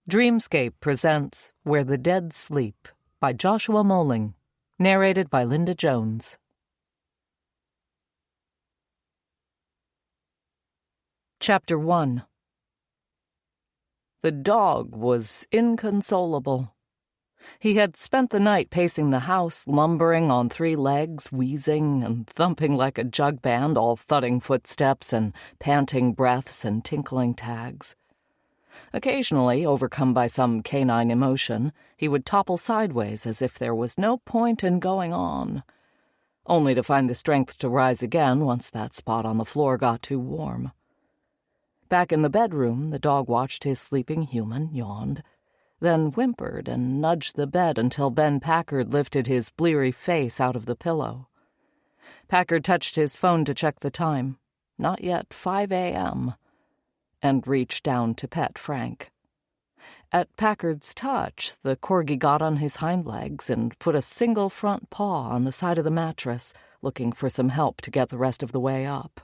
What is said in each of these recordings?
Dreamscape presents Where the Dead Sleep by Joshua Moehling, narrated by Linda Jones. Chapter 1. The dog was inconsolable. He had spent the night pacing the house, lumbering on 3 legs, wheezing and thumping like a jug band, all thudding footsteps and panting breaths and tinkling tags. Occasionally, overcome by some canine emotion, he would topple sideways as if there was no point in going on, only to find the strength to rise again once that spot on the floor got too warm. Back in the bedroom, the dog watched his sleeping human, yawned, then whimpered and nudged the bed until Ben Packard lifted his bleary face out of the pillow. Packard touched his phone to check the time. Not yet 5 a.m., and reached down to pet Frank. At Packard's touch, the corgi got on his hind legs and put a single front paw on the side of the mattress, looking for some help to get the rest of the way up.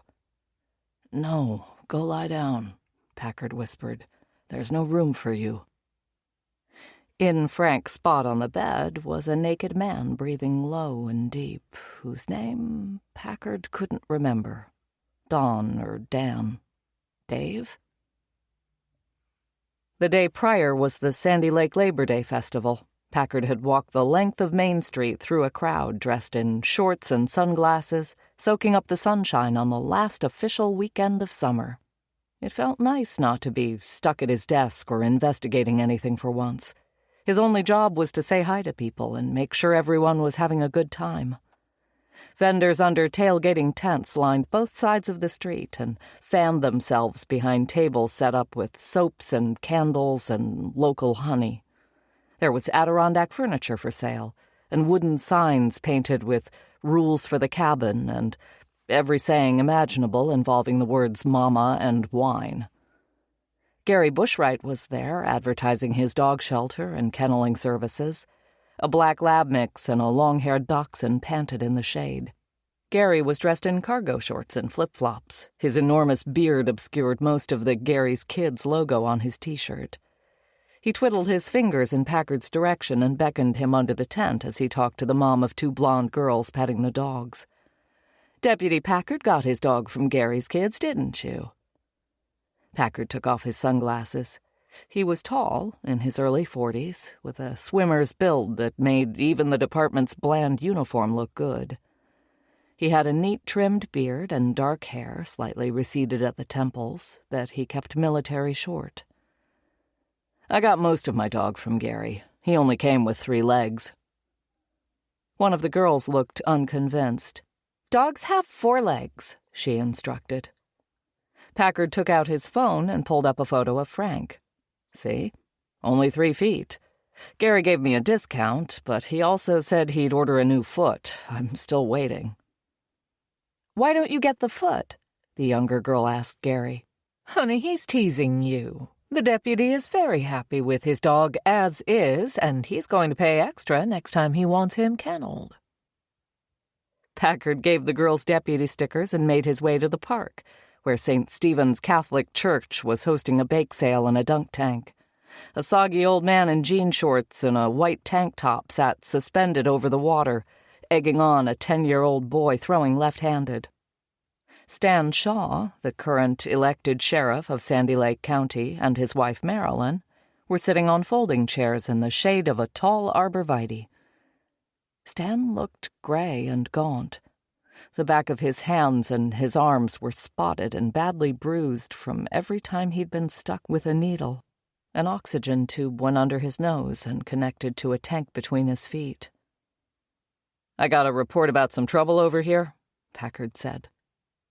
"No, go lie down," Packard whispered. "There's no room for you." In Frank's spot on the bed was a naked man breathing low and deep, whose name Packard couldn't remember. Don or Dan. Dave? The day prior was the Sandy Lake Labor Day Festival. Packard had walked the length of Main Street through a crowd dressed in shorts and sunglasses, soaking up the sunshine on the last official weekend of summer. It felt nice not to be stuck at his desk or investigating anything for once. His only job was to say hi to people and make sure everyone was having a good time. Vendors under tailgating tents lined both sides of the street and fanned themselves behind tables set up with soaps and candles and local honey. There was Adirondack furniture for sale, and wooden signs painted with rules for the cabin and every saying imaginable involving the words mama and wine. Gary Bushwright was there, advertising his dog shelter and kenneling services. A black lab mix and a long-haired dachshund panted in the shade. Gary was dressed in cargo shorts and flip-flops. His enormous beard obscured most of the Gary's Kids logo on his T-shirt. He twiddled his fingers in Packard's direction and beckoned him under the tent as he talked to the mom of 2 blonde girls petting the dogs. "Deputy Packard got his dog from Gary's Kids, didn't you?" Packard took off his sunglasses. He was tall, in his early 40s, with a swimmer's build that made even the department's bland uniform look good. He had a neat trimmed beard and dark hair, slightly receded at the temples, that he kept military short. "I got most of my dog from Gary. He only came with 3 legs. One of the girls looked unconvinced. "Dogs have 4 legs," she instructed. Packard took out his phone and pulled up a photo of Frank. "See? Only 3 feet. Gary gave me a discount, but he also said he'd order a new foot. I'm still waiting." "Why don't you get the foot?" the younger girl asked Gary. "Honey, he's teasing you. The deputy is very happy with his dog as is, and he's going to pay extra next time he wants him kenneled." Packard gave the girls deputy stickers and made his way to the park, where St. Stephen's Catholic Church was hosting a bake sale in a dunk tank. A soggy old man in jean shorts and a white tank top sat suspended over the water, egging on a 10-year-old boy throwing left-handed. Stan Shaw, the current elected sheriff of Sandy Lake County, and his wife Marilyn were sitting on folding chairs in the shade of a tall arborvitae. Stan looked gray and gaunt. The back of his hands and his arms were spotted and badly bruised from every time he'd been stuck with a needle. An oxygen tube went under his nose and connected to a tank between his feet. "I got a report about some trouble over here," Packard said.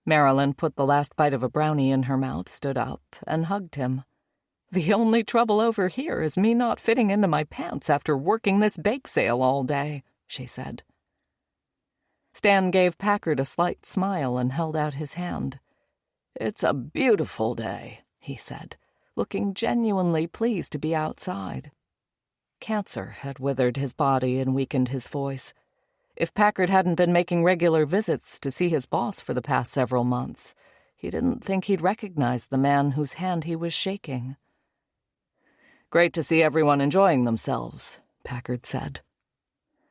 Marilyn put the last bite of a brownie in her mouth, stood up, and hugged him. "The only trouble over here is me not fitting into my pants after working this bake sale all day," she said. Stan gave Packard a slight smile and held out his hand. "It's a beautiful day," he said, looking genuinely pleased to be outside. Cancer had withered his body and weakened his voice. If Packard hadn't been making regular visits to see his boss for the past several months, he didn't think he'd recognize the man whose hand he was shaking. "Great to see everyone enjoying themselves," Packard said.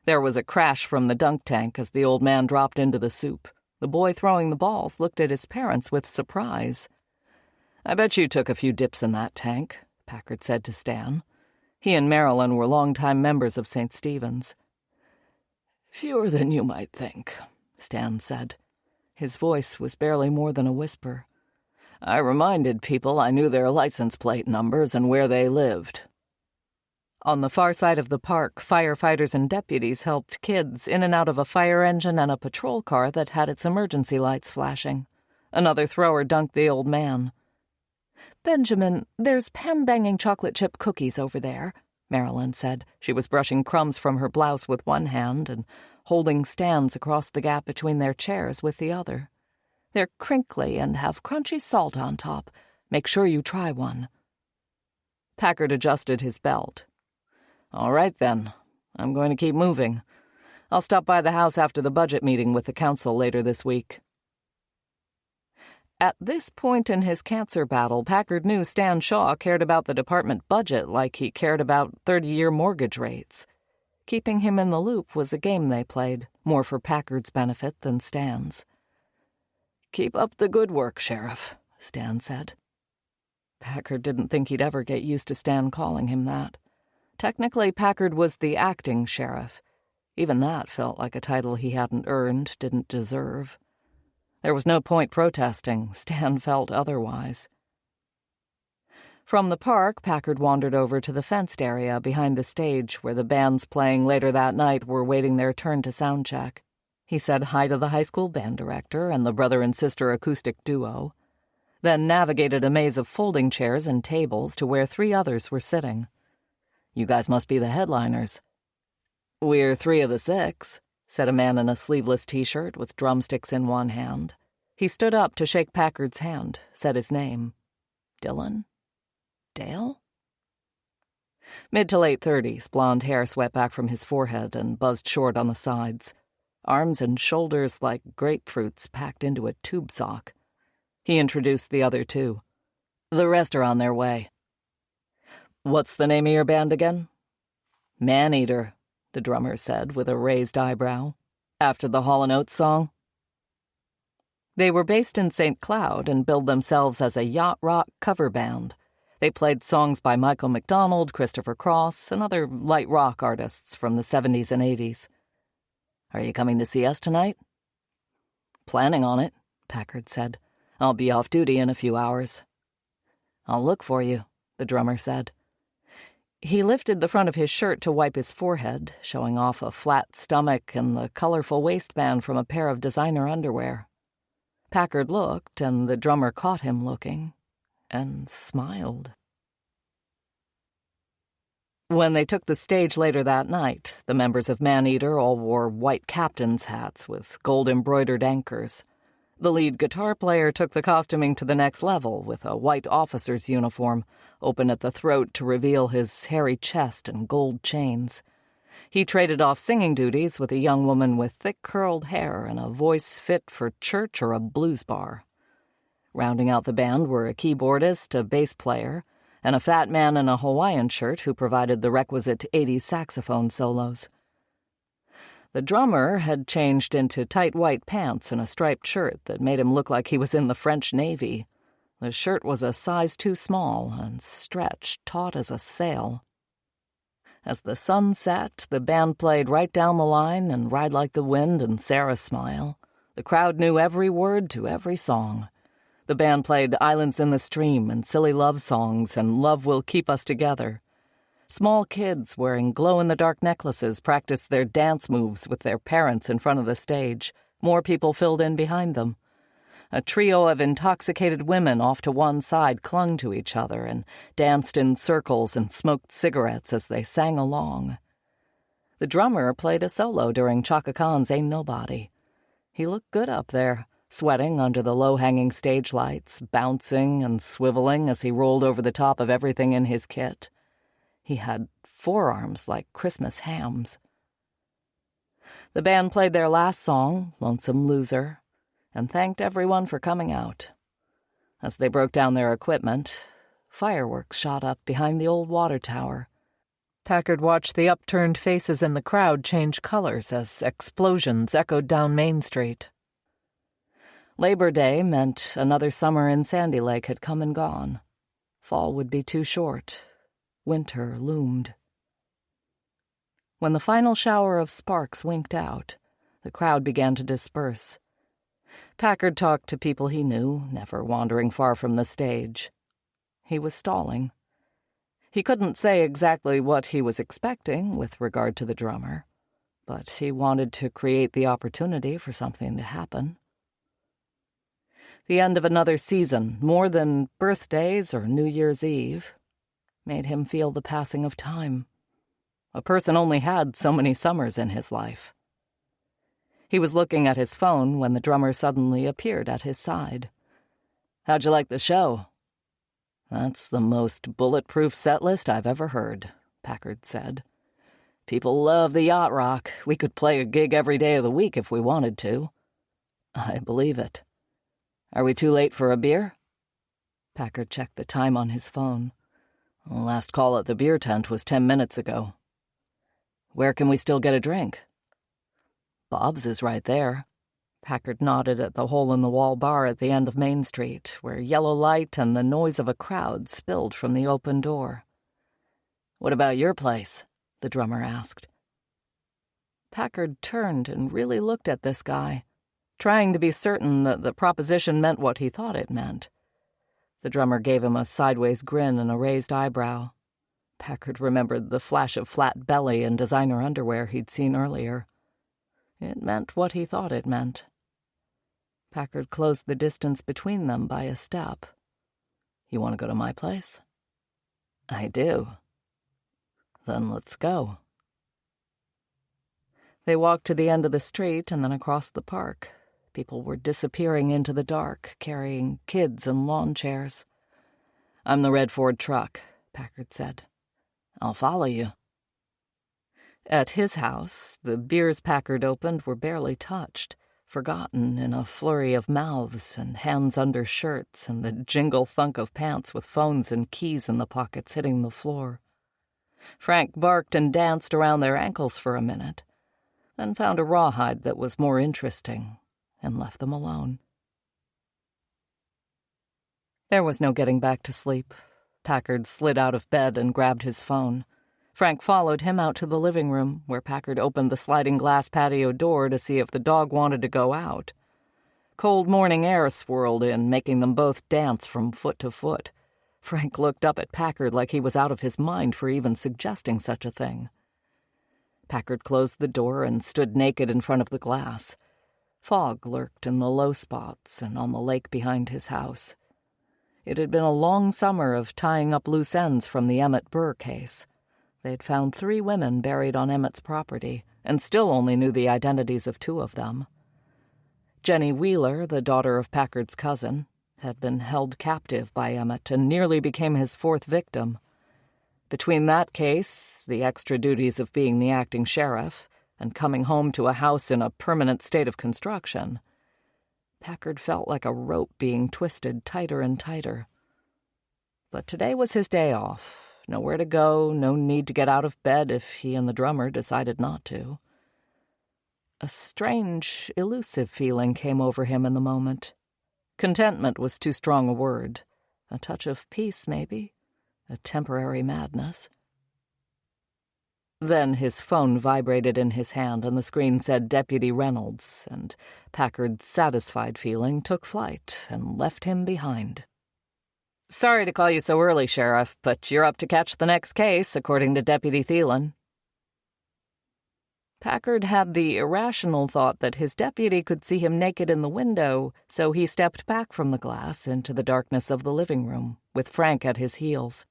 There was a crash from the dunk tank as the old man dropped into the soup. The boy throwing the balls looked at his parents with surprise. "I bet you took a few dips in that tank," Packard said to Stan. He and Marilyn were longtime members of St. Stephen's. "Fewer than you might think," Stan said. His voice was barely more than a whisper. "I reminded people I knew their license plate numbers and where they lived." On the far side of the park, firefighters and deputies helped kids in and out of a fire engine and a patrol car that had its emergency lights flashing. Another thrower dunked the old man. "Benjamin, there's pan-banging chocolate chip cookies over there," Marilyn said. She was brushing crumbs from her blouse with one hand and holding stands across the gap between their chairs with the other. "They're crinkly and have crunchy salt on top. Make sure you try one." Packard adjusted his belt. "All right, then. I'm going to keep moving. I'll stop by the house after the budget meeting with the council later this week." At this point in his cancer battle, Packard knew Stan Shaw cared about the department budget like he cared about 30-year mortgage rates. Keeping him in the loop was a game they played, more for Packard's benefit than Stan's. "Keep up the good work, Sheriff," Stan said. Packard didn't think he'd ever get used to Stan calling him that. Technically, Packard was the acting sheriff. Even that felt like a title he hadn't earned, didn't deserve. There was no point protesting. Stan felt otherwise. From the park, Packard wandered over to the fenced area behind the stage where the bands playing later that night were waiting their turn to sound check. He said hi to the high school band director and the brother and sister acoustic duo, then navigated a maze of folding chairs and tables to where 3 others were sitting. "You guys must be the headliners." "We're 3 of the 6, said a man in a sleeveless T-shirt with drumsticks in one hand. He stood up to shake Packard's hand, said his name. "Dylan? Dale?" Mid to late 30s, blonde hair swept back from his forehead and buzzed short on the sides. Arms and shoulders like grapefruits packed into a tube sock. He introduced the other 2. "The rest are on their way." "What's the name of your band again?" "Man-Eater," the drummer said with a raised eyebrow. "After the Hall & Oates song?" They were based in St. Cloud and billed themselves as a yacht rock cover band. They played songs by Michael McDonald, Christopher Cross, and other light rock artists from the 70s and 80s. "Are you coming to see us tonight?" "Planning on it," Packard said. "I'll be off duty in a few hours." "I'll look for you," the drummer said. He lifted the front of his shirt to wipe his forehead, showing off a flat stomach and the colorful waistband from a pair of designer underwear. Packard looked, and the drummer caught him looking, and smiled. When they took the stage later that night, the members of Man-Eater all wore white captain's hats with gold-embroidered anchors. The lead guitar player took the costuming to the next level with a white officer's uniform, open at the throat to reveal his hairy chest and gold chains. He traded off singing duties with a young woman with thick curled hair and a voice fit for church or a blues bar. Rounding out the band were a keyboardist, a bass player, and a fat man in a Hawaiian shirt who provided the requisite 80s saxophone solos. The drummer had changed into tight white pants and a striped shirt that made him look like he was in the French Navy. The shirt was a size too small and stretched taut as a sail. As the sun set, the band played Right Down the Line and Ride Like the Wind and Sarah Smile. The crowd knew every word to every song. The band played Islands in the Stream and Silly Love Songs and Love Will Keep Us Together. Small kids wearing glow-in-the-dark necklaces practiced their dance moves with their parents in front of the stage. More people filled in behind them. A trio of intoxicated women off to one side clung to each other and danced in circles and smoked cigarettes as they sang along. The drummer played a solo during Chaka Khan's Ain't Nobody. He looked good up there, sweating under the low-hanging stage lights, bouncing and swiveling as he rolled over the top of everything in his kit. He had forearms like Christmas hams. The band played their last song, Lonesome Loser, and thanked everyone for coming out. As they broke down their equipment, fireworks shot up behind the old water tower. Packard watched the upturned faces in the crowd change colors as explosions echoed down Main Street. Labor Day meant another summer in Sandy Lake had come and gone. Fall would be too short. Winter loomed. When the final shower of sparks winked out, the crowd began to disperse. Packard talked to people he knew, never wandering far from the stage. He was stalling. He couldn't say exactly what he was expecting with regard to the drummer, but he wanted to create the opportunity for something to happen. The end of another season, more than birthdays or New Year's Eve, made him feel the passing of time. A person only had so many summers in his life. He was looking at his phone when the drummer suddenly appeared at his side. "How'd you like the show?" "That's the most bulletproof set list I've ever heard," Packard said. "People love the yacht rock. We could play a gig every day of the week if we wanted to." "I believe it. Are we too late for a beer?" Packard checked the time on his phone. "The last call at the beer tent was 10 minutes ago." "Where can we still get a drink?" "Bob's is right there." Packard nodded at the hole-in-the-wall bar at the end of Main Street, where yellow light and the noise of a crowd spilled from the open door. "What about your place?" the drummer asked. Packard turned and really looked at this guy, trying to be certain that the proposition meant what he thought it meant. The drummer gave him a sideways grin and a raised eyebrow. Packard remembered the flash of flat belly and designer underwear he'd seen earlier. It meant what he thought it meant. Packard closed the distance between them by a step. "You want to go to my place?" "I do." "Then let's go." They walked to the end of the street and then across the park. People were disappearing into the dark, carrying kids and lawn chairs. "I'm the red Ford truck," Packard said. "I'll follow you." At his house, the beers Packard opened were barely touched, forgotten in a flurry of mouths and hands under shirts and the jingle thunk of pants with phones and keys in the pockets hitting the floor. Frank barked and danced around their ankles for a minute, then found a rawhide that was more interesting and left them alone. There was no getting back to sleep. Packard slid out of bed and grabbed his phone. Frank followed him out to the living room, where Packard opened the sliding glass patio door to see if the dog wanted to go out. Cold morning air swirled in, making them both dance from foot to foot. Frank looked up at Packard like he was out of his mind for even suggesting such a thing. Packard closed the door and stood naked in front of the glass. Fog lurked in the low spots and on the lake behind his house. It had been a long summer of tying up loose ends from the Emmett Burr case. They'd found 3 women buried on Emmett's property, and still only knew the identities of 2 of them. Jenny Wheeler, the daughter of Packard's cousin, had been held captive by Emmett and nearly became his 4th victim. Between that case, the extra duties of being the acting sheriff, and coming home to a house in a permanent state of construction, Packard felt like a rope being twisted tighter and tighter. But today was his day off. Nowhere to go, no need to get out of bed if he and the drummer decided not to. A strange, elusive feeling came over him in the moment. Contentment was too strong a word. A touch of peace, maybe. A temporary madness. Then his phone vibrated in his hand and the screen said Deputy Reynolds, and Packard's satisfied feeling took flight and left him behind. "Sorry to call you so early, Sheriff, but you're up to catch the next case, according to Deputy Thielen." Packard had the irrational thought that his deputy could see him naked in the window, so he stepped back from the glass into the darkness of the living room, with Frank at his heels.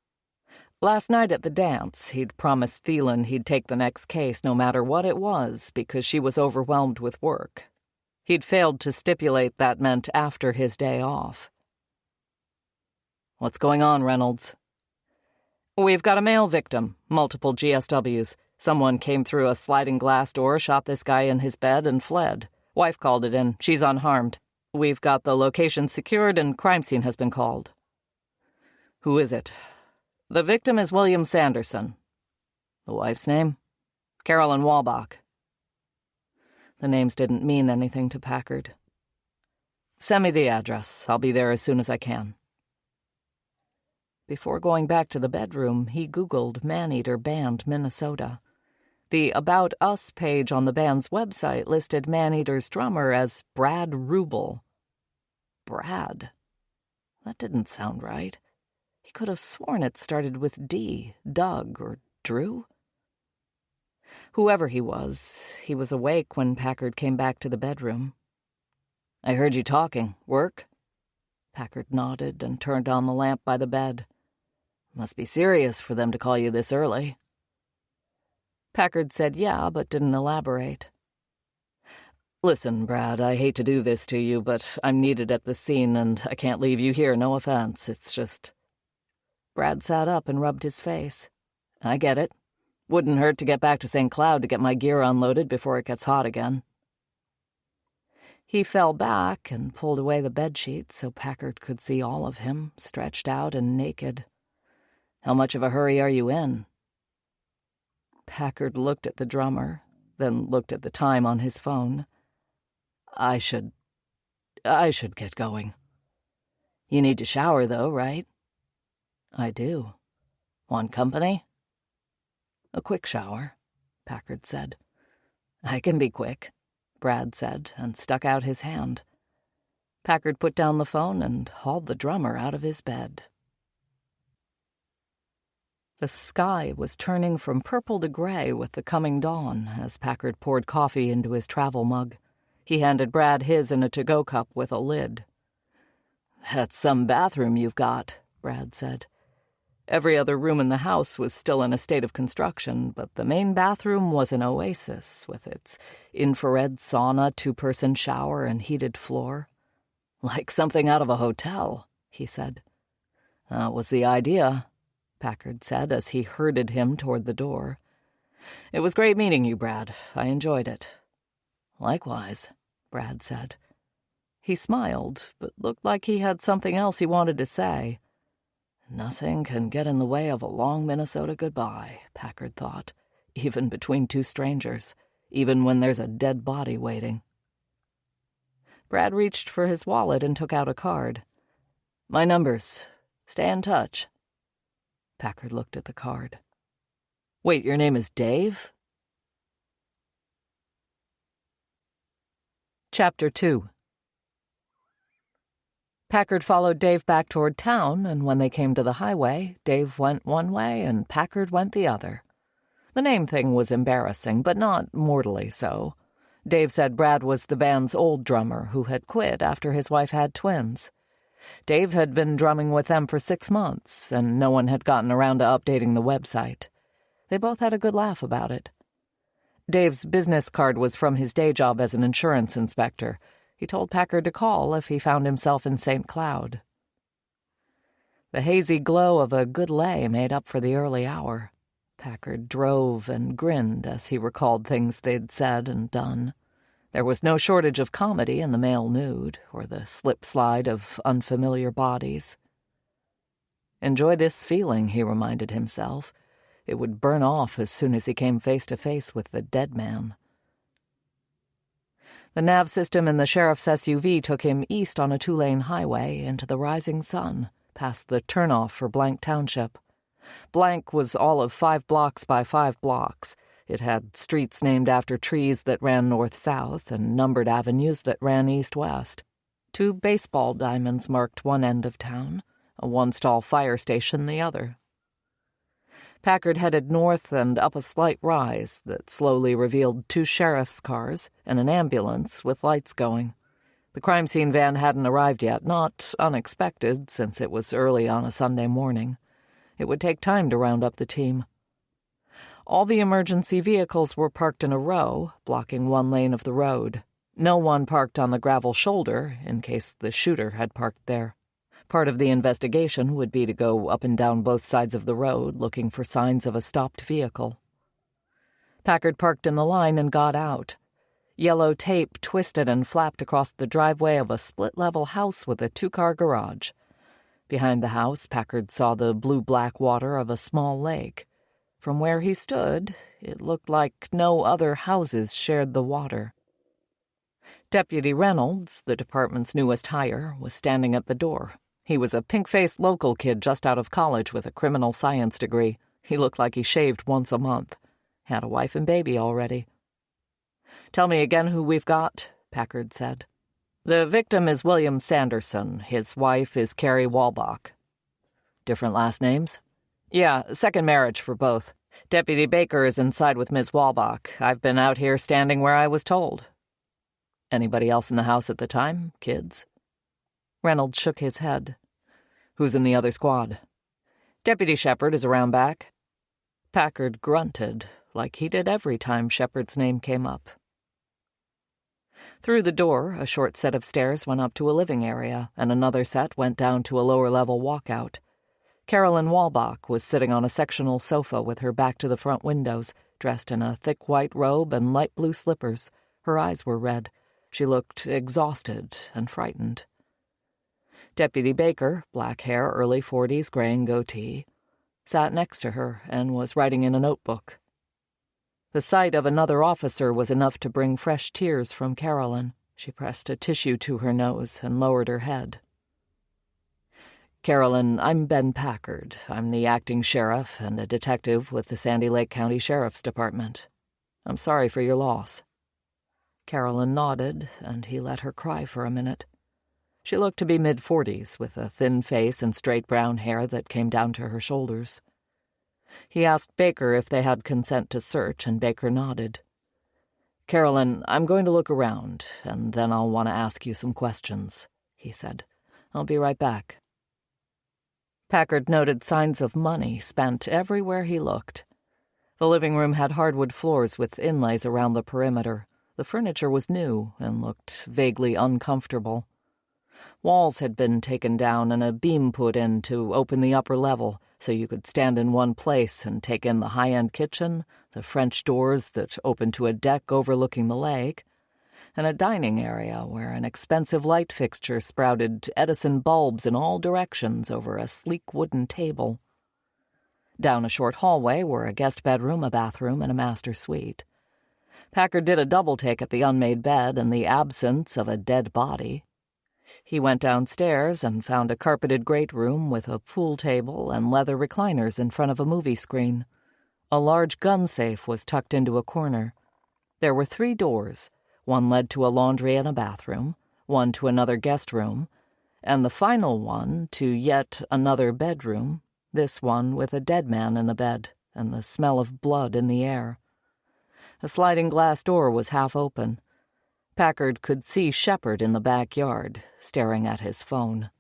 Last night at the dance, he'd promised Thielen he'd take the next case no matter what it was because she was overwhelmed with work. He'd failed to stipulate that meant after his day off. "What's going on, Reynolds?" "We've got a male victim, multiple GSWs. Someone came through a sliding glass door, shot this guy in his bed, and fled. Wife called it in. She's unharmed. We've got the location secured and crime scene has been called." "Who is it?" "The victim is William Sanderson." "The wife's name?" "Carolyn Walbach." The names didn't mean anything to Packard. "Send me the address. I'll be there as soon as I can." Before going back to the bedroom, he Googled Maneater Band, Minnesota. The About Us page on the band's website listed Maneater's drummer as Brad Rubel. Brad? That didn't sound right. He could have sworn it started with D, Doug, or Drew. Whoever he was awake when Packard came back to the bedroom. "I heard you talking. Work?" Packard nodded and turned on the lamp by the bed. "Must be serious for them to call you this early." Packard said yeah, but didn't elaborate. "Listen, Brad, I hate to do this to you, but I'm needed at the scene and I can't leave you here, no offense. It's just..." Brad sat up and rubbed his face. "I get it. Wouldn't hurt to get back to St. Cloud to get my gear unloaded before it gets hot again." He fell back and pulled away the bedsheet so Packard could see all of him, stretched out and naked. "How much of a hurry are you in?" Packard looked at the drummer, then looked at the time on his phone. I should get going." "You need to shower, though, right?" "I do." "Want company?" "A quick shower," Packard said. "I can be quick," Brad said, and stuck out his hand. Packard put down the phone and hauled the drummer out of his bed. The sky was turning from purple to gray with the coming dawn as Packard poured coffee into his travel mug. He handed Brad his in a to-go cup with a lid. "That's some bathroom you've got," Brad said. Every other room in the house was still in a state of construction, but the main bathroom was an oasis with its infrared sauna, 2-person shower, and heated floor. "Like something out of a hotel," he said. "That was the idea," Packard said as he herded him toward the door. "It was great meeting you, Brad. I enjoyed it." "Likewise," Brad said. He smiled, but looked like he had something else he wanted to say. Nothing can get in the way of a long Minnesota goodbye, Packard thought, even between two strangers, even when there's a dead body waiting. Brad reached for his wallet and took out a card. "My numbers. Stay in touch." Packard looked at the card. "Wait, your name is Dave?" Chapter 2. Packard followed Dave back toward town, and when they came to the highway, Dave went one way and Packard went the other. The name thing was embarrassing, but not mortally so. Dave said Brad was the band's old drummer who had quit after his wife had twins. Dave had been drumming with them for 6 months, and no one had gotten around to updating the website. They both had a good laugh about it. Dave's business card was from his day job as an insurance inspector. He told Packard to call if he found himself in St. Cloud. The hazy glow of a good lay made up for the early hour. Packard drove and grinned as he recalled things they'd said and done. There was no shortage of comedy in the male nude or the slip-slide of unfamiliar bodies. Enjoy this feeling, he reminded himself. It would burn off as soon as he came face to face with the dead man. The nav system in the sheriff's SUV took him east on a 2-lane highway into the rising sun, past the turnoff for Blank Township. Blank was all of 5 blocks by 5 blocks. It had streets named after trees that ran north-south and numbered avenues that ran east-west. 2 baseball diamonds marked one end of town, a 1-stall fire station the other. Packard headed north and up a slight rise that slowly revealed 2 sheriff's cars and an ambulance with lights going. The crime scene van hadn't arrived yet, not unexpected since it was early on a Sunday morning. It would take time to round up the team. All the emergency vehicles were parked in a row, blocking 1 lane of the road. No one parked on the gravel shoulder in case the shooter had parked there. Part of the investigation would be to go up and down both sides of the road looking for signs of a stopped vehicle. Packard parked in the line and got out. Yellow tape twisted and flapped across the driveway of a split-level house with a 2-car garage. Behind the house, Packard saw the blue-black water of a small lake. From where he stood, it looked like no other houses shared the water. Deputy Reynolds, the department's newest hire, was standing at the door. He was a pink-faced local kid just out of college with a criminal science degree. He looked like he shaved once a month. Had a wife and baby already. "Tell me again who we've got," Packard said. "The victim is William Sanderson. His wife is Carrie Walbach." "Different last names?" "Yeah, second marriage for both. Deputy Baker is inside with Ms. Walbach. I've been out here standing where I was told." "Anybody else in the house at the time? Kids?" Reynolds shook his head. "Who's in the other squad?" "Deputy Shepard is around back." Packard grunted, like he did every time Shepard's name came up. Through the door, a short set of stairs went up to a living area, and another set went down to a lower-level walkout. Carolyn Walbach was sitting on a sectional sofa with her back to the front windows, dressed in a thick white robe and light blue slippers. Her eyes were red. She looked exhausted and frightened. Deputy Baker, black hair, early 40s, graying goatee, sat next to her and was writing in a notebook. The sight of another officer was enough to bring fresh tears from Carolyn. She pressed a tissue to her nose and lowered her head. "Carolyn, I'm Ben Packard. I'm the acting sheriff and a detective with the Sandy Lake County Sheriff's Department. I'm sorry for your loss." Carolyn nodded, and he let her cry for a minute. She looked to be mid-40s, with a thin face and straight brown hair that came down to her shoulders. He asked Baker if they had consent to search, and Baker nodded. "Carolyn, I'm going to look around, and then I'll want to ask you some questions," he said. "I'll be right back." Packard noted signs of money spent everywhere he looked. The living room had hardwood floors with inlays around the perimeter. The furniture was new and looked vaguely uncomfortable. Walls had been taken down and a beam put in to open the upper level so you could stand in one place and take in the high-end kitchen, the French doors that opened to a deck overlooking the lake, and a dining area where an expensive light fixture sprouted Edison bulbs in all directions over a sleek wooden table. Down a short hallway were a guest bedroom, a bathroom, and a master suite. Packard did a double-take at the unmade bed and the absence of a dead body. He went downstairs and found a carpeted great room with a pool table and leather recliners in front of a movie screen. A large gun safe was tucked into a corner. There were 3 doors. One led to a laundry and a bathroom, one to another guest room, and the final one to yet another bedroom, this one with a dead man in the bed and the smell of blood in the air. A sliding glass door was half open. Packard could see Shepard in the backyard, staring at his phone.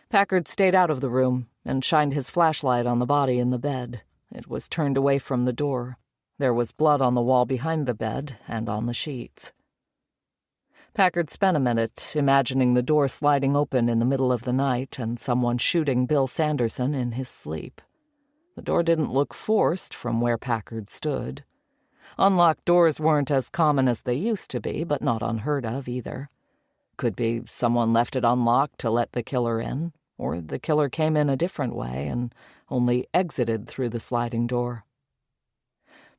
Packard stayed out of the room and shined his flashlight on the body in the bed. It was turned away from the door. There was blood on the wall behind the bed and on the sheets. Packard spent a minute imagining the door sliding open in the middle of the night and someone shooting Bill Sanderson in his sleep. The door didn't look forced from where Packard stood. Unlocked doors weren't as common as they used to be, but not unheard of either. Could be someone left it unlocked to let the killer in, or the killer came in a different way and only exited through the sliding door.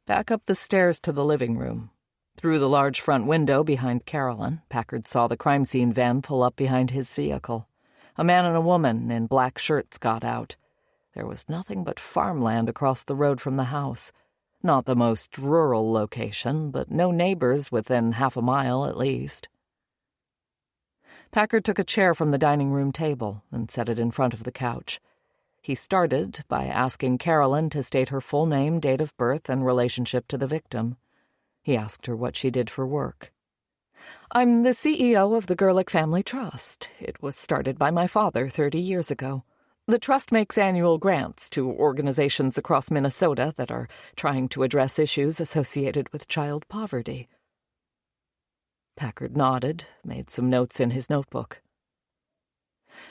Back up the stairs to the living room. Through the large front window behind Carolyn, Packard saw the crime scene van pull up behind his vehicle. A man and a woman in black shirts got out. There was nothing but farmland across the road from the house. Not the most rural location, but no neighbors within half a mile at least. Packard took a chair from the dining room table and set it in front of the couch. He started by asking Carolyn to state her full name, date of birth, and relationship to the victim. He asked her what she did for work. "I'm the CEO of the Gerlich Family Trust. It was started by my father 30 years ago. The trust makes annual grants to organizations across Minnesota that are trying to address issues associated with child poverty." Packard nodded, made some notes in his notebook.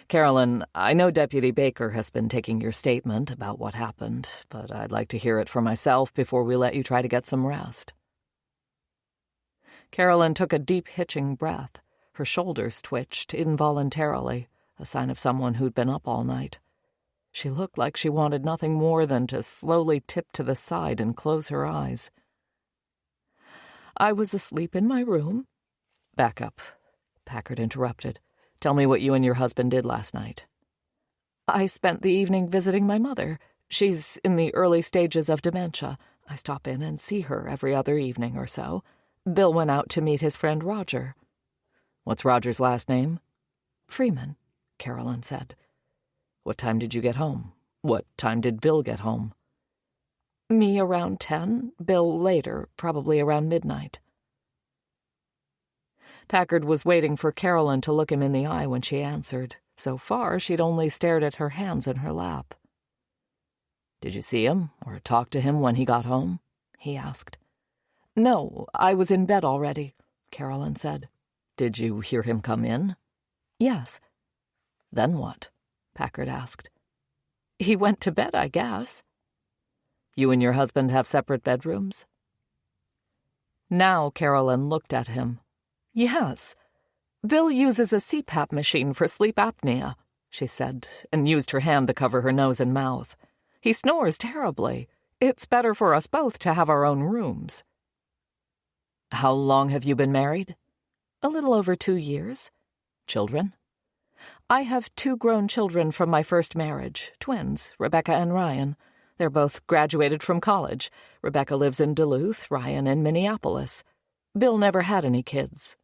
"Carolyn, I know Deputy Baker has been taking your statement about what happened, but I'd like to hear it for myself before we let you try to get some rest." Carolyn took a deep, hitching breath. Her shoulders twitched involuntarily. a sign of someone who'd been up all night. She looked like she wanted nothing more than to slowly tip to the side and close her eyes. "I was asleep in my room." "Back up," Packard interrupted. "Tell me what you and your husband did last night." "I spent the evening visiting my mother. She's in the early stages of dementia. I stop in and see her every other evening or so. Bill went out to meet his friend Roger." "What's Roger's last name?" "Freeman," Carolyn said. "What time did you get home? What time did Bill get home?" "Me around 10, Bill later, probably around midnight." Packard was waiting for Carolyn to look him in the eye when she answered. So far, she'd only stared at her hands in her lap. "Did you see him or talk to him when he got home?" he asked. "No, I was in bed already," Carolyn said. "Did you hear him come in?" "Yes." "Then what?" Packard asked. "He went to bed, I guess." "You and your husband have separate bedrooms?" Now Carolyn looked at him. "Yes. Bill uses a CPAP machine for sleep apnea," she said, and used her hand to cover her nose and mouth. "He snores terribly. It's better for us both to have our own rooms." "How long have you been married?" "A little over 2 years." "Children?" "I have 2 grown children from my first marriage, twins, Rebecca and Ryan. They're both graduated from college. Rebecca lives in Duluth, Ryan in Minneapolis. Bill never had any kids."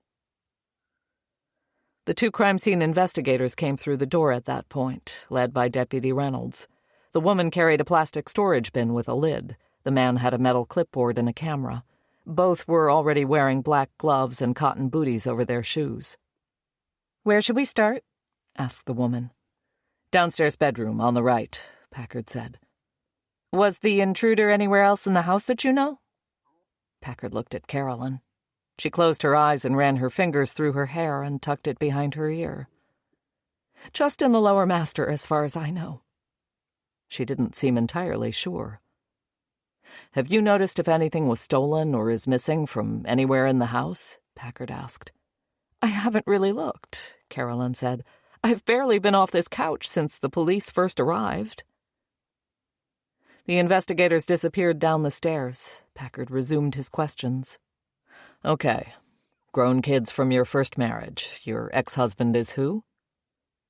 The 2 crime scene investigators came through the door at that point, led by Deputy Reynolds. The woman carried a plastic storage bin with a lid. The man had a metal clipboard and a camera. Both were already wearing black gloves and cotton booties over their shoes. "Where should we start?" asked the woman. "Downstairs bedroom, on the right," Packard said. "Was the intruder anywhere else in the house that you know?" Packard looked at Carolyn. She closed her eyes and ran her fingers through her hair and tucked it behind her ear. "Just in the lower master, as far as I know." She didn't seem entirely sure. "Have you noticed if anything was stolen or is missing from anywhere in the house?" Packard asked. "I haven't really looked," Carolyn said. "I've barely been off this couch since the police first arrived." The investigators disappeared down the stairs. Packard resumed his questions. "Okay. Grown kids from your first marriage. Your ex-husband is who?"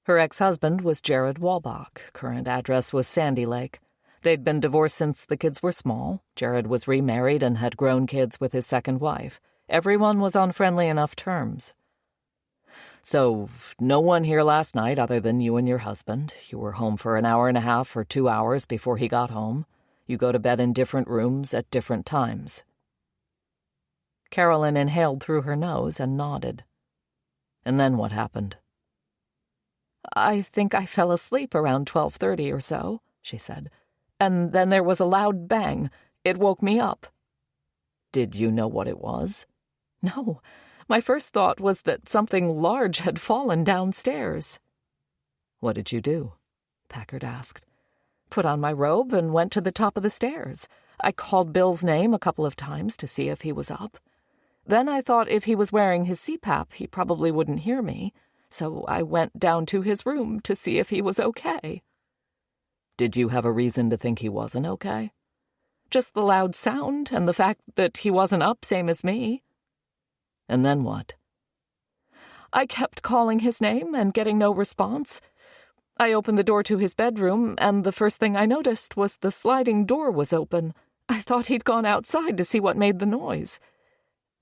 Her ex-husband was Jared Walbach. Current address was Sandy Lake. They'd been divorced since the kids were small. Jared was remarried and had grown kids with his second wife. Everyone was on friendly enough terms. "So, no one here last night other than you and your husband. You were home for an hour and a half or 2 hours before he got home. You go to bed in different rooms at different times." Carolyn inhaled through her nose and nodded. "And then what happened?" "I think I fell asleep around 12:30 or so," she said. "And then there was a loud bang. It woke me up." "Did you know what it was?" "No. My first thought was that something large had fallen downstairs." "What did you do?" Packard asked. "Put on my robe and went to the top of the stairs. I called Bill's name a couple of times to see if he was up. Then I thought if he was wearing his CPAP, he probably wouldn't hear me, so I went down to his room to see if he was okay." "Did you have a reason to think he wasn't okay?" "Just the loud sound and the fact that he wasn't up, same as me." "And then what?" "I kept calling his name and getting no response. I opened the door to his bedroom, and the first thing I noticed was the sliding door was open. I thought he'd gone outside to see what made the noise.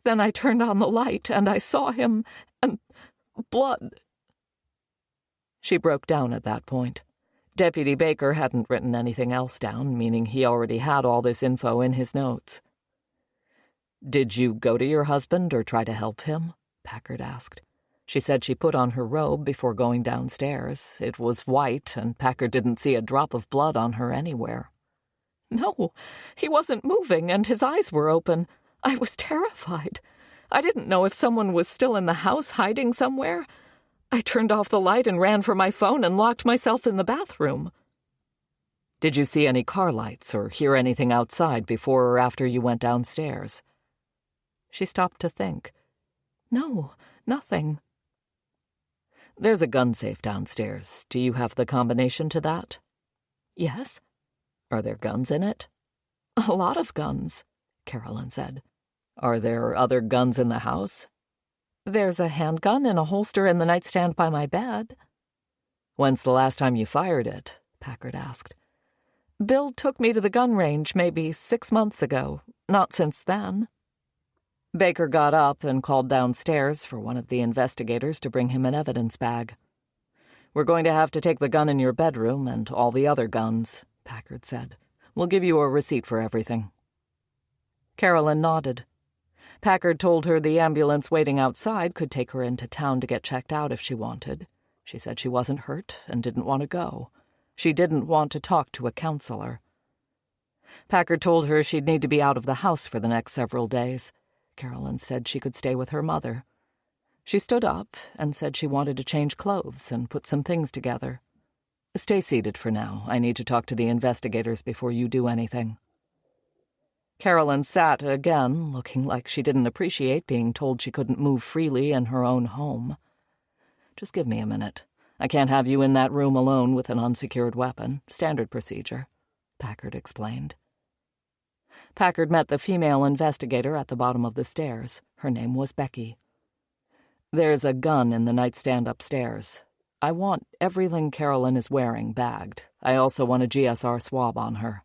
Then I turned on the light, and I saw him, and blood." She broke down at that point. Deputy Baker hadn't written anything else down, meaning he already had all this info in his notes. "Did you go to your husband or try to help him?" Packard asked. She said she put on her robe before going downstairs. It was white, and Packard didn't see a drop of blood on her anywhere. "No, he wasn't moving, and his eyes were open. I was terrified. I didn't know if someone was still in the house hiding somewhere. I turned off the light and ran for my phone and locked myself in the bathroom." "Did you see any car lights or hear anything outside before or after you went downstairs?" She stopped to think. "No, nothing." There's a gun safe downstairs. Do you have the combination to that? Yes. Are there guns in it? A lot of guns, Carolyn said. Are there other guns in the house? There's a handgun in a holster in the nightstand by my bed. When's the last time you fired it? Packard asked. Bill took me to the gun range maybe 6 months ago. Not since then. Baker got up and called downstairs for one of the investigators to bring him an evidence bag. We're going to have to take the gun in your bedroom and all the other guns, Packard said. We'll give you a receipt for everything. Carolyn nodded. Packard told her the ambulance waiting outside could take her into town to get checked out if she wanted. She said she wasn't hurt and didn't want to go. She didn't want to talk to a counselor. Packard told her she'd need to be out of the house for the next several days. Carolyn said she could stay with her mother. She stood up and said she wanted to change clothes and put some things together. Stay seated for now. I need to talk to the investigators before you do anything. Carolyn sat again, looking like she didn't appreciate being told she couldn't move freely in her own home. Just give me a minute. I can't have you in that room alone with an unsecured weapon. Standard procedure, Packard explained. Packard met the female investigator at the bottom of the stairs. Her name was Becky. There's a gun in the nightstand upstairs. I want everything Carolyn is wearing bagged. I also want a GSR swab on her.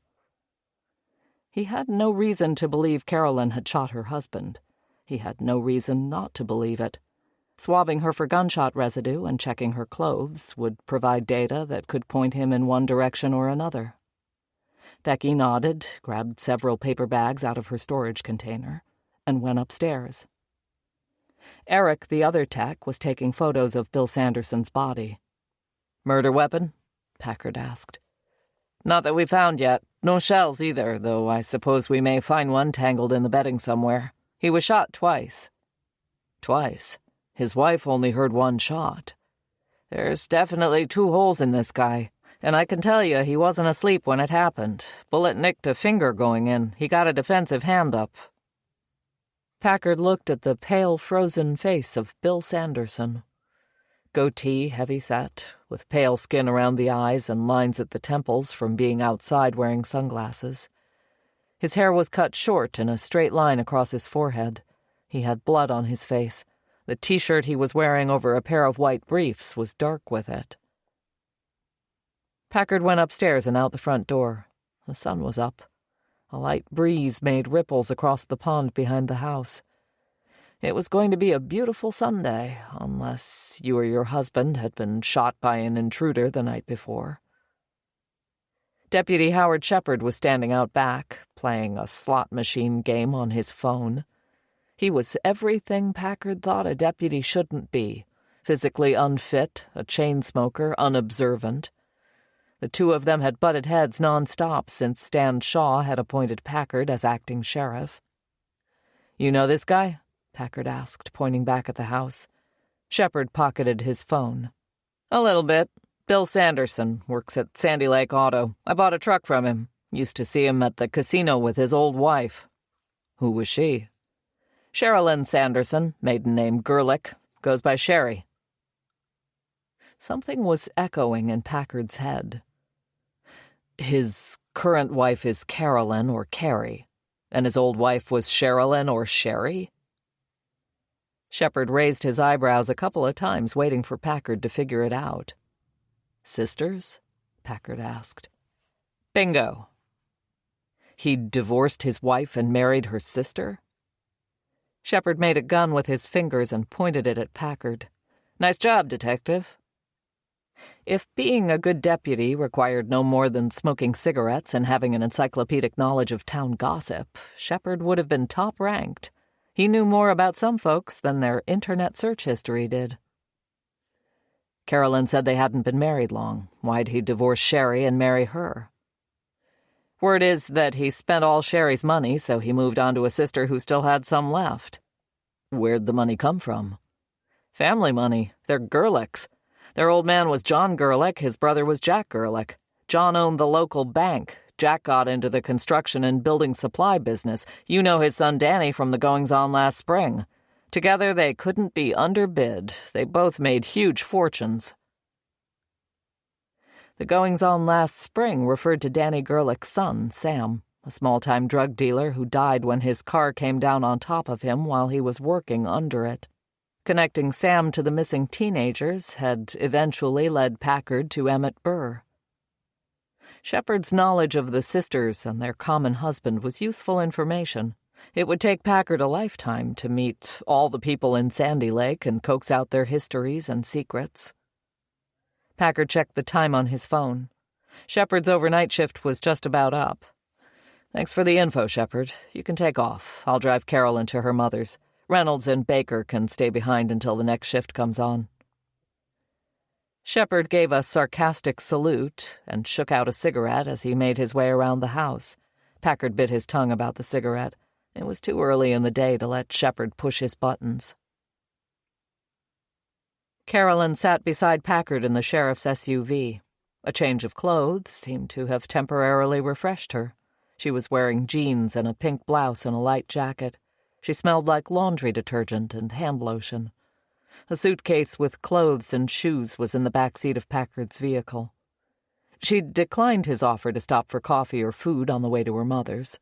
He had no reason to believe Carolyn had shot her husband. He had no reason not to believe it. Swabbing her for gunshot residue and checking her clothes would provide data that could point him in one direction or another. Becky nodded, grabbed several paper bags out of her storage container, and went upstairs. Eric, the other tech, was taking photos of Bill Sanderson's body. Murder weapon? Packard asked. Not that we found yet. No shells either, though I suppose we may find one tangled in the bedding somewhere. He was shot twice. Twice? His wife only heard one shot. There's definitely 2 holes in this guy. And I can tell you, he wasn't asleep when it happened. Bullet nicked a finger going in. He got a defensive hand up. Packard looked at the pale, frozen face of Bill Sanderson. Goatee, heavy-set, with pale skin around the eyes and lines at the temples from being outside wearing sunglasses. His hair was cut short in a straight line across his forehead. He had blood on his face. The T-shirt he was wearing over a pair of white briefs was dark with it. Packard went upstairs and out the front door. The sun was up. A light breeze made ripples across the pond behind the house. It was going to be a beautiful Sunday, unless you or your husband had been shot by an intruder the night before. Deputy Howard Shepard was standing out back, playing a slot machine game on his phone. He was everything Packard thought a deputy shouldn't be: physically unfit, a chain smoker, unobservant. The 2 of them had butted heads nonstop since Stan Shaw had appointed Packard as acting sheriff. You know this guy? Packard asked, pointing back at the house. Shepard pocketed his phone. A little bit. Bill Sanderson works at Sandy Lake Auto. I bought a truck from him. Used to see him at the casino with his old wife. Who was she? Sherilyn Sanderson, maiden name Gerlich, goes by Sherry. Something was echoing in Packard's head. His current wife is Carolyn or Carrie, and his old wife was Sherilyn or Sherry? Shepard raised his eyebrows a couple of times, waiting for Packard to figure it out. Sisters? Packard asked. Bingo. He'd divorced his wife and married her sister? Shepard made a gun with his fingers and pointed it at Packard. Nice job, detective. If being a good deputy required no more than smoking cigarettes and having an encyclopedic knowledge of town gossip, Shepard would have been top-ranked. He knew more about some folks than their internet search history did. Carolyn said they hadn't been married long. Why'd he divorce Sherry and marry her? Word is that he spent all Sherry's money, so he moved on to a sister who still had some left. Where'd the money come from? Family money. They're Gerlichs. Their old man was John Gerlich, his brother was Jack Gerlich. John owned the local bank. Jack got into the construction and building supply business. You know his son Danny from the goings-on last spring. Together they couldn't be underbid. They both made huge fortunes. The goings-on last spring referred to Danny Gerlich's son, Sam, a small-time drug dealer who died when his car came down on top of him while he was working under it. Connecting Sam to the missing teenagers had eventually led Packard to Emmett Burr. Shepard's knowledge of the sisters and their common husband was useful information. It would take Packard a lifetime to meet all the people in Sandy Lake and coax out their histories and secrets. Packard checked the time on his phone. Shepard's overnight shift was just about up. "Thanks for the info, Shepard. You can take off. I'll drive Carolyn to her mother's. Reynolds and Baker can stay behind until the next shift comes on." Shepard gave a sarcastic salute and shook out a cigarette as he made his way around the house. Packard bit his tongue about the cigarette. It was too early in the day to let Shepard push his buttons. Carolyn sat beside Packard in the sheriff's SUV. A change of clothes seemed to have temporarily refreshed her. She was wearing jeans and a pink blouse and a light jacket. She smelled like laundry detergent and hand lotion. A suitcase with clothes and shoes was in the back seat of Packard's vehicle. She'd declined his offer to stop for coffee or food on the way to her mother's.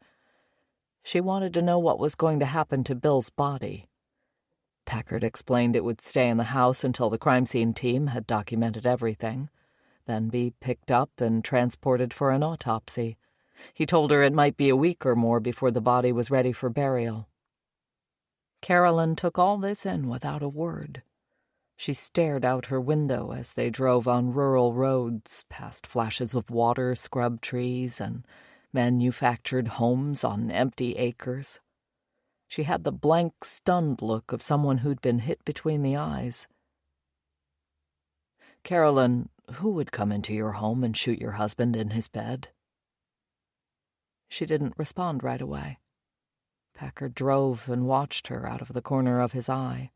She wanted to know what was going to happen to Bill's body. Packard explained it would stay in the house until the crime scene team had documented everything, then be picked up and transported for an autopsy. He told her it might be a week or more before the body was ready for burial. Carolyn took all this in without a word. She stared out her window as they drove on rural roads, past flashes of water, scrub trees, and manufactured homes on empty acres. She had the blank, stunned look of someone who'd been hit between the eyes. "Carolyn, who would come into your home and shoot your husband in his bed?" She didn't respond right away. Packard drove and watched her out of the corner of his eye.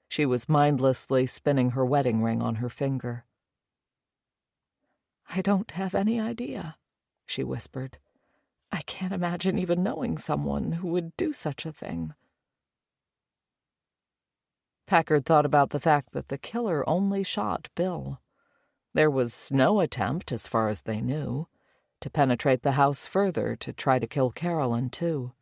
She was mindlessly spinning her wedding ring on her finger. "I don't have any idea," she whispered. "I can't imagine even knowing someone who would do such a thing." Packard thought about the fact that the killer only shot Bill. There was no attempt, as far as they knew, to penetrate the house further to try to kill Carolyn, too.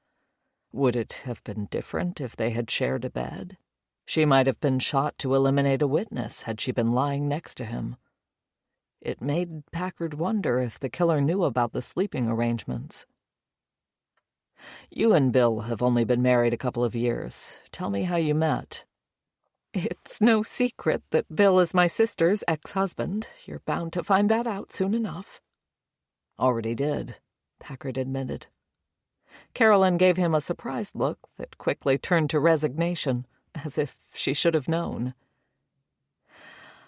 Would it have been different if they had shared a bed? She might have been shot to eliminate a witness had she been lying next to him. It made Packard wonder if the killer knew about the sleeping arrangements. "You and Bill have only been married a couple of years. Tell me how you met." "It's no secret that Bill is my sister's ex-husband. You're bound to find that out soon enough." "Already did," Packard admitted. Carolyn gave him a surprised look that quickly turned to resignation, as if she should have known.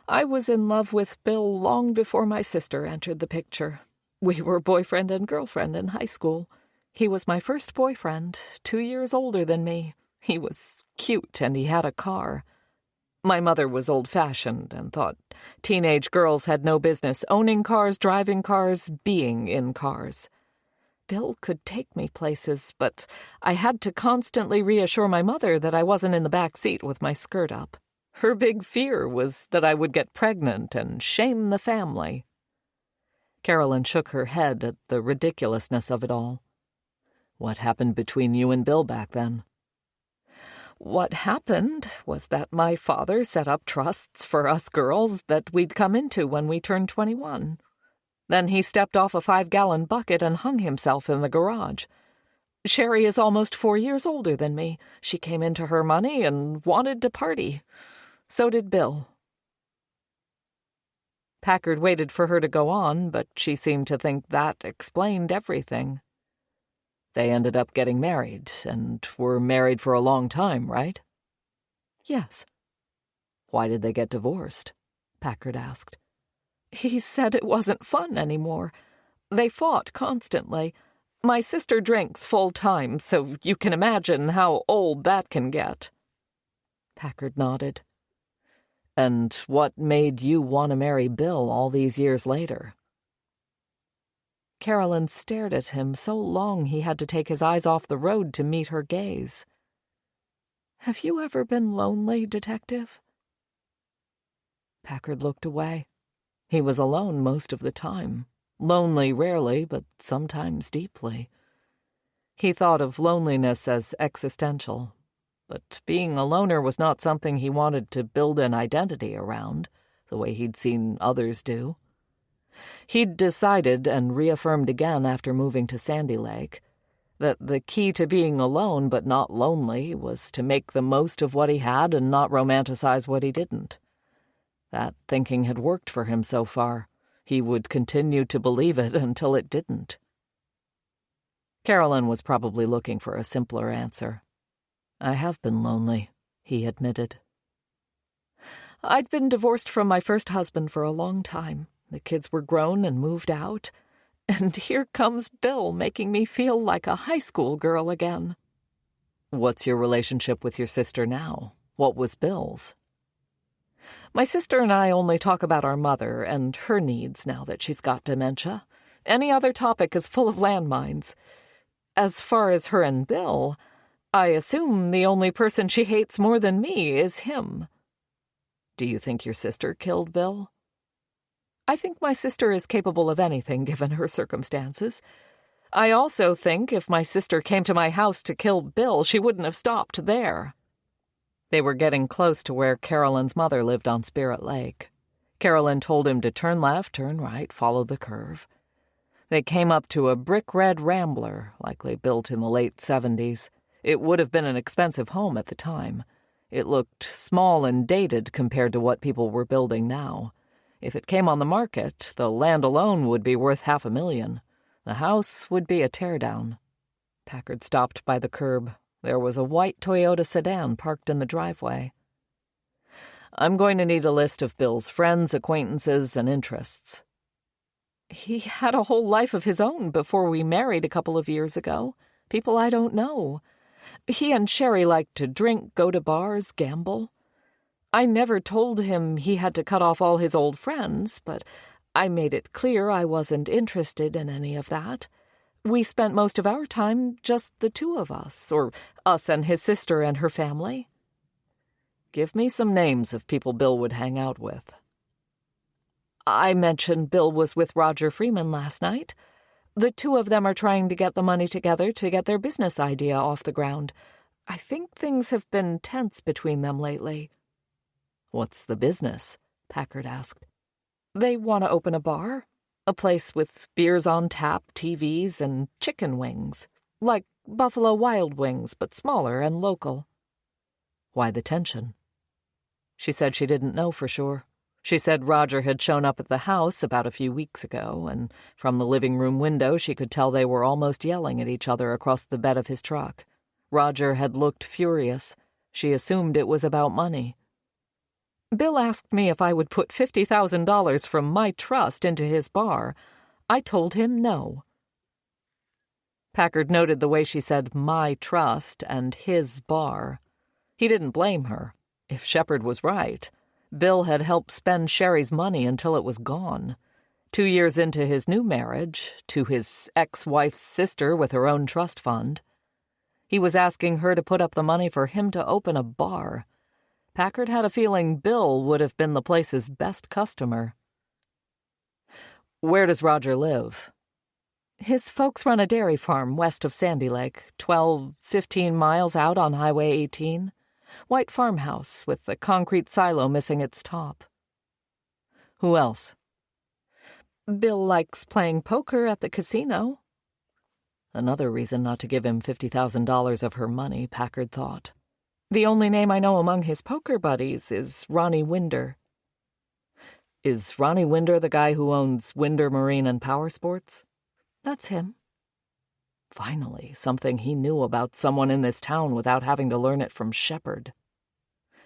"I was in love with Bill long before my sister entered the picture. We were boyfriend and girlfriend in high school. He was my first boyfriend, 2 years older than me. He was cute and he had a car. My mother was old-fashioned and thought teenage girls had no business owning cars, driving cars, being in cars. Bill could take me places, but I had to constantly reassure my mother that I wasn't in the back seat with my skirt up. Her big fear was that I would get pregnant and shame the family." Carolyn shook her head at the ridiculousness of it all. "What happened between you and Bill back then?" "What happened was that my father set up trusts for us girls that we'd come into when we turned 21. Then he stepped off a 5-gallon bucket and hung himself in the garage. Sherry is almost 4 years older than me. She came into her money and wanted to party. So did Bill." Packard waited for her to go on, but she seemed to think that explained everything. "They ended up getting married, and were married for a long time, right?" "Yes." "Why did they get divorced?" Packard asked. "He said it wasn't fun anymore. They fought constantly. My sister drinks full-time, so you can imagine how old that can get." Packard nodded. "And what made you want to marry Bill all these years later?" Carolyn stared at him so long he had to take his eyes off the road to meet her gaze. Have you ever been lonely, Detective? Packard looked away. He was alone most of the time. Lonely rarely, but sometimes deeply. He thought of loneliness as existential, but being a loner was not something he wanted to build an identity around, the way he'd seen others do. He'd decided, and reaffirmed again after moving to Sandy Lake, that the key to being alone but not lonely was to make the most of what he had and not romanticize what he didn't. That thinking had worked for him so far. He would continue to believe it until it didn't. Carolyn was probably looking for a simpler answer. I have been lonely, he admitted. I'd been divorced from my first husband for a long time. The kids were grown and moved out. And here comes Bill making me feel like a high school girl again. What's your relationship with your sister now? What was Bill's? My sister and I only talk about our mother and her needs now that she's got dementia. Any other topic is full of landmines. As far as her and Bill, I assume the only person she hates more than me is him. Do you think your sister killed Bill? I think my sister is capable of anything given her circumstances. I also think if my sister came to my house to kill Bill, she wouldn't have stopped there. They were getting close to where Carolyn's mother lived on Spirit Lake. Carolyn told him to turn left, turn right, follow the curve. They came up to a brick-red Rambler, likely built in the late 70s. It would have been an expensive home at the time. It looked small and dated compared to what people were building now. If it came on the market, the land alone would be worth $500,000. The house would be a teardown. Packard stopped by the curb. There was a white Toyota sedan parked in the driveway. I'm going to need a list of Bill's friends, acquaintances, and interests. He had a whole life of his own before we married a couple of years ago. People I don't know. He and Sherry liked to drink, go to bars, gamble. I never told him he had to cut off all his old friends, but I made it clear I wasn't interested in any of that. We spent most of our time just the two of us, or us and his sister and her family. Give me some names of people Bill would hang out with. I mentioned Bill was with Roger Freeman last night. The two of them are trying to get the money together to get their business idea off the ground. I think things have been tense between them lately. What's the business? Packard asked. They want to open a bar. A place with beers on tap, TVs, and chicken wings. Like Buffalo Wild Wings, but smaller and local. Why the tension? She said she didn't know for sure. She said Roger had shown up at the house about a few weeks ago, and from the living room window she could tell they were almost yelling at each other across the bed of his truck. Roger had looked furious. She assumed it was about money. Bill asked me if I would put $50,000 from my trust into his bar. I told him no. Packard noted the way she said my trust and his bar. He didn't blame her. If Shepard was right, Bill had helped spend Sherry's money until it was gone. 2 years into his new marriage, to his ex-wife's sister with her own trust fund. He was asking her to put up the money for him to open a bar. Packard had a feeling Bill would have been the place's best customer. Where does Roger live? His folks run a dairy farm west of Sandy Lake, 15 miles out on Highway 18. White farmhouse with the concrete silo missing its top. Who else? Bill likes playing poker at the casino. Another reason not to give him $50,000 of her money, Packard thought. The only name I know among his poker buddies is Ronnie Winder. Is Ronnie Winder the guy who owns Winder Marine and Power Sports? That's him. Finally, something he knew about someone in this town without having to learn it from Shepard.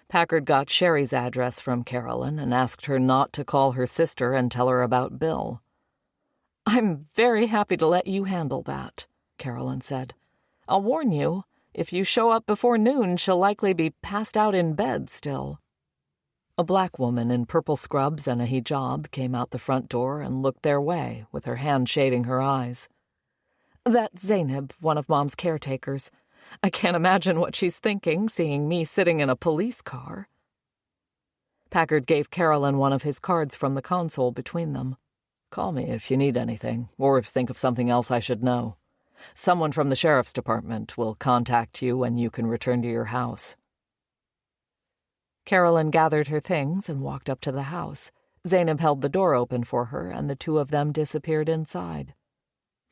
Packard got Sherry's address from Carolyn and asked her not to call her sister and tell her about Bill. I'm very happy to let you handle that, Carolyn said. I'll warn you, if you show up before noon, she'll likely be passed out in bed still. A black woman in purple scrubs and a hijab came out the front door and looked their way, with her hand shading her eyes. That's Zainab, one of Mom's caretakers. I can't imagine what she's thinking, seeing me sitting in a police car." Packard gave Carolyn one of his cards from the console between them. "Call me if you need anything, or think of something else I should know. Someone from the sheriff's department will contact you when you can return to your house." Carolyn gathered her things and walked up to the house. Zainab held the door open for her, and the two of them disappeared inside.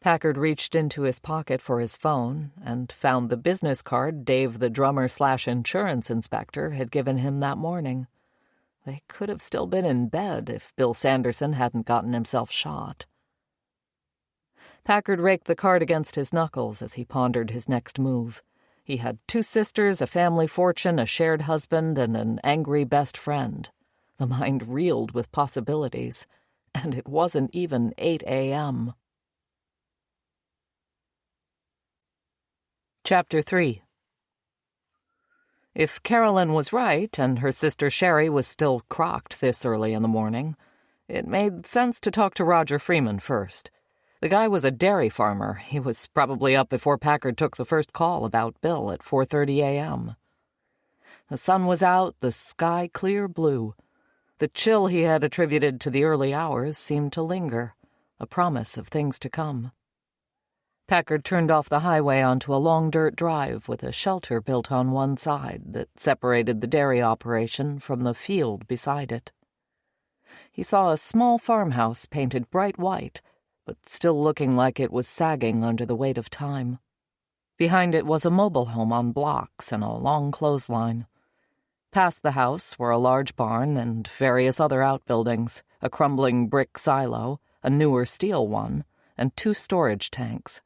Packard reached into his pocket for his phone and found the business card Dave the drummer/insurance inspector had given him that morning. They could have still been in bed if Bill Sanderson hadn't gotten himself shot. Packard raked the card against his knuckles as he pondered his next move. He had 2 sisters, a family fortune, a shared husband, and an angry best friend. The mind reeled with possibilities, and it wasn't even 8 a.m. Chapter 3. If Carolyn was right, and her sister Sherry was still crocked this early in the morning, it made sense to talk to Roger Freeman first. The guy was a dairy farmer. He was probably up before Packard took the first call about Bill at 4:30 a.m. The sun was out, the sky clear blue. The chill he had attributed to the early hours seemed to linger, a promise of things to come. Packard turned off the highway onto a long dirt drive with a shelter built on one side that separated the dairy operation from the field beside it. He saw a small farmhouse painted bright white, but still looking like it was sagging under the weight of time. Behind it was a mobile home on blocks and a long clothesline. Past the house were a large barn and various other outbuildings, a crumbling brick silo, a newer steel one, and 2 storage tanks.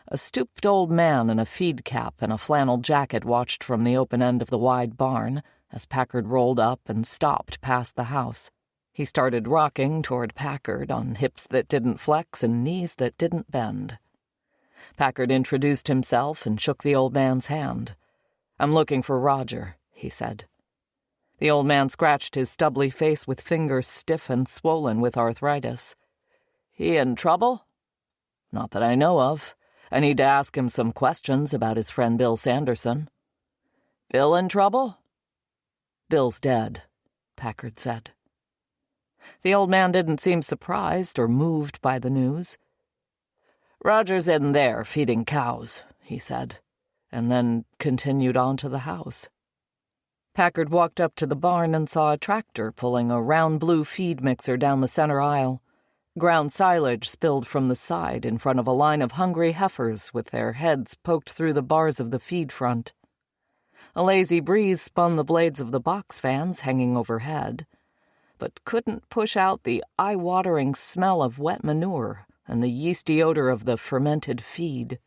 A stooped old man in a feed cap and a flannel jacket watched from the open end of the wide barn as Packard rolled up and stopped past the house. He started rocking toward Packard on hips that didn't flex and knees that didn't bend. Packard introduced himself and shook the old man's hand. "I'm looking for Roger," he said. The old man scratched his stubbly face with fingers stiff and swollen with arthritis. "He in trouble?" "Not that I know of. I need to ask him some questions about his friend Bill Sanderson." "Bill in trouble?" "Bill's dead," Packard said. The old man didn't seem surprised or moved by the news. "Roger's in there feeding cows," he said, and then continued on to the house. Packard walked up to the barn and saw a tractor pulling a round blue feed mixer down the center aisle. Ground silage spilled from the side in front of a line of hungry heifers with their heads poked through the bars of the feed front. A lazy breeze spun the blades of the box fans hanging overhead, but couldn't push out the eye-watering smell of wet manure and the yeasty odor of the fermented feed.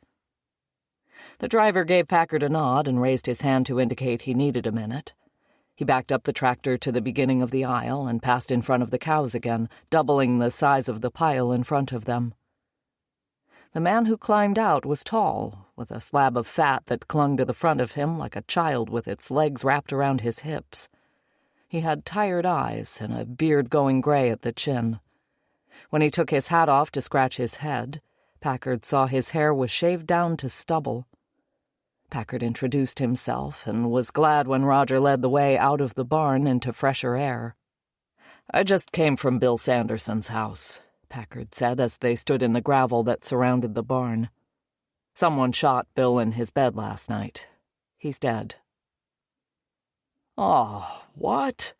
The driver gave Packard a nod and raised his hand to indicate he needed a minute. He backed up the tractor to the beginning of the aisle and passed in front of the cows again, doubling the size of the pile in front of them. The man who climbed out was tall, with a slab of fat that clung to the front of him like a child with its legs wrapped around his hips. He had tired eyes and a beard going gray at the chin. When he took his hat off to scratch his head, Packard saw his hair was shaved down to stubble. Packard introduced himself and was glad when Roger led the way out of the barn into fresher air. "I just came from Bill Sanderson's house," Packard said as they stood in the gravel that surrounded the barn. "Someone shot Bill in his bed last night. He's dead." "Oh, what?"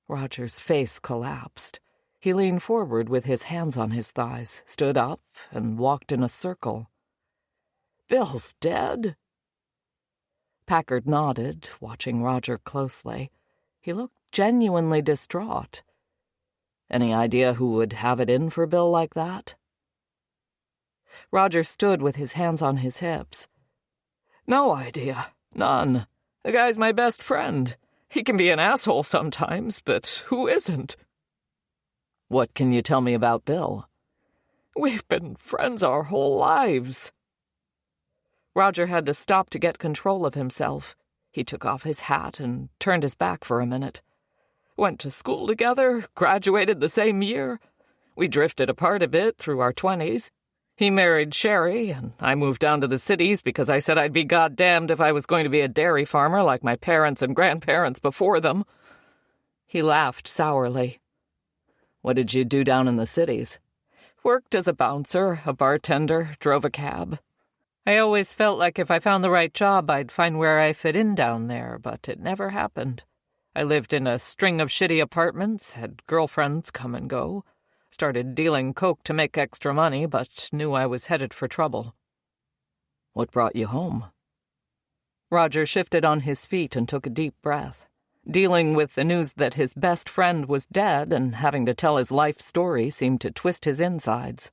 Roger's face collapsed. He leaned forward with his hands on his thighs, stood up, and walked in a circle. "Bill's dead?" Packard nodded, watching Roger closely. He looked genuinely distraught. "Any idea who would have it in for Bill like that?" Roger stood with his hands on his hips. "No idea. None. The guy's my best friend. He can be an asshole sometimes, but who isn't?" "What can you tell me about Bill?" "We've been friends our whole lives." Roger had to stop to get control of himself. He took off his hat and turned his back for a minute. "Went to school together, graduated the same year. We drifted apart a bit through our 20s. He married Sherry, and I moved down to the cities because I said I'd be goddamned if I was going to be a dairy farmer like my parents and grandparents before them." He laughed sourly. "What did you do down in the cities?" "Worked as a bouncer, a bartender, drove a cab. I always felt like if I found the right job, I'd find where I fit in down there, but it never happened. I lived in a string of shitty apartments, had girlfriends come and go. Started dealing coke to make extra money, but knew I was headed for trouble." "What brought you home?" Roger shifted on his feet and took a deep breath. Dealing with the news that his best friend was dead and having to tell his life story seemed to twist his insides.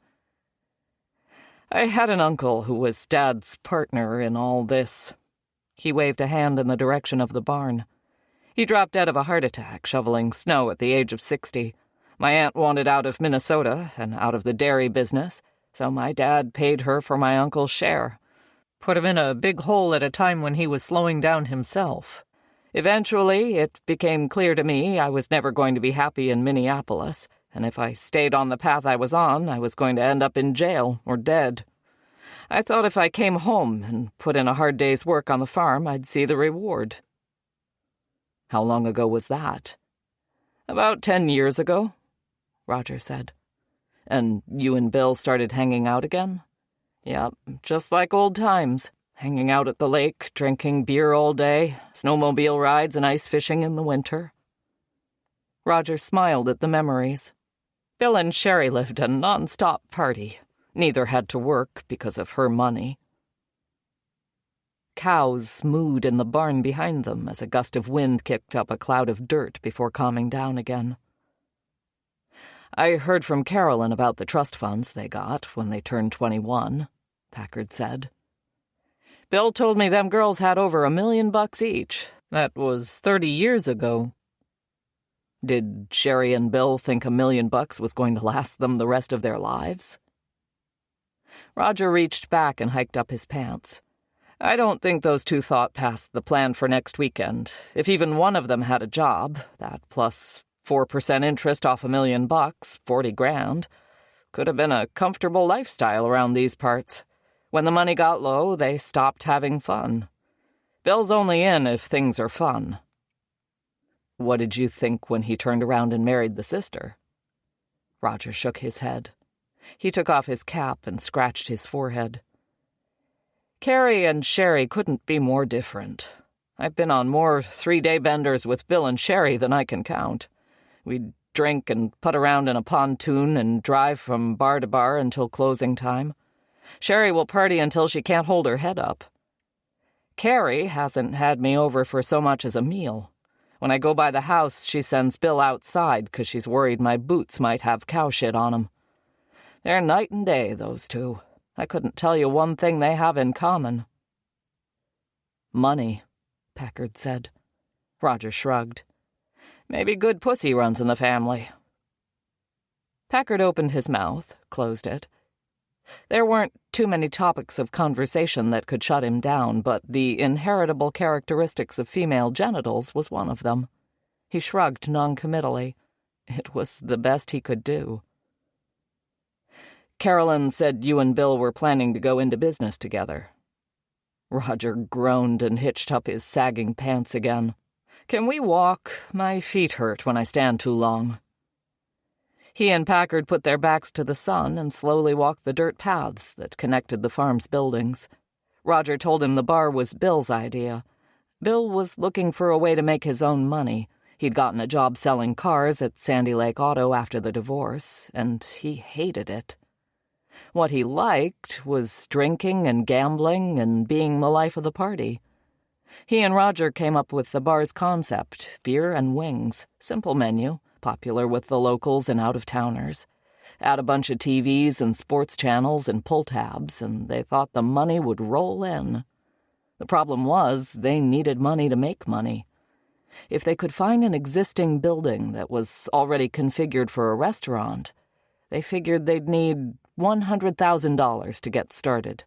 "I had an uncle who was Dad's partner in all this." He waved a hand in the direction of the barn. "He dropped dead of a heart attack shoveling snow at the age of 60. My aunt wanted out of Minnesota and out of the dairy business, so my dad paid her for my uncle's share. Put him in a big hole at a time when he was slowing down himself. Eventually, it became clear to me I was never going to be happy in Minneapolis, and if I stayed on the path I was on, I was going to end up in jail or dead. I thought if I came home and put in a hard day's work on the farm, I'd see the reward." "How long ago was that?" "About 10 years ago," Roger said. "And you and Bill started hanging out again?" "Yep, just like old times. Hanging out at the lake, drinking beer all day, snowmobile rides and ice fishing in the winter." Roger smiled at the memories. Bill and Sherry lived a non-stop party. Neither had to work because of her money. Cows mooed in the barn behind them as a gust of wind kicked up a cloud of dirt before calming down again. "I heard from Carolyn about the trust funds they got when they turned 21, Packard said. "Bill told me them girls had over $1 million each. That was 30 years ago." "Did Sherry and Bill think $1 million was going to last them the rest of their lives?" Roger reached back and hiked up his pants. "I don't think those two thought past the plan for next weekend. If even one of them had a job, that plus 4% interest off $1 million, 40 grand, could have been a comfortable lifestyle around these parts. When the money got low, they stopped having fun. Bill's only in if things are fun." "What did you think when he turned around and married the sister?" Roger shook his head. He took off his cap and scratched his forehead. "Carrie and Sherry couldn't be more different. I've been on more 3-day benders with Bill and Sherry than I can count. We'd drink and putt around in a pontoon and drive from bar to bar until closing time. Sherry will party until she can't hold her head up. Carrie hasn't had me over for so much as a meal. When I go by the house, she sends Bill outside because she's worried my boots might have cow shit on 'em. They're night and day, those two. I couldn't tell you one thing they have in common." "Money," Packard said. Roger shrugged. "Maybe good pussy runs in the family." Packard opened his mouth, closed it. There weren't too many topics of conversation that could shut him down, but the inheritable characteristics of female genitals was one of them. He shrugged noncommittally. It was the best he could do. "Carolyn said you and Bill were planning to go into business together." Roger groaned and hitched up his sagging pants again. "Can we walk? My feet hurt when I stand too long." He and Packard put their backs to the sun and slowly walked the dirt paths that connected the farm's buildings. Roger told him the bar was Bill's idea. Bill was looking for a way to make his own money. He'd gotten a job selling cars at Sandy Lake Auto after the divorce, and he hated it. What he liked was drinking and gambling and being the life of the party. He and Roger came up with the bar's concept, beer and wings, simple menu, popular with the locals and out-of-towners. Add a bunch of TVs and sports channels and pull tabs, and they thought the money would roll in. The problem was they needed money to make money. If they could find an existing building that was already configured for a restaurant, they figured they'd need $100,000 to get started.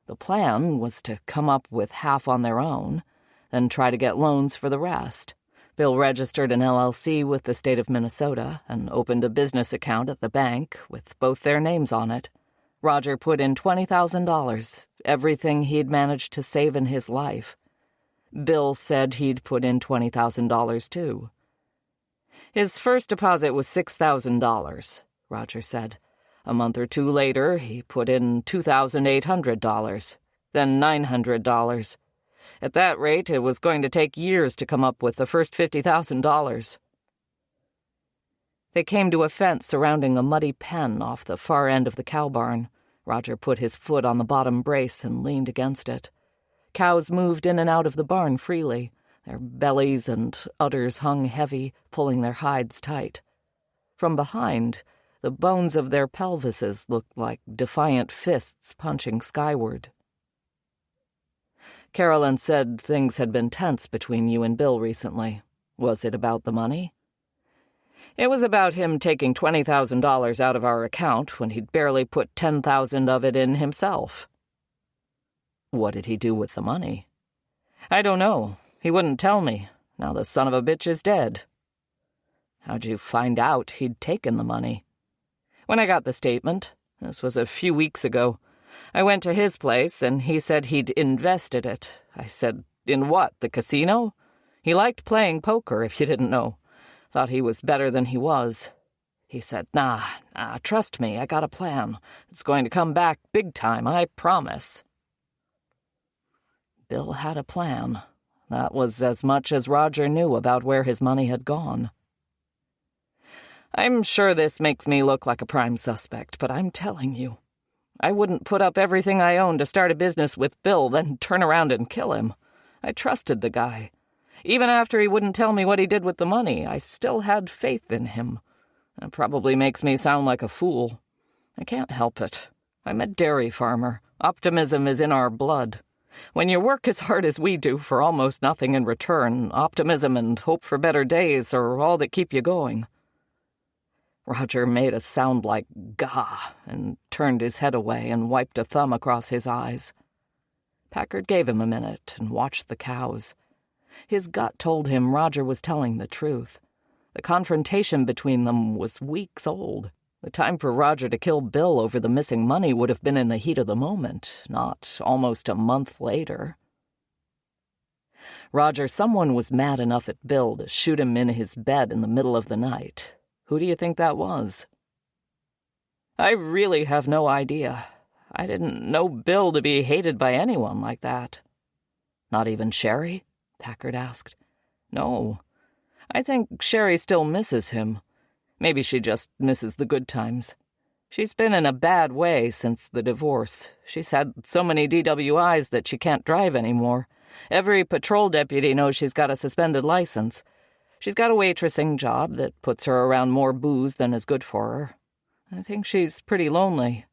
The plan was to come up with half on their own, then try to get loans for the rest. Bill registered an LLC with the state of Minnesota and opened a business account at the bank with both their names on it. Roger put in $20,000, everything he'd managed to save in his life. Bill said he'd put in $20,000 too. His first deposit was $6,000, Roger said. A month or two later, he put in $2,800, then $900. At that rate, it was going to take years to come up with the first $50,000. They came to a fence surrounding a muddy pen off the far end of the cow barn. Roger put his foot on the bottom brace and leaned against it. Cows moved in and out of the barn freely. Their bellies and udders hung heavy, pulling their hides tight. From behind, the bones of their pelvises looked like defiant fists punching skyward. Carolyn said things had been tense between you and Bill recently. Was it about the money? It was about him taking $20,000 out of our account when he'd barely put $10,000 of it in himself. What did he do with the money? I don't know. He wouldn't tell me. Now the son of a bitch is dead. How'd you find out he'd taken the money? When I got the statement. This was a few weeks ago. I went to his place, and he said he'd invested it. I said, in what, the casino? He liked playing poker, if you didn't know. Thought he was better than he was. He said, nah, trust me, I got a plan. It's going to come back big time, I promise. Bill had a plan. That was as much as Roger knew about where his money had gone. I'm sure this makes me look like a prime suspect, but I'm telling you, I wouldn't put up everything I own to start a business with Bill, then turn around and kill him. I trusted the guy. Even after he wouldn't tell me what he did with the money, I still had faith in him. That probably makes me sound like a fool. I can't help it. I'm a dairy farmer. Optimism is in our blood. When you work as hard as we do for almost nothing in return, optimism and hope for better days are all that keep you going. Roger made a sound like gah and turned his head away and wiped a thumb across his eyes. Packard gave him a minute and watched the cows. His gut told him Roger was telling the truth. The confrontation between them was weeks old. The time for Roger to kill Bill over the missing money would have been in the heat of the moment, not almost a month later. Roger, someone was mad enough at Bill to shoot him in his bed in the middle of the night. Who do you think that was? I really have no idea. I didn't know Bill to be hated by anyone like that. Not even Sherry? Packard asked. No. I think Sherry still misses him. Maybe she just misses the good times. She's been in a bad way since the divorce. She's had so many DWIs that she can't drive anymore. Every patrol deputy knows she's got a suspended license. She's got a waitressing job that puts her around more booze than is good for her. I think she's pretty lonely.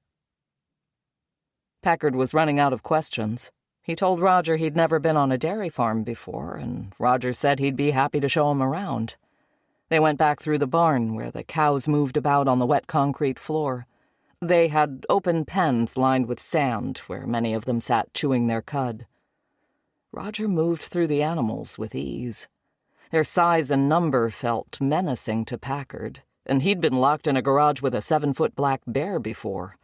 Packard was running out of questions. He told Roger he'd never been on a dairy farm before, and Roger said he'd be happy to show him around. They went back through the barn where the cows moved about on the wet concrete floor. They had open pens lined with sand where many of them sat chewing their cud. Roger moved through the animals with ease. Their size and number felt menacing to Packard, and he'd been locked in a garage with a 7-foot black bear before.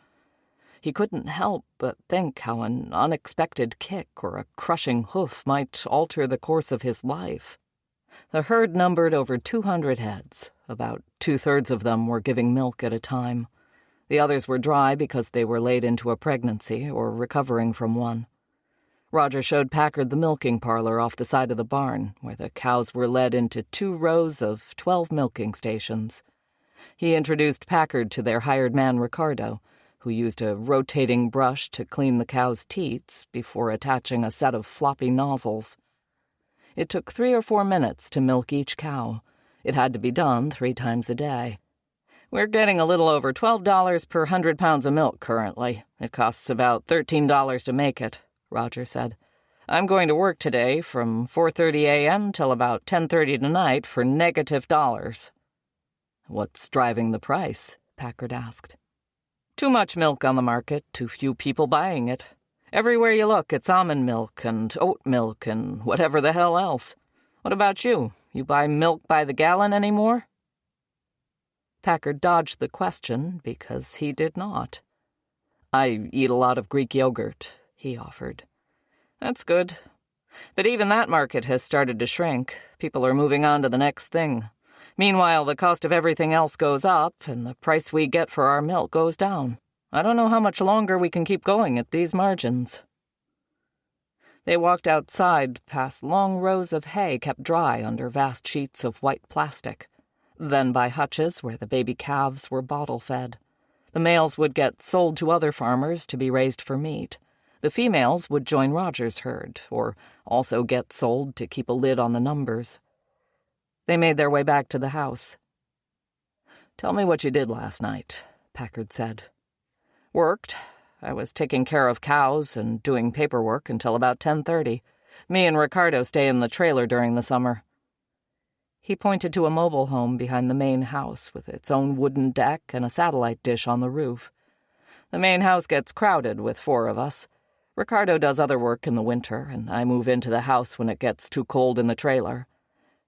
He couldn't help but think how an unexpected kick or a crushing hoof might alter the course of his life. The herd numbered over 200 heads. About 2/3 of them were giving milk at a time. The others were dry because they were laid into a pregnancy or recovering from one. Roger showed Packard the milking parlor off the side of the barn, where the cows were led into 2 rows of 12 milking stations. He introduced Packard to their hired man, Ricardo, who used a rotating brush to clean the cows' teats before attaching a set of floppy nozzles. It took 3 or 4 minutes to milk each cow. It had to be done 3 times a day. We're getting a little over $12 per 100 pounds of milk currently. It costs about $13 to make it, Roger said. I'm going to work today from 4:30 a.m. till about 10:30 tonight for negative dollars. What's driving the price? Packard asked. Too much milk on the market, too few people buying it. Everywhere you look, it's almond milk and oat milk and whatever the hell else. What about you? You buy milk by the gallon anymore? Packard dodged the question because he did not. "I eat a lot of Greek yogurt," he offered. "That's good. But even that market has started to shrink. People are moving on to the next thing. Meanwhile, the cost of everything else goes up, and the price we get for our milk goes down. I don't know how much longer we can keep going at these margins." They walked outside, past long rows of hay kept dry under vast sheets of white plastic, then by hutches where the baby calves were bottle-fed. The males would get sold to other farmers to be raised for meat. The females would join Roger's herd, or also get sold to keep a lid on the numbers. They made their way back to the house. "Tell me what you did last night," Packard said. "Worked. I was taking care of cows and doing paperwork until about 10:30. Me and Ricardo stay in the trailer during the summer." He pointed to a mobile home behind the main house with its own wooden deck and a satellite dish on the roof. "The main house gets crowded with 4 of us. Ricardo does other work in the winter, and I move into the house when it gets too cold in the trailer.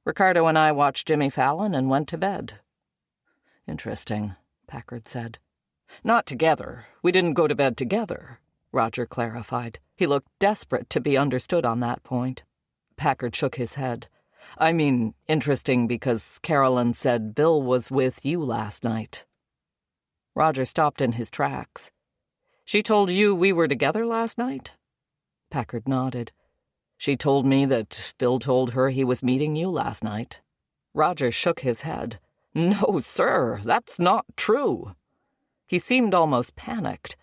Ricardo and I watched Jimmy Fallon and went to bed." "Interesting," Packard said. "Not together. We didn't go to bed together," Roger clarified. He looked desperate to be understood on that point. Packard shook his head. "I mean, interesting because Carolyn said Bill was with you last night." Roger stopped in his tracks. "She told you we were together last night?" Packard nodded. "She told me that Bill told her he was meeting you last night." Roger shook his head. "No, sir, that's not true." He seemed almost panicked.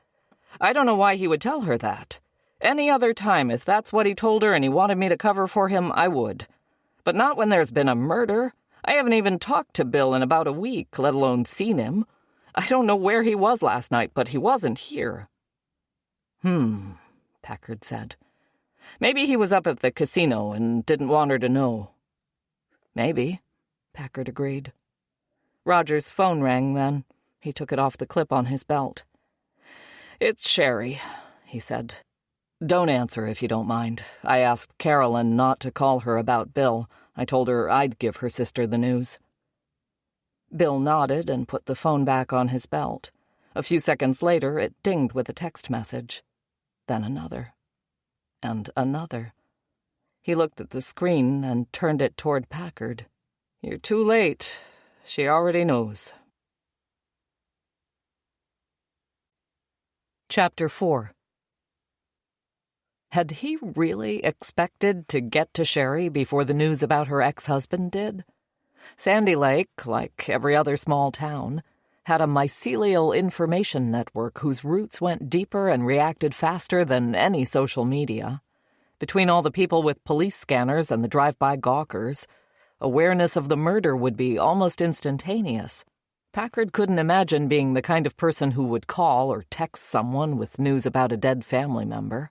"I don't know why he would tell her that. Any other time, if that's what he told her and he wanted me to cover for him, I would. But not when there's been a murder. I haven't even talked to Bill in about a week, let alone seen him. I don't know where he was last night, but he wasn't here." Packard said. "Maybe he was up at the casino and didn't want her to know." "Maybe," Packard agreed. Roger's phone rang then. He took it off the clip on his belt. "It's Sherry," he said. "Don't answer if you don't mind. I asked Carolyn not to call her about Bill. I told her I'd give her sister the news." Bill nodded and put the phone back on his belt. A few seconds later, it dinged with a text message. Then another. And another. He looked at the screen and turned it toward Packard. "You're too late. She already knows." Chapter 4. Had he really expected to get to Sherry before the news about her ex-husband did? Sandy Lake, like every other small town, had a mycelial information network whose roots went deeper and reacted faster than any social media. Between all the people with police scanners and the drive-by gawkers, awareness of the murder would be almost instantaneous. Packard couldn't imagine being the kind of person who would call or text someone with news about a dead family member.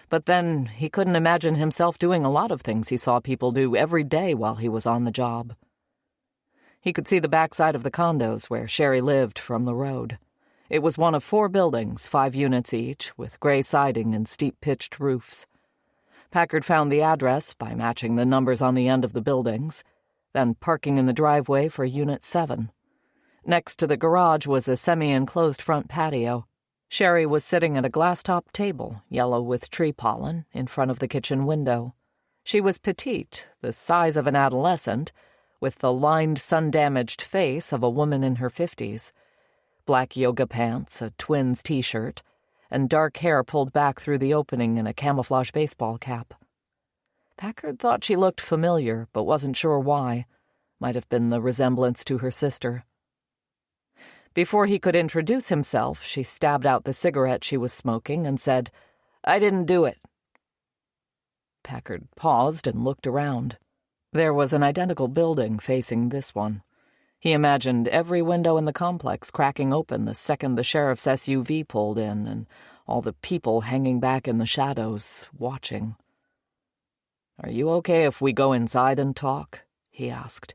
But then he couldn't imagine himself doing a lot of things he saw people do every day while he was on the job. He could see the backside of the condos where Sherry lived from the road. It was one of 4 buildings, 5 units each, with gray siding and steep-pitched roofs. Packard found the address by matching the numbers on the end of the buildings, then parking in the driveway for Unit 7. Next to the garage was a semi-enclosed front patio. Sherry was sitting at a glass-top table, yellow with tree pollen, in front of the kitchen window. She was petite, the size of an adolescent, with the lined, sun-damaged face of a woman in her 50s. Black yoga pants, a twins t-shirt, and dark hair pulled back through the opening in a camouflage baseball cap. Packard thought she looked familiar, but wasn't sure why. Might have been the resemblance to her sister. Before he could introduce himself, she stabbed out the cigarette she was smoking and said, "I didn't do it." Packard paused and looked around. There was an identical building facing this one. He imagined every window in the complex cracking open the second the sheriff's SUV pulled in, and all the people hanging back in the shadows, watching. "Are you okay if we go inside and talk?" he asked.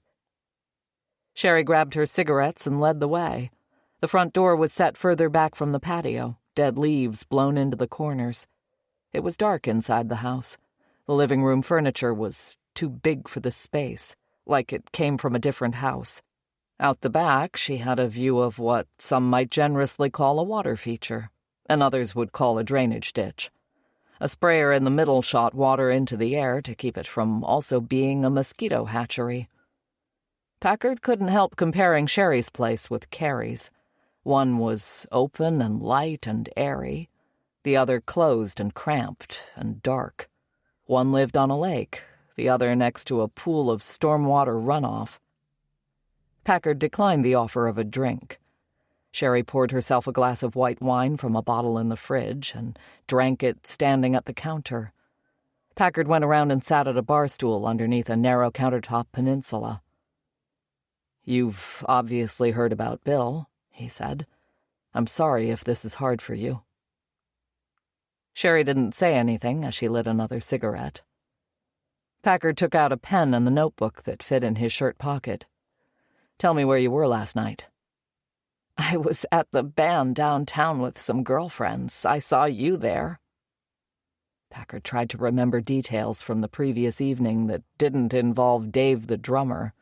Sherry grabbed her cigarettes and led the way. The front door was set further back from the patio, dead leaves blown into the corners. It was dark inside the house. The living room furniture was too big for the space, like it came from a different house. Out the back, she had a view of what some might generously call a water feature. and others would call a drainage ditch. A sprayer in the middle shot water into the air to keep it from also being a mosquito hatchery. Packard couldn't help comparing Sherry's place with Carrie's. One was open and light and airy, the other closed and cramped and dark. One lived on a lake, the other next to a pool of stormwater runoff. Packard declined the offer of a drink. Sherry poured herself a glass of white wine from a bottle in the fridge and drank it standing at the counter. Packard went around and sat at a bar stool underneath a narrow countertop peninsula. "You've obviously heard about Bill," he said. "I'm sorry if this is hard for you." Sherry didn't say anything as she lit another cigarette. Packard took out a pen and the notebook that fit in his shirt pocket. "Tell me where you were last night." "I was at the band downtown with some girlfriends. I saw you there." Packard tried to remember details from the previous evening that didn't involve Dave the drummer.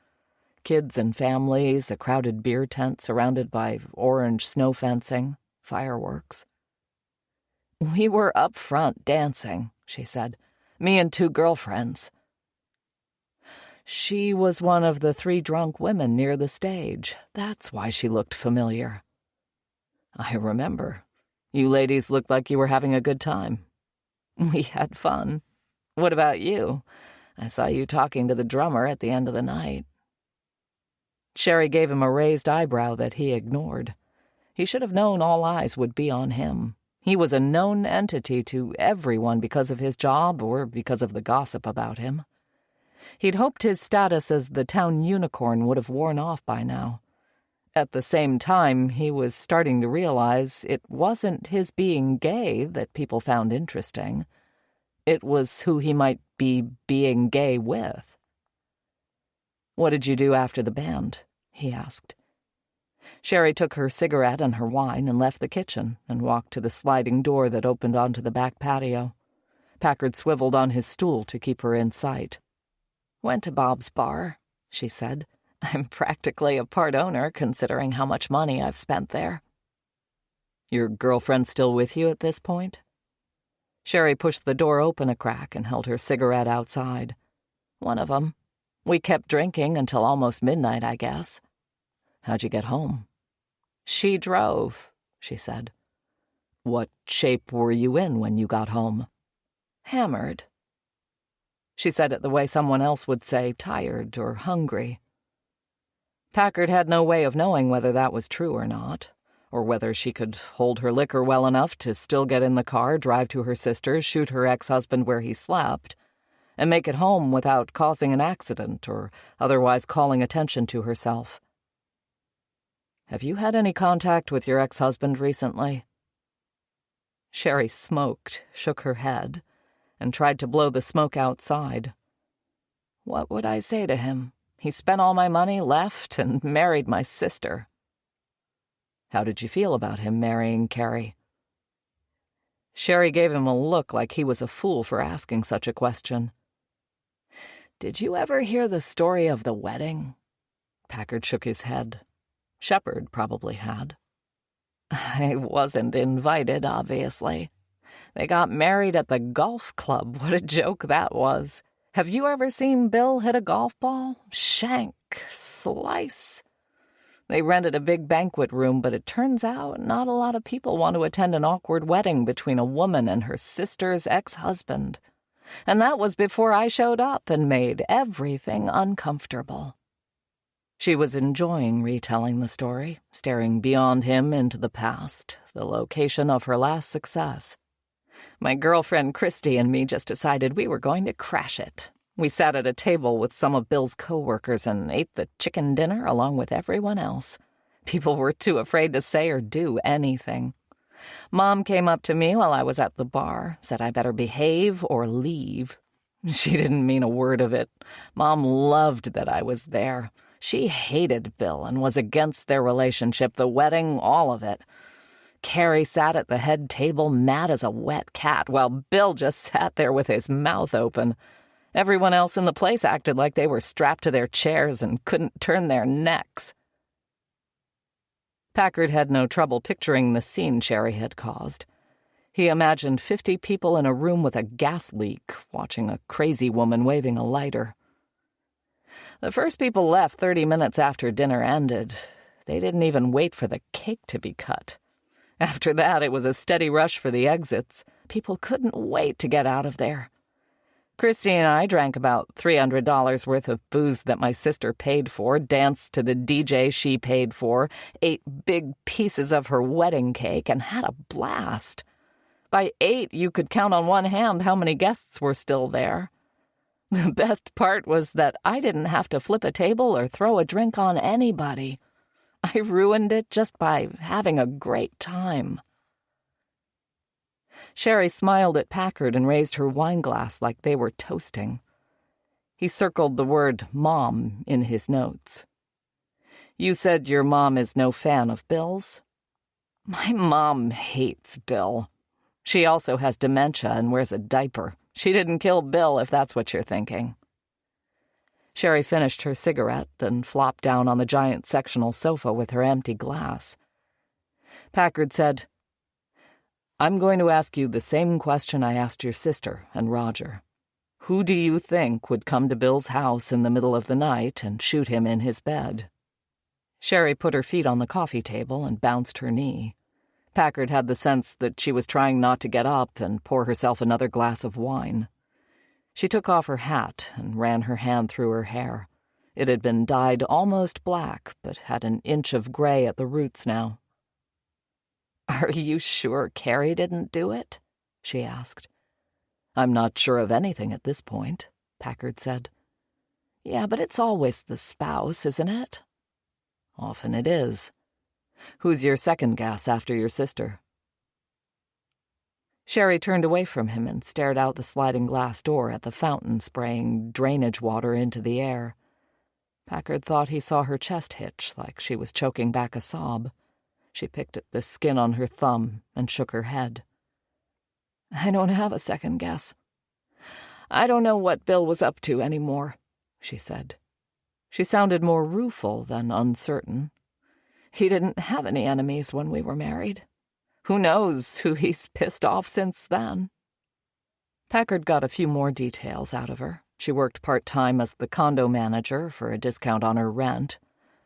Kids and families, a crowded beer tent surrounded by orange snow fencing, fireworks. "We were up front dancing," she said. "Me and 2 girlfriends." She was one of the 3 drunk women near the stage. That's why she looked familiar. "I remember. You ladies looked like you were having a good time." "We had fun. What about you? I saw you talking to the drummer at the end of the night." Sherry gave him a raised eyebrow that he ignored. He should have known all eyes would be on him. He was a known entity to everyone because of his job or because of the gossip about him. He'd hoped his status as the town unicorn would have worn off by now. At the same time, he was starting to realize it wasn't his being gay that people found interesting. It was who he might be being gay with. "What did you do after the band?" he asked. Sherry took her cigarette and her wine and left the kitchen and walked to the sliding door that opened onto the back patio. Packard swiveled on his stool to keep her in sight. "Went to Bob's bar," she said. "I'm practically a part owner considering how much money I've spent there." "Your girlfriend still with you at this point?" Sherry pushed the door open a crack and held her cigarette outside. "One of 'em. We kept drinking until almost midnight, I guess." "How'd you get home?" "She drove," she said. "What shape were you in when you got home?" "Hammered." She said it the way someone else would say tired or hungry. Packard had no way of knowing whether that was true or not, or whether she could hold her liquor well enough to still get in the car, drive to her sister's, shoot her ex-husband where he slept, and make it home without causing an accident or otherwise calling attention to herself. "Have you had any contact with your ex-husband recently?" Sherry smoked, shook her head, and tried to blow the smoke outside. "What would I say to him? He spent all my money, left, and married my sister." "How did you feel about him marrying Carrie?" Sherry gave him a look like he was a fool for asking such a question. "Did you ever hear the story of the wedding?" Packard shook his head. Shepard probably had. "I wasn't invited, obviously. They got married at the golf club. What a joke that was. Have you ever seen Bill hit a golf ball? Shank, slice. They rented a big banquet room, but it turns out not a lot of people want to attend an awkward wedding between a woman and her sister's ex-husband. And that was before I showed up and made everything uncomfortable." She was enjoying retelling the story, staring beyond him into the past, the location of her last success. "My girlfriend Christy and me just decided we were going to crash it. We sat at a table with some of Bill's co-workers and ate the chicken dinner along with everyone else. People were too afraid to say or do anything. Mom came up to me while I was at the bar, said I better behave or leave. She didn't mean a word of it. Mom loved that I was there. She hated Bill and was against their relationship, the wedding, all of it. Carrie sat at the head table mad as a wet cat, while Bill just sat there with his mouth open. Everyone else in the place acted like they were strapped to their chairs and couldn't turn their necks." Packard had no trouble picturing the scene Sherry had caused. He imagined 50 people in a room with a gas leak, watching a crazy woman waving a lighter. The first people left 30 minutes after dinner ended. They didn't even wait for the cake to be cut. After that, it was a steady rush for the exits. People couldn't wait to get out of there. Christy and I drank about $300 worth of booze that my sister paid for, danced to the DJ she paid for, ate big pieces of her wedding cake, and had a blast. By 8, you could count on one hand how many guests were still there. The best part was that I didn't have to flip a table or throw a drink on anybody. I ruined it just by having a great time. Sherry smiled at Packard and raised her wine glass like they were toasting. He circled the word mom in his notes. You said your mom is no fan of Bill's? My mom hates Bill. She also has dementia and wears a diaper. She didn't kill Bill, if that's what you're thinking. Sherry finished her cigarette, then flopped down on the giant sectional sofa with her empty glass. Packard said, I'm going to ask you the same question I asked your sister and Roger. Who do you think would come to Bill's house in the middle of the night and shoot him in his bed? Sherry put her feet on the coffee table and bounced her knee. Packard had the sense that she was trying not to get up and pour herself another glass of wine. She took off her hat and ran her hand through her hair. It had been dyed almost black, but had an inch of gray at the roots now. Are you sure Carrie didn't do it? She asked. I'm not sure of anything at this point, Packard said. Yeah, but it's always the spouse, isn't it? Often it is. Who's your second guess after your sister? Sherry turned away from him and stared out the sliding glass door at the fountain spraying drainage water into the air. Packard thought he saw her chest hitch like she was choking back a sob. She picked at the skin on her thumb and shook her head. I don't have a second guess. I don't know what Bill was up to anymore, she said. She sounded more rueful than uncertain. He didn't have any enemies when we were married. Who knows who he's pissed off since then? Packard got a few more details out of her. She worked part-time as the condo manager for a discount on her rent.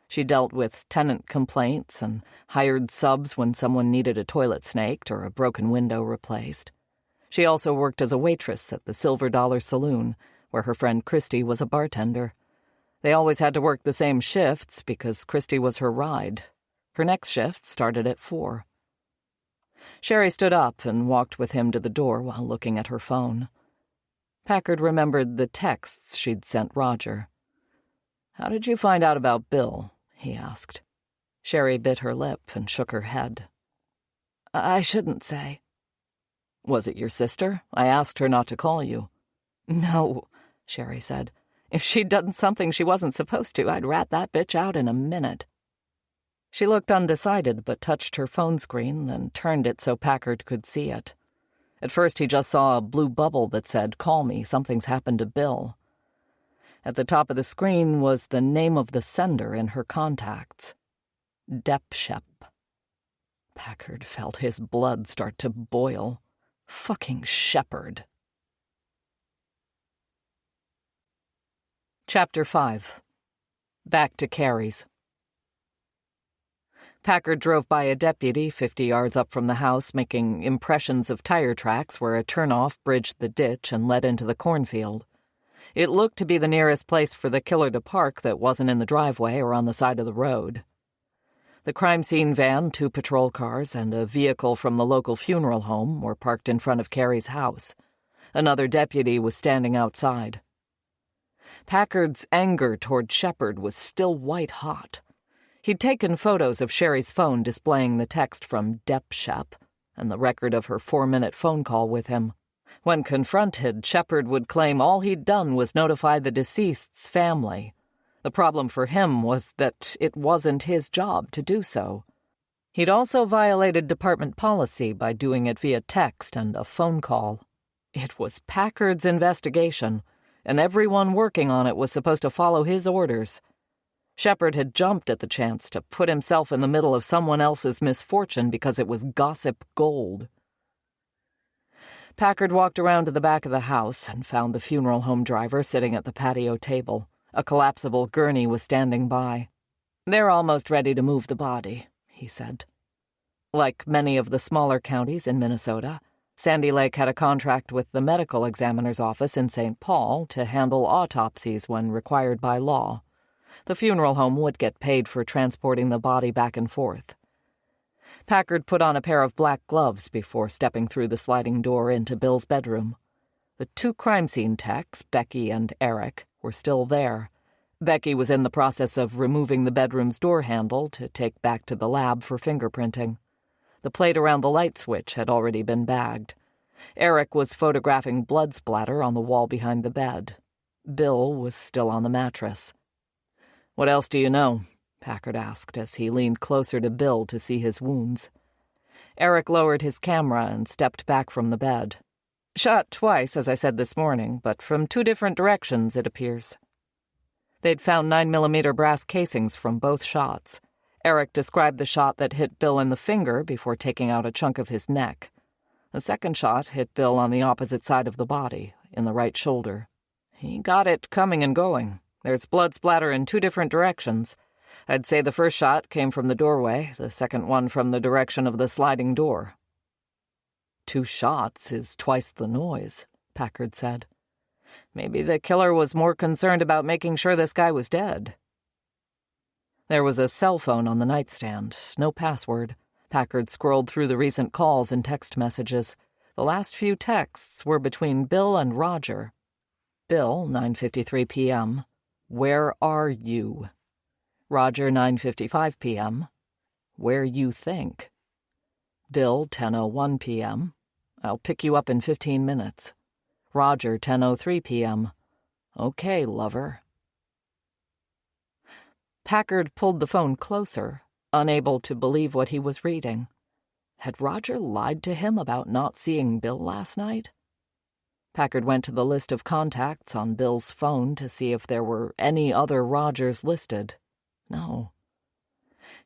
She dealt with tenant complaints and hired subs when someone needed a toilet snaked or a broken window replaced. She also worked as a waitress at the Silver Dollar Saloon, where her friend Christy was a bartender. They always had to work the same shifts because Christy was her ride. Her next shift started at 4. Sherry stood up and walked with him to the door while looking at her phone. Packard remembered the texts she'd sent Roger. How did you find out about Bill? He asked. Sherry bit her lip and shook her head. I shouldn't say. Was it your sister? I asked her not to call you. No, Sherry said. If she'd done something she wasn't supposed to, I'd rat that bitch out in a minute. She looked undecided but touched her phone screen, then turned it so Packard could see it. At first he just saw a blue bubble that said, Call me, something's happened to Bill. At the top of the screen was the name of the sender in her contacts. Depshep. Packard felt his blood start to boil. Fucking Shepherd. Chapter 5. Back to Carrie's. Packard drove by a deputy 50 yards up from the house, making impressions of tire tracks where a turnoff bridged the ditch and led into the cornfield. It looked to be the nearest place for the killer to park that wasn't in the driveway or on the side of the road. The crime scene van, 2 patrol cars, and a vehicle from the local funeral home were parked in front of Carrie's house. Another deputy was standing outside. Packard's anger toward Shepherd was still white-hot. He'd taken photos of Sherry's phone displaying the text from Depshep and the record of her 4-minute phone call with him. When confronted, Shepherd would claim all he'd done was notify the deceased's family. The problem for him was that it wasn't his job to do so. He'd also violated department policy by doing it via text and a phone call. It was Packard's investigation, and everyone working on it was supposed to follow his orders. Shepherd had jumped at the chance to put himself in the middle of someone else's misfortune because it was gossip gold. Packard walked around to the back of the house and found the funeral home driver sitting at the patio table. A collapsible gurney was standing by. "They're almost ready to move the body," he said. Like many of the smaller counties in Minnesota, Sandy Lake had a contract with the medical examiner's office in St. Paul to handle autopsies when required by law. The funeral home would get paid for transporting the body back and forth. Packard put on a pair of black gloves before stepping through the sliding door into Bill's bedroom. The two crime scene techs, Becky and Eric, were still there. Becky was in the process of removing the bedroom's door handle to take back to the lab for fingerprinting. The plate around the light switch had already been bagged. Eric was photographing blood splatter on the wall behind the bed. Bill was still on the mattress. "What else do you know?" Packard asked as he leaned closer to Bill to see his wounds. Eric lowered his camera and stepped back from the bed. "Shot twice, as I said this morning, but from 2 different directions, it appears." They'd found 9mm brass casings from both shots. Eric described the shot that hit Bill in the finger before taking out a chunk of his neck. The second shot hit Bill on the opposite side of the body, in the right shoulder. "He got it coming and going. There's blood splatter in 2 different directions. I'd say the first shot came from the doorway, the second one from the direction of the sliding door." 2 shots is twice the noise, Packard said. "Maybe the killer was more concerned about making sure this guy was dead." There was a cell phone on the nightstand, no password. Packard scrolled through the recent calls and text messages. The last few texts were between Bill and Roger. Bill, 9:53 p.m. "Where are you?" Roger, 9:55 p.m. "Where you think?" Bill, 10:01 p.m. "I'll pick you up in 15 minutes. Roger, 10:03 p.m. "Okay, lover." Packard pulled the phone closer, unable to believe what he was reading. Had Roger lied to him about not seeing Bill last night? Packard went to the list of contacts on Bill's phone to see if there were any other Rogers listed. No.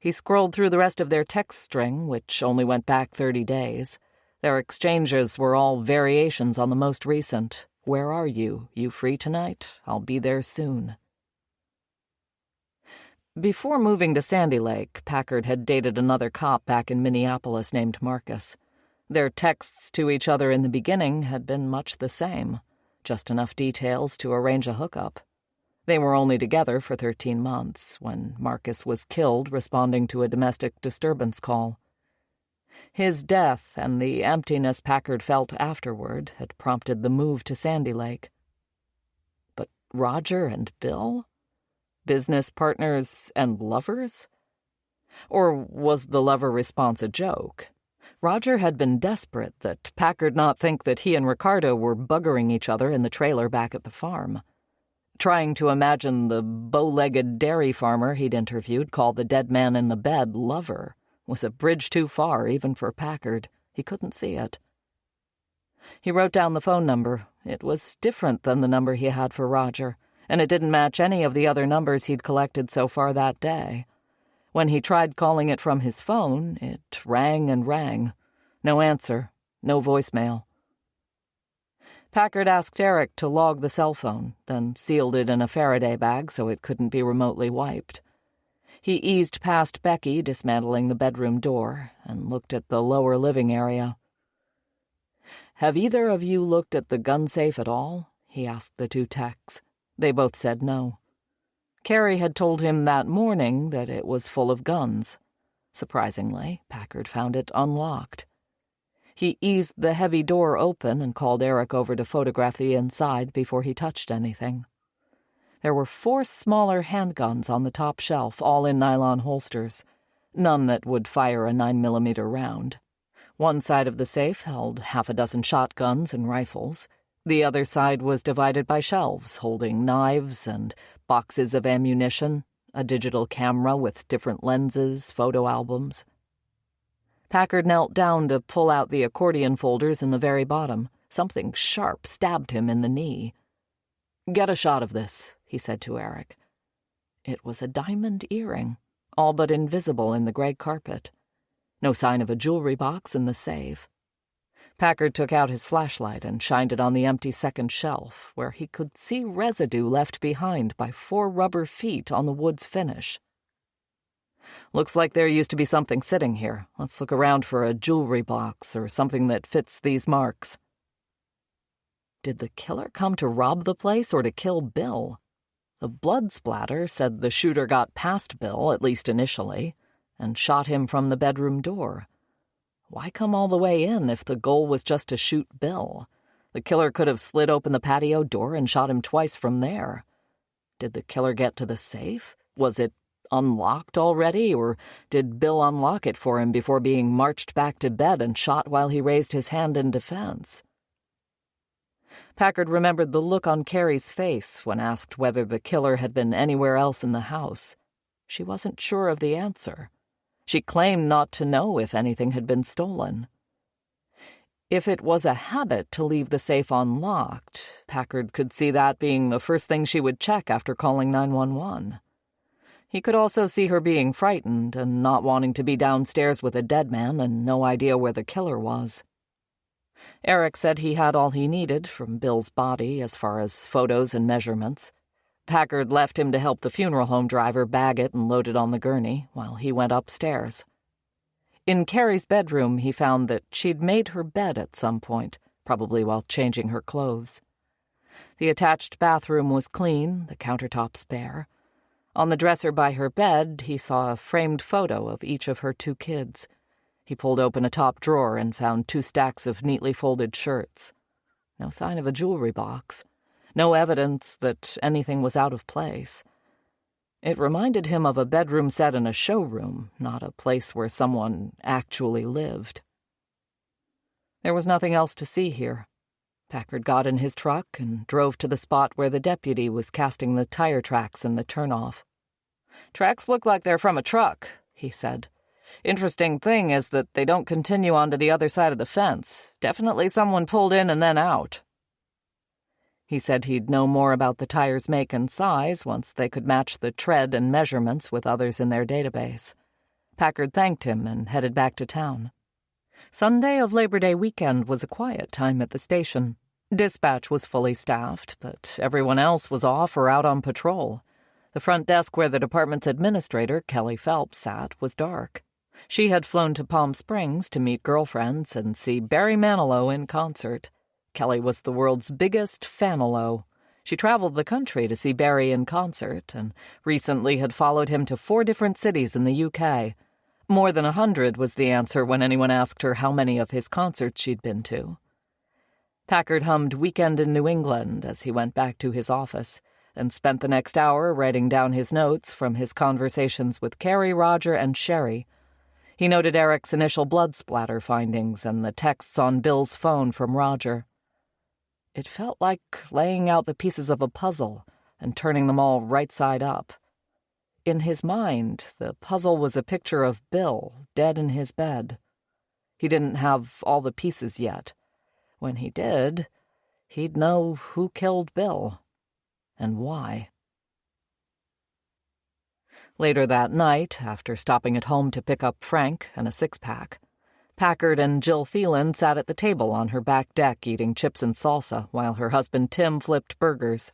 He scrolled through the rest of their text string, which only went back 30 days. Their exchanges were all variations on the most recent. "Where are you? You free tonight? I'll be there soon." Before moving to Sandy Lake, Packard had dated another cop back in Minneapolis named Marcus. Their texts to each other in the beginning had been much the same, just enough details to arrange a hookup. They were only together for 13 months when Marcus was killed responding to a domestic disturbance call. His death and the emptiness Packard felt afterward had prompted the move to Sandy Lake. But Roger and Bill? Business partners and lovers? Or was the lover response a joke? Roger had been desperate that Packard not think that he and Ricardo were buggering each other in the trailer back at the farm. Trying to imagine the bow-legged dairy farmer he'd interviewed call the dead man in the bed lover was a bridge too far even for Packard. He couldn't see it. He wrote down the phone number. It was different than the number he had for Roger, and it didn't match any of the other numbers he'd collected so far that day. When he tried calling it from his phone, it rang and rang. No answer, no voicemail. Packard asked Eric to log the cell phone, then sealed it in a Faraday bag so it couldn't be remotely wiped. He eased past Becky, dismantling the bedroom door, and looked at the lower living area. "Have either of you looked at the gun safe at all?" he asked the 2 techs. They both said no. Carrie had told him that morning that it was full of guns. Surprisingly, Packard found it unlocked. He eased the heavy door open and called Eric over to photograph the inside before he touched anything. There were 4 smaller handguns on the top shelf, all in nylon holsters, none that would fire a 9mm round. One side of the safe held 6 shotguns and rifles. The other side was divided by shelves holding knives and boxes of ammunition, a digital camera with different lenses, photo albums. Packard knelt down to pull out the accordion folders in the very bottom. Something sharp stabbed him in the knee. "Get a shot of this," he said to Eric. It was a diamond earring, all but invisible in the gray carpet. No sign of a jewelry box in the safe. Packard took out his flashlight and shined it on the empty second shelf, where he could see residue left behind by 4 rubber feet on the wood's finish. "Looks like there used to be something sitting here. Let's look around for a jewelry box or something that fits these marks." Did the killer come to rob the place or to kill Bill? The blood splatter said the shooter got past Bill, at least initially, and shot him from the bedroom door. Why come all the way in if the goal was just to shoot Bill? The killer could have slid open the patio door and shot him twice from there. Did the killer get to the safe? Was it unlocked already, or did Bill unlock it for him before being marched back to bed and shot while he raised his hand in defense? Packard remembered the look on Carrie's face when asked whether the killer had been anywhere else in the house. She wasn't sure of the answer. She claimed not to know if anything had been stolen. If it was a habit to leave the safe unlocked, Packard could see that being the first thing she would check after calling 911. He could also see her being frightened and not wanting to be downstairs with a dead man and no idea where the killer was. Eric said he had all he needed from Bill's body as far as photos and measurements. Packard left him to help the funeral home driver bag it and load it on the gurney while he went upstairs. In Carrie's bedroom, he found that she'd made her bed at some point, probably while changing her clothes. The attached bathroom was clean, the countertops bare. On the dresser by her bed, he saw a framed photo of each of her 2 kids. He pulled open a top drawer and found 2 stacks of neatly folded shirts. No sign of a jewelry box. No evidence that anything was out of place. It reminded him of a bedroom set in a showroom, not a place where someone actually lived. There was nothing else to see here. Packard got in his truck and drove to the spot where the deputy was casting the tire tracks in the turnoff. "Tracks look like they're from a truck," he said. "Interesting thing is that they don't continue on to the other side of the fence. Definitely someone pulled in and then out." He said he'd know more about the tire's make and size once they could match the tread and measurements with others in their database. Packard thanked him and headed back to town. Sunday of Labor Day weekend was a quiet time at the station. Dispatch was fully staffed, but everyone else was off or out on patrol. The front desk where the department's administrator, Kelly Phelps, sat was dark. She had flown to Palm Springs to meet girlfriends and see Barry Manilow in concert. Kelly was the world's biggest fanalo. She traveled the country to see Barry in concert and recently had followed him to 4 different cities in the UK. More than 100 was the answer when anyone asked her how many of his concerts she'd been to. Packard hummed Weekend in New England as he went back to his office and spent the next hour writing down his notes from his conversations with Carrie, Roger, and Sherry. He noted Eric's initial blood splatter findings and the texts on Bill's phone from Roger. It felt like laying out the pieces of a puzzle and turning them all right side up. In his mind, the puzzle was a picture of Bill, dead in his bed. He didn't have all the pieces yet. When he did, he'd know who killed Bill and why. Later that night, after stopping at home to pick up Frank and a 6-pack, Packard and Jill Thielen sat at the table on her back deck eating chips and salsa while her husband Tim flipped burgers.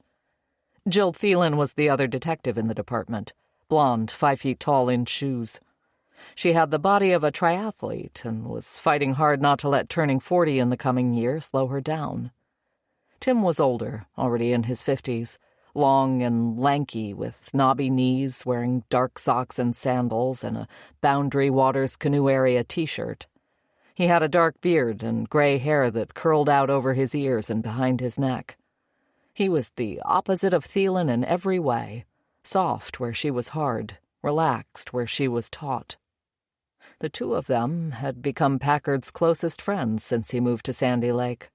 Jill Thielen was the other detective in the department, blonde, 5 feet tall in shoes. She had the body of a triathlete and was fighting hard not to let turning 40 in the coming year slow her down. Tim was older, already in his 50s, long and lanky with knobby knees, wearing dark socks and sandals and a Boundary Waters Canoe Area t-shirt. He had a dark beard and gray hair that curled out over his ears and behind his neck. He was the opposite of Thielen in every way, soft where she was hard, relaxed where she was taut. The 2 of them had become Packard's closest friends since he moved to Sandy Lake.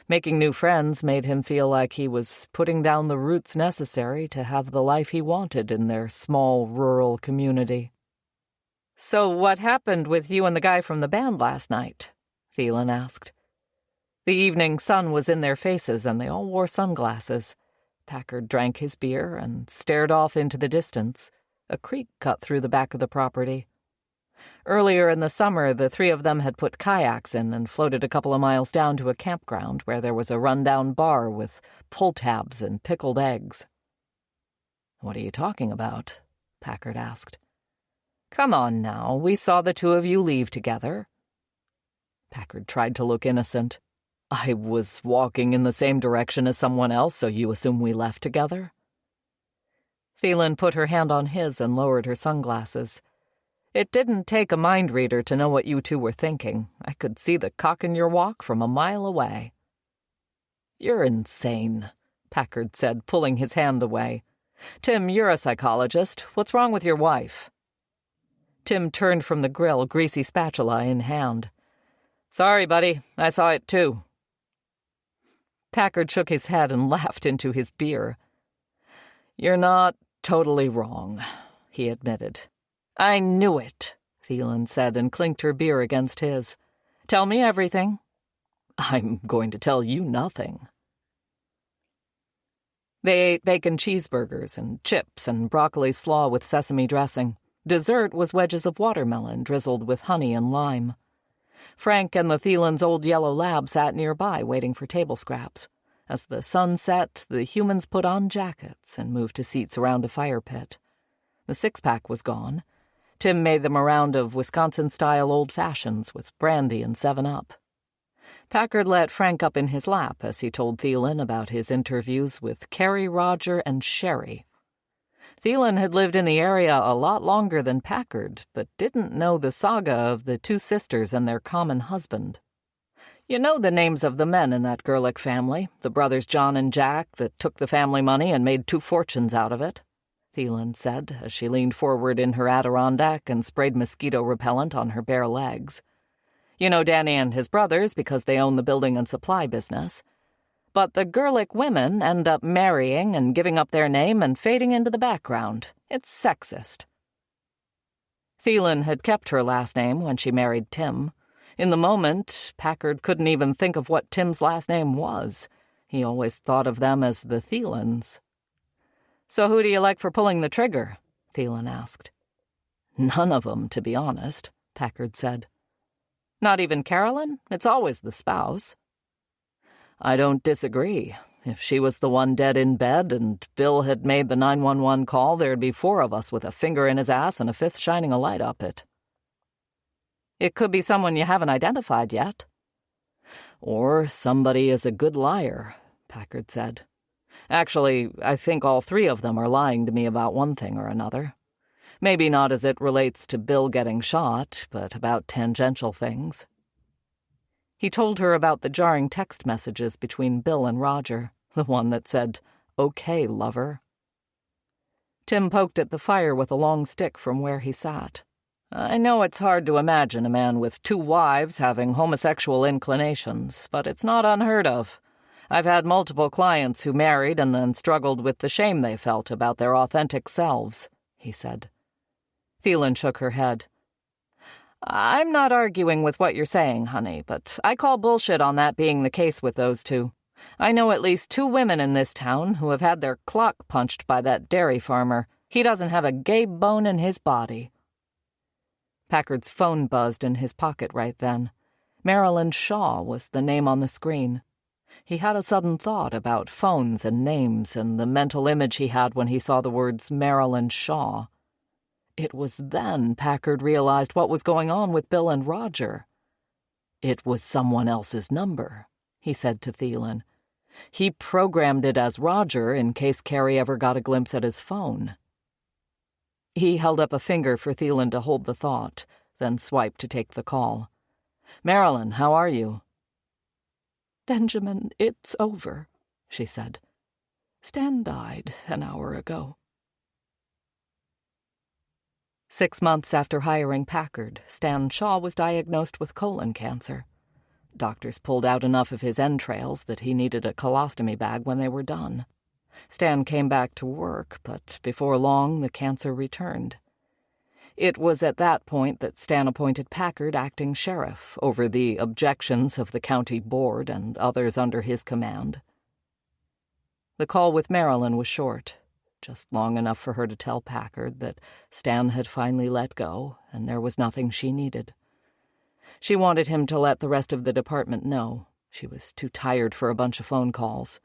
Making new friends made him feel like he was putting down the roots necessary to have the life he wanted in their small rural community. "So what happened with you and the guy from the band last night?" Thielen asked. The evening sun was in their faces and they all wore sunglasses. Packard drank his beer and stared off into the distance. A creek cut through the back of the property. Earlier in the summer, the three of them had put kayaks in and floated a couple of miles down to a campground where there was a rundown bar with pull tabs and pickled eggs. "What are you talking about?" Packard asked. "Come on now, we saw the two of you leave together." Packard tried to look innocent. "I was walking in the same direction as someone else, so you assume we left together?" Thielen put her hand on his and lowered her sunglasses. "It didn't take a mind reader to know what you two were thinking. I could see the cock in your walk from a mile away." "You're insane," Packard said, pulling his hand away. "Tim, you're a psychologist. What's wrong with your wife?" Tim turned from the grill, greasy spatula in hand. "Sorry, buddy. I saw it too." Packard shook his head and laughed into his beer. "You're not totally wrong," he admitted. "I knew it," Thielen said and clinked her beer against his. "Tell me everything." "I'm going to tell you nothing." They ate bacon cheeseburgers and chips and broccoli slaw with sesame dressing. Dessert was wedges of watermelon drizzled with honey and lime. Frank and the Thielen's old yellow lab sat nearby waiting for table scraps. As the sun set, the humans put on jackets and moved to seats around a fire pit. The six-pack was gone. Tim made them a round of Wisconsin-style old-fashions with brandy and 7-Up. Packard let Frank up in his lap as he told Thielen about his interviews with Carrie, Roger, and Sherry. Thielen had lived in the area a lot longer than Packard, but didn't know the saga of the two sisters and their common husband. "You know the names of the men in that Gerlich family, the brothers John and Jack that took the family money and made 2 fortunes out of it," Thielen said as she leaned forward in her Adirondack and sprayed mosquito repellent on her bare legs. "You know Danny and his brothers because they own the building and supply business. But the Gerlich women end up marrying and giving up their name and fading into the background. It's sexist." Thielen had kept her last name when she married Tim. In the moment, Packard couldn't even think of what Tim's last name was. He always thought of them as the Thielens. "So who do you like for pulling the trigger?" Thielen asked. "None of them, to be honest," Packard said. "Not even Carolyn? It's always the spouse." "I don't disagree. If she was the one dead in bed and Bill had made the 911 call, there'd be 4 of us with a finger in his ass and a 5th shining a light up it." "It could be someone you haven't identified yet." "Or somebody is a good liar," Packard said. "Actually, I think all 3 of them are lying to me about one thing or another. Maybe not as it relates to Bill getting shot, but about tangential things." He told her about the jarring text messages between Bill and Roger, the one that said, "Okay, lover." Tim poked at the fire with a long stick from where he sat. "I know it's hard to imagine a man with 2 wives having homosexual inclinations, but it's not unheard of. I've had multiple clients who married and then struggled with the shame they felt about their authentic selves," he said. Thielen shook her head. "I'm not arguing with what you're saying, honey, but I call bullshit on that being the case with those 2. I know at least 2 women in this town who have had their clock punched by that dairy farmer. He doesn't have a gay bone in his body." Packard's phone buzzed in his pocket right then. Marilyn Shaw was the name on the screen. He had a sudden thought about phones and names and the mental image he had when he saw the words Marilyn Shaw. It was then Packard realized what was going on with Bill and Roger. "It was someone else's number," he said to Thielen. "He programmed it as Roger in case Carrie ever got a glimpse at his phone." He held up a finger for Thielen to hold the thought, then swiped to take the call. "Marilyn, how are you?" "Benjamin, it's over," she said. "Stan died an hour ago." 6 months after hiring Packard, Stan Shaw was diagnosed with colon cancer. Doctors pulled out enough of his entrails that he needed a colostomy bag when they were done. Stan came back to work, but before long the cancer returned. It was at that point that Stan appointed Packard acting sheriff over the objections of the county board and others under his command. The call with Marilyn was short. just long enough for her to tell Packard that Stan had finally let go and there was nothing she needed. She wanted him to let the rest of the department know. She was too tired for a bunch of phone calls.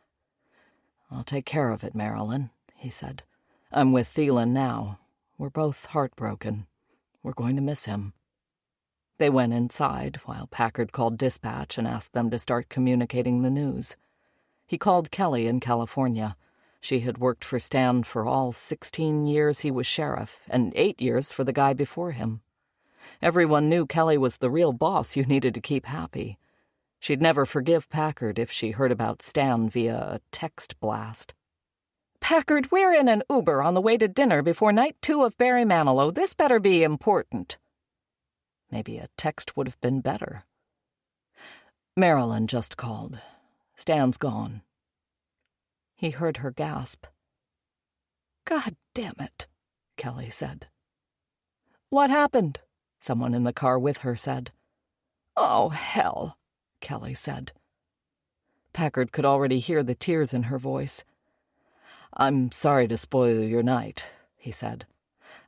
"I'll take care of it, Marilyn," he said. "I'm with Thielen now. We're both heartbroken. We're going to miss him." They went inside while Packard called dispatch and asked them to start communicating the news. He called Kelly in California. She had worked for Stan for all 16 years he was sheriff, and 8 years for the guy before him. Everyone knew Kelly was the real boss you needed to keep happy. She'd never forgive Packard if she heard about Stan via a text blast. "Packard, we're in an Uber on the way to dinner before night 2 of Barry Manilow. This better be important." Maybe a text would have been better. "Marilyn just called. Stan's gone." He heard her gasp. "God damn it," Kelly said. "What happened?" someone in the car with her said. "Oh, hell," Kelly said. Packard could already hear the tears in her voice. "I'm sorry to spoil your night," he said.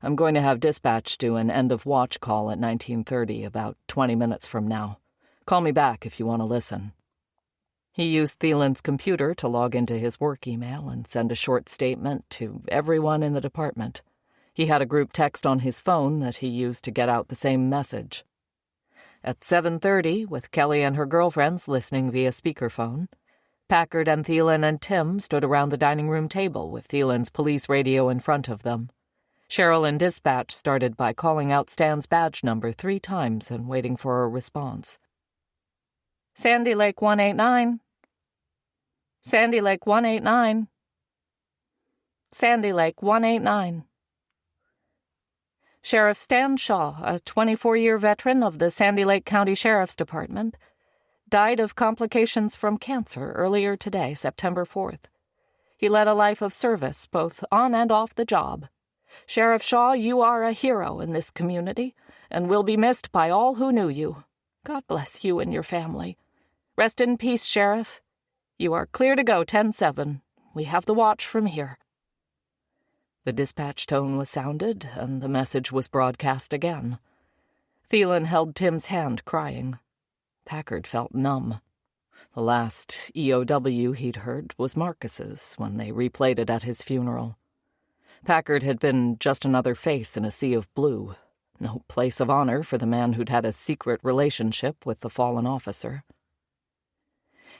"I'm going to have dispatch do an end-of-watch call at 19:30, about 20 minutes from now. Call me back if you want to listen." He used Thielen's computer to log into his work email and send a short statement to everyone in the department. He had a group text on his phone that he used to get out the same message. At 7:30, with Kelly and her girlfriends listening via speakerphone, Packard and Thielen and Tim stood around the dining room table with Thielen's police radio in front of them. Cheryl in dispatch started by calling out Stan's badge number 3 times and waiting for a response. "Sandy Lake 189. Sandy Lake 189. Sandy Lake 189. Sheriff Stan Shaw, a 24-year veteran of the Sandy Lake County Sheriff's Department, died of complications from cancer earlier today, September 4th. He led a life of service, both on and off the job. Sheriff Shaw, you are a hero in this community and will be missed by all who knew you. God bless you and your family. Rest in peace, Sheriff. You are clear to go 10-7. We have the watch from here." The dispatch tone was sounded, and the message was broadcast again. Thielen held Tim's hand, crying. Packard felt numb. The last EOW he'd heard was Marcus's when they replayed it at his funeral. Packard had been just another face in a sea of blue. No place of honor for the man who'd had a secret relationship with the fallen officer.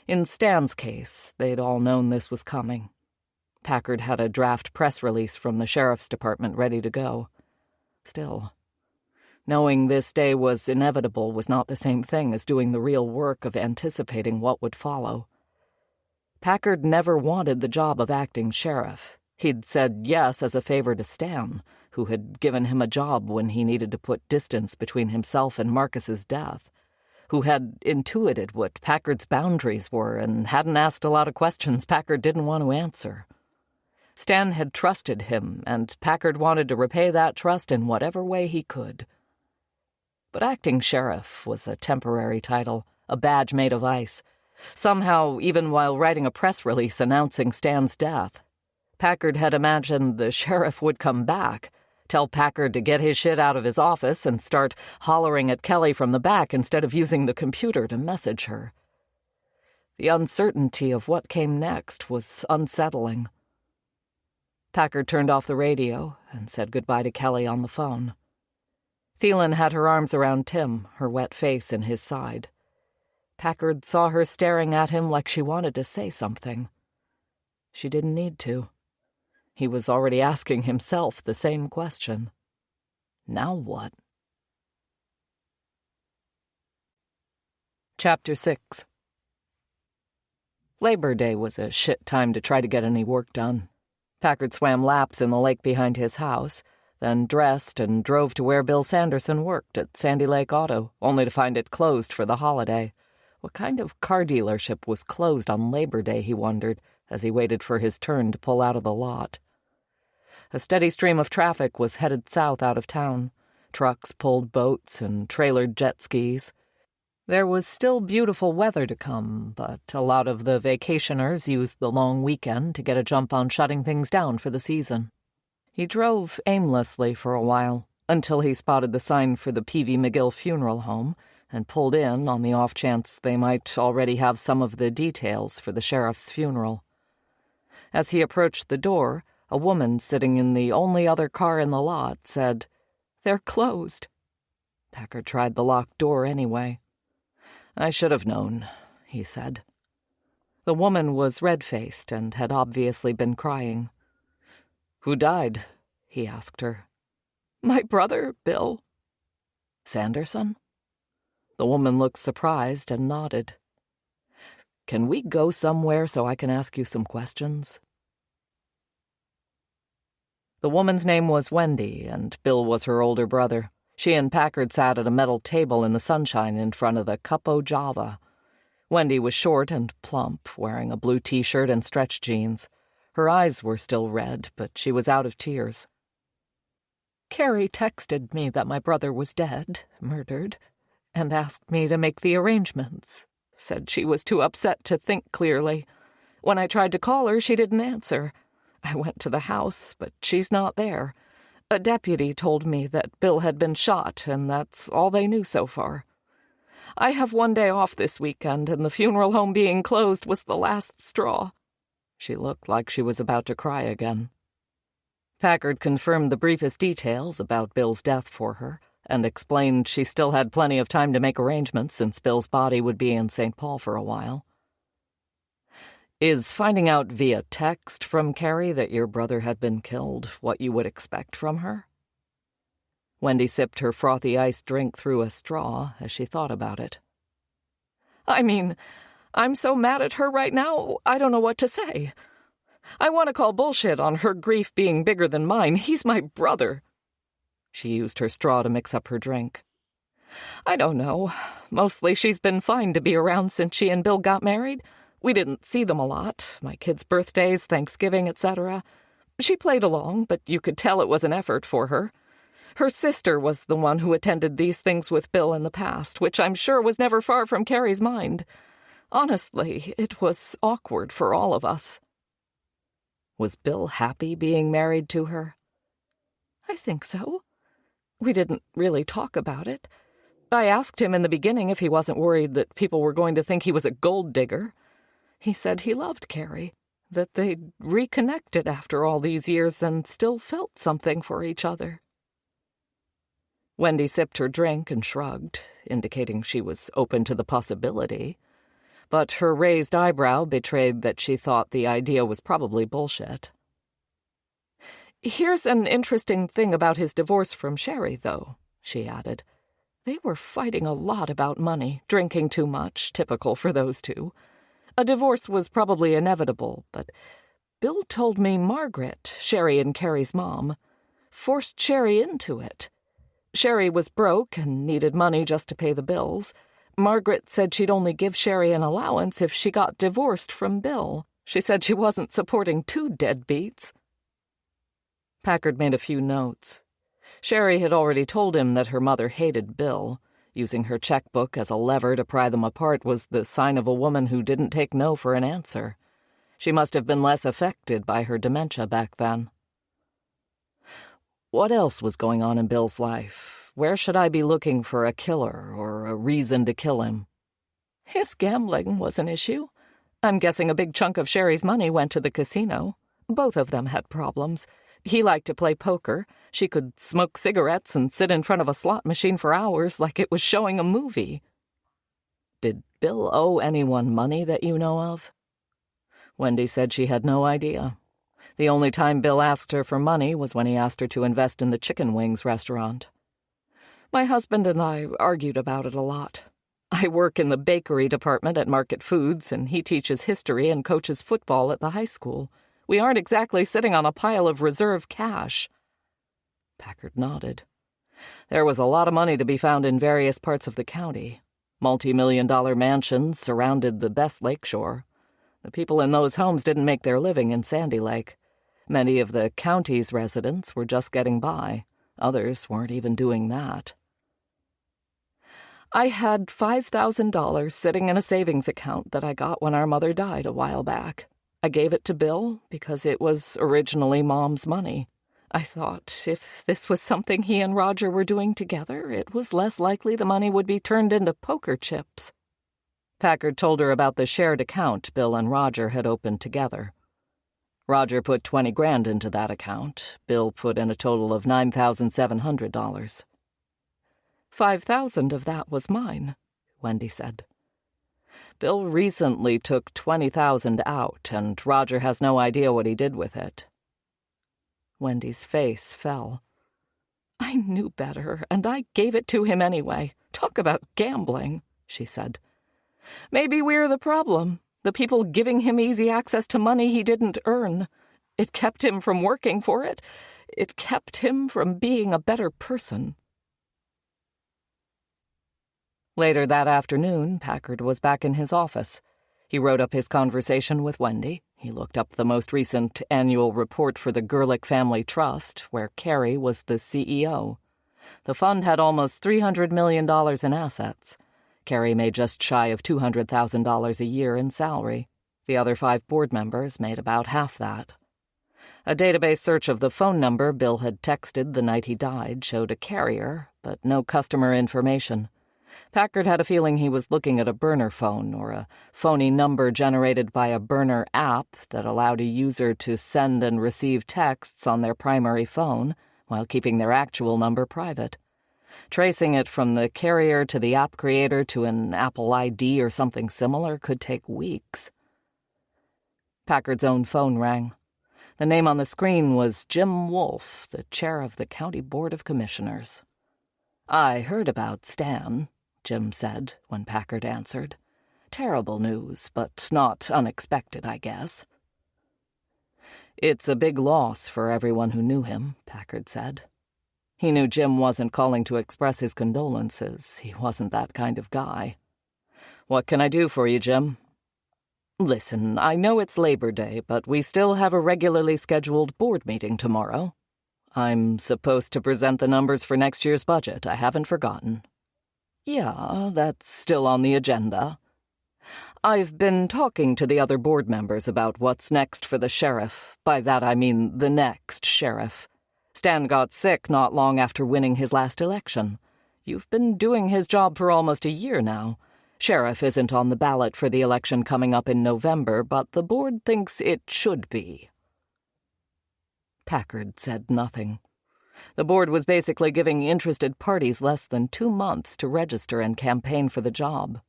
In Stan's case, they'd all known this was coming. Packard had a draft press release from the sheriff's department ready to go. Still, knowing this day was inevitable was not the same thing as doing the real work of anticipating what would follow. Packard never wanted the job of acting sheriff. He'd said yes as a favor to Stan, who had given him a job when he needed to put distance between himself and Marcus's death, who had intuited what Packard's boundaries were and hadn't asked a lot of questions Packard didn't want to answer. Stan had trusted him, and Packard wanted to repay that trust in whatever way he could. But acting sheriff was a temporary title, a badge made of ice. Somehow, even while writing a press release announcing Stan's death, Packard had imagined the sheriff would come back, tell Packard to get his shit out of his office and start hollering at Kelly from the back instead of using the computer to message her. The uncertainty of what came next was unsettling. Packard turned off the radio and said goodbye to Kelly on the phone. Thielen had her arms around Tim, her wet face in his side. Packard saw her staring at him like she wanted to say something. She didn't need to. He was already asking himself the same question. Now what? Chapter 6. Labor Day was a shit time to try to get any work done. Packard swam laps in the lake behind his house, then dressed and drove to where Bill Sanderson worked at Sandy Lake Auto, only to find it closed for the holiday. What kind of car dealership was closed on Labor Day, he wondered, as he waited for his turn to pull out of the lot. A steady stream of traffic was headed south out of town. Trucks pulled boats and trailered jet skis. There was still beautiful weather to come, but a lot of the vacationers used the long weekend to get a jump on shutting things down for the season. He drove aimlessly for a while, until he spotted the sign for the P.V. McGill funeral home and pulled in on the off chance they might already have some of the details for the sheriff's funeral. As he approached the door, a woman sitting in the only other car in the lot said, "They're closed." Packard tried the locked door anyway. "I should have known," he said. The woman was red-faced and had obviously been crying. "Who died?" he asked her. "My brother, Bill." "Sanderson?" The woman looked surprised and nodded. "Can we go somewhere so I can ask you some questions?" The woman's name was Wendy, and Bill was her older brother. She and Packard sat at a metal table in the sunshine in front of the Cupo Java. Wendy was short and plump, wearing a blue T-shirt and stretch jeans. Her eyes were still red, but she was out of tears. "Carrie texted me that my brother was dead, murdered, and asked me to make the arrangements. Said she was too upset to think clearly. When I tried to call her, she didn't answer. I went to the house, but she's not there. A deputy told me that Bill had been shot, and that's all they knew so far. I have one day off this weekend, and the funeral home being closed was the last straw." She looked like she was about to cry again. Packard confirmed the briefest details about Bill's death for her, and explained she still had plenty of time to make arrangements since Bill's body would be in St. Paul for a while. "Is finding out via text from Carrie that your brother had been killed what you would expect from her?" Wendy sipped her frothy iced drink through a straw as she thought about it. "I mean, I'm so mad at her right now, I don't know what to say. I want to call bullshit on her grief being bigger than mine. He's my brother." She used her straw to mix up her drink. "I don't know. Mostly she's been fine to be around since she and Bill got married. We didn't see them a lot, my kids' birthdays, Thanksgiving, etc. She played along, but you could tell it was an effort for her. Her sister was the one who attended these things with Bill in the past, which I'm sure was never far from Carrie's mind. Honestly, it was awkward for all of us." Was Bill happy being married to her? "I think so. We didn't really talk about it. I asked him in the beginning if he wasn't worried that people were going to think he was a gold digger. He said he loved Carrie, that they'd reconnected after all these years and still felt something for each other." Wendy sipped her drink and shrugged, indicating she was open to the possibility. But her raised eyebrow betrayed that she thought the idea was probably bullshit. "Here's an interesting thing about his divorce from Sherry, though," she added. "They were fighting a lot about money, drinking too much, typical for those two. A divorce was probably inevitable, but Bill told me Margaret, Sherry and Carrie's mom, forced Sherry into it. Sherry was broke and needed money just to pay the bills. Margaret said she'd only give Sherry an allowance if she got divorced from Bill. She said she wasn't supporting two deadbeats." Packard made a few notes. Sherry had already told him that her mother hated Bill. Using her checkbook as a lever to pry them apart was the sign of a woman who didn't take no for an answer. She must have been less affected by her dementia back then. "What else was going on in Bill's life? Where should I be looking for a killer or a reason to kill him?" "His gambling was an issue. I'm guessing a big chunk of Sherry's money went to the casino. Both of them had problems. He liked to play poker. She could smoke cigarettes and sit in front of a slot machine for hours like it was showing a movie." "Did Bill owe anyone money that you know of?" Wendy said she had no idea. The only time Bill asked her for money was when he asked her to invest in the chicken wings restaurant. "My husband and I argued about it a lot. I work in the bakery department at Market Foods, and he teaches history and coaches football at the high school. We aren't exactly sitting on a pile of reserve cash." Packard nodded. There was a lot of money to be found in various parts of the county. Multi-million-dollar mansions surrounded the best lakeshore. The people in those homes didn't make their living in Sandy Lake. Many of the county's residents were just getting by. Others weren't even doing that. I had $5,000 sitting in a savings account that I got when our mother died a while back. I gave it to Bill because it was originally Mom's money. I thought if this was something he and Roger were doing together, it was less likely the money would be turned into poker chips. Packard told her about the shared account Bill and Roger had opened together. Roger put $20,000 into that account. Bill put in a total of $9,700. $5,000 of that was mine, Wendy said. Bill recently took $20,000 out, and Roger has no idea what he did with it. Wendy's face fell. I knew better, and I gave it to him anyway. Talk about gambling, she said. Maybe we're the problem, the people giving him easy access to money he didn't earn. It kept him from working for it. It kept him from being a better person. Later that afternoon, Packard was back in his office. He wrote up his conversation with Wendy. He looked up the most recent annual report for the Gerlich Family Trust, where Carrie was the CEO. The fund had almost $300 million in assets. Carrie made just shy of $200,000 a year in salary. The other 5 board members made about half that. A database search of the phone number Bill had texted the night he died showed a carrier, but no customer information. Packard had a feeling he was looking at a burner phone or a phony number generated by a burner app that allowed a user to send and receive texts on their primary phone while keeping their actual number private. Tracing it from the carrier to the app creator to an Apple ID or something similar could take weeks. Packard's own phone rang. The name on the screen was Jim Wolfe, the chair of the County Board of Commissioners. "I heard about Stan," Jim said when Packard answered. "Terrible news, but not unexpected, I guess." "It's a big loss for everyone who knew him," Packard said. He knew Jim wasn't calling to express his condolences. He wasn't that kind of guy. "What can I do for you, Jim?" "Listen, I know it's Labor Day, but we still have a regularly scheduled board meeting tomorrow. I'm supposed to present the numbers for next year's budget. I haven't forgotten." "Yeah, that's still on the agenda." "I've been talking to the other board members about what's next for the sheriff. By that I mean the next sheriff. Stan got sick not long after winning his last election. You've been doing his job for almost a year now. Sheriff isn't on the ballot for the election coming up in November, but the board thinks it should be." Packard said nothing. The board was basically giving interested parties less than 2 months to register and campaign for the job.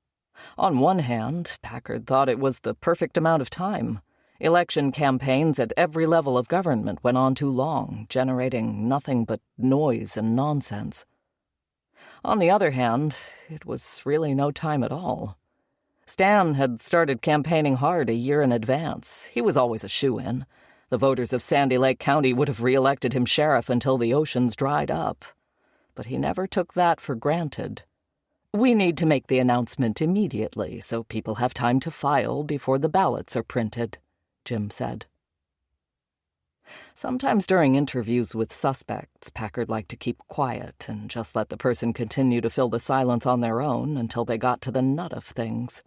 On one hand, Packard thought it was the perfect amount of time. Election campaigns at every level of government went on too long, generating nothing but noise and nonsense. On the other hand, it was really no time at all. Stan had started campaigning hard a year in advance. He was always a shoo-in. The voters of Sandy Lake County would have re-elected him sheriff until the oceans dried up. But he never took that for granted. "We need to make the announcement immediately so people have time to file before the ballots are printed," Jim said. Sometimes during interviews with suspects, Packard liked to keep quiet and just let the person continue to fill the silence on their own until they got to the nut of things.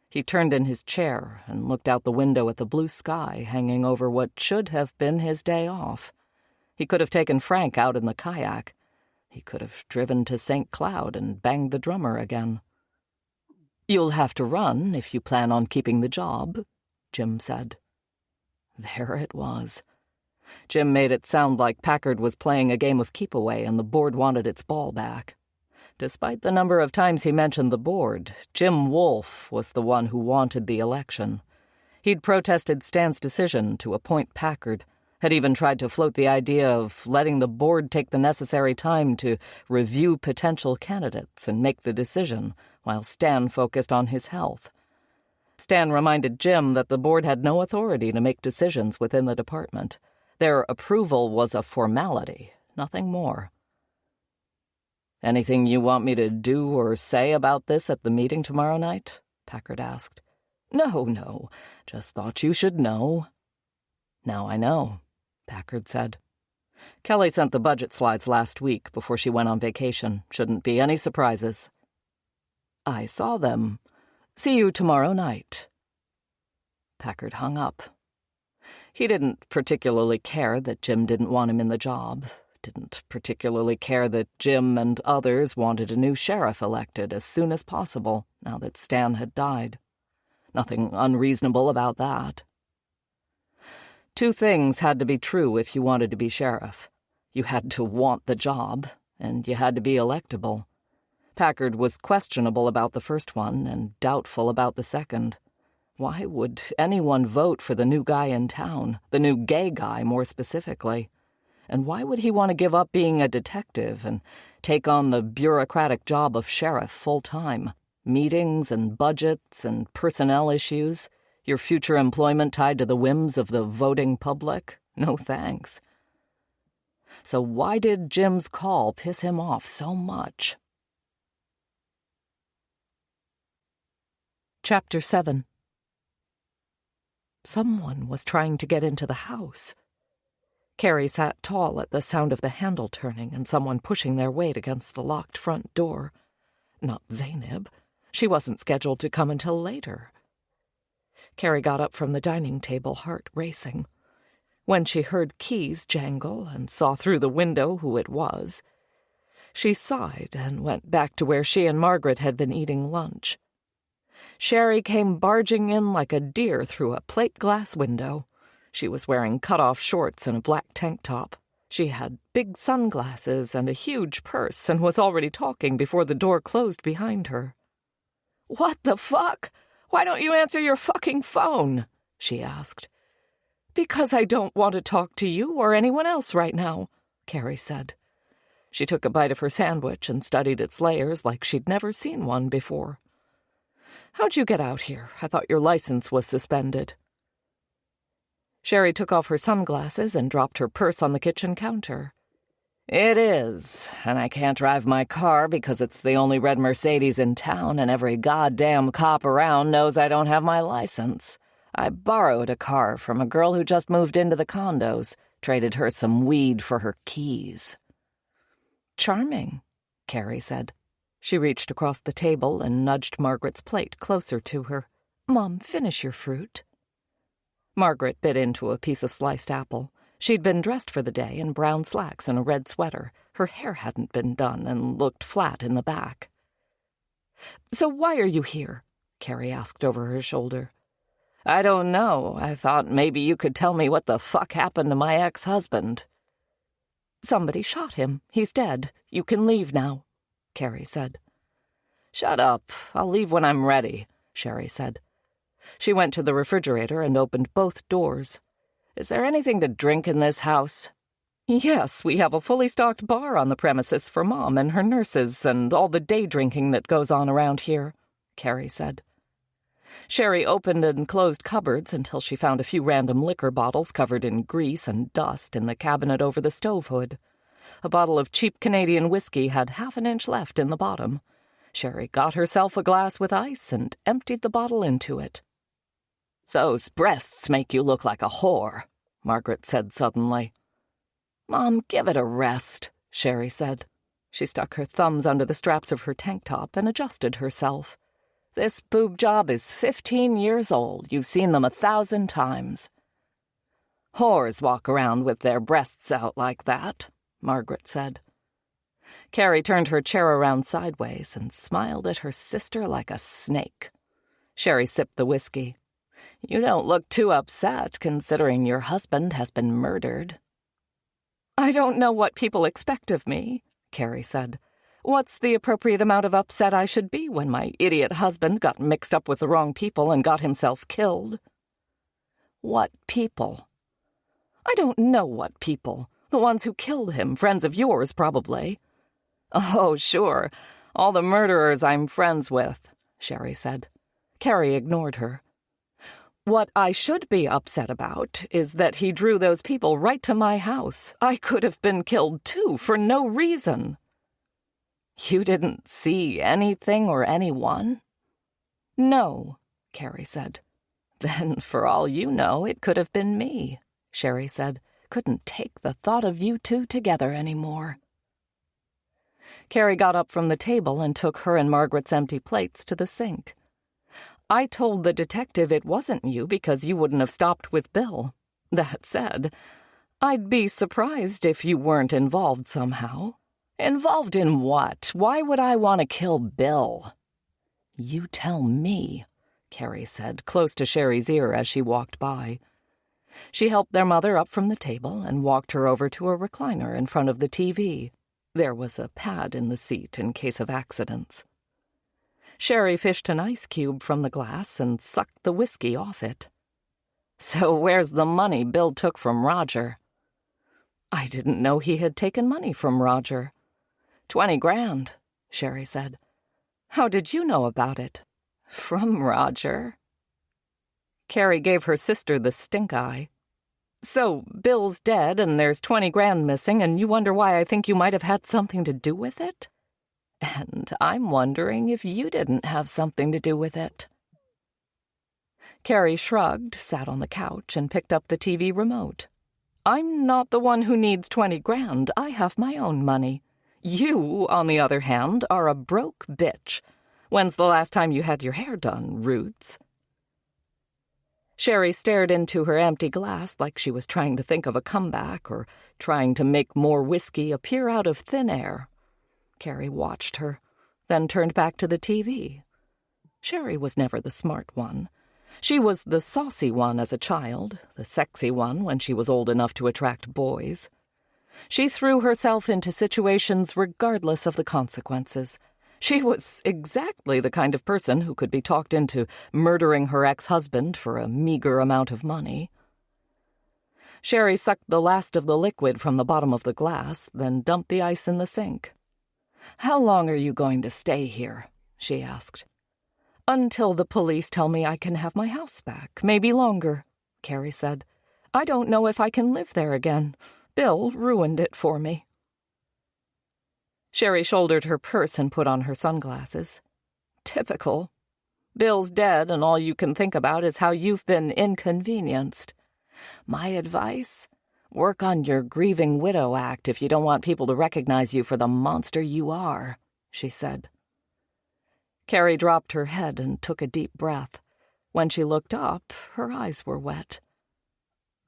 He turned in his chair and looked out the window at the blue sky hanging over what should have been his day off. He could have taken Frank out in the kayak. He could have driven to St. Cloud and banged the drummer again. "You'll have to run if you plan on keeping the job," Jim said. There it was. Jim made it sound like Packard was playing a game of keep-away and the board wanted its ball back. Despite the number of times he mentioned the board, Jim Wolfe was the one who wanted the election. He'd protested Stan's decision to appoint Packard, had even tried to float the idea of letting the board take the necessary time to review potential candidates and make the decision while Stan focused on his health. Stan reminded Jim that the board had no authority to make decisions within the department. Their approval was a formality, nothing more. "Anything you want me to do or say about this at the meeting tomorrow night?" Packard asked. No, just thought you should know." "Now I know," Packard said. "Kelly sent the budget slides last week before she went on vacation. Shouldn't be any surprises." I saw them. See you tomorrow night." Packard hung up. He didn't particularly care that Jim didn't want him in the job, didn't particularly care that Jim and others wanted a new sheriff elected as soon as possible, now that Stan had died. Nothing unreasonable about that. Two things had to be true if you wanted to be sheriff. You had to want the job, and you had to be electable. Packard was questionable about the first one and doubtful about the second. Why would anyone vote for the new guy in town, the new gay guy more specifically? And why would he want to give up being a detective and take on the bureaucratic job of sheriff full-time? Meetings and budgets and personnel issues, your future employment tied to the whims of the voting public? No thanks. So why did Jim's call piss him off so much? Chapter 7. Someone was trying to get into the house. Carrie sat tall at the sound of the handle turning and someone pushing their weight against the locked front door. Not Zainab. She wasn't scheduled to come until later. Carrie got up from the dining table, heart racing. When she heard keys jangle and saw through the window who it was, she sighed and went back to where she and Margaret had been eating lunch. Sherry came barging in like a deer through a plate-glass window. She was wearing cut-off shorts and a black tank top. She had big sunglasses and a huge purse and was already talking before the door closed behind her. "What the fuck? Why don't you answer your fucking phone?" she asked. "Because I don't want to talk to you or anyone else right now," Carrie said. She took a bite of her sandwich and studied its layers like she'd never seen one before. "How'd you get out here? I thought your license was suspended." Sherry took off her sunglasses and dropped her purse on the kitchen counter. "It is, and I can't drive my car because it's the only red Mercedes in town and every goddamn cop around knows I don't have my license. I borrowed a car from a girl who just moved into the condos, traded her some weed for her keys." "Charming," Carrie said. She reached across the table and nudged Margaret's plate closer to her. "Mom, finish your fruit." Margaret bit into a piece of sliced apple. She'd been dressed for the day in brown slacks and a red sweater. Her hair hadn't been done and looked flat in the back. "So why are you here?" Carrie asked over her shoulder. "I don't know. I thought maybe you could tell me what the fuck happened to my ex-husband." "Somebody shot him. He's dead. You can leave now," Carrie said. "Shut up. I'll leave when I'm ready," Sherry said. She went to the refrigerator and opened both doors. "Is there anything to drink in this house?" "Yes, we have a fully stocked bar on the premises for Mom and her nurses and all the day drinking that goes on around here," Carrie said. Sherry opened and closed cupboards until she found a few random liquor bottles covered in grease and dust in the cabinet over the stove hood. A bottle of cheap Canadian whiskey had half an inch left in the bottom. Sherry got herself a glass with ice and emptied the bottle into it. "Those breasts make you look like a whore," Margaret said suddenly. "Mom, give it a rest," Sherry said. She stuck her thumbs under the straps of her tank top and adjusted herself. "This boob job is 15 years old. You've seen them 1,000 times." "Whores walk around with their breasts out like that," Margaret said. Carrie turned her chair around sideways and smiled at her sister like a snake. Sherry sipped the whiskey. "You don't look too upset, considering your husband has been murdered." "I don't know what people expect of me," Carrie said. "What's the appropriate amount of upset I should be when my idiot husband got mixed up with the wrong people and got himself killed?" "What people?" "I don't know what people. The ones who killed him, friends of yours, probably." "Oh, sure. All the murderers I'm friends with," Sherry said. Carrie ignored her. "What I should be upset about is that he drew those people right to my house. I could have been killed, too, for no reason." "You didn't see anything or anyone?" "No," Carrie said. "Then, for all you know, it could have been me," Sherry said. "Couldn't take the thought of you two together anymore." Carrie got up from the table and took her and Margaret's empty plates to the sink. "I told the detective it wasn't you because you wouldn't have stopped with Bill. That said, I'd be surprised if you weren't involved somehow." "Involved in what? Why would I want to kill Bill?" "You tell me," Carrie said, close to Sherry's ear as she walked by. She helped their mother up from the table and walked her over to a recliner in front of the TV. There was a pad in the seat in case of accidents. Sherry fished an ice cube from the glass and sucked the whiskey off it. "So where's the money Bill took from Roger?" "I didn't know he had taken money from Roger." $20 grand, Sherry said. "How did you know about it?" "From Roger." Carrie gave her sister the stink eye. "So Bill's dead and there's 20 grand missing, and you wonder why I think you might have had something to do with it? And I'm wondering if you didn't have something to do with it." Carrie shrugged, sat on the couch, and picked up the TV remote. "I'm not the one who needs 20 grand. I have my own money. You, on the other hand, are a broke bitch. When's the last time you had your hair done, Roots?" Sherry stared into her empty glass like she was trying to think of a comeback or trying to make more whiskey appear out of thin air. Carrie watched her, then turned back to the TV. Sherry was never the smart one. She was the saucy one as a child, the sexy one when she was old enough to attract boys. She threw herself into situations regardless of the consequences. She was exactly the kind of person who could be talked into murdering her ex-husband for a meager amount of money. Sherry sucked the last of the liquid from the bottom of the glass, then dumped the ice in the sink. "How long are you going to stay here?" she asked. "Until the police tell me I can have my house back, maybe longer," Carrie said. "I don't know if I can live there again. Bill ruined it for me." Sherry shouldered her purse and put on her sunglasses. "Typical. Bill's dead, and all you can think about is how you've been inconvenienced. My advice? Work on your grieving widow act if you don't want people to recognize you for the monster you are," she said. Carrie dropped her head and took a deep breath. When she looked up, her eyes were wet.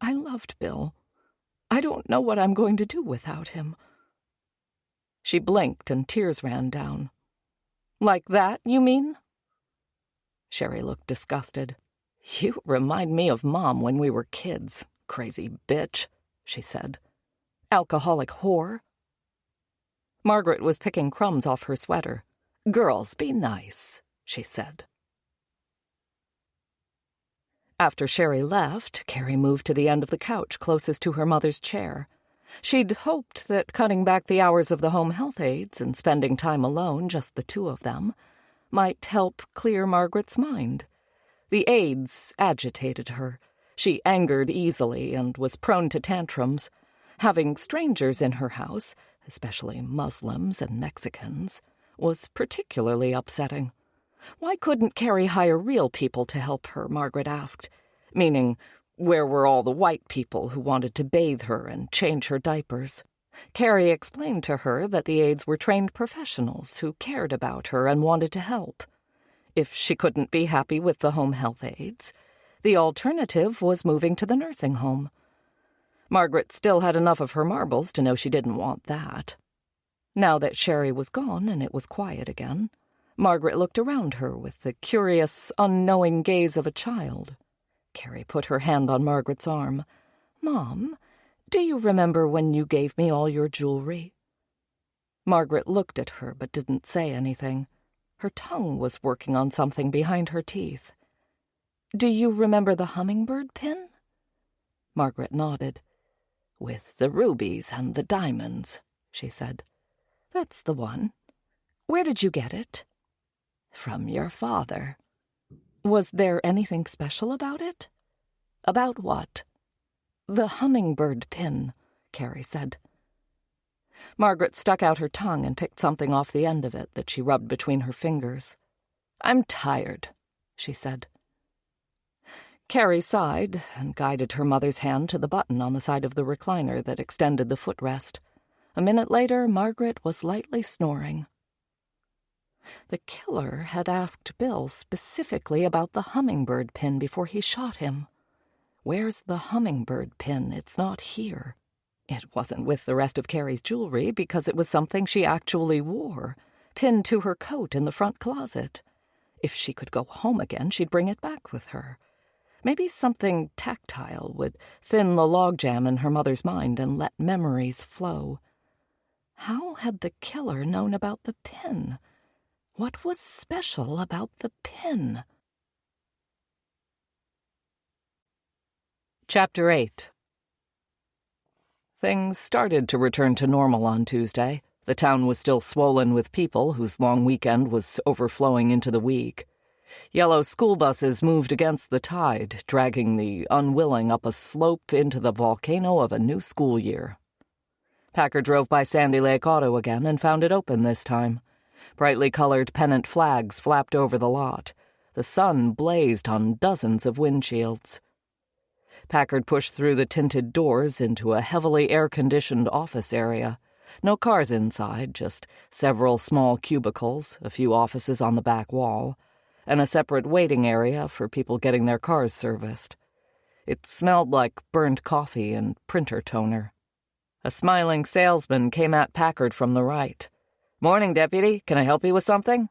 "I loved Bill. I don't know what I'm going to do without him." She blinked and tears ran down. "Like that, you mean?" Sherry looked disgusted. "You remind me of Mom when we were kids, crazy bitch," she said. "Alcoholic whore." Margaret was picking crumbs off her sweater. "Girls, be nice," she said. After Sherry left, Carrie moved to the end of the couch closest to her mother's chair. She'd hoped that cutting back the hours of the home health aides and spending time alone, just the two of them, might help clear Margaret's mind. The aides agitated her. She angered easily and was prone to tantrums. Having strangers in her house, especially Muslims and Mexicans, was particularly upsetting. Why couldn't Carrie hire real people to help her, Margaret asked, meaning where were all the white people who wanted to bathe her and change her diapers? Carrie explained to her that the aides were trained professionals who cared about her and wanted to help. If she couldn't be happy with the home health aides, the alternative was moving to the nursing home. Margaret still had enough of her marbles to know she didn't want that. Now that Sherry was gone and it was quiet again, Margaret looked around her with the curious, unknowing gaze of a child. Carrie put her hand on Margaret's arm. "Mom, do you remember when you gave me all your jewelry?" Margaret looked at her but didn't say anything. Her tongue was working on something behind her teeth. "Do you remember the hummingbird pin?" Margaret nodded. "With the rubies and the diamonds," she said. "That's the one. Where did you get it?" "From your father." "Was there anything special about it?" "About what?" "The hummingbird pin," Carrie said. Margaret stuck out her tongue and picked something off the end of it that she rubbed between her fingers. "I'm tired," she said. Carrie sighed and guided her mother's hand to the button on the side of the recliner that extended the footrest. A minute later, Margaret was lightly snoring. The killer had asked Bill specifically about the hummingbird pin before he shot him. Where's the hummingbird pin? It's not here. It wasn't with the rest of Carrie's jewelry because it was something she actually wore, pinned to her coat in the front closet. If she could go home again, she'd bring it back with her. Maybe something tactile would thin the logjam in her mother's mind and let memories flow. How had the killer known about the pin? What was special about the pin? Chapter 8. Things started to return to normal on Tuesday. The town was still swollen with people whose long weekend was overflowing into the week. Yellow school buses moved against the tide, dragging the unwilling up a slope into the volcano of a new school year. Packer drove by Sandy Lake Auto again and found it open this time. Brightly colored pennant flags flapped over the lot. The sun blazed on dozens of windshields. Packard pushed through the tinted doors into a heavily air-conditioned office area. No cars inside, just several small cubicles, a few offices on the back wall, and a separate waiting area for people getting their cars serviced. It smelled like burned coffee and printer toner. A smiling salesman came at Packard from the right. "Morning, Deputy. Can I help you with something?"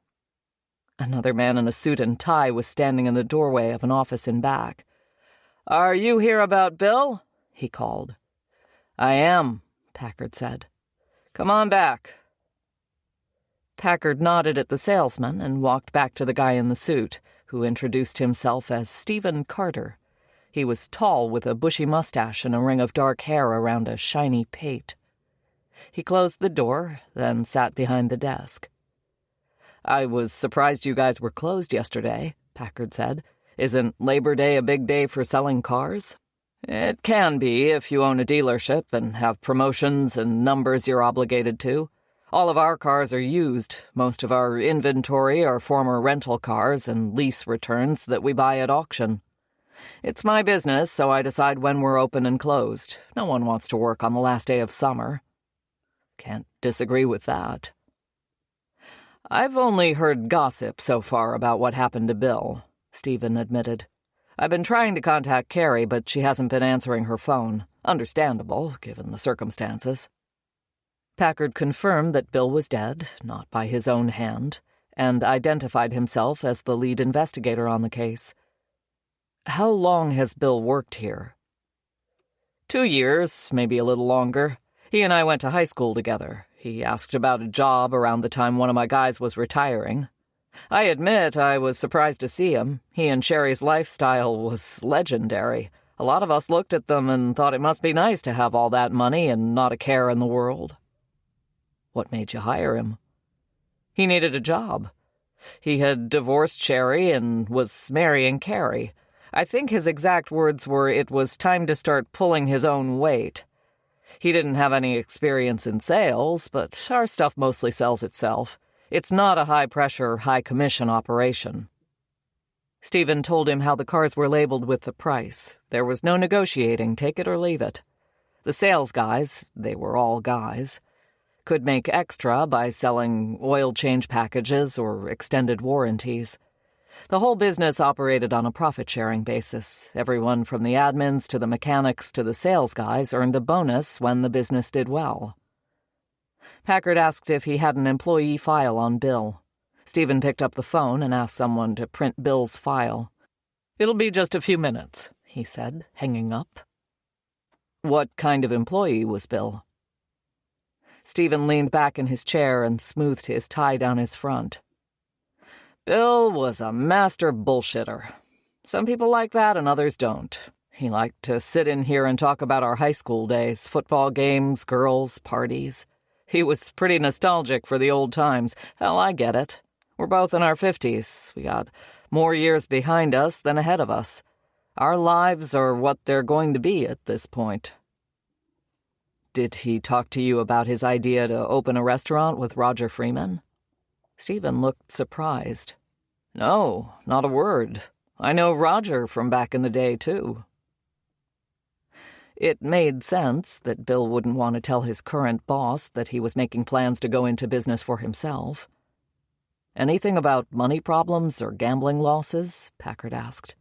Another man in a suit and tie was standing in the doorway of an office in back. "Are you here about Bill?" he called. "I am," Packard said. "Come on back." Packard nodded at the salesman and walked back to the guy in the suit, who introduced himself as Stephen Carter. He was tall with a bushy mustache and a ring of dark hair around a shiny pate. He closed the door, then sat behind the desk. "I was surprised you guys were closed yesterday," Packard said. "Isn't Labor Day a big day for selling cars?" "It can be if you own a dealership and have promotions and numbers you're obligated to. All of our cars are used. Most of our inventory are former rental cars and lease returns that we buy at auction. It's my business, so I decide when we're open and closed. No one wants to work on the last day of summer." "Can't disagree with that." "I've only heard gossip so far about what happened to Bill," Stephen admitted. "I've been trying to contact Carrie, but she hasn't been answering her phone. Understandable, given the circumstances." Packard confirmed that Bill was dead, not by his own hand, and identified himself as the lead investigator on the case. "How long has Bill worked here?" 2 years, maybe a little longer. He and I went to high school together. He asked about a job around the time one of my guys was retiring. I admit I was surprised to see him. He and Sherry's lifestyle was legendary. A lot of us looked at them and thought it must be nice to have all that money and not a care in the world." "What made you hire him?" "He needed a job. He had divorced Sherry and was marrying Carrie. I think his exact words were it was time to start pulling his own weight. He didn't have any experience in sales, but our stuff mostly sells itself. It's not a high-pressure, high-commission operation." Stephen told him how the cars were labeled with the price. There was no negotiating, take it or leave it. The sales guys, they were all guys, could make extra by selling oil change packages or extended warranties. The whole business operated on a profit-sharing basis. Everyone from the admins to the mechanics to the sales guys earned a bonus when the business did well. Packard asked if he had an employee file on Bill. Stephen picked up the phone and asked someone to print Bill's file. "It'll be just a few minutes," he said, hanging up. "What kind of employee was Bill?" Stephen leaned back in his chair and smoothed his tie down his front. "Bill was a master bullshitter. Some people like that and others don't. He liked to sit in here and talk about our high school days, football games, girls, parties. He was pretty nostalgic for the old times. Hell, I get it. We're both in our 50s. We got more years behind us than ahead of us. Our lives are what they're going to be at this point." "Did he talk to you about his idea to open a restaurant with Roger Freeman?" Stephen looked surprised. "No, not a word. I know Roger from back in the day, too." It made sense that Bill wouldn't want to tell his current boss that he was making plans to go into business for himself. "Anything about money problems or gambling losses?" Packard asked.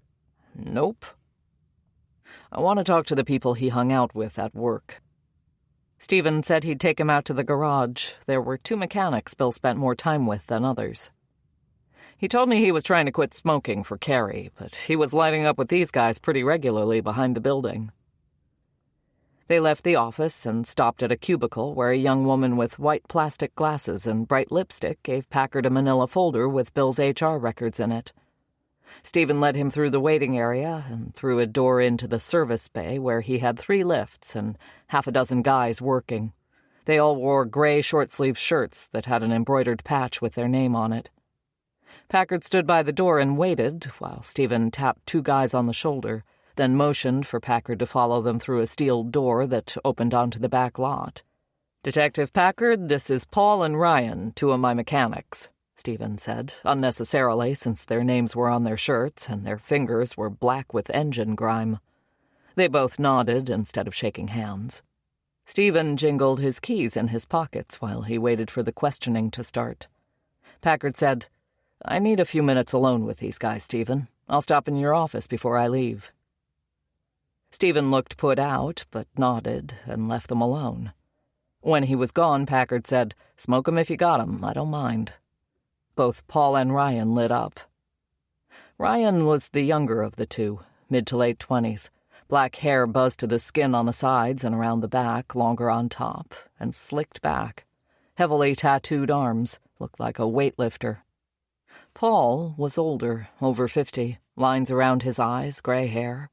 "Nope." "I want to talk to the people he hung out with at work." Stephen said he'd take him out to the garage. There were 2 mechanics Bill spent more time with than others. "He told me he was trying to quit smoking for Carrie, but he was lighting up with these guys pretty regularly behind the building." They left the office and stopped at a cubicle where a young woman with white plastic glasses and bright lipstick gave Packard a manila folder with Bill's HR records in it. Stephen led him through the waiting area and through a door into the service bay where he had 3 lifts and half a dozen guys working. They all wore gray short-sleeved shirts that had an embroidered patch with their name on it. Packard stood by the door and waited while Stephen tapped 2 guys on the shoulder, then motioned for Packard to follow them through a steel door that opened onto the back lot. "Detective Packard, this is Paul and Ryan, 2 of my mechanics," Stephen said, unnecessarily since their names were on their shirts and their fingers were black with engine grime. They both nodded instead of shaking hands. Stephen jingled his keys in his pockets while he waited for the questioning to start. Packard said, "I need a few minutes alone with these guys, Stephen. I'll stop in your office before I leave." Stephen looked put out, but nodded and left them alone. When he was gone, Packard said, "Smoke 'em if you got 'em. I don't mind." Both Paul and Ryan lit up. Ryan was the younger of the 2, mid to late 20s. Black hair buzzed to the skin on the sides and around the back, longer on top, and slicked back. Heavily tattooed arms, looked like a weightlifter. Paul was older, over 50, lines around his eyes, gray hair.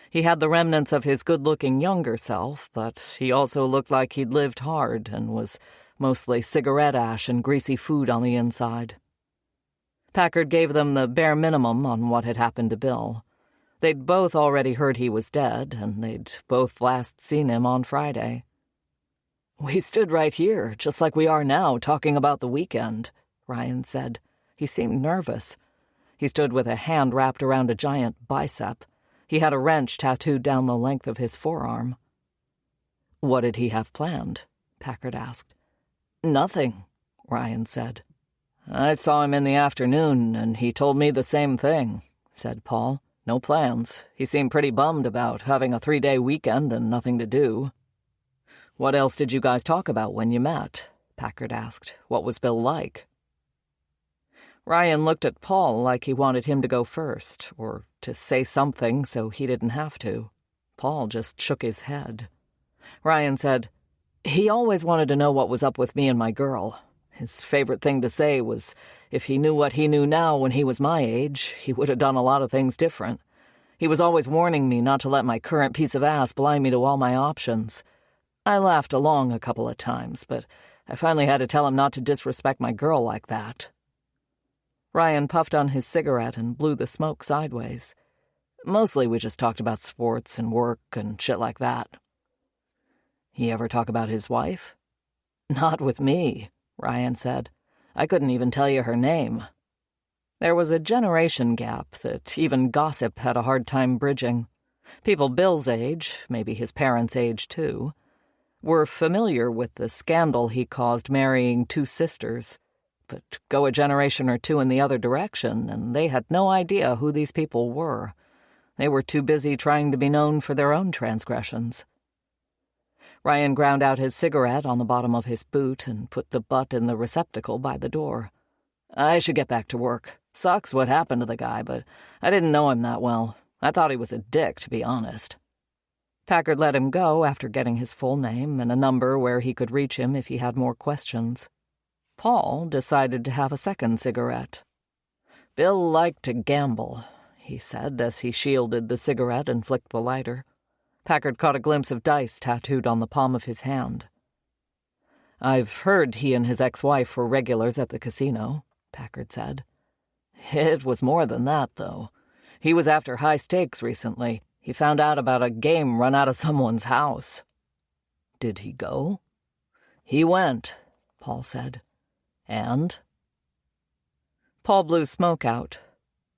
He had the remnants of his good-looking younger self, but he also looked like he'd lived hard and was mostly cigarette ash and greasy food on the inside. Packard gave them the bare minimum on what had happened to Bill. They'd both already heard he was dead, and they'd both last seen him on Friday. "We stood right here, just like we are now, talking about the weekend," Ryan said. He seemed nervous. He stood with a hand wrapped around a giant bicep. He had a wrench tattooed down the length of his forearm. "What did he have planned?" Packard asked. "Nothing," Ryan said. "I saw him in the afternoon, and he told me the same thing," said Paul. "No plans. He seemed pretty bummed about having a 3-day weekend and nothing to do." "What else did you guys talk about when you met?" Packard asked. "What was Bill like?" Ryan looked at Paul like he wanted him to go first, or to say something so he didn't have to. Paul just shook his head. Ryan said, "He always wanted to know what was up with me and my girl. His favorite thing to say was if he knew what he knew now when he was my age, he would have done a lot of things different. He was always warning me not to let my current piece of ass blind me to all my options. I laughed along a couple of times, but I finally had to tell him not to disrespect my girl like that." Ryan puffed on his cigarette and blew the smoke sideways. "Mostly we just talked about sports and work and shit like that." "He ever talk about his wife?" "Not with me," Ryan said. "I couldn't even tell you her name." There was a generation gap that even gossip had a hard time bridging. People Bill's age, maybe his parents' age too, were familiar with the scandal he caused marrying 2 sisters. But go a generation or 2 in the other direction, and they had no idea who these people were. They were too busy trying to be known for their own transgressions. Ryan ground out his cigarette on the bottom of his boot and put the butt in the receptacle by the door. "I should get back to work. Sucks what happened to the guy, but I didn't know him that well. I thought he was a dick, to be honest." Packard let him go after getting his full name and a number where he could reach him if he had more questions. Paul decided to have a second cigarette. "Bill liked to gamble," he said as he shielded the cigarette and flicked the lighter. Packard caught a glimpse of dice tattooed on the palm of his hand. "I've heard he and his ex-wife were regulars at the casino," Packard said. "It was more than that, though. He was after high stakes recently. He found out about a game run out of someone's house." "Did he go?" "He went," Paul said. "And?" Paul blew smoke out.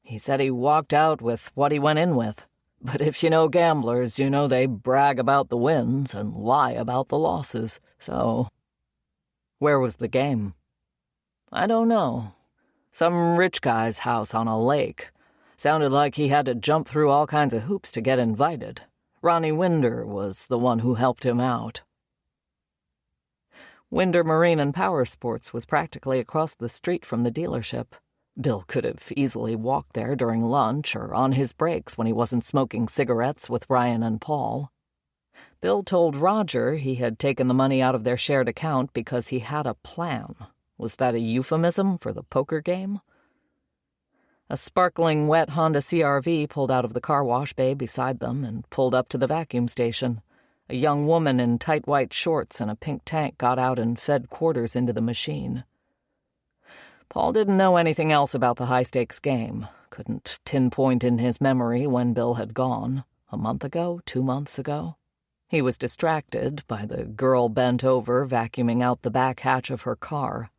"He said he walked out with what he went in with. But if you know gamblers, you know they brag about the wins and lie about the losses, so... Where was the game? I don't know. Some rich guy's house on a lake. Sounded like he had to jump through all kinds of hoops to get invited. Ronnie Winder was the one who helped him out. Winder Marine and Power Sports was practically across the street from the dealership. Bill could have easily walked there during lunch or on his breaks when he wasn't smoking cigarettes with Ryan and Paul. Bill told Roger he had taken the money out of their shared account because he had a plan. Was that a euphemism for the poker game? A sparkling wet Honda CR-V pulled out of the car wash bay beside them and pulled up to the vacuum station. A young woman in tight white shorts and a pink tank got out and fed quarters into the machine. Paul didn't know anything else about the high-stakes game. Couldn't pinpoint in his memory when Bill had gone. A month ago? 2 months ago? He was distracted by the girl bent over vacuuming out the back hatch of her car.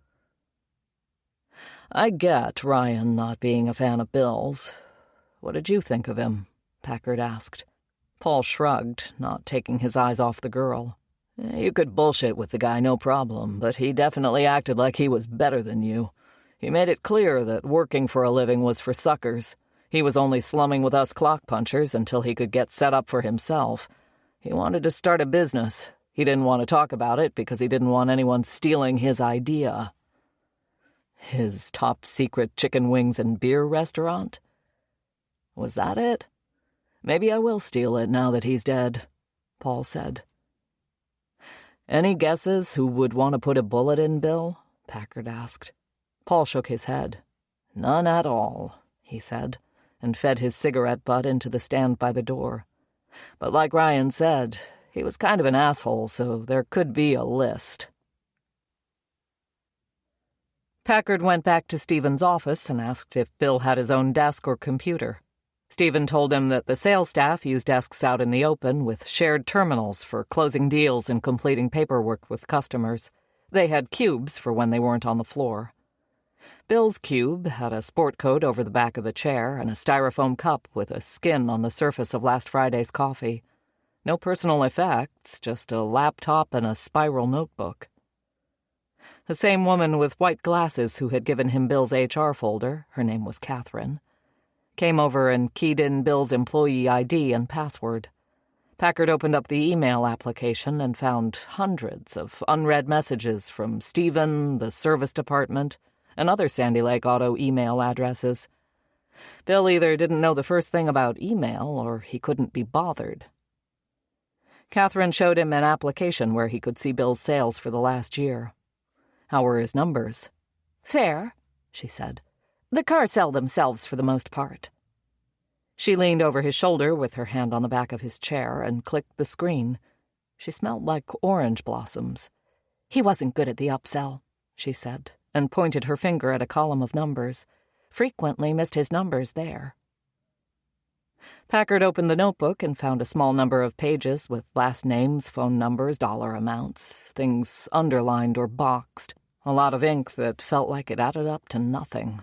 I get Ryan not being a fan of Bill's. What did you think of him? Packard asked. Paul shrugged, not taking his eyes off the girl. You could bullshit with the guy, no problem, but he definitely acted like he was better than you. He made it clear that working for a living was for suckers. He was only slumming with us clock punchers until he could get set up for himself. He wanted to start a business. He didn't want to talk about it because he didn't want anyone stealing his idea. His top-secret chicken wings and beer restaurant? Was that it? Maybe I will steal it now that he's dead, Paul said. Any guesses who would want to put a bullet in Bill? Packard asked. Paul shook his head. None at all, he said, and fed his cigarette butt into the stand by the door. But like Ryan said, he was kind of an asshole, so there could be a list. Packard went back to Stephen's office and asked if Bill had his own desk or computer. Stephen told him that the sales staff used desks out in the open with shared terminals for closing deals and completing paperwork with customers. They had cubes for when they weren't on the floor. Bill's cube had a sport coat over the back of the chair and a styrofoam cup with a skin on the surface of last Friday's coffee. No personal effects, just a laptop and a spiral notebook. The same woman with white glasses who had given him Bill's HR folder, her name was Catherine, came over and keyed in Bill's employee ID and password. Packard opened up the email application and found hundreds of unread messages from Stephen, the service department, and other Sandy Lake Auto email addresses. Bill either didn't know the first thing about email or he couldn't be bothered. Catherine showed him an application where he could see Bill's sales for the last year. How were his numbers? Fair, she said. The cars sell themselves for the most part. She leaned over his shoulder with her hand on the back of his chair and clicked the screen. She smelled like orange blossoms. He wasn't good at the upsell, she said, and pointed her finger at a column of numbers. Frequently missed his numbers there. Packard opened the notebook and found a small number of pages with last names, phone numbers, dollar amounts, things underlined or boxed. A lot of ink that felt like it added up to nothing.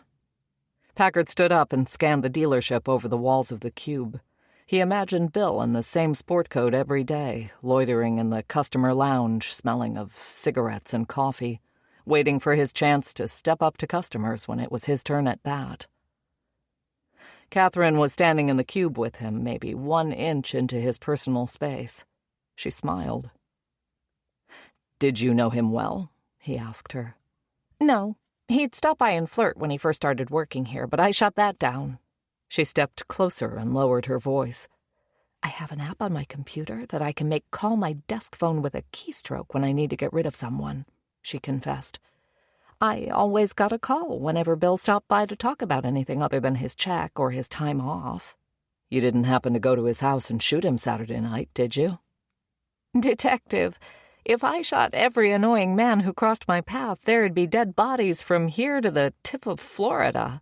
Packard stood up and scanned the dealership over the walls of the cube. He imagined Bill in the same sport coat every day, loitering in the customer lounge, smelling of cigarettes and coffee, waiting for his chance to step up to customers when it was his turn at bat. Catherine was standing in the cube with him, maybe 1 inch into his personal space. She smiled. "Did you know him well?" he asked her. "No. He'd stop by and flirt when he first started working here, but I shut that down." She stepped closer and lowered her voice. "I have an app on my computer that I can make call my desk phone with a keystroke when I need to get rid of someone," she confessed. "I always got a call whenever Bill stopped by to talk about anything other than his check or his time off." "You didn't happen to go to his house and shoot him Saturday night, did you?" "Detective, if I shot every annoying man who crossed my path, there'd be dead bodies from here to the tip of Florida."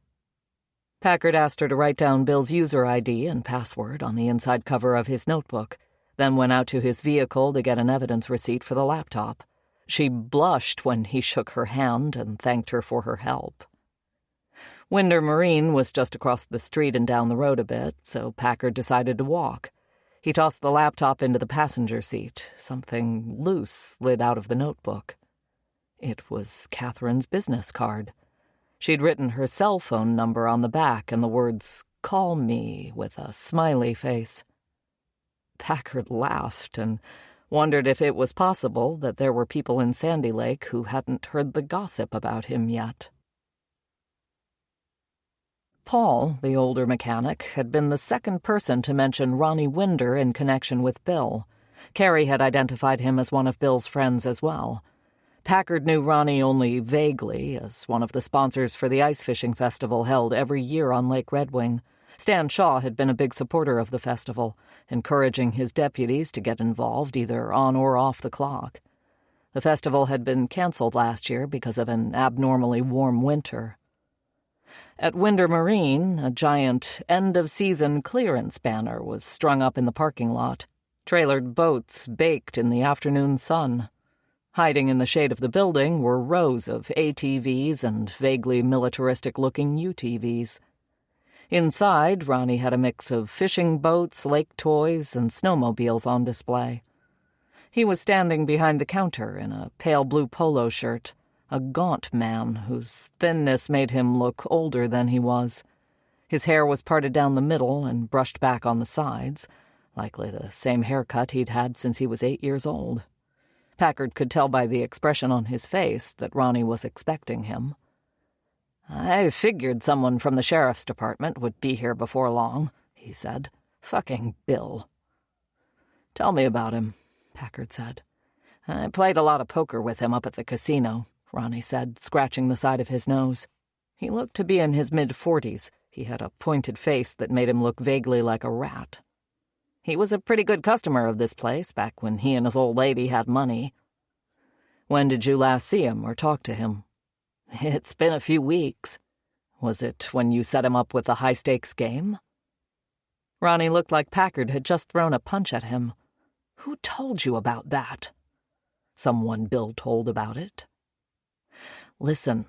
Packard asked her to write down Bill's user ID and password on the inside cover of his notebook, then went out to his vehicle to get an evidence receipt for the laptop. She blushed when he shook her hand and thanked her for her help. Winder Marine was just across the street and down the road a bit, so Packard decided to walk. He tossed the laptop into the passenger seat. Something loose slid out of the notebook. It was Catherine's business card. She'd written her cell phone number on the back and the words, "Call me," with a smiley face. Packard laughed and wondered if it was possible that there were people in Sandy Lake who hadn't heard the gossip about him yet. Paul, the older mechanic, had been the second person to mention Ronnie Winder in connection with Bill. Carrie had identified him as one of Bill's friends as well. Packard knew Ronnie only vaguely as one of the sponsors for the ice fishing festival held every year on Lake Red Wing. Stan Shaw had been a big supporter of the festival, encouraging his deputies to get involved either on or off the clock. The festival had been canceled last year because of an abnormally warm winter. At Winder Marine, a giant end-of-season clearance banner was strung up in the parking lot. Trailered boats baked in the afternoon sun. Hiding in the shade of the building were rows of ATVs and vaguely militaristic-looking UTVs. Inside, Ronnie had a mix of fishing boats, lake toys, and snowmobiles on display. He was standing behind the counter in a pale blue polo shirt, a gaunt man whose thinness made him look older than he was. His hair was parted down the middle and brushed back on the sides, likely the same haircut he'd had since he was 8 years old. Packard could tell by the expression on his face that Ronnie was expecting him. "I figured someone from the sheriff's department would be here before long," he said. "Fucking Bill." "Tell me about him," Packard said. "I played a lot of poker with him up at the casino," Ronnie said, scratching the side of his nose. He looked to be in his mid-40s. He had a pointed face that made him look vaguely like a rat. "He was a pretty good customer of this place back when he and his old lady had money." "When did you last see him or talk to him?" "It's been a few weeks." "Was it when you set him up with the high-stakes game?" Ronnie looked like Packard had just thrown a punch at him. "Who told you about that?" "Someone Bill told about it." "Listen,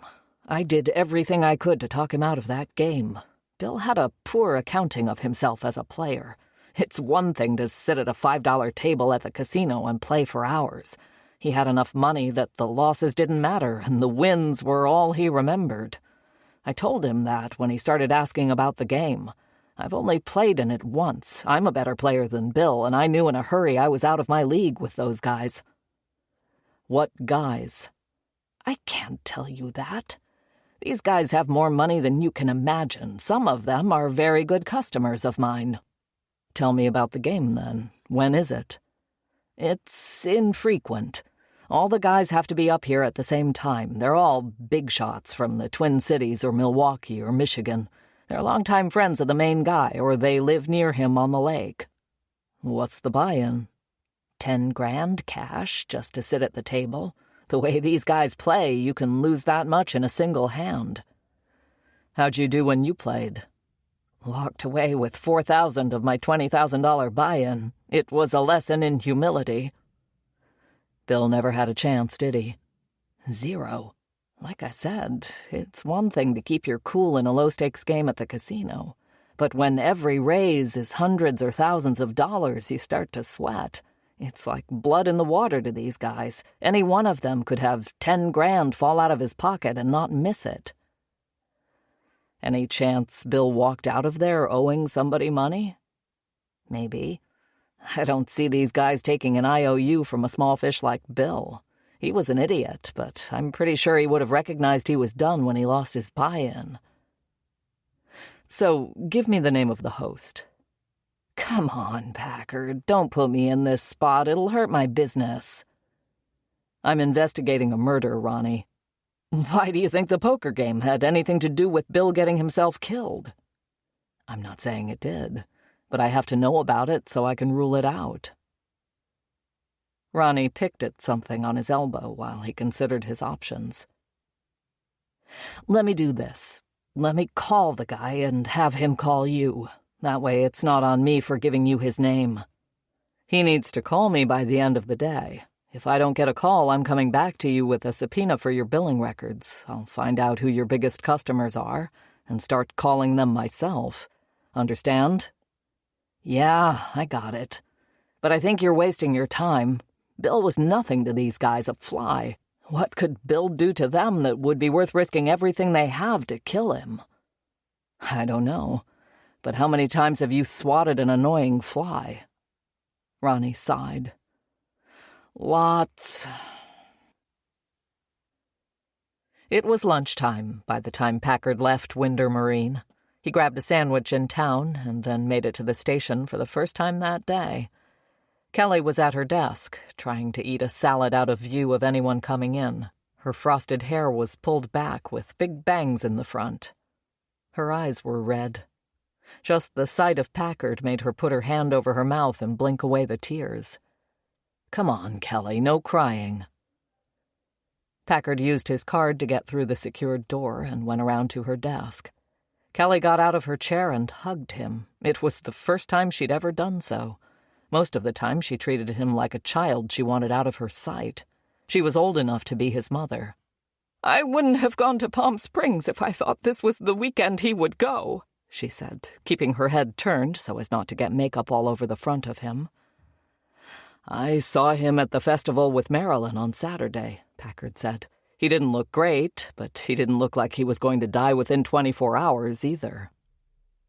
I did everything I could to talk him out of that game. Bill had a poor accounting of himself as a player. It's one thing to sit at a $5 table at the casino and play for hours. He had enough money that the losses didn't matter and the wins were all he remembered. I told him that when he started asking about the game. I've only played in it once. I'm a better player than Bill, and I knew in a hurry I was out of my league with those guys." "What guys?" "I can't tell you that. These guys have more money than you can imagine. Some of them are very good customers of mine." "Tell me about the game, then. When is it?" "It's infrequent. All the guys have to be up here at the same time. They're all big shots from the Twin Cities or Milwaukee or Michigan. They're longtime friends of the main guy, or they live near him on the lake." "What's the buy-in?" $10,000 cash just to sit at the table. The way these guys play, you can lose that much in a single hand." "How'd you do when you played?" "Walked away with $4,000 of my $20,000 buy-in. It was a lesson in humility." "Bill never had a chance, did he?" "Zero. Like I said, it's one thing to keep your cool in a low-stakes game at the casino. But when every raise is hundreds or thousands of dollars, you start to sweat. It's like blood in the water to these guys. Any one of them could have $10,000 fall out of his pocket and not miss it." "Any chance Bill walked out of there owing somebody money?" "Maybe. I don't see these guys taking an IOU from a small fish like Bill. He was an idiot, but I'm pretty sure he would have recognized he was done when he lost his buy-in." "So, give me the name of the host." "Come on, Packard. Don't put me in this spot. It'll hurt my business." "I'm investigating a murder, Ronnie." "Why do you think the poker game had anything to do with Bill getting himself killed?" "I'm not saying it did, but I have to know about it so I can rule it out." Ronnie picked at something on his elbow while he considered his options. "Let me do this. Let me call the guy and have him call you. That way it's not on me for giving you his name." "He needs to call me by the end of the day. If I don't get a call, I'm coming back to you with a subpoena for your billing records. I'll find out who your biggest customers are. and start calling them myself. Understand? Yeah, I got it. But I think you're wasting your time. Bill was nothing to these guys, a fly. What could Bill do to them that would be worth risking everything they have to kill him? I don't know. But how many times have you swatted an annoying fly? Ronnie sighed. Lots. It was lunchtime by the time Packard left Winder Marine. He grabbed a sandwich in town and then made it to the station for the first time that day. Kelly was at her desk, trying to eat a salad out of view of anyone coming in. Her frosted hair was pulled back with big bangs in the front. Her eyes were red. Just the sight of Packard made her put her hand over her mouth and blink away the tears. Come on, Kelly, no crying. Packard used his card to get through the secured door and went around to her desk. Kelly got out of her chair and hugged him. It was the first time she'd ever done so. Most of the time she treated him like a child she wanted out of her sight. She was old enough to be his mother. I wouldn't have gone to Palm Springs if I thought this was the weekend he would go, she said, keeping her head turned so as not to get makeup all over the front of him. I saw him at the festival with Marilyn on Saturday, Packard said. He didn't look great, but he didn't look like he was going to die within 24 hours either.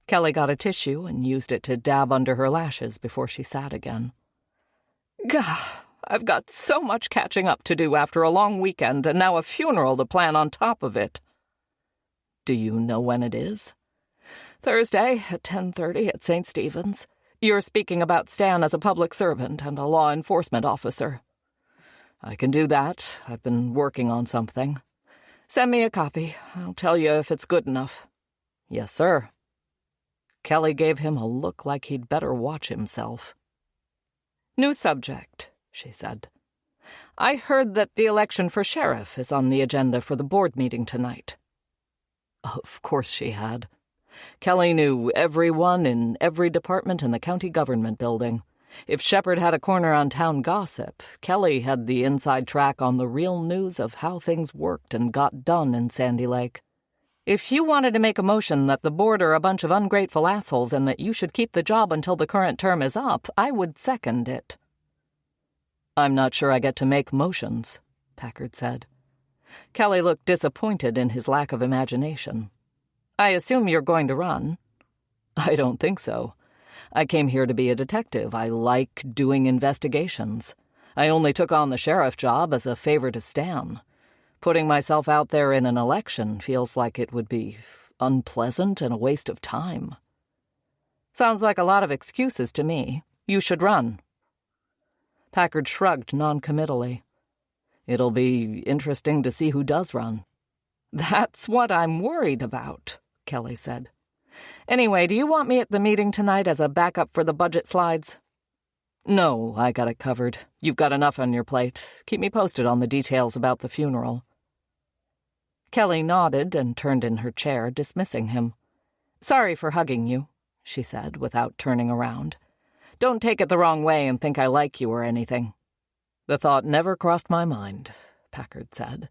Kelly got a tissue and used it to dab under her lashes before she sat again. Gah, I've got so much catching up to do after a long weekend and now a funeral to plan on top of it. Do you know when it is? Thursday at 10:30 at St. Stephen's. You're speaking about Stan as a public servant and a law enforcement officer. I can do that. I've been working on something. Send me a copy. I'll tell you if it's good enough. Yes, sir. Kelly gave him a look like he'd better watch himself. New subject, she said. I heard that the election for sheriff is on the agenda for the board meeting tonight. Of course she had. Kelly knew everyone in every department in the county government building. If Shepard had a corner on town gossip, Kelly had the inside track on the real news of how things worked and got done in Sandy Lake. If you wanted to make a motion that the board are a bunch of ungrateful assholes and that you should keep the job until the current term is up, I would second it. I'm not sure I get to make motions, Packard said. Kelly looked disappointed in his lack of imagination. I assume you're going to run. I don't think so. I came here to be a detective. I like doing investigations. I only took on the sheriff job as a favor to Stan. Putting myself out there in an election feels like it would be unpleasant and a waste of time. Sounds like a lot of excuses to me. You should run. Packard shrugged noncommittally. It'll be interesting to see who does run. That's what I'm worried about, Kelly said. Anyway, do you want me at the meeting tonight as a backup for the budget slides? No, I got it covered. You've got enough on your plate. Keep me posted on the details about the funeral. Kelly nodded and turned in her chair, dismissing him. Sorry for hugging you, she said, without turning around. Don't take it the wrong way and think I like you or anything. The thought never crossed my mind, Packard said.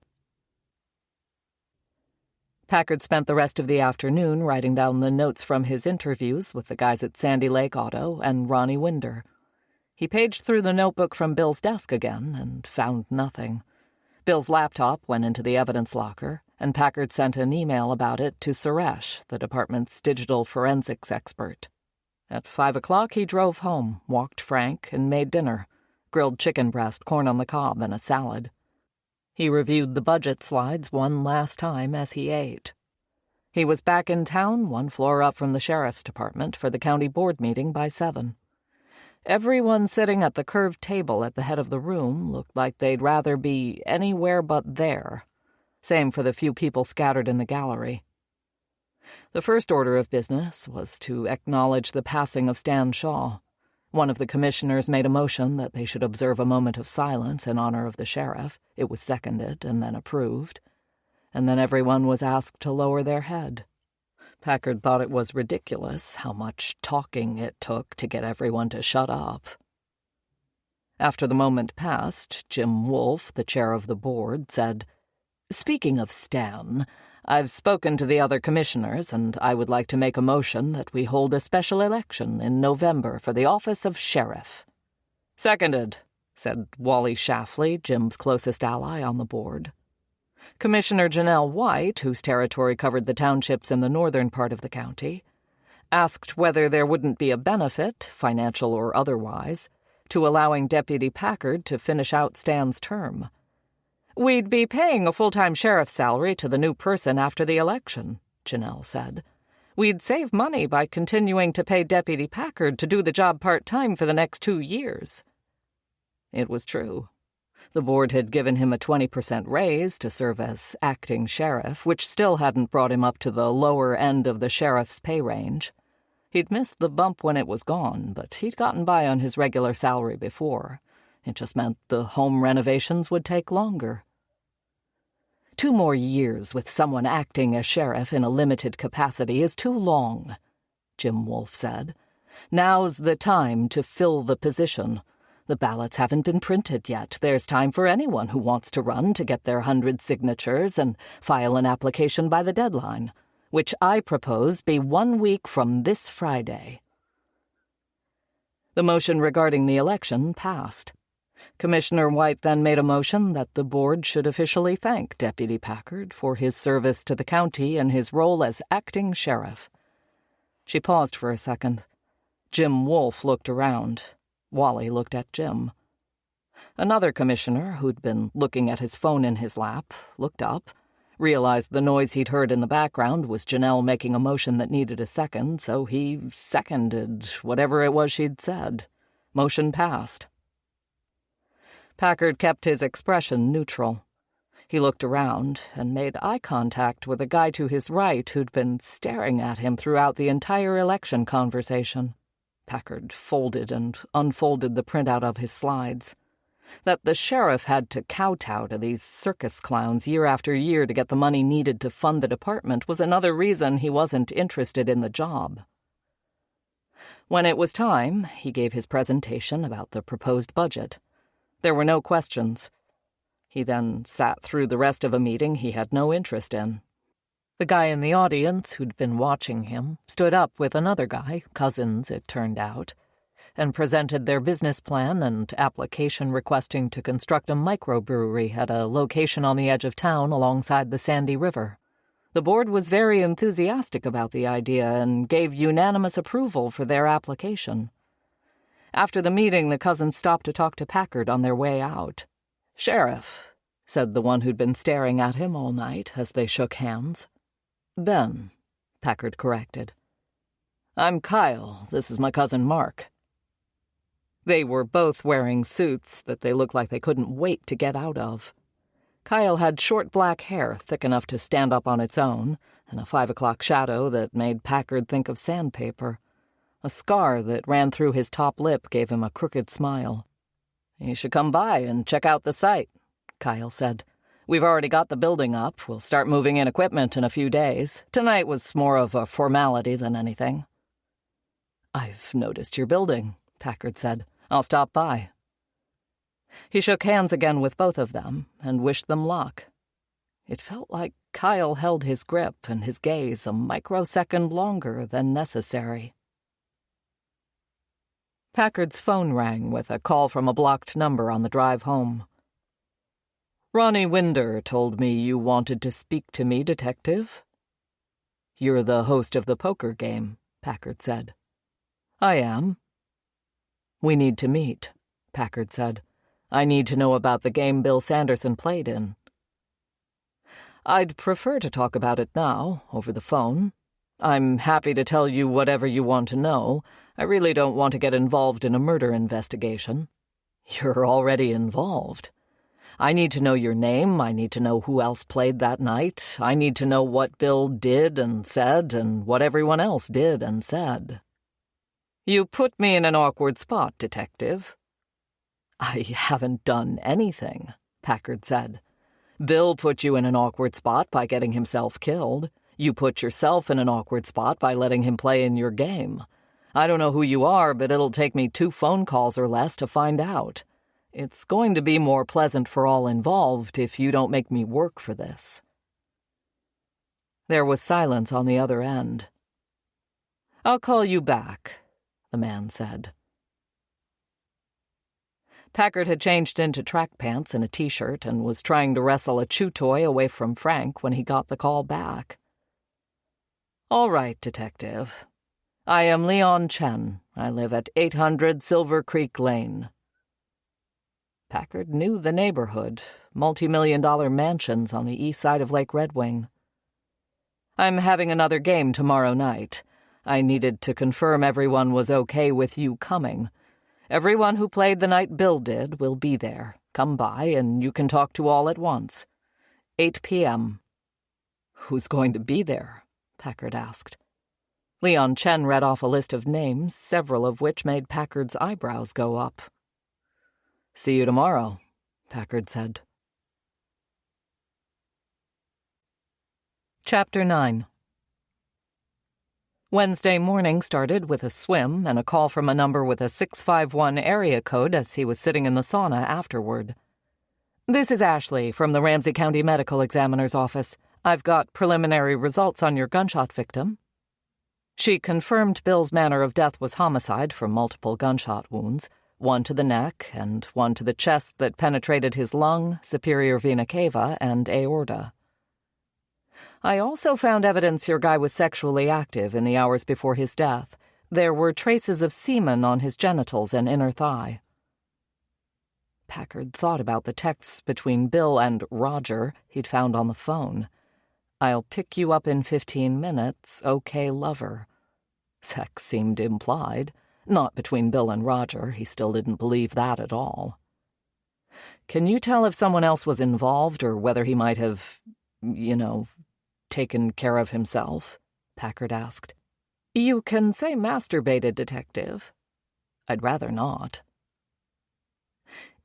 Packard spent the rest of the afternoon writing down the notes from his interviews with the guys at Sandy Lake Auto and Ronnie Winder. He paged through the notebook from Bill's desk again and found nothing. Bill's laptop went into the evidence locker, and Packard sent an email about it to Suresh, the department's digital forensics expert. At 5 o'clock, he drove home, walked Frank, and made dinner, grilled chicken breast, corn on the cob, and a salad. He reviewed the budget slides one last time as he ate. He was back in town, one floor up from the sheriff's department, for the county board meeting by 7. Everyone sitting at the curved table at the head of the room looked like they'd rather be anywhere but there. Same for the few people scattered in the gallery. The first order of business was to acknowledge the passing of Stan Shaw. One of the commissioners made a motion that they should observe a moment of silence in honor of the sheriff. It was seconded and then approved. And then everyone was asked to lower their head. Packard thought it was ridiculous how much talking it took to get everyone to shut up. After the moment passed, Jim Wolfe, the chair of the board, said, "Speaking of Stan, I've spoken to the other commissioners, and I would like to make a motion that we hold a special election in November for the office of sheriff." "Seconded," said Wally Schlafly, Jim's closest ally on the board. Commissioner Janelle White, whose territory covered the townships in the northern part of the county, asked whether there wouldn't be a benefit, financial or otherwise, to allowing Deputy Packard to finish out Stan's term. "We'd be paying a full-time sheriff's salary to the new person after the election," Janelle said. "We'd save money by continuing to pay Deputy Packard to do the job part-time for the next 2 years." It was true. The board had given him a 20% raise to serve as acting sheriff, which still hadn't brought him up to the lower end of the sheriff's pay range. He'd missed the bump when it was gone, but he'd gotten by on his regular salary before. It just meant the home renovations would take longer. 2 more years with someone acting as sheriff in a limited capacity is too long, Jim Wolfe said. Now's the time to fill the position. The ballots haven't been printed yet. There's time for anyone who wants to run to get their 100 signatures and file an application by the deadline, which I propose be 1 week from this Friday. The motion regarding the election passed. Commissioner White then made a motion that the board should officially thank Deputy Packard for his service to the county and his role as acting sheriff. She paused for a second. Jim Wolfe looked around. Wally looked at Jim. Another commissioner, who'd been looking at his phone in his lap, looked up, realized the noise he'd heard in the background was Janelle making a motion that needed a second, so he seconded whatever it was she'd said. Motion passed. Packard kept his expression neutral. He looked around and made eye contact with a guy to his right who'd been staring at him throughout the entire election conversation. Packard folded and unfolded the printout of his slides. That the sheriff had to kowtow to these circus clowns year after year to get the money needed to fund the department was another reason he wasn't interested in the job. When it was time, he gave his presentation about the proposed budget. There were no questions. He then sat through the rest of a meeting he had no interest in. The guy in the audience who'd been watching him stood up with another guy, cousins it turned out, and presented their business plan and application requesting to construct a microbrewery at a location on the edge of town alongside the Sandy River. The board was very enthusiastic about the idea and gave unanimous approval for their application. After the meeting, the cousins stopped to talk to Packard on their way out. "Sheriff," said the one who'd been staring at him all night as they shook hands. "Ben," Packard corrected. "I'm Kyle. This is my cousin Mark." They were both wearing suits that they looked like they couldn't wait to get out of. Kyle had short black hair thick enough to stand up on its own, and a 5 o'clock shadow that made Packard think of sandpaper. A scar that ran through his top lip gave him a crooked smile. "You should come by and check out the site," Kyle said. "We've already got the building up. We'll start moving in equipment in a few days. Tonight was more of a formality than anything." "I've noticed your building," Packard said. "I'll stop by." He shook hands again with both of them and wished them luck. It felt like Kyle held his grip and his gaze a microsecond longer than necessary. Packard's phone rang with a call from a blocked number on the drive home. "Ronnie Winder told me you wanted to speak to me, Detective." "You're the host of the poker game," Packard said. "I am." "We need to meet," Packard said. "I need to know about the game Bill Sanderson played in." "I'd prefer to talk about it now, over the phone. I'm happy to tell you whatever you want to know. I really don't want to get involved in a murder investigation." "You're already involved." "I need to know your name. I need to know who else played that night. I need to know what Bill did and said and what everyone else did and said." "You put me in an awkward spot, Detective." "I haven't done anything," Packard said. "Bill put you in an awkward spot by getting himself killed. You put yourself in an awkward spot by letting him play in your game. I don't know who you are, but it'll take me 2 phone calls or less to find out. It's going to be more pleasant for all involved if you don't make me work for this." There was silence on the other end. "I'll call you back," the man said. Packard had changed into track pants and a T-shirt and was trying to wrestle a chew toy away from Frank when he got the call back. "All right, Detective. I am Leon Chen. I live at 800 Silver Creek Lane." Packard knew the neighborhood, multi-million-dollar mansions on the east side of Lake Red Wing. "I'm having another game tomorrow night. I needed to confirm everyone was okay with you coming. Everyone who played the night Bill did will be there. Come by and you can talk to all at once. 8 p.m. "Who's going to be there?" Packard asked. Leon Chen read off a list of names, several of which made Packard's eyebrows go up. "See you tomorrow," Packard said. Chapter 9. Wednesday morning started with a swim and a call from a number with a 651 area code as he was sitting in the sauna afterward. "This is Ashley from the Ramsey County Medical Examiner's office. I've got preliminary results on your gunshot victim." She confirmed Bill's manner of death was homicide from multiple gunshot wounds, one to the neck and one to the chest that penetrated his lung, superior vena cava, and aorta. "I also found evidence your guy was sexually active in the hours before his death. There were traces of semen on his genitals and inner thigh." Packard thought about the texts between Bill and Roger he'd found on the phone. "I'll pick you up in 15 minutes, okay, lover." Sex seemed implied. Not between Bill and Roger. He still didn't believe that at all. "Can you tell if someone else was involved or whether he might have, taken care of himself?" Packard asked. "You can say masturbated, Detective." "I'd rather not."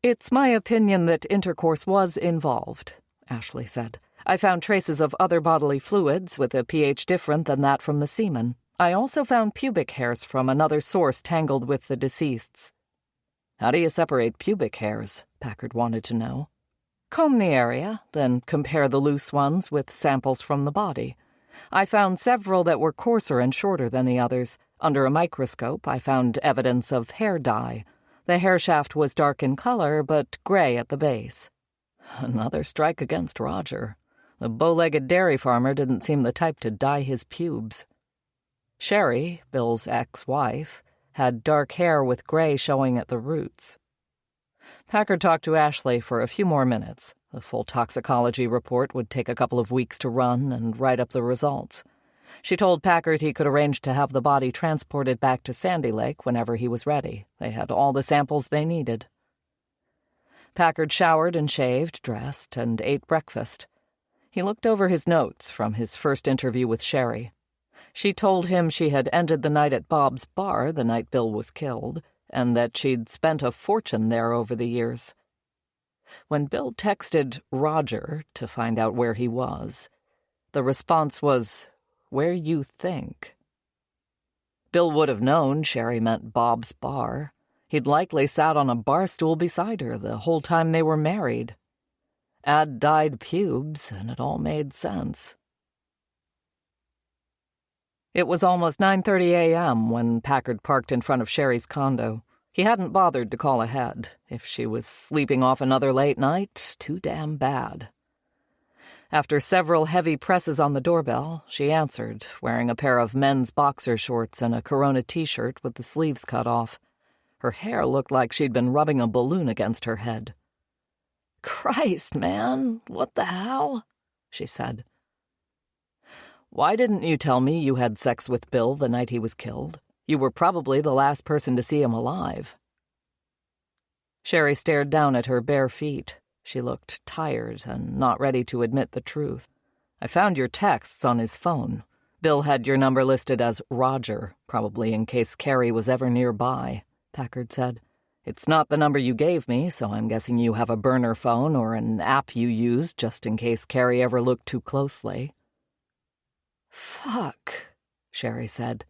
"It's my opinion that intercourse was involved," Ashley said. "I found traces of other bodily fluids with a pH different than that from the semen. I also found pubic hairs from another source tangled with the deceased's." "How do you separate pubic hairs?" Packard wanted to know. "Comb the area, then compare the loose ones with samples from the body. I found several that were coarser and shorter than the others. Under a microscope, I found evidence of hair dye. The hair shaft was dark in color, but gray at the base." Another strike against Roger. The bow-legged dairy farmer didn't seem the type to dye his pubes. Sherry, Bill's ex-wife, had dark hair with gray showing at the roots. Packard talked to Ashley for a few more minutes. The full toxicology report would take a couple of weeks to run and write up the results. She told Packard he could arrange to have the body transported back to Sandy Lake whenever he was ready. They had all the samples they needed. Packard showered and shaved, dressed, and ate breakfast. He looked over his notes from his first interview with Sherry. She told him she had ended the night at Bob's bar the night Bill was killed, and that she'd spent a fortune there over the years. When Bill texted Roger to find out where he was, the response was, "Where you think." Bill would have known Sherry meant Bob's bar. He'd likely sat on a bar stool beside her the whole time they were married. Add dyed pubes, and it all made sense. It was almost 9:30 a.m. when Packard parked in front of Sherry's condo. He hadn't bothered to call ahead. If she was sleeping off another late night, too damn bad. After several heavy presses on the doorbell, she answered, wearing a pair of men's boxer shorts and a Corona t-shirt with the sleeves cut off. Her hair looked like she'd been rubbing a balloon against her head. "Christ, man, what the hell?" she said. "Why didn't you tell me you had sex with Bill the night he was killed? You were probably the last person to see him alive." Sherry stared down at her bare feet. She looked tired and not ready to admit the truth. "I found your texts on his phone. Bill had your number listed as Roger, probably in case Carrie was ever nearby," Packard said. "It's not the number you gave me, so I'm guessing you have a burner phone or an app you use just in case Carrie ever looked too closely." "Fuck," Sherry said.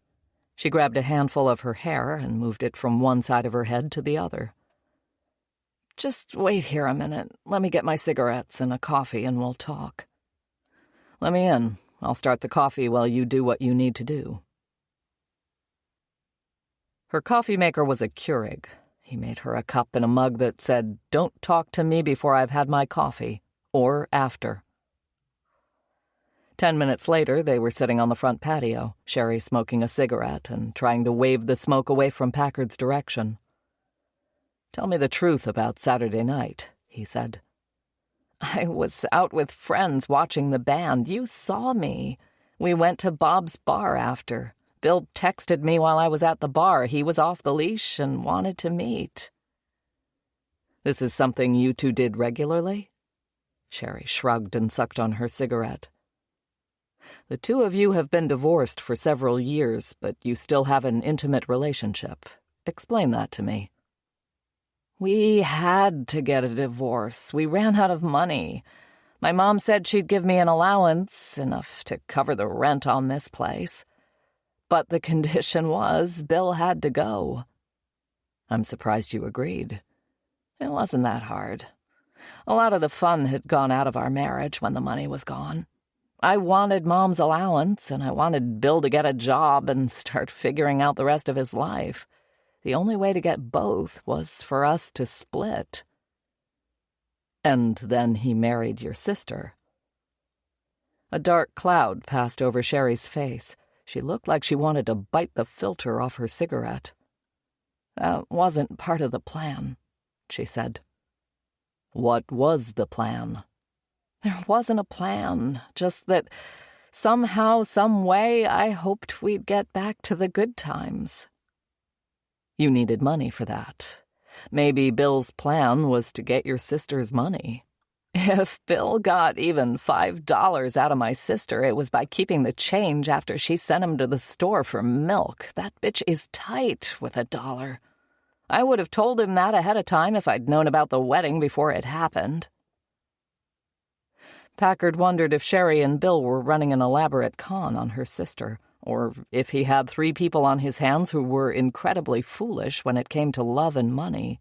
She grabbed a handful of her hair and moved it from one side of her head to the other. "Just wait here a minute. Let me get my cigarettes and a coffee and we'll talk." "Let me in. I'll start the coffee while you do what you need to do." Her coffee maker was a Keurig. He made her a cup and a mug that said, "Don't talk to me before I've had my coffee, or after." 10 minutes later, they were sitting on the front patio, Sherry smoking a cigarette and trying to wave the smoke away from Packard's direction. "Tell me the truth about Saturday night," he said. "I was out with friends watching the band. You saw me. We went to Bob's bar after. Bill texted me while I was at the bar. He was off the leash and wanted to meet." "This is something you two did regularly?" Sherry shrugged and sucked on her cigarette. "The two of you have been divorced for several years, but you still have an intimate relationship. Explain that to me." "We had to get a divorce. We ran out of money. My mom said she'd give me an allowance, enough to cover the rent on this place. But the condition was Bill had to go." "I'm surprised you agreed." "It wasn't that hard. A lot of the fun had gone out of our marriage when the money was gone. I wanted Mom's allowance, and I wanted Bill to get a job and start figuring out the rest of his life. The only way to get both was for us to split." "And then he married your sister." A dark cloud passed over Sherry's face. She looked like she wanted to bite the filter off her cigarette. "That wasn't part of the plan," she said. "What was the plan?" "There wasn't a plan, just that somehow, some way, I hoped we'd get back to the good times." "You needed money for that. Maybe Bill's plan was to get your sister's money." "If Bill got even $5 out of my sister, it was by keeping the change after she sent him to the store for milk. That bitch is tight with $1. I would have told him that ahead of time if I'd known about the wedding before it happened." Packard wondered if Sherry and Bill were running an elaborate con on her sister, or if he had 3 people on his hands who were incredibly foolish when it came to love and money.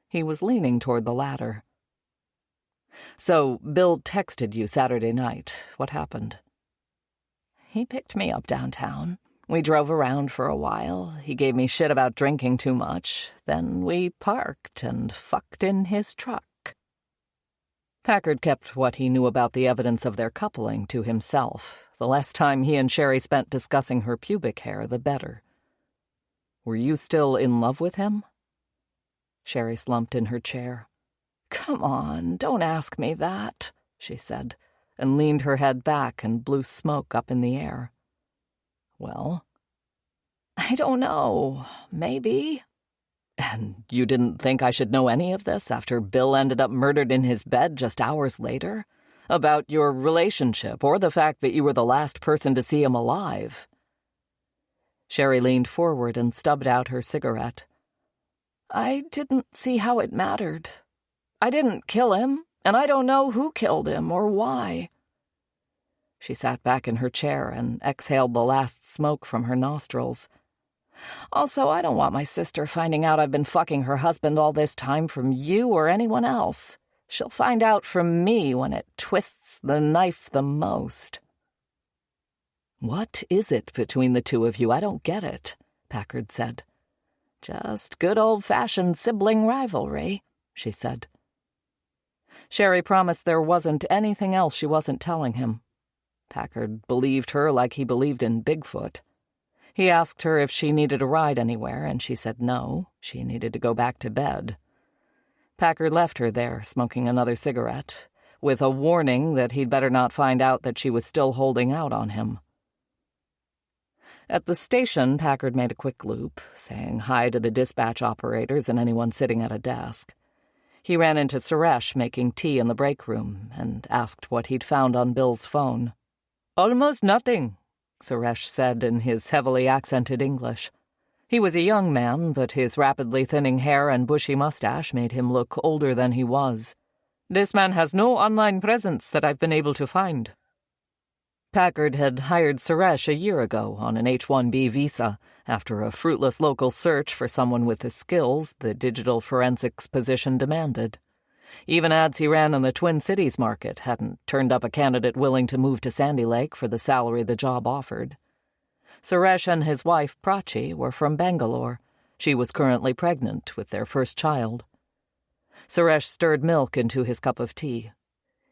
He was leaning toward the latter. "So Bill texted you Saturday night. What happened?" "He picked me up downtown. We drove around for a while. He gave me shit about drinking too much. Then we parked and fucked in his truck." Packard kept what he knew about the evidence of their coupling to himself. The less time he and Sherry spent discussing her pubic hair, the better. "Were you still in love with him?" Sherry slumped in her chair. "Come on, don't ask me that," she said, and leaned her head back and blew smoke up in the air. "Well?" "I don't know. Maybe." "And you didn't think I should know any of this after Bill ended up murdered in his bed just hours later? About your relationship, or the fact that you were the last person to see him alive?" Sherry leaned forward and stubbed out her cigarette. "I didn't see how it mattered. I didn't kill him, and I don't know who killed him or why." She sat back in her chair and exhaled the last smoke from her nostrils. "Also, I don't want my sister finding out I've been fucking her husband all this time from you or anyone else. She'll find out from me when it twists the knife the most." "What is it between the two of you? I don't get it," Packard said. "Just good old-fashioned sibling rivalry," she said. Sherry promised there wasn't anything else she wasn't telling him. Packard believed her like he believed in Bigfoot. He asked her if she needed a ride anywhere, and she said no, she needed to go back to bed. Packard left her there, smoking another cigarette, with a warning that he'd better not find out that she was still holding out on him. At the station, Packard made a quick loop, saying hi to the dispatch operators and anyone sitting at a desk. He ran into Suresh making tea in the break room and asked what he'd found on Bill's phone. "Almost nothing," Suresh said in his heavily accented English. He was a young man, but his rapidly thinning hair and bushy mustache made him look older than he was. "This man has no online presence that I've been able to find." Packard had hired Suresh a year ago on an H-1B visa after a fruitless local search for someone with the skills the digital forensics position demanded. Even ads he ran in the Twin Cities market hadn't turned up a candidate willing to move to Sandy Lake for the salary the job offered. Suresh and his wife, Prachi, were from Bangalore. She was currently pregnant with their first child. Suresh stirred milk into his cup of tea.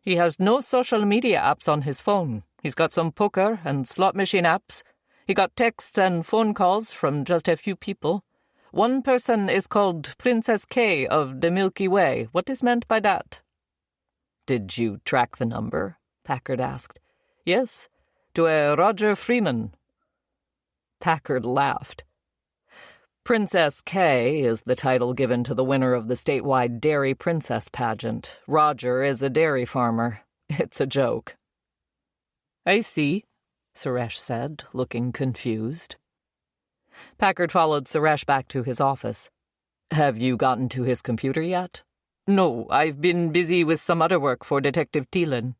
He has no social media apps on his phone. He's got some poker and slot machine apps. He got texts and phone calls from just a few people. One person is called Princess K of the Milky Way. What is meant by that? Did you track the number? Packard asked. Yes, to a Roger Freeman. Packard laughed. Princess K is the title given to the winner of the statewide Dairy Princess pageant. Roger is a dairy farmer. It's a joke. I see, Suresh said, looking confused. Packard followed Suresh back to his office. Have you gotten to his computer yet? No, I've been busy with some other work for Detective Thielen.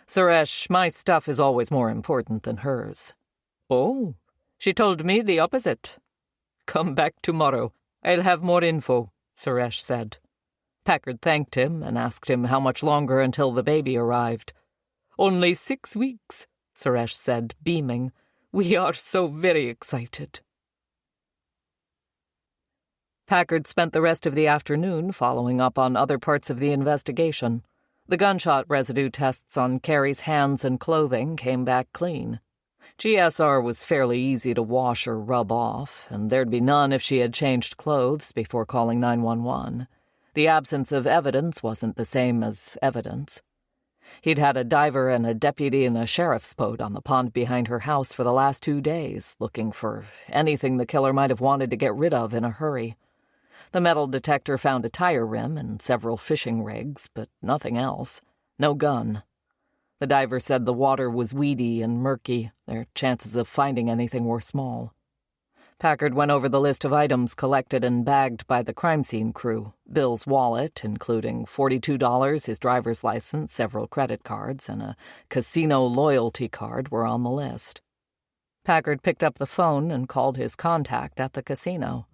Suresh, my stuff is always more important than hers. Oh, she told me the opposite. Come back tomorrow. I'll have more info, Suresh said. Packard thanked him and asked him how much longer until the baby arrived. Only 6 weeks, Suresh said, beaming. We are so very excited. Packard spent the rest of the afternoon following up on other parts of the investigation. The gunshot residue tests on Carrie's hands and clothing came back clean. GSR was fairly easy to wash or rub off, and there'd be none if she had changed clothes before calling 911. The absence of evidence wasn't the same as evidence. He'd had a diver and a deputy in a sheriff's boat on the pond behind her house for the last 2 days, looking for anything the killer might have wanted to get rid of in a hurry. The metal detector found a tire rim and several fishing rigs, but nothing else. No gun. The diver said the water was weedy and murky. Their chances of finding anything were small. Packard went over the list of items collected and bagged by the crime scene crew. Bill's wallet, including $42, his driver's license, several credit cards, and a casino loyalty card were on the list. Packard picked up the phone and called his contact at the casino.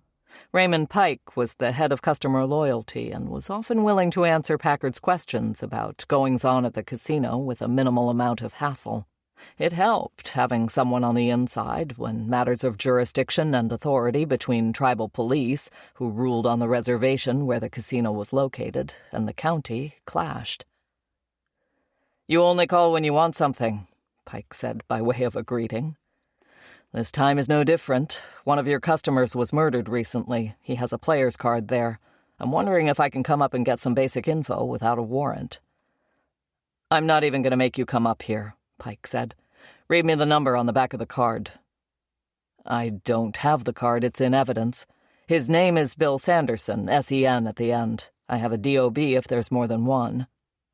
Raymond Pike was the head of customer loyalty and was often willing to answer Packard's questions about goings-on at the casino with a minimal amount of hassle. It helped having someone on the inside when matters of jurisdiction and authority between tribal police, who ruled on the reservation where the casino was located, and the county clashed. "You only call when you want something," Pike said by way of a greeting. "This time is no different. One of your customers was murdered recently. He has a player's card there. I'm wondering if I can come up and get some basic info without a warrant." "I'm not even going to make you come up here," Pike said. "Read me the number on the back of the card." "I don't have the card. It's in evidence. His name is Bill Sanderson, S-E-N at the end. I have a D.O.B. if there's more than one."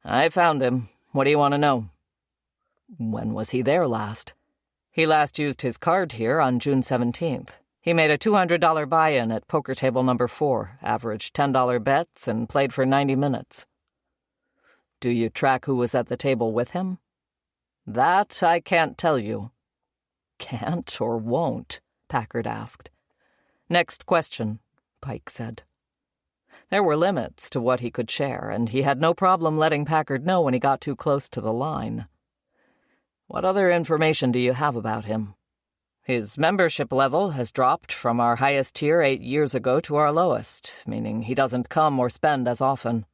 "I found him. What do you want to know?" "When was he there last?" "He last used his card here on June 17th. He made a $200 buy-in at poker table number 4, averaged $10 bets, and played for 90 minutes. "Do you track who was at the table with him?" "That I can't tell you." "Can't or won't?" Packard asked. "Next question," Pike said. There were limits to what he could share, and he had no problem letting Packard know when he got too close to the line. "What other information do you have about him?" "His membership level has dropped from our highest tier 8 years ago to our lowest, meaning he doesn't come or spend as often.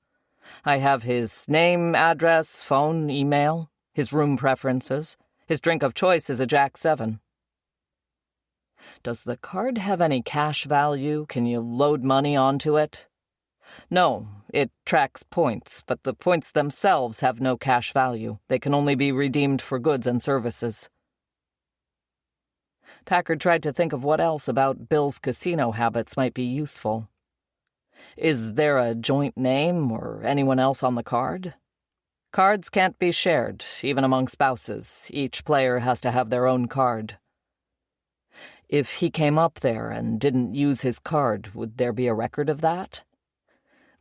I have his name, address, phone, email, his room preferences. His drink of choice is a Jack 7. "Does the card have any cash value? Can you load money onto it?" "No, it tracks points, but the points themselves have no cash value. They can only be redeemed for goods and services." Packard tried to think of what else about Bill's casino habits might be useful. "Is there a joint name or anyone else on the card?" "Cards can't be shared, even among spouses. Each player has to have their own card." "If he came up there and didn't use his card, would there be a record of that?"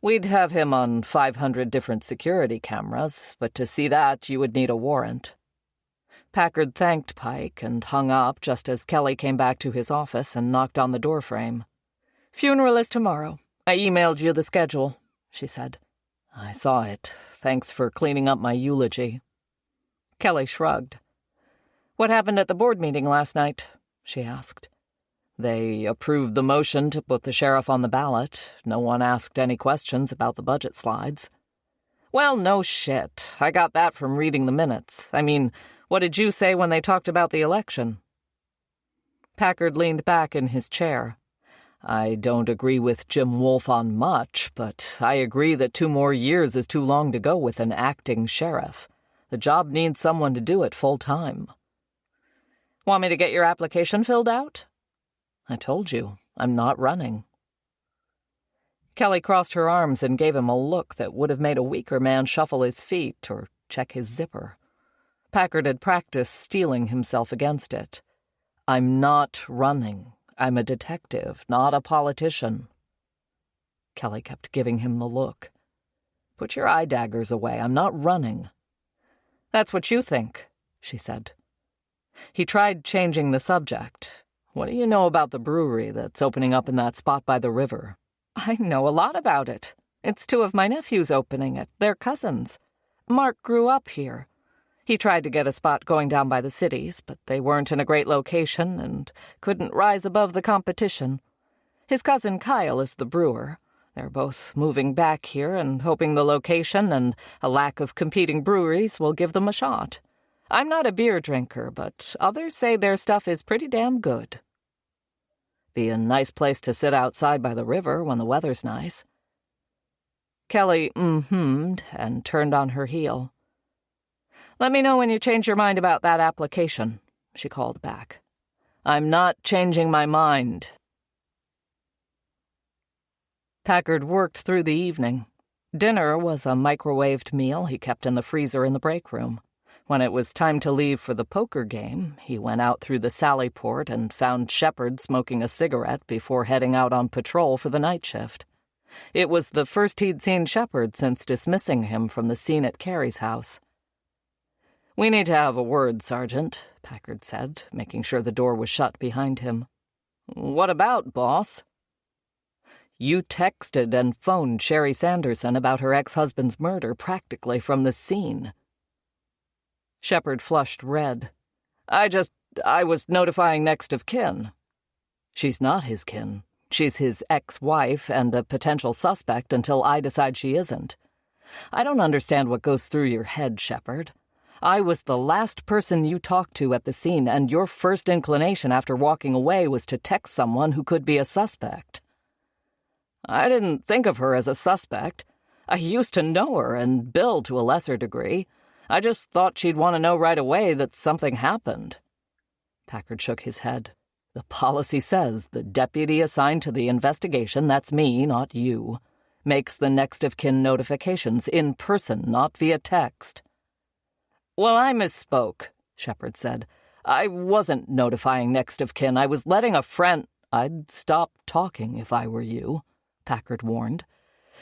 "We'd have him on 500 different security cameras, but to see that you would need a warrant." Packard thanked Pike and hung up just as Kelly came back to his office and knocked on the doorframe. "Funeral is tomorrow. I emailed you the schedule," she said. "I saw it. Thanks for cleaning up my eulogy." Kelly shrugged. "What happened at the board meeting last night?" she asked. "They approved the motion to put the sheriff on the ballot. No one asked any questions about the budget slides." "Well, no shit. I got that from reading the minutes. I mean, what did you say when they talked about the election?" Packard leaned back in his chair. "I don't agree with Jim Wolfe on much, but I agree that 2 more years is too long to go with an acting sheriff. The job needs someone to do it full time." "Want me to get your application filled out?" "I told you, I'm not running." Kelly crossed her arms and gave him a look that would have made a weaker man shuffle his feet or check his zipper. Packard had practiced steeling himself against it. "I'm not running. I'm a detective, not a politician." Kelly kept giving him the look. "Put your eye daggers away. I'm not running." "That's what you think," she said. He tried changing the subject. "What do you know about the brewery that's opening up in that spot by the river?" "I know a lot about it. It's 2 of my nephews opening it. They're cousins. Mark grew up here. He tried to get a spot going down by the cities, but they weren't in a great location and couldn't rise above the competition. His cousin Kyle is the brewer. They're both moving back here and hoping the location and a lack of competing breweries will give them a shot. I'm not a beer drinker, but others say their stuff is pretty damn good." "Be a nice place to sit outside by the river when the weather's nice." Kelly mm-hummed and turned on her heel. "Let me know when you change your mind about that application," she called back. "I'm not changing my mind." Packard worked through the evening. Dinner was a microwaved meal he kept in the freezer in the break room. When it was time to leave for the poker game, he went out through the sally port and found Shepard smoking a cigarette before heading out on patrol for the night shift. It was the first he'd seen Shepard since dismissing him from the scene at Carey's house. "We need to have a word, Sergeant," Packard said, making sure the door was shut behind him. "What about, boss?" "You texted and phoned Sherry Sanderson about her ex-husband's murder practically from the scene." Shepard flushed red. I was notifying next of kin." "She's not his kin. She's his ex-wife and a potential suspect until I decide she isn't. I don't understand what goes through your head, Shepard. I was the last person you talked to at the scene, and your first inclination after walking away was to text someone who could be a suspect." "I didn't think of her as a suspect. I used to know her, and Bill to a lesser degree. I just thought she'd want to know right away that something happened." Packard shook his head. "The policy says the deputy assigned to the investigation, that's me, not you, makes the next of kin notifications in person, not via text." "Well, I misspoke," Shepard said. "I wasn't notifying next of kin. I was letting a friend—" "I'd stop talking if I were you," Packard warned.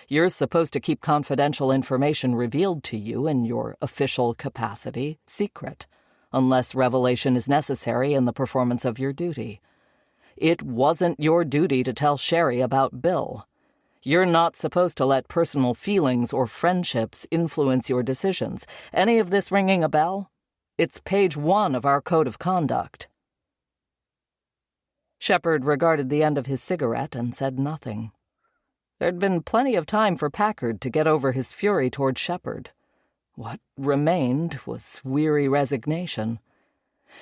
"You're supposed to keep confidential information revealed to you in your official capacity secret, unless revelation is necessary in the performance of your duty. It wasn't your duty to tell Sherry about Bill. You're not supposed to let personal feelings or friendships influence your decisions. Any of this ringing a bell? It's page 1 of our code of conduct." Shepard regarded the end of his cigarette and said nothing. There'd been plenty of time for Packard to get over his fury toward Shepard. What remained was weary resignation.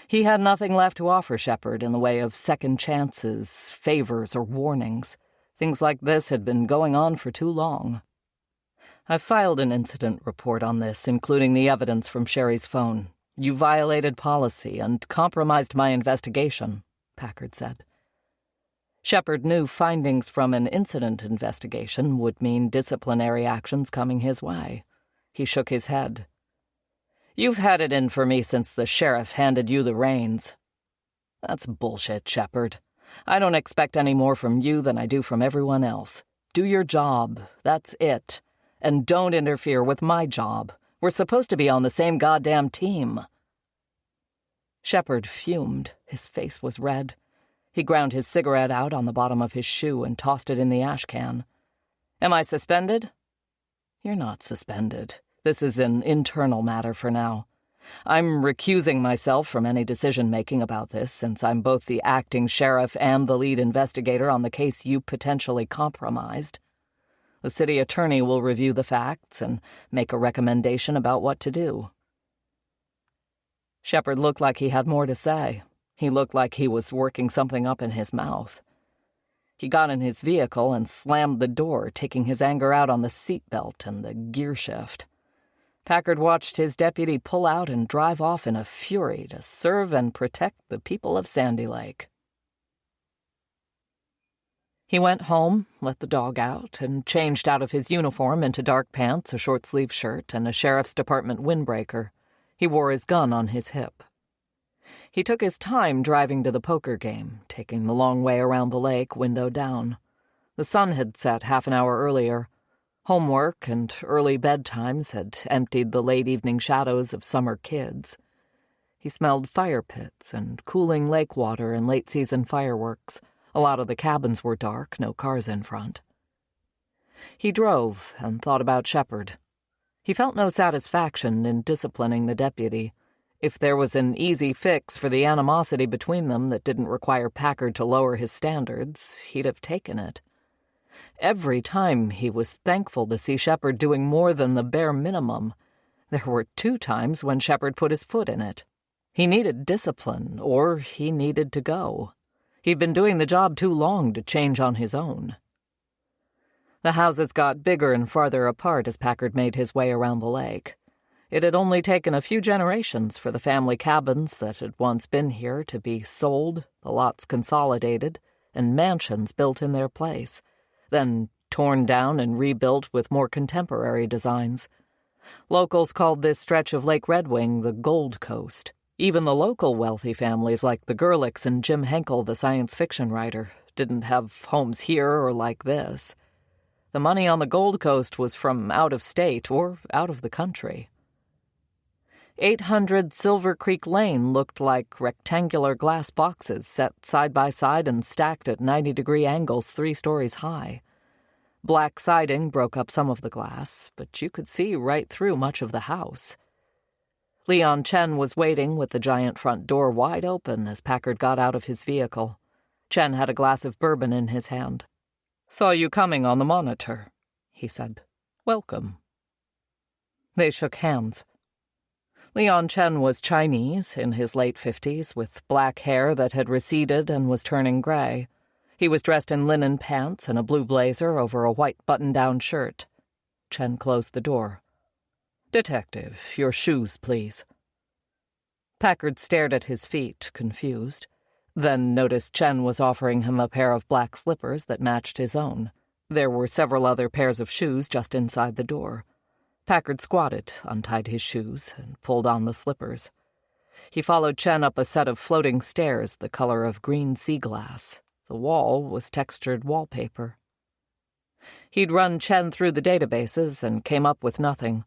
He had nothing left to offer Shepard in the way of second chances, favors, or warnings. Things like this had been going on for too long. "I've filed an incident report on this, including the evidence from Sherry's phone. You violated policy and compromised my investigation," Packard said. Shepard knew findings from an incident investigation would mean disciplinary actions coming his way. He shook his head. "You've had it in for me since the sheriff handed you the reins." "That's bullshit, Shepard. I don't expect any more from you than I do from everyone else. Do your job, that's it. And don't interfere with my job. We're supposed to be on the same goddamn team." Shepard fumed. His face was red. He ground his cigarette out on the bottom of his shoe and tossed it in the ash can. "Am I suspended?" You're not suspended. This is an internal matter for now. I'm recusing myself from any decision-making about this since I'm both the acting sheriff and the lead investigator on the case you potentially compromised. The city attorney will review the facts and make a recommendation about what to do." Shepard looked like he had more to say. He looked like he was working something up in his mouth. He got in his vehicle and slammed the door, taking his anger out on the seatbelt and the gear shift. Packard watched his deputy pull out and drive off in a fury to serve and protect the people of Sandy Lake. He went home, let the dog out, and changed out of his uniform into dark pants, a short-sleeved shirt, and a sheriff's department windbreaker. He wore his gun on his hip. He took his time driving to the poker game, taking the long way around the lake, window down. The sun had set half an hour earlier. Homework and early bedtimes had emptied the late-evening shadows of summer kids. He smelled fire pits and cooling lake water and late-season fireworks. A lot of the cabins were dark, no cars in front. He drove and thought about Shepard. He felt no satisfaction in disciplining the deputy. If there was an easy fix for the animosity between them that didn't require Packard to lower his standards, he'd have taken it. Every time he was thankful to see Shepard doing more than the bare minimum. There were 2 times when Shepard put his foot in it. He needed discipline, or he needed to go. He'd been doing the job too long to change on his own. The houses got bigger and farther apart as Packard made his way around the lake. It had only taken a few generations for the family cabins that had once been here to be sold, the lots consolidated, and mansions built in their place, then torn down and rebuilt with more contemporary designs. Locals called this stretch of Lake Red Wing the Gold Coast. Even the local wealthy families like the Gerlichs and Jim Henkel, the science fiction writer, didn't have homes here or like this. The money on the Gold Coast was from out of state or out of the country. 800 Silver Creek Lane looked like rectangular glass boxes set side by side and stacked at 90-degree angles 3 stories high. Black siding broke up some of the glass, but you could see right through much of the house. Leon Chen was waiting with the giant front door wide open as Packard got out of his vehicle. Chen had a glass of bourbon in his hand. "Saw you coming on the monitor," he said. "Welcome." They shook hands. Leon Chen was Chinese, in his late 50s, with black hair that had receded and was turning gray. He was dressed in linen pants and a blue blazer over a white button-down shirt. Chen closed the door. "Detective, your shoes, please." Packard stared at his feet, confused, then noticed Chen was offering him a pair of black slippers that matched his own. There were several other pairs of shoes just inside the door. Packard squatted, untied his shoes, and pulled on the slippers. He followed Chen up a set of floating stairs the color of green sea glass. The wall was textured wallpaper. He'd run Chen through the databases and came up with nothing.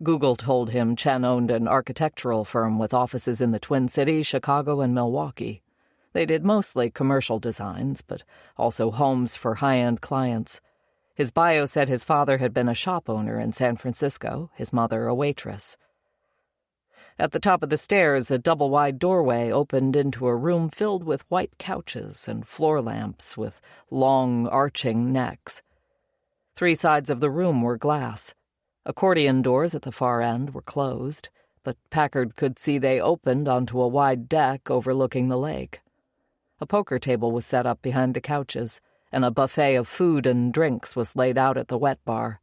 Google told him Chen owned an architectural firm with offices in the Twin Cities, Chicago, and Milwaukee. They did mostly commercial designs, but also homes for high-end clients. His bio said his father had been a shop owner in San Francisco, his mother a waitress. At the top of the stairs, a double-wide doorway opened into a room filled with white couches and floor lamps with long, arching necks. 3 sides of the room were glass. Accordion doors at the far end were closed, but Packard could see they opened onto a wide deck overlooking the lake. A poker table was set up behind the couches, and a buffet of food and drinks was laid out at the wet bar.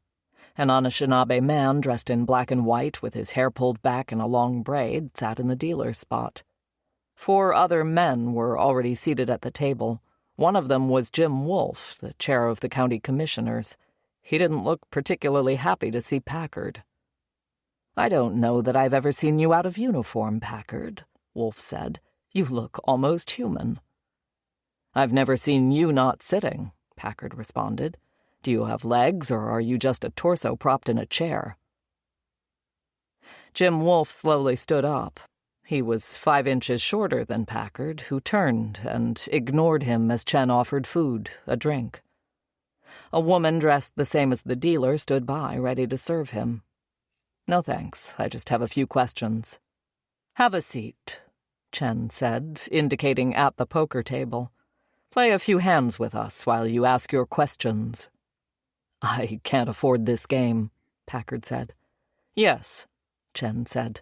An Anishinaabe man dressed in black and white with his hair pulled back in a long braid sat in the dealer's spot. 4 other men were already seated at the table. One of them was Jim Wolfe, the chair of the county commissioners. He didn't look particularly happy to see Packard. "I don't know that I've ever seen you out of uniform, Packard," Wolfe said. "You look almost human." "I've never seen you not sitting," Packard responded. "Do you have legs, or are you just a torso propped in a chair?" Jim Wolfe slowly stood up. He was 5 inches shorter than Packard, who turned and ignored him as Chen offered food, a drink. A woman dressed the same as the dealer stood by, ready to serve him. "No thanks, I just have a few questions." "Have a seat," Chen said, indicating at the poker table. "Play a few hands with us while you ask your questions." "I can't afford this game," Packard said. "Yes," Chen said.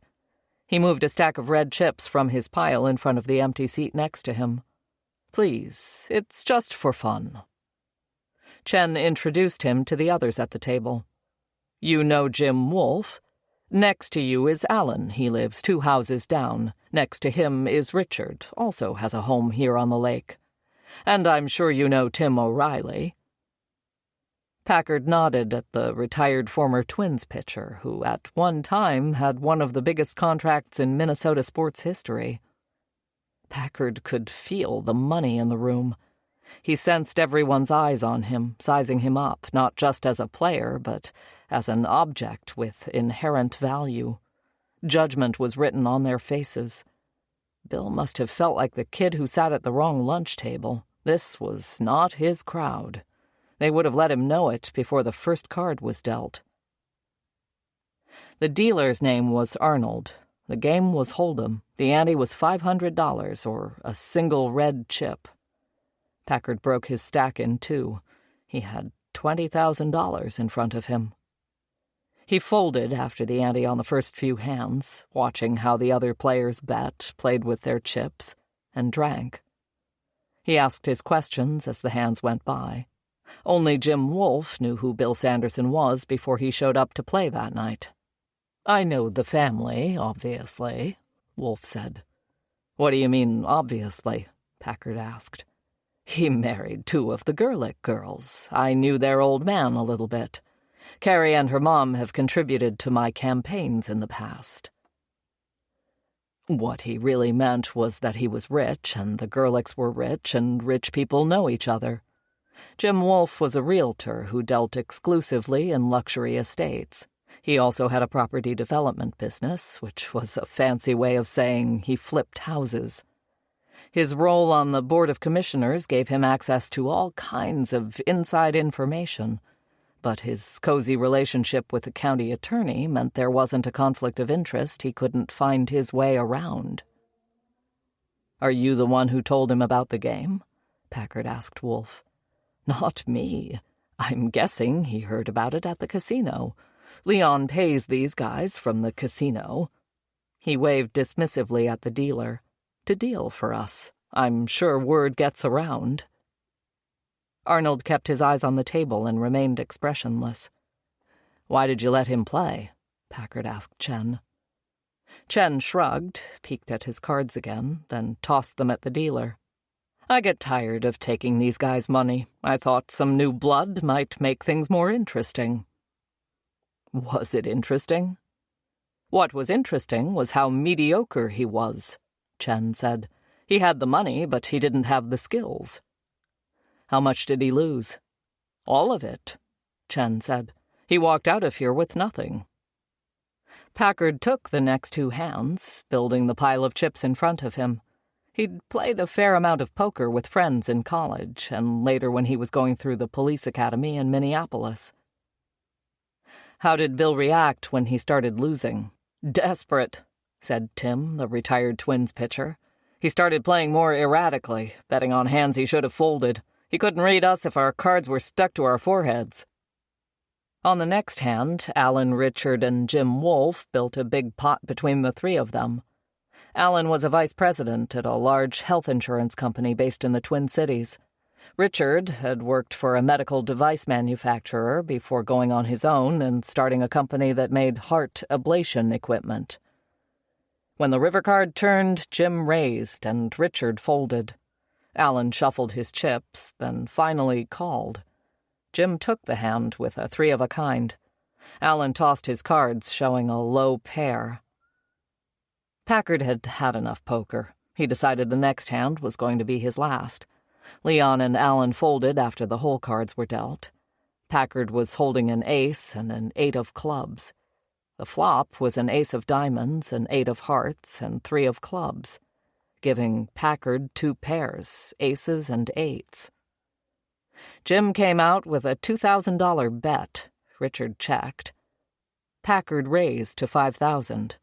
He moved a stack of red chips from his pile in front of the empty seat next to him. "Please, it's just for fun." Chen introduced him to the others at the table. "You know Jim Wolfe? Next to you is Alan. He lives 2 houses down. Next to him is Richard, also has a home here on the lake. And I'm sure you know Tim O'Reilly." Packard nodded at the retired former Twins pitcher who at one time had one of the biggest contracts in Minnesota sports history. Packard could feel the money in the room. He sensed everyone's eyes on him, sizing him up, not just as a player, but as an object with inherent value. Judgment was written on their faces. Bill must have felt like the kid who sat at the wrong lunch table. This was not his crowd. They would have let him know it before the first card was dealt. The dealer's name was Arnold. The game was Hold'em. The ante was $500, or a single red chip. Packard broke his stack in 2. He had $20,000 in front of him. He folded after the ante on the first few hands, watching how the other players bet, played with their chips, and drank. He asked his questions as the hands went by. Only Jim Wolfe knew who Bill Sanderson was before he showed up to play that night. "I know the family, obviously," Wolfe said. "What do you mean, obviously?" Packard asked. "He married 2 of the Gerlich girls. I knew their old man a little bit. Carrie and her mom have contributed to my campaigns in the past." What he really meant was that he was rich, and the Gerlichs were rich, and rich people know each other. Jim Wolfe was a realtor who dealt exclusively in luxury estates. He also had a property development business, which was a fancy way of saying he flipped houses. His role on the Board of Commissioners gave him access to all kinds of inside information, but his cozy relationship with the county attorney meant there wasn't a conflict of interest he couldn't find his way around. "Are you the one who told him about the game?" Packard asked Wolfe. "Not me. I'm guessing he heard about it at the casino. Leon pays these guys from the casino." He waved dismissively at the dealer. "To deal for us. I'm sure word gets around." Arnold kept his eyes on the table and remained expressionless. "Why did you let him play?" Packard asked Chen. Chen shrugged, peeked at his cards again, then tossed them at the dealer. "I get tired of taking these guys' money. I thought some new blood might make things more interesting." Was it interesting? "What was interesting was how mediocre he was," Chen said. "He had the money, but he didn't have the skills." "How much did he lose?" "All of it," Chen said. "He walked out of here with nothing." Packard took the next 2 hands, building the pile of chips in front of him. He'd played a fair amount of poker with friends in college, and later when he was going through the police academy in Minneapolis. "How did Bill react when he started losing?" "Desperate," said Tim, the retired Twins pitcher. "He started playing more erratically, betting on hands he should have folded. He couldn't read us if our cards were stuck to our foreheads." On the next hand, Alan, Richard, and Jim Wolfe built a big pot between the 3 of them. Alan was a vice president at a large health insurance company based in the Twin Cities. Richard had worked for a medical device manufacturer before going on his own and starting a company that made heart ablation equipment. When the river card turned, Jim raised and Richard folded. Alan shuffled his chips, then finally called. Jim took the hand with a 3 of a kind. Alan tossed his cards, showing a low pair. Packard had had enough poker. He decided the next hand was going to be his last. Leon and Alan folded after the hole cards were dealt. Packard was holding an ace and an 8 of clubs. The flop was an ace of diamonds, an 8 of hearts, and 3 of clubs, giving Packard 2 pairs, aces and 8s. Jim came out with a $2,000 bet. Richard checked. Packard raised to $5,000.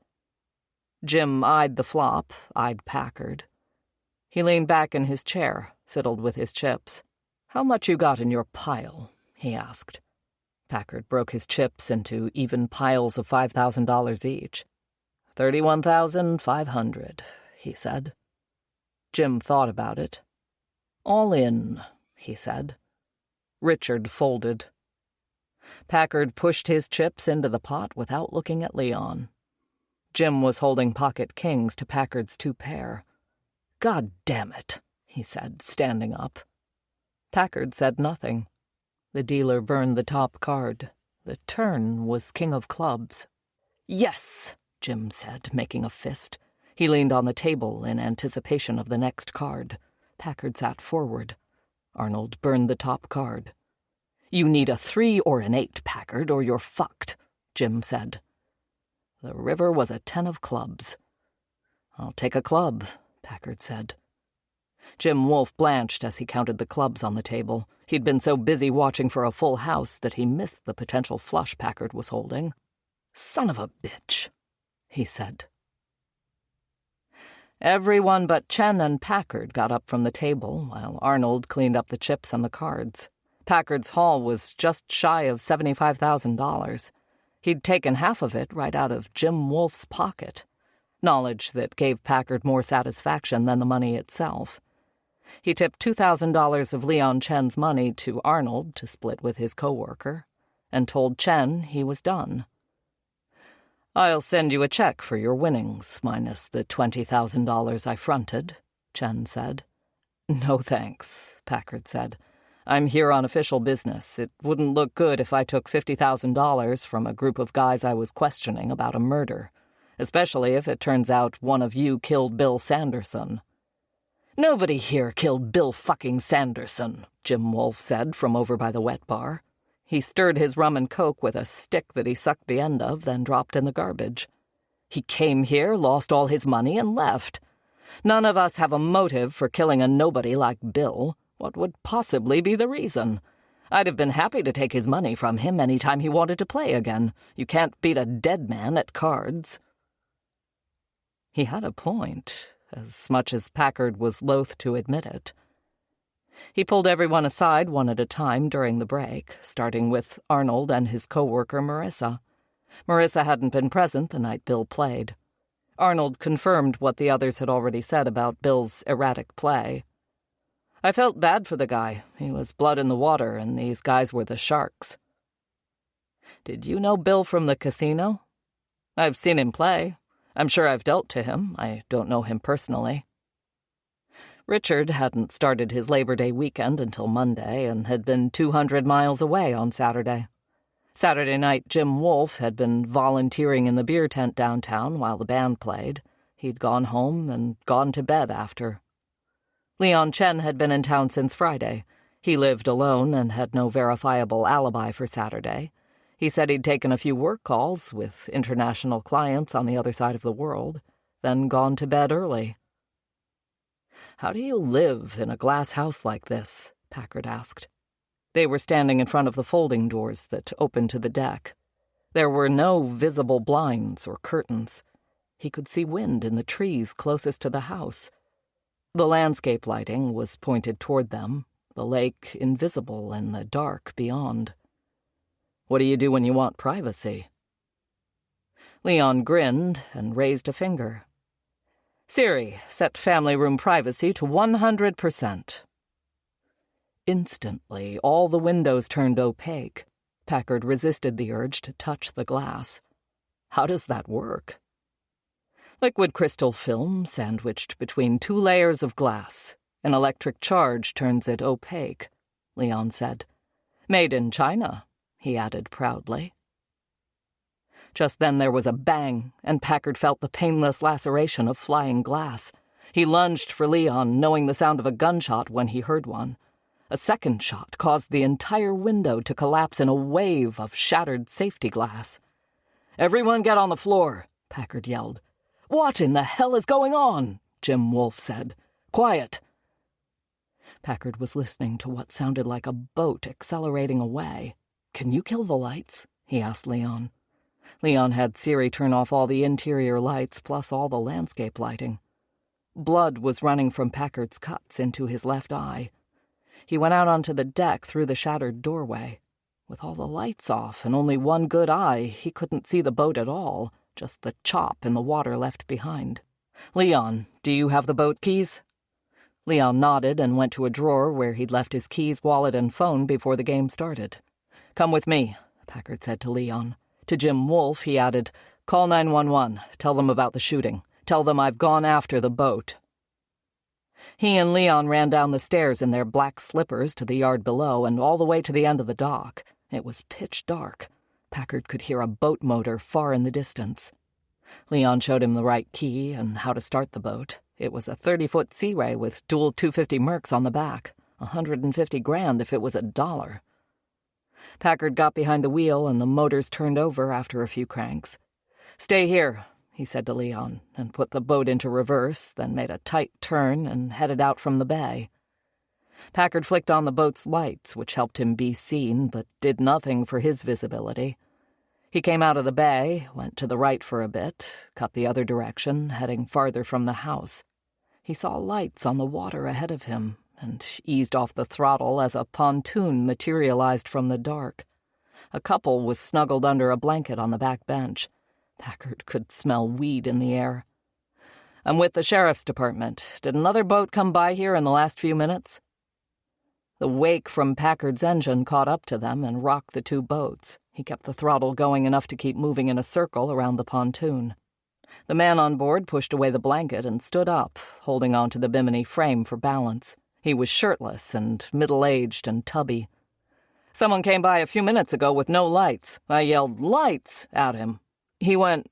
Jim eyed the flop, eyed Packard. He leaned back in his chair, fiddled with his chips. "How much you got in your pile?" he asked. Packard broke his chips into even piles of $5,000 each. $31,500, he said. Jim thought about it. "All in," he said. Richard folded. Packard pushed his chips into the pot without looking at Leon. Jim was holding pocket kings to Packard's 2 pair. "God damn it," he said, standing up. Packard said nothing. The dealer burned the top card. The turn was king of clubs. "Yes," Jim said, making a fist. He leaned on the table in anticipation of the next card. Packard sat forward. Arnold burned the top card. "You need a 3 or an 8, Packard, or you're fucked," Jim said. The river was a 10 of clubs. "I'll take a club," Packard said. Jim Wolfe blanched as he counted the clubs on the table. He'd been so busy watching for a full house that he missed the potential flush Packard was holding. "Son of a bitch," he said. Everyone but Chen and Packard got up from the table while Arnold cleaned up the chips and the cards. Packard's haul was just shy of $75,000. He'd taken half of it right out of Jim Wolfe's pocket, knowledge that gave Packard more satisfaction than the money itself. He tipped $2,000 of Leon Chen's money to Arnold to split with his coworker, and told Chen he was done. "I'll send you a check for your winnings, minus the $20,000 I fronted," Chen said. "No thanks," Packard said. "I'm here on official business. It wouldn't look good if I took $50,000 from a group of guys I was questioning about a murder, especially if it turns out one of you killed Bill Sanderson." "Nobody here killed Bill fucking Sanderson," Jim Wolfe said from over by the wet bar. He stirred his rum and coke with a stick that he sucked the end of, then dropped in the garbage. "He came here, lost all his money, and left. None of us have a motive for killing a nobody like Bill. What would possibly be the reason? I'd have been happy to take his money from him any time he wanted to play again. You can't beat a dead man at cards." He had a point, as much as Packard was loath to admit it. He pulled everyone aside one at a time during the break, starting with Arnold and his coworker Marissa. Marissa hadn't been present the night Bill played. Arnold confirmed what the others had already said about Bill's erratic play. "I felt bad for the guy. He was blood in the water, and these guys were the sharks." "Did you know Bill from the casino?" "I've seen him play. I'm sure I've dealt to him. I don't know him personally." Richard hadn't started his Labor Day weekend until Monday and had been 200 miles away on Saturday. Saturday night, Jim Wolfe had been volunteering in the beer tent downtown while the band played. He'd gone home and gone to bed after. Leon Chen had been in town since Friday. He lived alone and had no verifiable alibi for Saturday. He said he'd taken a few work calls with international clients on the other side of the world, then gone to bed early. "How do you live in a glass house like this?" Packard asked. They were standing in front of the folding doors that opened to the deck. There were no visible blinds or curtains. He could see wind in the trees closest to the house. The landscape lighting was pointed toward them, the lake invisible in the dark beyond. "What do you do when you want privacy?" Leon grinned and raised a finger. "Siri, set family room privacy to 100%. Instantly, all the windows turned opaque. Packard resisted the urge to touch the glass. "How does that work?" "Liquid crystal film sandwiched between 2 layers of glass. An electric charge turns it opaque," Leon said. "Made in China," he added proudly. Just then there was a bang, and Packard felt the painless laceration of flying glass. He lunged for Leon, knowing the sound of a gunshot when he heard one. A second shot caused the entire window to collapse in a wave of shattered safety glass. "Everyone get on the floor," Packard yelled. "What in the hell is going on?" Jim Wolfe said. "Quiet." Packard was listening to what sounded like a boat accelerating away. "Can you kill the lights?" he asked Leon. Leon had Siri turn off all the interior lights plus all the landscape lighting. Blood was running from Packard's cuts into his left eye. He went out onto the deck through the shattered doorway. With all the lights off and only one good eye, he couldn't see the boat at all, just the chop in the water left behind. "Leon, do you have the boat keys?" Leon nodded and went to a drawer where he'd left his keys, wallet, and phone before the game started. "Come with me," Packard said to Leon. To Jim Wolfe, he added, "Call 911. Tell them about the shooting. Tell them I've gone after the boat." He and Leon ran down the stairs in their black slippers to the yard below and all the way to the end of the dock. It was pitch dark. Packard could hear a boat motor far in the distance. Leon showed him the right key and how to start the boat. It was a 30-foot Sea Ray with dual 250 Mercs on the back. $150,000 if it was $1. Packard got behind the wheel and the motors turned over after a few cranks. "Stay here," he said to Leon, and put the boat into reverse, then made a tight turn and headed out from the bay. Packard flicked on the boat's lights, which helped him be seen, but did nothing for his visibility. He came out of the bay, went to the right for a bit, cut the other direction, heading farther from the house. He saw lights on the water ahead of him, and eased off the throttle as a pontoon materialized from the dark. A couple was snuggled under a blanket on the back bench. Packard could smell weed in the air. "I'm with the sheriff's department. Did another boat come by here in the last few minutes?" The wake from Packard's engine caught up to them and rocked the two boats. He kept the throttle going enough to keep moving in a circle around the pontoon. The man on board pushed away the blanket and stood up, holding onto the bimini frame for balance. He was shirtless and middle-aged and tubby. "Someone came by a few minutes ago with no lights. I yelled, 'Lights!' at him. He went—"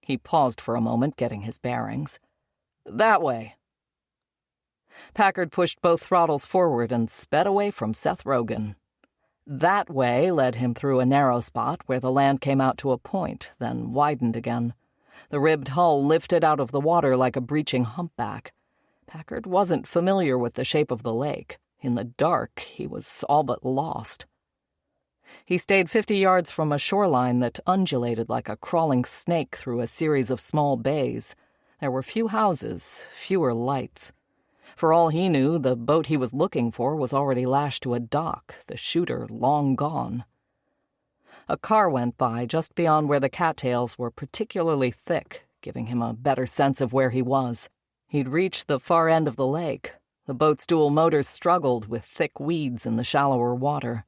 He paused for a moment, getting his bearings. "That way." Packard pushed both throttles forward and sped away from Seth Rogen. That way led him through a narrow spot where the land came out to a point, then widened again. The ribbed hull lifted out of the water like a breaching humpback. Packard wasn't familiar with the shape of the lake. In the dark, he was all but lost. He stayed 50 yards from a shoreline that undulated like a crawling snake through a series of small bays. There were few houses, fewer lights. For all he knew, the boat he was looking for was already lashed to a dock, the shooter long gone. A car went by just beyond where the cattails were particularly thick, giving him a better sense of where he was. He'd reached the far end of the lake. The boat's dual motors struggled with thick weeds in the shallower water.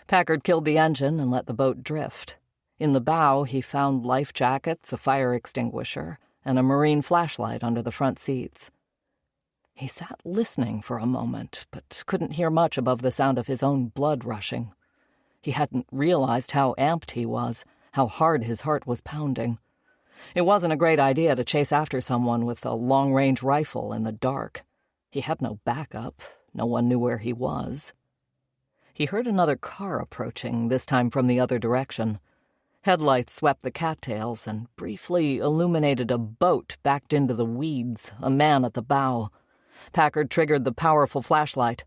Packard killed the engine and let the boat drift. In the bow, he found life jackets, a fire extinguisher, and a marine flashlight under the front seats. He sat listening for a moment, but couldn't hear much above the sound of his own blood rushing. He hadn't realized how amped he was, how hard his heart was pounding. It wasn't a great idea to chase after someone with a long-range rifle in the dark. He had no backup. No one knew where he was. He heard another car approaching, this time from the other direction. Headlights swept the cattails and briefly illuminated a boat backed into the weeds, a man at the bow. Packard triggered the powerful flashlight.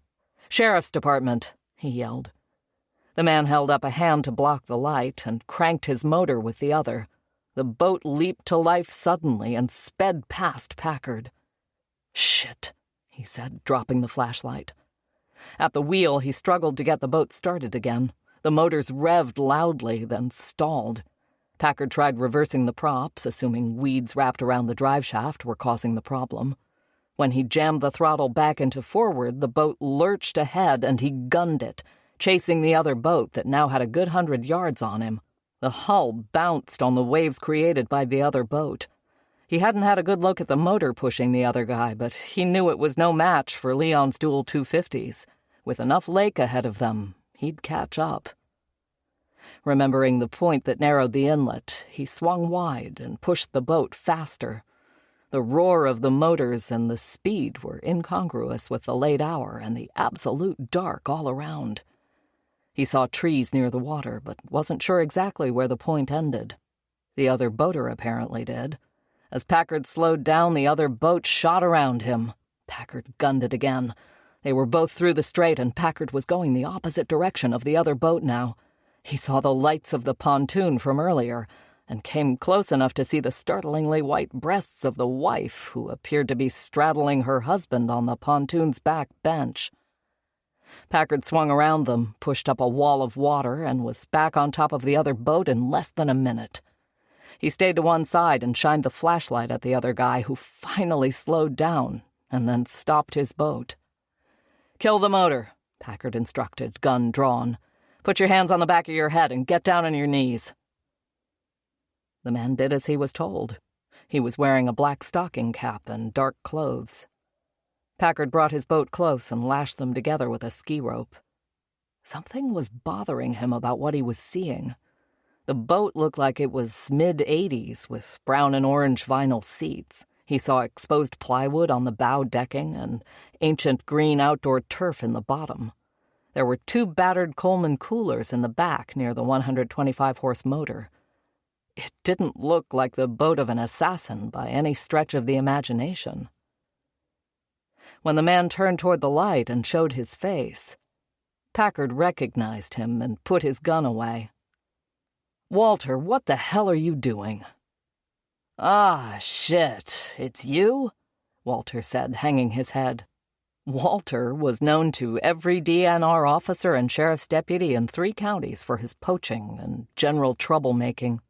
"Sheriff's Department," he yelled. The man held up a hand to block the light and cranked his motor with the other. The boat leaped to life suddenly and sped past Packard. "Shit," he said, dropping the flashlight. At the wheel, he struggled to get the boat started again. The motors revved loudly, then stalled. Packard tried reversing the props, assuming weeds wrapped around the driveshaft were causing the problem. When he jammed the throttle back into forward, the boat lurched ahead and he gunned it, chasing the other boat that now had a good 100 yards on him. The hull bounced on the waves created by the other boat. He hadn't had a good look at the motor pushing the other guy, but he knew it was no match for Leon's dual 250s. With enough lake ahead of them, he'd catch up. Remembering the point that narrowed the inlet, he swung wide and pushed the boat faster. The roar of the motors and the speed were incongruous with the late hour and the absolute dark all around. He saw trees near the water, but wasn't sure exactly where the point ended. The other boater apparently did. As Packard slowed down, the other boat shot around him. Packard gunned it again. They were both through the strait, and Packard was going the opposite direction of the other boat now. He saw the lights of the pontoon from earlier, and came close enough to see the startlingly white breasts of the wife, who appeared to be straddling her husband on the pontoon's back bench. Packard swung around them, pushed up a wall of water, and was back on top of the other boat in less than a minute. He stayed to one side and shined the flashlight at the other guy, who finally slowed down and then stopped his boat. "Kill the motor," Packard instructed, gun drawn. "Put your hands on the back of your head and get down on your knees." The man did as he was told. He was wearing a black stocking cap and dark clothes. Packard brought his boat close and lashed them together with a ski rope. Something was bothering him about what he was seeing. The boat looked like it was mid-'80s with brown and orange vinyl seats. He saw exposed plywood on the bow decking and ancient green outdoor turf in the bottom. There were 2 battered Coleman coolers in the back near the 125-horse motor. It didn't look like the boat of an assassin by any stretch of the imagination. When the man turned toward the light and showed his face, Packard recognized him and put his gun away. "Walter, what the hell are you doing?" "Ah, shit, it's you?" Walter said, hanging his head. Walter was known to every DNR officer and sheriff's deputy in 3 counties for his poaching and general troublemaking.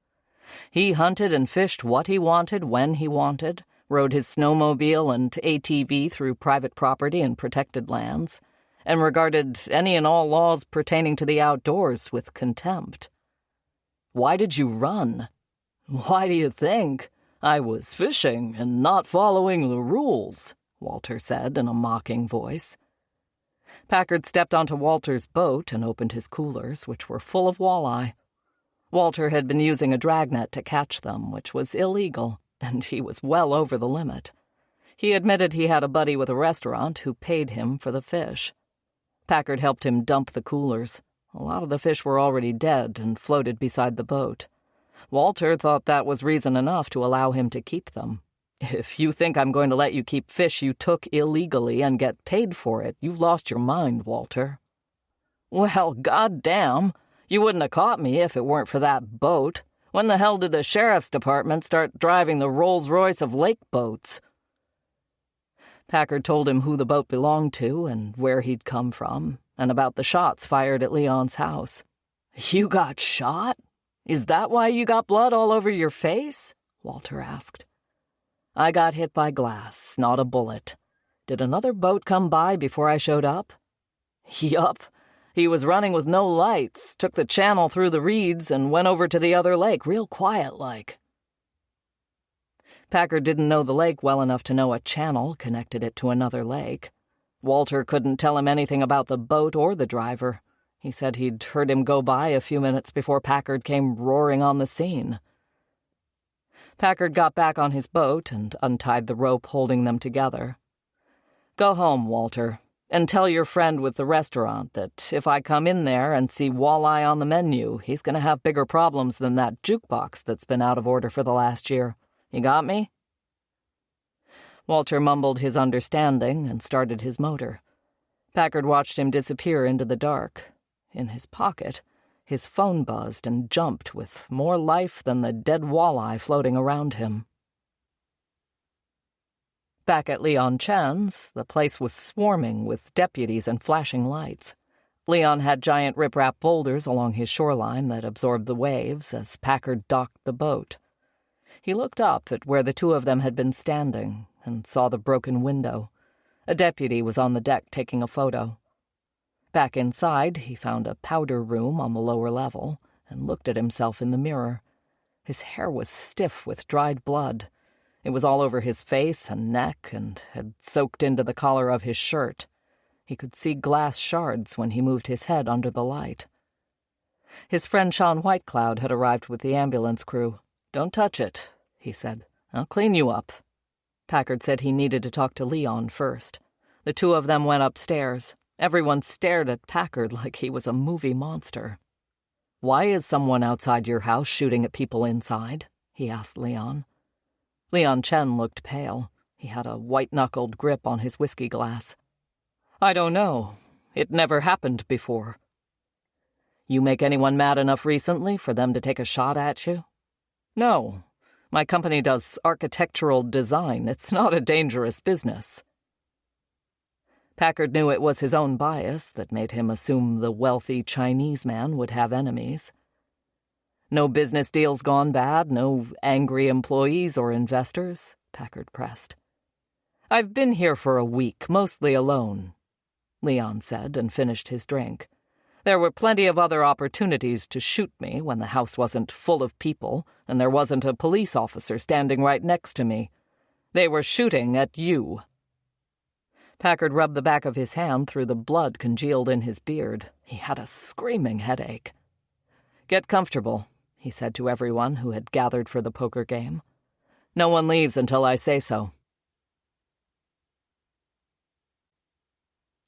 He hunted and fished what he wanted when he wanted, rode his snowmobile and ATV through private property and protected lands, and regarded any and all laws pertaining to the outdoors with contempt. "Why did you run?" "Why do you think? I was fishing and not following the rules," Walter said in a mocking voice. Packard stepped onto Walter's boat and opened his coolers, which were full of walleye. Walter had been using a dragnet to catch them, which was illegal, and he was well over the limit. He admitted he had a buddy with a restaurant who paid him for the fish. Packard helped him dump the coolers. A lot of the fish were already dead and floated beside the boat. Walter thought that was reason enough to allow him to keep them. "If you think I'm going to let you keep fish you took illegally and get paid for it, you've lost your mind, Walter." "Well, goddamn, you wouldn't have caught me if it weren't for that boat. When the hell did the sheriff's department start driving the Rolls-Royce of lake boats?" Packard told him who the boat belonged to and where he'd come from, and about the shots fired at Leon's house. "You got shot? Is that why you got blood all over your face?" Walter asked. "I got hit by glass, not a bullet. Did another boat come by before I showed up?" "Yup. He was running with no lights, took the channel through the reeds, and went over to the other lake real quiet-like." Packard didn't know the lake well enough to know a channel connected it to another lake. Walter couldn't tell him anything about the boat or the driver. He said he'd heard him go by a few minutes before Packard came roaring on the scene. Packard got back on his boat and untied the rope holding them together. "Go home, Walter, and tell your friend with the restaurant that if I come in there and see walleye on the menu, he's going to have bigger problems than that jukebox that's been out of order for the last year. You got me?" Walter mumbled his understanding and started his motor. Packard watched him disappear into the dark. In his pocket, his phone buzzed and jumped with more life than the dead walleye floating around him. Back at Leon Chen's, the place was swarming with deputies and flashing lights. Leon had giant riprap boulders along his shoreline that absorbed the waves as Packard docked the boat. He looked up at where the 2 of them had been standing and saw the broken window. A deputy was on the deck taking a photo. Back inside, he found a powder room on the lower level and looked at himself in the mirror. His hair was stiff with dried blood. It was all over his face and neck and had soaked into the collar of his shirt. He could see glass shards when he moved his head under the light. His friend Sean Whitecloud had arrived with the ambulance crew. "Don't touch it," he said. "I'll clean you up." Packard said he needed to talk to Leon first. The 2 of them went upstairs. Everyone stared at Packard like he was a movie monster. "Why is someone outside your house shooting at people inside?" he asked Leon. Leon Chen looked pale. He had a white-knuckled grip on his whiskey glass. "I don't know. It never happened before." "You make anyone mad enough recently for them to take a shot at you?" "No. My company does architectural design. It's not a dangerous business." Packard knew it was his own bias that made him assume the wealthy Chinese man would have enemies. "No business deals gone bad, no angry employees or investors?" Packard pressed. "I've been here for a week, mostly alone," Leon said and finished his drink. "There were plenty of other opportunities to shoot me when the house wasn't full of people and there wasn't a police officer standing right next to me. They were shooting at you." Packard rubbed the back of his hand through the blood congealed in his beard. He had a screaming headache. "Get comfortable," he said to everyone who had gathered for the poker game. "No one leaves until I say so."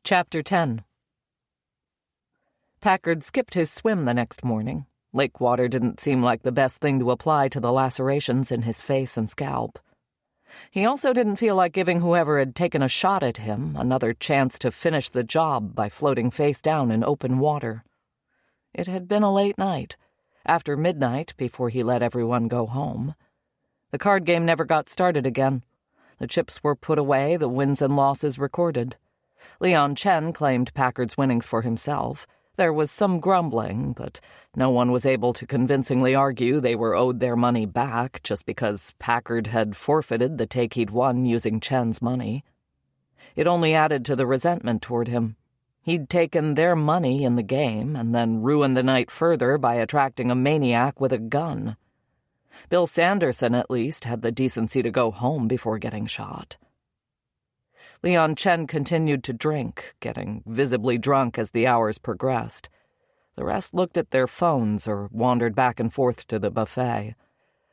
Chapter 10. Packard skipped his swim the next morning. Lake water didn't seem like the best thing to apply to the lacerations in his face and scalp. He also didn't feel like giving whoever had taken a shot at him another chance to finish the job by floating face down in open water. It had been a late night, after midnight before he let everyone go home. The card game never got started again. The chips were put away, the wins and losses recorded. Leon Chen claimed Packard's winnings for himself. There was some grumbling, but no one was able to convincingly argue they were owed their money back just because Packard had forfeited the take he'd won using Chen's money. It only added to the resentment toward him. He'd taken their money in the game and then ruined the night further by attracting a maniac with a gun. Bill Sanderson, at least, had the decency to go home before getting shot. Leon Chen continued to drink, getting visibly drunk as the hours progressed. The rest looked at their phones or wandered back and forth to the buffet.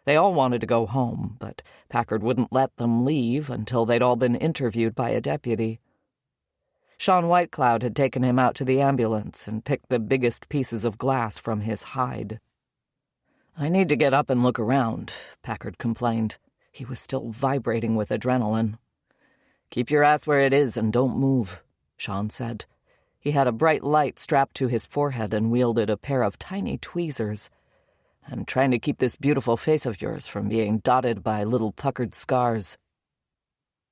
They all wanted to go home, but Packard wouldn't let them leave until they'd all been interviewed by a deputy. Sean Whitecloud had taken him out to the ambulance and picked the biggest pieces of glass from his hide. "I need to get up and look around," Packard complained. He was still vibrating with adrenaline. "Keep your ass where it is and don't move," Sean said. He had a bright light strapped to his forehead and wielded a pair of tiny tweezers. "I'm trying to keep this beautiful face of yours from being dotted by little puckered scars."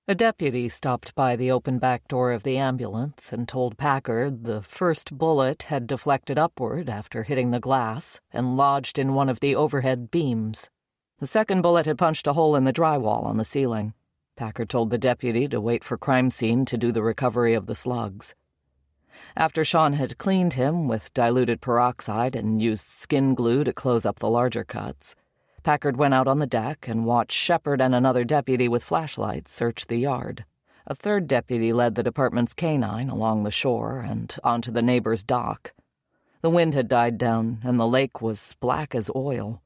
A deputy stopped by the open back door of the ambulance and told Packard the first bullet had deflected upward after hitting the glass and lodged in one of the overhead beams. The second bullet had punched a hole in the drywall on the ceiling. Packard told the deputy to wait for crime scene to do the recovery of the slugs. After Sean had cleaned him with diluted peroxide and used skin glue to close up the larger cuts, Packard went out on the deck and watched Shepard and another deputy with flashlights search the yard. A third deputy led the department's canine along the shore and onto the neighbor's dock. The wind had died down, and the lake was black as oil.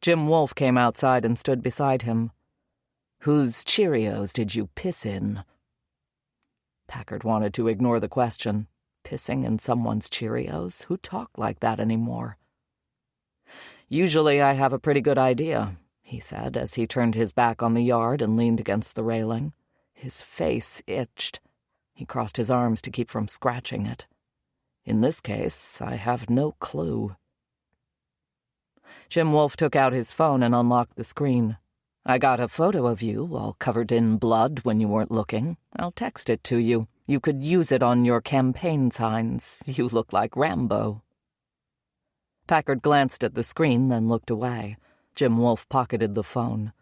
Jim Wolfe came outside and stood beside him. "Whose Cheerios did you piss in?" Packard wanted to ignore the question. Pissing in someone's Cheerios? Who talked like that anymore? "Usually I have a pretty good idea," he said as he turned his back on the yard and leaned against the railing. His face itched. He crossed his arms to keep from scratching it. "In this case, I have no clue." Jim Wolfe took out his phone and unlocked the screen. "I got a photo of you all covered in blood when you weren't looking. I'll text it to you. You could use it on your campaign signs. You look like Rambo." Packard glanced at the screen, then looked away. Jim Wolfe pocketed the phone.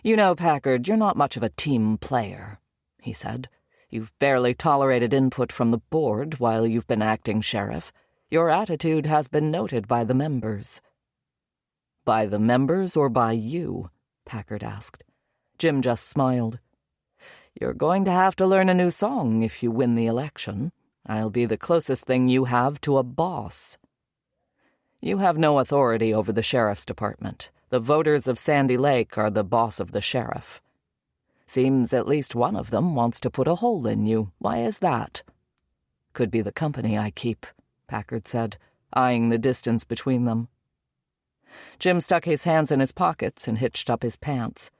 "You know, Packard, you're not much of a team player," he said. "You've barely tolerated input from the board while you've been acting sheriff. Your attitude has been noted by the members." "By the members or by you?" Packard asked. Jim just smiled. "You're going to have to learn a new song if you win the election. I'll be the closest thing you have to a boss." "You have no authority over the sheriff's department. The voters of Sandy Lake are the boss of the sheriff. Seems at least one of them wants to put a hole in you. Why is that?" "Could be the company I keep," Packard said, eyeing the distance between them. Jim stuck his hands in his pockets and hitched up his pants.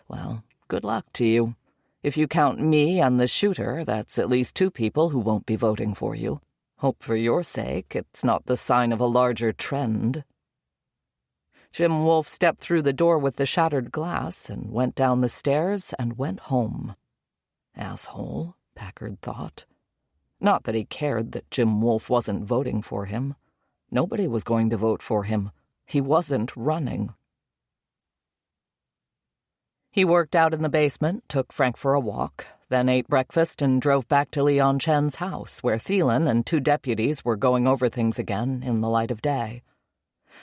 "Well, good luck to you. If you count me and the shooter, that's at least 2 people who won't be voting for you. Hope for your sake it's not the sign of a larger trend." Jim Wolfe stepped through the door with the shattered glass and went down the stairs and went home. Asshole, Packard thought. Not that he cared that Jim Wolfe wasn't voting for him. Nobody was going to vote for him. He wasn't running. He worked out in the basement, took Frank for a walk, then ate breakfast and drove back to Leon Chen's house, where Thielen and 2 deputies were going over things again in the light of day.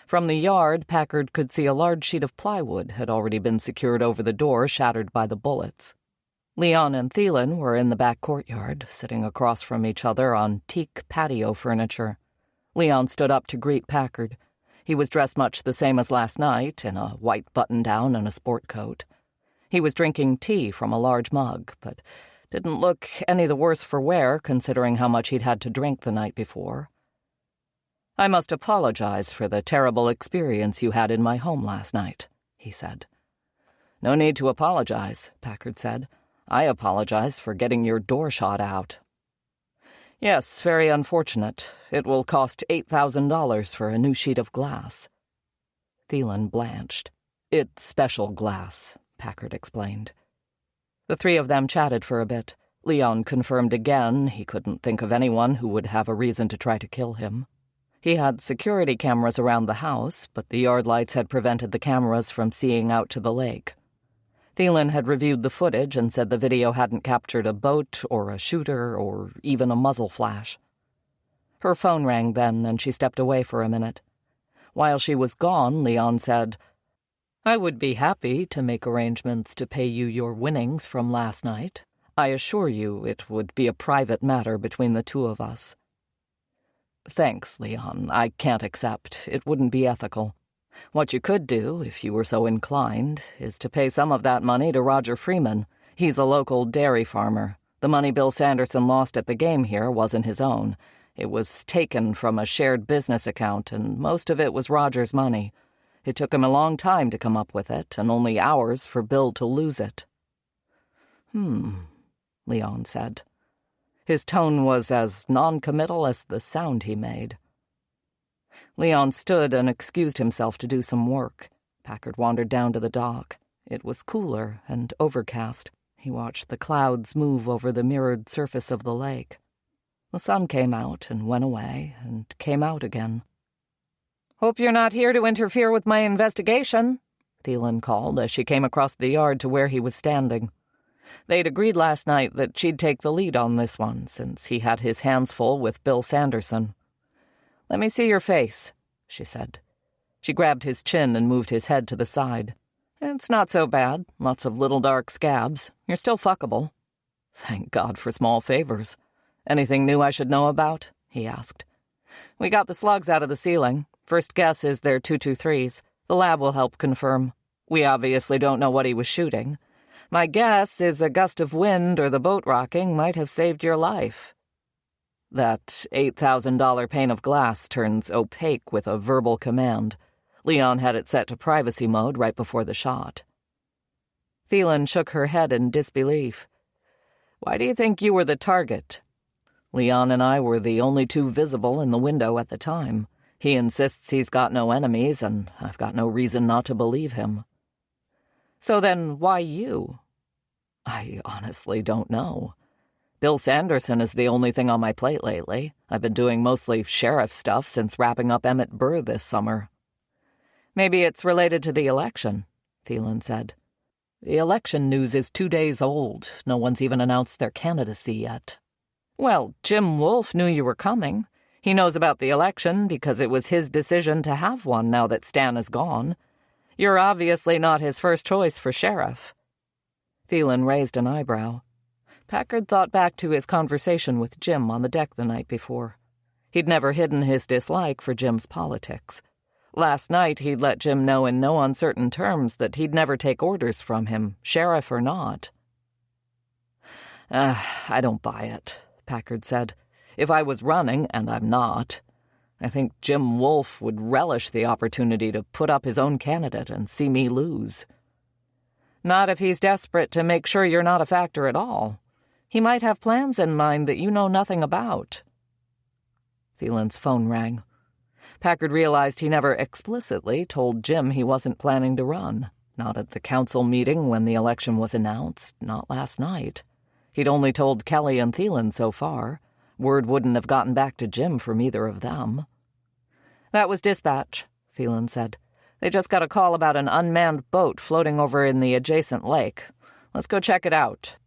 From the yard, Packard could see a large sheet of plywood had already been secured over the door shattered by the bullets. Leon and Thielen were in the back courtyard, sitting across from each other on teak patio furniture. Leon stood up to greet Packard. He was dressed much the same as last night, in a white button-down and a sport coat. He was drinking tea from a large mug, but didn't look any the worse for wear, considering how much he'd had to drink the night before. "I must apologize for the terrible experience you had in my home last night," he said. "No need to apologize," Packard said. "I apologize for getting your door shot out." "Yes, very unfortunate. It will cost $8,000 for a new sheet of glass." Thielen blanched. "It's special glass," Packard explained. The 3 of them chatted for a bit. Leon confirmed again he couldn't think of anyone who would have a reason to try to kill him. He had security cameras around the house, but the yard lights had prevented the cameras from seeing out to the lake. Thielen had reviewed the footage and said the video hadn't captured a boat or a shooter or even a muzzle flash. Her phone rang then, and she stepped away for a minute. While she was gone, Leon said, "I would be happy to make arrangements to pay you your winnings from last night. I assure you it would be a private matter between the 2 of us." "Thanks, Leon. I can't accept. It wouldn't be ethical. What you could do, if you were so inclined, is to pay some of that money to Roger Freeman. He's a local dairy farmer. The money Bill Sanderson lost at the game here wasn't his own. It was taken from a shared business account, and most of it was Roger's money. It took him a long time to come up with it, and only hours for Bill to lose it." Leon said. His tone was as non-committal as the sound he made. Leon stood and excused himself to do some work. Packard wandered down to the dock. It was cooler and overcast. He watched the clouds move over the mirrored surface of the lake. The sun came out and went away and came out again. "Hope you're not here to interfere with my investigation," Thielen called as she came across the yard to where he was standing. They'd agreed last night that she'd take the lead on this one, since he had his hands full with Bill Sanderson. "Let me see your face," she said. She grabbed his chin and moved his head to the side. "It's not so bad. Lots of little dark scabs. You're still fuckable." "Thank God for small favors. Anything new I should know about?" he asked. "We got the slugs out of the ceiling. First guess is they're 223s. The lab will help confirm. We obviously don't know what he was shooting. My guess is a gust of wind or the boat rocking might have saved your life." That $8,000 pane of glass turns opaque with a verbal command. Leon had it set to privacy mode right before the shot. Thielen shook her head in disbelief. "Why do you think you were the target?" "Leon and I were the only 2 visible in the window at the time. He insists he's got no enemies, and I've got no reason not to believe him." "So then why you?" "I honestly don't know. Bill Sanderson is the only thing on my plate lately. I've been doing mostly sheriff stuff since wrapping up Emmett Burr this summer." "Maybe it's related to the election," Thielen said. "The election news is 2 days old. No one's even announced their candidacy yet." "Well, Jim Wolfe knew you were coming. He knows about the election because it was his decision to have one now that Stan is gone. You're obviously not his first choice for sheriff." Thielen raised an eyebrow. Packard thought back to his conversation with Jim on the deck the night before. He'd never hidden his dislike for Jim's politics. Last night he'd let Jim know in no uncertain terms that he'd never take orders from him, sheriff or not. I don't buy it," Packard said. "If I was running, and I'm not, I think Jim Wolfe would relish the opportunity to put up his own candidate and see me lose." Not if he's desperate to make sure you're not a factor at all. He might have plans in mind that you know nothing about. Thielen's phone rang. Packard realized he never explicitly told Jim he wasn't planning to run. Not at the council meeting when the election was announced, not last night. He'd only told Kelly and Thielen so far. Word wouldn't have gotten back to Jim from either of them. "That was dispatch," Thielen said. "They just got a call about an unmanned boat floating over in the adjacent lake. Let's go check it out."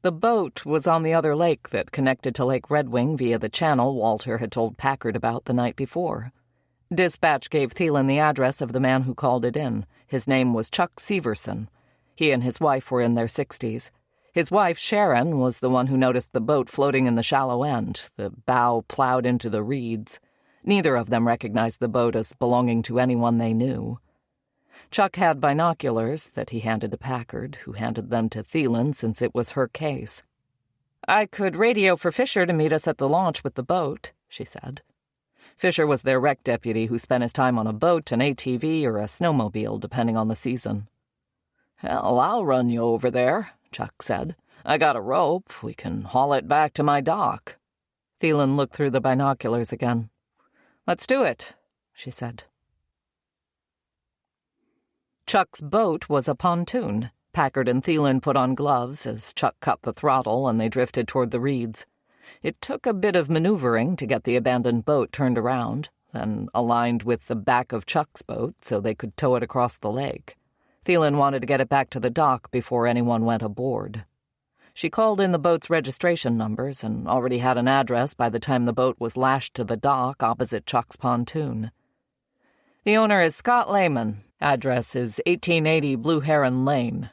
The boat was on the other lake that connected to Lake Redwing via the channel Walter had told Packard about the night before. Dispatch gave Thielen the address of the man who called it in. His name was Chuck Severson. He and his wife were in their 60s. His wife, Sharon, was the one who noticed the boat floating in the shallow end, the bow plowed into the reeds. Neither of them recognized the boat as belonging to anyone they knew. Chuck had binoculars that he handed to Packard, who handed them to Thielen since it was her case. "I could radio for Fisher to meet us at the launch with the boat," she said. Fisher was their rec deputy who spent his time on a boat, an ATV, or a snowmobile, depending on the season. "Hell, I'll run you over there," Chuck said. "I got a rope. We can haul it back to my dock." Thielen looked through the binoculars again. "Let's do it," she said. Chuck's boat was a pontoon. Packard and Thielen put on gloves as Chuck cut the throttle and they drifted toward the reeds. It took a bit of maneuvering to get the abandoned boat turned around, then aligned with the back of Chuck's boat so they could tow it across the lake. Thielen wanted to get it back to the dock before anyone went aboard. She called in the boat's registration numbers and already had an address by the time the boat was lashed to the dock opposite Chuck's pontoon. "The owner is Scott Lehman. Address is 1880 Blue Heron Lane."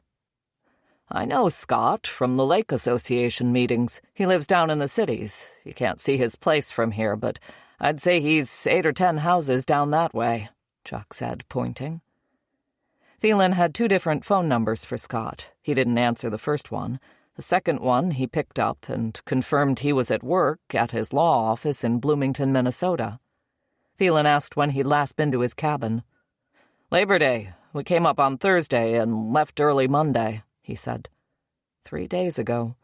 "I know Scott from the Lake Association meetings. He lives down in the cities. You can't see his place from here, but I'd say he's 8 or 10 houses down that way," Chuck said, pointing. Thielen had 2 different phone numbers for Scott. He didn't answer the first one. The second one he picked up and confirmed he was at work at his law office in Bloomington, Minnesota. Thielen asked when he'd last been to his cabin. "Labor Day. We came up on Thursday and left early Monday," he said. 3 days ago.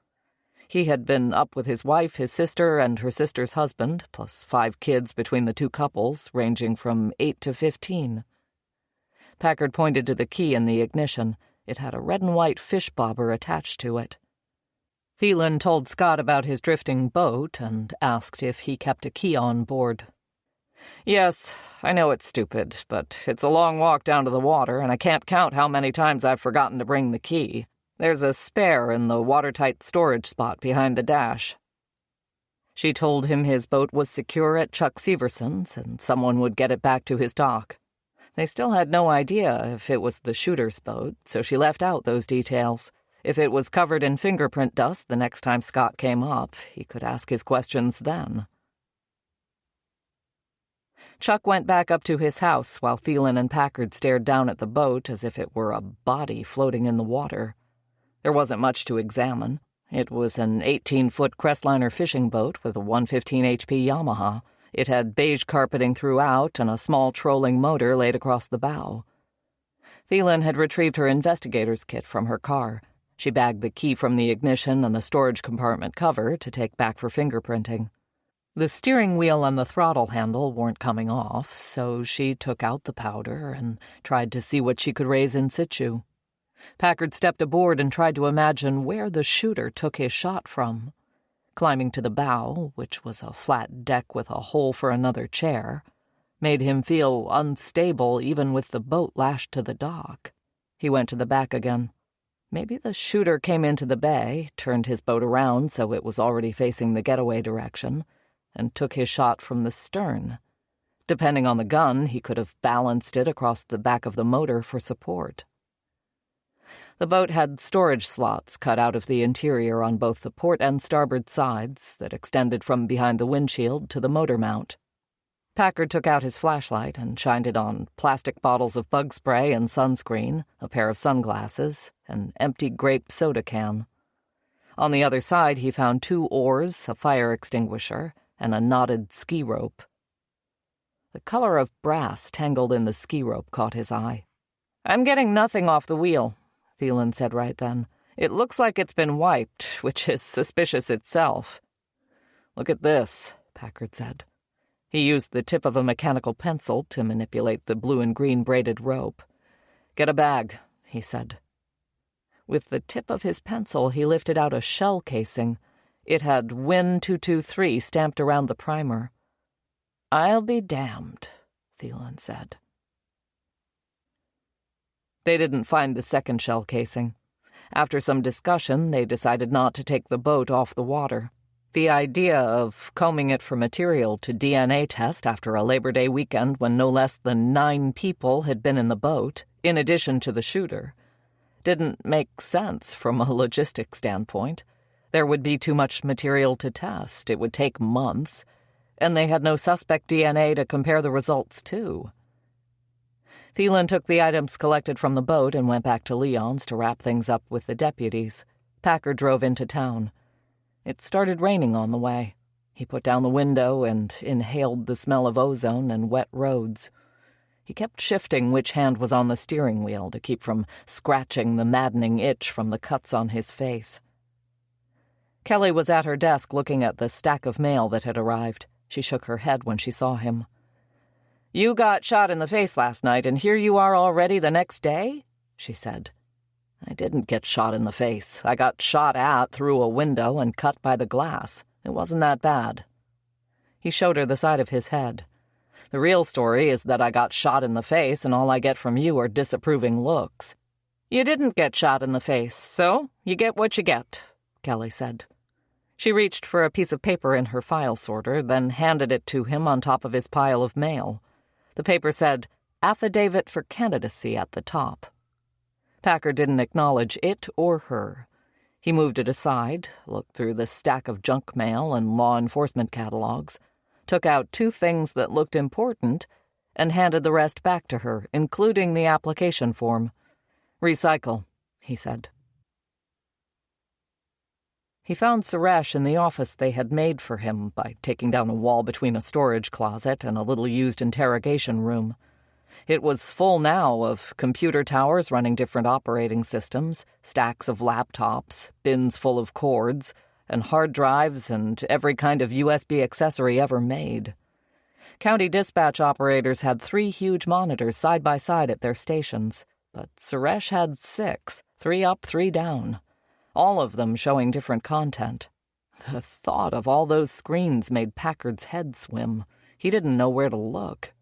He had been up with his wife, his sister, and her sister's husband, plus 5 kids between the 2 couples, ranging from 8 to 15. Packard pointed to the key in the ignition. It had a red and white fish bobber attached to it. Thielen told Scott about his drifting boat and asked if he kept a key on board. "Yes, I know it's stupid, but it's a long walk down to the water, and I can't count how many times I've forgotten to bring the key. There's a spare in the watertight storage spot behind the dash." She told him his boat was secure at Chuck Severson's, and someone would get it back to his dock. They still had no idea if it was the shooter's boat, so she left out those details. If it was covered in fingerprint dust the next time Scott came up, he could ask his questions then. Chuck went back up to his house while Thielen and Packard stared down at the boat as if it were a body floating in the water. There wasn't much to examine. It was an 18-foot Crestliner fishing boat with a 115 HP Yamaha. It had beige carpeting throughout and a small trolling motor laid across the bow. Thielen had retrieved her investigator's kit from her car. She bagged the key from the ignition and the storage compartment cover to take back for fingerprinting. The steering wheel and the throttle handle weren't coming off, so she took out the powder and tried to see what she could raise in situ. Packard stepped aboard and tried to imagine where the shooter took his shot from. Climbing to the bow, which was a flat deck with a hole for another chair, made him feel unstable even with the boat lashed to the dock. He went to the back again. Maybe the shooter came into the bay, turned his boat around so it was already facing the getaway direction, and took his shot from the stern. Depending on the gun, he could have balanced it across the back of the motor for support. The boat had storage slots cut out of the interior on both the port and starboard sides that extended from behind the windshield to the motor mount. Packard took out his flashlight and shined it on plastic bottles of bug spray and sunscreen, a pair of sunglasses, an empty grape soda can. On the other side, he found 2 oars, a fire extinguisher, and a knotted ski rope. The color of brass tangled in the ski rope caught his eye. "I'm getting nothing off the wheel," Thielen said right then. "It looks like it's been wiped, which is suspicious itself." "Look at this," Packard said. He used the tip of a mechanical pencil to manipulate the blue and green braided rope. "Get a bag," he said. With the tip of his pencil, he lifted out a shell casing. It had Win 223 stamped around the primer. "I'll be damned," Thielen said. They didn't find the second shell casing. After some discussion, they decided not to take the boat off the water. The idea of combing it for material to DNA test after a Labor Day weekend when no less than 9 people had been in the boat, in addition to the shooter, didn't make sense from a logistics standpoint. There would be too much material to test. It would take months, and they had no suspect DNA to compare the results to. Thielen took the items collected from the boat and went back to Leon's to wrap things up with the deputies. Packard drove into town. It started raining on the way. He put down the window and inhaled the smell of ozone and wet roads. He kept shifting which hand was on the steering wheel to keep from scratching the maddening itch from the cuts on his face. Kelly was at her desk looking at the stack of mail that had arrived. She shook her head when she saw him. "You got shot in the face last night, and here you are already the next day?" she said. "I didn't get shot in the face. I got shot at through a window and cut by the glass. It wasn't that bad." He showed her the side of his head. "The real story is that I got shot in the face, and all I get from you are disapproving looks." "You didn't get shot in the face, so you get what you get," Kelly said. She reached for a piece of paper in her file sorter, then handed it to him on top of his pile of mail. The paper said, "Affidavit for Candidacy" at the top. Packard didn't acknowledge it or her. He moved it aside, looked through the stack of junk mail and law enforcement catalogs, took out 2 things that looked important, and handed the rest back to her, including the application form. "Recycle," he said. He found Suresh in the office they had made for him by taking down a wall between a storage closet and a little used interrogation room. It was full now of computer towers running different operating systems, stacks of laptops, bins full of cords, and hard drives and every kind of USB accessory ever made. County dispatch operators had 3 huge monitors side by side at their stations, but Suresh had 6, 3 up, 3 down, all of them showing different content. The thought of all those screens made Packard's head swim. He didn't know where to look.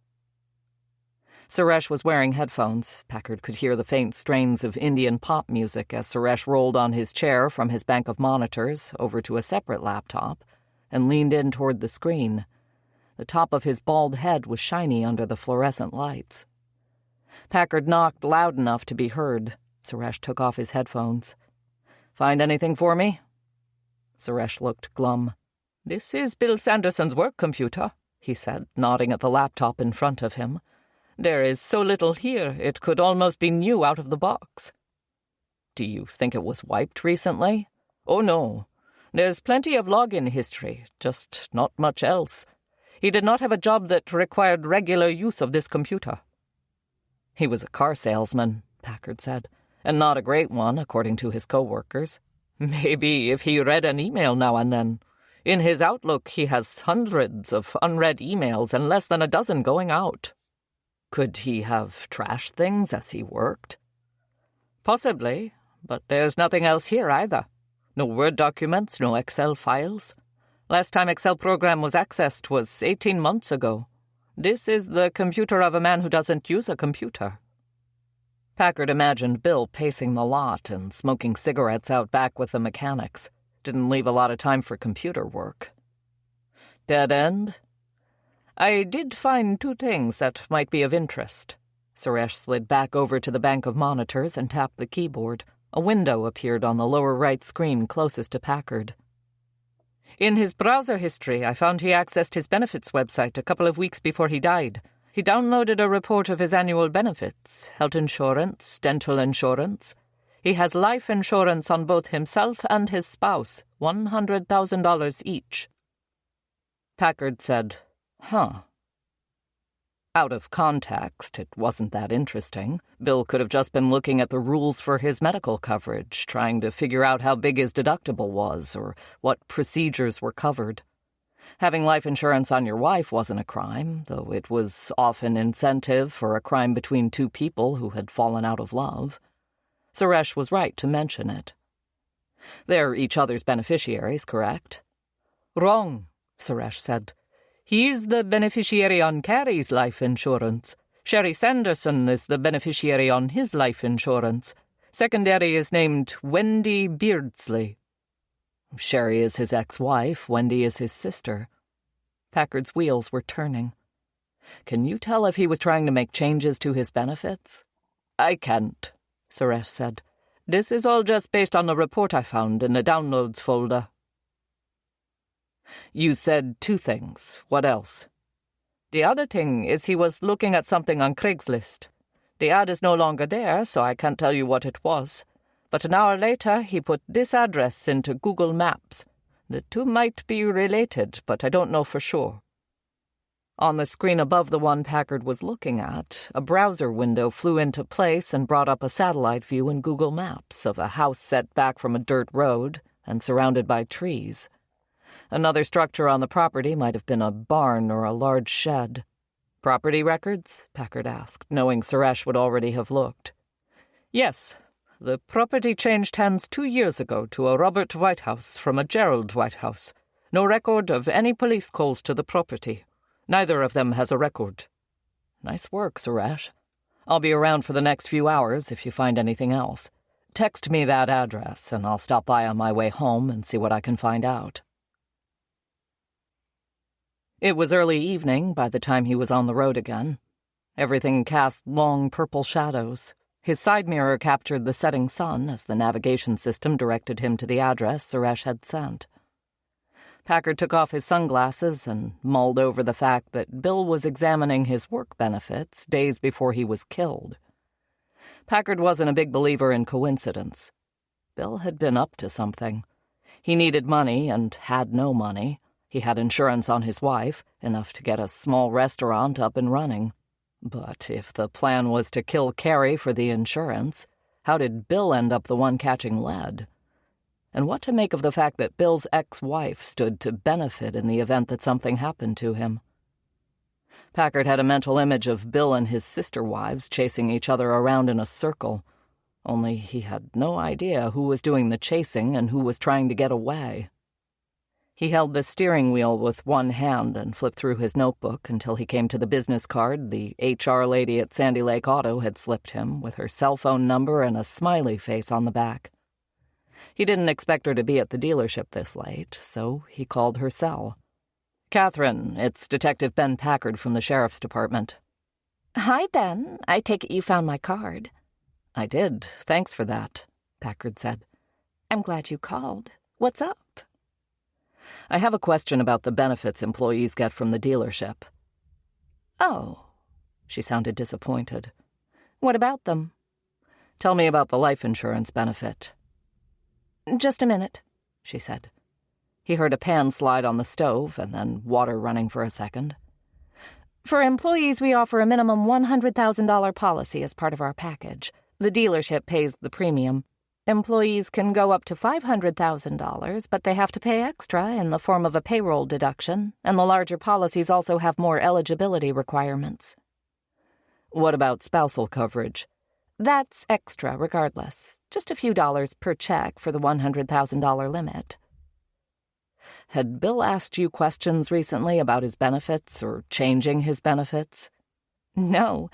Suresh was wearing headphones. Packard could hear the faint strains of Indian pop music as Suresh rolled on his chair from his bank of monitors over to a separate laptop and leaned in toward the screen. The top of his bald head was shiny under the fluorescent lights. Packard knocked loud enough to be heard. Suresh took off his headphones. "Find anything for me?" Suresh looked glum. "This is Bill Sanderson's work computer," he said, nodding at the laptop in front of him. "There is so little here, it could almost be new out of the box." "Do you think it was wiped recently?" "Oh, no. There's plenty of login history, just not much else. He did not have a job that required regular use of this computer." "He was a car salesman," Packard said, "and not a great one, according to his co-workers. Maybe if he read an email now and then. In his Outlook, he has hundreds of unread emails and less than a dozen going out." "Could he have trashed things as he worked?" "Possibly, but there's nothing else here either. No Word documents, no Excel files. Last time Excel program was accessed was 18 months ago. This is the computer of a man who doesn't use a computer." Packard imagined Bill pacing the lot and smoking cigarettes out back with the mechanics. Didn't leave a lot of time for computer work. "Dead end?" "I did find 2 things that might be of interest." Suresh slid back over to the bank of monitors and tapped the keyboard. A window appeared on the lower right screen closest to Packard. "In his browser history, I found he accessed his benefits website a couple of weeks before he died. He downloaded a report of his annual benefits, health insurance, dental insurance. He has life insurance on both himself and his spouse, $100,000 each." Packard said, "Huh." Out of context, it wasn't that interesting. Bill could have just been looking at the rules for his medical coverage, trying to figure out how big his deductible was or what procedures were covered. Having life insurance on your wife wasn't a crime, though it was often incentive for a crime between two people who had fallen out of love. Suresh was right to mention it. They're each other's beneficiaries, correct? Wrong, Suresh said. He's the beneficiary on Carrie's life insurance. Sherry Sanderson is the beneficiary on his life insurance. Secondary is named Wendy Beardsley. Sherry is his ex-wife, Wendy is his sister. Packard's wheels were turning. Can you tell if he was trying to make changes to his benefits? I can't, Suresh said. This is all just based on a report I found in the downloads folder. You said two things. What else? The other thing is he was looking at something on Craigslist. The ad is no longer there, so I can't tell you what it was. But an hour later, he put this address into Google Maps. The two might be related, but I don't know for sure. On the screen above the one Packard was looking at, a browser window flew into place and brought up a satellite view in Google Maps of a house set back from a dirt road and surrounded by trees. Another structure on the property might have been a barn or a large shed. Property records? Packard asked, knowing Suresh would already have looked. Yes. The property changed hands 2 years ago to a Robert Whitehouse from a Gerald Whitehouse. No record of any police calls to the property. Neither of them has a record. Nice work, Suresh. I'll be around for the next few hours if you find anything else. Text me that address, and I'll stop by on my way home and see what I can find out. It was early evening by the time he was on the road again. Everything cast long purple shadows. His side mirror captured the setting sun as the navigation system directed him to the address Suresh had sent. Packard took off his sunglasses and mulled over the fact that Bill was examining his work benefits days before he was killed. Packard wasn't a big believer in coincidence. Bill had been up to something. He needed money and had no money. He had insurance on his wife, enough to get a small restaurant up and running. But if the plan was to kill Carrie for the insurance, how did Bill end up the one catching lead? And what to make of the fact that Bill's ex-wife stood to benefit in the event that something happened to him? Packard had a mental image of Bill and his sister wives chasing each other around in a circle, only he had no idea who was doing the chasing and who was trying to get away. He held the steering wheel with one hand and flipped through his notebook until he came to the business card the HR lady at Sandy Lake Auto had slipped him, with her cell phone number and a smiley face on the back. He didn't expect her to be at the dealership this late, so he called her cell. "Catherine, it's Detective Ben Packard from the Sheriff's Department." "Hi, Ben. I take it you found my card." "I did. Thanks for that," Packard said. "I'm glad you called. What's up?" "I have a question about the benefits employees get from the dealership." "Oh." She sounded disappointed. "What about them?" "Tell me about the life insurance benefit." "Just a minute," she said. He heard a pan slide on the stove and then water running for a second. "For employees, we offer a minimum $100,000 policy as part of our package. The dealership pays the premium. Employees can go up to $500,000, but they have to pay extra in the form of a payroll deduction, and the larger policies also have more eligibility requirements." "What about spousal coverage?" "That's extra regardless. Just a few dollars per check for the $100,000 limit." "Had Bill asked you questions recently about his benefits or changing his benefits?" "No.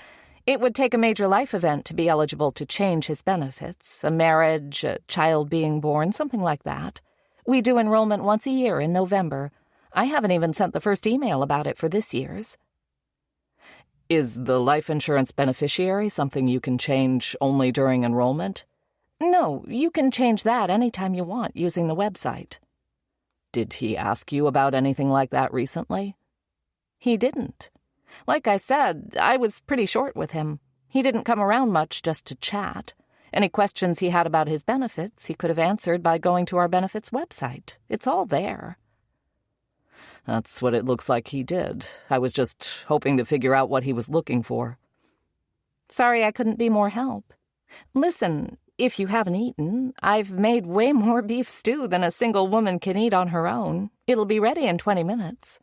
It would take a major life event to be eligible to change his benefits, a marriage, a child being born, something like that. We do enrollment once a year in November. I haven't even sent the first email about it for this year's." "Is the life insurance beneficiary something you can change only during enrollment?" "No, you can change that anytime you want using the website." "Did he ask you about anything like that recently?" "He didn't. Like I said, I was pretty short with him. He didn't come around much just to chat. Any questions he had about his benefits, he could have answered by going to our benefits website. It's all there." That's what it looks like he did. I was just hoping to figure out what he was looking for. Sorry I couldn't be more help. Listen, if you haven't eaten, I've made way more beef stew than a single woman can eat on her own. It'll be ready in 20 minutes.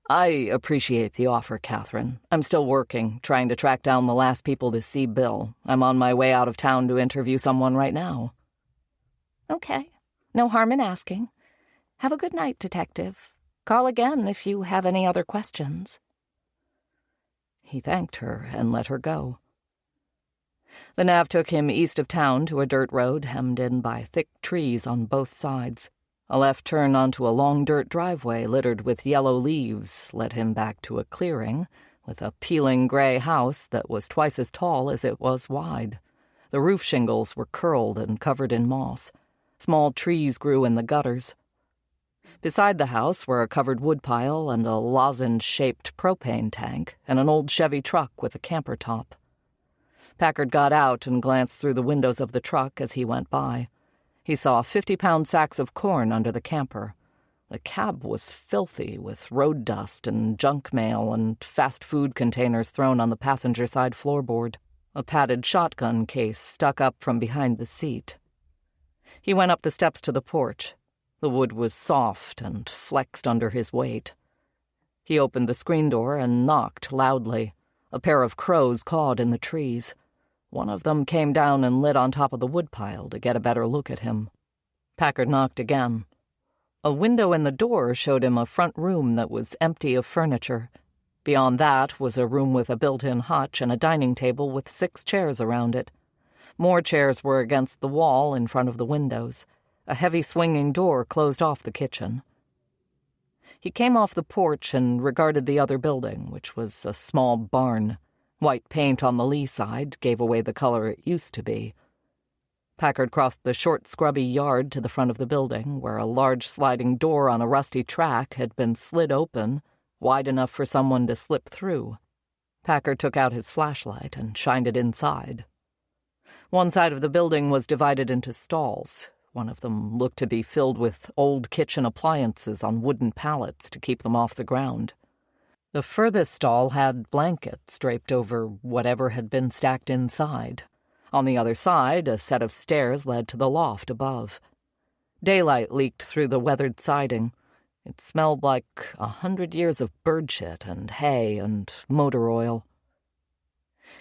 I appreciate the offer, Catherine. I'm still working, trying to track down the last people to see Bill. I'm on my way out of town to interview someone right now. Okay. No harm in asking. Have a good night, Detective. Call again if you have any other questions. He thanked her and let her go. The nav took him east of town to a dirt road hemmed in by thick trees on both sides. A left turn onto a long dirt driveway littered with yellow leaves led him back to a clearing with a peeling gray house that was twice as tall as it was wide. The roof shingles were curled and covered in moss. Small trees grew in the gutters. Beside the house were a covered woodpile and a lozenge-shaped propane tank and an old Chevy truck with a camper top. Packard got out and glanced through the windows of the truck as he went by. He saw 50-pound sacks of corn under the camper. The cab was filthy with road dust and junk mail and fast food containers thrown on the passenger side floorboard. A padded shotgun case stuck up from behind the seat. He went up the steps to the porch. The wood was soft and flexed under his weight. He opened the screen door and knocked loudly. A pair of crows cawed in the trees. One of them came down and lit on top of the woodpile to get a better look at him. Packard knocked again. A window in the door showed him a front room that was empty of furniture. Beyond that was a room with a built-in hutch and a dining table with 6 chairs around it. More chairs were against the wall in front of the windows. A heavy swinging door closed off the kitchen. He came off the porch and regarded the other building, which was a small barn. White paint on the lee side gave away the color it used to be. Packard crossed the short, scrubby yard to the front of the building, where a large sliding door on a rusty track had been slid open, wide enough for someone to slip through. Packard took out his flashlight and shined it inside. One side of the building was divided into stalls. One of them looked to be filled with old kitchen appliances on wooden pallets to keep them off the ground. The furthest stall had blankets draped over whatever had been stacked inside. On the other side, a set of stairs led to the loft above. Daylight leaked through the weathered siding. It smelled like 100 years of bird shit and hay and motor oil.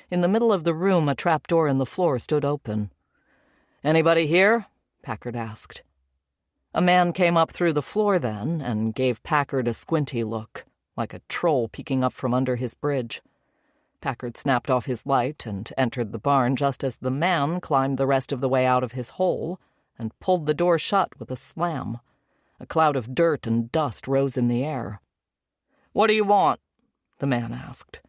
In the middle of the room, a trapdoor in the floor stood open. "Anybody here?" Packard asked. A man came up through the floor then and gave Packard a squinty look, like a troll peeking up from under his bridge. Packard snapped off his light and entered the barn just as the man climbed the rest of the way out of his hole and pulled the door shut with a slam. A cloud of dirt and dust rose in the air. "What do you want?" the man asked.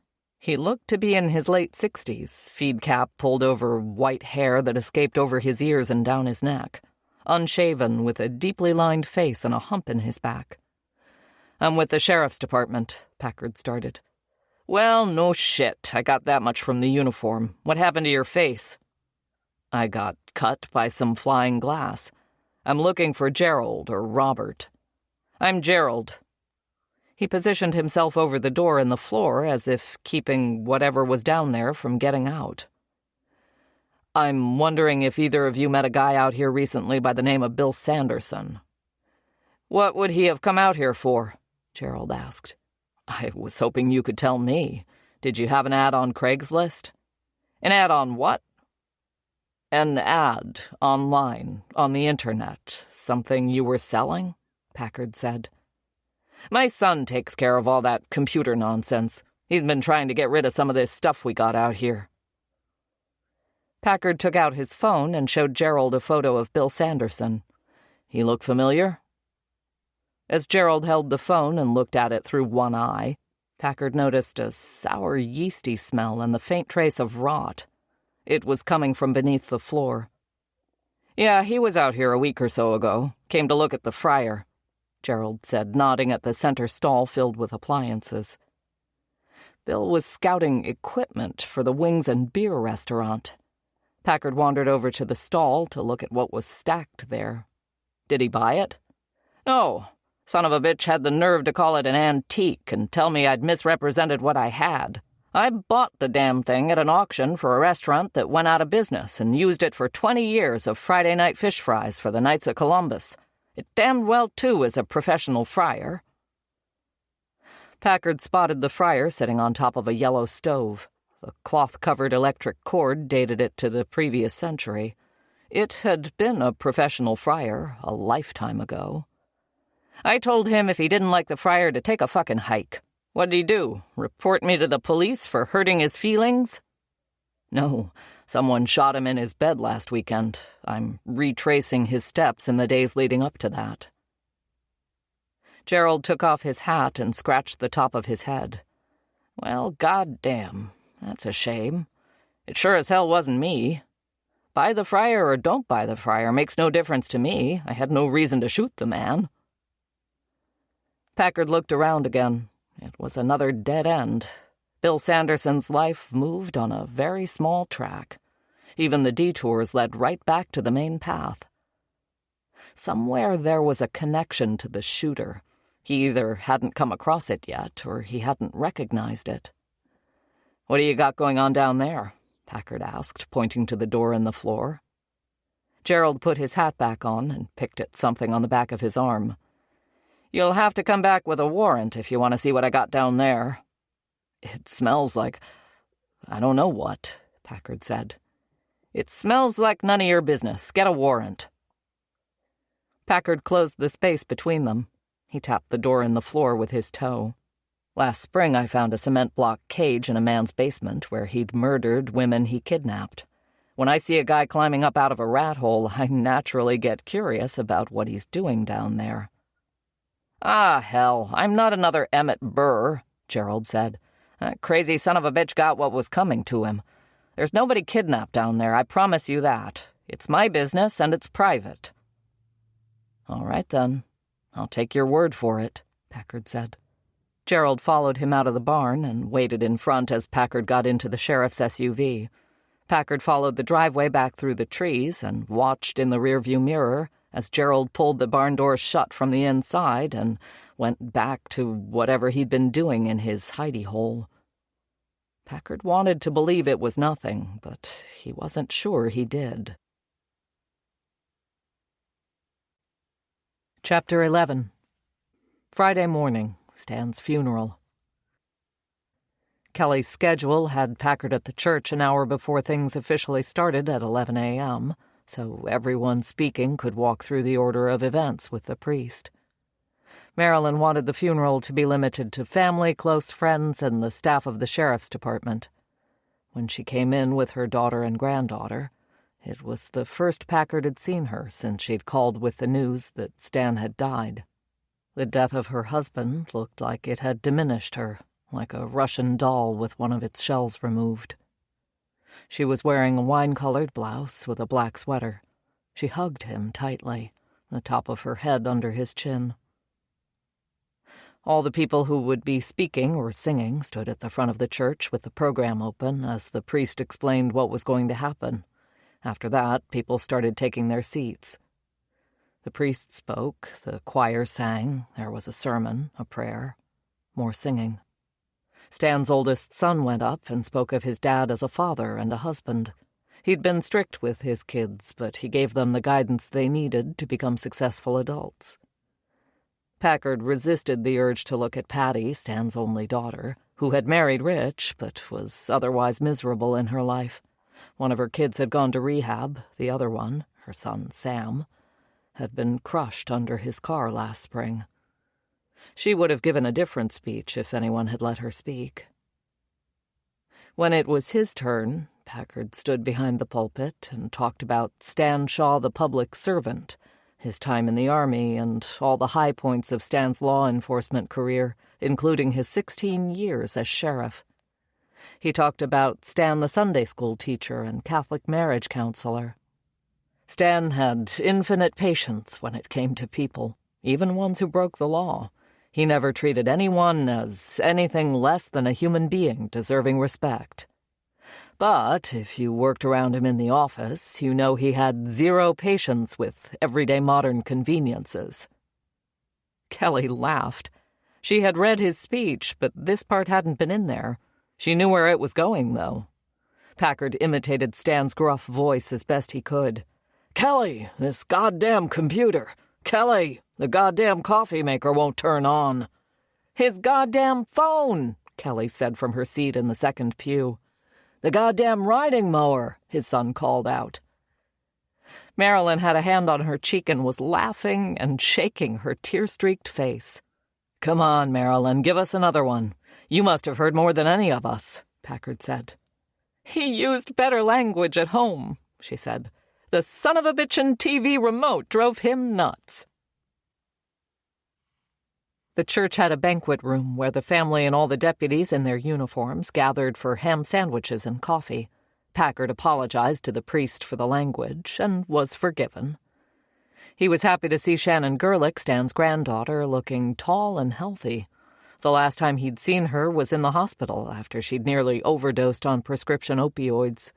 He looked to be in his late 60s, feed cap pulled over white hair that escaped over his ears and down his neck, unshaven with a deeply lined face and a hump in his back. "I'm with the sheriff's department," Packard started. "Well, no shit. I got that much from the uniform. What happened to your face?" "I got cut by some flying glass. I'm looking for Gerald or Robert." "I'm Gerald." He positioned himself over the door in the floor as if keeping whatever was down there from getting out. "I'm wondering if either of you met a guy out here recently by the name of Bill Sanderson." "What would he have come out here for?" Gerald asked. "I was hoping you could tell me. Did you have an ad on Craigslist?" "An ad on what?" "An ad, online, on the internet. Something you were selling?" Packard said. "My son takes care of all that computer nonsense. He's been trying to get rid of some of this stuff we got out here." Packard took out his phone and showed Gerald a photo of Bill Sanderson. "He look familiar?" As Gerald held the phone and looked at it through one eye, Packard noticed a sour, yeasty smell and the faint trace of rot. It was coming from beneath the floor. "Yeah, he was out here a week or so ago. Came to look at the fryer," Gerald said, nodding at the center stall filled with appliances. Bill was scouting equipment for the wings and beer restaurant. Packard wandered over to the stall to look at what was stacked there. "Did he buy it?" "No. Son of a bitch had the nerve to call it an antique and tell me I'd misrepresented what I had. I bought the damn thing at an auction for a restaurant that went out of business and used it for 20 years of Friday night fish fries for the Knights of Columbus. It damned well, too, as a professional fryer. Packard spotted the fryer sitting on top of a yellow stove. The cloth-covered electric cord dated it to the previous century. It had been a professional fryer a lifetime ago. I told him if he didn't like the fryer to take a fucking hike. What'd he do? Report me to the police for hurting his feelings? No, someone shot him in his bed last weekend. I'm retracing his steps in the days leading up to that. Gerald took off his hat and scratched the top of his head. Well, goddamn, that's a shame. It sure as hell wasn't me. Buy the fryer or don't buy the fryer makes no difference to me. I had no reason to shoot the man. Packard looked around again. It was another dead end. Bill Sanderson's life moved on a very small track. Even the detours led right back to the main path. Somewhere there was a connection to the shooter. He either hadn't come across it yet, or he hadn't recognized it. "What do you got going on down there?" Packard asked, pointing to the door in the floor. Gerald put his hat back on and picked at something on the back of his arm. "You'll have to come back with a warrant if you want to see what I got down there." "It smells like... I don't know what," Packard said. "It smells like none of your business. Get a warrant." Packard closed the space between them. He tapped the door in the floor with his toe. "Last spring I found a cement block cage in a man's basement where he'd murdered women he kidnapped. When I see a guy climbing up out of a rat hole, I naturally get curious about what he's doing down there." "Ah, hell, I'm not another Emmett Burr," Gerald said. "That crazy son of a bitch got what was coming to him. There's nobody kidnapped down there, I promise you that. It's my business and it's private." "All right, then. I'll take your word for it," Packard said. Gerald followed him out of the barn and waited in front as Packard got into the sheriff's SUV. Packard followed the driveway back through the trees and watched in the rearview mirror as Gerald pulled the barn doors shut from the inside and went back to whatever he'd been doing in his hidey hole. Packard wanted to believe it was nothing, but he wasn't sure he did. Chapter 11. Friday morning, Stan's funeral. Kelly's schedule had Packard at the church an hour before things officially started at 11 a.m., so everyone speaking could walk through the order of events with the priest. Marilyn wanted the funeral to be limited to family, close friends, and the staff of the sheriff's department. When she came in with her daughter and granddaughter, it was the first Packard had seen her since she'd called with the news that Stan had died. The death of her husband looked like it had diminished her, like a Russian doll with one of its shells removed. She was wearing a wine-colored blouse with a black sweater. She hugged him tightly, the top of her head under his chin. All the people who would be speaking or singing stood at the front of the church with the program open as the priest explained what was going to happen. After that, people started taking their seats. The priest spoke, the choir sang, there was a sermon, a prayer, more singing. Stan's oldest son went up and spoke of his dad as a father and a husband. He'd been strict with his kids, but he gave them the guidance they needed to become successful adults. Packard resisted the urge to look at Patty, Stan's only daughter, who had married rich but was otherwise miserable in her life. One of her kids had gone to rehab, the other one, her son Sam, had been crushed under his car last spring. She would have given a different speech if anyone had let her speak. When it was his turn, Packard stood behind the pulpit and talked about Stan Shaw the public servant, his time in the Army, and all the high points of Stan's law enforcement career, including his 16 years as sheriff. He talked about Stan the Sunday school teacher and Catholic marriage counselor. Stan had infinite patience when it came to people, even ones who broke the law. He never treated anyone as anything less than a human being deserving respect. But if you worked around him in the office, you know he had zero patience with everyday modern conveniences. Kelly laughed. She had read his speech, but this part hadn't been in there. She knew where it was going, though. Packard imitated Stan's gruff voice as best he could. "Kelly, this goddamn computer. Kelly, the goddamn coffee maker won't turn on." "His goddamn phone," Kelly said from her seat in the second pew. "The goddamn riding mower," his son called out. Marilyn had a hand on her cheek and was laughing and shaking her tear-streaked face. "Come on, Marilyn, give us another one. You must have heard more than any of us," Packard said. "He used better language at home," she said. "The son of a bitchin' TV remote drove him nuts." The church had a banquet room where the family and all the deputies in their uniforms gathered for ham sandwiches and coffee. Packard apologized to the priest for the language and was forgiven. He was happy to see Shannon Gerlich, Stan's granddaughter, looking tall and healthy. The last time he'd seen her was in the hospital after she'd nearly overdosed on prescription opioids.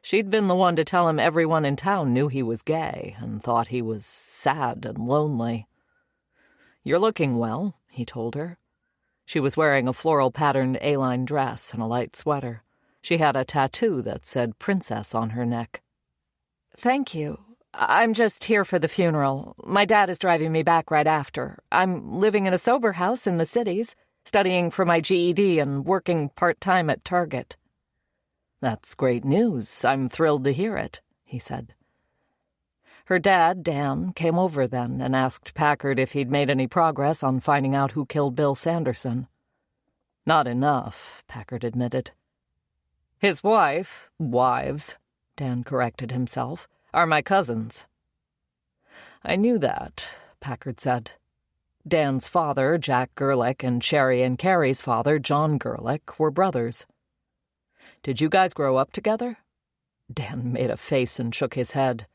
She'd been the one to tell him everyone in town knew he was gay and thought he was sad and lonely. "You're looking well," he told her. She was wearing a floral-patterned A-line dress and a light sweater. She had a tattoo that said Princess on her neck. "Thank you. I'm just here for the funeral. My dad is driving me back right after. I'm living in a sober house in the cities, studying for my GED and working part-time at Target." "That's great news. I'm thrilled to hear it," he said. Her dad, Dan, came over then and asked Packard if he'd made any progress on finding out who killed Bill Sanderson. "Not enough," Packard admitted. "His wives, Dan corrected himself, are my cousins." "I knew that," Packard said. Dan's father, Jack Gerlich, and Sherry and Carrie's father, John Gerlich, were brothers. "Did you guys grow up together?" Dan made a face and shook his head.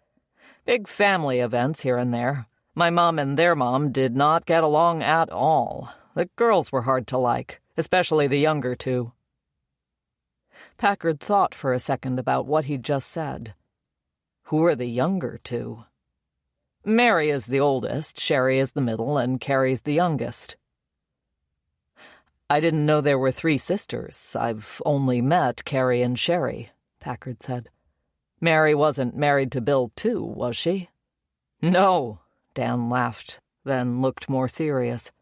"Big family events here and there. My mom and their mom did not get along at all. The girls were hard to like, especially the younger two." Packard thought for a second about what he'd just said. Who are the younger two? "Mary is the oldest, Sherry is the middle, and Carrie's the youngest." "I didn't know there were 3 sisters. I've only met Carrie and Sherry," Packard said. "Mary wasn't married to Bill, too, was she?" "No," Dan laughed, then looked more serious.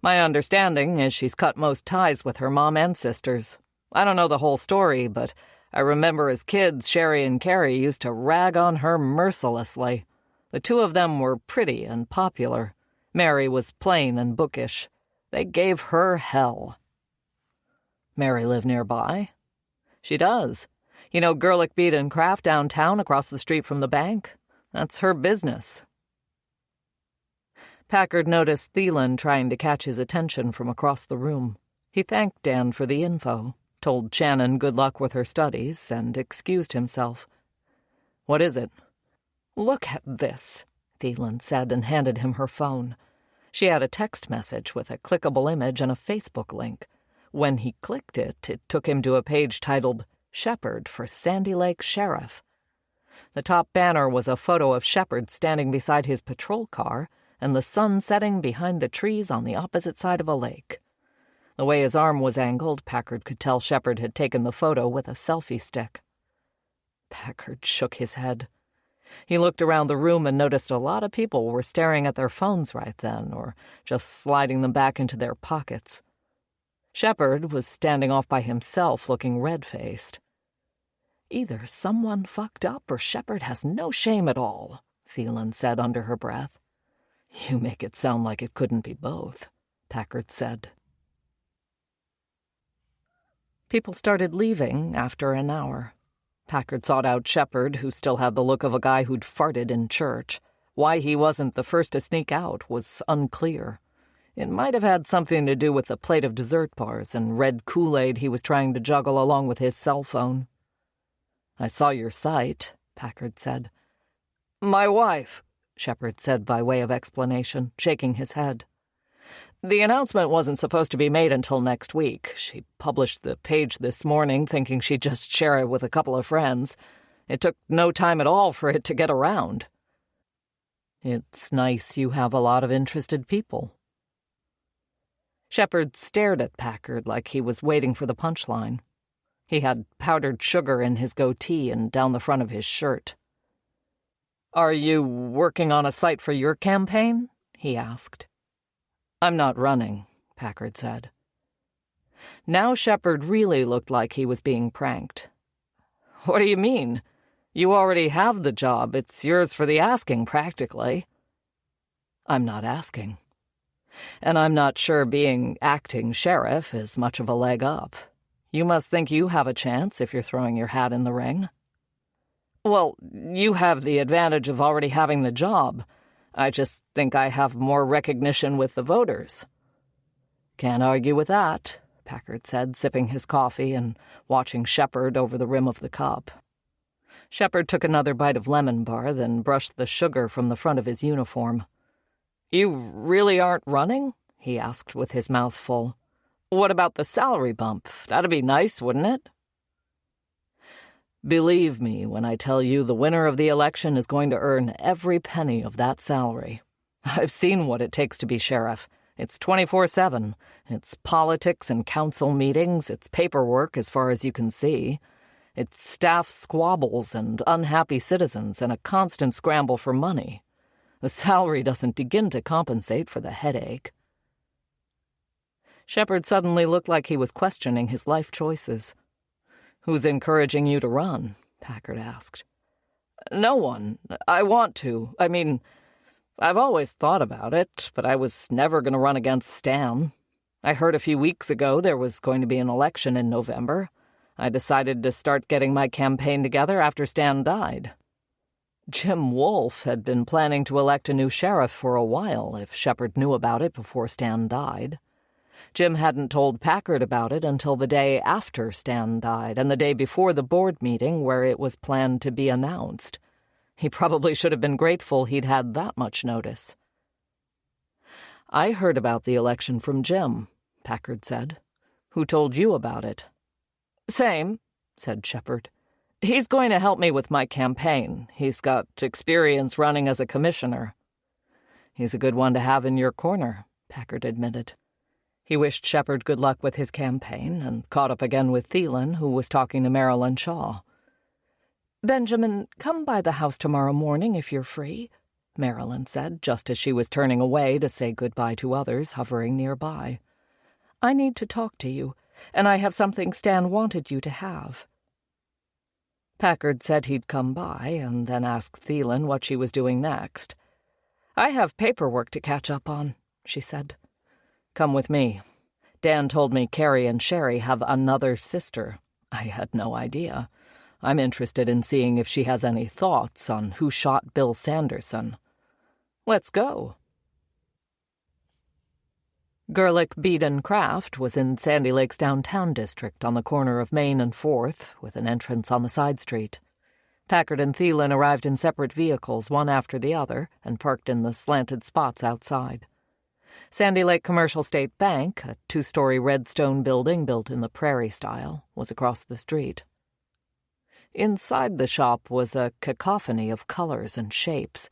"My understanding is she's cut most ties with her mom and sisters. I don't know the whole story, but I remember as kids Sherry and Carrie used to rag on her mercilessly. The two of them were pretty and popular. Mary was plain and bookish. They gave her hell." "Mary live nearby?" "She does. You know Gerlich Beat and Craft downtown across the street from the bank? That's her business." Packard noticed Thielen trying to catch his attention from across the room. He thanked Dan for the info, told Shannon good luck with her studies, and excused himself. "What is it?" "Look at this," Thielen said and handed him her phone. She had a text message with a clickable image and a Facebook link. When he clicked it, it took him to a page titled Shepard for Sandy Lake Sheriff. The top banner was a photo of Shepard standing beside his patrol car and the sun setting behind the trees on the opposite side of a lake. The way his arm was angled, Packard could tell Shepard had taken the photo with a selfie stick. Packard shook his head. He looked around the room and noticed a lot of people were staring at their phones right then, or just sliding them back into their pockets. Shepard was standing off by himself, looking red-faced. "Either someone fucked up or Shepard has no shame at all," Thielen said under her breath. "You make it sound like it couldn't be both," Packard said. People started leaving after an hour. Packard sought out Shepard, who still had the look of a guy who'd farted in church. Why he wasn't the first to sneak out was unclear. It might have had something to do with the plate of dessert bars and red Kool-Aid he was trying to juggle along with his cell phone. "I saw your site," Packard said. "My wife," Shepard said by way of explanation, shaking his head. "The announcement wasn't supposed to be made until next week. She published the page this morning, thinking she'd just share it with a couple of friends. It took no time at all for it to get around." "It's nice you have a lot of interested people," Shepard stared at Packard like he was waiting for the punchline. He had powdered sugar in his goatee and down the front of his shirt. "Are you working on a site for your campaign?" he asked. "I'm not running," Packard said. Now Shepard really looked like he was being pranked. "What do you mean? You already have the job. It's yours for the asking, practically." "I'm not asking. And I'm not sure being acting sheriff is much of a leg up. You must think you have a chance if you're throwing your hat in the ring." "Well, you have the advantage of already having the job. I just think I have more recognition with the voters." "Can't argue with that," Packard said, sipping his coffee and watching Shepard over the rim of the cup. Shepard took another bite of lemon bar, then brushed the sugar from the front of his uniform. "You really aren't running?" he asked with his mouth full. "What about the salary bump? That'd be nice, wouldn't it?" "Believe me when I tell you the winner of the election is going to earn every penny of that salary. I've seen what it takes to be sheriff. It's 24/7. It's politics and council meetings. It's paperwork as far as you can see. It's staff squabbles and unhappy citizens and a constant scramble for money. The salary doesn't begin to compensate for the headache." Shepard suddenly looked like he was questioning his life choices. "Who's encouraging you to run?" Packard asked. "No one. I want to. I mean, I've always thought about it, but I was never going to run against Stan. I heard a few weeks ago there was going to be an election in November. I decided to start getting my campaign together after Stan died." Jim Wolfe had been planning to elect a new sheriff for a while if Shepard knew about it before Stan died. Jim hadn't told Packard about it until the day after Stan died and the day before the board meeting where it was planned to be announced. He probably should have been grateful he'd had that much notice. "I heard about the election from Jim," Packard said. "Who told you about it?" "Same," said Shepard. "He's going to help me with my campaign. He's got experience running as a commissioner." "He's a good one to have in your corner," Packard admitted. He wished Shepard good luck with his campaign and caught up again with Thielen, who was talking to Marilyn Shaw. "Benjamin, come by the house tomorrow morning if you're free," Marilyn said, just as she was turning away to say goodbye to others hovering nearby. "I need to talk to you, and I have something Stan wanted you to have." Packard said he'd come by and then asked Thielen what she was doing next. "I have paperwork to catch up on," she said. "Come with me. Dan told me Carrie and Sherry have another sister. I had no idea. I'm interested in seeing if she has any thoughts on who shot Bill Sanderson. Let's go." Gerlich Bead and Craft was in Sandy Lake's downtown district on the corner of Main and 4th, with an entrance on the side street. Packard and Thielen arrived in separate vehicles, one after the other, and parked in the slanted spots outside. Sandy Lake Commercial State Bank, a 2-story red stone building built in the prairie style, was across the street. Inside the shop was a cacophony of colors and shapes.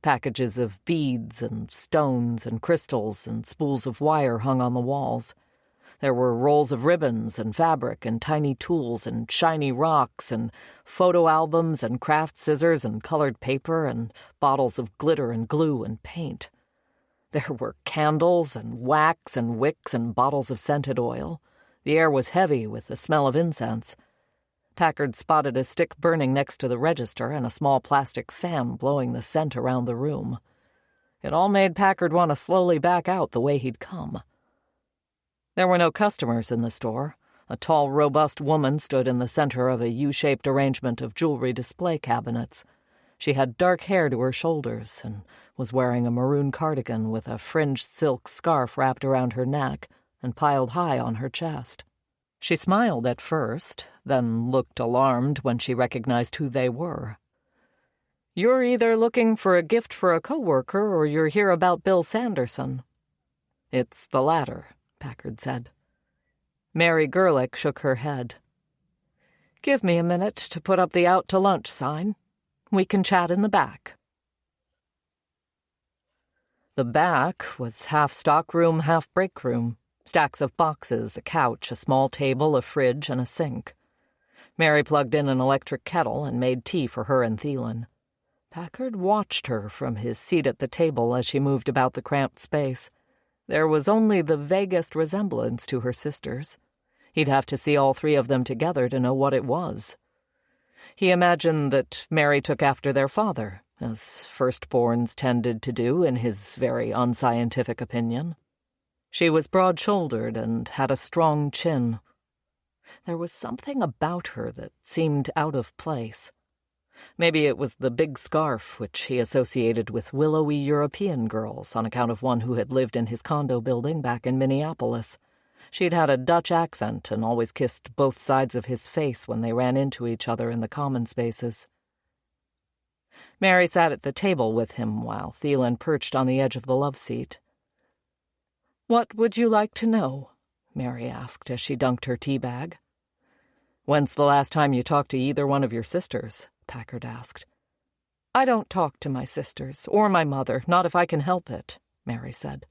Packages of beads and stones and crystals and spools of wire hung on the walls. There were rolls of ribbons and fabric and tiny tools and shiny rocks and photo albums and craft scissors and colored paper and bottles of glitter and glue and paint. There were candles and wax and wicks and bottles of scented oil. The air was heavy with the smell of incense. Packard spotted a stick burning next to the register and a small plastic fan blowing the scent around the room. It all made Packard want to slowly back out the way he'd come. There were no customers in the store. A tall, robust woman stood in the center of a U-shaped arrangement of jewelry display cabinets. She had dark hair to her shoulders and was wearing a maroon cardigan with a fringed silk scarf wrapped around her neck and piled high on her chest. She smiled at first, then looked alarmed when she recognized who they were. "You're either looking for a gift for a coworker or you're here about Bill Sanderson." "It's the latter," Packard said. Mary Gerlich shook her head. "Give me a minute to put up the out to lunch sign. We can chat in the back." The back was half stockroom, half break room. Stacks of boxes, a couch, a small table, a fridge, and a sink. Mary plugged in an electric kettle and made tea for her and Thielen. Packard watched her from his seat at the table as she moved about the cramped space. There was only the vaguest resemblance to her sisters. He'd have to see all three of them together to know what it was. He imagined that Mary took after their father, as firstborns tended to do in his very unscientific opinion. She was broad-shouldered and had a strong chin. There was something about her that seemed out of place. Maybe it was the big scarf which he associated with willowy European girls on account of one who had lived in his condo building back in Minneapolis. She'd had a Dutch accent and always kissed both sides of his face when they ran into each other in the common spaces. Mary sat at the table with him while Thielen perched on the edge of the love seat. "What would you like to know?" Mary asked as she dunked her tea bag. "When's the last time you talked to either one of your sisters?" Packard asked. "I don't talk to my sisters, or my mother, not if I can help it," Mary said.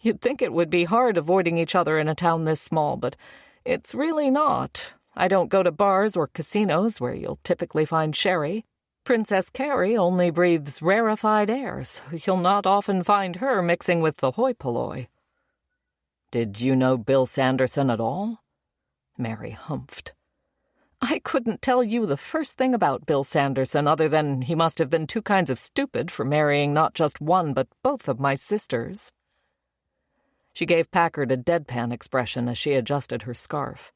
"You'd think it would be hard avoiding each other in a town this small, but it's really not. I don't go to bars or casinos where you'll typically find sherry. Princess Carrie only breathes rarefied air, so you'll not often find her mixing with the hoi polloi." "Did you know Bill Sanderson at all?" Mary humphed. "I couldn't tell you the first thing about Bill Sanderson other than he must have been two kinds of stupid for marrying not just one but both of my sisters." She gave Packard a deadpan expression as she adjusted her scarf.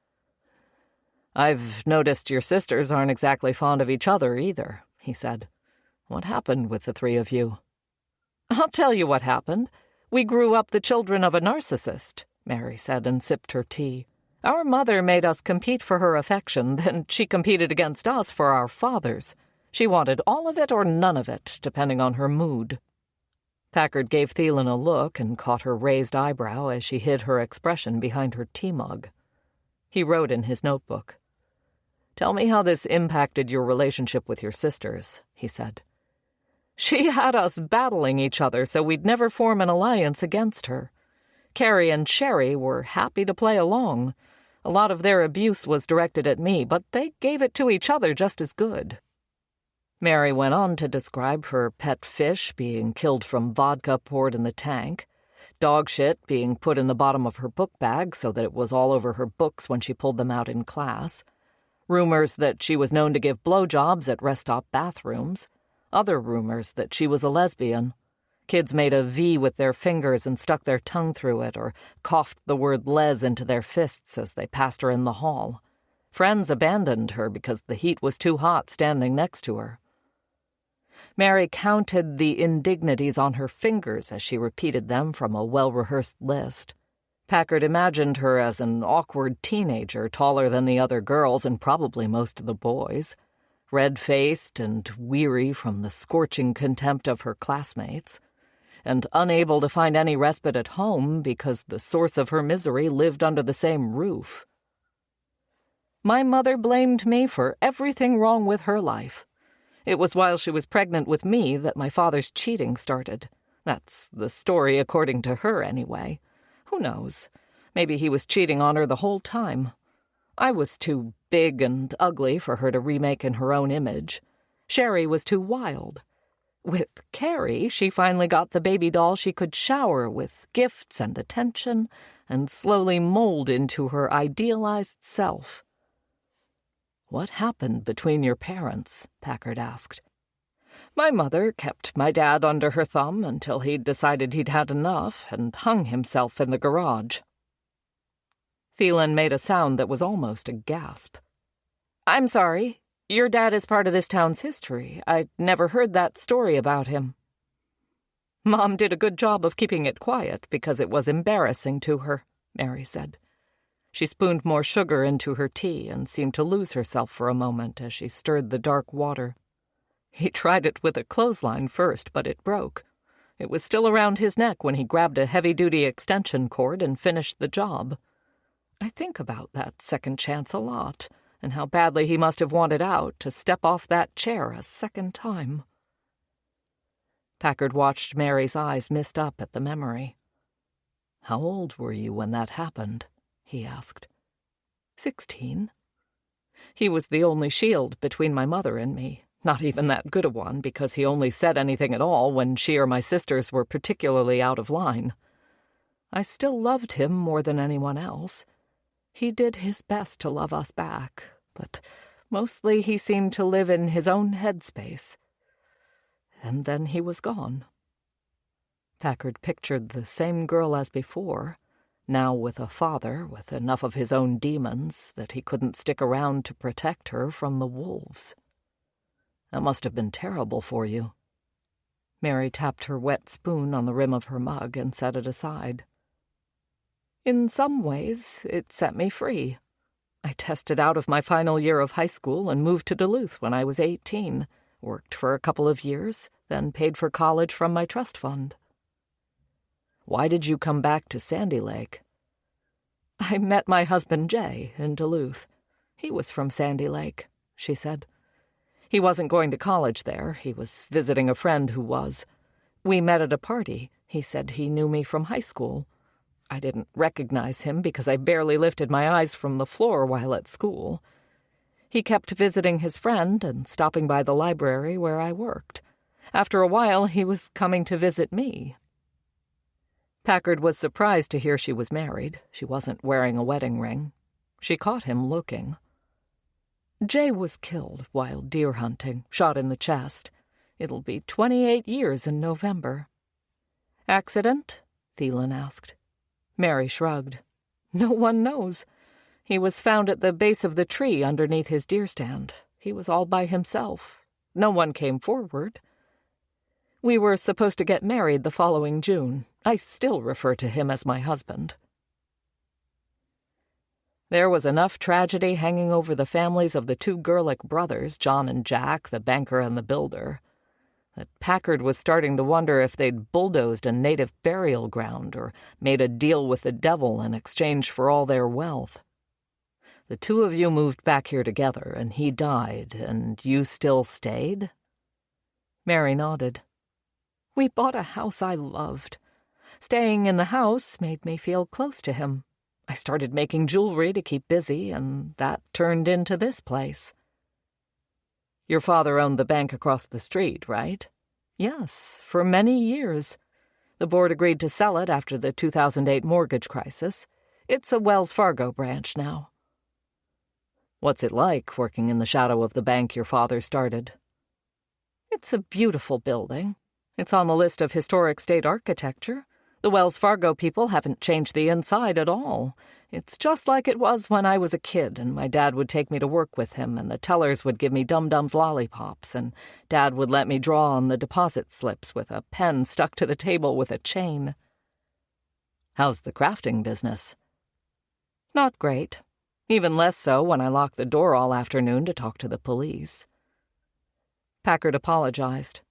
"I've noticed your sisters aren't exactly fond of each other either," he said. "What happened with the three of you?" "I'll tell you what happened. We grew up the children of a narcissist," Mary said and sipped her tea. "Our mother made us compete for her affection, then she competed against us for our fathers. She wanted all of it or none of it, depending on her mood." Packard gave Thielen a look and caught her raised eyebrow as she hid her expression behind her tea mug. He wrote in his notebook. "Tell me how this impacted your relationship with your sisters," he said. "She had us battling each other so we'd never form an alliance against her. Carrie and Sherry were happy to play along. A lot of their abuse was directed at me, but they gave it to each other just as good." Mary went on to describe her pet fish being killed from vodka poured in the tank, dog shit being put in the bottom of her book bag so that it was all over her books when she pulled them out in class, rumors that she was known to give blowjobs at rest stop bathrooms, other rumors that she was a lesbian. Kids made a V with their fingers and stuck their tongue through it or coughed the word les into their fists as they passed her in the hall. Friends abandoned her because the heat was too hot standing next to her. Mary counted the indignities on her fingers as she repeated them from a well-rehearsed list. Packard imagined her as an awkward teenager, taller than the other girls and probably most of the boys, red-faced and weary from the scorching contempt of her classmates, and unable to find any respite at home because the source of her misery lived under the same roof. "My mother blamed me for everything wrong with her life. It was while she was pregnant with me that my father's cheating started. That's the story according to her, anyway. Who knows? Maybe he was cheating on her the whole time. I was too big and ugly for her to remake in her own image. Sherry was too wild. With Carrie, she finally got the baby doll she could shower with gifts and attention and slowly mold into her idealized self." "What happened between your parents?" Packard asked. "My mother kept my dad under her thumb until he'd decided he'd had enough and hung himself in the garage." Thielen made a sound that was almost a gasp. "I'm sorry. Your dad is part of this town's history. I'd never heard that story about him." "Mom did a good job of keeping it quiet because it was embarrassing to her," Mary said. She spooned more sugar into her tea and seemed to lose herself for a moment as she stirred the dark water. "He tried it with a clothesline first, but it broke. It was still around his neck when he grabbed a heavy-duty extension cord and finished the job. I think about that second chance a lot, and how badly he must have wanted out to step off that chair a second time." Packard watched Mary's eyes mist up at the memory. How old were you when that happened? He asked. 16. He was the only shield between my mother and me, not even that good a one, because he only said anything at all when she or my sisters were particularly out of line. I still loved him more than anyone else. He did his best to love us back, but mostly he seemed to live in his own headspace. And then he was gone. Packard pictured the same girl as before, now with a father with enough of his own demons that he couldn't stick around to protect her from the wolves. That must have been terrible for you. Mary tapped her wet spoon on the rim of her mug and set it aside. In some ways, it set me free. I tested out of my final year of high school and moved to Duluth when I was 18, worked for a couple of years, then paid for college from my trust fund. Why did you come back to Sandy Lake? I met my husband Jay in Duluth. He was from Sandy Lake, she said. He wasn't going to college there. He was visiting a friend who was. We met at a party. He said he knew me from high school. I didn't recognize him because I barely lifted my eyes from the floor while at school. He kept visiting his friend and stopping by the library where I worked. After a while, he was coming to visit me. Packard was surprised to hear she was married. She wasn't wearing a wedding ring. She caught him looking. Jay was killed while deer hunting, shot in the chest. It'll be 28 years in November. Accident? Thielen asked. Mary shrugged. No one knows. He was found at the base of the tree underneath his deer stand. He was all by himself. No one came forward. We were supposed to get married the following June. I still refer to him as my husband. There was enough tragedy hanging over the families of the two Gerlich brothers, John and Jack, the banker and the builder, that Packard was starting to wonder if they'd bulldozed a native burial ground or made a deal with the devil in exchange for all their wealth. The two of you moved back here together, and he died, and you still stayed? Mary nodded. We bought a house I loved. Staying in the house made me feel close to him. I started making jewelry to keep busy, and that turned into this place. Your father owned the bank across the street, right? Yes, for many years. The board agreed to sell it after the 2008 mortgage crisis. It's a Wells Fargo branch now. What's it like working in the shadow of the bank your father started? It's a beautiful building. It's on the list of historic state architecture. The Wells Fargo people haven't changed the inside at all. It's just like it was when I was a kid, and my dad would take me to work with him, and the tellers would give me Dum-Dums lollipops, and Dad would let me draw on the deposit slips with a pen stuck to the table with a chain. How's the crafting business? Not great. Even less so when I lock the door all afternoon to talk to the police. Packard apologized.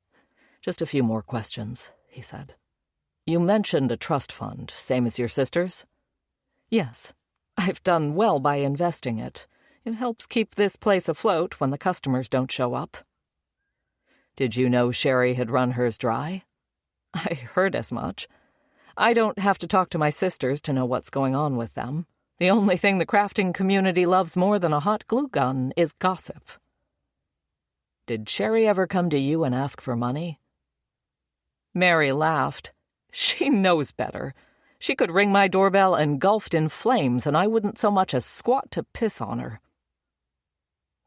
Just a few more questions, he said. You mentioned a trust fund, same as your sister's? Yes. I've done well by investing it. It helps keep this place afloat when the customers don't show up. Did you know Sherry had run hers dry? I heard as much. I don't have to talk to my sisters to know what's going on with them. The only thing the crafting community loves more than a hot glue gun is gossip. Did Sherry ever come to you and ask for money? Mary laughed. She knows better. She could ring my doorbell engulfed in flames, and I wouldn't so much as squat to piss on her.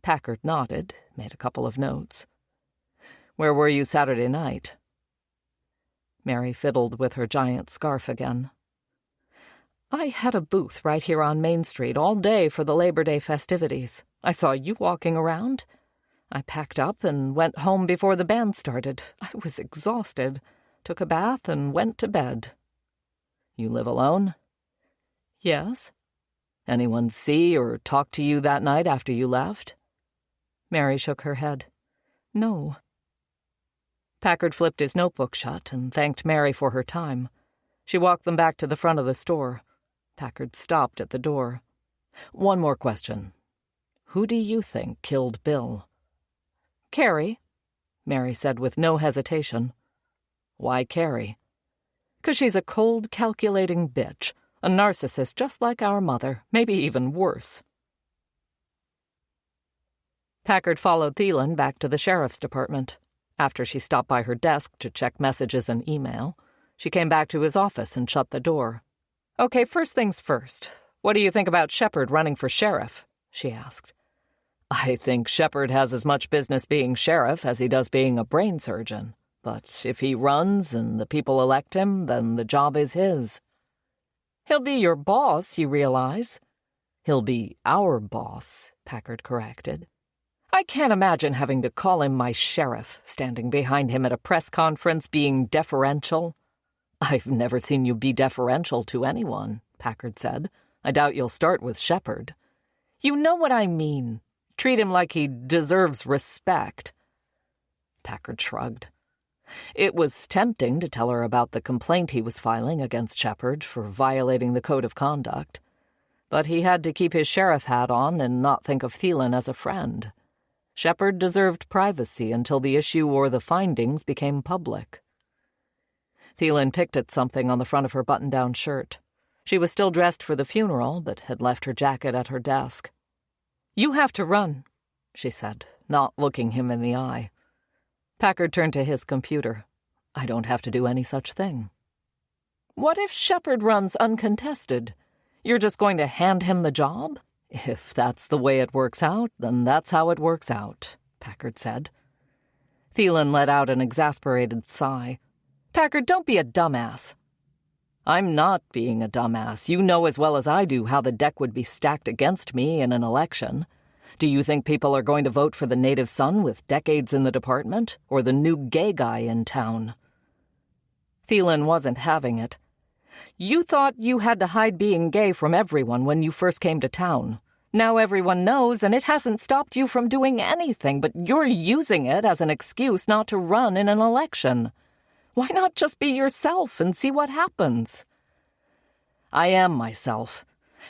Packard nodded, made a couple of notes. Where were you Saturday night? Mary fiddled with her giant scarf again. I had a booth right here on Main Street all day for the Labor Day festivities. I saw you walking around. I packed up and went home before the band started. I was exhausted. Took a bath and went to bed. You live alone? Yes. Anyone see or talk to you that night after you left? Mary shook her head. No. Packard flipped his notebook shut and thanked Mary for her time. She walked them back to the front of the store. Packard stopped at the door. One more question. Who do you think killed Bill? Carrie, Mary said with no hesitation. Why Carrie? 'Cause she's a cold, calculating bitch, a narcissist just like our mother, maybe even worse. Packard followed Thielen back to the sheriff's department. After she stopped by her desk to check messages and email, she came back to his office and shut the door. "Okay, first things first. What do you think about Shepard running for sheriff?" she asked. "I think Shepard has as much business being sheriff as he does being a brain surgeon. But if he runs and the people elect him, then the job is his." "He'll be your boss, you realize." "He'll be our boss," Packard corrected. "I can't imagine having to call him my sheriff, standing behind him at a press conference being deferential." "I've never seen you be deferential to anyone," Packard said. "I doubt you'll start with Shepard." "You know what I mean. Treat him like he deserves respect." Packard shrugged. It was tempting to tell her about the complaint he was filing against Shepard for violating the code of conduct, but he had to keep his sheriff hat on and not think of Thielen as a friend. Shepard deserved privacy until the issue or the findings became public. Thielen picked at something on the front of her button-down shirt. She was still dressed for the funeral, but had left her jacket at her desk. "You have to run," she said, not looking him in the eye. Packard turned to his computer. "I don't have to do any such thing." "What if Shepard runs uncontested? You're just going to hand him the job?" "If that's the way it works out, then that's how it works out," Packard said. Thielen let out an exasperated sigh. "Packard, don't be a dumbass." "I'm not being a dumbass. You know as well as I do how the deck would be stacked against me in an election. Do you think people are going to vote for the native son with decades in the department, or the new gay guy in town?" Thielen wasn't having it. "You thought you had to hide being gay from everyone when you first came to town. Now everyone knows, and it hasn't stopped you from doing anything, but you're using it as an excuse not to run in an election. Why not just be yourself and see what happens?" "I am myself.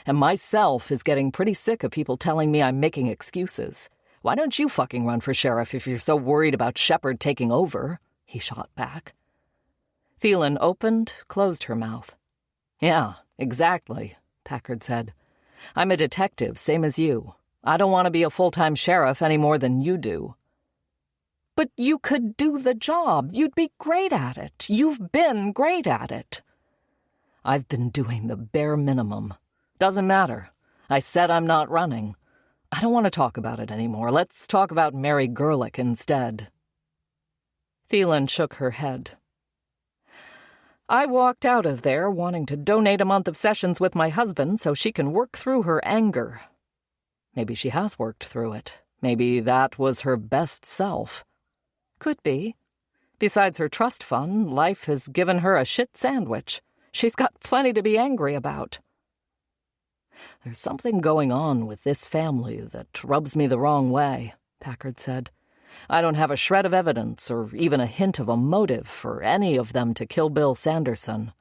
And myself is getting pretty sick of people telling me I'm making excuses. Why don't you fucking run for sheriff if you're so worried about Shepard taking over?" he shot back. Thielen opened, closed her mouth. "Yeah, exactly," Packard said. "I'm a detective, same as you. I don't want to be a full-time sheriff any more than you do." "But you could do the job. You'd be great at it. You've been great at it." "I've been doing the bare minimum. Doesn't matter. I said I'm not running. I don't want to talk about it anymore. Let's talk about Mary Gerlich instead." Thielen shook her head. "I walked out of there wanting to donate a month of sessions with my husband so she can work through her anger." Maybe she has worked through it. Maybe that was her best self. Could be. Besides her trust fund, life has given her a shit sandwich. She's got plenty to be angry about. "There's something going on with this family that rubs me the wrong way," Packard said. "I don't have a shred of evidence or even a hint of a motive for any of them to kill Bill Sanderson,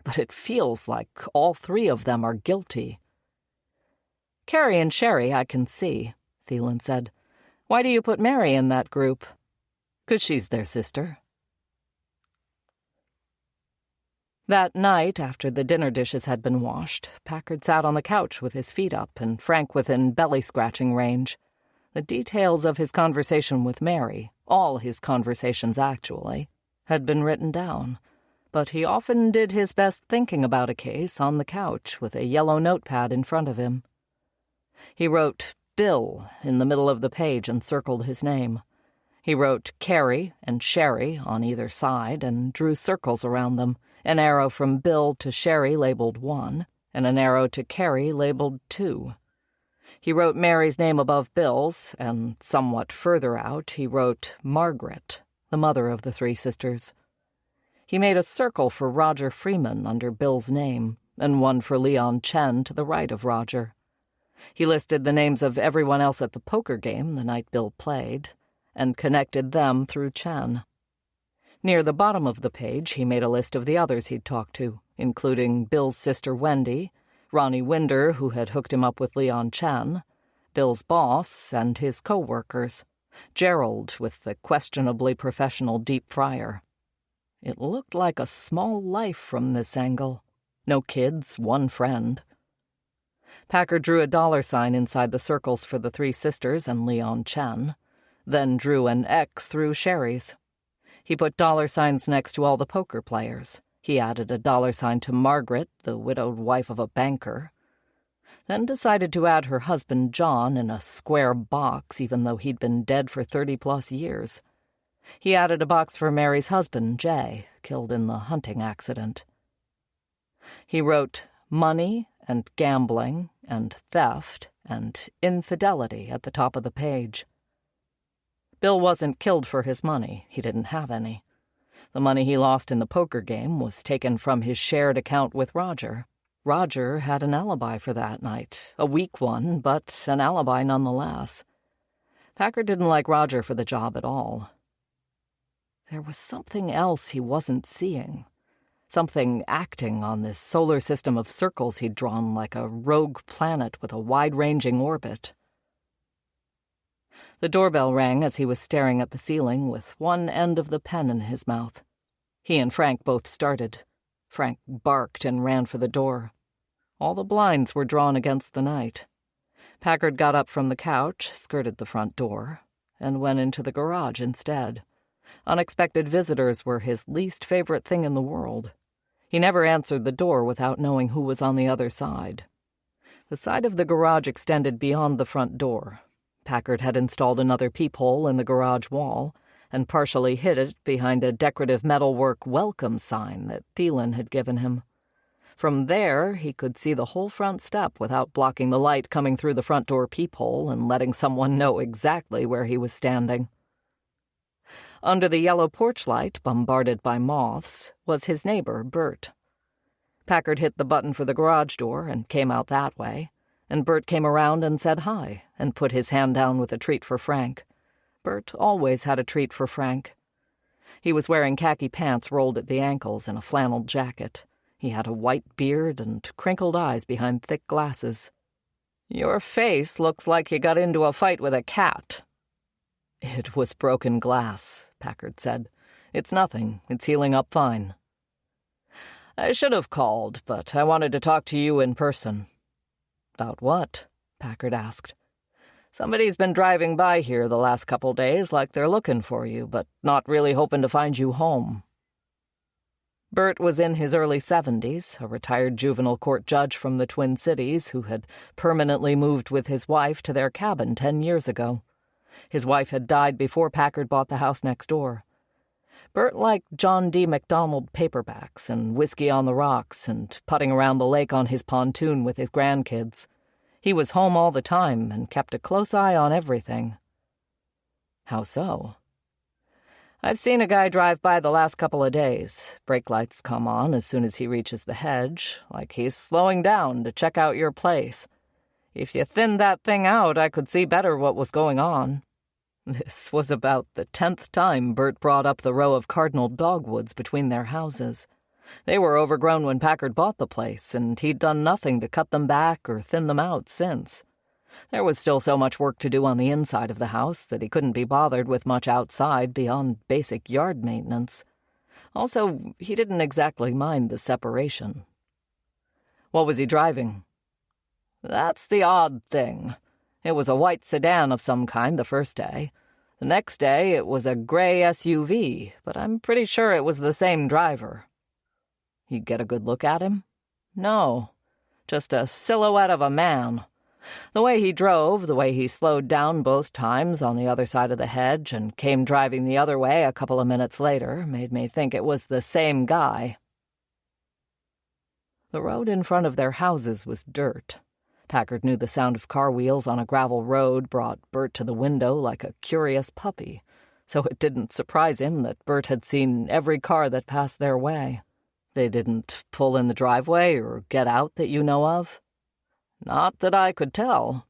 but it feels like all three of them are guilty." "Carrie and Sherry I can see," Thielen said. "Why do you put Mary in that group?" "'Cause she's their sister." That night, after the dinner dishes had been washed, Packard sat on the couch with his feet up and Frank within belly-scratching range. The details of his conversation with Mary, all his conversations actually, had been written down, but he often did his best thinking about a case on the couch with a yellow notepad in front of him. He wrote Bill in the middle of the page and circled his name. He wrote Carrie and Sherry on either side and drew circles around them, an arrow from Bill to Sherry labeled 1, and an arrow to Carrie labeled 2. He wrote Mary's name above Bill's, and somewhat further out he wrote Margaret, the mother of the three sisters. He made a circle for Roger Freeman under Bill's name, and one for Leon Chen to the right of Roger. He listed the names of everyone else at the poker game the night Bill played, and connected them through Chen. Near the bottom of the page, he made a list of the others he'd talked to, including Bill's sister Wendy, Ronnie Winder, who had hooked him up with Leon Chen, Bill's boss, and his co-workers, Gerald with the questionably professional deep fryer. It looked like a small life from this angle. No kids, one friend. Packard drew a $sign inside the circles for the three sisters and Leon Chen, then drew an X through Sherry's. He put $signs next to all the poker players. He added a $sign to Margaret, the widowed wife of a banker, then decided to add her husband John in a square box, even though he'd been dead for 30-plus years. He added a box for Mary's husband, Jay, killed in the hunting accident. He wrote money and gambling and theft and infidelity at the top of the page. Bill wasn't killed for his money. He didn't have any. The money he lost in the poker game was taken from his shared account with Roger. Roger had an alibi for that night, a weak one, but an alibi nonetheless. Packard didn't like Roger for the job at all. There was something else he wasn't seeing. Something acting on this solar system of circles he'd drawn like a rogue planet with a wide-ranging orbit. The doorbell rang as he was staring at the ceiling with one end of the pen in his mouth. He and Frank both started. Frank barked and ran for the door. All the blinds were drawn against the night. Packard got up from the couch, skirted the front door, and went into the garage instead. Unexpected visitors were his least favorite thing in the world. He never answered the door without knowing who was on the other side. The side of the garage extended beyond the front door. Packard had installed another peephole in the garage wall and partially hid it behind a decorative metalwork welcome sign that Thielen had given him. From there, he could see the whole front step without blocking the light coming through the front door peephole and letting someone know exactly where he was standing. Under the yellow porch light, bombarded by moths, was his neighbor, Bert. Packard hit the button for the garage door and came out that way, and Bert came around and said hi and put his hand down with a treat for Frank. Bert always had a treat for Frank. He was wearing khaki pants rolled at the ankles and a flannel jacket. He had a white beard and crinkled eyes behind thick glasses. "Your face looks like you got into a fight with a cat." "It was broken glass," Packard said. "It's nothing. It's healing up fine." "I should have called, but I wanted to talk to you in person." "About what?" Packard asked. "Somebody's been driving by here the last couple days like they're looking for you, but not really hoping to find you home." Bert was in his early 70s, a retired juvenile court judge from the Twin Cities who had permanently moved with his wife to their cabin 10 years ago. His wife had died before Packard bought the house next door. Bert liked John D. MacDonald paperbacks and whiskey on the rocks and putting around the lake on his pontoon with his grandkids. He was home all the time and kept a close eye on everything. "How so?" "I've seen a guy drive by the last couple of days. Brake lights come on as soon as he reaches the hedge, like he's slowing down to check out your place. If you thinned that thing out, I could see better what was going on." This was about the 10th time Bert brought up the row of cardinal dogwoods between their houses. They were overgrown when Packard bought the place, and he'd done nothing to cut them back or thin them out since. There was still so much work to do on the inside of the house that he couldn't be bothered with much outside beyond basic yard maintenance. Also, he didn't exactly mind the separation. "What was he driving?" "That's the odd thing. It was a white sedan of some kind the first day. The next day it was a gray SUV, but I'm pretty sure it was the same driver." "You get a good look at him?" "No, just a silhouette of a man. The way he drove, the way he slowed down both times on the other side of the hedge and came driving the other way a couple of minutes later, made me think it was the same guy." The road in front of their houses was dirt. Packard knew the sound of car wheels on a gravel road brought Bert to the window like a curious puppy, so it didn't surprise him that Bert had seen every car that passed their way. "They didn't pull in the driveway or get out that you know of?" "Not that I could tell."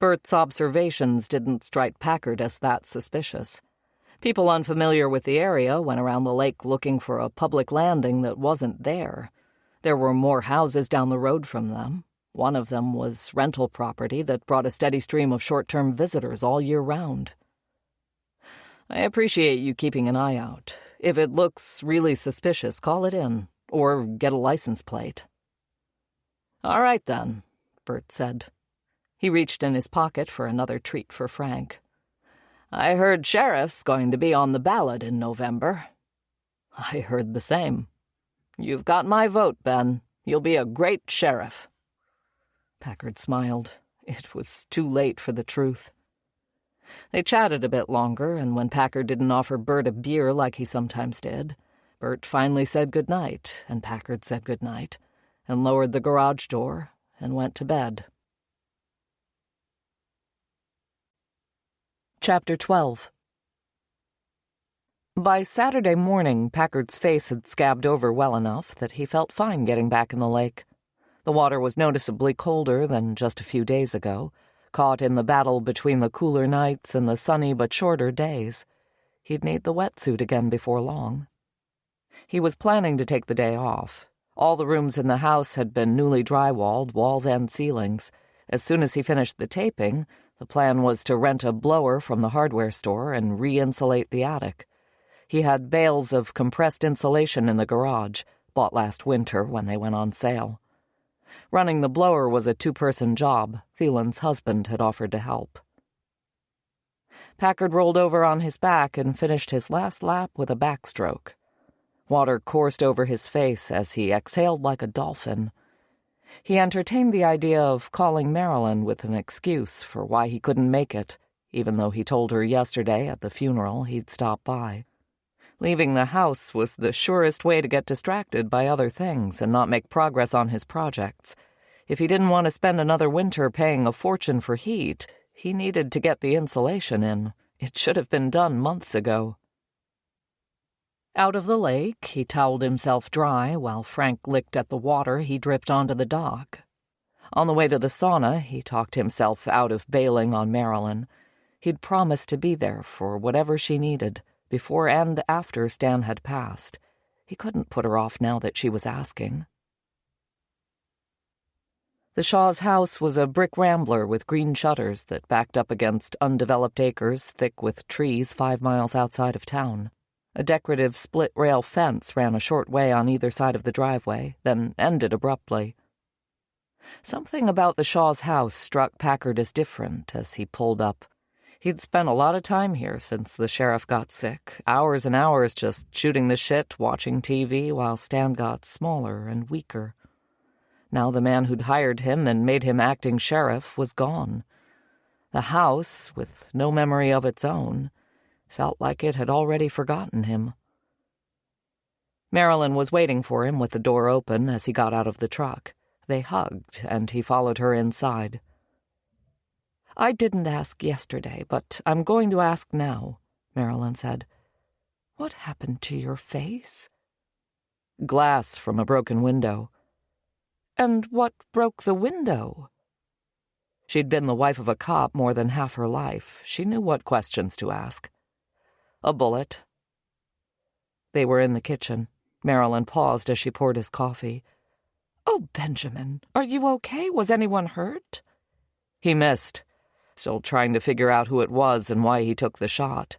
Bert's observations didn't strike Packard as that suspicious. People unfamiliar with the area went around the lake looking for a public landing that wasn't there. There were more houses down the road from them. One of them was rental property that brought a steady stream of short-term visitors all year round. "I appreciate you keeping an eye out. If it looks really suspicious, call it in, or get a license plate." "All right, then," Bert said. He reached in his pocket for another treat for Frank. "I heard sheriff's going to be on the ballot in November." "I heard the same." "You've got my vote, Ben. You'll be a great sheriff." Packard smiled. It was too late for the truth. They chatted a bit longer, and when Packard didn't offer Bert a beer like he sometimes did, Bert finally said good night, and Packard said good night, and lowered the garage door and went to bed. Chapter 12. By Saturday morning, Packard's face had scabbed over well enough that he felt fine getting back in the lake. The water was noticeably colder than just a few days ago, caught in the battle between the cooler nights and the sunny but shorter days. He'd need the wetsuit again before long. He was planning to take the day off. All the rooms in the house had been newly drywalled, walls and ceilings. As soon as he finished the taping, the plan was to rent a blower from the hardware store and re-insulate the attic. He had bales of compressed insulation in the garage, bought last winter when they went on sale. Running the blower was a two-person job. Phelan's husband had offered to help. Packard rolled over on his back and finished his last lap with a backstroke. Water coursed over his face as he exhaled like a dolphin. He entertained the idea of calling Marilyn with an excuse for why he couldn't make it, even though he told her yesterday at the funeral he'd stop by. Leaving the house was the surest way to get distracted by other things and not make progress on his projects. If he didn't want to spend another winter paying a fortune for heat, he needed to get the insulation in. It should have been done months ago. Out of the lake, he toweled himself dry while Frank licked at the water he dripped onto the dock. On the way to the sauna, he talked himself out of bailing on Marilyn. He'd promised to be there for whatever she needed, before and after Stan had passed. He couldn't put her off now that she was asking. The Shaw's house was a brick rambler with green shutters that backed up against undeveloped acres thick with trees 5 miles outside of town. A decorative split-rail fence ran a short way on either side of the driveway, then ended abruptly. Something about the Shaw's house struck Packard as different as he pulled up. He'd spent a lot of time here since the sheriff got sick, hours and hours just shooting the shit, watching TV, while Stan got smaller and weaker. Now the man who'd hired him and made him acting sheriff was gone. The house, with no memory of its own, felt like it had already forgotten him. Marilyn was waiting for him with the door open as he got out of the truck. They hugged, and he followed her inside. "I didn't ask yesterday, but I'm going to ask now," Marilyn said. "What happened to your face?" "Glass from a broken window." "And what broke the window?" She'd been the wife of a cop more than half her life. She knew what questions to ask. "A bullet." They were in the kitchen. Marilyn paused as she poured his coffee. "Oh, Benjamin, are you okay? Was anyone hurt?" "He missed. Still trying to figure out who it was and why he took the shot."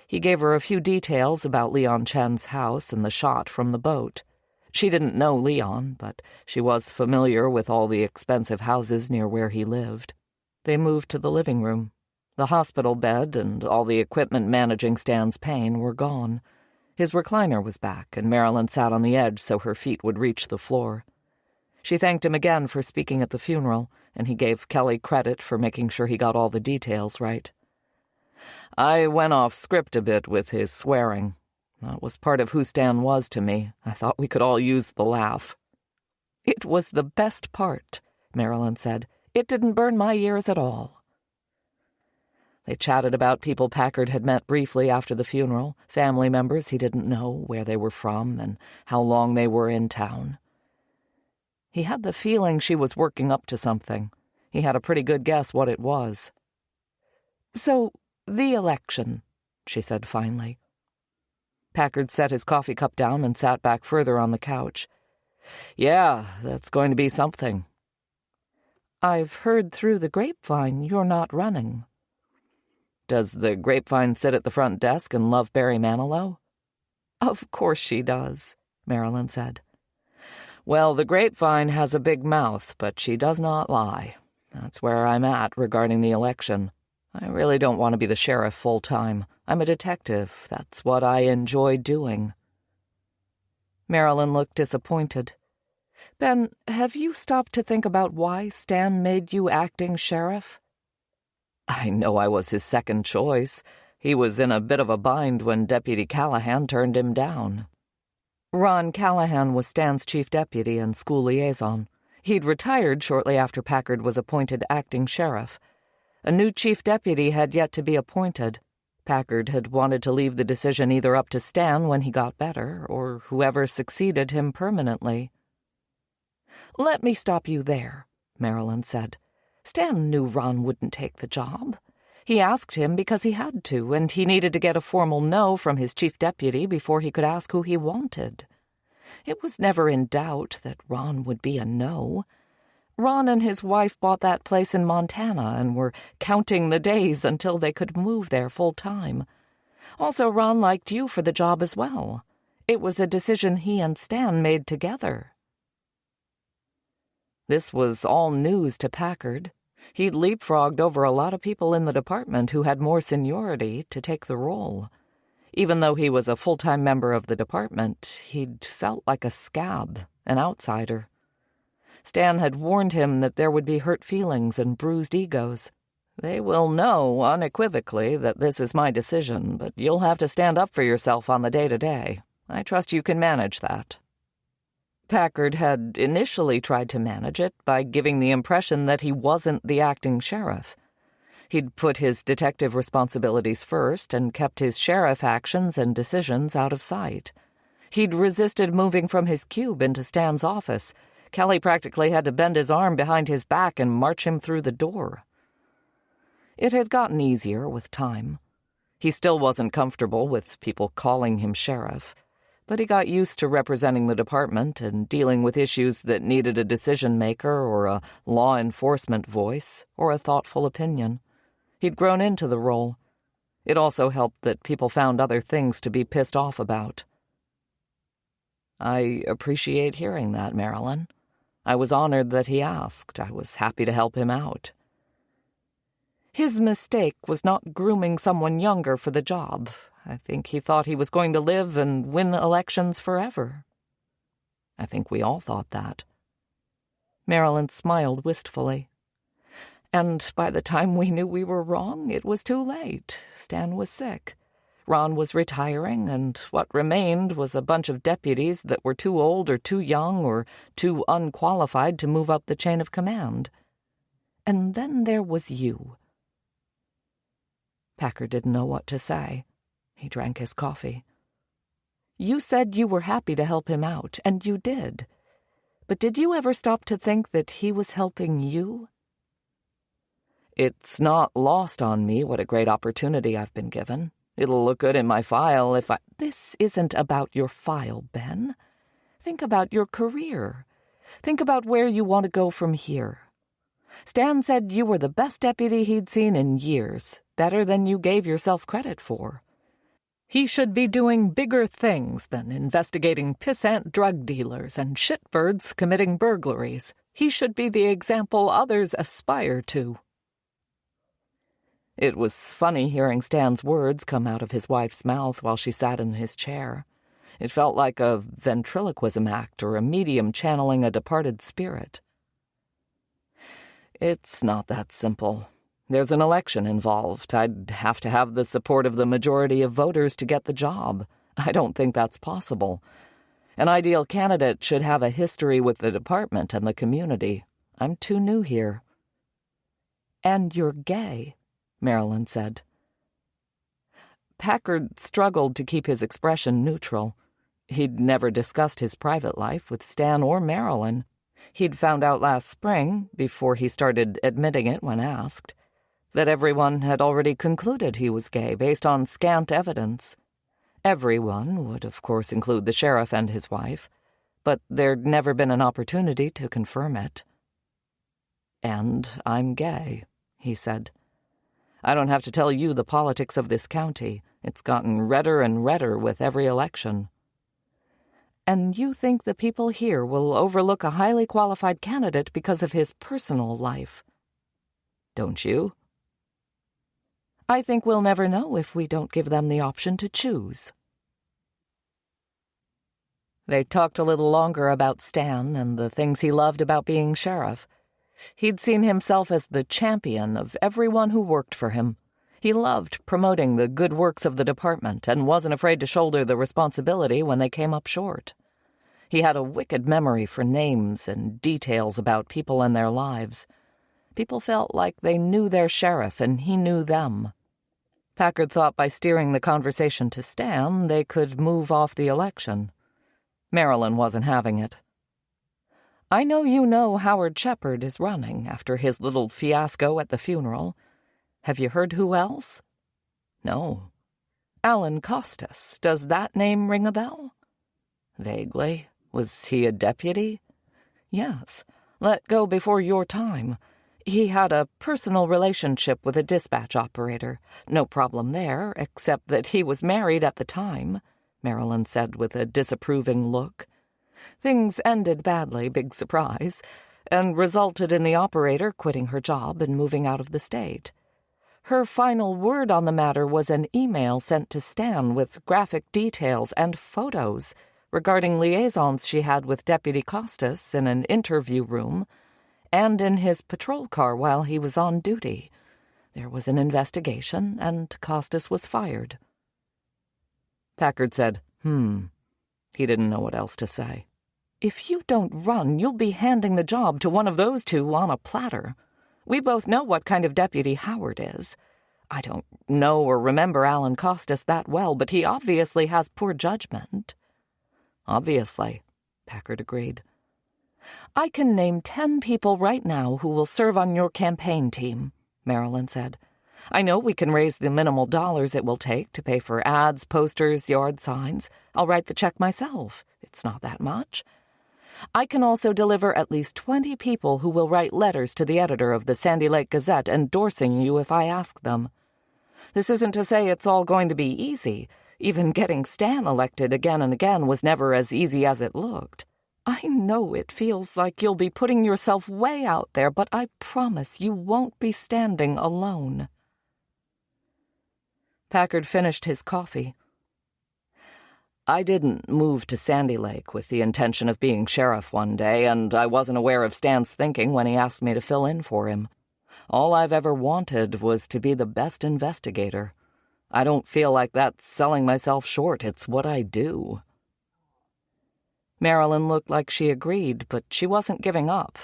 He gave her a few details about Leon Chen's house and the shot from the boat. She didn't know Leon, but she was familiar with all the expensive houses near where he lived. They moved to the living room. The hospital bed and all the equipment managing Stan's pain were gone. His recliner was back, and Marilyn sat on the edge so her feet would reach the floor. She thanked him again for speaking at the funeral, and he gave Kelly credit for making sure he got all the details right. "I went off script a bit with his swearing. That was part of who Stan was to me. I thought we could all use the laugh." "It was the best part," Marilyn said. "It didn't burn my ears at all." They chatted about people Packard had met briefly after the funeral, family members he didn't know, where they were from, and how long they were in town. He had the feeling she was working up to something. He had a pretty good guess what it was. "So, the election," she said finally. Packard set his coffee cup down and sat back further on the couch. "Yeah, that's going to be something." "I've heard through the grapevine you're not running." Does the Grapevine sit at the front desk and love Barry Manilow?" "Of course she does," Marilyn said. "Well, the Grapevine has a big mouth, but she does not lie. That's where I'm at regarding the election. I really don't want to be the sheriff full-time. I'm a detective. That's what I enjoy doing." Marilyn looked disappointed. "Ben, have you stopped to think about why Stan made you acting sheriff?" "I know I was his second choice. He was in a bit of a bind when Deputy Callahan turned him down." Ron Callahan was Stan's chief deputy and school liaison. He'd retired shortly after Packard was appointed acting sheriff. A new chief deputy had yet to be appointed. Packard had wanted to leave the decision either up to Stan when he got better, or whoever succeeded him permanently. "Let me stop you there," Marilyn said. "Stan knew Ron wouldn't take the job. He asked him because he had to, and he needed to get a formal no from his chief deputy before he could ask who he wanted. It was never in doubt that Ron would be a no. Ron and his wife bought that place in Montana and were counting the days until they could move there full-time. Also, Ron liked you for the job as well. It was a decision he and Stan made together." This was all news to Packard. He'd leapfrogged over a lot of people in the department who had more seniority to take the role. Even though he was a full-time member of the department, he'd felt like a scab, an outsider. Stan had warned him that there would be hurt feelings and bruised egos. "They will know unequivocally that this is my decision, but you'll have to stand up for yourself on the day-to-day. I trust you can manage that." Packard had initially tried to manage it by giving the impression that he wasn't the acting sheriff. He'd put his detective responsibilities first and kept his sheriff actions and decisions out of sight. He'd resisted moving from his cube into Stan's office. Kelly practically had to bend his arm behind his back and march him through the door. It had gotten easier with time. He still wasn't comfortable with people calling him sheriff, but he got used to representing the department and dealing with issues that needed a decision-maker or a law enforcement voice or a thoughtful opinion. He'd grown into the role. It also helped that people found other things to be pissed off about. "I appreciate hearing that, Marilyn. I was honored that he asked. I was happy to help him out." "His mistake was not grooming someone younger for the job. I think he thought he was going to live and win elections forever." "I think we all thought that." Marilyn smiled wistfully. "And by the time we knew we were wrong, it was too late. Stan was sick. Ron was retiring, and what remained was a bunch of deputies that were too old or too young or too unqualified to move up the chain of command. And then there was you." Packard didn't know what to say. He drank his coffee. "You said you were happy to help him out, and you did. But did you ever stop to think that he was helping you?" "It's not lost on me what a great opportunity I've been given. It'll look good in my file if I—" "This isn't about your file, Ben. Think about your career. Think about where you want to go from here. Stan said you were the best deputy he'd seen in years, better than you gave yourself credit for. He should be doing bigger things than investigating pissant drug dealers and shitbirds committing burglaries. He should be the example others aspire to." It was funny hearing Stan's words come out of his wife's mouth while she sat in his chair. It felt like a ventriloquism act or a medium channeling a departed spirit. "It's not that simple. There's an election involved. I'd have to have the support of the majority of voters to get the job. I don't think that's possible. An ideal candidate should have a history with the department and the community. I'm too new here." "And you're gay," Marilyn said. Packard struggled to keep his expression neutral. He'd never discussed his private life with Stan or Marilyn. He'd found out last spring, before he started admitting it when asked, that everyone had already concluded he was gay based on scant evidence. Everyone would, of course, include the sheriff and his wife, but there'd never been an opportunity to confirm it. "And I'm gay," he said. I don't have to tell you the politics of this county. It's gotten redder and redder with every election." "And you think the people here will overlook a highly qualified candidate because of his personal life?" "Don't you?" "I think we'll never know if we don't give them the option to choose." They talked a little longer about Stan and the things he loved about being sheriff. He'd seen himself as the champion of everyone who worked for him. He loved promoting the good works of the department and wasn't afraid to shoulder the responsibility when they came up short. He had a wicked memory for names and details about people and their lives. People felt like they knew their sheriff and he knew them. Packard thought by steering the conversation to Stan, they could move off the election. Marilyn wasn't having it. "I know you know Howard Shepard is running after his little fiasco at the funeral. Have you heard who else?" "No." "Alan Costas. Does that name ring a bell?" "Vaguely. Was he a deputy?" "Yes. Let go before your time. He had a personal relationship with a dispatch operator. No problem there, except that he was married at the time," Marilyn said with a disapproving look. "Things ended badly, big surprise, and resulted in the operator quitting her job and moving out of the state. Her final word on the matter was an email sent to Stan with graphic details and photos regarding liaisons she had with Deputy Costas in an interview room and in his patrol car while he was on duty. There was an investigation, and Costas was fired." Packard said, He didn't know what else to say. "If you don't run, you'll be handing the job to one of those two on a platter. We both know what kind of deputy Howard is. I don't know or remember Alan Costas that well, but he obviously has poor judgment." "Obviously," Packard agreed. "I can name 10 people right now who will serve on your campaign team," Marilyn said. "I know we can raise the minimal dollars it will take to pay for ads, posters, yard signs. I'll write the check myself. It's not that much. I can also deliver at least 20 people who will write letters to the editor of the Sandy Lake Gazette endorsing you if I ask them. This isn't to say it's all going to be easy. Even getting Stan elected again and again was never as easy as it looked. I know it feels like you'll be putting yourself way out there, but I promise you won't be standing alone." Packard finished his coffee. "I didn't move to Sandy Lake with the intention of being sheriff one day, and I wasn't aware of Stan's thinking when he asked me to fill in for him. All I've ever wanted was to be the best investigator. I don't feel like that's selling myself short. It's what I do." Marilyn looked like she agreed, but she wasn't giving up.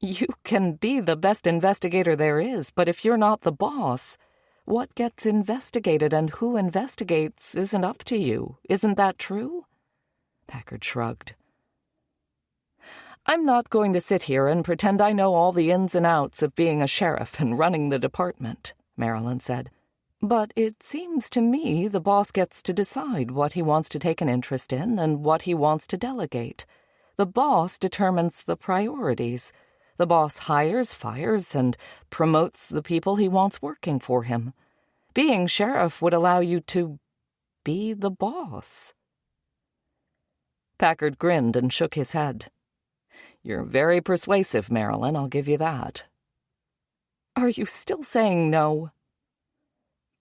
"You can be the best investigator there is, but if you're not the boss, what gets investigated and who investigates isn't up to you. Isn't that true?" Packard shrugged. "I'm not going to sit here and pretend I know all the ins and outs of being a sheriff and running the department," Marilyn said. "But it seems to me the boss gets to decide what he wants to take an interest in and what he wants to delegate. The boss determines the priorities. The boss hires, fires, and promotes the people he wants working for him. Being sheriff would allow you to be the boss." Packard grinned and shook his head. "You're very persuasive, Marilyn, I'll give you that." "Are you still saying no?"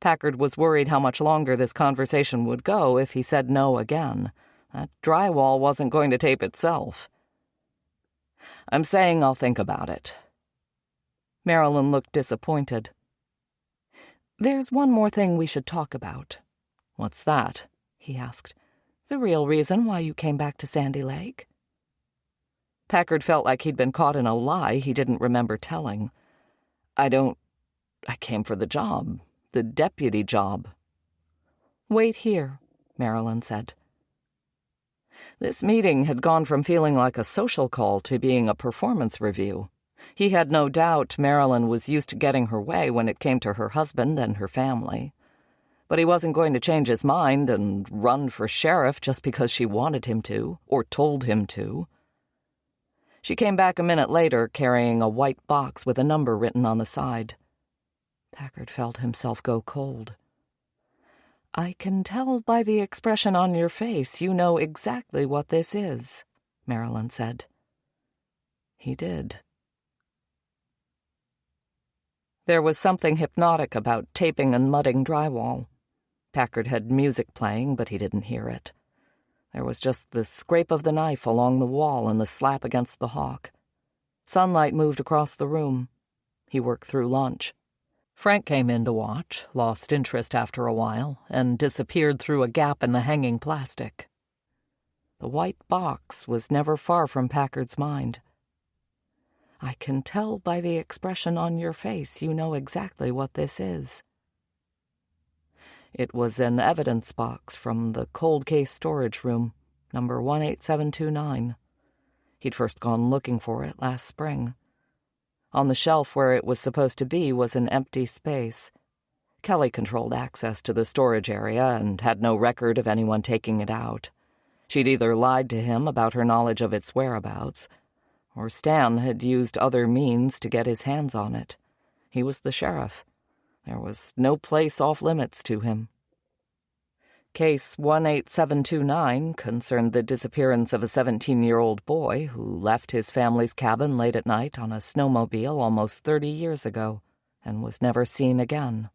Packard was worried how much longer this conversation would go if he said no again. That drywall wasn't going to tape itself. "I'm saying I'll think about it." Marilyn looked disappointed. "There's one more thing we should talk about." "What's that?" he asked. "The real reason why you came back to Sandy Lake." Packard felt like he'd been caught in a lie he didn't remember telling. I came for the job. The deputy job." "Wait here," Marilyn said. This meeting had gone from feeling like a social call to being a performance review. He had no doubt Marilyn was used to getting her way when it came to her husband and her family. But he wasn't going to change his mind and run for sheriff just because she wanted him to, or told him to. She came back a minute later carrying a white box with a number written on the side. Packard felt himself go cold. "I can tell by the expression on your face you know exactly what this is," Marilyn said. He did. There was something hypnotic about taping and mudding drywall. Packard had music playing, but he didn't hear it. There was just the scrape of the knife along the wall and the slap against the hawk. Sunlight moved across the room. He worked through lunch. Frank came in to watch, lost interest after a while, and disappeared through a gap in the hanging plastic. The white box was never far from Packard's mind. "I can tell by the expression on your face you know exactly what this is." It was an evidence box from the cold case storage room, number 18729. He'd first gone looking for it last spring. On the shelf where it was supposed to be was an empty space. Kelly controlled access to the storage area and had no record of anyone taking it out. She'd either lied to him about her knowledge of its whereabouts, or Stan had used other means to get his hands on it. He was the sheriff. There was no place off limits to him. Case 18729 concerned the disappearance of a 17-year-old boy who left his family's cabin late at night on a snowmobile almost 30 years ago and was never seen again.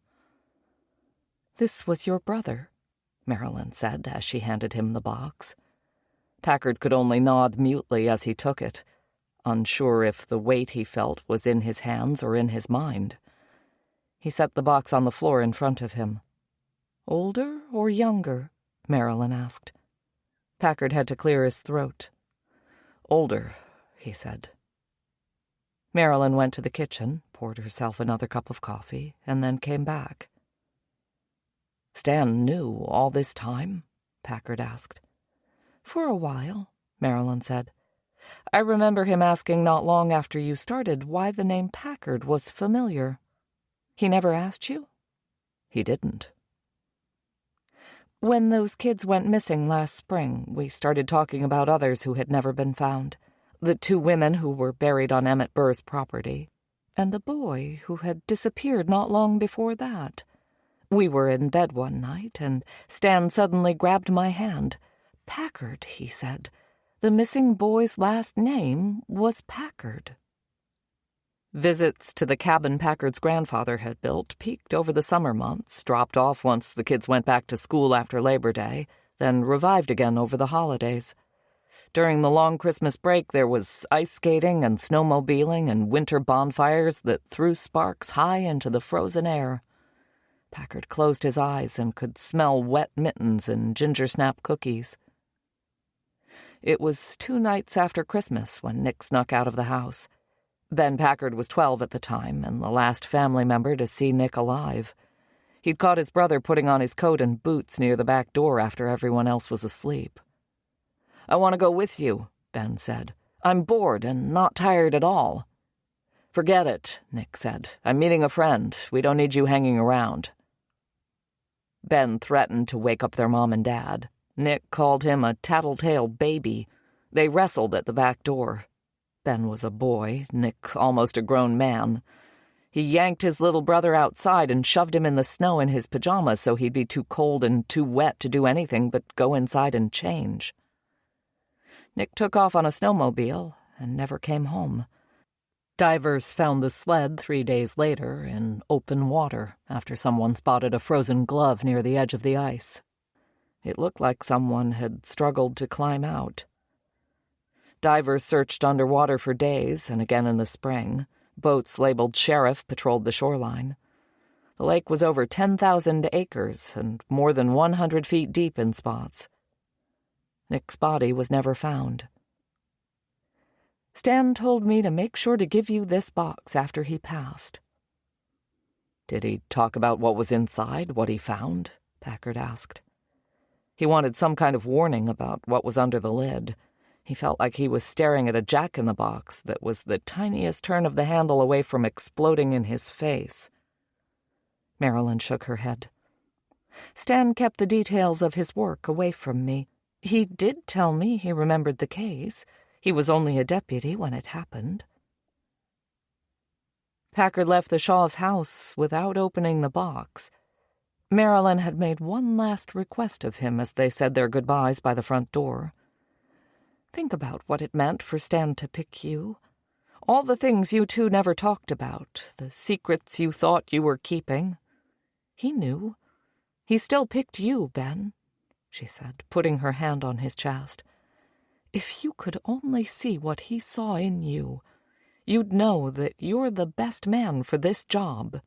"This was your brother," Marilyn said as she handed him the box. Packard could only nod mutely as he took it, unsure if the weight he felt was in his hands or in his mind. He set the box on the floor in front of him. "Older or younger?" Marilyn asked. Packard had to clear his throat. "Older," he said. Marilyn went to the kitchen, poured herself another cup of coffee, and then came back. "Stan knew all this time?" Packard asked. "For a while," Marilyn said. "I remember him asking not long after you started why the name Packard was familiar. He never asked you?" "He didn't." "When those kids went missing last spring, we started talking about others who had never been found. The 2 women who were buried on Emmett Burr's property, and a boy who had disappeared not long before that. We were in bed one night, and Stan suddenly grabbed my hand. 'Packard,' he said. The missing boy's last name was Packard." Visits to the cabin Packard's grandfather had built peaked over the summer months, dropped off once the kids went back to school after Labor Day, then revived again over the holidays. During the long Christmas break, there was ice skating and snowmobiling and winter bonfires that threw sparks high into the frozen air. Packard closed his eyes and could smell wet mittens and ginger snap cookies. It was 2 nights after Christmas when Nick snuck out of the house. Ben Packard was 12 at the time, and the last family member to see Nick alive. He'd caught his brother putting on his coat and boots near the back door after everyone else was asleep. "I want to go with you," Ben said. "I'm bored and not tired at all." "Forget it," Nick said. "I'm meeting a friend. We don't need you hanging around." Ben threatened to wake up their mom and dad. Nick called him a tattletale baby. They wrestled at the back door. Ben was a boy, Nick almost a grown man. He yanked his little brother outside and shoved him in the snow in his pajamas so he'd be too cold and too wet to do anything but go inside and change. Nick took off on a snowmobile and never came home. Divers found the sled 3 days later in open water after someone spotted a frozen glove near the edge of the ice. It looked like someone had struggled to climb out. Divers searched underwater for days, and again in the spring. Boats labeled Sheriff patrolled the shoreline. The lake was over 10,000 acres and more than 100 feet deep in spots. Nick's body was never found. "Stan told me to make sure to give you this box after he passed." "Did he talk about what was inside, what he found?" Packard asked. He wanted some kind of warning about what was under the lid. He felt like he was staring at a jack-in-the-box that was the tiniest turn of the handle away from exploding in his face. Marilyn shook her head. "Stan kept the details of his work away from me. He did tell me he remembered the case. He was only a deputy when it happened." Packard left the Shaws' house without opening the box. Marilyn had made one last request of him as they said their goodbyes by the front door. Think about what it meant for Stan to pick you. All the things you two never talked about, the secrets you thought you were keeping. He knew. He still picked you, Ben, she said, putting her hand on his chest. If you could only see what he saw in you, you'd know that you're the best man for this job.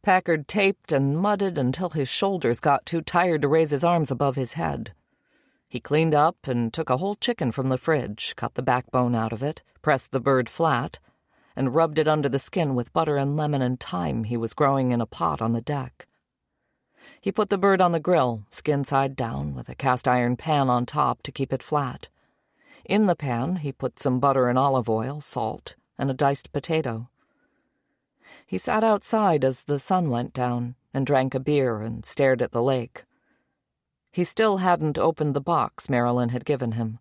Packard taped and mudded until his shoulders got too tired to raise his arms above his head. He cleaned up and took a whole chicken from the fridge, cut the backbone out of it, pressed the bird flat, and rubbed it under the skin with butter and lemon and thyme he was growing in a pot on the deck. He put the bird on the grill, skin side down, with a cast-iron pan on top to keep it flat. In the pan, he put some butter and olive oil, salt, and a diced potato. He sat outside as the sun went down and drank a beer and stared at the lake. He still hadn't opened the box Marilyn had given him.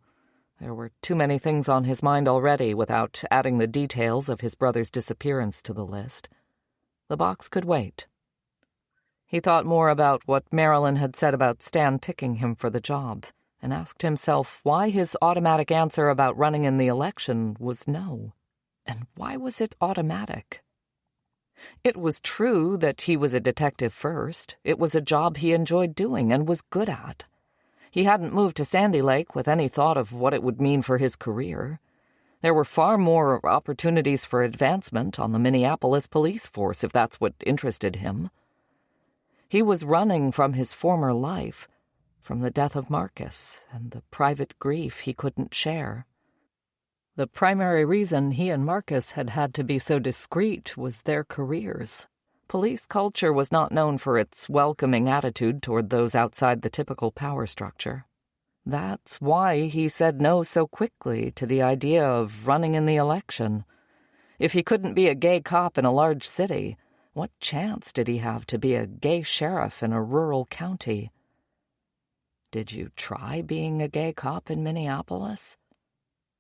There were too many things on his mind already without adding the details of his brother's disappearance to the list. The box could wait. He thought more about what Marilyn had said about Stan picking him for the job and asked himself why his automatic answer about running in the election was no. And why was it automatic? It was true that he was a detective first. It was a job he enjoyed doing and was good at. He hadn't moved to Sandy Lake with any thought of what it would mean for his career. There were far more opportunities for advancement on the Minneapolis police force, if that's what interested him. He was running from his former life, from the death of Marcus and the private grief he couldn't share. The primary reason he and Marcus had had to be so discreet was their careers. Police culture was not known for its welcoming attitude toward those outside the typical power structure. That's why he said no so quickly to the idea of running in the election. If he couldn't be a gay cop in a large city, what chance did he have to be a gay sheriff in a rural county? Did you try being a gay cop in Minneapolis?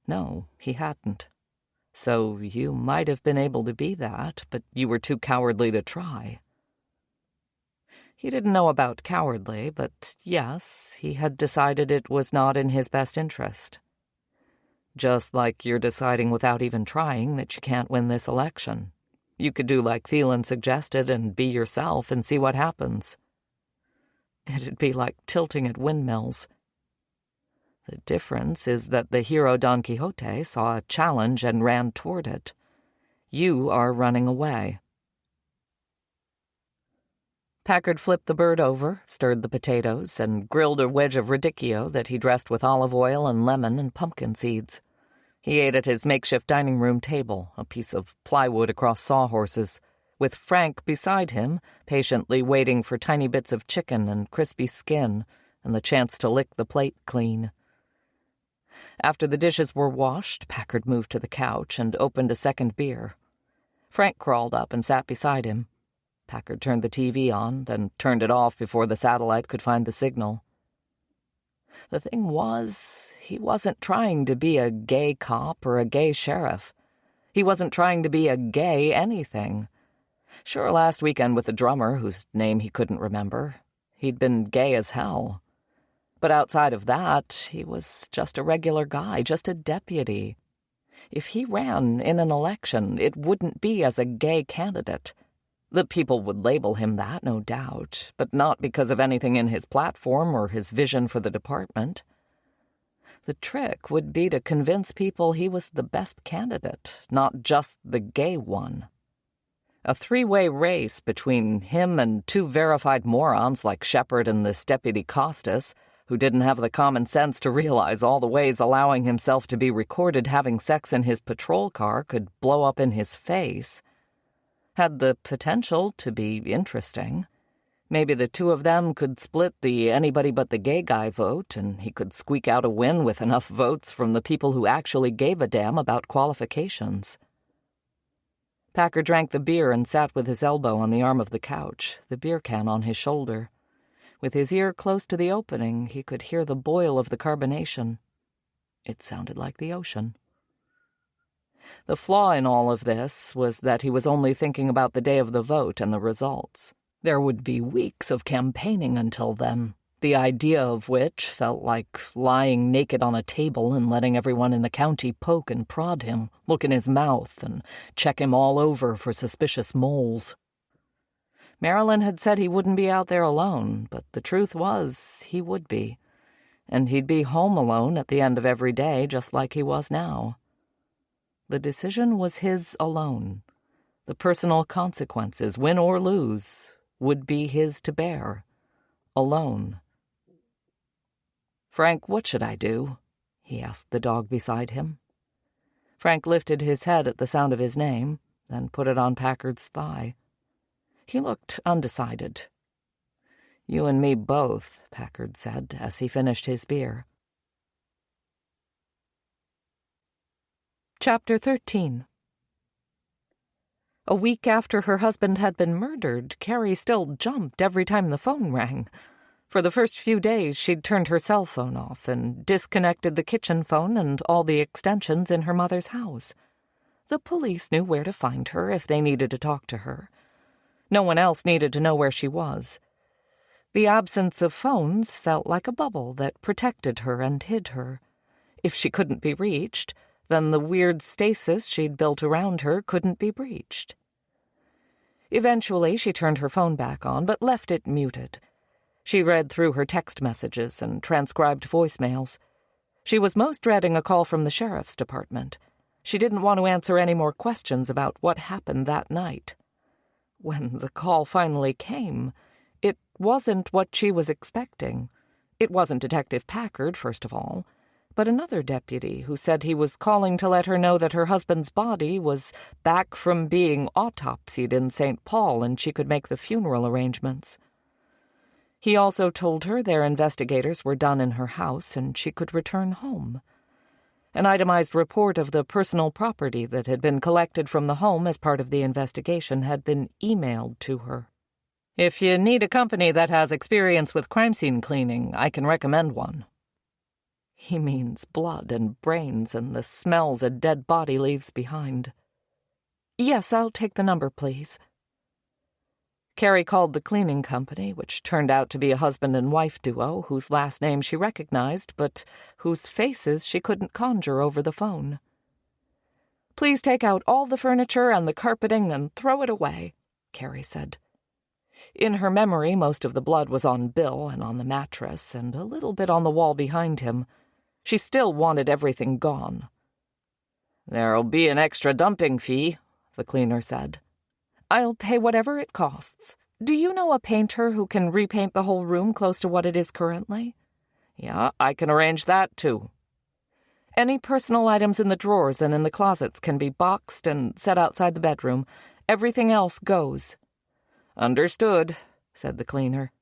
No, he hadn't. So you might have been able to be that, but you were too cowardly to try. He didn't know about cowardly, but yes, he had decided it was not in his best interest. Just like you're deciding without even trying that you can't win this election. You could do like Phelan suggested and be yourself and see what happens. It'd be like tilting at windmills. The difference is that the hero Don Quixote saw a challenge and ran toward it. You are running away. Packard flipped the bird over, stirred the potatoes, and grilled a wedge of radicchio that he dressed with olive oil and lemon and pumpkin seeds. He ate at his makeshift dining room table, a piece of plywood across sawhorses, with Frank beside him, patiently waiting for tiny bits of chicken and crispy skin and the chance to lick the plate clean. After the dishes were washed, Packard moved to the couch and opened a second beer. Frank crawled up and sat beside him. Packard turned the TV on, then turned it off before the satellite could find the signal. The thing was, he wasn't trying to be a gay cop or a gay sheriff. He wasn't trying to be a gay anything. Sure, last weekend with the drummer, whose name he couldn't remember, he'd been gay as hell. But outside of that, he was just a regular guy, just a deputy. If he ran in an election, it wouldn't be as a gay candidate. The people would label him that, no doubt, but not because of anything in his platform or his vision for the department. The trick would be to convince people he was the best candidate, not just the gay one. A three-way race between him and two verified morons like Shepard and this Deputy Costas, who didn't have the common sense to realize all the ways allowing himself to be recorded having sex in his patrol car could blow up in his face, had the potential to be interesting. Maybe the two of them could split the anybody but the gay guy vote, and he could squeak out a win with enough votes from the people who actually gave a damn about qualifications. Packard drank the beer and sat with his elbow on the arm of the couch, the beer can on his shoulder. With his ear close to the opening, he could hear the boil of the carbonation. It sounded like the ocean. The flaw in all of this was that he was only thinking about the day of the vote and the results. There would be weeks of campaigning until then, the idea of which felt like lying naked on a table and letting everyone in the county poke and prod him, look in his mouth, and check him all over for suspicious moles. Marilyn had said he wouldn't be out there alone, but the truth was he would be. And he'd be home alone at the end of every day, just like he was now. The decision was his alone. The personal consequences, win or lose, would be his to bear. Alone. "Frank, what should I do?" he asked the dog beside him. Frank lifted his head at the sound of his name, then put it on Packard's thigh. He looked undecided. "You and me both," Packard said as he finished his beer. Chapter 13. A week after her husband had been murdered, Carrie still jumped every time the phone rang. For the first few days, she'd turned her cell phone off and disconnected the kitchen phone and all the extensions in her mother's house. The police knew where to find her if they needed to talk to her. No one else needed to know where she was. The absence of phones felt like a bubble that protected her and hid her. If she couldn't be reached, then the weird stasis she'd built around her couldn't be breached. Eventually, she turned her phone back on, but left it muted. She read through her text messages and transcribed voicemails. She was most dreading a call from the sheriff's department. She didn't want to answer any more questions about what happened that night. When the call finally came, it wasn't what she was expecting. It wasn't Detective Packard, first of all, but another deputy who said he was calling to let her know that her husband's body was back from being autopsied in St. Paul and she could make the funeral arrangements. He also told her their investigators were done in her house and she could return home. An itemized report of the personal property that had been collected from the home as part of the investigation had been emailed to her. "If you need a company that has experience with crime scene cleaning, I can recommend one." He means blood and brains and the smells a dead body leaves behind. "Yes, I'll take the number, please." Carrie called the cleaning company, which turned out to be a husband and wife duo whose last name she recognized, but whose faces she couldn't conjure over the phone. "Please take out all the furniture and the carpeting and throw it away," Carrie said. In her memory, most of the blood was on Bill and on the mattress, and a little bit on the wall behind him. She still wanted everything gone. "There'll be an extra dumping fee," the cleaner said. "I'll pay whatever it costs. Do you know a painter who can repaint the whole room close to what it is currently?" "Yeah, I can arrange that, too." "Any personal items in the drawers and in the closets can be boxed and set outside the bedroom. Everything else goes." "Understood," said the cleaner.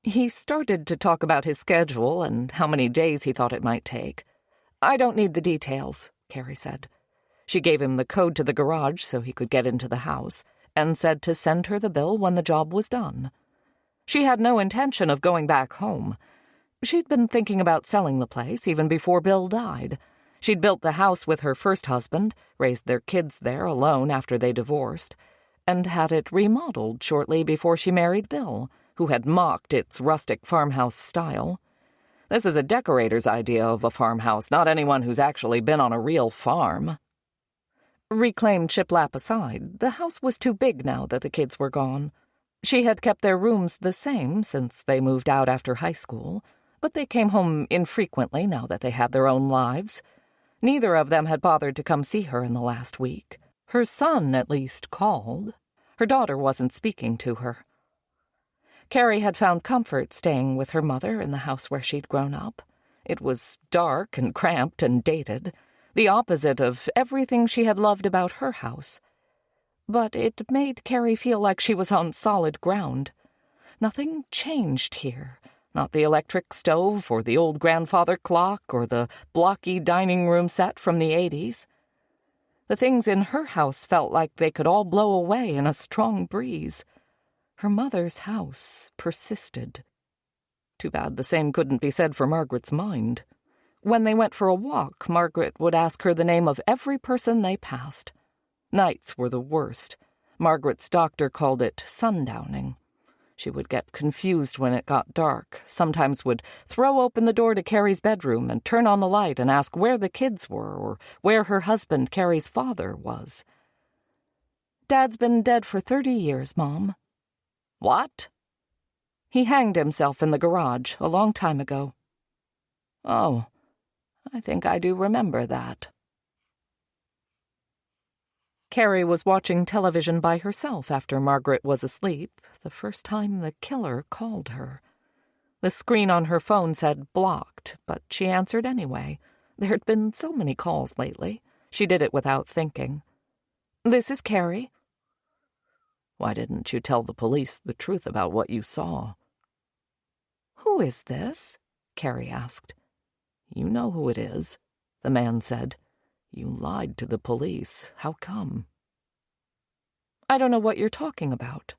He started to talk about his schedule and how many days he thought it might take. "I don't need the details," Carrie said. She gave him the code to the garage so he could get into the house, and said to send her the bill when the job was done. She had no intention of going back home. She'd been thinking about selling the place even before Bill died. She'd built the house with her first husband, raised their kids there alone after they divorced, and had it remodeled shortly before she married Bill, who had mocked its rustic farmhouse style. This is a decorator's idea of a farmhouse, not anyone who's actually been on a real farm. Reclaimed shiplap aside, the house was too big now that the kids were gone. She had kept their rooms the same since they moved out after high school, but they came home infrequently now that they had their own lives. Neither of them had bothered to come see her in the last week. Her son, at least, called. Her daughter wasn't speaking to her. Carrie had found comfort staying with her mother in the house where she'd grown up. It was dark and cramped and dated, the opposite of everything she had loved about her house. But it made Carrie feel like she was on solid ground. Nothing changed here. Not the electric stove or the old grandfather clock or the blocky dining room set from the 80s. The things in her house felt like they could all blow away in a strong breeze. Her mother's house persisted. Too bad the same couldn't be said for Margaret's mind. When they went for a walk, Margaret would ask her the name of every person they passed. Nights were the worst. Margaret's doctor called it sundowning. She would get confused when it got dark, sometimes would throw open the door to Carrie's bedroom and turn on the light and ask where the kids were or where her husband, Carrie's father, was. "Dad's been dead for 30 years, Mom." "What?" "He hanged himself in the garage a long time ago." "Oh, I think I do remember that." Carrie was watching television by herself after Margaret was asleep, the first time the killer called her. The screen on her phone said blocked, but she answered anyway. There had been so many calls lately. She did it without thinking. "This is Carrie." "Why didn't you tell the police the truth about what you saw?" "Who is this?" Carrie asked. "You know who it is," the man said. "You lied to the police. How come?" "I don't know what you're talking about."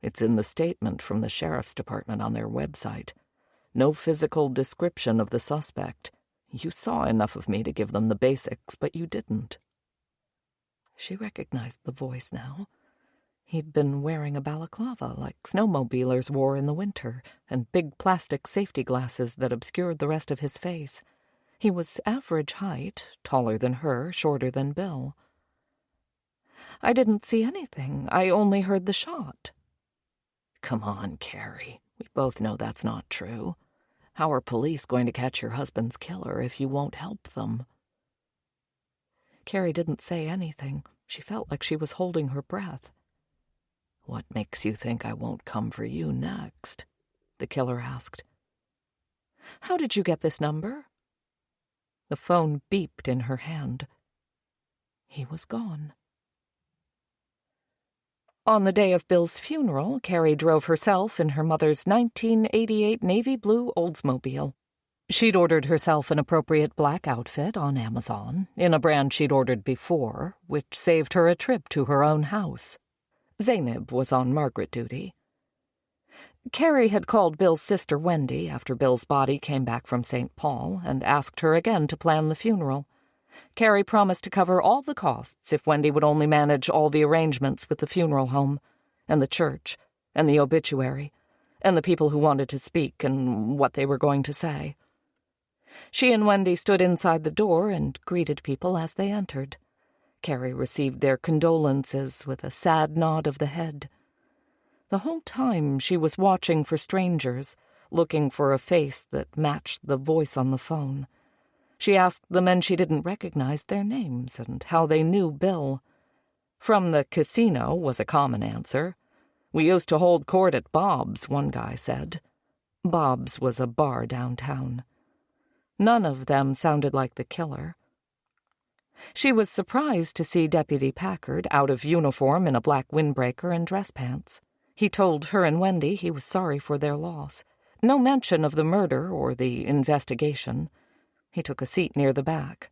"It's in the statement from the sheriff's department on their website. No physical description of the suspect. You saw enough of me to give them the basics, but you didn't." She recognized the voice now. He'd been wearing a balaclava like snowmobilers wore in the winter, and big plastic safety glasses that obscured the rest of his face. He was average height, taller than her, shorter than Bill. "I didn't see anything. I only heard the shot." "Come on, Carrie. We both know that's not true. How are police going to catch your husband's killer if you won't help them?" Carrie didn't say anything. She felt like she was holding her breath. "What makes you think I won't come for you next?" the killer asked. "How did you get this number?" The phone beeped in her hand. He was gone. On the day of Bill's funeral, Carrie drove herself in her mother's 1988 navy blue Oldsmobile. She'd ordered herself an appropriate black outfit on Amazon, in a brand she'd ordered before, which saved her a trip to her own house. Zainab was on Margaret duty. Carrie had called Bill's sister Wendy after Bill's body came back from St. Paul and asked her again to plan the funeral. Carrie promised to cover all the costs if Wendy would only manage all the arrangements with the funeral home, and the church, and the obituary, and the people who wanted to speak and what they were going to say. She and Wendy stood inside the door and greeted people as they entered. Carrie received their condolences with a sad nod of the head. The whole time she was watching for strangers, looking for a face that matched the voice on the phone. She asked the men she didn't recognize their names and how they knew Bill. "From the casino" was a common answer. "We used to hold court at Bob's," one guy said. Bob's was a bar downtown. None of them sounded like the killer. She was surprised to see Deputy Packard out of uniform in a black windbreaker and dress pants. He told her and Wendy he was sorry for their loss. No mention of the murder or the investigation. He took a seat near the back.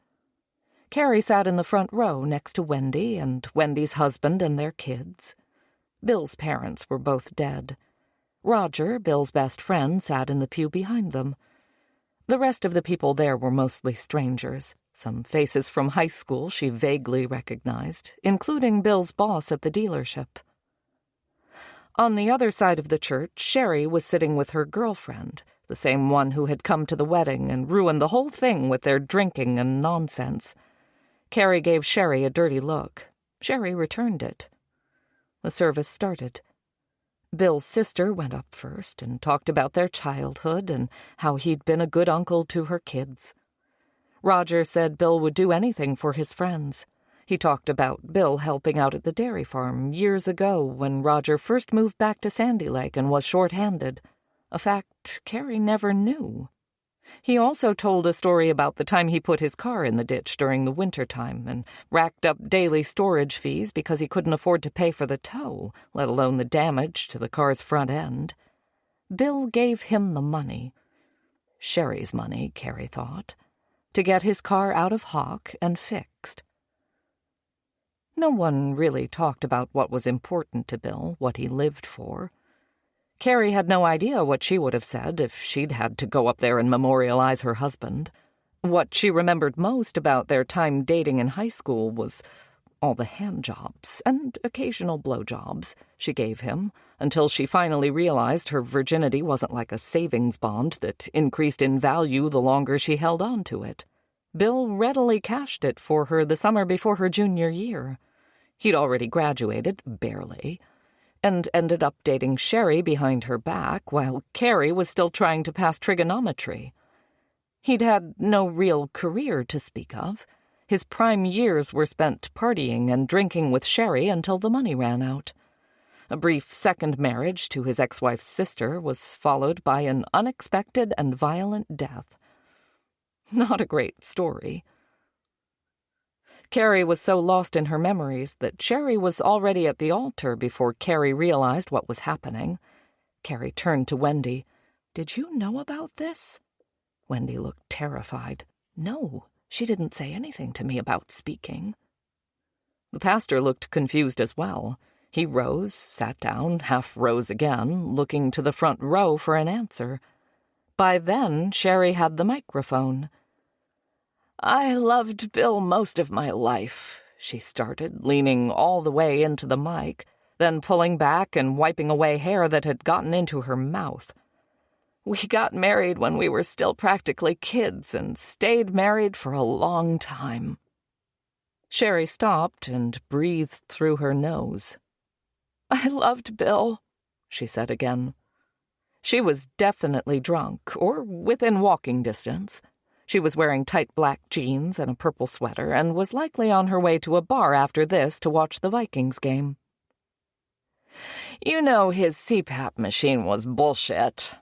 Carrie sat in the front row next to Wendy and Wendy's husband and their kids. Bill's parents were both dead. Roger, Bill's best friend, sat in the pew behind them. The rest of the people there were mostly strangers, some faces from high school she vaguely recognized, including Bill's boss at the dealership. On the other side of the church, Sherry was sitting with her girlfriend, the same one who had come to the wedding and ruined the whole thing with their drinking and nonsense. Carrie gave Sherry a dirty look. Sherry returned it. The service started. Bill's sister went up first and talked about their childhood and how he'd been a good uncle to her kids. Roger said Bill would do anything for his friends. He talked about Bill helping out at the dairy farm years ago when Roger first moved back to Sandy Lake and was short-handed, a fact Carrie never knew. He also told a story about the time he put his car in the ditch during the wintertime and racked up daily storage fees because he couldn't afford to pay for the tow, let alone the damage to the car's front end. Bill gave him the money. Sherry's money, Carrie thought, to get his car out of hock and fixed. No one really talked about what was important to Bill, what he lived for. Carrie had no idea what she would have said if she'd had to go up there and memorialize her husband. What she remembered most about their time dating in high school was all the hand jobs and occasional blowjobs she gave him, until she finally realized her virginity wasn't like a savings bond that increased in value the longer she held on to it. Bill readily cashed it for her the summer before her junior year. He'd already graduated, barely, and ended up dating Sherry behind her back while Carrie was still trying to pass trigonometry. He'd had no real career to speak of. His prime years were spent partying and drinking with Sherry until the money ran out. A brief second marriage to his ex-wife's sister was followed by an unexpected and violent death. Not a great story. Carrie was so lost in her memories that Sherry was already at the altar before Carrie realized what was happening. Carrie turned to Wendy. "Did you know about this?" Wendy looked terrified. "No, she didn't say anything to me about speaking." The pastor looked confused as well. He rose, sat down, half rose again, looking to the front row for an answer. By then, Sherry had the microphone. "I loved Bill most of my life," she started, leaning all the way into the mic, then pulling back and wiping away hair that had gotten into her mouth. "We got married when we were still practically kids and stayed married for a long time." Sherry stopped and breathed through her nose. "I loved Bill," she said again. She was definitely drunk, or within walking distance. She was wearing tight black jeans and a purple sweater and was likely on her way to a bar after this to watch the Vikings game. "You know his CPAP machine was bullshit."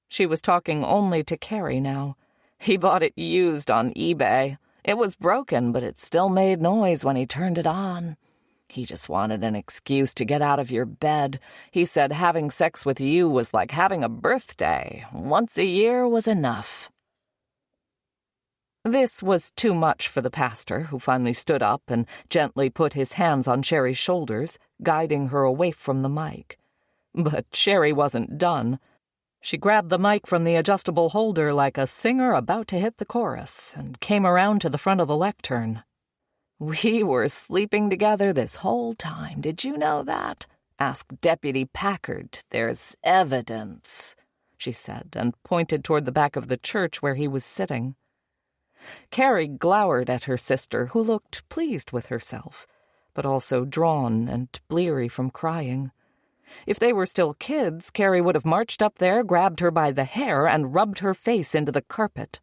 She was talking only to Carrie now. "He bought it used on eBay. It was broken, but it still made noise when he turned it on. He just wanted an excuse to get out of your bed. He said having sex with you was like having a birthday. Once a year was enough." This was too much for the pastor, who finally stood up and gently put his hands on Sherry's shoulders, guiding her away from the mic. But Sherry wasn't done. She grabbed the mic from the adjustable holder like a singer about to hit the chorus and came around to the front of the lectern. "We were sleeping together this whole time. Did you know that? Ask Deputy Packard. There's evidence," she said, and pointed toward the back of the church where he was sitting. Carrie glowered at her sister, who looked pleased with herself, but also drawn and bleary from crying. If they were still kids, Carrie would have marched up there, grabbed her by the hair, and rubbed her face into the carpet.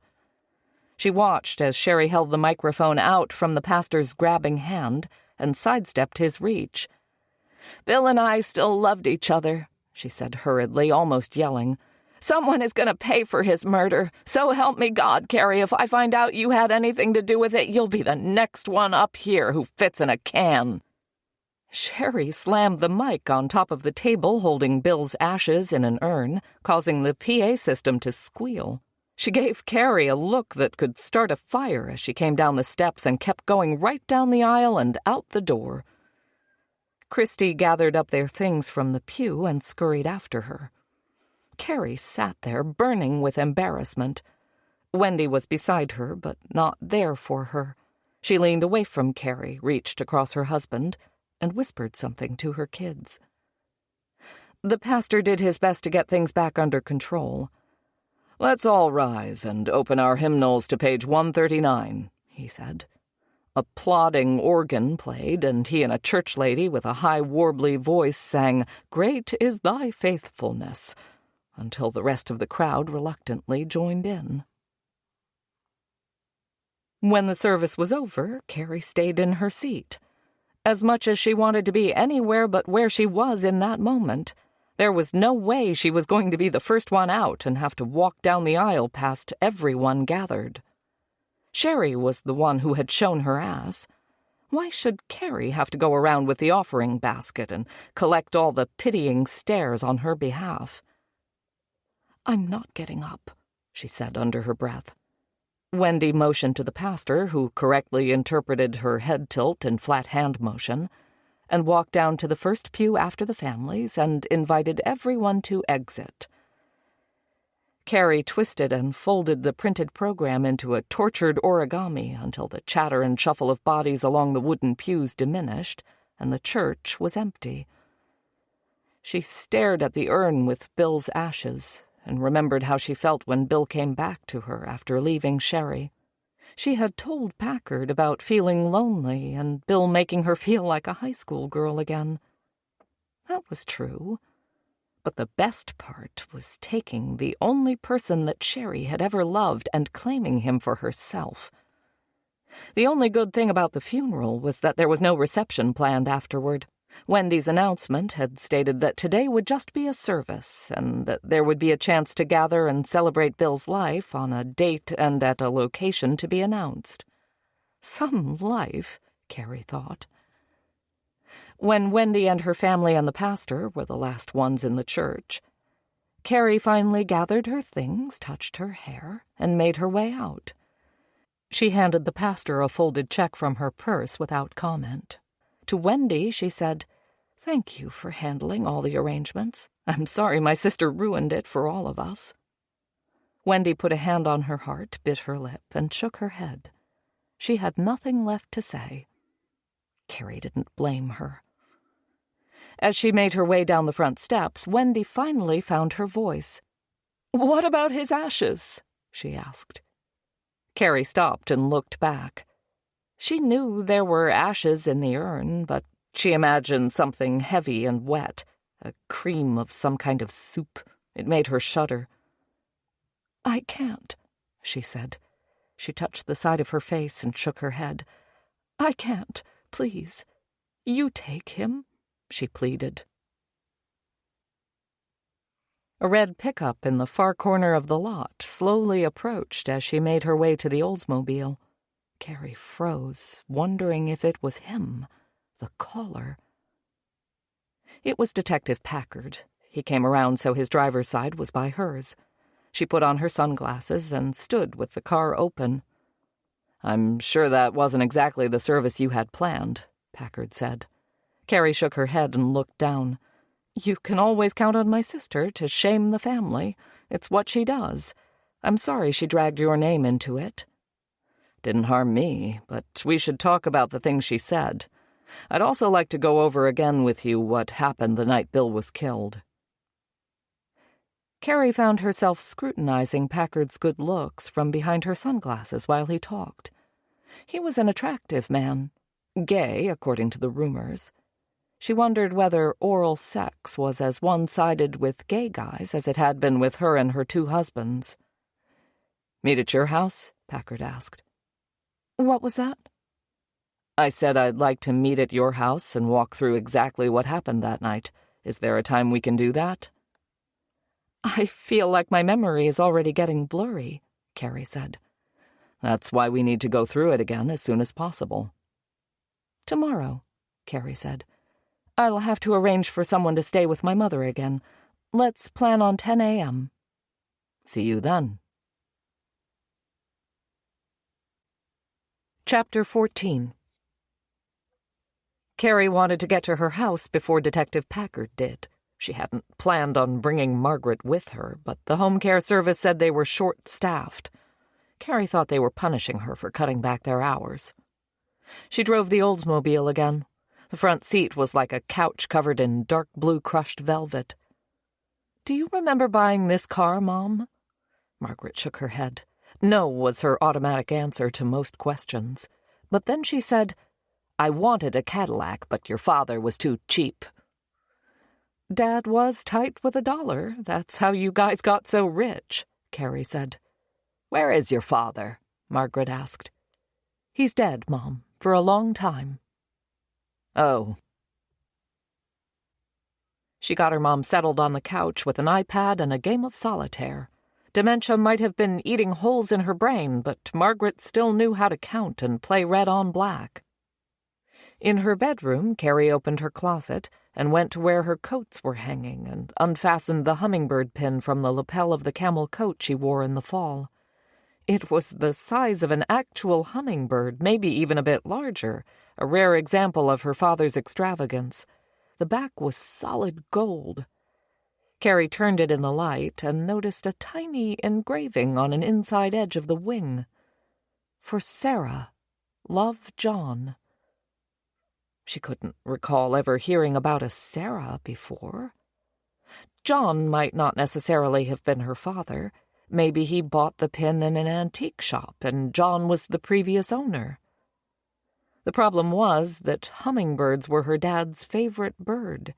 She watched as Sherry held the microphone out from the pastor's grabbing hand and sidestepped his reach. "Bill and I still loved each other," she said hurriedly, almost yelling. "Someone is going to pay for his murder. So help me God, Carrie, if I find out you had anything to do with it, you'll be the next one up here who fits in a can." Sherry slammed the mic on top of the table, holding Bill's ashes in an urn, causing the PA system to squeal. She gave Carrie a look that could start a fire as she came down the steps and kept going right down the aisle and out the door. Christy gathered up their things from the pew and scurried after her. Carrie sat there, burning with embarrassment. Wendy was beside her, but not there for her. She leaned away from Carrie, reached across her husband, and whispered something to her kids. The pastor did his best to get things back under control. "Let's all rise and open our hymnals to page 139, he said. A plodding organ played, and he and a church lady with a high warbly voice sang, "Great is thy faithfulness," until the rest of the crowd reluctantly joined in. When the service was over, Carrie stayed in her seat. As much as she wanted to be anywhere but where she was in that moment, there was no way she was going to be the first one out and have to walk down the aisle past everyone gathered. Sherry was the one who had shown her ass. Why should Carrie have to go around with the offering basket and collect all the pitying stares on her behalf? "I'm not getting up," she said under her breath. Wendy motioned to the pastor, who correctly interpreted her head tilt and flat hand motion, and walked down to the first pew after the families and invited everyone to exit. Carrie twisted and folded the printed program into a tortured origami until the chatter and shuffle of bodies along the wooden pews diminished, and the church was empty. She stared at the urn with Bill's ashes and remembered how she felt when Bill came back to her after leaving Sherry. She had told Packard about feeling lonely and Bill making her feel like a high school girl again. That was true. But the best part was taking the only person that Sherry had ever loved and claiming him for herself. The only good thing about the funeral was that there was no reception planned afterward. Wendy's announcement had stated that today would just be a service and that there would be a chance to gather and celebrate Bill's life on a date and at a location to be announced. Some life, Carrie thought. When Wendy and her family and the pastor were the last ones in the church, Carrie finally gathered her things, touched her hair, and made her way out. She handed the pastor a folded check from her purse without comment. To Wendy, she said, "Thank you for handling all the arrangements. I'm sorry my sister ruined it for all of us." Wendy put a hand on her heart, bit her lip, and shook her head. She had nothing left to say. Carrie didn't blame her. As she made her way down the front steps, Wendy finally found her voice. "What about his ashes?" she asked. Carrie stopped and looked back. She knew there were ashes in the urn, but she imagined something heavy and wet, a cream of some kind of soup. It made her shudder. "I can't," she said. She touched the side of her face and shook her head. "I can't, please. You take him," she pleaded. A red pickup in the far corner of the lot slowly approached as she made her way to the Oldsmobile. Carrie froze, wondering if it was him, the caller. It was Detective Packard. He came around so his driver's side was by hers. She put on her sunglasses and stood with the car open. "I'm sure that wasn't exactly the service you had planned," Packard said. Carrie shook her head and looked down. "You can always count on my sister to shame the family. It's what she does. I'm sorry she dragged your name into it." "Didn't harm me, but we should talk about the things she said. I'd also like to go over again with you what happened the night Bill was killed." Carrie found herself scrutinizing Packard's good looks from behind her sunglasses while he talked. He was an attractive man, gay, according to the rumors. She wondered whether oral sex was as one-sided with gay guys as it had been with her and her two husbands. "Meet at your house?" Packard asked. "What was that?" "I said I'd like to meet at your house and walk through exactly what happened that night. Is there a time we can do that?" "I feel like my memory is already getting blurry," Carrie said. "That's why we need to go through it again as soon as possible." "Tomorrow," Carrie said. "I'll have to arrange for someone to stay with my mother again. Let's plan on 10 a.m. See you then. Chapter 14. Carrie wanted to get to her house before Detective Packard did. She hadn't planned on bringing Margaret with her, but the home care service said they were short-staffed. Carrie thought they were punishing her for cutting back their hours. She drove the Oldsmobile again. The front seat was like a couch covered in dark blue crushed velvet. "Do you remember buying this car, Mom?" Margaret shook her head. No was her automatic answer to most questions. But then she said, "I wanted a Cadillac, but your father was too cheap." "Dad was tight with $1. That's how you guys got so rich," Carrie said. "Where is your father?" Margaret asked. "He's dead, Mom, for a long time." "Oh." She got her mom settled on the couch with an iPad and a game of solitaire. Dementia might have been eating holes in her brain, but Margaret still knew how to count and play red on black. In her bedroom, Carrie opened her closet and went to where her coats were hanging and unfastened the hummingbird pin from the lapel of the camel coat she wore in the fall. It was the size of an actual hummingbird, maybe even a bit larger, a rare example of her father's extravagance. The back was solid gold. Carrie turned it in the light and noticed a tiny engraving on an inside edge of the wing. For Sarah, love John. She couldn't recall ever hearing about a Sarah before. John might not necessarily have been her father. Maybe he bought the pin in an antique shop, and John was the previous owner. The problem was that hummingbirds were her dad's favorite bird.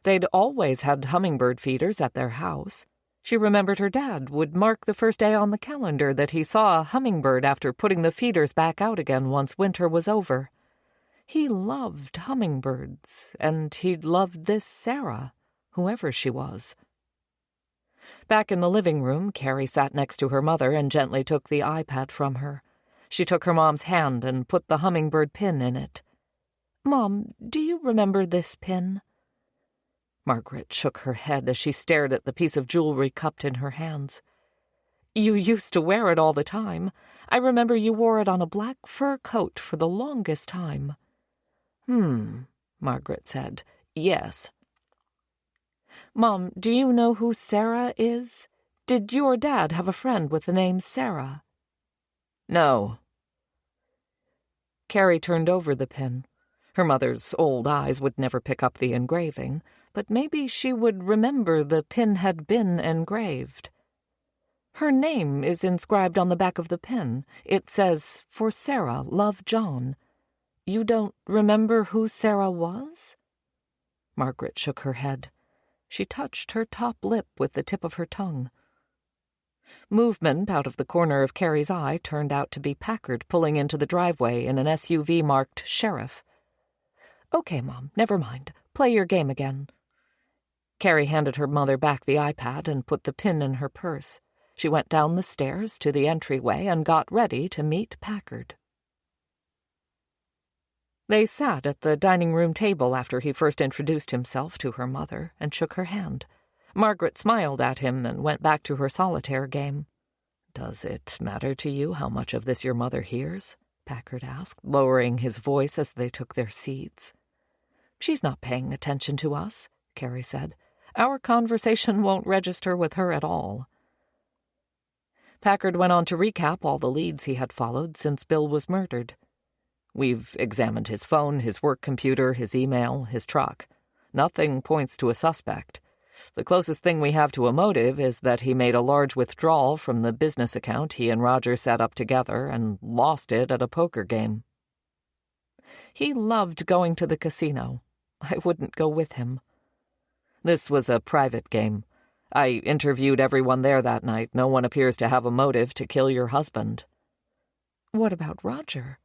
They'd always had hummingbird feeders at their house. She remembered her dad would mark the first day on the calendar that he saw a hummingbird after putting the feeders back out again once winter was over. He loved hummingbirds, and he'd loved this Sarah, whoever she was. Back in the living room, Carrie sat next to her mother and gently took the iPad from her. She took her mom's hand and put the hummingbird pin in it. "Mom, do you remember this pin?" Margaret shook her head as she stared at the piece of jewelry cupped in her hands. "You used to wear it all the time. I remember you wore it on a black fur coat for the longest time." Margaret said. "Yes." "Mom, do you know who Sarah is? Did your dad have a friend with the name Sarah?" "No." Carrie turned over the pin. Her mother's old eyes would never pick up the engraving, but maybe she would remember the pin had been engraved. "Her name is inscribed on the back of the pin. It says, 'For Sarah, love John.' You don't remember who Sarah was?" Margaret shook her head. She touched her top lip with the tip of her tongue. Movement out of the corner of Carrie's eye turned out to be Packard pulling into the driveway in an SUV marked Sheriff. "Okay, Mom, never mind. Play your game again." Carrie handed her mother back the iPad and put the pin in her purse. She went down the stairs to the entryway and got ready to meet Packard. They sat at the dining room table after he first introduced himself to her mother and shook her hand. Margaret smiled at him and went back to her solitaire game. "Does it matter to you how much of this your mother hears?" Packard asked, lowering his voice as they took their seats. "She's not paying attention to us," Carrie said. "Our conversation won't register with her at all." Packard went on to recap all the leads he had followed since Bill was murdered. "We've examined his phone, his work computer, his email, his truck. Nothing points to a suspect. The closest thing we have to a motive is that he made a large withdrawal from the business account he and Roger set up together and lost it at a poker game. He loved going to the casino. I wouldn't go with him. This was a private game. I interviewed everyone there that night. No one appears to have a motive to kill your husband." "What about Roger?"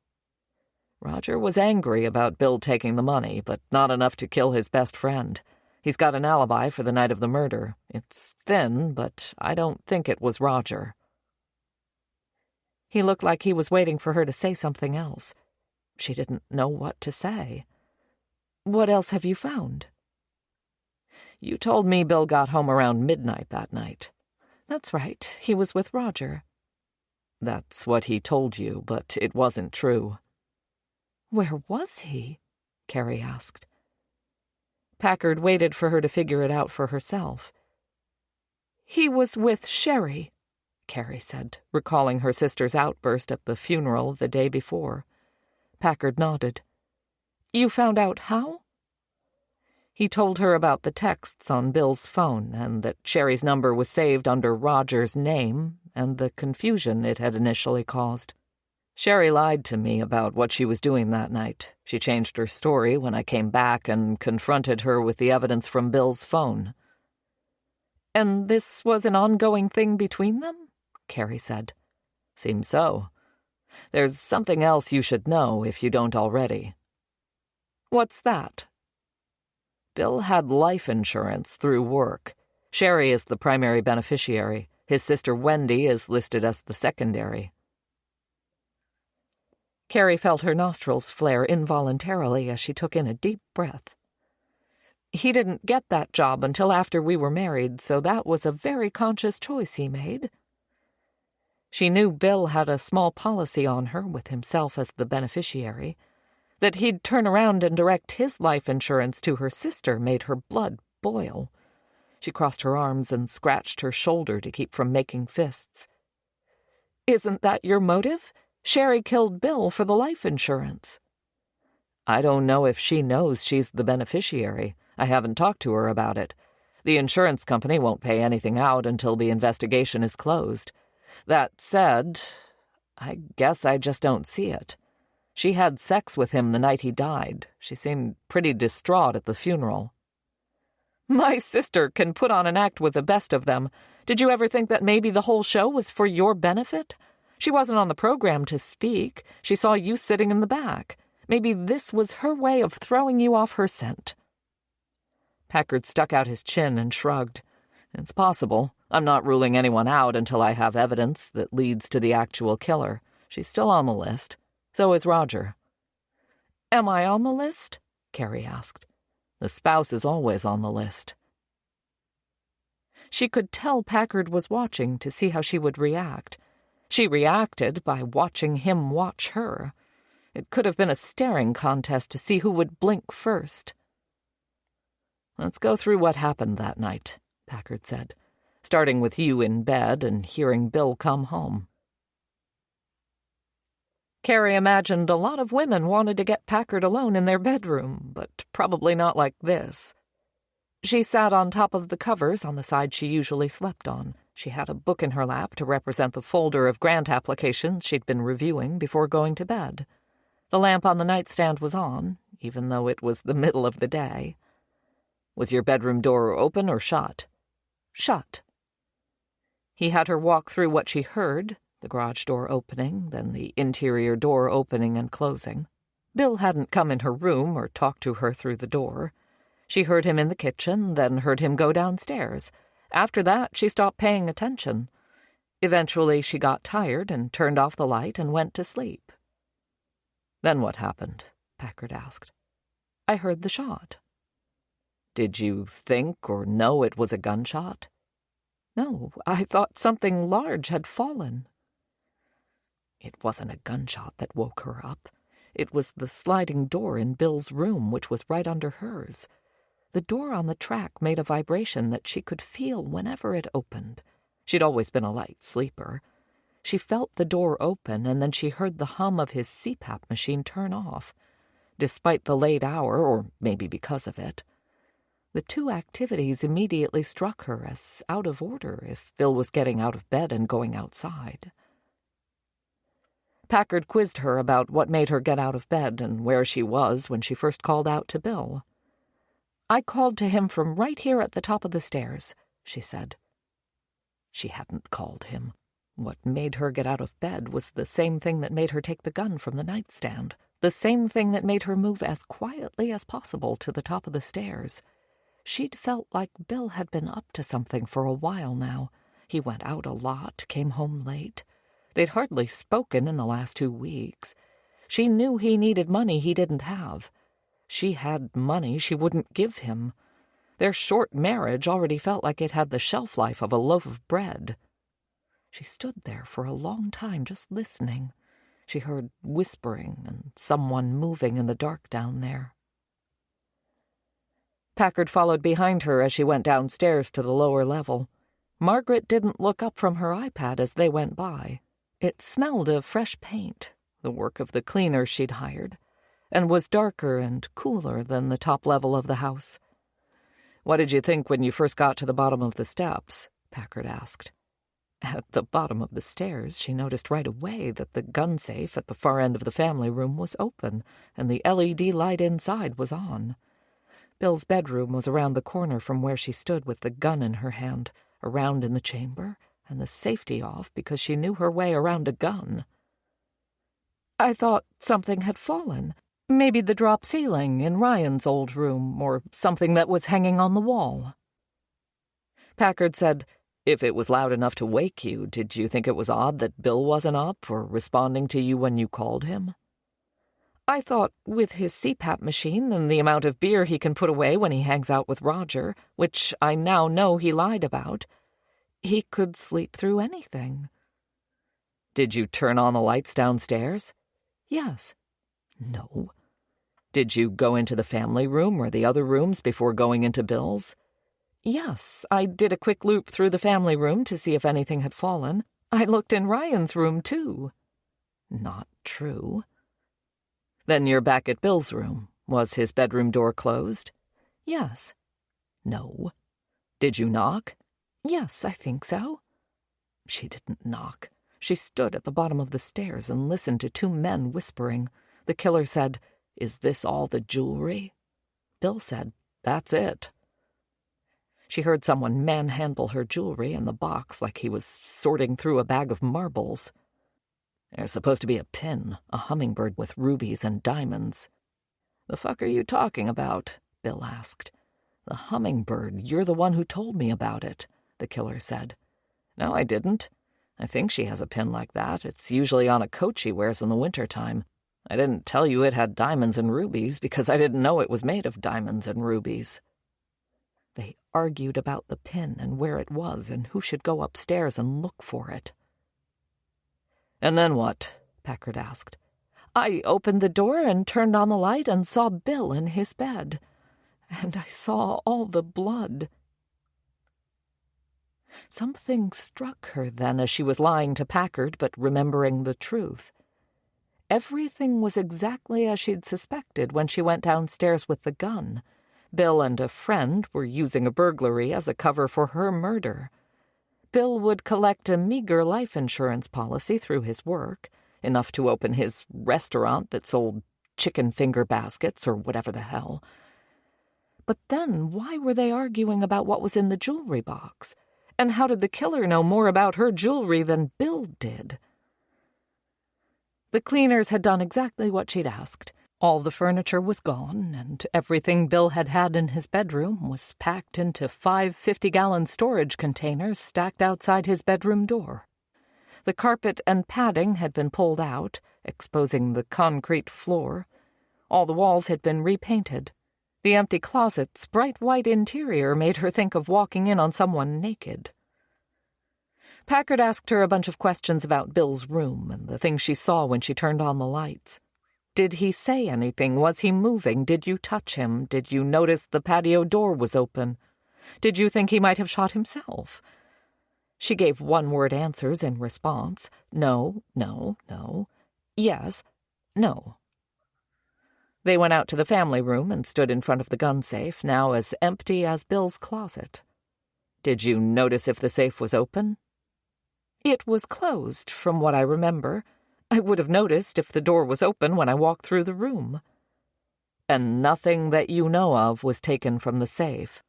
"Roger was angry about Bill taking the money, but not enough to kill his best friend. He's got an alibi for the night of the murder. It's thin, but I don't think it was Roger." He looked like he was waiting for her to say something else. She didn't know what to say. "What else have you found?" "You told me Bill got home around midnight that night." "That's right. He was with Roger." "That's what he told you, but it wasn't true." "Where was he?" Carrie asked. Packard waited for her to figure it out for herself. "He was with Sherry," Carrie said, recalling her sister's outburst at the funeral the day before. Packard nodded. "You found out how?" He told her about the texts on Bill's phone and that Sherry's number was saved under Roger's name and the confusion it had initially caused. "Sherry lied to me about what she was doing that night. She changed her story when I came back and confronted her with the evidence from Bill's phone." "And this was an ongoing thing between them?" Carrie said. "Seems so. There's something else you should know if you don't already." "What's that?" Bill had life insurance through work. Sherry is the primary beneficiary. His sister Wendy is listed as the secondary. Carrie felt her nostrils flare involuntarily as she took in a deep breath. "He didn't get that job until after we were married, so that was a very conscious choice he made." She knew Bill had a small policy on her with himself as the beneficiary. That he'd turn around and direct his life insurance to her sister made her blood boil. She crossed her arms and scratched her shoulder to keep from making fists. "Isn't that your motive? Sherry killed Bill for the life insurance." "I don't know if she knows she's the beneficiary. I haven't talked to her about it. The insurance company won't pay anything out until the investigation is closed. That said, I guess I just don't see it. She had sex with him the night he died. She seemed pretty distraught at the funeral." "My sister can put on an act with the best of them. Did you ever think that maybe the whole show was for your benefit? She wasn't on the program to speak. She saw you sitting in the back. Maybe this was her way of throwing you off her scent." Packard stuck out his chin and shrugged. "It's possible. I'm not ruling anyone out until I have evidence that leads to the actual killer. She's still on the list. So is Roger." "Am I on the list?" Carrie asked. "The spouse is always on the list." She could tell Packard was watching to see how she would react. She reacted by watching him watch her. It could have been a staring contest to see who would blink first. "Let's go through what happened that night," Packard said, "starting with you in bed and hearing Bill come home." Carrie imagined a lot of women wanted to get Packard alone in their bedroom, but probably not like this. She sat on top of the covers on the side she usually slept on. She had a book in her lap to represent the folder of grant applications she'd been reviewing before going to bed. The lamp on the nightstand was on, even though it was the middle of the day. "Was your bedroom door open or shut?" "Shut." He had her walk through what she heard, the garage door opening, then the interior door opening and closing. Bill hadn't come in her room or talked to her through the door. She heard him in the kitchen, then heard him go downstairs. After that, she stopped paying attention. Eventually, she got tired and turned off the light and went to sleep. "Then what happened?" Packard asked. "I heard the shot." "Did you think or know it was a gunshot?" "No, I thought something large had fallen." It wasn't a gunshot that woke her up. It was the sliding door in Bill's room, which was right under hers. The door on the track made a vibration that she could feel whenever it opened. She'd always been a light sleeper. She felt the door open, and then she heard the hum of his CPAP machine turn off. Despite the late hour, or maybe because of it, the two activities immediately struck her as out of order if Bill was getting out of bed and going outside. Packard quizzed her about what made her get out of bed and where she was when she first called out to Bill. "I called to him from right here at the top of the stairs," she said. She hadn't called him. What made her get out of bed was the same thing that made her take the gun from the nightstand, the same thing that made her move as quietly as possible to the top of the stairs. She'd felt like Bill had been up to something for a while now. He went out a lot, came home late. They'd hardly spoken in the last 2 weeks. She knew he needed money he didn't have. She had money she wouldn't give him. Their short marriage already felt like it had the shelf life of a loaf of bread. She stood there for a long time just listening. She heard whispering and someone moving in the dark down there. Packard followed behind her as she went downstairs to the lower level. Margaret didn't look up from her iPad as they went by. It smelled of fresh paint, the work of the cleaner she'd hired, and was darker and cooler than the top level of the house. "What did you think when you first got to the bottom of the steps?" Packard asked. At the bottom of the stairs, she noticed right away that the gun safe at the far end of the family room was open, and the LED light inside was on. Bill's bedroom was around the corner from where she stood with the gun in her hand, around in the chamber, and the safety off because she knew her way around a gun. "I thought something had fallen. Maybe the drop ceiling in Ryan's old room, or something that was hanging on the wall." Packard said, "If it was loud enough to wake you, did you think it was odd that Bill wasn't up or responding to you when you called him?" "I thought with his CPAP machine and the amount of beer he can put away when he hangs out with Roger, which I now know he lied about, he could sleep through anything." "Did you turn on the lights downstairs?" "Yes." "No." "Did you go into the family room or the other rooms before going into Bill's?" Yes, I did a quick loop through the family room to see if anything had fallen. I looked in Ryan's room, too. Not true. Then you're back at Bill's room. Was his bedroom door closed? Yes. No. Did you knock? Yes, I think so. She didn't knock. She stood at the bottom of the stairs and listened to two men whispering. The killer said, "Is this all the jewelry?" Bill said, "That's it." She heard someone manhandle her jewelry in the box like he was sorting through a bag of marbles. There's supposed to be a pin, a hummingbird with rubies and diamonds. "The fuck are you talking about?" Bill asked. "The hummingbird, you're the one who told me about it," the killer said. "No, I didn't. I think she has a pin like that. It's usually on a coat she wears in the wintertime. I didn't tell you it had diamonds and rubies because I didn't know it was made of diamonds and rubies." They argued about the pin and where it was and who should go upstairs and look for it. "And then what?" Packard asked. "I opened the door and turned on the light and saw Bill in his bed. And I saw all the blood." Something struck her then as she was lying to Packard but remembering the truth. Everything was exactly as she'd suspected when she went downstairs with the gun. Bill and a friend were using a burglary as a cover for her murder. Bill would collect a meager life insurance policy through his work, enough to open his restaurant that sold chicken finger baskets or whatever the hell. But then why were they arguing about what was in the jewelry box? And how did the killer know more about her jewelry than Bill did? The cleaners had done exactly what she'd asked. All the furniture was gone, and everything Bill had had in his bedroom was packed into 5 50-gallon storage containers stacked outside his bedroom door. The carpet and padding had been pulled out, exposing the concrete floor. All the walls had been repainted. The empty closet's bright white interior made her think of walking in on someone naked. Packard asked her a bunch of questions about Bill's room and the things she saw when she turned on the lights. Did he say anything? Was he moving? Did you touch him? Did you notice the patio door was open? Did you think he might have shot himself? She gave one-word answers in response. No, no, no. Yes, no. They went out to the family room and stood in front of the gun safe, now as empty as Bill's closet. Did you notice if the safe was open? It was closed, from what I remember. I would have noticed if the door was open when I walked through the room. And nothing that you know of was taken from the safe.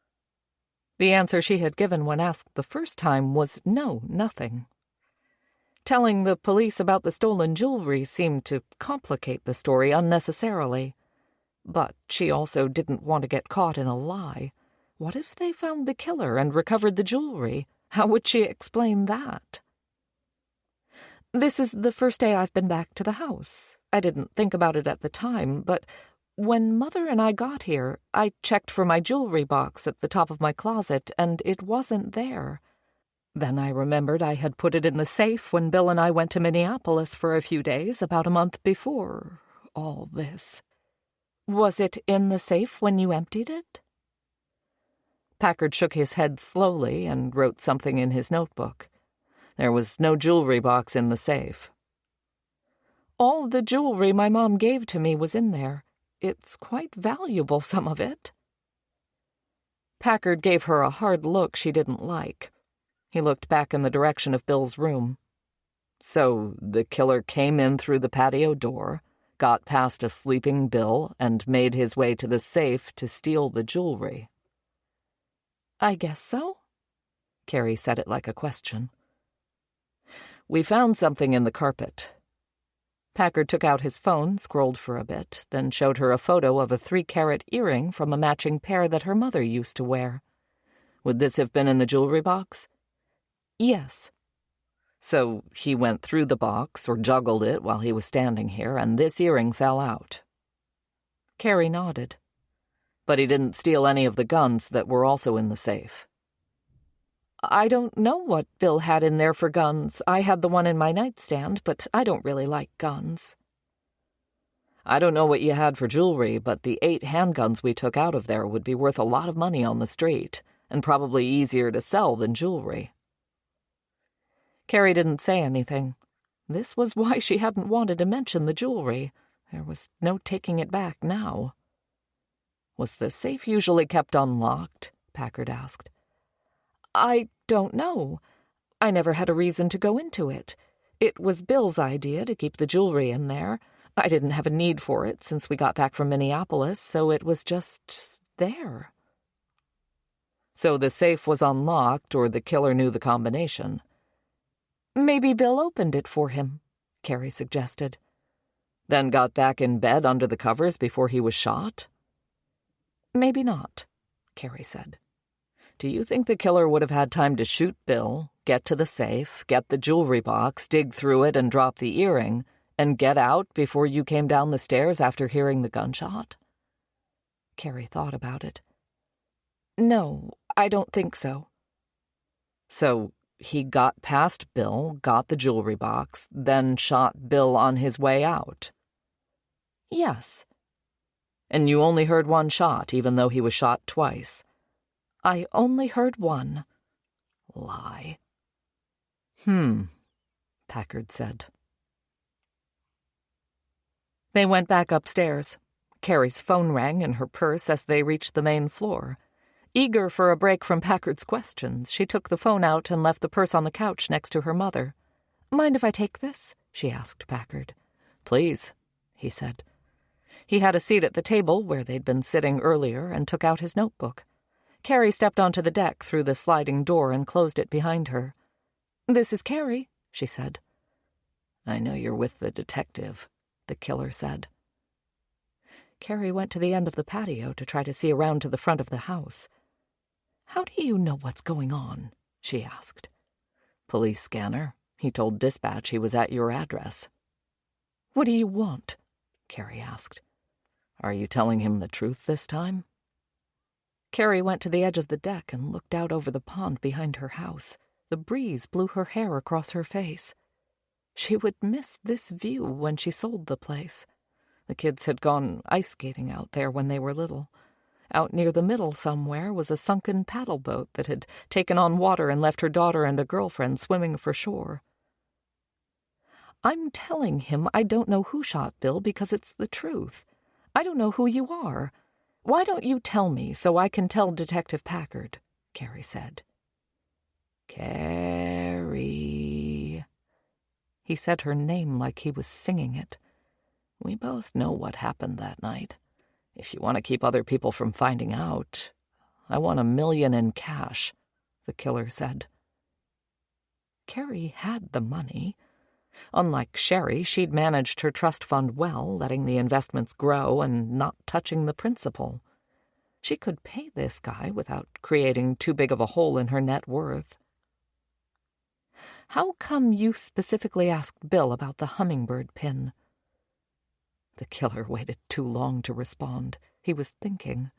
The answer she had given when asked the first time was no, nothing. Telling the police about the stolen jewelry seemed to complicate the story unnecessarily. But she also didn't want to get caught in a lie. What if they found the killer and recovered the jewelry? How would she explain that? "This is the first day I've been back to the house. I didn't think about it at the time, but when Mother and I got here, I checked for my jewelry box at the top of my closet, and it wasn't there. Then I remembered I had put it in the safe when Bill and I went to Minneapolis for a few days about a month before all this." "Was it in the safe when you emptied it?" Packard shook his head slowly and wrote something in his notebook. There was no jewelry box in the safe. "All the jewelry my mom gave to me was in there. It's quite valuable, some of it." Packard gave her a hard look she didn't like. He looked back in the direction of Bill's room. "So the killer came in through the patio door, got past a sleeping Bill, and made his way to the safe to steal the jewelry." "I guess so." Carrie said it like a question. "We found something in the carpet." Packard took out his phone, scrolled for a bit, then showed her a photo of a 3-carat earring from a matching pair that her mother used to wear. "Would this have been in the jewelry box?" "Yes." "So he went through the box or juggled it while he was standing here, and this earring fell out." Carrie nodded. "But he didn't steal any of the guns that were also in the safe." "I don't know what Bill had in there for guns. I had the one in my nightstand, but I don't really like guns." "I don't know what you had for jewelry, but the 8 handguns we took out of there would be worth a lot of money on the street. and probably easier to sell than jewelry. Carrie didn't say anything. This was why she hadn't wanted to mention the jewelry. There was no taking it back now. Was the safe usually kept unlocked? Packard asked. I don't know. I never had a reason to go into it. It was Bill's idea to keep the jewelry in there. I didn't have a need for it since we got back from Minneapolis, so it was just there. So the safe was unlocked, or the killer knew the combination. Maybe Bill opened it for him, Carrie suggested. Then got back in bed under the covers before he was shot? Maybe not, Carrie said. Do you think the killer would have had time to shoot Bill, get to the safe, get the jewelry box, dig through it and drop the earring, and get out before you came down the stairs after hearing the gunshot? Carrie thought about it. No, I don't think so. So he got past Bill, got the jewelry box, then shot Bill on his way out? Yes. And you only heard one shot, even though he was shot twice? I only heard one. Lie. Packard said. They went back upstairs. Carrie's phone rang in her purse as they reached the main floor. Eager for a break from Packard's questions, she took the phone out and left the purse on the couch next to her mother. "Mind if I take this?" she asked Packard. "Please," he said. He had a seat at the table where they'd been sitting earlier and took out his notebook. Carrie stepped onto the deck through the sliding door and closed it behind her. "This is Carrie," she said. "I know you're with the detective," the killer said. Carrie went to the end of the patio to try to see around to the front of the house. "How do you know what's going on?" she asked. "Police scanner. He told dispatch he was at your address." "What do you want?" Carrie asked. "Are you telling him the truth this time?" Carrie went to the edge of the deck and looked out over the pond behind her house. The breeze blew her hair across her face. She would miss this view when she sold the place. The kids had gone ice skating out there when they were little. Out near the middle somewhere was a sunken paddle boat that had taken on water and left her daughter and a girlfriend swimming for shore. "I'm telling him I don't know who shot Bill because it's the truth. I don't know who you are. Why don't you tell me so I can tell Detective Packard?" Carrie said. "Carrie." He said her name like he was singing it. "We both know what happened that night. If you want to keep other people from finding out, I want $1 million in cash," the killer said. Carrie had the money. Unlike Sherry, she'd managed her trust fund well, letting the investments grow and not touching the principal. She could pay this guy without creating too big of a hole in her net worth. "How come you specifically asked Bill about the hummingbird pin?" The killer waited too long to respond. He was thinking.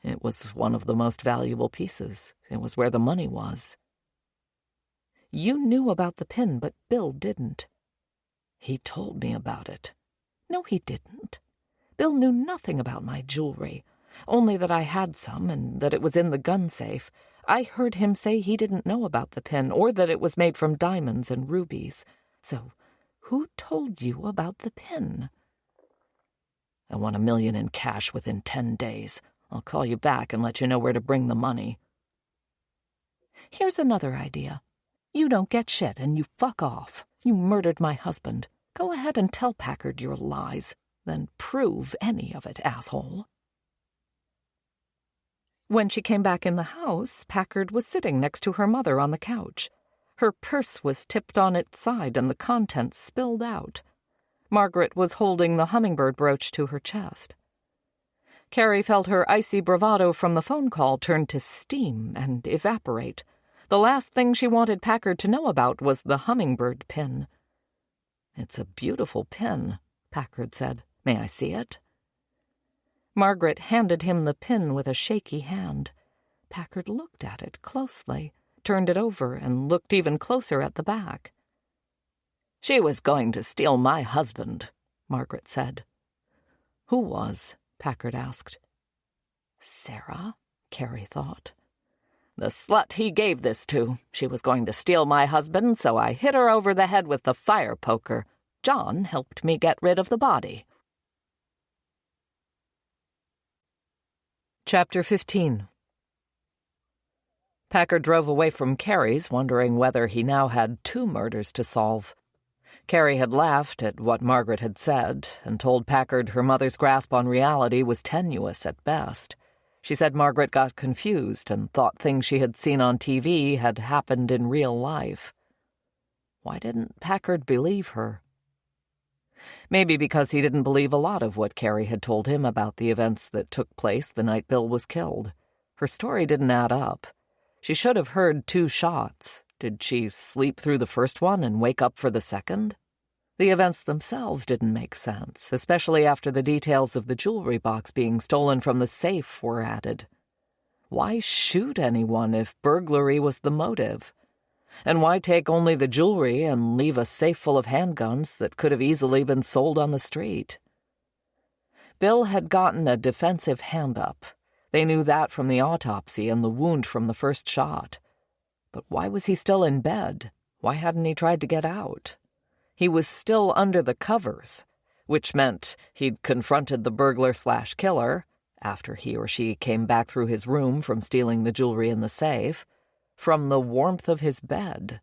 "It was one of the most valuable pieces. It was where the money was." "You knew about the pin, but Bill didn't." "He told me about it." "No, he didn't. Bill knew nothing about my jewelry, only that I had some and that it was in the gun safe. I heard him say he didn't know about the pin or that it was made from diamonds and rubies. So, who told you about the pin?" "I want $1 million in cash within 10 days. I'll call you back and let you know where to bring the money." "Here's another idea. You don't get shit and you fuck off. You murdered my husband. Go ahead and tell Packard your lies. Then prove any of it, asshole." When she came back in the house, Packard was sitting next to her mother on the couch. Her purse was tipped on its side and the contents spilled out. Margaret was holding the hummingbird brooch to her chest. Carrie felt her icy bravado from the phone call turn to steam and evaporate. The last thing she wanted Packard to know about was the hummingbird pin. "It's a beautiful pin," Packard said. "May I see it?" Margaret handed him the pin with a shaky hand. Packard looked at it closely, turned it over, and looked even closer at the back. "She was going to steal my husband," Margaret said. "Who was?" Packard asked. "Sarah," Carrie thought. The slut he gave this to. She was going to steal my husband, so I hit her over the head with the fire poker. John helped me get rid of the body." Chapter 15. Packard drove away from Carrie's, wondering whether he now had 2 murders to solve. Carrie had laughed at what Margaret had said and told Packard her mother's grasp on reality was tenuous at best. She said Margaret got confused and thought things she had seen on TV had happened in real life. Why didn't Packard believe her? Maybe because he didn't believe a lot of what Carrie had told him about the events that took place the night Bill was killed. Her story didn't add up. She should have heard 2 shots. Did she sleep through the first one and wake up for the second? The events themselves didn't make sense, especially after the details of the jewelry box being stolen from the safe were added. Why shoot anyone if burglary was the motive? And why take only the jewelry and leave a safe full of handguns that could have easily been sold on the street? Bill had gotten a defensive hand-up. They knew that from the autopsy and the wound from the first shot. But why was he still in bed? Why hadn't he tried to get out? He was still under the covers, which meant he'd confronted the burglar/killer, after he or she came back through his room from stealing the jewelry in the safe, from the warmth of his bed.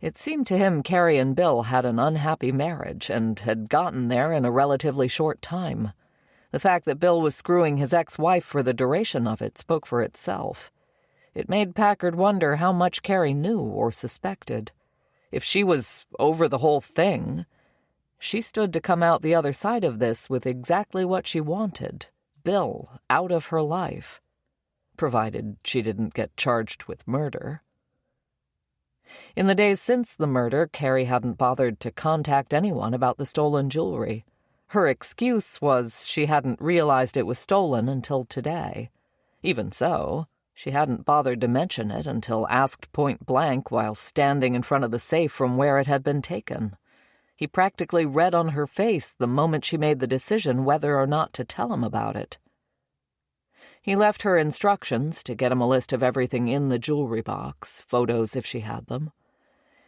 It seemed to him Carrie and Bill had an unhappy marriage and had gotten there in a relatively short time. The fact that Bill was screwing his ex-wife for the duration of it spoke for itself. It made Packard wonder how much Carrie knew or suspected. If she was over the whole thing, she stood to come out the other side of this with exactly what she wanted, Bill out of her life, provided she didn't get charged with murder. In the days since the murder, Carrie hadn't bothered to contact anyone about the stolen jewelry. Her excuse was she hadn't realized it was stolen until today. Even so, she hadn't bothered to mention it until asked point blank while standing in front of the safe from where it had been taken. He practically read on her face the moment she made the decision whether or not to tell him about it. He left her instructions to get him a list of everything in the jewelry box, photos if she had them.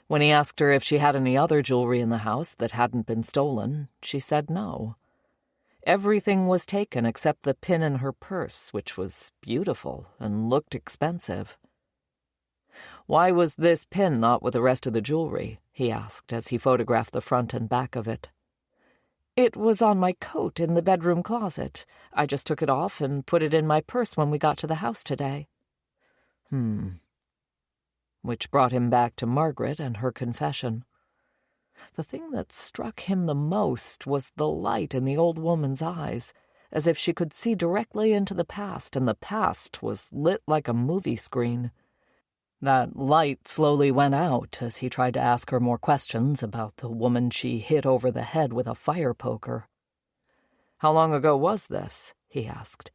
When he asked her if she had any other jewelry in the house that hadn't been stolen, she said no. Everything was taken except the pin in her purse, which was beautiful and looked expensive. Why was this pin not with the rest of the jewelry? He asked as he photographed the front and back of it. It was on my coat in the bedroom closet. I just took it off and put it in my purse when we got to the house today. Which brought him back to Margaret and her confession. The thing that struck him the most was the light in the old woman's eyes, as if she could see directly into the past, and the past was lit like a movie screen. That light slowly went out as he tried to ask her more questions about the woman she hit over the head with a fire poker. "How long ago was this?" he asked.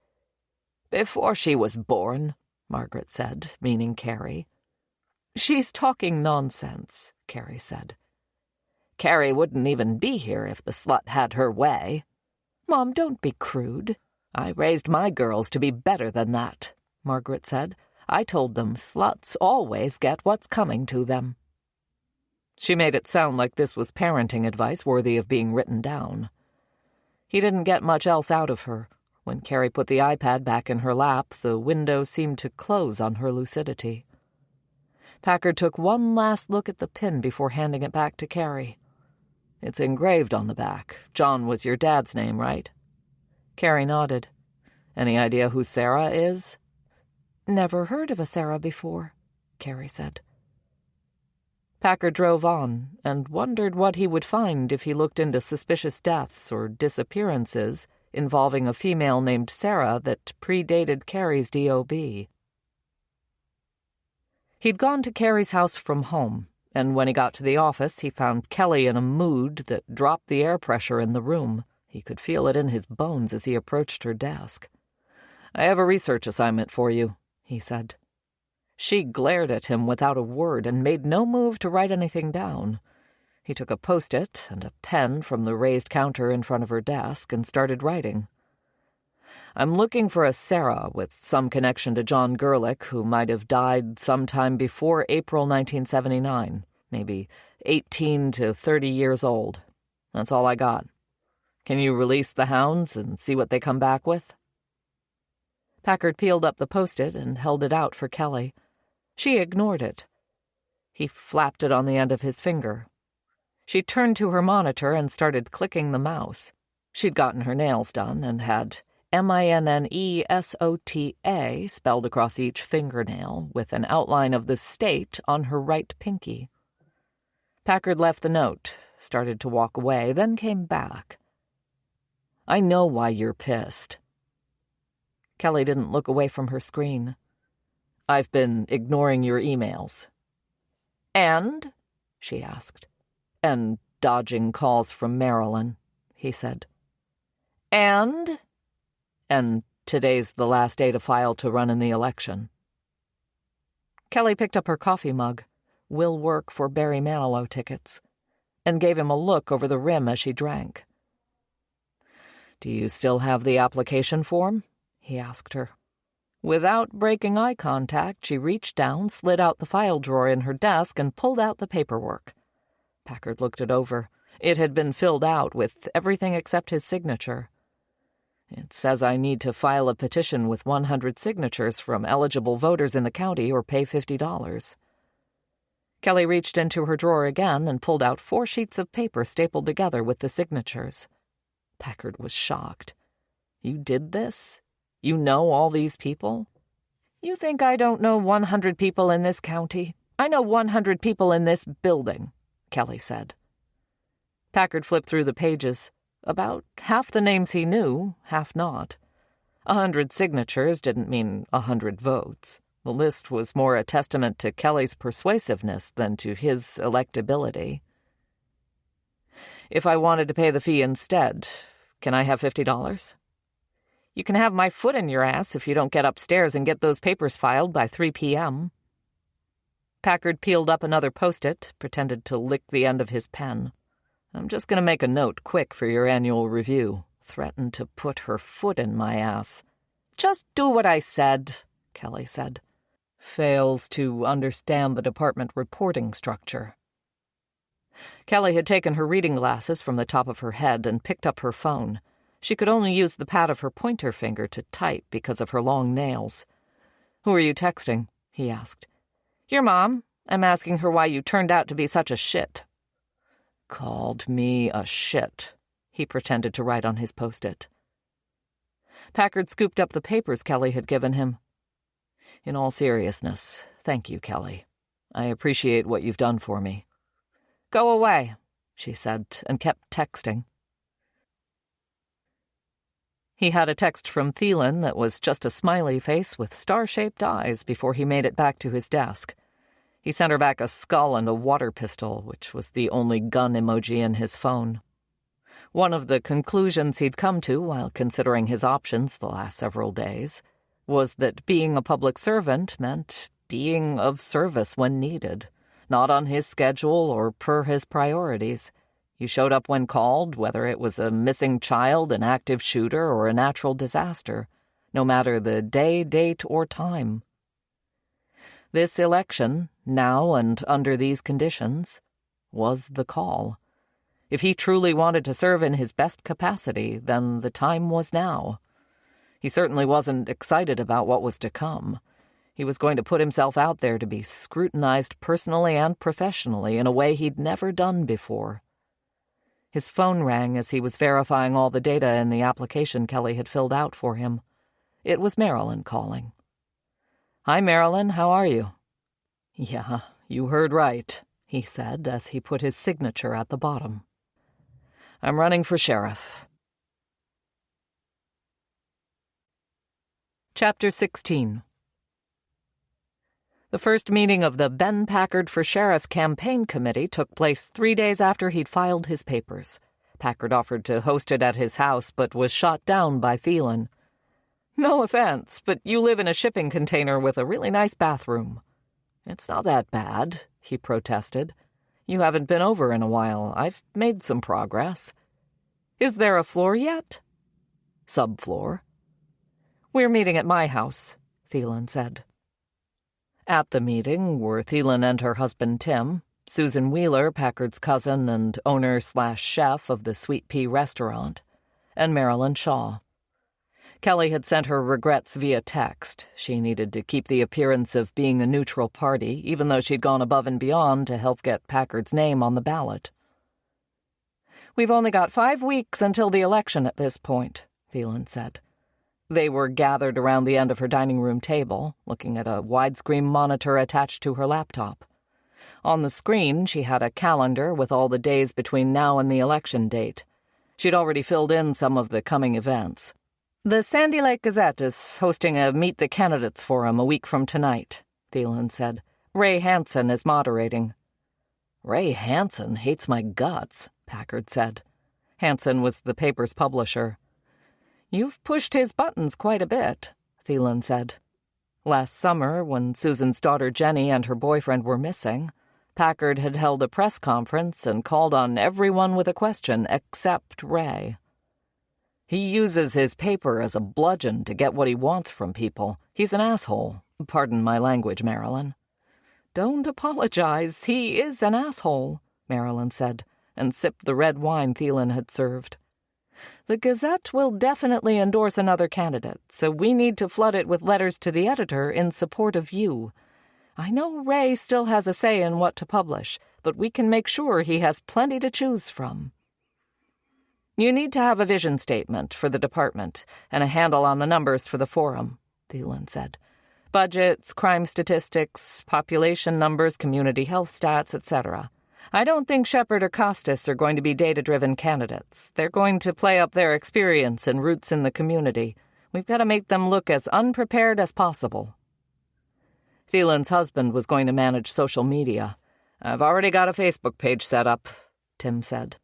"Before she was born," Margaret said, meaning Carrie. "She's talking nonsense," Carrie said. "Carrie wouldn't even be here if the slut had her way." "Mom, don't be crude." "I raised my girls to be better than that," Margaret said. "I told them sluts always get what's coming to them." She made it sound like this was parenting advice worthy of being written down. He didn't get much else out of her. When Carrie put the iPad back in her lap, the window seemed to close on her lucidity. Packard took one last look at the pin before handing it back to Carrie. "It's engraved on the back. John was your dad's name, right?" Carrie nodded. "Any idea who Sarah is?" "Never heard of a Sarah before," Carrie said. Packard drove on and wondered what he would find if he looked into suspicious deaths or disappearances involving a female named Sarah that predated Carrie's DOB. He'd gone to Carrie's house from home, and when he got to the office, he found Kelly in a mood that dropped the air pressure in the room. He could feel it in his bones as he approached her desk. "I have a research assignment for you," he said. She glared at him without a word and made no move to write anything down. He took a Post-it and a pen from the raised counter in front of her desk and started writing. I'm looking for a Sarah with some connection to John Gerlich who might have died sometime before April 1979, maybe 18 to 30 years old. That's all I got. Can you release the hounds and see what they come back with?" Packard peeled up the Post-it and held it out for Kelly. She ignored it. He flapped it on the end of his finger. She turned to her monitor and started clicking the mouse. She'd gotten her nails done and had MINNESOTA spelled across each fingernail with an outline of the state on her right pinky. Packard left the note, started to walk away, then came back. "I know why you're pissed." Kelly didn't look away from her screen. "I've been ignoring your emails." "And?" she asked. "And dodging calls from Marilyn," he said. "And?" "And today's the last day to file to run in the election." Kelly picked up her coffee mug, "Will work for Barry Manilow tickets," and gave him a look over the rim as she drank. "Do you still have the application form?" he asked her. Without breaking eye contact, she reached down, slid out the file drawer in her desk, and pulled out the paperwork. Packard looked it over. It had been filled out with everything except his signature. "It says I need to file a petition with 100 signatures from eligible voters in the county or pay $50. Kelly reached into her drawer again and pulled out 4 sheets of paper stapled together with the signatures. Packard was shocked. "You did this? You know all these people?" "You think I don't know 100 people in this county? I know 100 people in this building," Kelly said. Packard flipped through the pages. About half the names he knew, half not. 100 signatures didn't mean 100 votes. The list was more a testament to Kelly's persuasiveness than to his electability. "If I wanted to pay the fee instead, can I have $50? "You can have my foot in your ass if you don't get upstairs and get those papers filed by 3 p.m. Packard peeled up another Post-it, pretended to lick the end of his pen. "I'm just going to make a note quick for your annual review. Threatened to put her foot in my ass." "Just do what I said," Kelly said. "Fails to understand the department reporting structure." Kelly had taken her reading glasses from the top of her head and picked up her phone. She could only use the pad of her pointer finger to type because of her long nails. "Who are you texting?" he asked. "Your mom. I'm asking her why you turned out to be such a shit." "Called me a shit," he pretended to write on his Post-it. Packard scooped up the papers Kelly had given him. "In all seriousness, thank you, Kelly. I appreciate what you've done for me." "Go away," she said, and kept texting. He had a text from Thielen that was just a smiley face with star-shaped eyes before he made it back to his desk. He sent her back a skull and a water pistol, which was the only gun emoji in his phone. One of the conclusions he'd come to while considering his options the last several days was that being a public servant meant being of service when needed, not on his schedule or per his priorities. You showed up when called, whether it was a missing child, an active shooter, or a natural disaster, no matter the day, date, or time. This election, now and under these conditions, was the call. If he truly wanted to serve in his best capacity, then the time was now. He certainly wasn't excited about what was to come. He was going to put himself out there to be scrutinized personally and professionally in a way he'd never done before. His phone rang as he was verifying all the data in the application Kelly had filled out for him. It was Marilyn calling. "Hi, Marilyn, how are you?" "Yeah, you heard right," he said as he put his signature at the bottom. "I'm running for sheriff." Chapter 16. The first meeting of the Ben Packard for Sheriff campaign committee took place 3 days after he'd filed his papers. Packard offered to host it at his house, but was shot down by Thielen. "No offense, but you live in a shipping container with a really nice bathroom." "It's not that bad," he protested. "You haven't been over in a while. I've made some progress." "Is there a floor yet?" "Subfloor." "We're meeting at my house," Thielen said. At the meeting were Thielen and her husband Tim, Susan Wheeler, Packard's cousin and owner/chef of the Sweet Pea restaurant, and Marilyn Shaw. Kelly had sent her regrets via text. She needed to keep the appearance of being a neutral party, even though she'd gone above and beyond to help get Packard's name on the ballot. "We've only got 5 weeks until the election at this point," Thielen said. They were gathered around the end of her dining room table, looking at a widescreen monitor attached to her laptop. On the screen, she had a calendar with all the days between now and the election date. She'd already filled in some of the coming events. "The Sandy Lake Gazette is hosting a Meet the Candidates forum a week from tonight," Thielen said. "Ray Hansen is moderating." "Ray Hansen hates my guts," Packard said. Hansen was the paper's publisher. "You've pushed his buttons quite a bit," Thielen said. Last summer, when Susan's daughter Jenny and her boyfriend were missing, Packard had held a press conference and called on everyone with a question except Ray. "He uses his paper as a bludgeon to get what he wants from people. He's an asshole. Pardon my language, Marilyn." "Don't apologize. He is an asshole," Marilyn said, and sipped the red wine Thielen had served. "The Gazette will definitely endorse another candidate, so we need to flood it with letters to the editor in support of you. I know Ray still has a say in what to publish, but we can make sure he has plenty to choose from." "You need to have a vision statement for the department and a handle on the numbers for the forum," Thielen said. "Budgets, crime statistics, population numbers, community health stats, etc. I don't think Shepard or Costas are going to be data-driven candidates. They're going to play up their experience and roots in the community. We've got to make them look as unprepared as possible." Thielen's husband was going to manage social media. "I've already got a Facebook page set up," Tim said.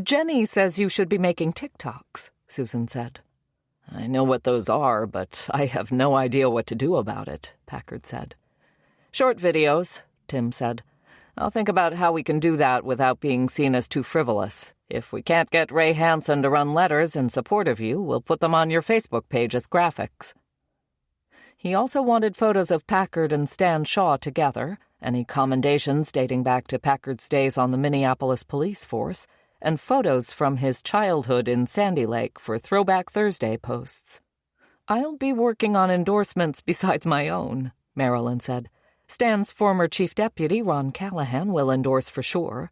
"Jenny says you should be making TikToks," Susan said. "I know what those are, but I have no idea what to do about it," Packard said. "Short videos," Tim said. "I'll think about how we can do that without being seen as too frivolous. If we can't get Ray Hansen to run letters in support of you, we'll put them on your Facebook page as graphics." He also wanted photos of Packard and Stan Shaw together, any commendations dating back to Packard's days on the Minneapolis police force, and photos from his childhood in Sandy Lake for Throwback Thursday posts. "I'll be working on endorsements besides my own," Marilyn said. "Stan's former chief deputy, Ron Callahan, will endorse for sure.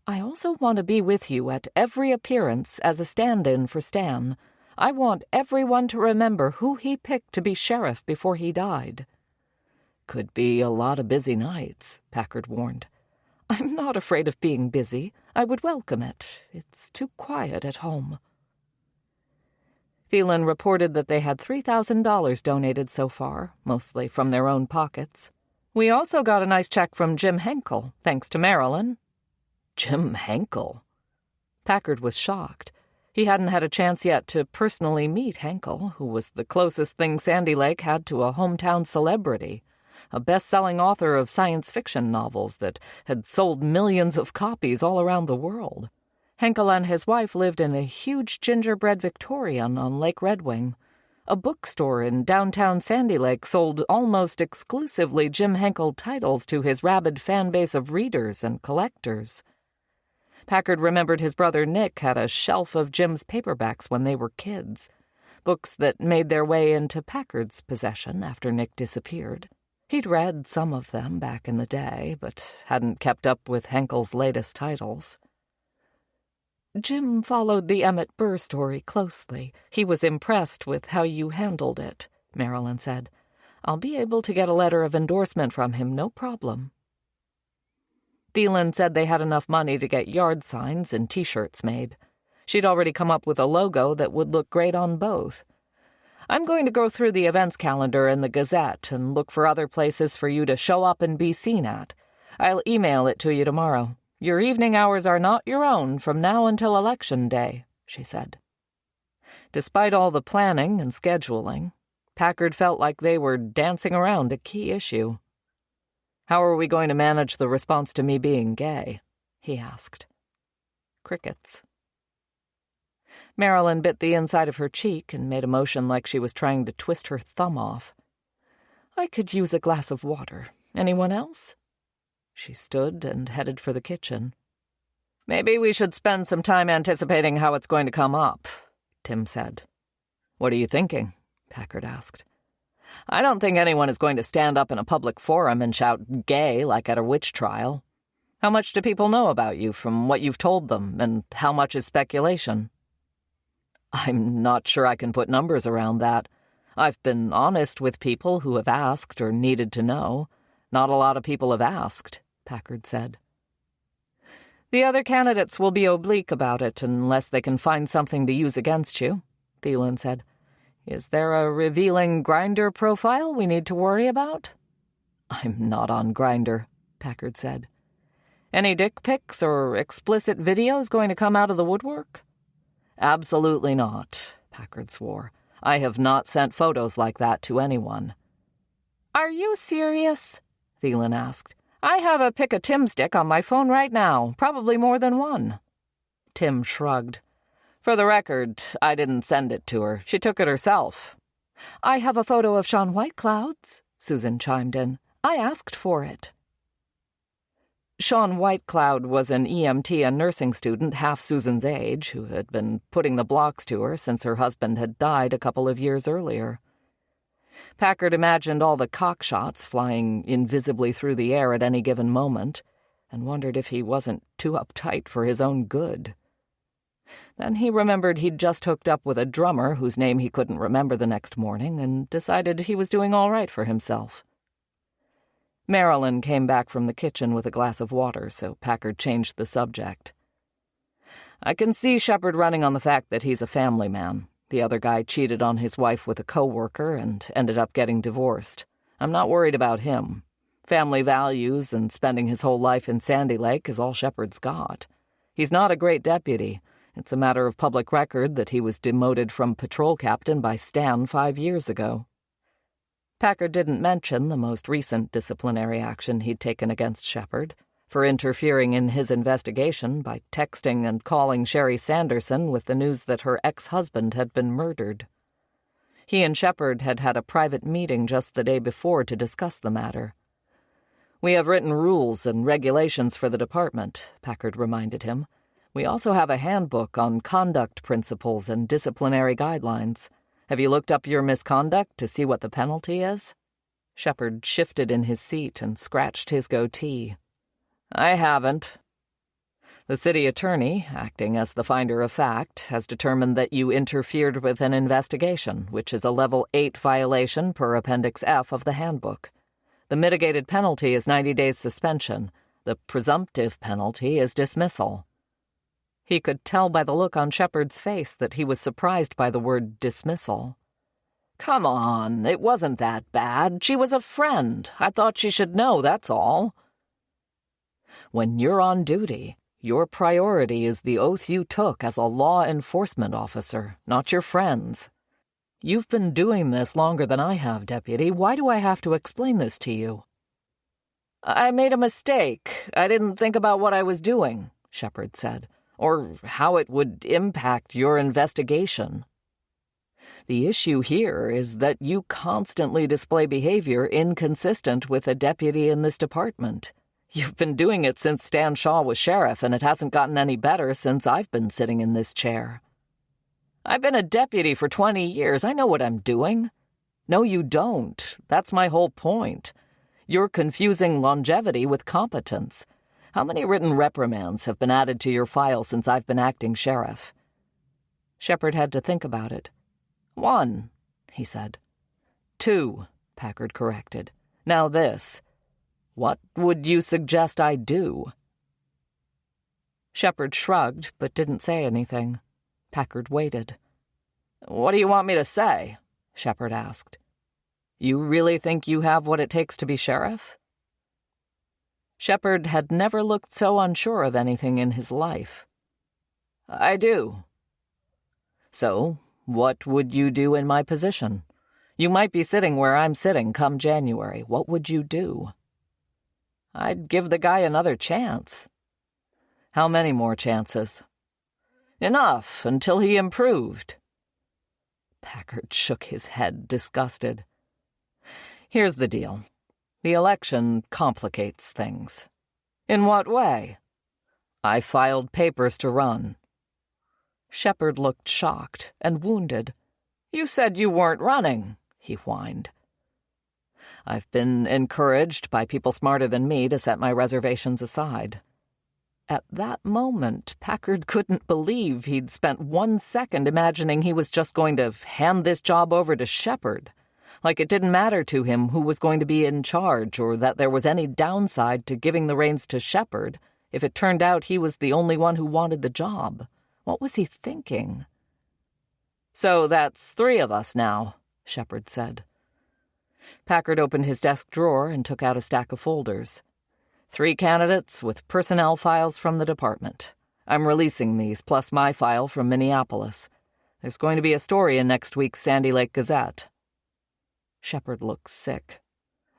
I also want to be with you at every appearance as a stand-in for Stan. I want everyone to remember who he picked to be sheriff before he died." "Could be a lot of busy nights," Packard warned. "I'm not afraid of being busy. I would welcome it. It's too quiet at home." Thielen reported that they had $3,000 donated so far, mostly from their own pockets. "We also got a nice check from Jim Henkel, thanks to Marilyn." "Jim Henkel?" Packard was shocked. He hadn't had a chance yet to personally meet Henkel, who was the closest thing Sandy Lake had to a hometown celebrity, a best-selling author of science fiction novels that had sold millions of copies all around the world. Henkel and his wife lived in a huge gingerbread Victorian on Lake Red Wing. A bookstore in downtown Sandy Lake sold almost exclusively Jim Henkel titles to his rabid fan base of readers and collectors. Packard remembered his brother Nick had a shelf of Jim's paperbacks when they were kids, books that made their way into Packard's possession after Nick disappeared. He'd read some of them back in the day, but hadn't kept up with Henkel's latest titles. "Jim followed the Emmett Burr story closely. He was impressed with how you handled it," Marilyn said. "I'll be able to get a letter of endorsement from him, no problem." Thielen said they had enough money to get yard signs and T-shirts made. She'd already come up with a logo that would look great on both. "I'm going to go through the events calendar in the Gazette and look for other places for you to show up and be seen at. I'll email it to you tomorrow. Your evening hours are not your own from now until Election Day," she said. Despite all the planning and scheduling, Packard felt like they were dancing around a key issue. "How are we going to manage the response to me being gay?" he asked. Crickets. Marilyn bit the inside of her cheek and made a motion like she was trying to twist her thumb off. "I could use a glass of water. Anyone else?" She stood and headed for the kitchen. "Maybe we should spend some time anticipating how it's going to come up," Tim said. "What are you thinking?" Packard asked. "I don't think anyone is going to stand up in a public forum and shout 'gay' like at a witch trial. How much do people know about you from what you've told them, and how much is speculation?" "I'm not sure I can put numbers around that. I've been honest with people who have asked or needed to know. Not a lot of people have asked," Packard said. "The other candidates will be oblique about it unless they can find something to use against you," Thielen said. "Is there a revealing Grindr profile we need to worry about?" "I'm not on Grindr," Packard said. "Any dick pics or explicit videos going to come out of the woodwork?" "Absolutely not," Packard swore. "I have not sent photos like that to anyone." "Are you serious?" Thielen asked. "I have a pic of Tim's dick on my phone right now, probably more than one." Tim shrugged. "For the record, I didn't send it to her. She took it herself." "I have a photo of Sean Whitecloud's," Susan chimed in. "I asked for it." Sean Whitecloud was an EMT and nursing student half Susan's age who had been putting the blocks to her since her husband had died a couple of years earlier. Packard imagined all the cockshots flying invisibly through the air at any given moment and wondered if he wasn't too uptight for his own good. Then he remembered he'd just hooked up with a drummer whose name he couldn't remember the next morning and decided he was doing all right for himself. Marilyn came back from the kitchen with a glass of water, so Packard changed the subject. "I can see Shepard running on the fact that he's a family man. The other guy cheated on his wife with a coworker and ended up getting divorced. I'm not worried about him. Family values and spending his whole life in Sandy Lake is all Shepard's got. He's not a great deputy. It's a matter of public record that he was demoted from patrol captain by Stan 5 years ago." Packard didn't mention the most recent disciplinary action he'd taken against Shepard for interfering in his investigation by texting and calling Sherry Sanderson with the news that her ex-husband had been murdered. He and Shepard had had a private meeting just the day before to discuss the matter. "We have written rules and regulations for the department," Packard reminded him. "We also have a handbook on conduct principles and disciplinary guidelines. Have you looked up your misconduct to see what the penalty is?" Shepard shifted in his seat and scratched his goatee. "I haven't." "The city attorney, acting as the finder of fact, has determined that you interfered with an investigation, which is a Level 8 violation per Appendix F of the handbook. The mitigated penalty is 90 days suspension. The presumptive penalty is dismissal." He could tell by the look on Shepard's face that he was surprised by the word dismissal. "Come on, it wasn't that bad. She was a friend. I thought she should know, that's all." "When you're on duty, your priority is the oath you took as a law enforcement officer, not your friends. You've been doing this longer than I have, Deputy. Why do I have to explain this to you?" "I made a mistake. I didn't think about what I was doing," Shepard said, "or how it would impact your investigation. The issue here is that you constantly display behavior inconsistent with a deputy in this department. You've been doing it since Stan Shaw was sheriff, and it hasn't gotten any better since I've been sitting in this chair. I've been a deputy for 20 years. I know what I'm doing." "No, you don't. That's my whole point. You're confusing longevity with competence. How many written reprimands have been added to your file since I've been acting sheriff?" Shepard had to think about it. "1, he said. 2, Packard corrected. "Now this. What would you suggest I do?" Shepard shrugged, but didn't say anything. Packard waited. "What do you want me to say?" Shepard asked. "You really think you have what it takes to be sheriff?" Shepard had never looked so unsure of anything in his life. "I do." "So, what would you do in my position? You might be sitting where I'm sitting come January. What would you do?" "I'd give the guy another chance." "How many more chances?" Enough, until he improved. Packard shook his head, disgusted. Here's the deal. The election complicates things. In what way? I filed papers to run. Shepard looked shocked and wounded. You said you weren't running, he whined. I've been encouraged by people smarter than me to set my reservations aside. At that moment, Packard couldn't believe he'd spent 1 second imagining he was just going to hand this job over to Shepard, like it didn't matter to him who was going to be in charge or that there was any downside to giving the reins to Shepard if it turned out he was the only one who wanted the job. What was he thinking? So that's 3 of us now, Shepard said. Packard opened his desk drawer and took out a stack of folders. 3 candidates with personnel files from the department. I'm releasing these, plus my file from Minneapolis. There's going to be a story in next week's Sandy Lake Gazette. Shepard looked sick.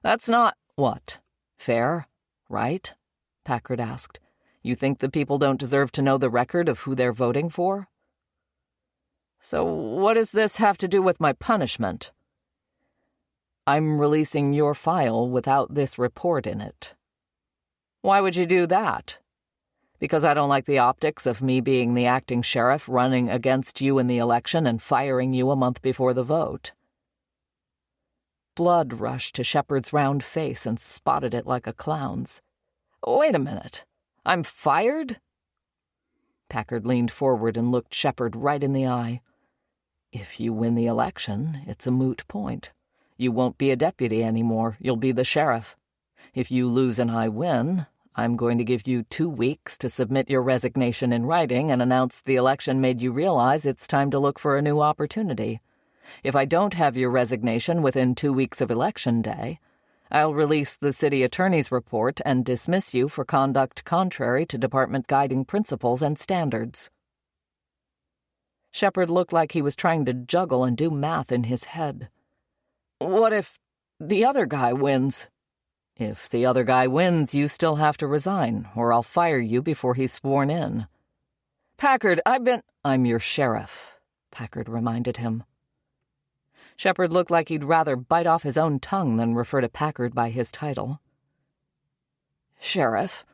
That's not, what, fair, right? Packard asked. You think the people don't deserve to know the record of who they're voting for? So what does this have to do with my punishment? I'm releasing your file without this report in it. Why would you do that? Because I don't like the optics of me being the acting sheriff running against you in the election and firing you a month before the vote. Blood rushed to Shepard's round face and spotted it like a clown's. Wait a minute. I'm fired? Packard leaned forward and looked Shepard right in the eye. If you win the election, it's a moot point. You won't be a deputy anymore. You'll be the sheriff. If you lose and I win, I'm going to give you 2 weeks to submit your resignation in writing and announce the election made you realize it's time to look for a new opportunity. If I don't have your resignation within 2 weeks of Election Day, I'll release the city attorney's report and dismiss you for conduct contrary to department guiding principles and standards. Shepard looked like he was trying to juggle and do math in his head. What if the other guy wins? If the other guy wins, you still have to resign, or I'll fire you before he's sworn in. Packard, I'm your sheriff, Packard reminded him. Shepard looked like he'd rather bite off his own tongue than refer to Packard by his title. Sheriff,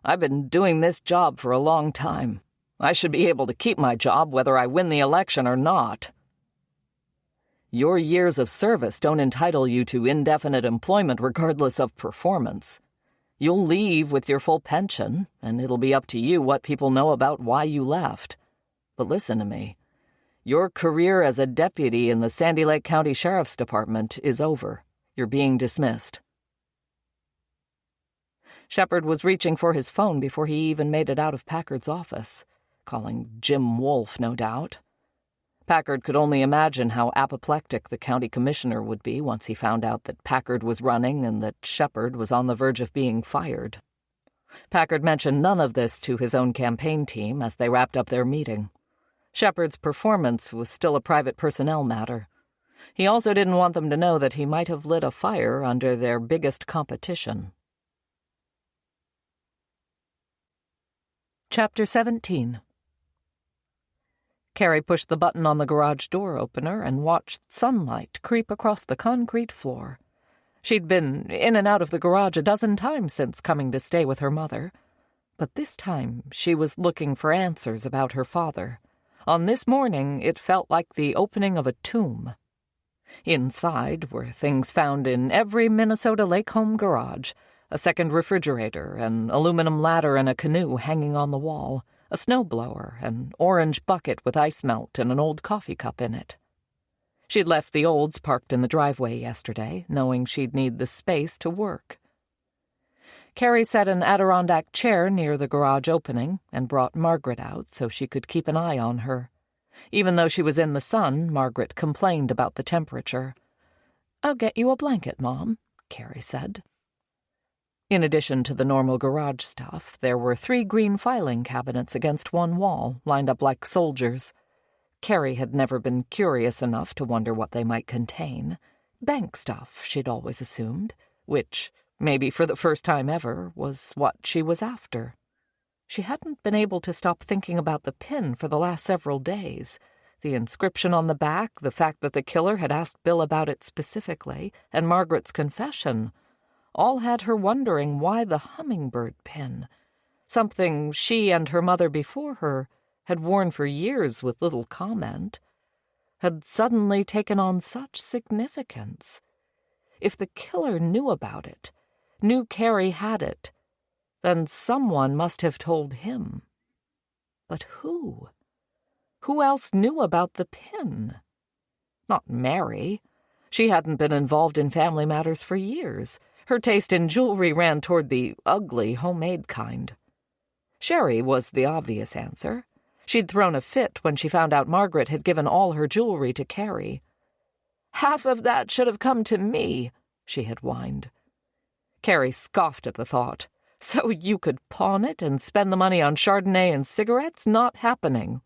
I've been doing this job for a long time. I should be able to keep my job whether I win the election or not. Your years of service don't entitle you to indefinite employment regardless of performance. You'll leave with your full pension, and it'll be up to you what people know about why you left. But listen to me. Your career as a deputy in the Sandy Lake County Sheriff's Department is over. You're being dismissed. Shepard was reaching for his phone before he even made it out of Packard's office, calling Jim Wolfe, no doubt. Packard could only imagine how apoplectic the county commissioner would be once he found out that Packard was running and that Shepard was on the verge of being fired. Packard mentioned none of this to his own campaign team as they wrapped up their meeting. Shepard's performance was still a private personnel matter. He also didn't want them to know that he might have lit a fire under their biggest competition. Chapter 17. Carrie pushed the button on the garage door opener and watched sunlight creep across the concrete floor. She'd been in and out of the garage a dozen times since coming to stay with her mother, but this time she was looking for answers about her father. On this morning, it felt like the opening of a tomb. Inside were things found in every Minnesota lake home garage: a second refrigerator, an aluminum ladder and a canoe hanging on the wall, a snowblower, an orange bucket with ice melt and an old coffee cup in it. She'd left the Olds parked in the driveway yesterday, knowing she'd need the space to work. Carrie set an Adirondack chair near the garage opening and brought Margaret out so she could keep an eye on her. Even though she was in the sun, Margaret complained about the temperature. "I'll get you a blanket, Mom," Carrie said. In addition to the normal garage stuff, there were 3 green filing cabinets against one wall, lined up like soldiers. Carrie had never been curious enough to wonder what they might contain. Bank stuff, she'd always assumed, which, maybe for the first time ever, was what she was after. She hadn't been able to stop thinking about the pin for the last several days. The inscription on the back, the fact that the killer had asked Bill about it specifically, and Margaret's confession, all had her wondering why the hummingbird pin, something she and her mother before her had worn for years with little comment, had suddenly taken on such significance. If the killer knew about it, knew Carrie had it, then someone must have told him. But who? Who else knew about the pin? Not Mary. She hadn't been involved in family matters for years. Her taste in jewelry ran toward the ugly, homemade kind. Sherry was the obvious answer. She'd thrown a fit when she found out Margaret had given all her jewelry to Carrie. "Half of that should have come to me," she had whined. Carrie scoffed at the thought. So you could pawn it and spend the money on Chardonnay and cigarettes? Not happening.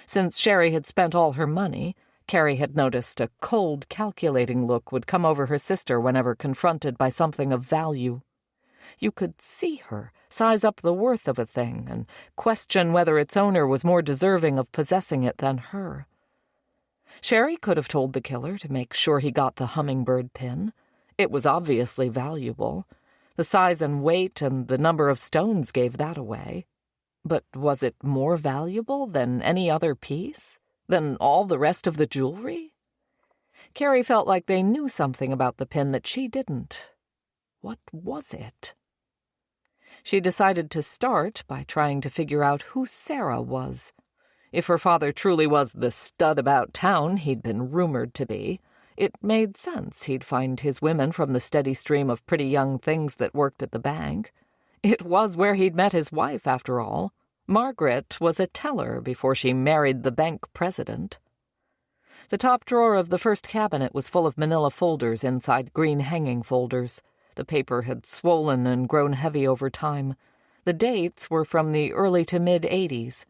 Since Sherry had spent all her money, Carrie had noticed a cold, calculating look would come over her sister whenever confronted by something of value. You could see her size up the worth of a thing and question whether its owner was more deserving of possessing it than her. Sherry could have told the killer to make sure he got the hummingbird pin. It was obviously valuable. The size and weight and the number of stones gave that away. But was it more valuable than any other piece? Than all the rest of the jewelry? Carrie felt like they knew something about the pin that she didn't. What was it? She decided to start by trying to figure out who Sarah was. If her father truly was the stud about town he'd been rumored to be, it made sense he'd find his women from the steady stream of pretty young things that worked at the bank. It was where he'd met his wife, after all. Margaret was a teller before she married the bank president. The top drawer of the first cabinet was full of manila folders inside green hanging folders. The paper had swollen and grown heavy over time. The dates were from the early to mid-'80s.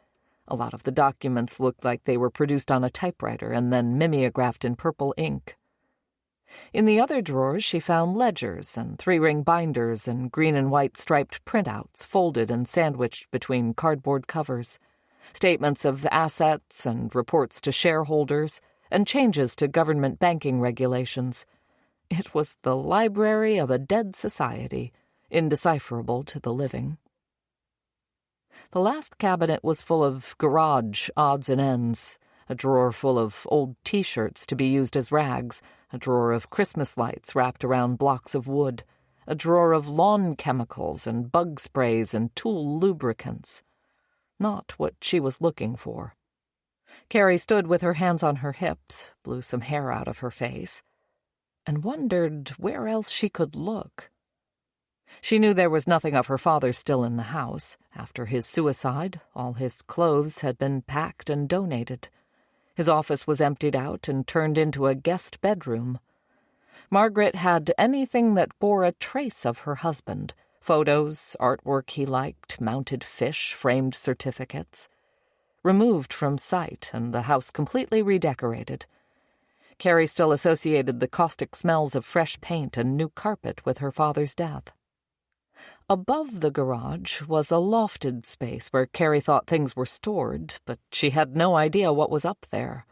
A lot of the documents looked like they were produced on a typewriter and then mimeographed in purple ink. In the other drawers she found ledgers and three-ring binders and green and white striped printouts folded and sandwiched between cardboard covers, statements of assets and reports to shareholders, and changes to government banking regulations. It was the library of a dead society, indecipherable to the living. The last cabinet was full of garage odds and ends, a drawer full of old T-shirts to be used as rags, a drawer of Christmas lights wrapped around blocks of wood, a drawer of lawn chemicals and bug sprays and tool lubricants. Not what she was looking for. Carrie stood with her hands on her hips, blew some hair out of her face, and wondered where else she could look. She knew there was nothing of her father still in the house. After his suicide, all his clothes had been packed and donated. His office was emptied out and turned into a guest bedroom. Margaret had anything that bore a trace of her husband: photos, artwork he liked, mounted fish, framed certificates. Removed from sight and the house completely redecorated. Carrie still associated the caustic smells of fresh paint and new carpet with her father's death. Above the garage was a lofted space where Carrie thought things were stored, but she had no idea what was up there.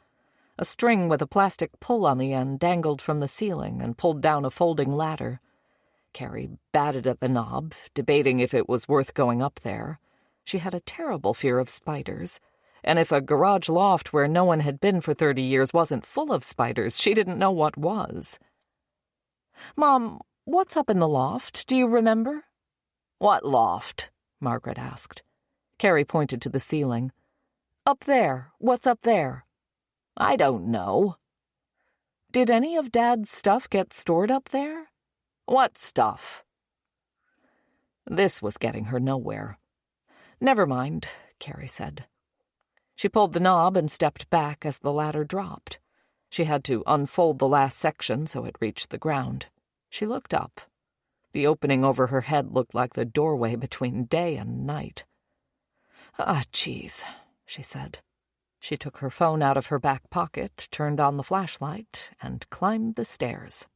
A string with a plastic pull on the end dangled from the ceiling and pulled down a folding ladder. Carrie batted at the knob, debating if it was worth going up there. She had a terrible fear of spiders, and if a garage loft where no one had been for 30 years wasn't full of spiders, she didn't know what was. "Mom, what's up in the loft? Do you remember?" "What loft?" Margaret asked. Carrie pointed to the ceiling. "Up there. What's up there?" "I don't know." "Did any of Dad's stuff get stored up there?" "What stuff?" This was getting her nowhere. "Never mind," Carrie said. She pulled the knob and stepped back as the ladder dropped. She had to unfold the last section so it reached the ground. She looked up. The opening over her head looked like the doorway between day and night. "Ah, geez," she said. She took her phone out of her back pocket, turned on the flashlight, and climbed the stairs.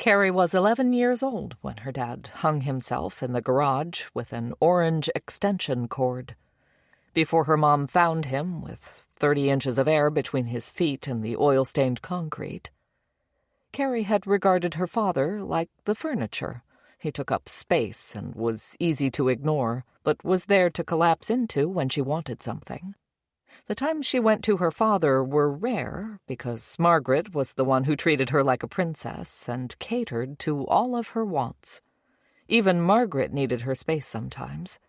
Carrie was 11 years old when her dad hung himself in the garage with an orange extension cord. Before her mom found him, with 30 inches of air between his feet and the oil-stained concrete, Carrie had regarded her father like the furniture. He took up space and was easy to ignore, but was there to collapse into when she wanted something. The times she went to her father were rare, because Margaret was the one who treated her like a princess and catered to all of her wants. Even Margaret needed her space sometimes.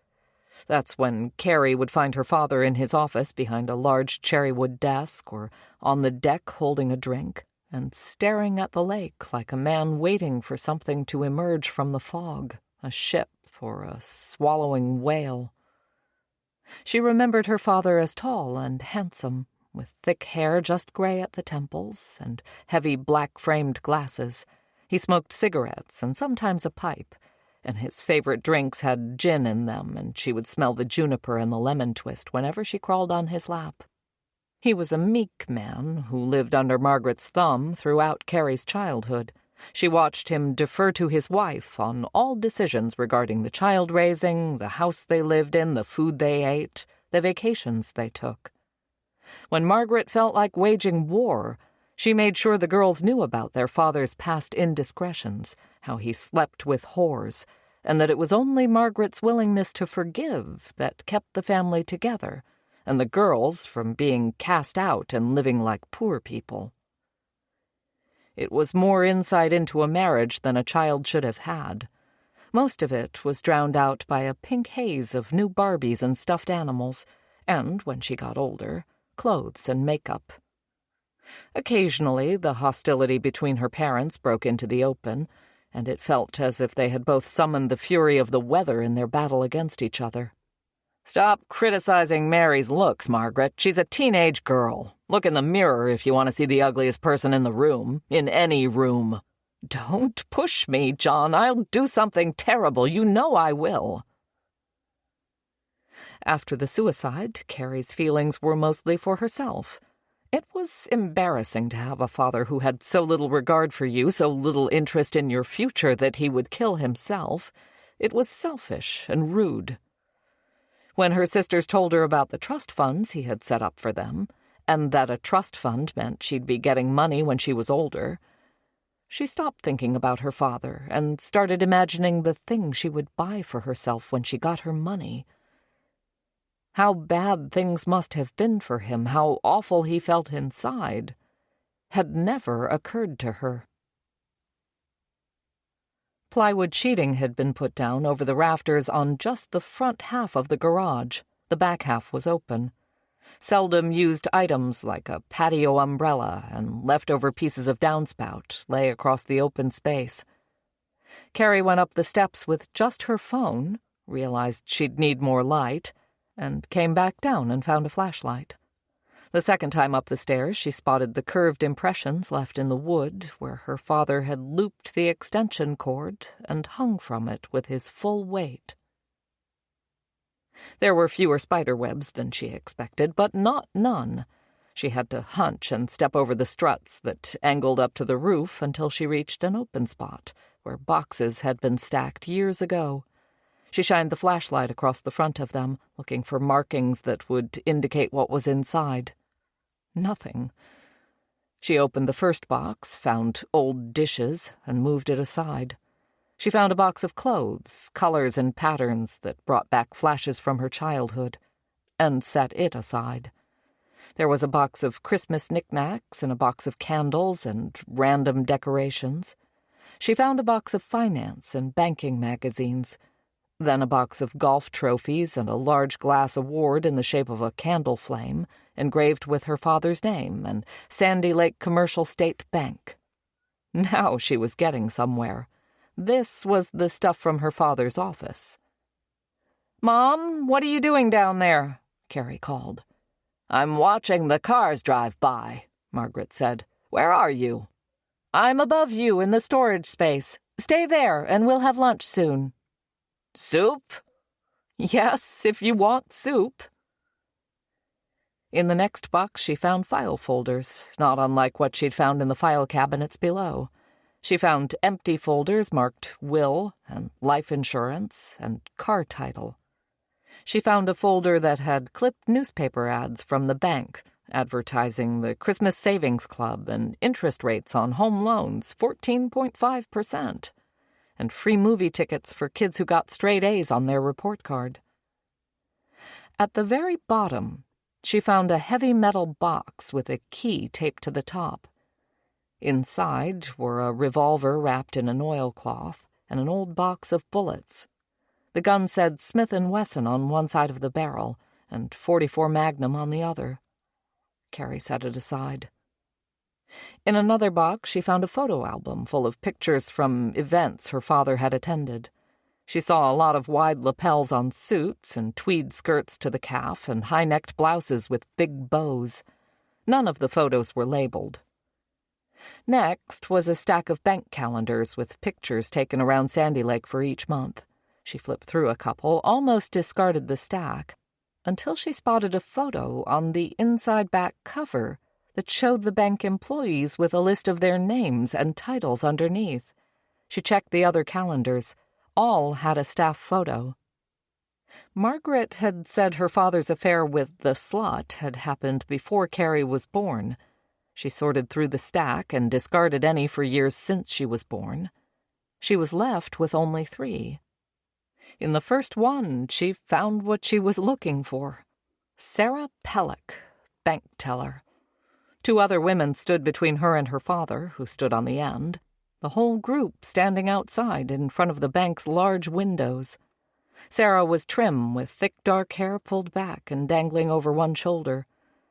That's when Carrie would find her father in his office behind a large cherrywood desk or on the deck holding a drink and staring at the lake like a man waiting for something to emerge from the fog, a ship or a swallowing whale. She remembered her father as tall and handsome, with thick hair just gray at the temples and heavy black-framed glasses. He smoked cigarettes and sometimes a pipe, and his favorite drinks had gin in them, and she would smell the juniper and the lemon twist whenever she crawled on his lap. He was a meek man who lived under Margaret's thumb throughout Carrie's childhood. She watched him defer to his wife on all decisions regarding the child-raising, the house they lived in, the food they ate, the vacations they took. When Margaret felt like waging war, she made sure the girls knew about their father's past indiscretions, how he slept with whores, and that it was only Margaret's willingness to forgive that kept the family together, and the girls from being cast out and living like poor people. It was more insight into a marriage than a child should have had. Most of it was drowned out by a pink haze of new Barbies and stuffed animals, and, when she got older, clothes and makeup. Occasionally, the hostility between her parents broke into the open, and it felt as if they had both summoned the fury of the weather in their battle against each other. "Stop criticizing Mary's looks, Margaret. She's a teenage girl. Look in the mirror if you want to see the ugliest person in the room, in any room." "Don't push me, John. I'll do something terrible. You know I will." After the suicide, Carrie's feelings were mostly for herself. It was embarrassing to have a father who had so little regard for you, so little interest in your future that he would kill himself. It was selfish and rude. When her sisters told her about the trust funds he had set up for them, and that a trust fund meant she'd be getting money when she was older, she stopped thinking about her father and started imagining the things she would buy for herself when she got her money. How bad things must have been for him, how awful he felt inside, had never occurred to her. Plywood sheeting had been put down over the rafters on just the front half of the garage. The back half was open. Seldom used items like a patio umbrella and leftover pieces of downspout lay across the open space. Carrie went up the steps with just her phone, realized she'd need more light, and came back down and found a flashlight. The second time up the stairs, she spotted the curved impressions left in the wood where her father had looped the extension cord and hung from it with his full weight. There were fewer spider webs than she expected, but not none. She had to hunch and step over the struts that angled up to the roof until she reached an open spot where boxes had been stacked years ago. She shined the flashlight across the front of them, looking for markings that would indicate what was inside. Nothing. She opened the first box, found old dishes, and moved it aside. She found a box of clothes, colors and patterns that brought back flashes from her childhood, and set it aside. There was a box of Christmas knickknacks and a box of candles and random decorations. She found a box of finance and banking magazines, then a box of golf trophies and a large glass award in the shape of a candle flame, engraved with her father's name and Sandy Lake Commercial State Bank. Now she was getting somewhere. This was the stuff from her father's office. "Mom, what are you doing down there?" Carrie called. "I'm watching the cars drive by," Margaret said. "Where are you?" "I'm above you in the storage space. Stay there, and we'll have lunch soon." "Soup?" "Yes, if you want soup." In the next box she found file folders, not unlike what she'd found in the file cabinets below. She found empty folders marked will and life insurance and car title. She found a folder that had clipped newspaper ads from the bank advertising the Christmas Savings Club and interest rates on home loans 14.5%, and free movie tickets for kids who got straight A's on their report card. At the very bottom, she found a heavy metal box with a key taped to the top. Inside were a revolver wrapped in an oilcloth and an old box of bullets. The gun said Smith & Wesson on one side of the barrel and .44 Magnum on the other. Carrie set it aside. In another box, she found a photo album full of pictures from events her father had attended. She saw a lot of wide lapels on suits and tweed skirts to the calf and high-necked blouses with big bows. None of the photos were labeled. Next was a stack of bank calendars with pictures taken around Sandy Lake for each month. She flipped through a couple, almost discarded the stack, until she spotted a photo on the inside back cover that showed the bank employees with a list of their names and titles underneath. She checked the other calendars. All had a staff photo. Margaret had said her father's affair with the slut had happened before Carrie was born. She sorted through the stack and discarded any for years since she was born. She was left with only 3. In the first one, she found what she was looking for. Sarah Pellick, bank teller. 2 other women stood between her and her father, who stood on the end, the whole group standing outside in front of the bank's large windows. Sarah was trim, with thick dark hair pulled back and dangling over one shoulder.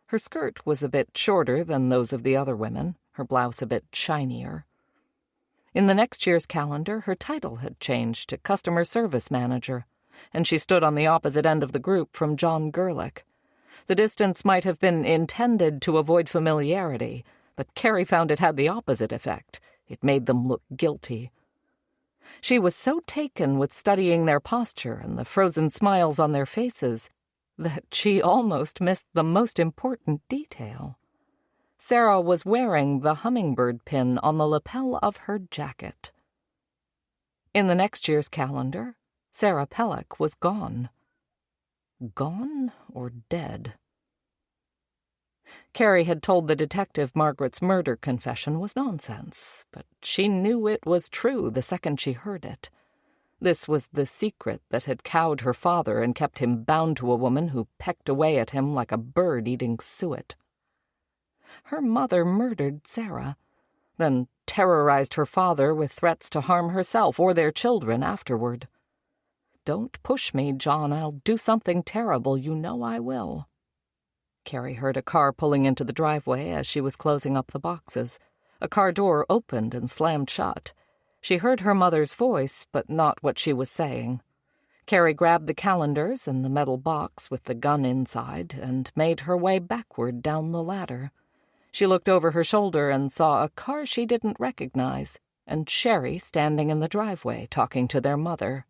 Her skirt was a bit shorter than those of the other women, her blouse a bit shinier. In the next year's calendar, her title had changed to Customer Service Manager, and she stood on the opposite end of the group from John Gerlich. The distance might have been intended to avoid familiarity, but Carrie found it had the opposite effect. It made them look guilty. She was so taken with studying their posture and the frozen smiles on their faces that she almost missed the most important detail. Sarah was wearing the hummingbird pin on the lapel of her jacket. In the next year's calendar, Sarah Pellick was gone. Gone or dead? Carrie had told the detective Margaret's murder confession was nonsense, but she knew it was true the second she heard it. This was the secret that had cowed her father and kept him bound to a woman who pecked away at him like a bird eating suet. Her mother murdered Sarah, then terrorized her father with threats to harm herself or their children afterward. "Don't push me, John. I'll do something terrible. You know I will." Carrie heard a car pulling into the driveway as she was closing up the boxes. A car door opened and slammed shut. She heard her mother's voice, but not what she was saying. Carrie grabbed the calendars and the metal box with the gun inside and made her way backward down the ladder. She looked over her shoulder and saw a car she didn't recognize, and Sherry standing in the driveway talking to their mother.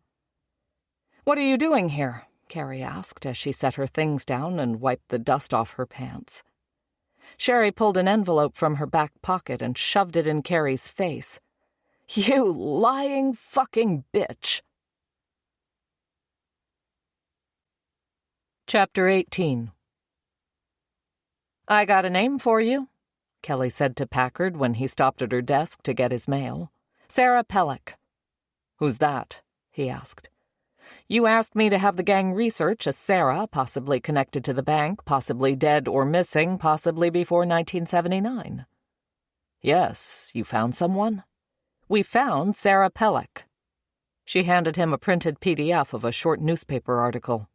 "What are you doing here?" Carrie asked as she set her things down and wiped the dust off her pants. Sherry pulled an envelope from her back pocket and shoved it in Carrie's face. "You lying fucking bitch!" Chapter 18. "I got a name for you," Kelly said to Packard when he stopped at her desk to get his mail. "Sarah Pellick." "Who's that?" he asked. "You asked me to have the gang research a Sarah, possibly connected to the bank, possibly dead or missing, possibly before 1979. "Yes, you found someone?" "We found Sarah Pellick." She handed him a printed PDF of a short newspaper article.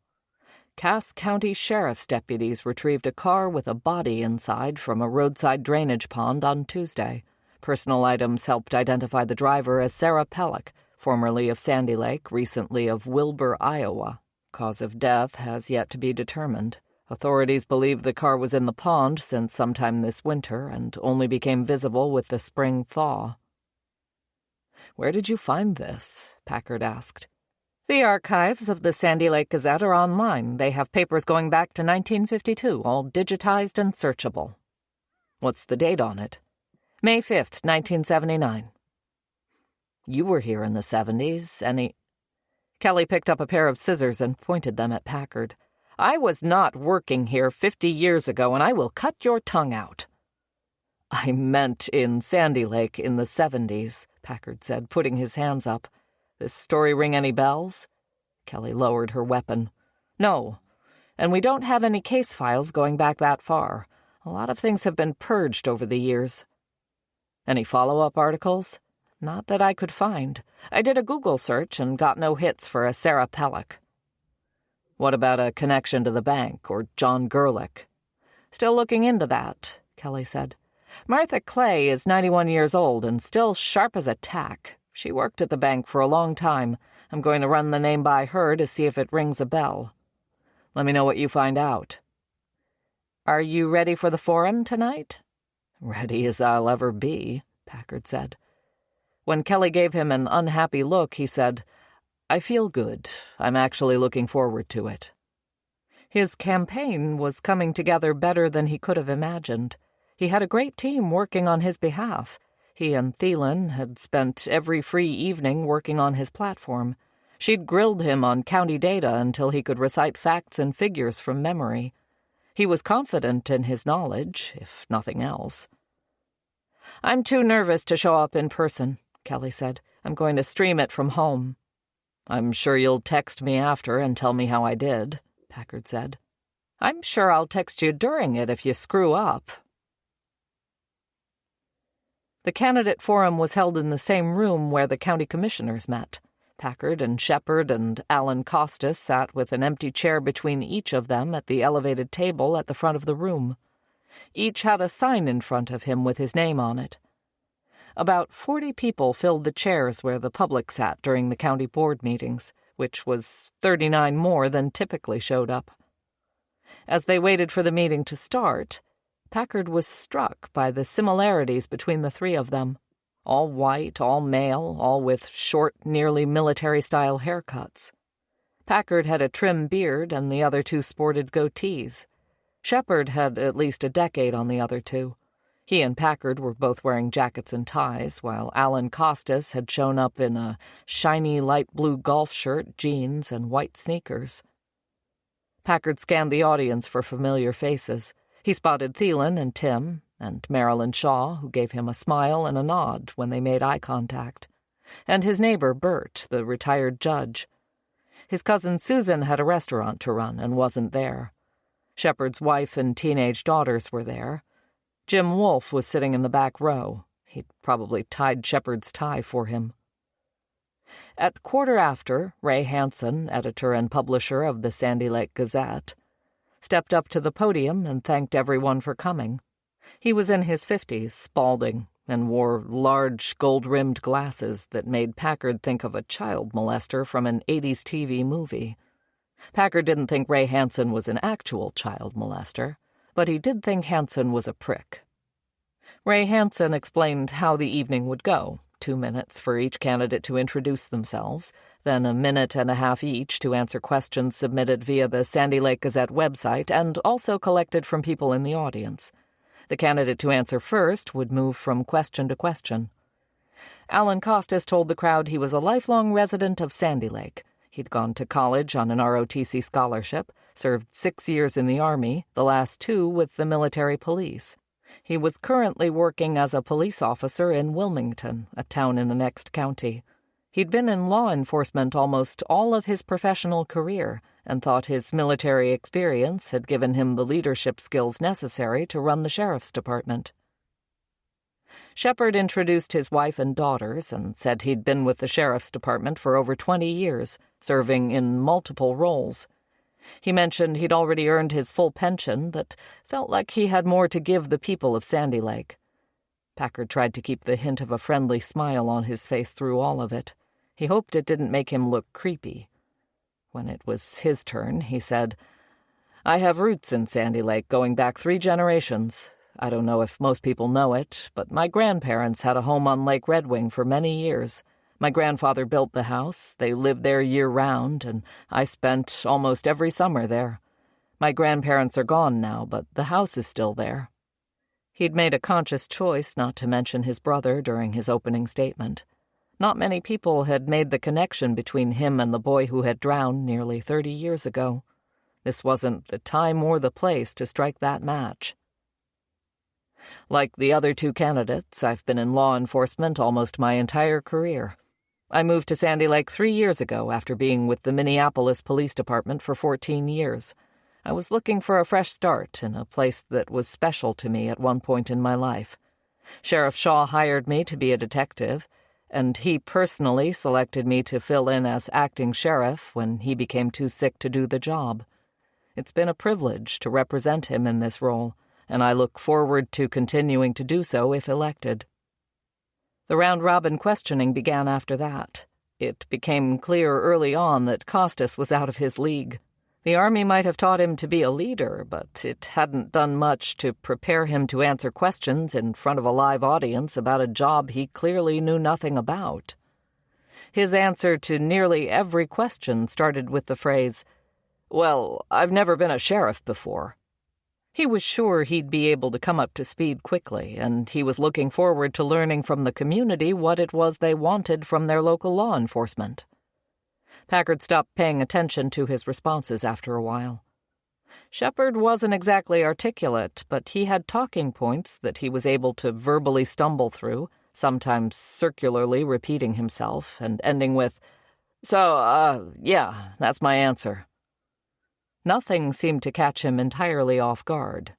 Cass County Sheriff's deputies retrieved a car with a body inside from a roadside drainage pond on Tuesday. Personal items helped identify the driver as Sarah Pellick, formerly of Sandy Lake, recently of Wilbur, Iowa. Cause of death has yet to be determined. Authorities believe the car was in the pond since sometime this winter and only became visible with the spring thaw. "Where did you find this?" Packard asked. "The archives of the Sandy Lake Gazette are online. They have papers going back to 1952, all digitized and searchable." "What's the date on it?" "May 5th, 1979. You were here in the 70s, and Kelly picked up a pair of scissors and pointed them at Packard. I was not working here 50 years ago, and I will cut your tongue out. I meant in Sandy Lake in the 70s, Packard said, putting his hands up. This story ring any bells? Kelly lowered her weapon. No, and we don't have any case files going back that far. A lot of things have been purged over the years. Any follow-up articles? Not that I could find. I did a Google search and got no hits for a Sarah Pellick. What about a connection to the bank or John Gerlich? Still looking into that, Kelly said. Martha Clay is 91 years old and still sharp as a tack. She worked at the bank for a long time. I'm going to run the name by her to see if it rings a bell. Let me know what you find out. Are you ready for the forum tonight? Ready as I'll ever be, Packard said. When Kelly gave him an unhappy look, he said, I feel good. I'm actually looking forward to it. His campaign was coming together better than he could have imagined. He had a great team working on his behalf. He and Thielen had spent every free evening working on his platform. She'd grilled him on county data until he could recite facts and figures from memory. He was confident in his knowledge, if nothing else. I'm too nervous to show up in person, Kelly said. I'm going to stream it from home. I'm sure you'll text me after and tell me how I did, Packard said. I'm sure I'll text you during it if you screw up. The candidate forum was held in the same room where the county commissioners met. Packard and Shepard and Alan Costas sat with an empty chair between each of them at the elevated table at the front of the room. Each had a sign in front of him with his name on it. About 40 people filled the chairs where the public sat during the county board meetings, which was 39 more than typically showed up. As they waited for the meeting to start, Packard was struck by the similarities between the three of them. All white, all male, all with short, nearly military-style haircuts. Packard had a trim beard, and the other two sported goatees. Shepard had at least a decade on the other two. He and Packard were both wearing jackets and ties, while Alan Costas had shown up in a shiny light blue golf shirt, jeans, and white sneakers. Packard scanned the audience for familiar faces. He spotted Thielen and Tim, and Marilyn Shaw, who gave him a smile and a nod when they made eye contact, and his neighbor Bert, the retired judge. His cousin Susan had a restaurant to run and wasn't there. Shepard's wife and teenage daughters were there. Jim Wolfe was sitting in the back row. He'd probably tied Shepard's tie for him. At 1:15, Ray Hansen, editor and publisher of the Sandy Lake Gazette, stepped up to the podium and thanked everyone for coming. He was in his 50s, balding, and wore large gold-rimmed glasses that made Packard think of a child molester from an 80s TV movie. Packard didn't think Ray Hansen was an actual child molester, but he did think Hansen was a prick. Ray Hansen explained how the evening would go, 2 minutes for each candidate to introduce themselves, then a minute and a half each to answer questions submitted via the Sandy Lake Gazette website and also collected from people in the audience. The candidate to answer first would move from question to question. Alan Costas told the crowd he was a lifelong resident of Sandy Lake. He'd gone to college on an ROTC scholarship, served 6 years in the Army, the last 2 with the military police. He was currently working as a police officer in Wilmington, a town in the next county. He'd been in law enforcement almost all of his professional career and thought his military experience had given him the leadership skills necessary to run the sheriff's department. Shepard introduced his wife and daughters and said he'd been with the sheriff's department for over 20 years, serving in multiple roles. He mentioned he'd already earned his full pension, but felt like he had more to give the people of Sandy Lake. Packard tried to keep the hint of a friendly smile on his face through all of it. He hoped it didn't make him look creepy. When it was his turn, he said, I have roots in Sandy Lake going back 3 generations. I don't know if most people know it, but my grandparents had a home on Lake Red Wing for many years. My grandfather built the house. They lived there year-round, and I spent almost every summer there. My grandparents are gone now, but the house is still there. He'd made a conscious choice not to mention his brother during his opening statement. Not many people had made the connection between him and the boy who had drowned nearly 30 years ago. This wasn't the time or the place to strike that match. Like the other two candidates, I've been in law enforcement almost my entire career. I moved to Sandy Lake 3 years ago after being with the Minneapolis Police Department for 14 years. I was looking for a fresh start in a place that was special to me at one point in my life. Sheriff Shaw hired me to be a detective, and he personally selected me to fill in as acting sheriff when he became too sick to do the job. It's been a privilege to represent him in this role, and I look forward to continuing to do so if elected. The round-robin questioning began after that. It became clear early on that Costas was out of his league. The Army might have taught him to be a leader, but it hadn't done much to prepare him to answer questions in front of a live audience about a job he clearly knew nothing about. His answer to nearly every question started with the phrase, "Well, I've never been a sheriff before." He was sure he'd be able to come up to speed quickly, and he was looking forward to learning from the community what it was they wanted from their local law enforcement. Packard stopped paying attention to his responses after a while. Shepard wasn't exactly articulate, but he had talking points that he was able to verbally stumble through, sometimes circularly repeating himself and ending with, yeah, that's my answer." Nothing seemed to catch him entirely off guard.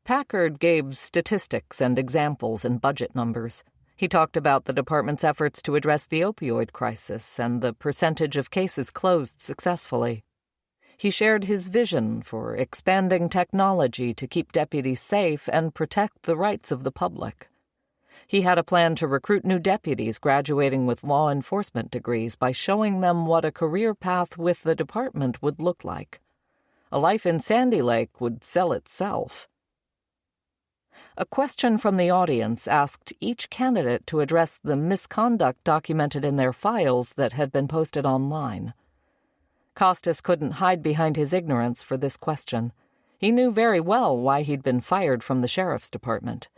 Packard gave statistics and examples and budget numbers. He talked about the department's efforts to address the opioid crisis and the percentage of cases closed successfully. He shared his vision for expanding technology to keep deputies safe and protect the rights of the public. He had a plan to recruit new deputies graduating with law enforcement degrees by showing them what a career path with the department would look like. A life in Sandy Lake would sell itself. A question from the audience asked each candidate to address the misconduct documented in their files that had been posted online. Costas couldn't hide behind his ignorance for this question. He knew very well why he'd been fired from the sheriff's department.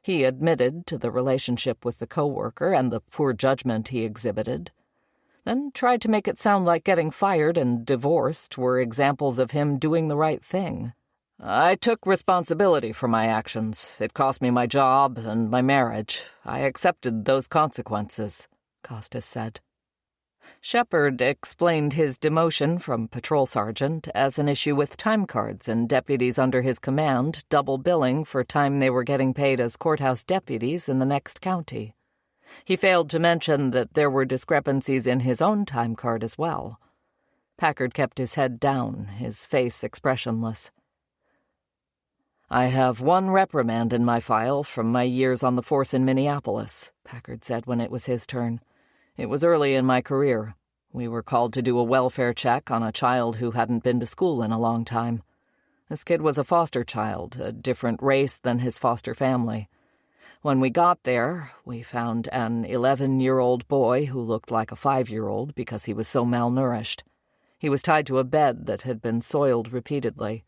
He admitted to the relationship with the coworker and the poor judgment he exhibited, then tried to make it sound like getting fired and divorced were examples of him doing the right thing. "I took responsibility for my actions. It cost me my job and my marriage. I accepted those consequences," Costas said. Shepard explained his demotion from patrol sergeant as an issue with time cards and deputies under his command double billing for time they were getting paid as courthouse deputies in the next county. He failed to mention that there were discrepancies in his own time card as well. Packard kept his head down, his face expressionless. "I have one reprimand in my file from my years on the force in Minneapolis," Packard said when it was his turn. "It was early in my career. We were called to do a welfare check on a child who hadn't been to school in a long time. This kid was a foster child, a different race than his foster family. When we got there, we found an 11-year-old boy who looked like a 5-year-old because he was so malnourished. He was tied to a bed that had been soiled repeatedly.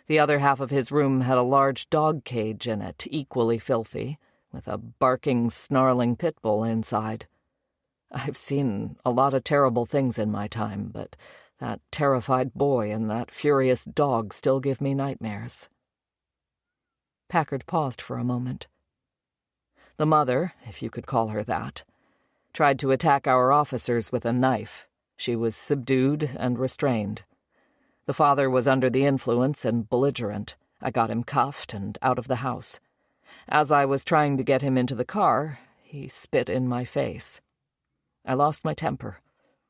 The other half of his room had a large dog cage in it, equally filthy, with a barking, snarling pit bull inside. I've seen a lot of terrible things in my time, but that terrified boy and that furious dog still give me nightmares." Packard paused for a moment. "The mother, if you could call her that, tried to attack our officers with a knife. She was subdued and restrained. The father was under the influence and belligerent. I got him cuffed and out of the house. As I was trying to get him into the car, he spit in my face. I lost my temper.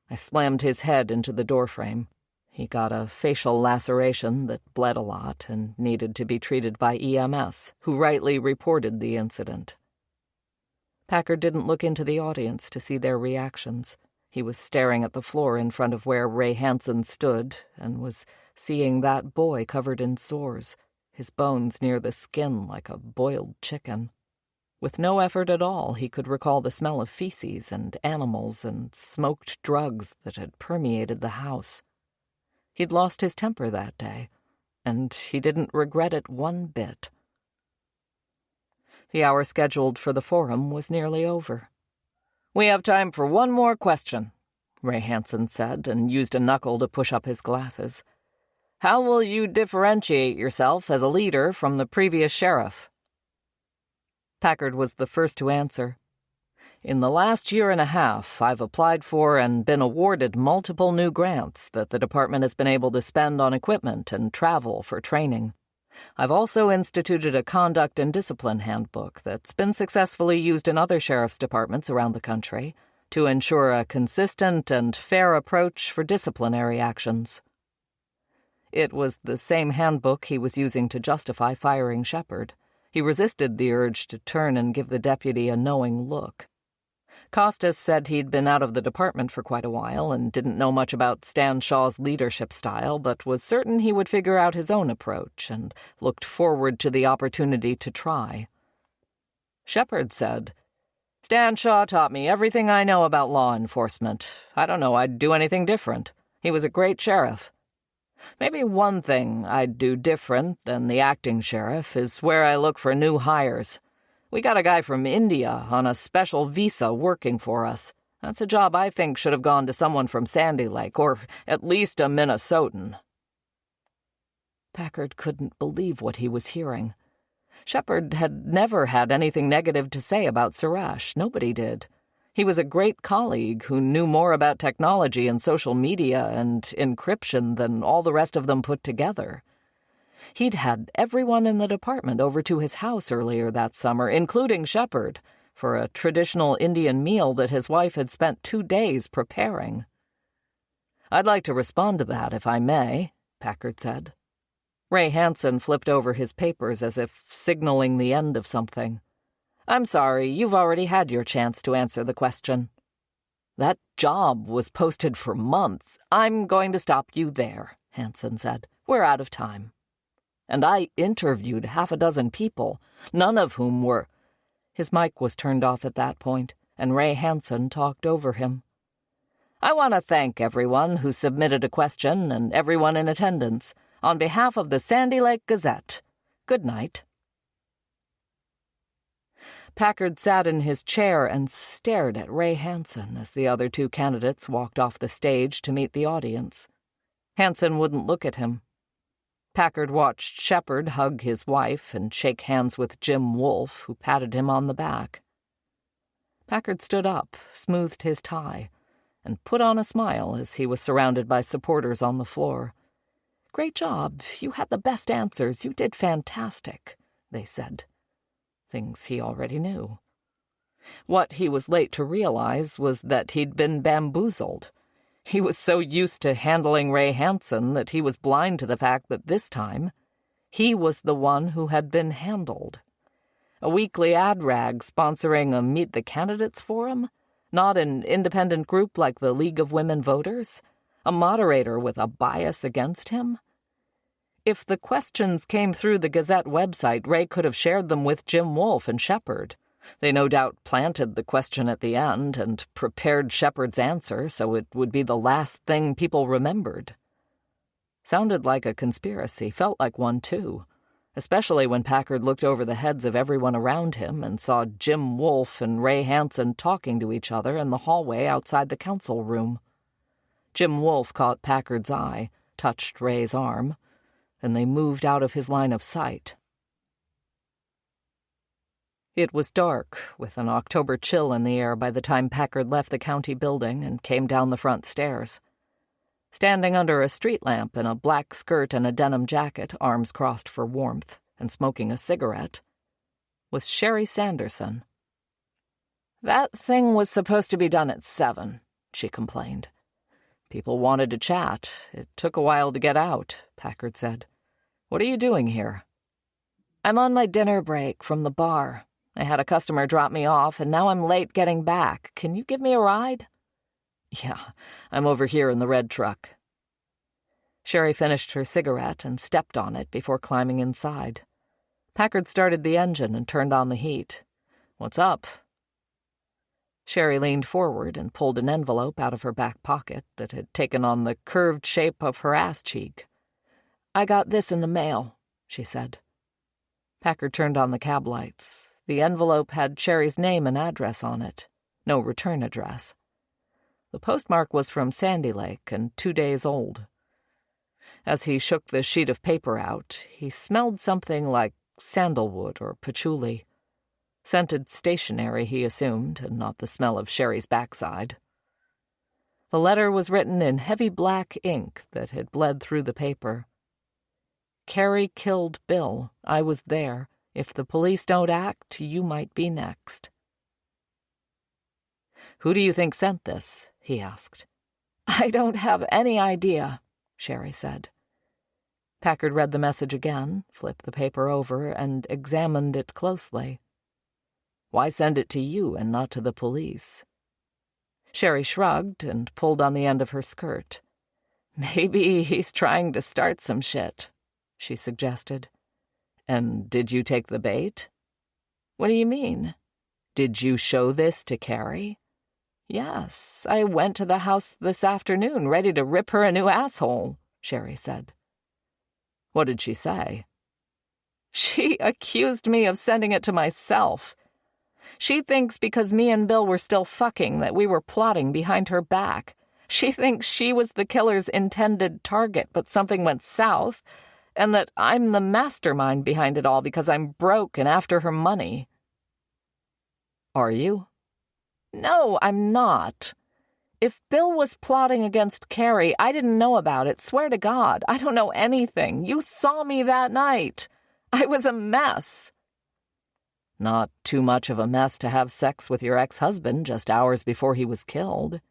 I slammed his head into the doorframe. He got a facial laceration that bled a lot and needed to be treated by EMS, who rightly reported the incident." Packard didn't look into the audience to see their reactions. He was staring at the floor in front of where Ray Hansen stood and was seeing that boy covered in sores, his bones near the skin like a boiled chicken. With no effort at all, he could recall the smell of feces and animals and smoked drugs that had permeated the house. He'd lost his temper that day, and he didn't regret it one bit. The hour scheduled for the forum was nearly over. "We have time for one more question," Ray Hansen said, and used a knuckle to push up his glasses. "How will you differentiate yourself as a leader from the previous sheriff?" Packard was the first to answer. "In the last year and a half, I've applied for and been awarded multiple new grants that the department has been able to spend on equipment and travel for training. I've also instituted a conduct and discipline handbook that's been successfully used in other sheriff's departments around the country to ensure a consistent and fair approach for disciplinary actions." It was the same handbook he was using to justify firing Shepard. He resisted the urge to turn and give the deputy a knowing look. Costas said he'd been out of the department for quite a while and didn't know much about Stan Shaw's leadership style, but was certain he would figure out his own approach and looked forward to the opportunity to try. Shepard said, "Stan Shaw taught me everything I know about law enforcement. I don't know I'd do anything different. He was a great sheriff. Maybe one thing I'd do different than the acting sheriff is where I look for new hires. We got a guy from India on a special visa working for us. That's a job I think should have gone to someone from Sandy Lake, or at least a Minnesotan." Packard couldn't believe what he was hearing. Shepard had never had anything negative to say about Suresh. Nobody did. He was a great colleague who knew more about technology and social media and encryption than all the rest of them put together. He'd had everyone in the department over to his house earlier that summer, including Shepard, for a traditional Indian meal that his wife had spent 2 days preparing. "I'd like to respond to that, if I may," Packard said. Ray Hansen flipped over his papers as if signaling the end of something. "I'm sorry, you've already had your chance to answer the question. That job was posted for months." "I'm going to stop you there," Hansen said. "We're out of time. And I interviewed 6 people, none of whom were—" His mic was turned off at that point, and Ray Hansen talked over him. "I want to thank everyone who submitted a question and everyone in attendance, on behalf of the Sandy Lake Gazette. Good night." Packard sat in his chair and stared at Ray Hansen as the other 2 candidates walked off the stage to meet the audience. Hansen wouldn't look at him. Packard watched Shepard hug his wife and shake hands with Jim Wolfe, who patted him on the back. Packard stood up, smoothed his tie, and put on a smile as he was surrounded by supporters on the floor. "Great job. You had the best answers. You did fantastic," they said. Things he already knew. What he was late to realize was that he'd been bamboozled. He was so used to handling Ray Hansen that he was blind to the fact that this time he was the one who had been handled. A weekly ad rag sponsoring a Meet the Candidates forum, not an independent group like the League of Women Voters, a moderator with a bias against him. If the questions came through the Gazette website, Ray could have shared them with Jim Wolfe and Shepard. They no doubt planted the question at the end and prepared Shepard's answer so it would be the last thing people remembered. Sounded like a conspiracy, felt like one too, especially when Packard looked over the heads of everyone around him and saw Jim Wolfe and Ray Hansen talking to each other in the hallway outside the council room. Jim Wolfe caught Packard's eye, touched Ray's arm, and they moved out of his line of sight. It was dark, with an October chill in the air by the time Packard left the county building and came down the front stairs. Standing under a street lamp in a black skirt and a denim jacket, arms crossed for warmth, and smoking a cigarette, was Sherry Sanderson. "That thing was supposed to be done at 7, she complained. "People wanted to chat. It took a while to get out," Packard said. "What are you doing here?" "I'm on my dinner break from the bar. I had a customer drop me off, and now I'm late getting back. Can you give me a ride?" "Yeah, I'm over here in the red truck." Sherry finished her cigarette and stepped on it before climbing inside. Packard started the engine and turned on the heat. "What's up?" Sherry leaned forward and pulled an envelope out of her back pocket that had taken on the curved shape of her ass cheek. "I got this in the mail," she said. Packard turned on the cab lights. The envelope had Sherry's name and address on it. No return address. The postmark was from Sandy Lake and 2 days old. As he shook the sheet of paper out, he smelled something like sandalwood or patchouli. Scented stationery, he assumed, and not the smell of Sherry's backside. The letter was written in heavy black ink that had bled through the paper. Carrie killed Bill. I was there. If the police don't act, you might be next. "Who do you think sent this?" he asked. "I don't have any idea," Sherry said. Packard read the message again, flipped the paper over, and examined it closely. "Why send it to you and not to the police?" Sherry shrugged and pulled on the end of her skirt. "Maybe he's trying to start some shit," she suggested. "And did you take the bait?" "What do you mean?" "Did you show this to Carrie?" "Yes, I went to the house this afternoon, ready to rip her a new asshole," Sherry said. "What did she say?" "She accused me of sending it to myself. She thinks because me and Bill were still fucking that we were plotting behind her back. She thinks she was the killer's intended target, but something went south, and that I'm the mastermind behind it all because I'm broke and after her money." "Are you?" "No, I'm not. If Bill was plotting against Carrie, I didn't know about it. Swear to God, I don't know anything. You saw me that night. I was a mess." "Not too much of a mess to have sex with your ex-husband just hours before he was killed."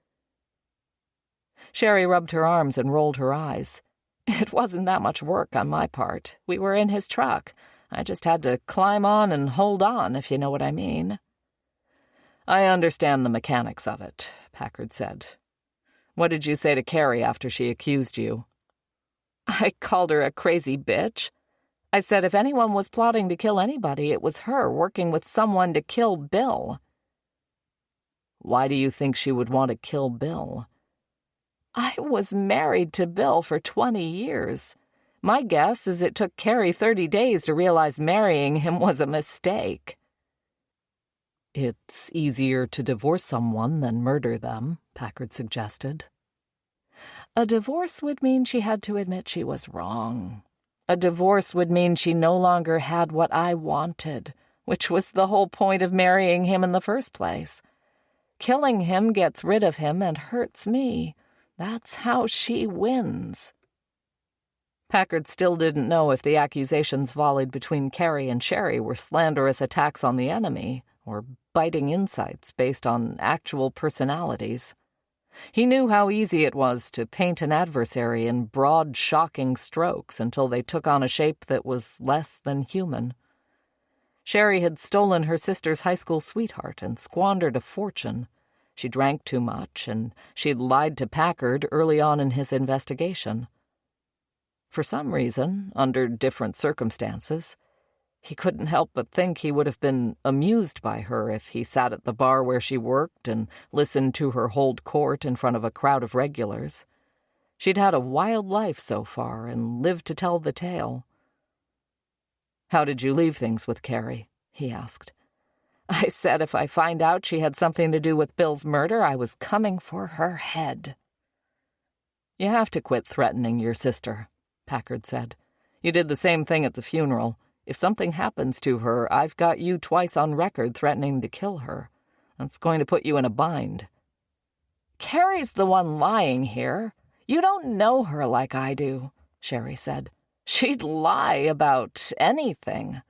Sherry rubbed her arms and rolled her eyes. "It wasn't that much work on my part. We were in his truck. I just had to climb on and hold on, if you know what I mean." "I understand the mechanics of it," Packard said. "What did you say to Carrie after she accused you?" "I called her a crazy bitch. I said if anyone was plotting to kill anybody, it was her working with someone to kill Bill." "Why do you think she would want to kill Bill?" "I was married to Bill for 20 years. My guess is it took Carrie 30 days to realize marrying him was a mistake." "It's easier to divorce someone than murder them," Packard suggested. "A divorce would mean she had to admit she was wrong. A divorce would mean she no longer had what I wanted, which was the whole point of marrying him in the first place. Killing him gets rid of him and hurts me. That's how she wins." Packard still didn't know if the accusations volleyed between Carrie and Sherry were slanderous attacks on the enemy or biting insights based on actual personalities. He knew how easy it was to paint an adversary in broad, shocking strokes until they took on a shape that was less than human. Sherry had stolen her sister's high school sweetheart and squandered a fortune. She drank too much, and she'd lied to Packard early on in his investigation. For some reason, under different circumstances, he couldn't help but think he would have been amused by her if he sat at the bar where she worked and listened to her hold court in front of a crowd of regulars. She'd had a wild life so far and lived to tell the tale. "How did you leave things with Carrie?" he asked. "I said if I find out she had something to do with Bill's murder, I was coming for her head." "You have to quit threatening your sister," Packard said. "You did the same thing at the funeral. If something happens to her, I've got you twice on record threatening to kill her. That's going to put you in a bind." "Carrie's the one lying here. You don't know her like I do," Sherry said. "She'd lie about anything."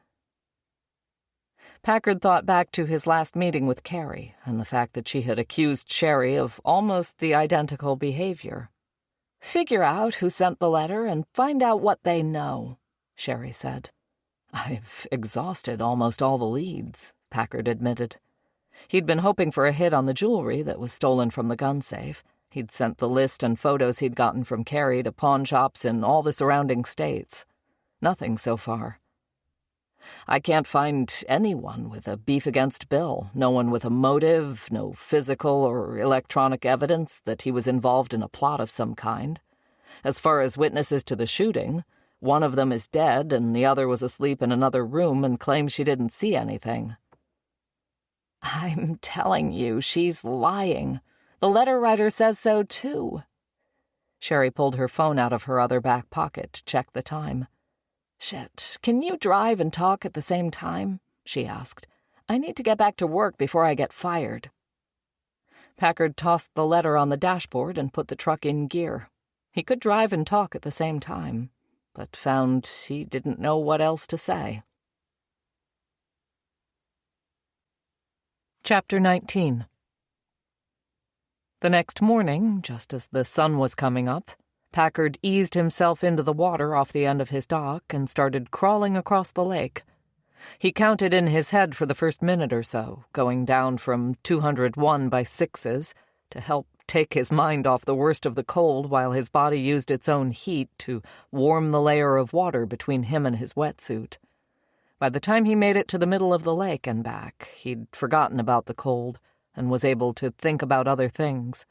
Packard thought back to his last meeting with Carrie and the fact that she had accused Sherry of almost the identical behavior. "Figure out who sent the letter and find out what they know," Sherry said. "I've exhausted almost all the leads," Packard admitted. He'd been hoping for a hit on the jewelry that was stolen from the gun safe. He'd sent the list and photos he'd gotten from Carrie to pawn shops in all the surrounding states. Nothing so far. "I can't find anyone with a beef against Bill, no one with a motive, no physical or electronic evidence that he was involved in a plot of some kind. As far as witnesses to the shooting, one of them is dead and the other was asleep in another room and claims she didn't see anything." I'm telling you, she's lying. The letter writer says so, too. Sherry pulled her phone out of her other back pocket to check the time. Shit, can you drive and talk at the same time? She asked. I need to get back to work before I get fired. Packard tossed the letter on the dashboard and put the truck in gear. He could drive and talk at the same time, but found he didn't know what else to say. Chapter 19. The next morning, just as the sun was coming up, Packard eased himself into the water off the end of his dock and started crawling across the lake. He counted in his head for the first minute or so, going down from 201 by sixes to help take his mind off the worst of the cold while his body used its own heat to warm the layer of water between him and his wetsuit. By the time he made it to the middle of the lake and back, he'd forgotten about the cold and was able to think about other things.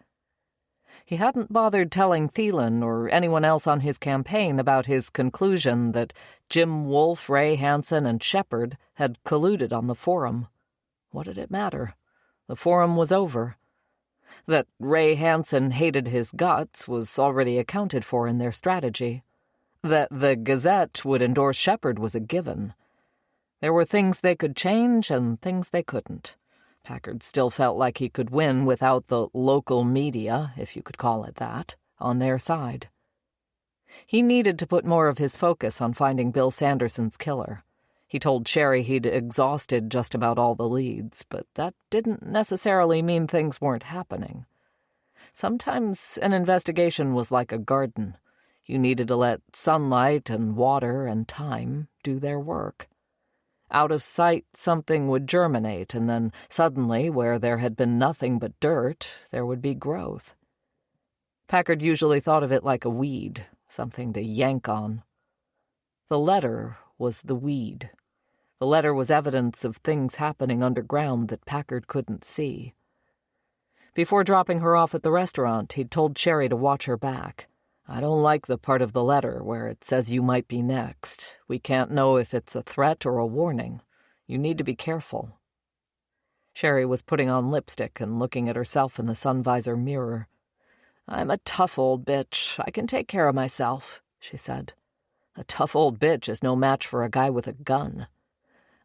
He hadn't bothered telling Thielen or anyone else on his campaign about his conclusion that Jim Wolfe, Ray Hansen, and Shepard had colluded on the forum. What did it matter? The forum was over. That Ray Hansen hated his guts was already accounted for in their strategy. That the Gazette would endorse Shepard was a given. There were things they could change and things they couldn't. Packard still felt like he could win without the local media, if you could call it that, on their side. He needed to put more of his focus on finding Bill Sanderson's killer. He told Sherry he'd exhausted just about all the leads, but that didn't necessarily mean things weren't happening. Sometimes an investigation was like a garden. You needed to let sunlight and water and time do their work. Out of sight, something would germinate, and then suddenly, where there had been nothing but dirt, there would be growth. Packard usually thought of it like a weed, something to yank on. The letter was the weed. The letter was evidence of things happening underground that Packard couldn't see. Before dropping her off at the restaurant, he'd told Sherry to watch her back. I don't like the part of the letter where it says you might be next. We can't know if it's a threat or a warning. You need to be careful. Sherry was putting on lipstick and looking at herself in the sun visor mirror. I'm a tough old bitch. I can take care of myself, she said. A tough old bitch is no match for a guy with a gun.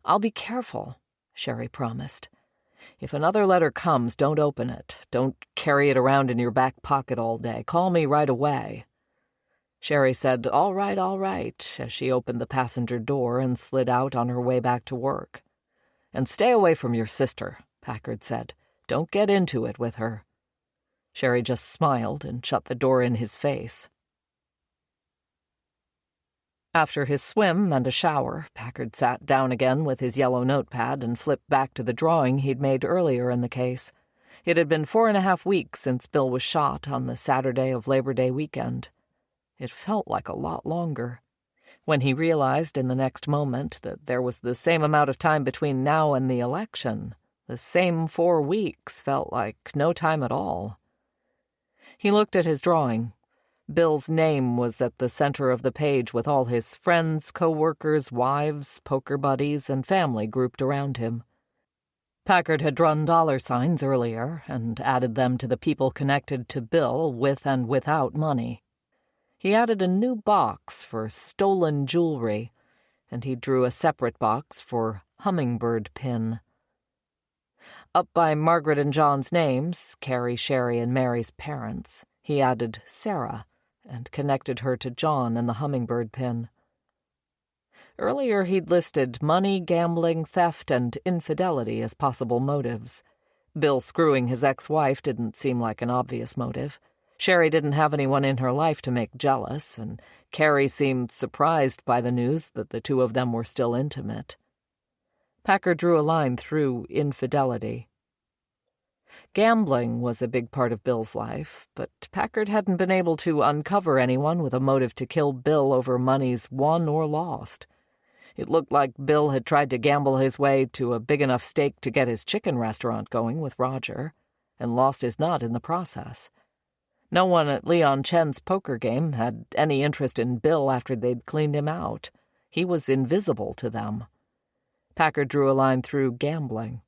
I'll be careful, Sherry promised. If another letter comes, don't open it. Don't carry it around in your back pocket all day. Call me right away. Sherry said, all right, as she opened the passenger door and slid out on her way back to work. And stay away from your sister, Packard said. Don't get into it with her. Sherry just smiled and shut the door in his face. After his swim and a shower, Packard sat down again with his yellow notepad and flipped back to the drawing he'd made earlier in the case. It had been 4.5 weeks since Bill was shot on the Saturday of Labor Day weekend. It felt like a lot longer. When he realized in the next moment that there was the same amount of time between now and the election, the same 4 weeks felt like no time at all. He looked at his drawing. Bill's name was at the center of the page with all his friends, co-workers, wives, poker buddies, and family grouped around him. Packard had drawn $signs earlier and added them to the people connected to Bill with and without money. He added a new box for stolen jewelry, and he drew a separate box for hummingbird pin. Up by Margaret and John's names, Carrie, Sherry, and Mary's parents, he added Sarah, and connected her to John and the hummingbird pin. Earlier he'd listed money, gambling, theft, and infidelity as possible motives. Bill screwing his ex-wife didn't seem like an obvious motive. Sherry didn't have anyone in her life to make jealous, and Carrie seemed surprised by the news that the two of them were still intimate. Packard drew a line through infidelity. Gambling was a big part of Bill's life, but Packard hadn't been able to uncover anyone with a motive to kill Bill over monies won or lost. It looked like Bill had tried to gamble his way to a big enough stake to get his chicken restaurant going with Roger, and lost his nut in the process. No one at Leon Chen's poker game had any interest in Bill after they'd cleaned him out. He was invisible to them. Packard drew a line through gambling.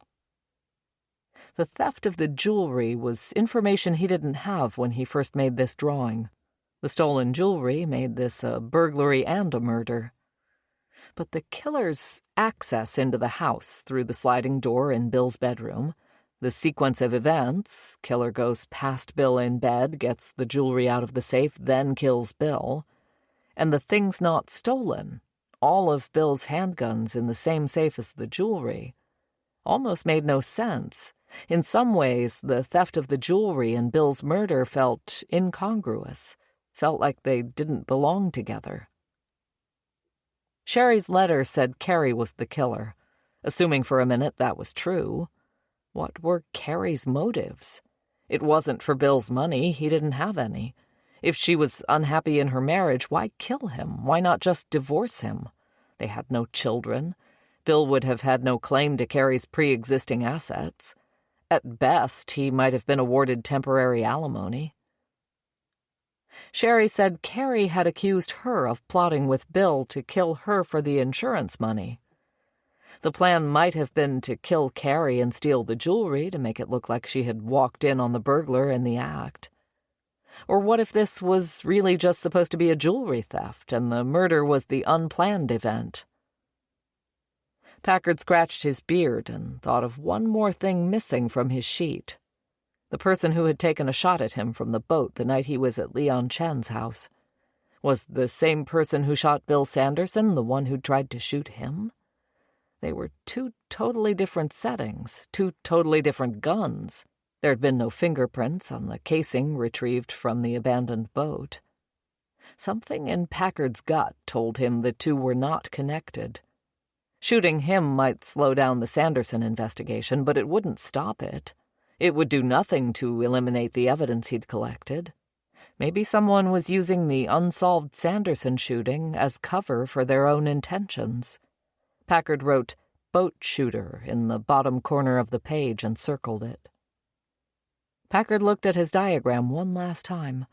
The theft of the jewelry was information he didn't have when he first made this drawing. The stolen jewelry made this a burglary and a murder. But the killer's access into the house through the sliding door in Bill's bedroom, the sequence of events, killer goes past Bill in bed, gets the jewelry out of the safe, then kills Bill, and the things not stolen, all of Bill's handguns in the same safe as the jewelry, almost made no sense. In some ways, the theft of the jewelry and Bill's murder felt incongruous, felt like they didn't belong together. Sherry's letter said Carrie was the killer. Assuming for a minute that was true, what were Carrie's motives? It wasn't for Bill's money. He didn't have any. If she was unhappy in her marriage, why kill him? Why not just divorce him? They had no children. Bill would have had no claim to Carrie's pre-existing assets. At best, he might have been awarded temporary alimony. Sherry said Carrie had accused her of plotting with Bill to kill her for the insurance money. The plan might have been to kill Carrie and steal the jewelry to make it look like she had walked in on the burglar in the act. Or what if this was really just supposed to be a jewelry theft and the murder was the unplanned event? Packard scratched his beard and thought of one more thing missing from his sheet. The person who had taken a shot at him from the boat the night he was at Leon Chen's house. Was the same person who shot Bill Sanderson the one who tried to shoot him? They were two totally different settings, two totally different guns. There had been no fingerprints on the casing retrieved from the abandoned boat. Something in Packard's gut told him the two were not connected. Shooting him might slow down the Sanderson investigation, but it wouldn't stop it. It would do nothing to eliminate the evidence he'd collected. Maybe someone was using the unsolved Sanderson shooting as cover for their own intentions. Packard wrote "boat shooter" in the bottom corner of the page and circled it. Packard looked at his diagram one last time.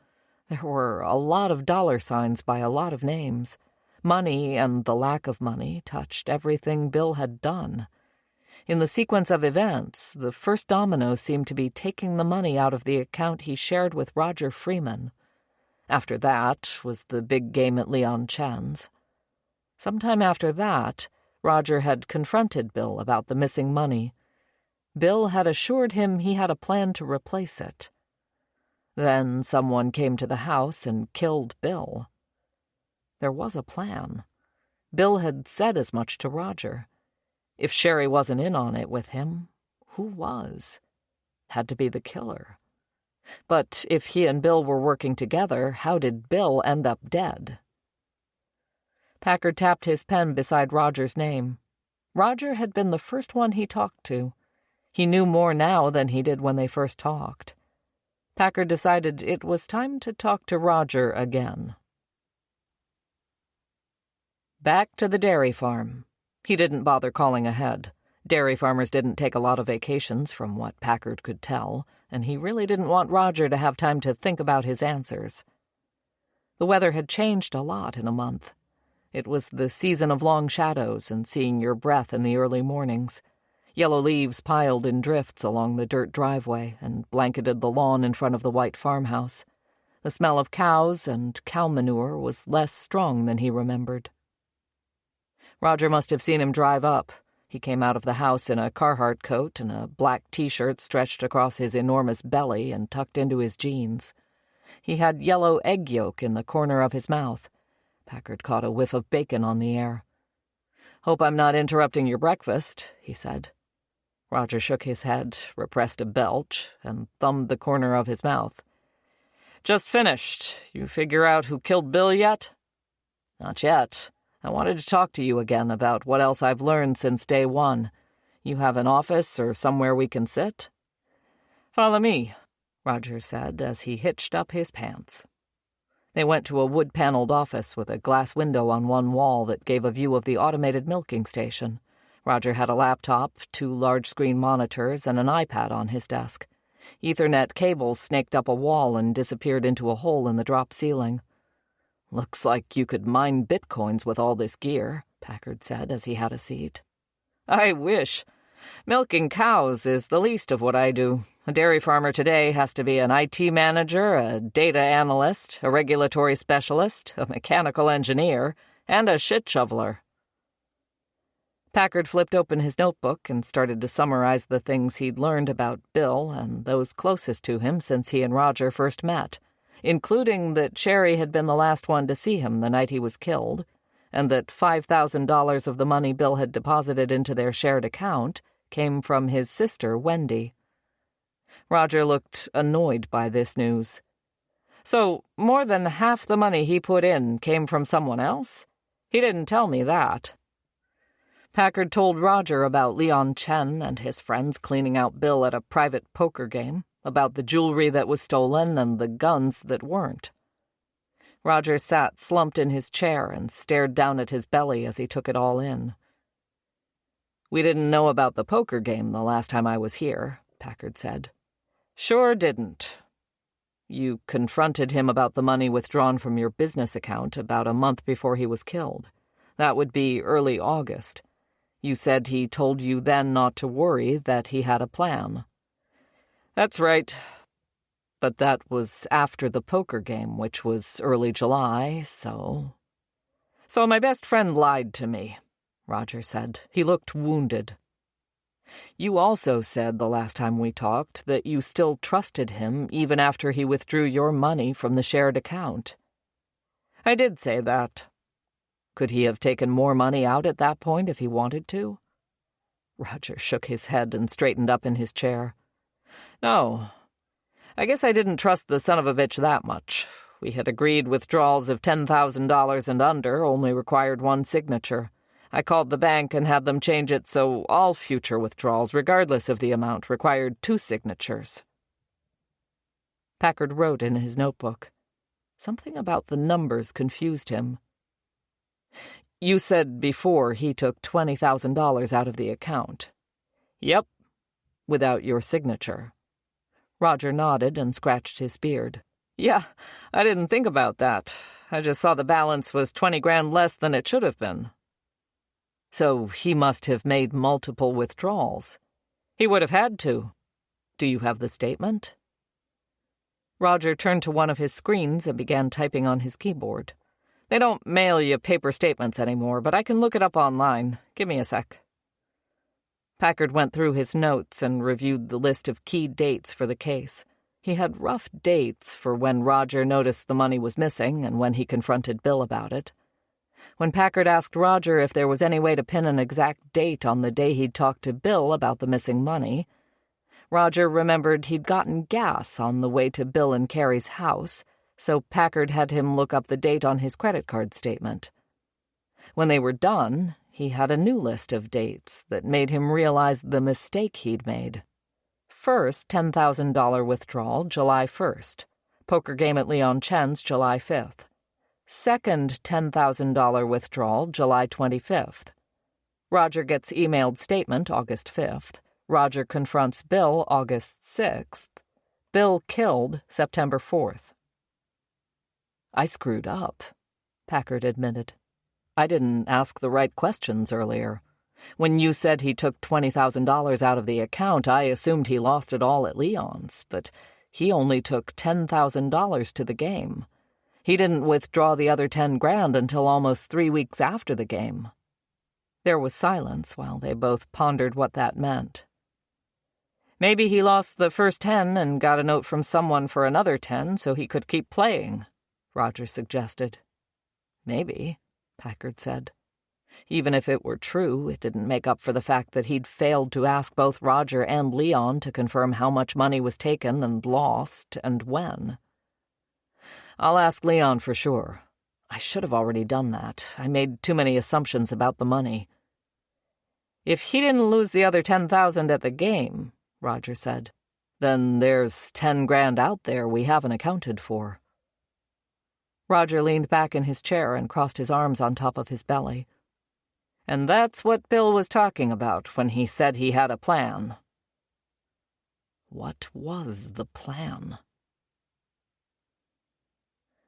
There were a lot of dollar signs by a lot of names. Money and the lack of money touched everything Bill had done. In the sequence of events, the first domino seemed to be taking the money out of the account he shared with Roger Freeman. After that was the big game at Leon Chen's. Sometime after that, Roger had confronted Bill about the missing money. Bill had assured him he had a plan to replace it. Then someone came to the house and killed Bill. There was a plan. Bill had said as much to Roger. If Sherry wasn't in on it with him, who was? Had to be the killer. But if he and Bill were working together, how did Bill end up dead? Packard tapped his pen beside Roger's name. Roger had been the first one he talked to. He knew more now than he did when they first talked. Packard decided it was time to talk to Roger again. Back to the dairy farm. He didn't bother calling ahead. Dairy farmers didn't take a lot of vacations, from what Packard could tell, and he really didn't want Roger to have time to think about his answers. The weather had changed a lot in a month. It was the season of long shadows and seeing your breath in the early mornings. Yellow leaves piled in drifts along the dirt driveway and blanketed the lawn in front of the white farmhouse. The smell of cows and cow manure was less strong than he remembered. Roger must have seen him drive up. He came out of the house in a Carhartt coat and a black T-shirt stretched across his enormous belly and tucked into his jeans. He had yellow egg yolk in the corner of his mouth. Packard caught a whiff of bacon on the air. "Hope I'm not interrupting your breakfast," he said. Roger shook his head, repressed a belch, and thumbed the corner of his mouth. "Just finished. You figure out who killed Bill yet?" "Not yet. I wanted to talk to you again about what else I've learned since day one. You have an office or somewhere we can sit?" "Follow me," Roger said as he hitched up his pants. They went to a wood-paneled office with a glass window on one wall that gave a view of the automated milking station. Roger had a laptop, 2 large-screen monitors, and an iPad on his desk. Ethernet cables snaked up a wall and disappeared into a hole in the drop ceiling. "Looks like you could mine bitcoins with all this gear," Packard said as he had a seat. "I wish. Milking cows is the least of what I do. A dairy farmer today has to be an IT manager, a data analyst, a regulatory specialist, a mechanical engineer, and a shit shoveler. Packard flipped open his notebook and started to summarize the things he'd learned about Bill and those closest to him since he and Roger first met, including that Sherry had been the last one to see him the night he was killed, and that $5,000 of the money Bill had deposited into their shared account came from his sister, Wendy. Roger looked annoyed by this news. So, more than half the money he put in came from someone else? He didn't tell me that. Packard told Roger about Leon Chen and his friends cleaning out Bill at a private poker game, about the jewelry that was stolen and the guns that weren't. Roger sat slumped in his chair and stared down at his belly as he took it all in. "We didn't know about the poker game the last time I was here," Packard said. "Sure didn't. You confronted him about the money withdrawn from your business account about a month before he was killed. That would be early August. You said he told you then not to worry, that he had a plan." "That's right. But that was after the poker game, which was early July, so..." "So my best friend lied to me," Roger said. He looked wounded. "You also said the last time we talked that you still trusted him even after he withdrew your money from the shared account." "I did say that." "Could he have taken more money out at that point if he wanted to?" Roger shook his head and straightened up in his chair. "No. I guess I didn't trust the son of a bitch that much. We had agreed withdrawals of $10,000 and under only required one signature. I called the bank and had them change it so all future withdrawals, regardless of the amount, required 2 signatures. Packard wrote in his notebook. Something about the numbers confused him. "You said before he took $20,000 out of the account." "Yep, without your signature." Roger nodded and scratched his beard. "Yeah, I didn't think about that. I just saw the balance was 20 grand less than it should have been." "So he must have made multiple withdrawals." "He would have had to. Do you have the statement?" Roger turned to one of his screens and began typing on his keyboard. "They don't mail you paper statements anymore, but I can look it up online. Give me a sec." Packard went through his notes and reviewed the list of key dates for the case. He had rough dates for when Roger noticed the money was missing and when he confronted Bill about it. When Packard asked Roger if there was any way to pin an exact date on the day he'd talked to Bill about the missing money, Roger remembered he'd gotten gas on the way to Bill and Carrie's house, so Packard had him look up the date on his credit card statement. When they were done, he had a new list of dates that made him realize the mistake he'd made. First, $10,000 withdrawal, July 1st. Poker game at Leon Chen's, July 5th. Second $10,000 withdrawal, July 25th. Roger gets emailed statement, August 5th. Roger confronts Bill, August 6th. Bill killed, September 4th. "I screwed up," Packard admitted. "I didn't ask the right questions earlier. When you said he took $20,000 out of the account, I assumed he lost it all at Leon's, but he only took $10,000 to the game. He didn't withdraw the other 10 grand until almost 3 weeks after the game." There was silence while they both pondered what that meant. "Maybe he lost the first 10 and got a note from someone for another 10 so he could keep playing," Roger suggested. "Maybe," Packard said. Even if it were true, it didn't make up for the fact that he'd failed to ask both Roger and Leon to confirm how much money was taken and lost and when. "I'll ask Leon for sure. I should have already done that. I made too many assumptions about the money." "If he didn't lose the other 10,000 at the game," Roger said, "then there's 10 grand out there we haven't accounted for." Roger leaned back in his chair and crossed his arms on top of his belly. "And that's what Bill was talking about when he said he had a plan." What was the plan?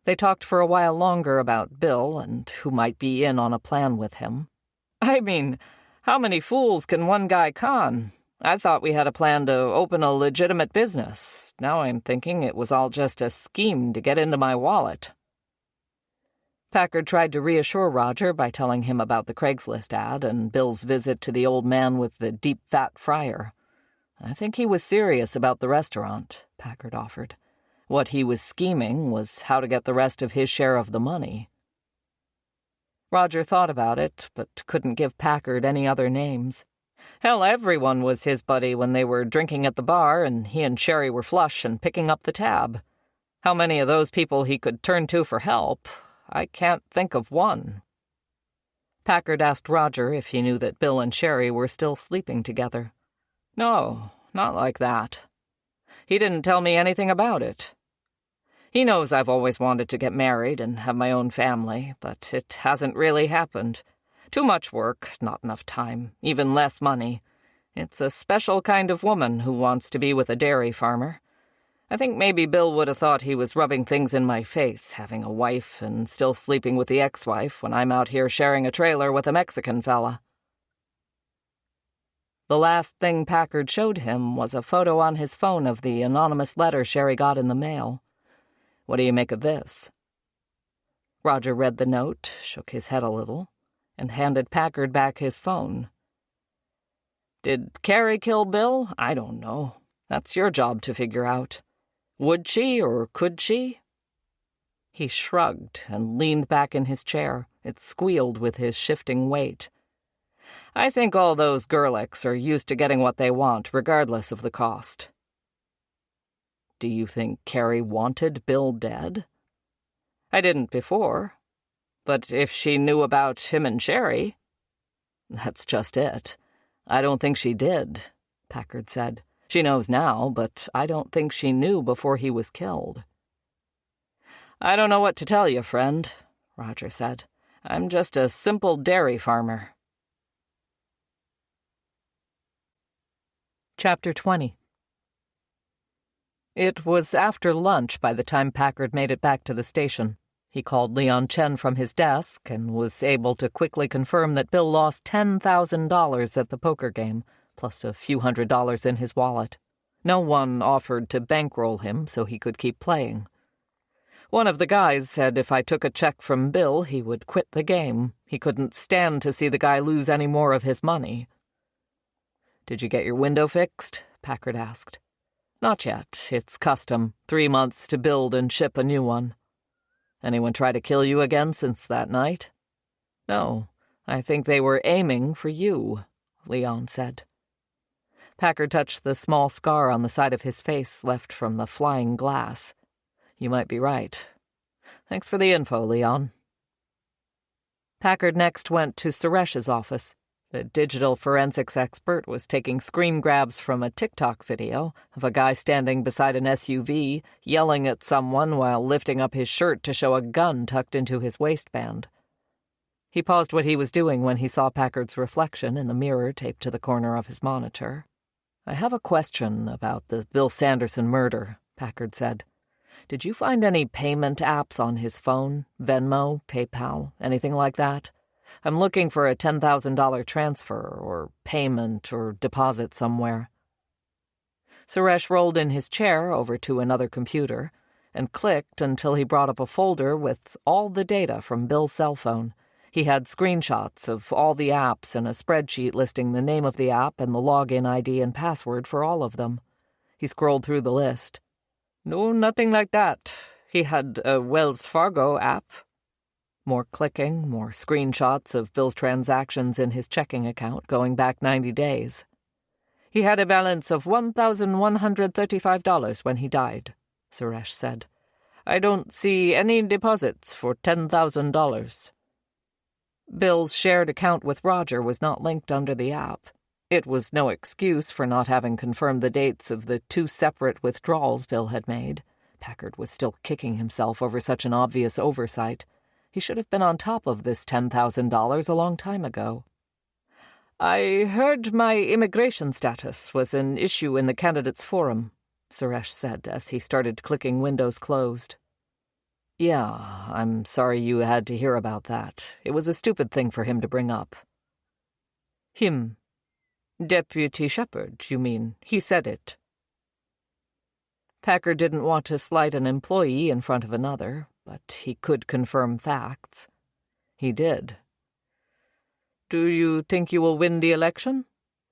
They talked for a while longer about Bill and who might be in on a plan with him. "I mean, How many fools can one guy con? I thought we had a plan to open a legitimate business. Now I'm thinking it was all just a scheme to get into my wallet." Packard tried to reassure Roger by telling him about the Craigslist ad and Bill's visit to the old man with the deep fat fryer. "I think he was serious about the restaurant," Packard offered. "What he was scheming was how to get the rest of his share of the money." Roger thought about it, but couldn't give Packard any other names. Hell, everyone was his buddy when they were drinking at the bar and he and Sherry were flush and picking up the tab. How many of those people he could turn to for help? I can't think of one. Packard asked Roger if he knew that Bill and Sherry were still sleeping together. "No, not like that. He didn't tell me anything about it. He knows I've always wanted to get married and have my own family, but it hasn't really happened. Too much work, not enough time, even less money. It's a special kind of woman who wants to be with a dairy farmer. I think maybe Bill would have thought he was rubbing things in my face, having a wife and still sleeping with the ex-wife when I'm out here sharing a trailer with a Mexican fella." The last thing Packard showed him was a photo on his phone of the anonymous letter Sherry got in the mail. "What do you make of this?" Roger read the note, shook his head a little, and handed Packard back his phone. "Did Carrie kill Bill? I don't know. That's your job to figure out. Would she or could she?" He shrugged and leaned back in his chair. It squealed with his shifting weight. "I think all those Gerlichs are used to getting what they want, regardless of the cost." "Do you think Carrie wanted Bill dead?" "I didn't before. But if she knew about him and Sherry—" "That's just it. I don't think she did," Packard said. "She knows now, but I don't think she knew before he was killed." "I don't know what to tell you, friend," Roger said. "I'm just a simple dairy farmer." Chapter 20. It was after lunch by the time Packard made it back to the station. He called Leon Chen from his desk and was able to quickly confirm that Bill lost $10,000 at the poker game, plus a few $100s in his wallet. No one offered to bankroll him so he could keep playing. One of the guys said if I took a check from Bill, he would quit the game. He couldn't stand to see the guy lose any more of his money. "Did you get your window fixed?" Packard asked. "Not yet. It's custom. 3 months to build and ship a new one." "Anyone try to kill you again since that night?" "No. I think they were aiming for you," Leon said. Packard touched the small scar on the side of his face left from the flying glass. "You might be right. Thanks for the info, Leon." Packard next went to Suresh's office. The digital forensics expert was taking screen grabs from a TikTok video of a guy standing beside an SUV, yelling at someone while lifting up his shirt to show a gun tucked into his waistband. He paused what he was doing when he saw Packard's reflection in the mirror taped to the corner of his monitor. "I have a question about the Bill Sanderson murder," Packard said. "Did you find any payment apps on his phone? Venmo, PayPal, anything like that? I'm looking for a $10,000 transfer or payment or deposit somewhere." Suresh rolled in his chair over to another computer and clicked until he brought up a folder with all the data from Bill's cell phone. He had screenshots of all the apps and a spreadsheet listing the name of the app and the login ID and password for all of them. He scrolled through the list. "No, nothing like that. He had a Wells Fargo app." More clicking, more screenshots of Bill's transactions in his checking account going back 90 days. "He had a balance of $1,135 when he died," Suresh said. "I don't see any deposits for $10,000. Bill's shared account with Roger was not linked under the app. It was no excuse for not having confirmed the dates of the 2 separate withdrawals Bill had made. Packard was still kicking himself over such an obvious oversight. He should have been on top of this $10,000 a long time ago. "I heard my immigration status was an issue in the candidates forum," Suresh said as he started clicking windows closed. "Yeah, I'm sorry you had to hear about that. It was a stupid thing for him to bring up." Him. Deputy Shepherd, you mean. He said it. Packard didn't want to slight an employee in front of another, but he could confirm facts. He did. "Do you think you will win the election?"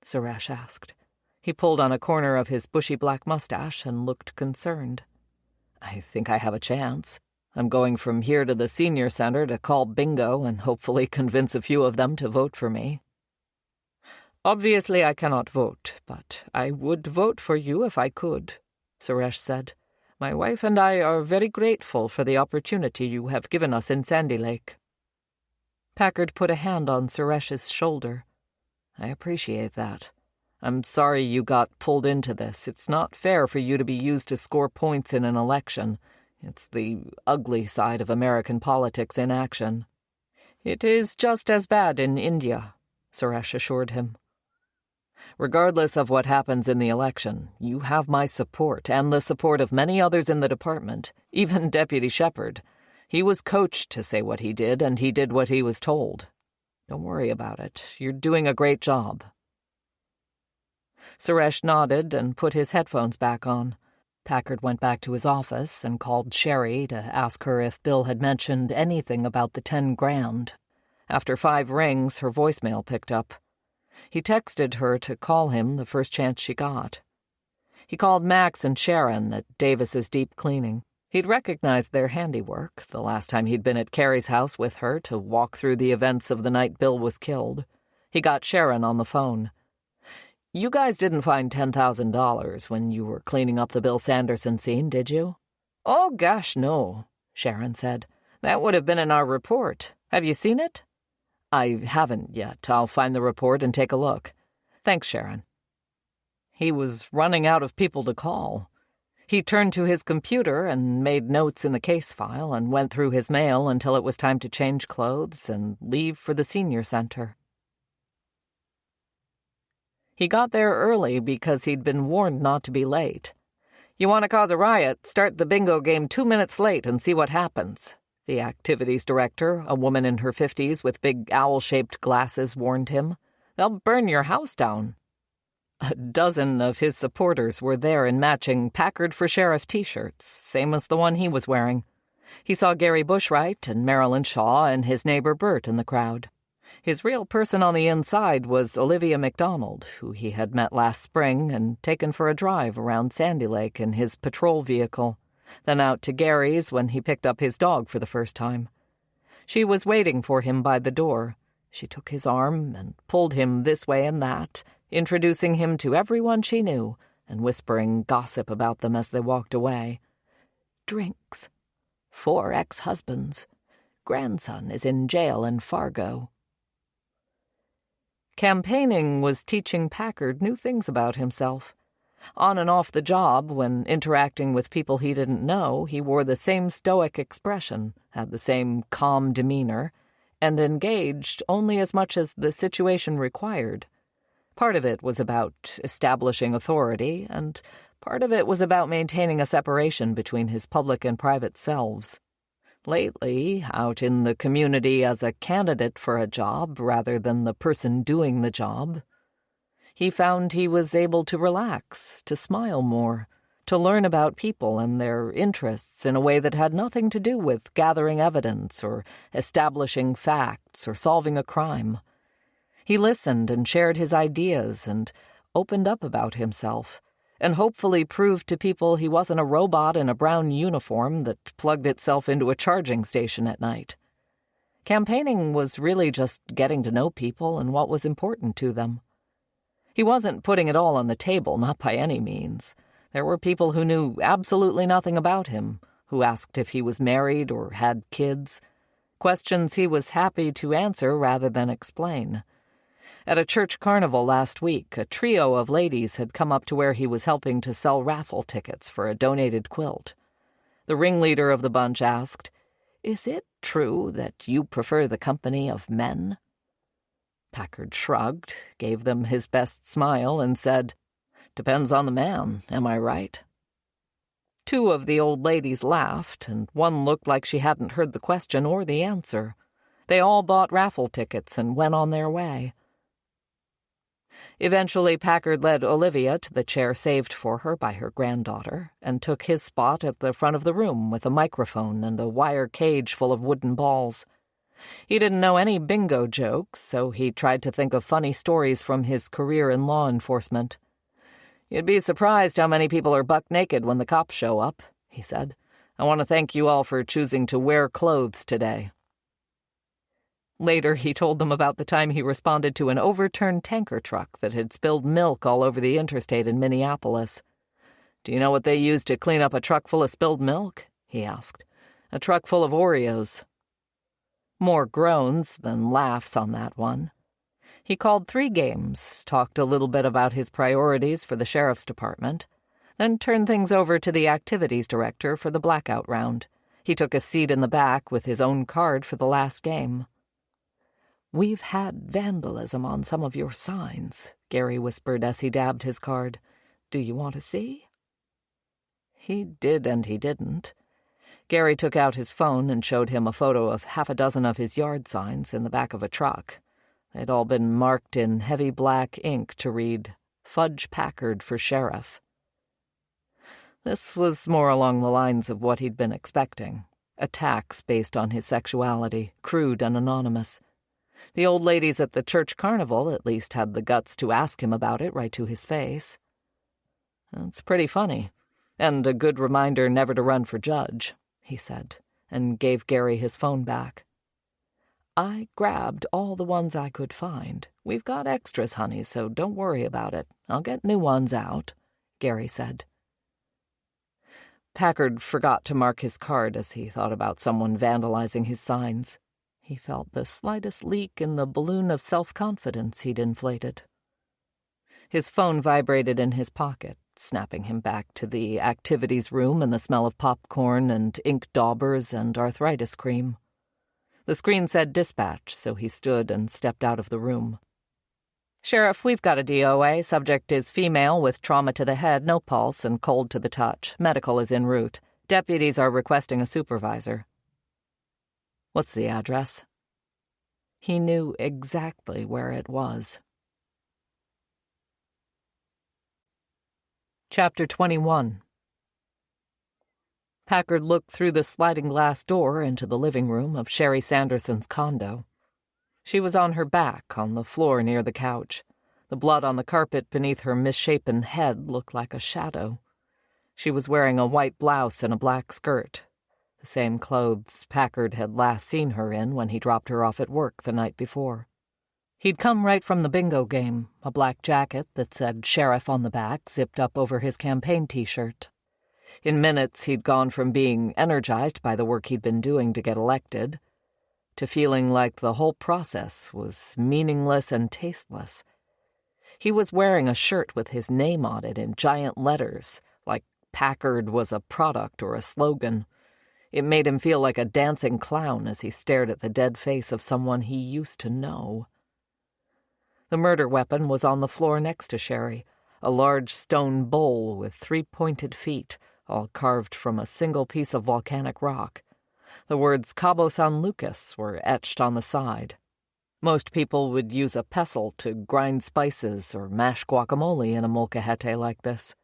Suresh asked. He pulled on a corner of his bushy black mustache and looked concerned. "I think I have a chance. I'm going from here to the senior center to call bingo and hopefully convince a few of them to vote for me." "Obviously I cannot vote, but I would vote for you if I could," Suresh said. "My wife and I are very grateful for the opportunity you have given us in Sandy Lake." Packard put a hand on Suresh's shoulder. "I appreciate that. I'm sorry you got pulled into this. It's not fair for you to be used to score points in an election. It's the ugly side of American politics in action." "It is just as bad in India," Suresh assured him. "Regardless of what happens in the election, you have my support and the support of many others in the department, even Deputy Shepherd. He was coached to say what he did, and he did what he was told. Don't worry about it. You're doing a great job." Suresh nodded and put his headphones back on. Packard went back to his office and called Sherry to ask her if Bill had mentioned anything about the 10 grand. After 5 rings, her voicemail picked up. He texted her to call him the first chance she got. He called Max and Sharon at Davis's Deep Cleaning. He'd recognized their handiwork the last time he'd been at Carrie's house with her to walk through the events of the night Bill was killed. He got Sharon on the phone. "You guys didn't find $10,000 when you were cleaning up the Bill Sanderson scene, did you?" "Oh, gosh, no," Sharon said. "That would have been in our report. Have you seen it?" "I haven't yet. I'll find the report and take a look. Thanks, Sharon." He was running out of people to call. He turned to his computer and made notes in the case file and went through his mail until it was time to change clothes and leave for the senior center. He got there early because he'd been warned not to be late. "You want to cause a riot, start the bingo game 2 minutes late and see what happens," the activities director, a woman in her 50s with big owl-shaped glasses, warned him. "They'll burn your house down." A dozen of his supporters were there in matching Packard for Sheriff t-shirts, same as the one he was wearing. He saw Gary Bushwright and Marilyn Shaw and his neighbor Bert in the crowd. His real person on the inside was Olivia MacDonald, who he had met last spring and taken for a drive around Sandy Lake in his patrol vehicle, then out to Gary's when he picked up his dog for the first time. She was waiting for him by the door. She took his arm and pulled him this way and that, introducing him to everyone she knew and whispering gossip about them as they walked away. "Drinks. 4 ex-husbands. Grandson is in jail in Fargo." Campaigning was teaching Packard new things about himself. On and off the job, when interacting with people he didn't know, he wore the same stoic expression, had the same calm demeanor, and engaged only as much as the situation required. Part of it was about establishing authority, and part of it was about maintaining a separation between his public and private selves. Lately, out in the community as a candidate for a job rather than the person doing the job, he found he was able to relax, to smile more, to learn about people and their interests in a way that had nothing to do with gathering evidence or establishing facts or solving a crime. He listened and shared his ideas and opened up about himself, and hopefully proved to people he wasn't a robot in a brown uniform that plugged itself into a charging station at night. Campaigning was really just getting to know people and what was important to them. He wasn't putting it all on the table, not by any means. There were people who knew absolutely nothing about him, who asked if he was married or had kids, questions he was happy to answer rather than explain. At a church carnival last week, a trio of ladies had come up to where he was helping to sell raffle tickets for a donated quilt. The ringleader of the bunch asked, "Is it true that you prefer the company of men?" Packard shrugged, gave them his best smile, and said, "Depends on the man, am I right?" 2 of the old ladies laughed, and one looked like she hadn't heard the question or the answer. They all bought raffle tickets and went on their way. Eventually, Packard led Olivia to the chair saved for her by her granddaughter and took his spot at the front of the room with a microphone and a wire cage full of wooden balls. He didn't know any bingo jokes, so he tried to think of funny stories from his career in law enforcement. "You'd be surprised how many people are buck naked when the cops show up," he said. "I want to thank you all for choosing to wear clothes today." Later, he told them about the time he responded to an overturned tanker truck that had spilled milk all over the interstate in Minneapolis. "Do you know what they used to clean up a truck full of spilled milk?" he asked. "A truck full of Oreos." More groans than laughs on that one. He called 3 games, talked a little bit about his priorities for the sheriff's department, then turned things over to the activities director for the blackout round. He took a seat in the back with his own card for the last game. "We've had vandalism on some of your signs," Gary whispered as he dabbed his card. "Do you want to see?" He did and he didn't. Gary took out his phone and showed him a photo of 6 of his yard signs in the back of a truck. They'd all been marked in heavy black ink to read, "Fudge Packard for Sheriff." This was more along the lines of what he'd been expecting. Attacks based on his sexuality, crude and anonymous. The old ladies at the church carnival at least had the guts to ask him about it right to his face. "It's pretty funny, and a good reminder never to run for judge," he said, and gave Gary his phone back. "I grabbed all the ones I could find. We've got extras, honey, so don't worry about it. I'll get new ones out," Gary said. Packard forgot to mark his card as he thought about someone vandalizing his signs. He felt the slightest leak in the balloon of self-confidence he'd inflated. His phone vibrated in his pocket, snapping him back to the activities room and the smell of popcorn and ink daubers and arthritis cream. The screen said dispatch, so he stood and stepped out of the room. "Sheriff, we've got a DOA. Subject is female with trauma to the head, no pulse, and cold to the touch. Medical is en route. Deputies are requesting a supervisor." "What's the address?" He knew exactly where it was. Chapter 21. Packard looked through the sliding glass door into the living room of Sherry Sanderson's condo. She was on her back on the floor near the couch. The blood on the carpet beneath her misshapen head looked like a shadow. She was wearing a white blouse and a black skirt, the same clothes Packard had last seen her in when he dropped her off at work the night before. He'd come right from the bingo game, a black jacket that said Sheriff on the back zipped up over his campaign T-shirt. In minutes, he'd gone from being energized by the work he'd been doing to get elected to feeling like the whole process was meaningless and tasteless. He was wearing a shirt with his name on it in giant letters, like Packard was a product or a slogan. It made him feel like a dancing clown as he stared at the dead face of someone he used to know. The murder weapon was on the floor next to Sherry, a large stone bowl with 3 pointed feet, all carved from a single piece of volcanic rock. The words Cabo San Lucas were etched on the side. Most people would use a pestle to grind spices or mash guacamole in a molcajete like this.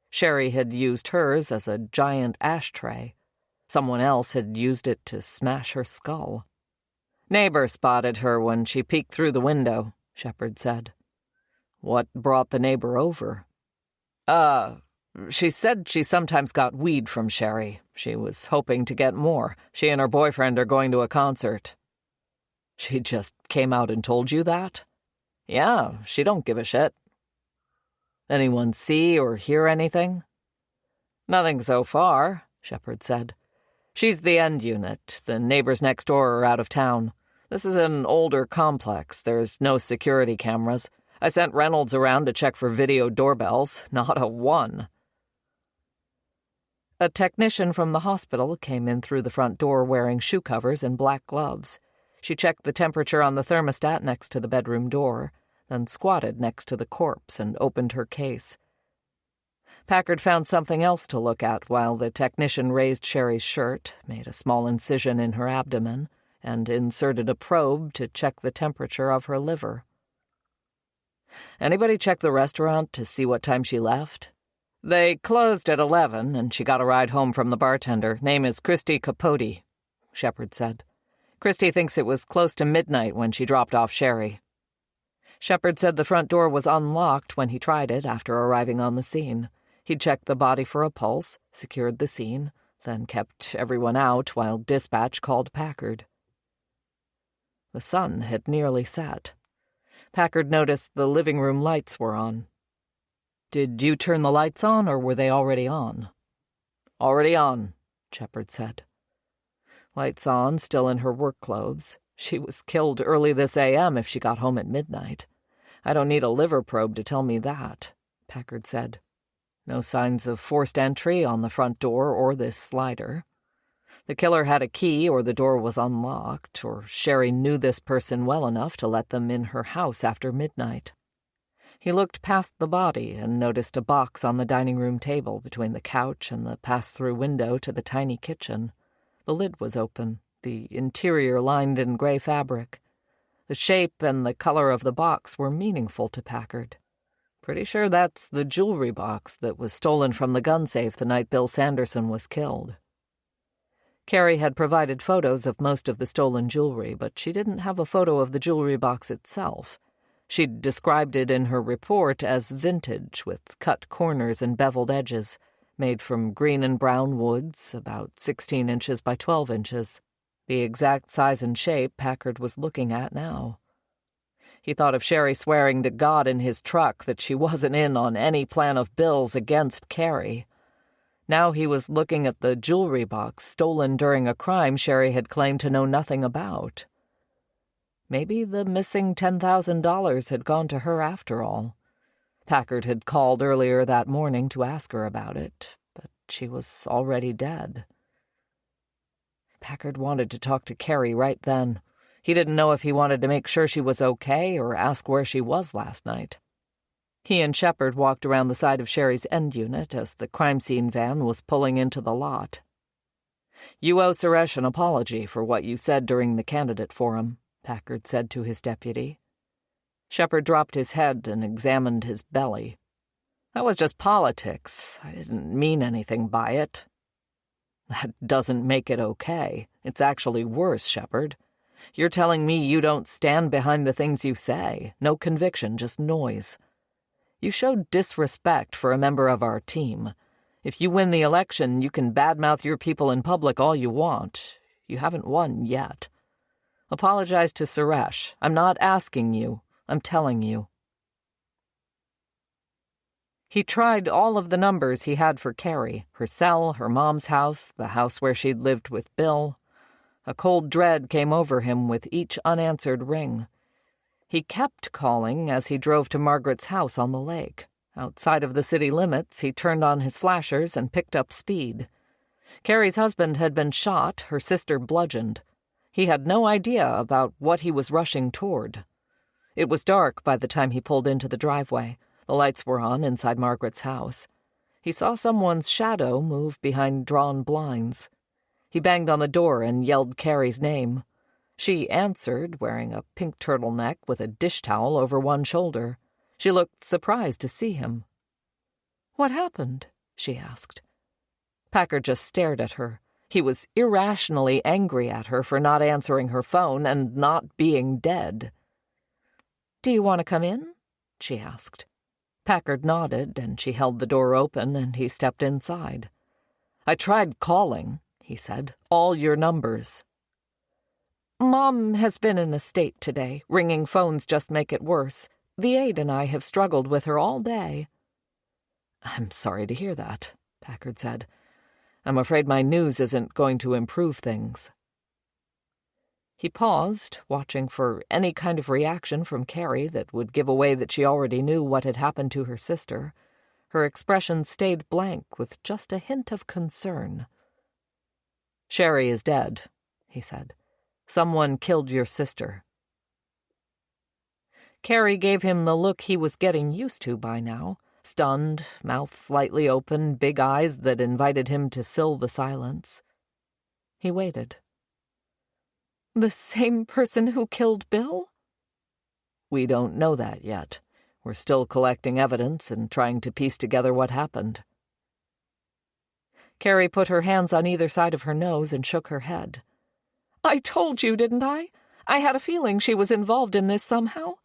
Sherry had used hers as a giant ashtray. Someone else had used it to smash her skull. "Neighbor spotted her when she peeked through the window," Shepard said. "What brought the neighbor over?" She said she sometimes got weed from Sherry. She was hoping to get more. She and her boyfriend are going to a concert." "She just came out and told you that?" "Yeah, she don't give a shit." "Anyone see or hear anything?" "Nothing so far," Shepard said. "She's the end unit. The neighbors next door are out of town. This is an older complex. There's no security cameras. I sent Reynolds around to check for video doorbells. Not a one." A technician from the hospital came in through the front door wearing shoe covers and black gloves. She checked the temperature on the thermostat next to the bedroom door, then squatted next to the corpse and opened her case. Packard found something else to look at while the technician raised Sherry's shirt, made a small incision in her abdomen, and inserted a probe to check the temperature of her liver. Anybody check the restaurant to see what time she left? They closed at 11, and she got a ride home from the bartender. Name is Christy Capote, Shepard said. Christy thinks it was close to midnight when she dropped off Sherry. Shepard said the front door was unlocked when he tried it after arriving on the scene. He'd checked the body for a pulse, secured the scene, then kept everyone out while dispatch called Packard. The sun had nearly set. Packard noticed the living room lights were on. Did you turn the lights on, or were they already on? Already on, Shepard said. Lights on, still in her work clothes. She was killed early this a.m. if she got home at midnight. I don't need a liver probe to tell me that, Packard said. No signs of forced entry on the front door or this slider. The killer had a key, or the door was unlocked, or Sherry knew this person well enough to let them in her house after midnight. He looked past the body and noticed a box on the dining room table between the couch and the pass-through window to the tiny kitchen. The lid was open, the interior lined in gray fabric. The shape and the color of the box were meaningful to Packard. Pretty sure that's the jewelry box that was stolen from the gun safe the night Bill Sanderson was killed. Carrie had provided photos of most of the stolen jewelry, but she didn't have a photo of the jewelry box itself. She'd described it in her report as vintage, with cut corners and beveled edges, made from green and brown woods, about 16 inches by 12 inches. The exact size and shape Packard was looking at now. He thought of Sherry swearing to God in his truck that she wasn't in on any plan of Bill's against Carrie. Now he was looking at the jewelry box stolen during a crime Sherry had claimed to know nothing about. Maybe the missing $10,000 had gone to her after all. Packard had called earlier that morning to ask her about it, but she was already dead. Packard wanted to talk to Carrie right then. He didn't know if he wanted to make sure she was okay or ask where she was last night. He and Shepard walked around the side of Sherry's end unit as the crime scene van was pulling into the lot. "You owe Suresh an apology for what you said during the candidate forum," Packard said to his deputy. Shepard dropped his head and examined his belly. "That was just politics. I didn't mean anything by it." "That doesn't make it okay. It's actually worse, Shepard. You're telling me you don't stand behind the things you say. No conviction, just noise. You showed disrespect for a member of our team. If you win the election, you can badmouth your people in public all you want. You haven't won yet. Apologize to Suresh. I'm not asking you. I'm telling you." He tried all of the numbers he had for Carrie, her cell, her mom's house, the house where she'd lived with Bill. A cold dread came over him with each unanswered ring. He kept calling as he drove to Margaret's house on the lake. Outside of the city limits, he turned on his flashers and picked up speed. Carrie's husband had been shot, her sister bludgeoned. He had no idea about what he was rushing toward. It was dark by the time he pulled into the driveway. The lights were on inside Margaret's house. He saw someone's shadow move behind drawn blinds. He banged on the door and yelled Carrie's name. She answered, wearing a pink turtleneck with a dish towel over one shoulder. She looked surprised to see him. "What happened?" she asked. Packard just stared at her. He was irrationally angry at her for not answering her phone and not being dead. "Do you want to come in?" she asked. Packard nodded, and she held the door open, and he stepped inside. "I tried calling," he said. "All your numbers." "Mom has been in a state today. Ringing phones just make it worse. The aide and I have struggled with her all day." "I'm sorry to hear that," Packard said. "I'm afraid my news isn't going to improve things." He paused, watching for any kind of reaction from Carrie that would give away that she already knew what had happened to her sister. Her expression stayed blank with just a hint of concern. "Sherry is dead," he said. "Someone killed your sister." Carrie gave him the look he was getting used to by now, stunned, mouth slightly open, big eyes that invited him to fill the silence. He waited. "The same person who killed Bill?" "We don't know that yet. We're still collecting evidence and trying to piece together what happened." Carrie put her hands on either side of her nose and shook her head. "I told you, didn't I? I had a feeling she was involved in this somehow.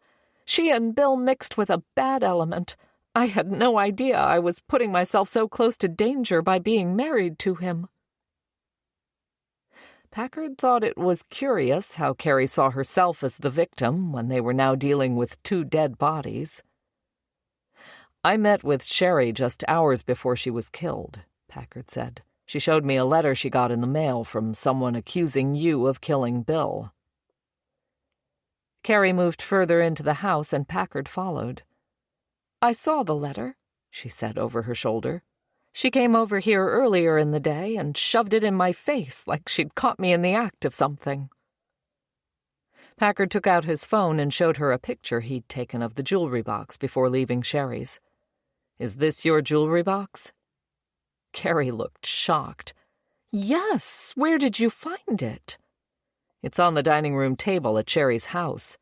She and Bill mixed with a bad element. I had no idea I was putting myself so close to danger by being married to him." Packard thought it was curious how Carrie saw herself as the victim when they were now dealing with 2 dead bodies. "I met with Sherry just hours before she was killed," Packard said. "She showed me a letter she got in the mail from someone accusing you of killing Bill." Carrie moved further into the house and Packard followed. "I saw the letter," she said over her shoulder. "She came over here earlier in the day and shoved it in my face like she'd caught me in the act of something." Packard took out his phone and showed her a picture he'd taken of the jewelry box before leaving Sherry's. "Is this your jewelry box?" Carrie looked shocked. "Yes, where did you find it?" "It's on the dining room table at Sherry's house."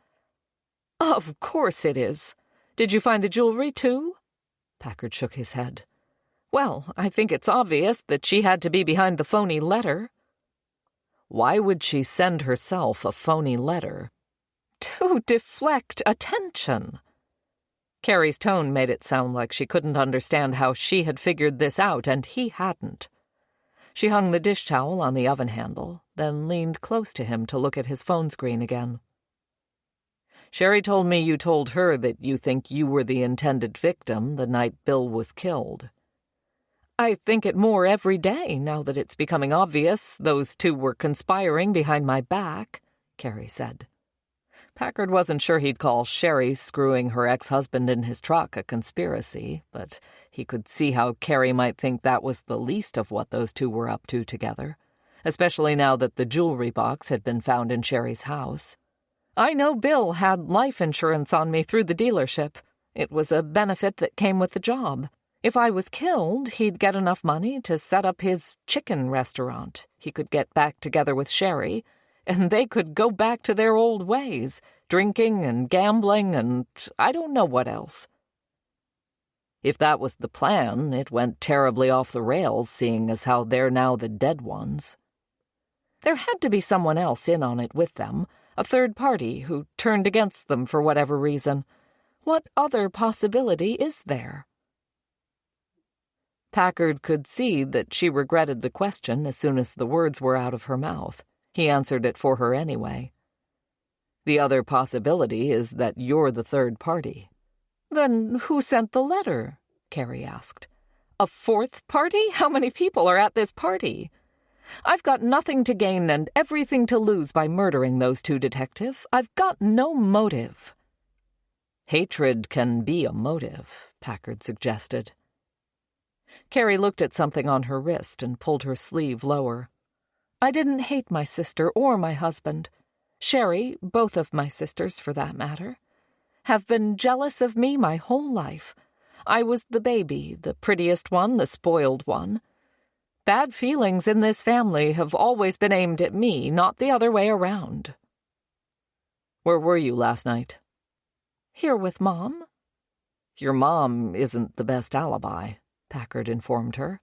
"Of course it is. Did you find the jewelry, too?" Packard shook his head. "Well, I think it's obvious that she had to be behind the phony letter." "Why would she send herself a phony letter?" "To deflect attention." Carrie's tone made it sound like she couldn't understand how she had figured this out and he hadn't. She hung the dish towel on the oven handle, then leaned close to him to look at his phone screen again. "Sherry told me you told her that you think you were the intended victim the night Bill was killed." "I think it more every day now that it's becoming obvious those 2 were conspiring behind my back," Carrie said. Packard wasn't sure he'd call Sherry screwing her ex-husband in his truck a conspiracy, but he could see how Carrie might think that was the least of what those 2 were up to together, especially now that the jewelry box had been found in Sherry's house. "I know Bill had life insurance on me through the dealership. It was a benefit that came with the job. If I was killed, he'd get enough money to set up his chicken restaurant. He could get back together with Sherry, and they could go back to their old ways, drinking and gambling and I don't know what else." "If that was the plan, it went terribly off the rails, seeing as how they're now the dead ones." "There had to be someone else in on it with them, a third party who turned against them for whatever reason. What other possibility is there?" Packard could see that she regretted the question as soon as the words were out of her mouth. He answered it for her anyway. "The other possibility is that you're the third party." "Then who sent the letter?" Carrie asked. "A 4th party? How many people are at this party? I've got nothing to gain and everything to lose by murdering those 2, Detective. I've got no motive." "Hatred can be a motive," Packard suggested. Carrie looked at something on her wrist and pulled her sleeve lower. "I didn't hate my sister or my husband. Sherry, both of my sisters for that matter, have been jealous of me my whole life. I was the baby, the prettiest one, the spoiled one. Bad feelings in this family have always been aimed at me, not the other way around." "Where were you last night?" "Here with Mom." "Your mom isn't the best alibi," Packard informed her.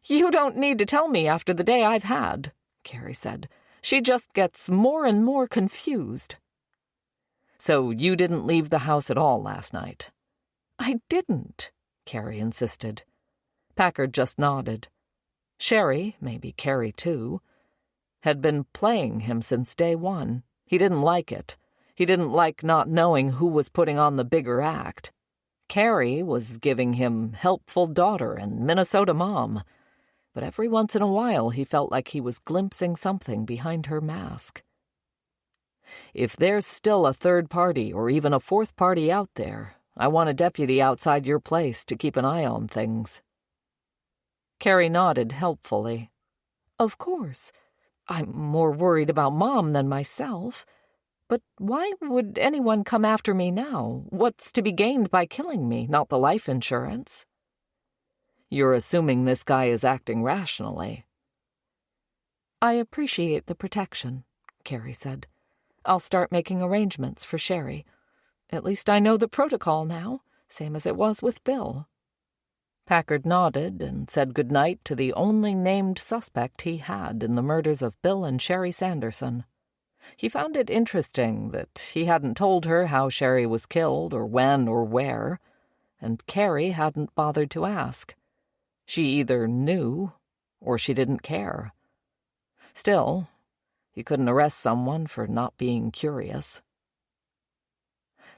"You don't need to tell me after the day I've had," Carrie said. "She just gets more and more confused." "So you didn't leave the house at all last night?" "I didn't," Carrie insisted. Packard just nodded. Sherry, maybe Carrie too, had been playing him since day 1. He didn't like it. He didn't like not knowing who was putting on the bigger act. Carrie was giving him helpful daughter and Minnesota mom, but every once in a while he felt like he was glimpsing something behind her mask. "If there's still a third party or even a 4th party out there, I want a deputy outside your place to keep an eye on things." Carrie nodded helpfully. "Of course. I'm more worried about Mom than myself. But why would anyone come after me now? What's to be gained by killing me, not the life insurance?" "You're assuming this guy is acting rationally." "I appreciate the protection," Carrie said. "I'll start making arrangements for Sherry. At least I know the protocol now. same as it was with Bill. Packard nodded and said goodnight to the only named suspect he had in the murders of Bill and Sherry Sanderson. He found it interesting that he hadn't told her how Sherry was killed or when or where, and Carrie hadn't bothered to ask. She either knew or she didn't care. Still, he couldn't arrest someone for not being curious.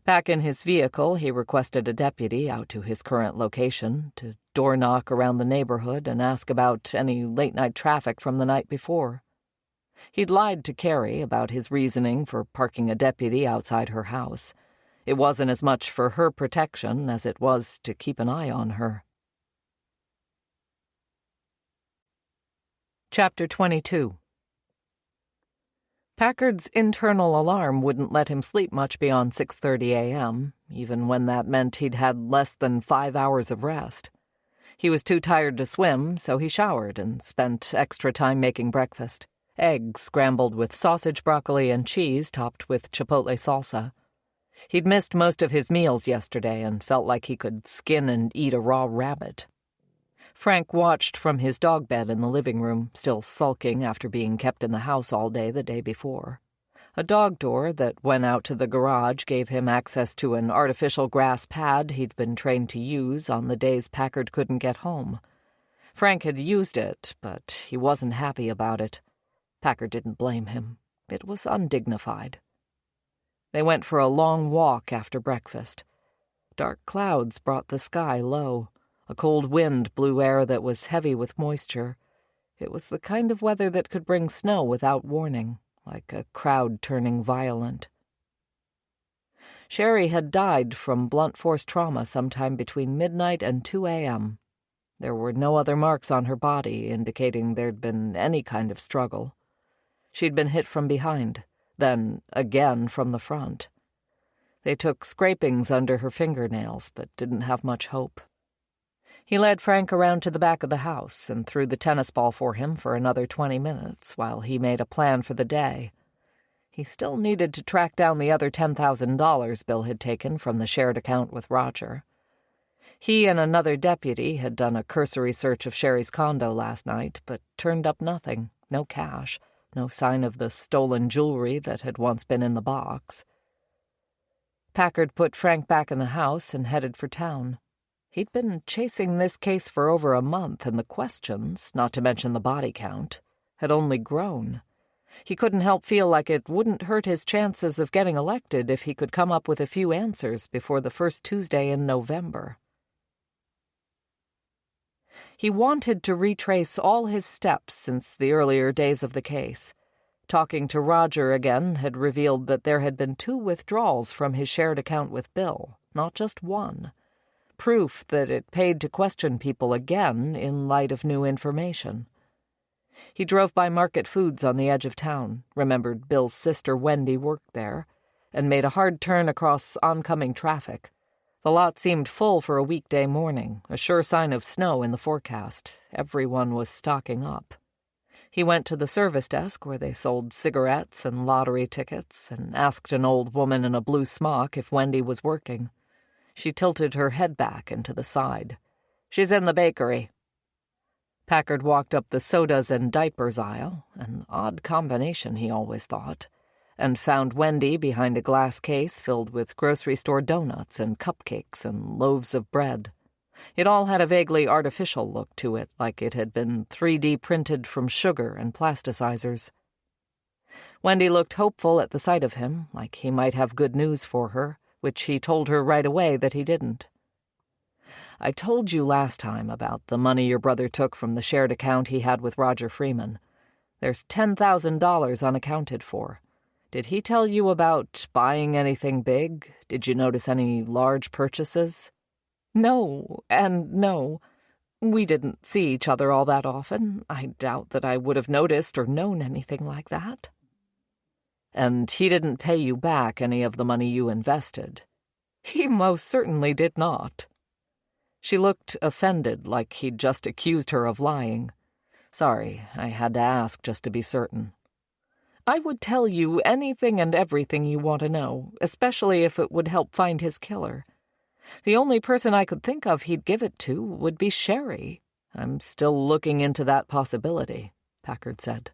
Back in his vehicle, he requested a deputy out to his current location to door knock around the neighborhood and ask about any late-night traffic from the night before. He'd lied to Carrie about his reasoning for parking a deputy outside her house. It wasn't as much for her protection as it was to keep an eye on her. Chapter 22. Packard's internal alarm wouldn't let him sleep much beyond 6:30 a.m., even when that meant he'd had less than 5 hours of rest. He was too tired to swim, so he showered and spent extra time making breakfast. Eggs scrambled with sausage, broccoli, and cheese topped with chipotle salsa. He'd missed most of his meals yesterday and felt like he could skin and eat a raw rabbit. Frank watched from his dog bed in the living room, still sulking after being kept in the house all day the day before. A dog door that went out to the garage gave him access to an artificial grass pad he'd been trained to use on the days Packard couldn't get home. Frank had used it, but he wasn't happy about it. Packard didn't blame him. It was undignified. They went for a long walk after breakfast. Dark clouds brought the sky low. A cold wind blew air that was heavy with moisture. It was the kind of weather that could bring snow without warning, like a crowd turning violent. Sherry had died from blunt force trauma sometime between midnight and 2 a.m. There were no other marks on her body indicating there'd been any kind of struggle. She'd been hit from behind, then again from the front. They took scrapings under her fingernails, but didn't have much hope. He led Frank around to the back of the house and threw the tennis ball for him for another 20 minutes while he made a plan for the day. He still needed to track down the other $10,000 Bill had taken from the shared account with Roger. He and another deputy had done a cursory search of Sherry's condo last night, but turned up nothing, no cash, no sign of the stolen jewelry that had once been in the box. Packard put Frank back in the house and headed for town. He'd been chasing this case for over a month, and the questions, not to mention the body count, had only grown. He couldn't help feel like it wouldn't hurt his chances of getting elected if he could come up with a few answers before the first Tuesday in November. He wanted to retrace all his steps since the earlier days of the case. Talking to Roger again had revealed that there had been 2 withdrawals from his shared account with Bill, not just one. Proof that it paid to question people again in light of new information. He drove by Market Foods on the edge of town, remembered Bill's sister Wendy worked there, and made a hard turn across oncoming traffic. The lot seemed full for a weekday morning, a sure sign of snow in the forecast. Everyone was stocking up. He went to the service desk where they sold cigarettes and lottery tickets and asked an old woman in a blue smock if Wendy was working. She tilted her head back and to the side. "She's in the bakery." Packard walked up the sodas and diapers aisle, an odd combination he always thought, and found Wendy behind a glass case filled with grocery store donuts and cupcakes and loaves of bread. It all had a vaguely artificial look to it, like it had been 3D printed from sugar and plasticizers. Wendy looked hopeful at the sight of him, like he might have good news for her, which he told her right away that he didn't. "I told you last time about the money your brother took from the shared account he had with Roger Freeman. There's $10,000 unaccounted for. Did he tell you about buying anything big? Did you notice any large purchases?" "No, and no. We didn't see each other all that often. I doubt that I would have noticed or known anything like that." "And he didn't pay you back any of the money you invested?" "He most certainly did not." She looked offended, like he'd just accused her of lying. "Sorry, I had to ask just to be certain." "I would tell you anything and everything you want to know, especially if it would help find his killer. The only person I could think of he'd give it to would be Sherry. I'm still looking into that possibility, Packard said.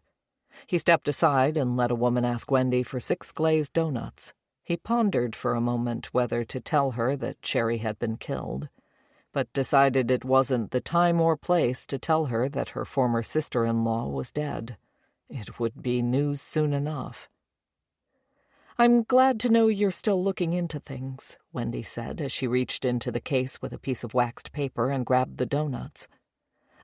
He stepped aside and let a woman ask Wendy for 6 glazed donuts. He pondered for a moment whether to tell her that Sherry had been killed, but decided it wasn't the time or place to tell her that her former sister-in-law was dead. It would be news soon enough. "I'm glad to know you're still looking into things," Wendy said as she reached into the case with a piece of waxed paper and grabbed the donuts.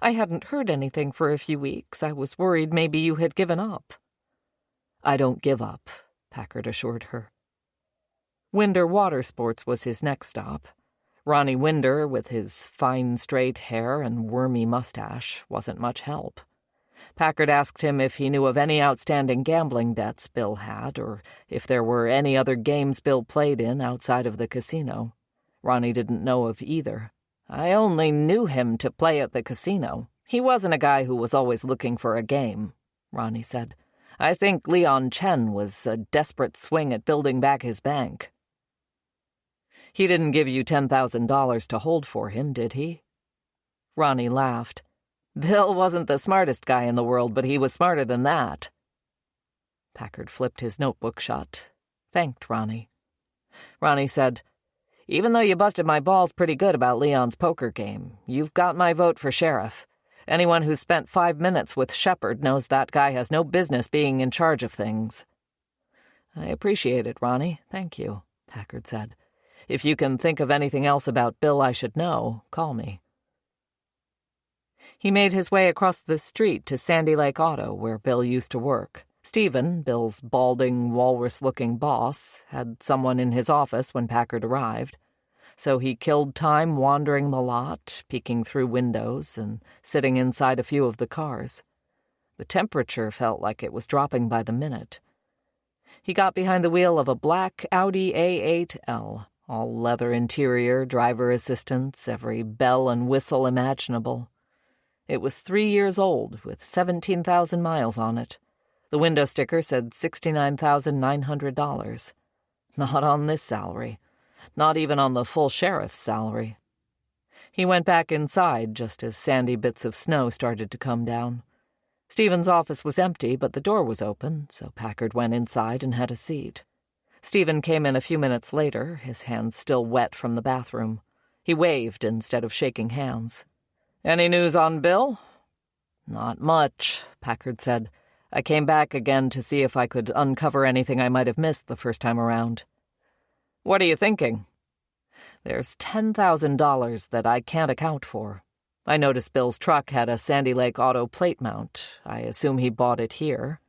"I hadn't heard anything for a few weeks. I was worried maybe you had given up." "I don't give up," Packard assured her. Winder Water Sports was his next stop. Ronnie Winder, with his fine straight hair and wormy mustache, wasn't much help. Packard asked him if he knew of any outstanding gambling debts Bill had, or if there were any other games Bill played in outside of the casino. Ronnie didn't know of either. "I only knew him to play at the casino. He wasn't a guy who was always looking for a game," Ronnie said. "I think Leon Chen was a desperate swing at building back his bank." "He didn't give you $10,000 to hold for him, did he?" Ronnie laughed. "Bill wasn't the smartest guy in the world, but he was smarter than that." Packard flipped his notebook shut, thanked Ronnie. Ronnie said, "Even though you busted my balls pretty good about Leon's poker game, you've got my vote for sheriff. Anyone who's spent 5 minutes with Shepard knows that guy has no business being in charge of things." "I appreciate it, Ronnie. Thank you," Packard said. "If you can think of anything else about Bill I should know, call me." He made his way across the street to Sandy Lake Auto, where Bill used to work. Stephen, Bill's balding, walrus-looking boss, had someone in his office when Packard arrived, so he killed time wandering the lot, peeking through windows, and sitting inside a few of the cars. The temperature felt like it was dropping by the minute. He got behind the wheel of a black Audi A8L, all leather interior, driver assistance, every bell and whistle imaginable. It was 3 years old, with 17,000 miles on it. The window sticker said $69,900. Not on this salary. Not even on the full sheriff's salary. He went back inside just as sandy bits of snow started to come down. Stephen's office was empty, but the door was open, so Packard went inside and had a seat. Stephen came in a few minutes later, his hands still wet from the bathroom. He waved instead of shaking hands. "Any news on Bill?" "Not much," Packard said. "I came back again to see if I could uncover anything I might have missed the first time around." "What are you thinking?" "There's $10,000 that I can't account for. I noticed Bill's truck had a Sandy Lake Auto plate mount. I assume he bought it here."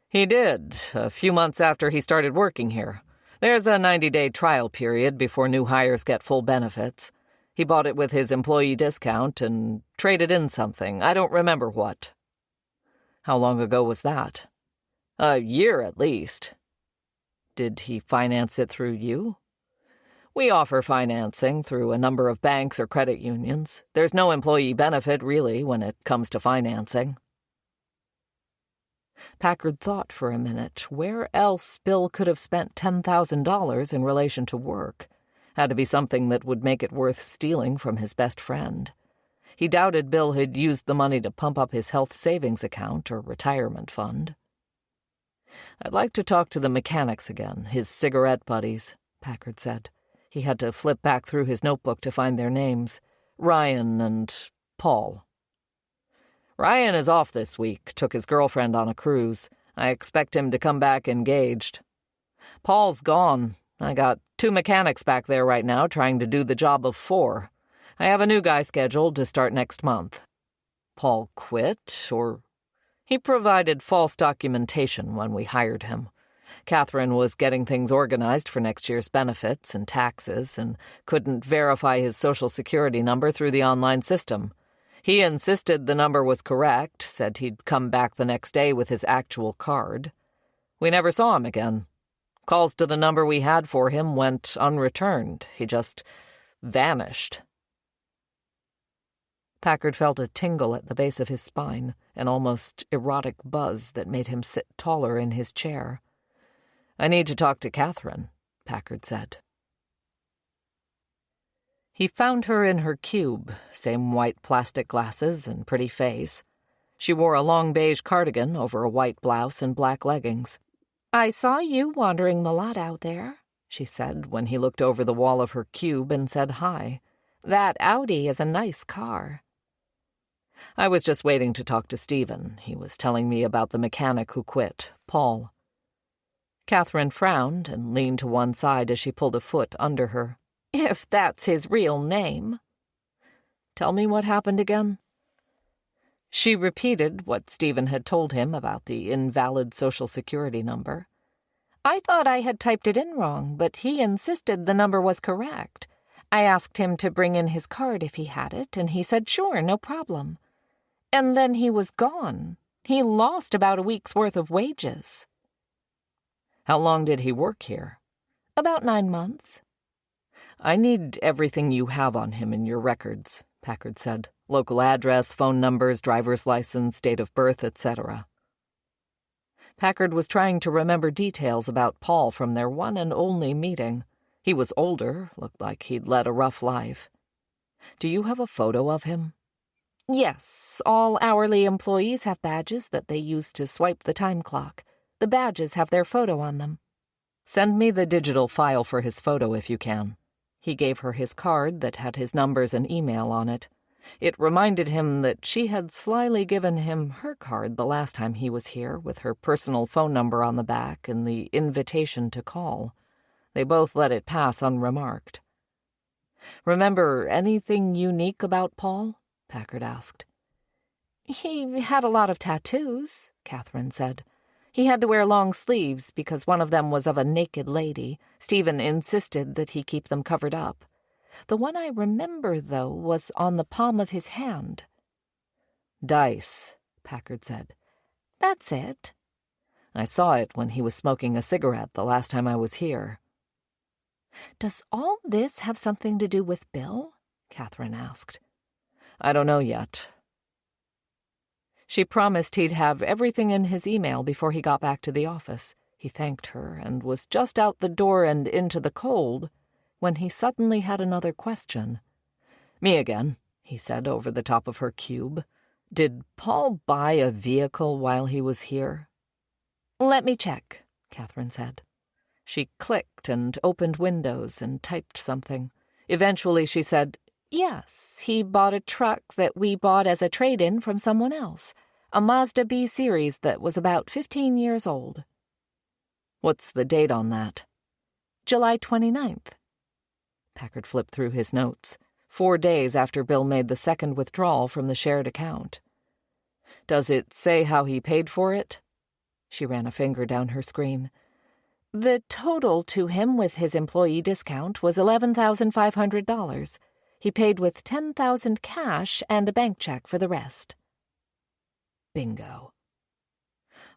"He did, a few months after he started working here. There's a 90-day trial period before new hires get full benefits. He bought it with his employee discount and traded in something. I don't remember what." "How long ago was that?" "A year at least." "Did he finance it through you?" "We offer financing through a number of banks or credit unions. There's no employee benefit, really, when it comes to financing." Packard thought for a minute where else Bill could have spent $10,000 in relation to work. Had to be something that would make it worth stealing from his best friend. He doubted Bill had used the money to pump up his health savings account or retirement fund. "I'd like to talk to the mechanics again, his cigarette buddies," Packard said. He had to flip back through his notebook to find their names. Ryan and Paul. "Ryan is off this week, took his girlfriend on a cruise. I expect him to come back engaged. Paul's gone. I got 2 mechanics back there right now trying to do the job of 4. I have a new guy scheduled to start next month." "Paul quit, or—" "He provided false documentation when we hired him. Catherine was getting things organized for next year's benefits and taxes and couldn't verify his Social Security number through the online system. He insisted the number was correct, said he'd come back the next day with his actual card. We never saw him again. Calls to the number we had for him went unreturned. He just vanished." Packard felt a tingle at the base of his spine, an almost erotic buzz that made him sit taller in his chair. "I need to talk to Catherine," Packard said. He found her in her cube, same white plastic glasses and pretty face. She wore a long beige cardigan over a white blouse and black leggings. "I saw you wandering the lot out there," she said when he looked over the wall of her cube and said hi. "That Audi is a nice car." I was just waiting to talk to Stephen. He was telling me about the mechanic who quit, Paul. Catherine frowned and leaned to one side as she pulled a foot under her. "If that's his real name." "Tell me what happened again." She repeated what Stephen had told him about the invalid Social Security number. "I thought I had typed it in wrong, but he insisted the number was correct. I asked him to bring in his card if he had it, and he said sure, no problem. And then he was gone. He lost about a week's worth of wages." "How long did he work here?" "About 9 months. "I need everything you have on him in your records," Packard said. "Local address, phone numbers, driver's license, date of birth, etc." Packard was trying to remember details about Paul from their one and only meeting. He was older, looked like he'd led a rough life. "Do you have a photo of him?" "Yes, all hourly employees have badges that they use to swipe the time clock. The badges have their photo on them." "Send me the digital file for his photo if you can." He gave her his card that had his numbers and email on it. It reminded him that she had slyly given him her card the last time he was here, with her personal phone number on the back and the invitation to call. They both let it pass unremarked. "Remember anything unique about Paul?" Packard asked. "He had a lot of tattoos," Catherine said. "He had to wear long sleeves because one of them was of a naked lady. Stephen insisted that he keep them covered up. The one I remember, though, was on the palm of his hand." "Dice," Packard said. "That's it." "I saw it when he was smoking a cigarette the last time I was here." "Does all this have something to do with Bill?" Catherine asked. "I don't know yet." She promised he'd have everything in his email before he got back to the office. He thanked her and was just out the door and into the cold when he suddenly had another question. "Me again," he said over the top of her cube. "Did Paul buy a vehicle while he was here?" "Let me check," Catherine said. She clicked and opened Windows and typed something. Eventually she said, "Yes, he bought a truck that we bought as a trade-in from someone else, a Mazda B series that was about 15 years old." "What's the date on that?" "July 29th. Packard flipped through his notes. 4 days after Bill made the second withdrawal from the shared account. "Does it say how he paid for it?" She ran a finger down her screen. "The total to him with his employee discount was $11,500. He paid with $10,000 cash and a bank check for the rest." Bingo.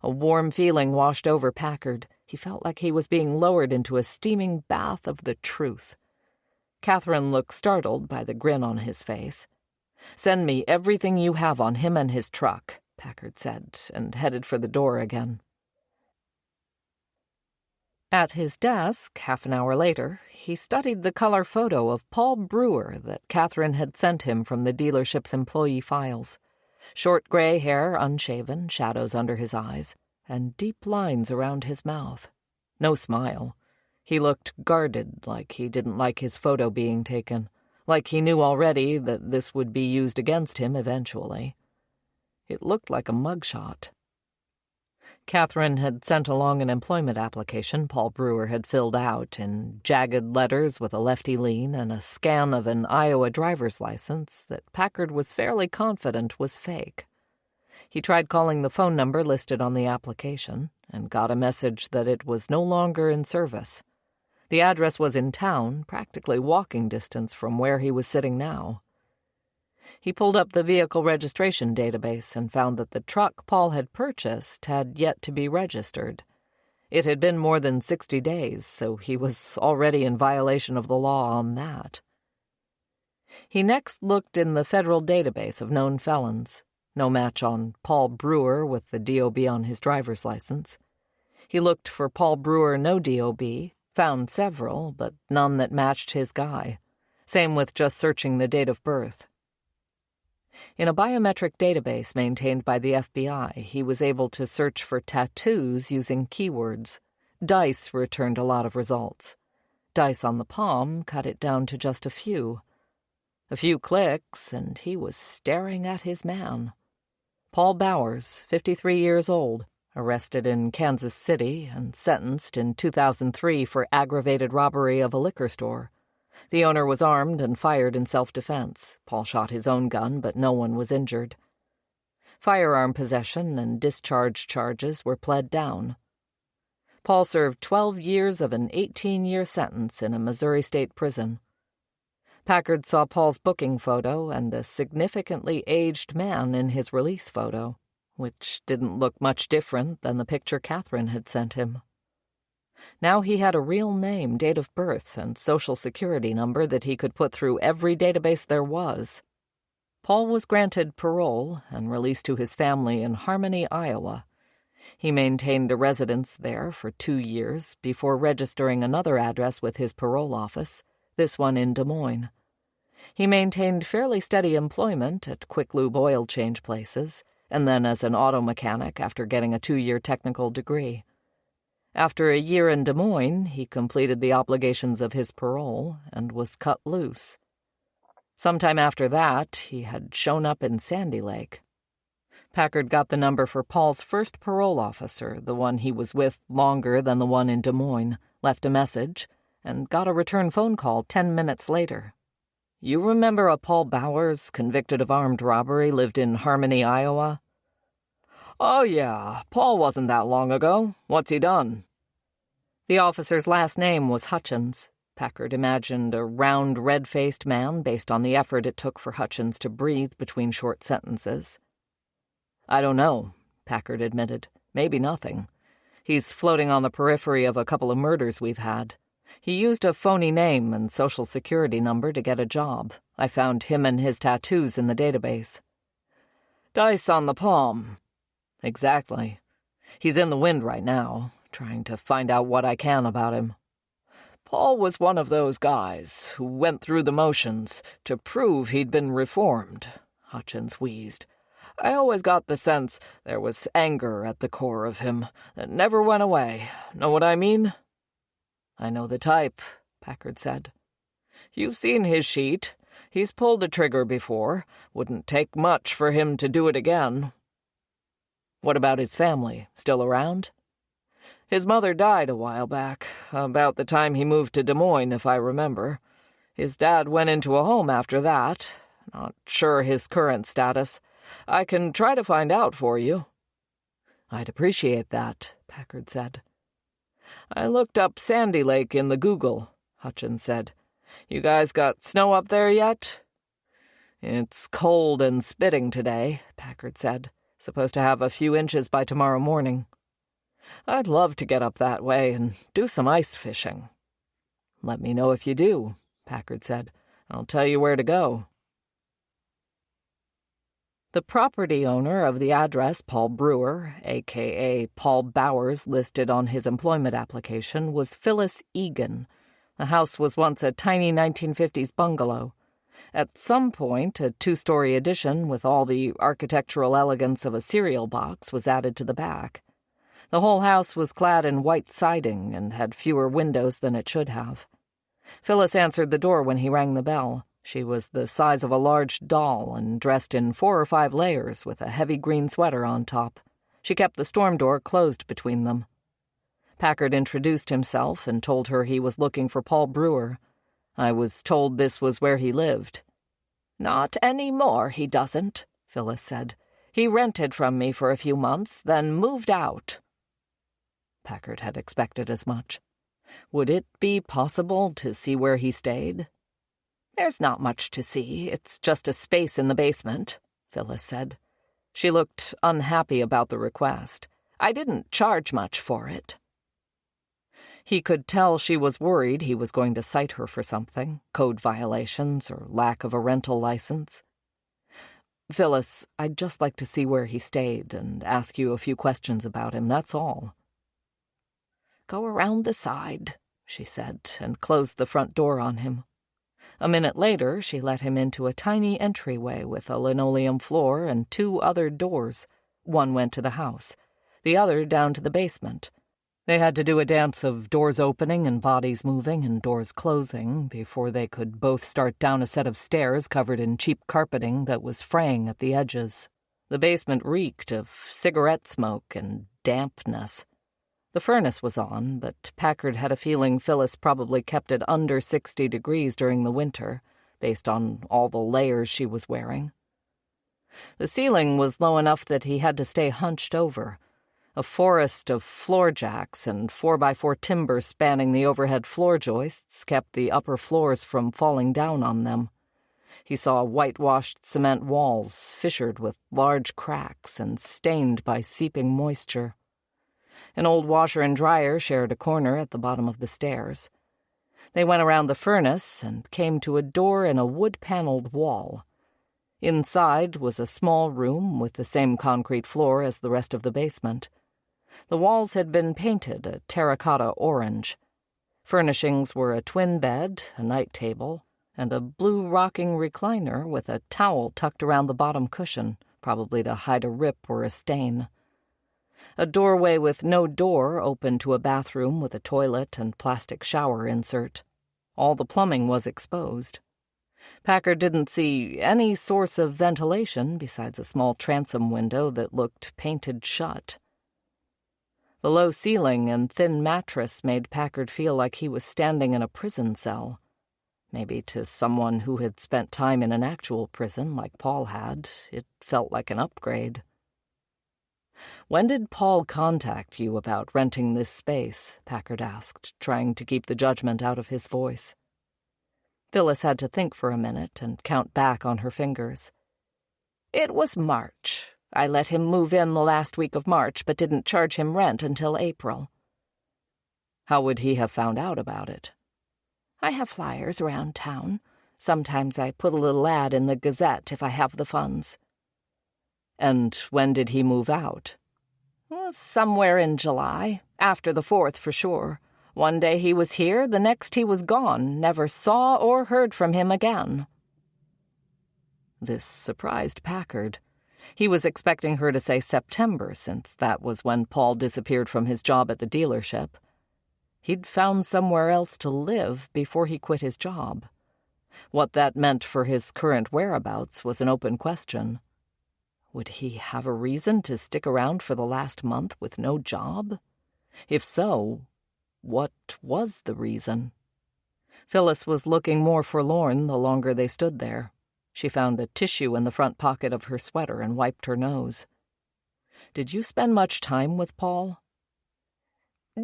A warm feeling washed over Packard. He felt like he was being lowered into a steaming bath of the truth. Catherine looked startled by the grin on his face. "Send me everything you have on him and his truck," Packard said, and headed for the door again. At his desk, half an hour later, he studied the color photo of Paul Brewer that Catherine had sent him from the dealership's employee files. Short gray hair, unshaven, shadows under his eyes, and deep lines around his mouth. No smile. He looked guarded, like he didn't like his photo being taken, like he knew already that this would be used against him eventually. It looked like a mugshot. Catherine had sent along an employment application Paul Brewer had filled out in jagged letters with a lefty lean and a scan of an Iowa driver's license that Packard was fairly confident was fake. He tried calling the phone number listed on the application and got a message that it was no longer in service. The address was in town, practically walking distance from where he was sitting now. He pulled up the vehicle registration database and found that the truck Paul had purchased had yet to be registered. It had been more than 60 days, so he was already in violation of the law on that. He next looked in the federal database of known felons. No match on Paul Brewer with the DOB on his driver's license. He looked for Paul Brewer, no DOB, found several, but none that matched his guy. Same with just searching the date of birth. In a biometric database maintained by the FBI, he was able to search for tattoos using keywords. Dice returned a lot of results. Dice on the palm cut it down to just a few. A few clicks, and he was staring at his man. Paul Bowers, 53 years old, arrested in Kansas City and sentenced in 2003 for aggravated robbery of a liquor store. The owner was armed and fired in self-defense. Paul shot his own gun, but no one was injured. Firearm possession and discharge charges were pled down. Paul served 12 years of an 18-year sentence in a Missouri state prison. Packard saw Paul's booking photo and a significantly aged man in his release photo, which didn't look much different than the picture Catherine had sent him. Now he had a real name, date of birth, and social security number that he could put through every database there was. Paul was granted parole and released to his family in Harmony, Iowa. He maintained a residence there for 2 years before registering another address with his parole office, this one in Des Moines. He maintained fairly steady employment at quick lube oil change places, and then as an auto mechanic after getting a 2-year technical degree. After a year in Des Moines, he completed the obligations of his parole and was cut loose. Sometime after that, he had shown up in Sandy Lake. Packard got the number for Paul's first parole officer, the one he was with longer than the one in Des Moines, left a message, and got a return phone call 10 minutes later. "You remember a Paul Bowers, convicted of armed robbery, lived in Harmony, Iowa?" "Oh, yeah. Paul wasn't that long ago. What's he done?" The officer's last name was Hutchins. Packard imagined a round, red-faced man based on the effort it took for Hutchins to breathe between short sentences. "I don't know," Packard admitted. "Maybe nothing. He's floating on the periphery of a couple of murders we've had. He used a phony name and social security number to get a job. I found him and his tattoos in the database." "Dice on the palm." "Exactly. He's in the wind right now, trying to find out what I can about him." "Paul was one of those guys who went through the motions to prove he'd been reformed," Hutchins wheezed. "I always got the sense there was anger at the core of him that never went away. Know what I mean?" "I know the type," Packard said. "You've seen his sheet. He's pulled a trigger before. Wouldn't take much for him to do it again." "What about his family? Still around?" "His mother died a while back, about the time he moved to Des Moines, if I remember. His dad went into a home after that. Not sure his current status. I can try to find out for you." "I'd appreciate that," Packard said. "I looked up Sandy Lake in the Google," Hutchins said. "You guys got snow up there yet?" "It's cold and spitting today," Packard said. "Supposed to have a few inches by tomorrow morning." "I'd love to get up that way and do some ice fishing." "Let me know if you do," Packard said. "I'll tell you where to go." The property owner of the address Paul Brewer, a.k.a. Paul Bowers, listed on his employment application, was Phyllis Egan. The house was once a tiny 1950s bungalow. At some point, a 2-story addition with all the architectural elegance of a cereal box was added to the back. The whole house was clad in white siding and had fewer windows than it should have. Phyllis answered the door when he rang the bell. She was the size of a large doll and dressed in 4 or 5 layers with a heavy green sweater on top. She kept the storm door closed between them. Packard introduced himself and told her he was looking for Paul Brewer. "I was told this was where he lived." "Not any more, he doesn't," Phyllis said. "He rented from me for a few months, then moved out." Packard had expected as much. Would it be possible to see where he stayed? "There's not much to see. It's just a space in the basement," Phyllis said. She looked unhappy about the request. "I didn't charge much for it." He could tell she was worried he was going to cite her for something, code violations or lack of a rental license. "Phyllis, I'd just like to see where he stayed and ask you a few questions about him, that's all." "Go around the side," she said, and closed the front door on him. A minute later, she let him into a tiny entryway with a linoleum floor and 2 other doors. One went to the house, the other down to the basement. They had to do a dance of doors opening and bodies moving and doors closing before they could both start down a set of stairs covered in cheap carpeting that was fraying at the edges. The basement reeked of cigarette smoke and dampness. The furnace was on, but Packard had a feeling Phyllis probably kept it under 60 degrees during the winter, based on all the layers she was wearing. The ceiling was low enough that he had to stay hunched over. A forest of floor jacks and 4x4 timber spanning the overhead floor joists kept the upper floors from falling down on them. He saw whitewashed cement walls fissured with large cracks and stained by seeping moisture. An old washer and dryer shared a corner at the bottom of the stairs. They went around the furnace and came to a door in a wood-paneled wall. Inside was a small room with the same concrete floor as the rest of the basement. The walls had been painted a terracotta orange. Furnishings were a twin bed, a night table, and a blue rocking recliner with a towel tucked around the bottom cushion, probably to hide a rip or a stain. A doorway with no door opened to a bathroom with a toilet and plastic shower insert. All the plumbing was exposed. Packard didn't see any source of ventilation besides a small transom window that looked painted shut. The low ceiling and thin mattress made Packard feel like he was standing in a prison cell. Maybe to someone who had spent time in an actual prison like Paul had, it felt like an upgrade. "When did Paul contact you about renting this space?" Packard asked, trying to keep the judgment out of his voice. Phyllis had to think for a minute and count back on her fingers. "It was March. I let him move in the last week of March, but didn't charge him rent until April." "How would he have found out about it?" "I have flyers around town. Sometimes I put a little ad in the Gazette if I have the funds." "And when did he move out?" "Somewhere in July, after the 4th for sure. One day he was here, the next he was gone, never saw or heard from him again." This surprised Packard. He was expecting her to say September, since that was when Paul disappeared from his job at the dealership. He'd found somewhere else to live before he quit his job. What that meant for his current whereabouts was an open question. Would he have a reason to stick around for the last month with no job? If so, what was the reason? Phyllis was looking more forlorn the longer they stood there. She found a tissue in the front pocket of her sweater and wiped her nose. "Did you spend much time with Paul?"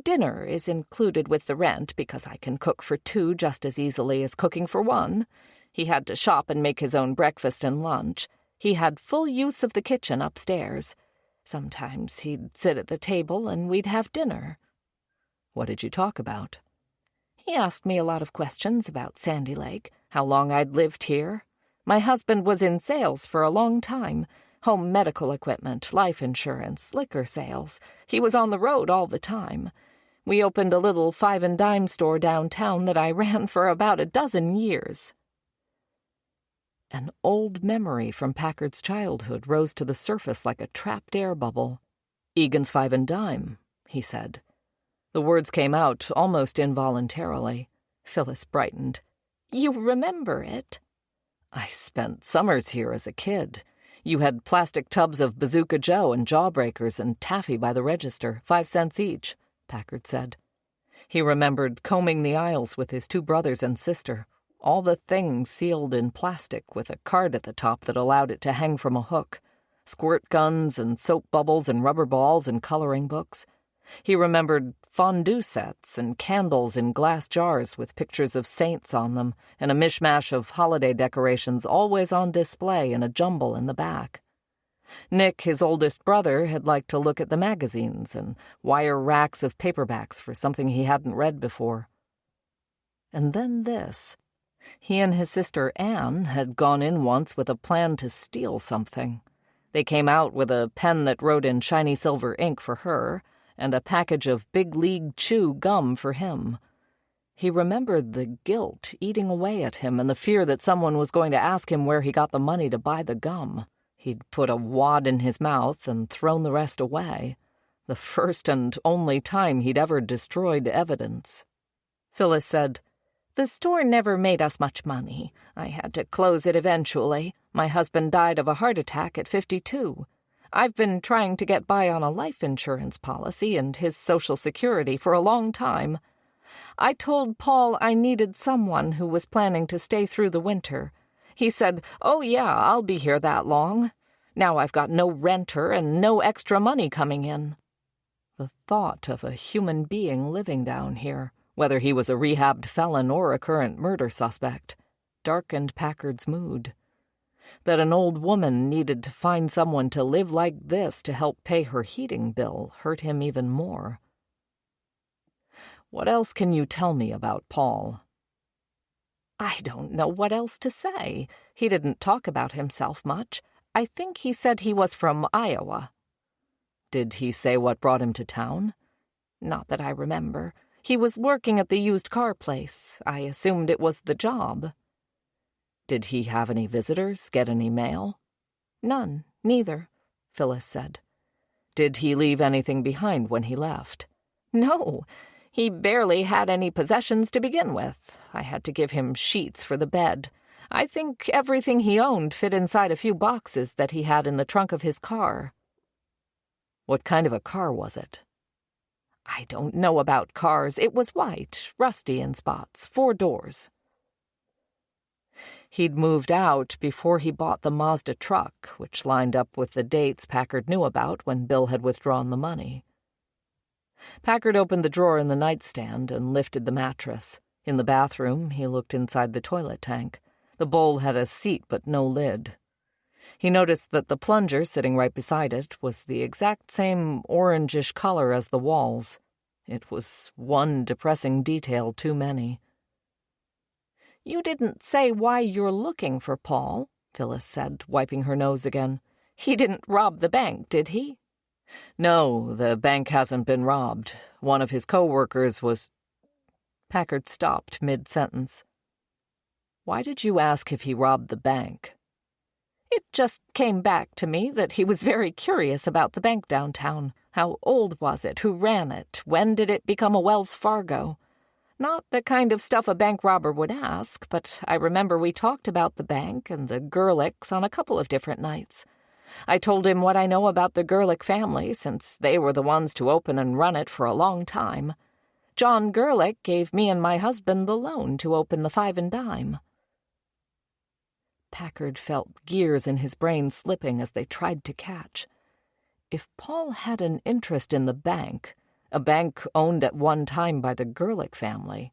"Dinner is included with the rent because I can cook for 2 just as easily as cooking for 1. He had to shop and make his own breakfast and lunch. He had full use of the kitchen upstairs. Sometimes he'd sit at the table and we'd have dinner." "What did you talk about?" "He asked me a lot of questions about Sandy Lake, how long I'd lived here. My husband was in sales for a long time. Home medical equipment, life insurance, liquor sales. He was on the road all the time. We opened a little 5 and dime store downtown that I ran for about 12 years. An old memory from Packard's childhood rose to the surface like a trapped air bubble. "Egan's 5 and dime," he said. The words came out almost involuntarily. Phyllis brightened. "You remember it?" "I spent summers here as a kid. You had plastic tubs of Bazooka Joe and Jawbreakers and taffy by the register, 5 cents each," Packard said. He remembered combing the aisles with his 2 brothers and sister, all the things sealed in plastic with a card at the top that allowed it to hang from a hook, squirt guns and soap bubbles and rubber balls and coloring books. He remembered fondue sets and candles in glass jars with pictures of saints on them and a mishmash of holiday decorations always on display in a jumble in the back. Nick, his oldest brother, had liked to look at the magazines and wire racks of paperbacks for something he hadn't read before. And then this. He and his sister Anne had gone in once with a plan to steal something. They came out with a pen that wrote in shiny silver ink for her, and a package of Big League Chew gum for him. He remembered the guilt eating away at him and the fear that someone was going to ask him where he got the money to buy the gum. He'd put a wad in his mouth and thrown the rest away. The first and only time he'd ever destroyed evidence. Phyllis said, "The store never made us much money. I had to close it eventually. My husband died of a heart attack at 52. I've been trying to get by on a life insurance policy and his Social Security for a long time. I told Paul I needed someone who was planning to stay through the winter. He said, 'Oh yeah, I'll be here that long.' Now I've got no renter and no extra money coming in." The thought of a human being living down here, whether he was a rehabbed felon or a current murder suspect, darkened Packard's mood. That an old woman needed to find someone to live like this to help pay her heating bill hurt him even more. "What else can you tell me about Paul?" "I don't know what else to say. He didn't talk about himself much. I think he said he was from Iowa." "Did he say what brought him to town?" "Not that I remember. He was working at the used car place. I assumed it was the job." "Did he have any visitors, get any mail?" "None, neither," Phyllis said. "Did he leave anything behind when he left?" "No. He barely had any possessions to begin with. I had to give him sheets for the bed. I think everything he owned fit inside a few boxes that he had in the trunk of his car." "What kind of a car was it?" "I don't know about cars. It was white, rusty in spots, 4 doors. He'd moved out before he bought the Mazda truck, which lined up with the dates Packard knew about when Bill had withdrawn the money. Packard opened the drawer in the nightstand and lifted the mattress. In the bathroom, he looked inside the toilet tank. The bowl had a seat but no lid. He noticed that the plunger sitting right beside it was the exact same orangish color as the walls. It was one depressing detail too many. "You didn't say why you're looking for Paul," Phyllis said, wiping her nose again. "He didn't rob the bank, did he?" "No, the bank hasn't been robbed. One of his co-workers was—" Packard stopped mid-sentence. "Why did you ask if he robbed the bank?" "It just came back to me that he was very curious about the bank downtown. How old was it? Who ran it? When did it become a Wells Fargo? Not the kind of stuff a bank robber would ask, but I remember we talked about the bank and the Gerlichs on a couple of different nights. I told him what I know about the Gerlich family, since they were the ones to open and run it for a long time. John Gerlich gave me and my husband the loan to open the 5 and Dime." Packard felt gears in his brain slipping as they tried to catch. If Paul had an interest in the bank, a bank owned at one time by the Gerlich family,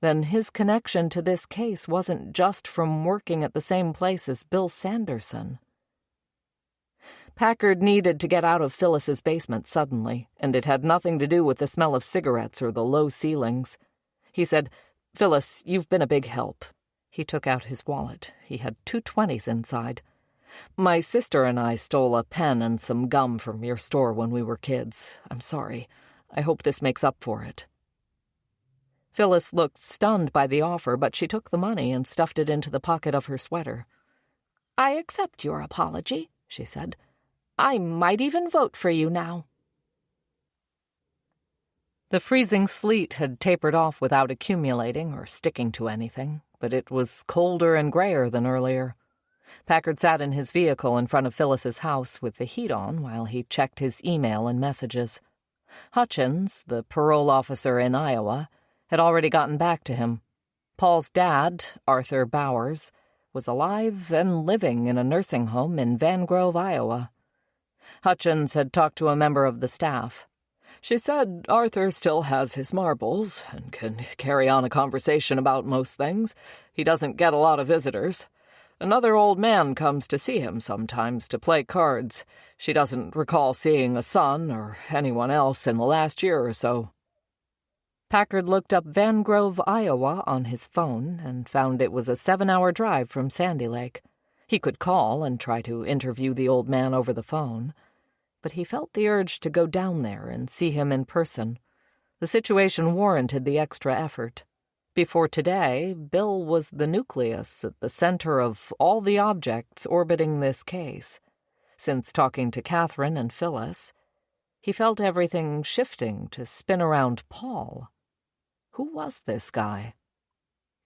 then his connection to this case wasn't just from working at the same place as Bill Sanderson. Packard needed to get out of Phyllis's basement suddenly, and it had nothing to do with the smell of cigarettes or the low ceilings. He said, "Phyllis, you've been a big help." He took out his wallet. He had 2 20s inside. "My sister and I stole a pen and some gum from your store when we were kids. I'm sorry. I hope this makes up for it." Phyllis looked stunned by the offer, but she took the money and stuffed it into the pocket of her sweater. "I accept your apology," she said. "I might even vote for you now." The freezing sleet had tapered off without accumulating or sticking to anything, but it was colder and grayer than earlier. Packard sat in his vehicle in front of Phyllis's house with the heat on while he checked his email and messages. Hutchins, the parole officer in Iowa, had already gotten back to him. Paul's dad, Arthur Bowers, was alive and living in a nursing home in Van Grove, Iowa. Hutchins had talked to a member of the staff. She said Arthur still has his marbles and can carry on a conversation about most things. He doesn't get a lot of visitors. Another old man comes to see him sometimes to play cards. She doesn't recall seeing a son or anyone else in the last year or so. Packard looked up Van Grove, Iowa on his phone and found it was a 7-hour drive from Sandy Lake. He could call and try to interview the old man over the phone, but he felt the urge to go down there and see him in person. The situation warranted the extra effort. Before today, Bill was the nucleus at the center of all the objects orbiting this case. Since talking to Catherine and Phyllis, he felt everything shifting to spin around Paul. Who was this guy?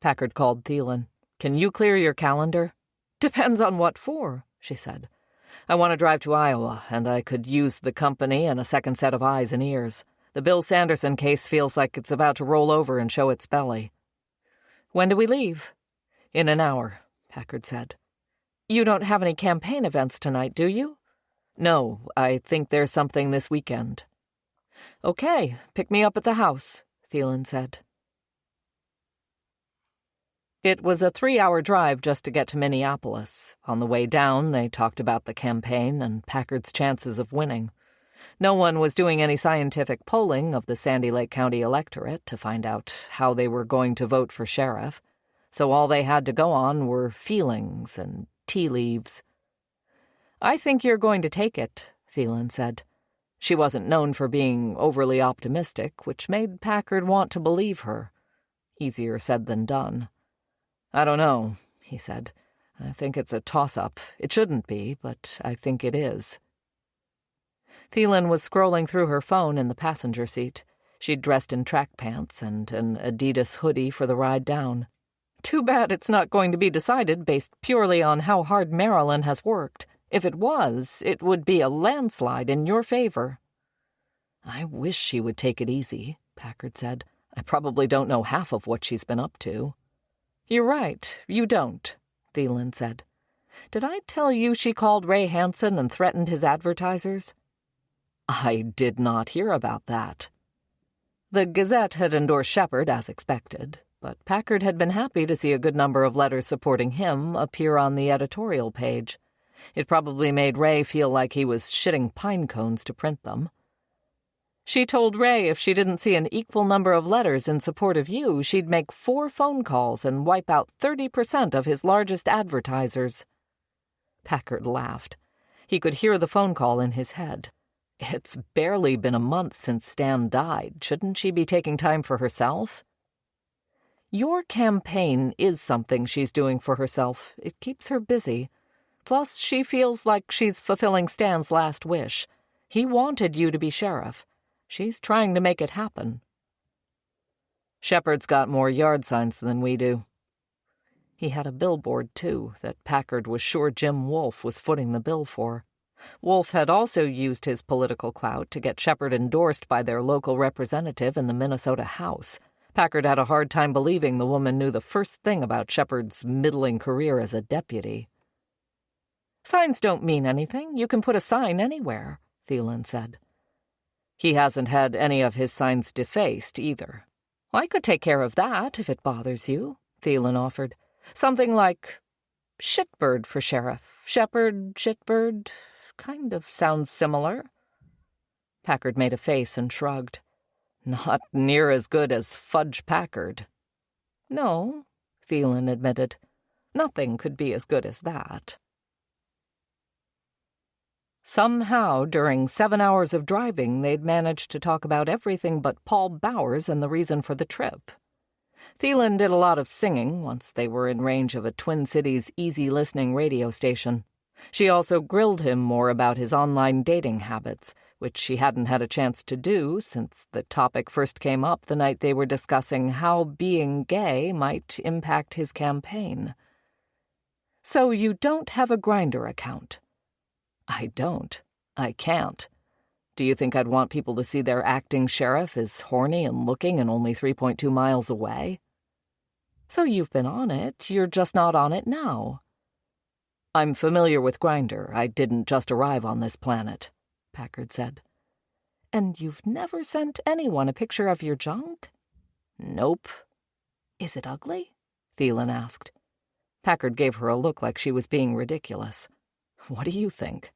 Packard called Thielen. "Can you clear your calendar?" "Depends on what for," she said. "I want to drive to Iowa, and I could use the company and a second set of eyes and ears. The Bill Sanderson case feels like it's about to roll over and show its belly." "When do we leave?" "In an hour," Packard said. "You don't have any campaign events tonight, do you?" "No, I think there's something this weekend." "Okay, pick me up at the house," Thielen said. It was a 3-hour drive just to get to Minneapolis. On the way down, they talked about the campaign and Packard's chances of winning. No one was doing any scientific polling of the Sandy Lake County electorate to find out how they were going to vote for sheriff, so all they had to go on were feelings and tea leaves. "I think you're going to take it," Thielen said. She wasn't known for being overly optimistic, which made Packard want to believe her. Easier said than done. "I don't know," he said. "I think it's a toss-up. It shouldn't be, but I think it is." Thielen was scrolling through her phone in the passenger seat. She'd dressed in track pants and an Adidas hoodie for the ride down. "Too bad it's not going to be decided based purely on how hard Marilyn has worked. If it was, it would be a landslide in your favor." "I wish she would take it easy," Packard said. "I probably don't know half of what she's been up to." "You're right, you don't," Thielen said. "Did I tell you she called Ray Hansen and threatened his advertisers?" "I did not hear about that." The Gazette had endorsed Shepard as expected, but Packard had been happy to see a good number of letters supporting him appear on the editorial page. It probably made Ray feel like he was shitting pine cones to print them. She told Ray if she didn't see an equal number of letters in support of you, she'd make 4 phone calls and wipe out 30% of his largest advertisers. Packard laughed. He could hear the phone call in his head. It's barely been a month since Stan died. Shouldn't she be taking time for herself? Your campaign is something she's doing for herself. It keeps her busy. Plus, she feels like she's fulfilling Stan's last wish. He wanted you to be sheriff. She's trying to make it happen. Shepard's got more yard signs than we do. He had a billboard, too, that Packard was sure Jim Wolfe was footing the bill for. Wolfe had also used his political clout to get Shepard endorsed by their local representative in the Minnesota House. Packard had a hard time believing the woman knew the first thing about Shepard's middling career as a deputy. "Signs don't mean anything. You can put a sign anywhere," Thielen said. "He hasn't had any of his signs defaced, either." "I could take care of that, if it bothers you," Thielen offered. "Something like Shitbird for sheriff. Shepard, Shitbird, kind of sounds similar." Packard made a face and shrugged. "Not near as good as Fudge Packard." "No," Thielen admitted. "Nothing could be as good as that." Somehow, during 7 hours of driving, they'd managed to talk about everything but Paul Bowers and the reason for the trip. Thielen did a lot of singing once they were in range of a Twin Cities easy-listening radio station. She also grilled him more about his online dating habits, which she hadn't had a chance to do since the topic first came up the night they were discussing how being gay might impact his campaign. "So you don't have a Grindr account?" "I don't. I can't. Do you think I'd want people to see their acting sheriff is horny and looking and only 3.2 miles away?" "So you've been on it. You're just not on it now." "I'm familiar with Grindr. I didn't just arrive on this planet," Packard said. "And you've never sent anyone a picture of your junk?" "Nope." "Is it ugly?" Thielen asked. Packard gave her a look like she was being ridiculous. "What do you think?"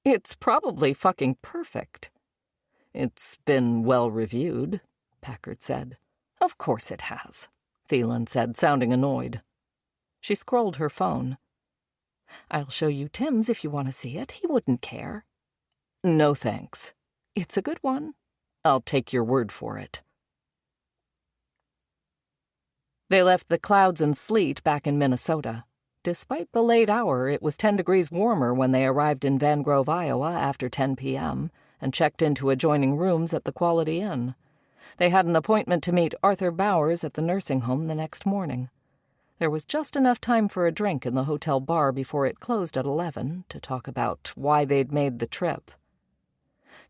"It's probably fucking perfect." "It's been well reviewed," Packard said. "Of course it has," Thielen said, sounding annoyed. She scrolled her phone. "I'll show you Tim's if you want to see it. He wouldn't care." "No, thanks." "It's a good one." I'll take your word for it. They left the clouds and sleet back in Minnesota. Despite the late hour, it was 10 degrees warmer when they arrived in Van Grove, Iowa after 10 p.m. and checked into adjoining rooms at the Quality Inn. They had an appointment to meet Arthur Bowers at the nursing home the next morning. There was just enough time for a drink in the hotel bar before it closed at 11 to talk about why they'd made the trip.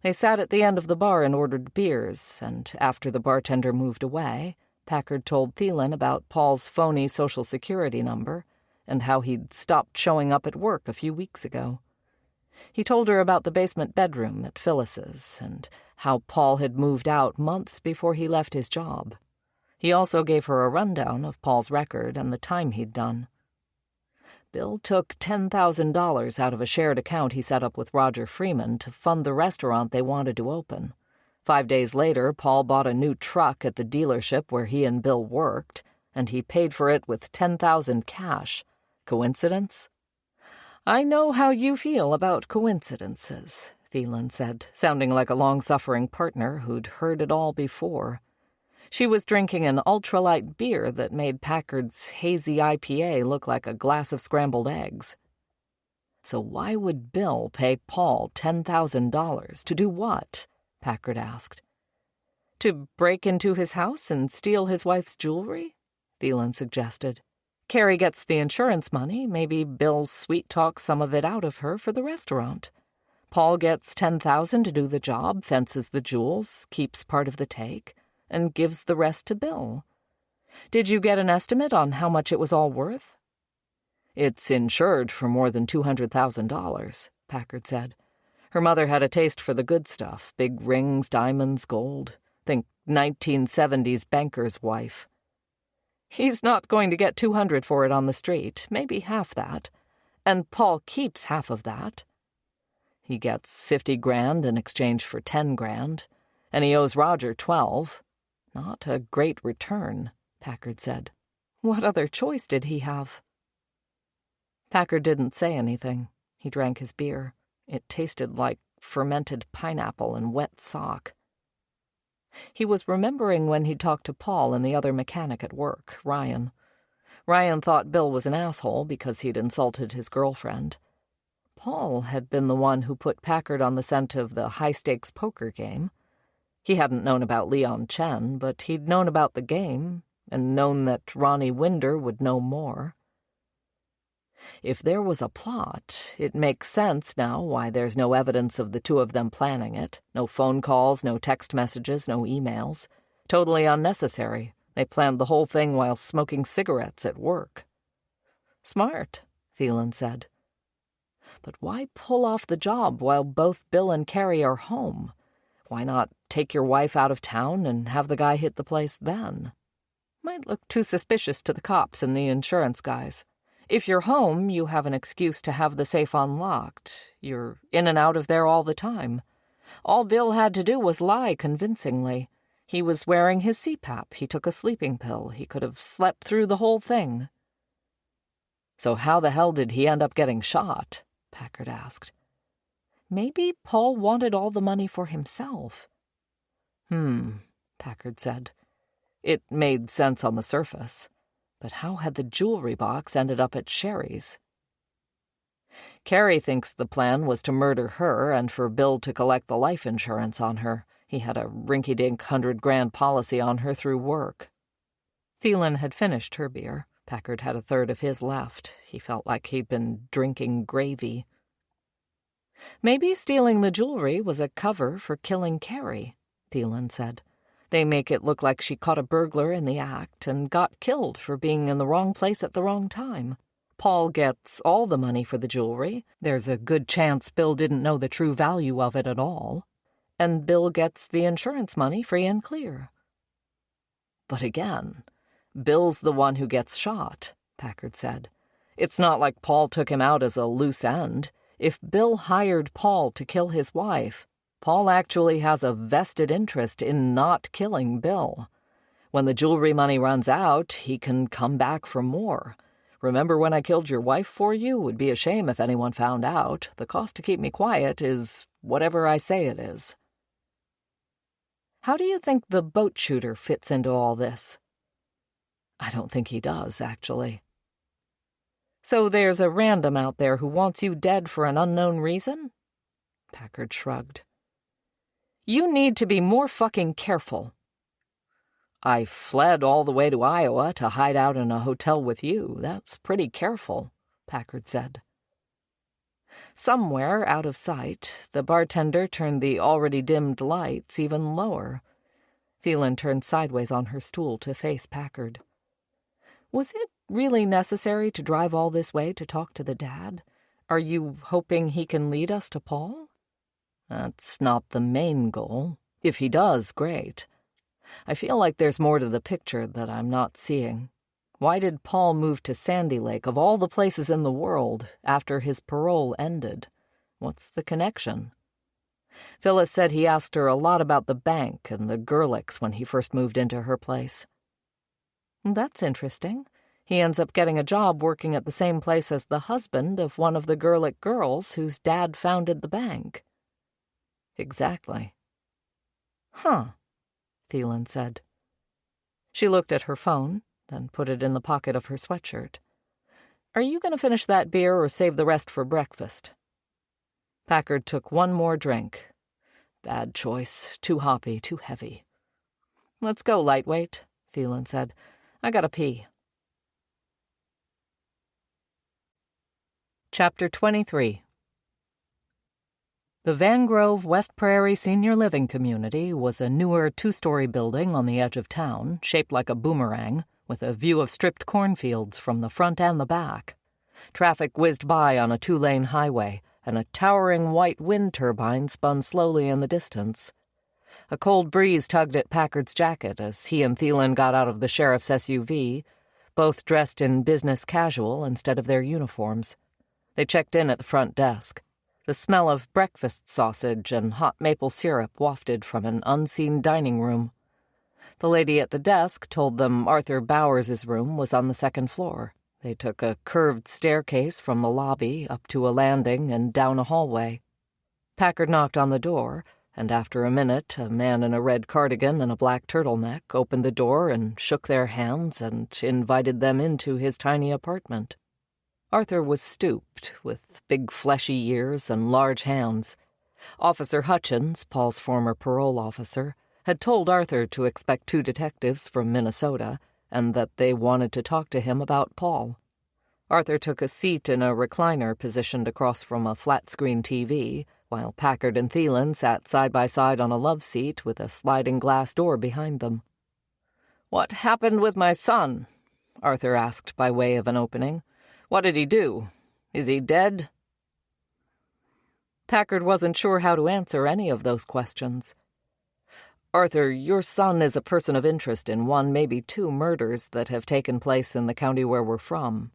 They sat at the end of the bar and ordered beers, and after the bartender moved away, Packard told Thielen about Paul's phony Social Security number and how he'd stopped showing up at work a few weeks ago. He told her about the basement bedroom at Phyllis's and how Paul had moved out months before he left his job. He also gave her a rundown of Paul's record and the time he'd done. Bill took $10,000 out of a shared account he set up with Roger Freeman to fund the restaurant they wanted to open. 5 days later, Paul bought a new truck at the dealership where he and Bill worked, and he paid for it with $10,000 cash. Coincidence? "I know how you feel about coincidences," Thielen said, sounding like a long-suffering partner who'd heard it all before. She was drinking an ultralight beer that made Packard's hazy IPA look like a glass of scrambled eggs. So why would Bill pay Paul $10,000 to do what? Packard asked. "To break into his house and steal his wife's jewelry?" Thielen suggested. "Carrie gets the insurance money. Maybe Bill sweet-talks some of it out of her for the restaurant. Paul gets $10,000 to do the job, fences the jewels, keeps part of the take, and gives the rest to Bill. Did you get an estimate on how much it was all worth?" "It's insured for more than $200,000, Packard said. Her mother had a taste for the good stuff, big rings, diamonds, gold. Think 1970s banker's wife. He's not going to get $200 for it on the street, maybe half that. And Paul keeps half of that. He gets $50,000 in exchange for $10,000, and he owes Roger $12,000. Not a great return," Packard said. "What other choice did he have?" Packard didn't say anything. He drank his beer. It tasted like fermented pineapple and wet sock. He was remembering when he'd talked to Paul and the other mechanic at work, Ryan. Ryan thought Bill was an asshole because he'd insulted his girlfriend. Paul had been the one who put Packard on the scent of the high-stakes poker game. He hadn't known about Leon Chen, but he'd known about the game and known that Ronnie Winder would know more. If there was a plot, it makes sense now why there's no evidence of the two of them planning it. No phone calls, no text messages, no emails. Totally unnecessary. They planned the whole thing while smoking cigarettes at work. "Smart," Thielen said. "But why pull off the job while both Bill and Carrie are home? Why not take your wife out of town and have the guy hit the place then? Might look too suspicious to the cops and the insurance guys. If you're home, you have an excuse to have the safe unlocked. You're in and out of there all the time. All Bill had to do was lie convincingly. He was wearing his CPAP. He took a sleeping pill. He could have slept through the whole thing." "So how the hell did he end up getting shot?" Packard asked. "Maybe Paul wanted all the money for himself." Packard said. It made sense on the surface. But how had the jewelry box ended up at Sherry's? "Carrie thinks the plan was to murder her and for Bill to collect the life insurance on her. He had a rinky-dink $100,000 policy on her through work." Thielen had finished her beer. Packard had a third of his left. He felt like he'd been drinking gravy. "Maybe stealing the jewelry was a cover for killing Carrie," Thielen said. "They make it look like she caught a burglar in the act and got killed for being in the wrong place at the wrong time. Paul gets all the money for the jewelry. There's a good chance Bill didn't know the true value of it at all. And Bill gets the insurance money free and clear." "But again, Bill's the one who gets shot," Packard said. "It's not like Paul took him out as a loose end. If Bill hired Paul to kill his wife, Paul actually has a vested interest in not killing Bill. When the jewelry money runs out, he can come back for more. Remember when I killed your wife for you? Would be a shame if anyone found out. The cost to keep me quiet is whatever I say it is." How do you think the boat shooter fits into all this?" "I don't think he does, actually." "So there's a random out there who wants you dead for an unknown reason?" Packard shrugged. "You need to be more fucking careful." "I fled all the way to Iowa to hide out in a hotel with you. That's pretty careful," Packard said. Somewhere out of sight, the bartender turned the already dimmed lights even lower. Thielen turned sideways on her stool to face Packard. "Was it really necessary to drive all this way to talk to the dad? Are you hoping he can lead us to Paul?" "That's not the main goal. If he does, great. I feel like there's more to the picture that I'm not seeing. Why did Paul move to Sandy Lake, of all the places in the world, after his parole ended? What's the connection?" Phyllis said he asked her a lot about the bank and the Gerlichs when he first moved into her place. "That's interesting. He ends up getting a job working at the same place as the husband of one of the Gerlich girls whose dad founded the bank." "Exactly." "Huh," Thielen said. She looked at her phone, then put it in the pocket of her sweatshirt. "Are you going to finish that beer or save the rest for breakfast?" Packard took one more drink. Bad choice. Too hoppy, too heavy. "Let's go, lightweight," Thielen said. "I gotta pee." Chapter 23. The Van Grove West Prairie Senior Living Community was a newer two-story building on the edge of town, shaped like a boomerang, with a view of stripped cornfields from the front and the back. Traffic whizzed by on a two-lane highway, and a towering white wind turbine spun slowly in the distance. A cold breeze tugged at Packard's jacket as he and Thielen got out of the sheriff's SUV, both dressed in business casual instead of their uniforms. They checked in at the front desk. The smell of breakfast sausage and hot maple syrup wafted from an unseen dining room. The lady at the desk told them Arthur Bowers's room was on the second floor. They took a curved staircase from the lobby up to a landing and down a hallway. Packard knocked on the door, and after a minute a man in a red cardigan and a black turtleneck opened the door and shook their hands and invited them into his tiny apartment. Arthur was stooped, with big fleshy ears and large hands. Officer Hutchins, Paul's former parole officer, had told Arthur to expect 2 detectives from Minnesota and that they wanted to talk to him about Paul. Arthur took a seat in a recliner positioned across from a flat-screen TV, while Packard and Thielen sat side by side on a love seat with a sliding glass door behind them. "What happened with my son?" Arthur asked by way of an opening. "What did he do? Is he dead?" Packard wasn't sure how to answer any of those questions. "Arthur, your son is a person of interest in 1, maybe 2 murders that have taken place in the county where we're from."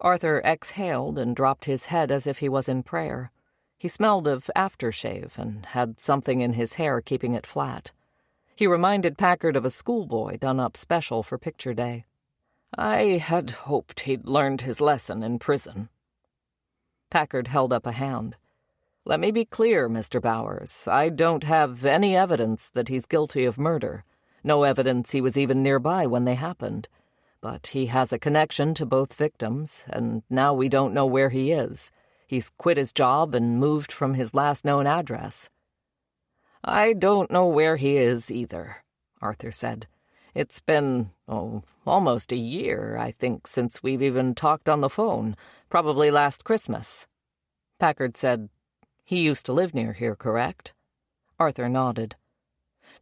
Arthur exhaled and dropped his head as if he was in prayer. He smelled of aftershave and had something in his hair keeping it flat. He reminded Packard of a schoolboy done up special for picture day. "I had hoped he'd learned his lesson in prison." Packard held up a hand. "Let me be clear, Mr. Bowers. I don't have any evidence that he's guilty of murder. No evidence he was even nearby when they happened. But he has a connection to both victims, and now we don't know where he is. He's quit his job and moved from his last known address." "I don't know where he is either," Arthur said. "It's been, almost a year, I think, since we've even talked on the phone. Probably last Christmas." Packard said, "He used to live near here, correct?" Arthur nodded.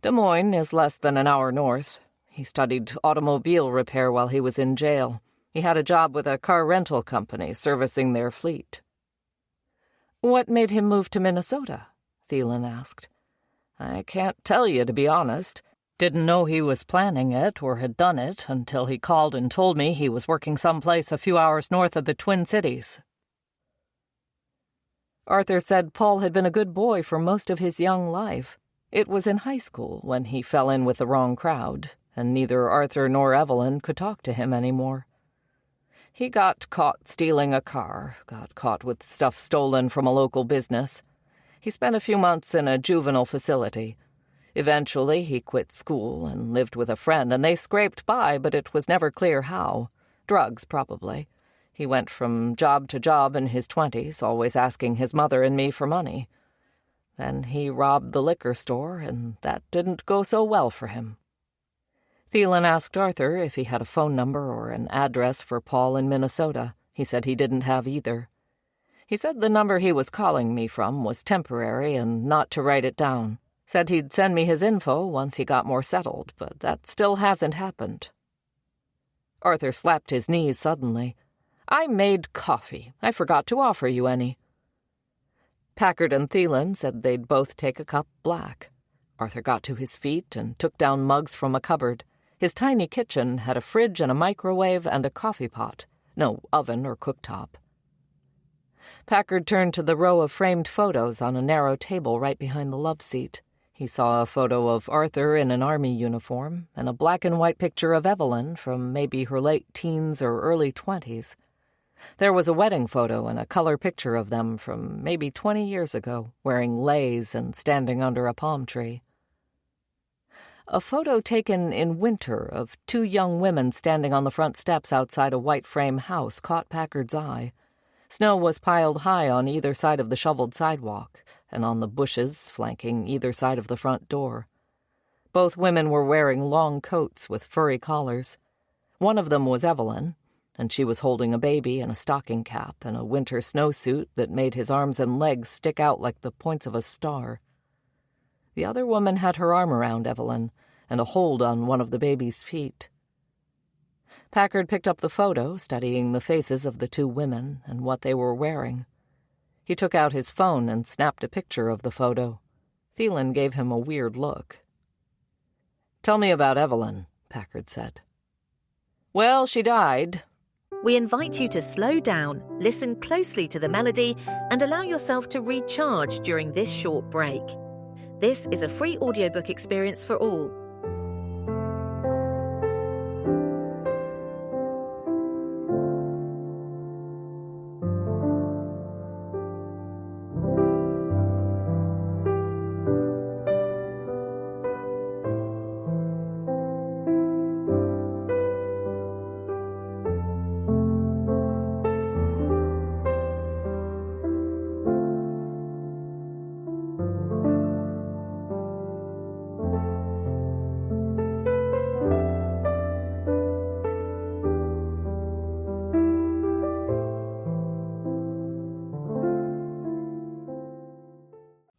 "Des Moines is less than an hour north. He studied automobile repair while he was in jail. He had a job with a car rental company servicing their fleet." "What made him move to Minnesota?" Thielen asked. "I can't tell you, to be honest. Didn't know he was planning it or had done it until he called and told me he was working someplace a few hours north of the Twin Cities." Arthur said Paul had been a good boy for most of his young life. It was in high school when he fell in with the wrong crowd, and neither Arthur nor Evelyn could talk to him anymore. He got caught stealing a car, got caught with stuff stolen from a local business. He spent a few months in a juvenile facility. Eventually, he quit school and lived with a friend, and they scraped by, but it was never clear how. Drugs, probably. He went from job to job in his 20s, always asking his mother and me for money. Then he robbed the liquor store, and that didn't go so well for him. Thielen asked Arthur if he had a phone number or an address for Paul in Minnesota. He said he didn't have either. He said the number he was calling me from was temporary and not to write it down. Said he'd send me his info once he got more settled, but that still hasn't happened. Arthur slapped his knees suddenly. I made coffee. I forgot to offer you any. Packard and Thielen said they'd both take a cup black. Arthur got to his feet and took down mugs from a cupboard. His tiny kitchen had a fridge and a microwave and a coffee pot. No oven or cooktop. Packard turned to the row of framed photos on a narrow table right behind the love seat. He saw a photo of Arthur in an army uniform and a black-and-white picture of Evelyn from maybe her late teens or early 20s. There was a wedding photo and a color picture of them from maybe 20 years ago, wearing leis and standing under a palm tree. A photo taken in winter of two young women standing on the front steps outside a white frame house caught Packard's eye. Snow was piled high on either side of the shoveled sidewalk and on the bushes flanking either side of the front door. Both women were wearing long coats with furry collars. One of them was Evelyn, and she was holding a baby in a stocking cap and a winter snowsuit that made his arms and legs stick out like the points of a star. The other woman had her arm around Evelyn and a hold on one of the baby's feet. Packard picked up the photo, studying the faces of the two women and what they were wearing. He took out his phone and snapped a picture of the photo. Thielen gave him a weird look. "Tell me about Evelyn," Packard said. "Well, she died." We invite you to slow down, listen closely to the melody, and allow yourself to recharge during this short break. This is a free audiobook experience for all.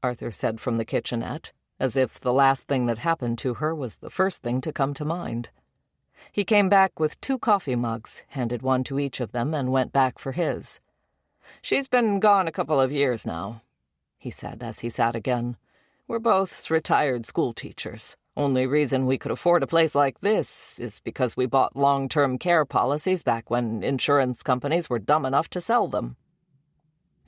Arthur said from the kitchenette, as if the last thing that happened to her was the first thing to come to mind. He came back with 2 coffee mugs, handed one to each of them, and went back for his. "She's been gone a couple of years now," he said as he sat again. "We're both retired school teachers. Only reason we could afford a place like this is because we bought long-term care policies back when insurance companies were dumb enough to sell them."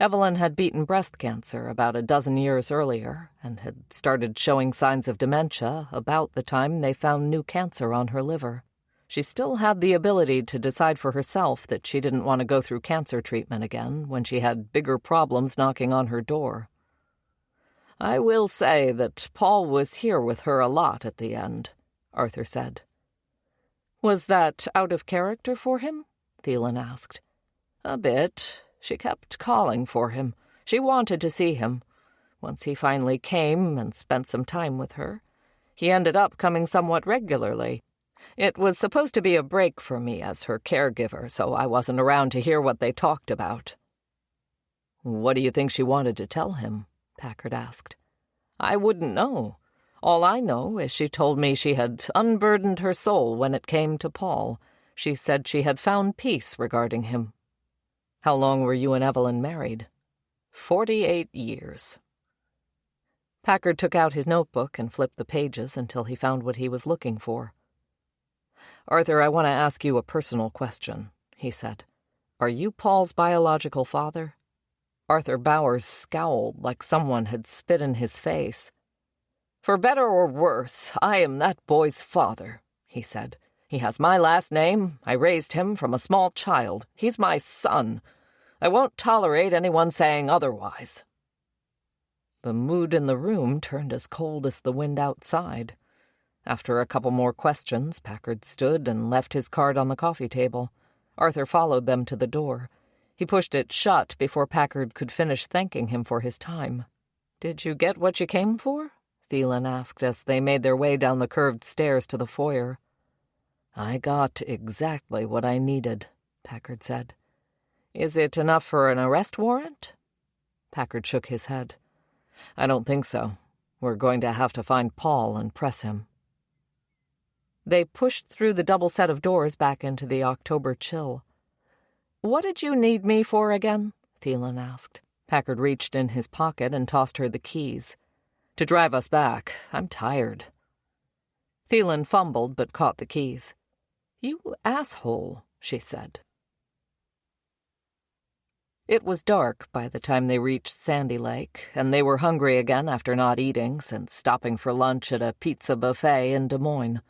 Evelyn had beaten breast cancer about a dozen years earlier and had started showing signs of dementia about the time they found new cancer on her liver. She still had the ability to decide for herself that she didn't want to go through cancer treatment again when she had bigger problems knocking on her door. "I will say that Paul was here with her a lot at the end," Arthur said. "Was that out of character for him?" Thielen asked. "A bit. She kept calling for him. She wanted to see him. Once he finally came and spent some time with her, he ended up coming somewhat regularly. It was supposed to be a break for me as her caregiver, so I wasn't around to hear what they talked about." "What do you think she wanted to tell him?" Packard asked. "I wouldn't know. All I know is she told me she had unburdened her soul when it came to Paul. She said she had found peace regarding him." "How long were you and Evelyn married?" 48 years. Packard took out his notebook and flipped the pages until he found what he was looking for. "Arthur, I want to ask you a personal question," he said. "Are you Paul's biological father?" Arthur Bowers scowled like someone had spit in his face. "For better or worse, I am that boy's father," he said. "He has my last name. I raised him from a small child. He's my son. I won't tolerate anyone saying otherwise." The mood in the room turned as cold as the wind outside. After a couple more questions, Packard stood and left his card on the coffee table. Arthur followed them to the door. He pushed it shut before Packard could finish thanking him for his time. "Did you get what you came for?" Thielen asked as they made their way down the curved stairs to the foyer. "I got exactly what I needed," Packard said. "Is it enough for an arrest warrant?" Packard shook his head. "I don't think so. We're going to have to find Paul and press him." They pushed through the double set of doors back into the October chill. "What did you need me for again?" Thielen asked. Packard reached in his pocket and tossed her the keys. "To drive us back. I'm tired." Thielen fumbled but caught the keys. "You asshole," she said. It was dark by the time they reached Sandy Lake, and they were hungry again after not eating since stopping for lunch at a pizza buffet in Des Moines.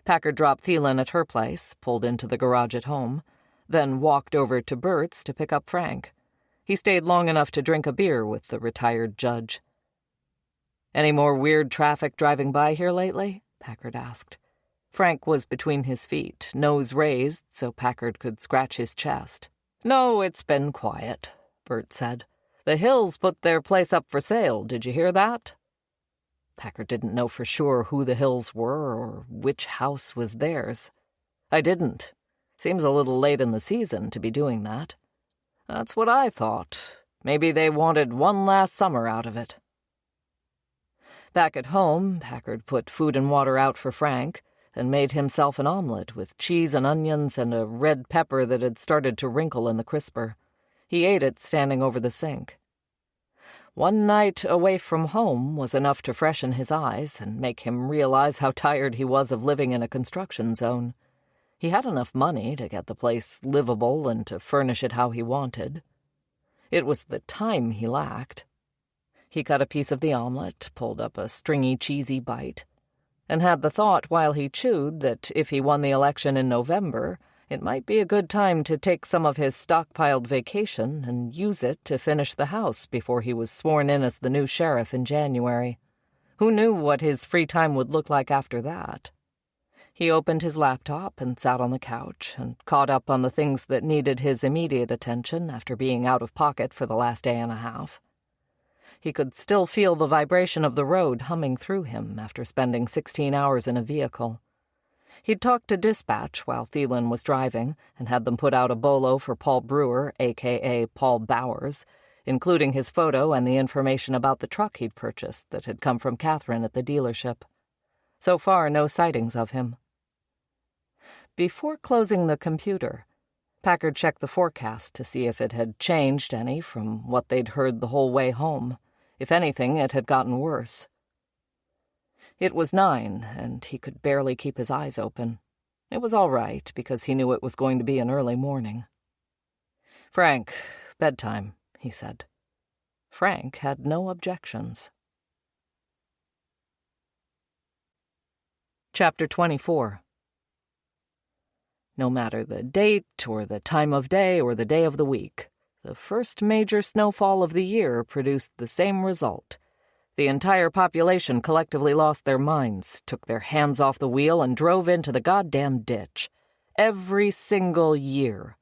Packard dropped Thielen at her place, pulled into the garage at home, then walked over to Bert's to pick up Frank. He stayed long enough to drink a beer with the retired judge. "Any more weird traffic driving by here lately?" Packard asked. Frank was between his feet, nose raised so Packard could scratch his chest. "No, it's been quiet," Bert said. "The Hills put their place up for sale. Did you hear that?" Packard didn't know for sure who the Hills were or which house was theirs. "I didn't. Seems a little late in the season to be doing that." "That's what I thought. Maybe they wanted one last summer out of it." Back at home, Packard put food and water out for Frank and made himself an omelet with cheese and onions and a red pepper that had started to wrinkle in the crisper. He ate it standing over the sink. One night away from home was enough to freshen his eyes and make him realize how tired he was of living in a construction zone. He had enough money to get the place livable and to furnish it how he wanted. It was the time he lacked. He cut a piece of the omelet, pulled up a stringy, cheesy bite, and had the thought while he chewed that if he won the election in November, it might be a good time to take some of his stockpiled vacation and use it to finish the house before he was sworn in as the new sheriff in January. Who knew what his free time would look like after that? He opened his laptop and sat on the couch and caught up on the things that needed his immediate attention after being out of pocket for the last day and a half. He could still feel the vibration of the road humming through him after spending 16 hours in a vehicle. He'd talked to dispatch while Thielen was driving and had them put out a bolo for Paul Brewer, a.k.a. Paul Bowers, including his photo and the information about the truck he'd purchased that had come from Catherine at the dealership. So far, no sightings of him. Before closing the computer, Packard checked the forecast to see if it had changed any from what they'd heard the whole way home. If anything, it had gotten worse. It was 9, and he could barely keep his eyes open. It was all right, because he knew it was going to be an early morning. "Frank, bedtime," he said. Frank had no objections. Chapter 24. No matter the date or the time of day or the day of the week, the first major snowfall of the year produced the same result. The entire population collectively lost their minds, took their hands off the wheel, and drove into the goddamn ditch. Every single year.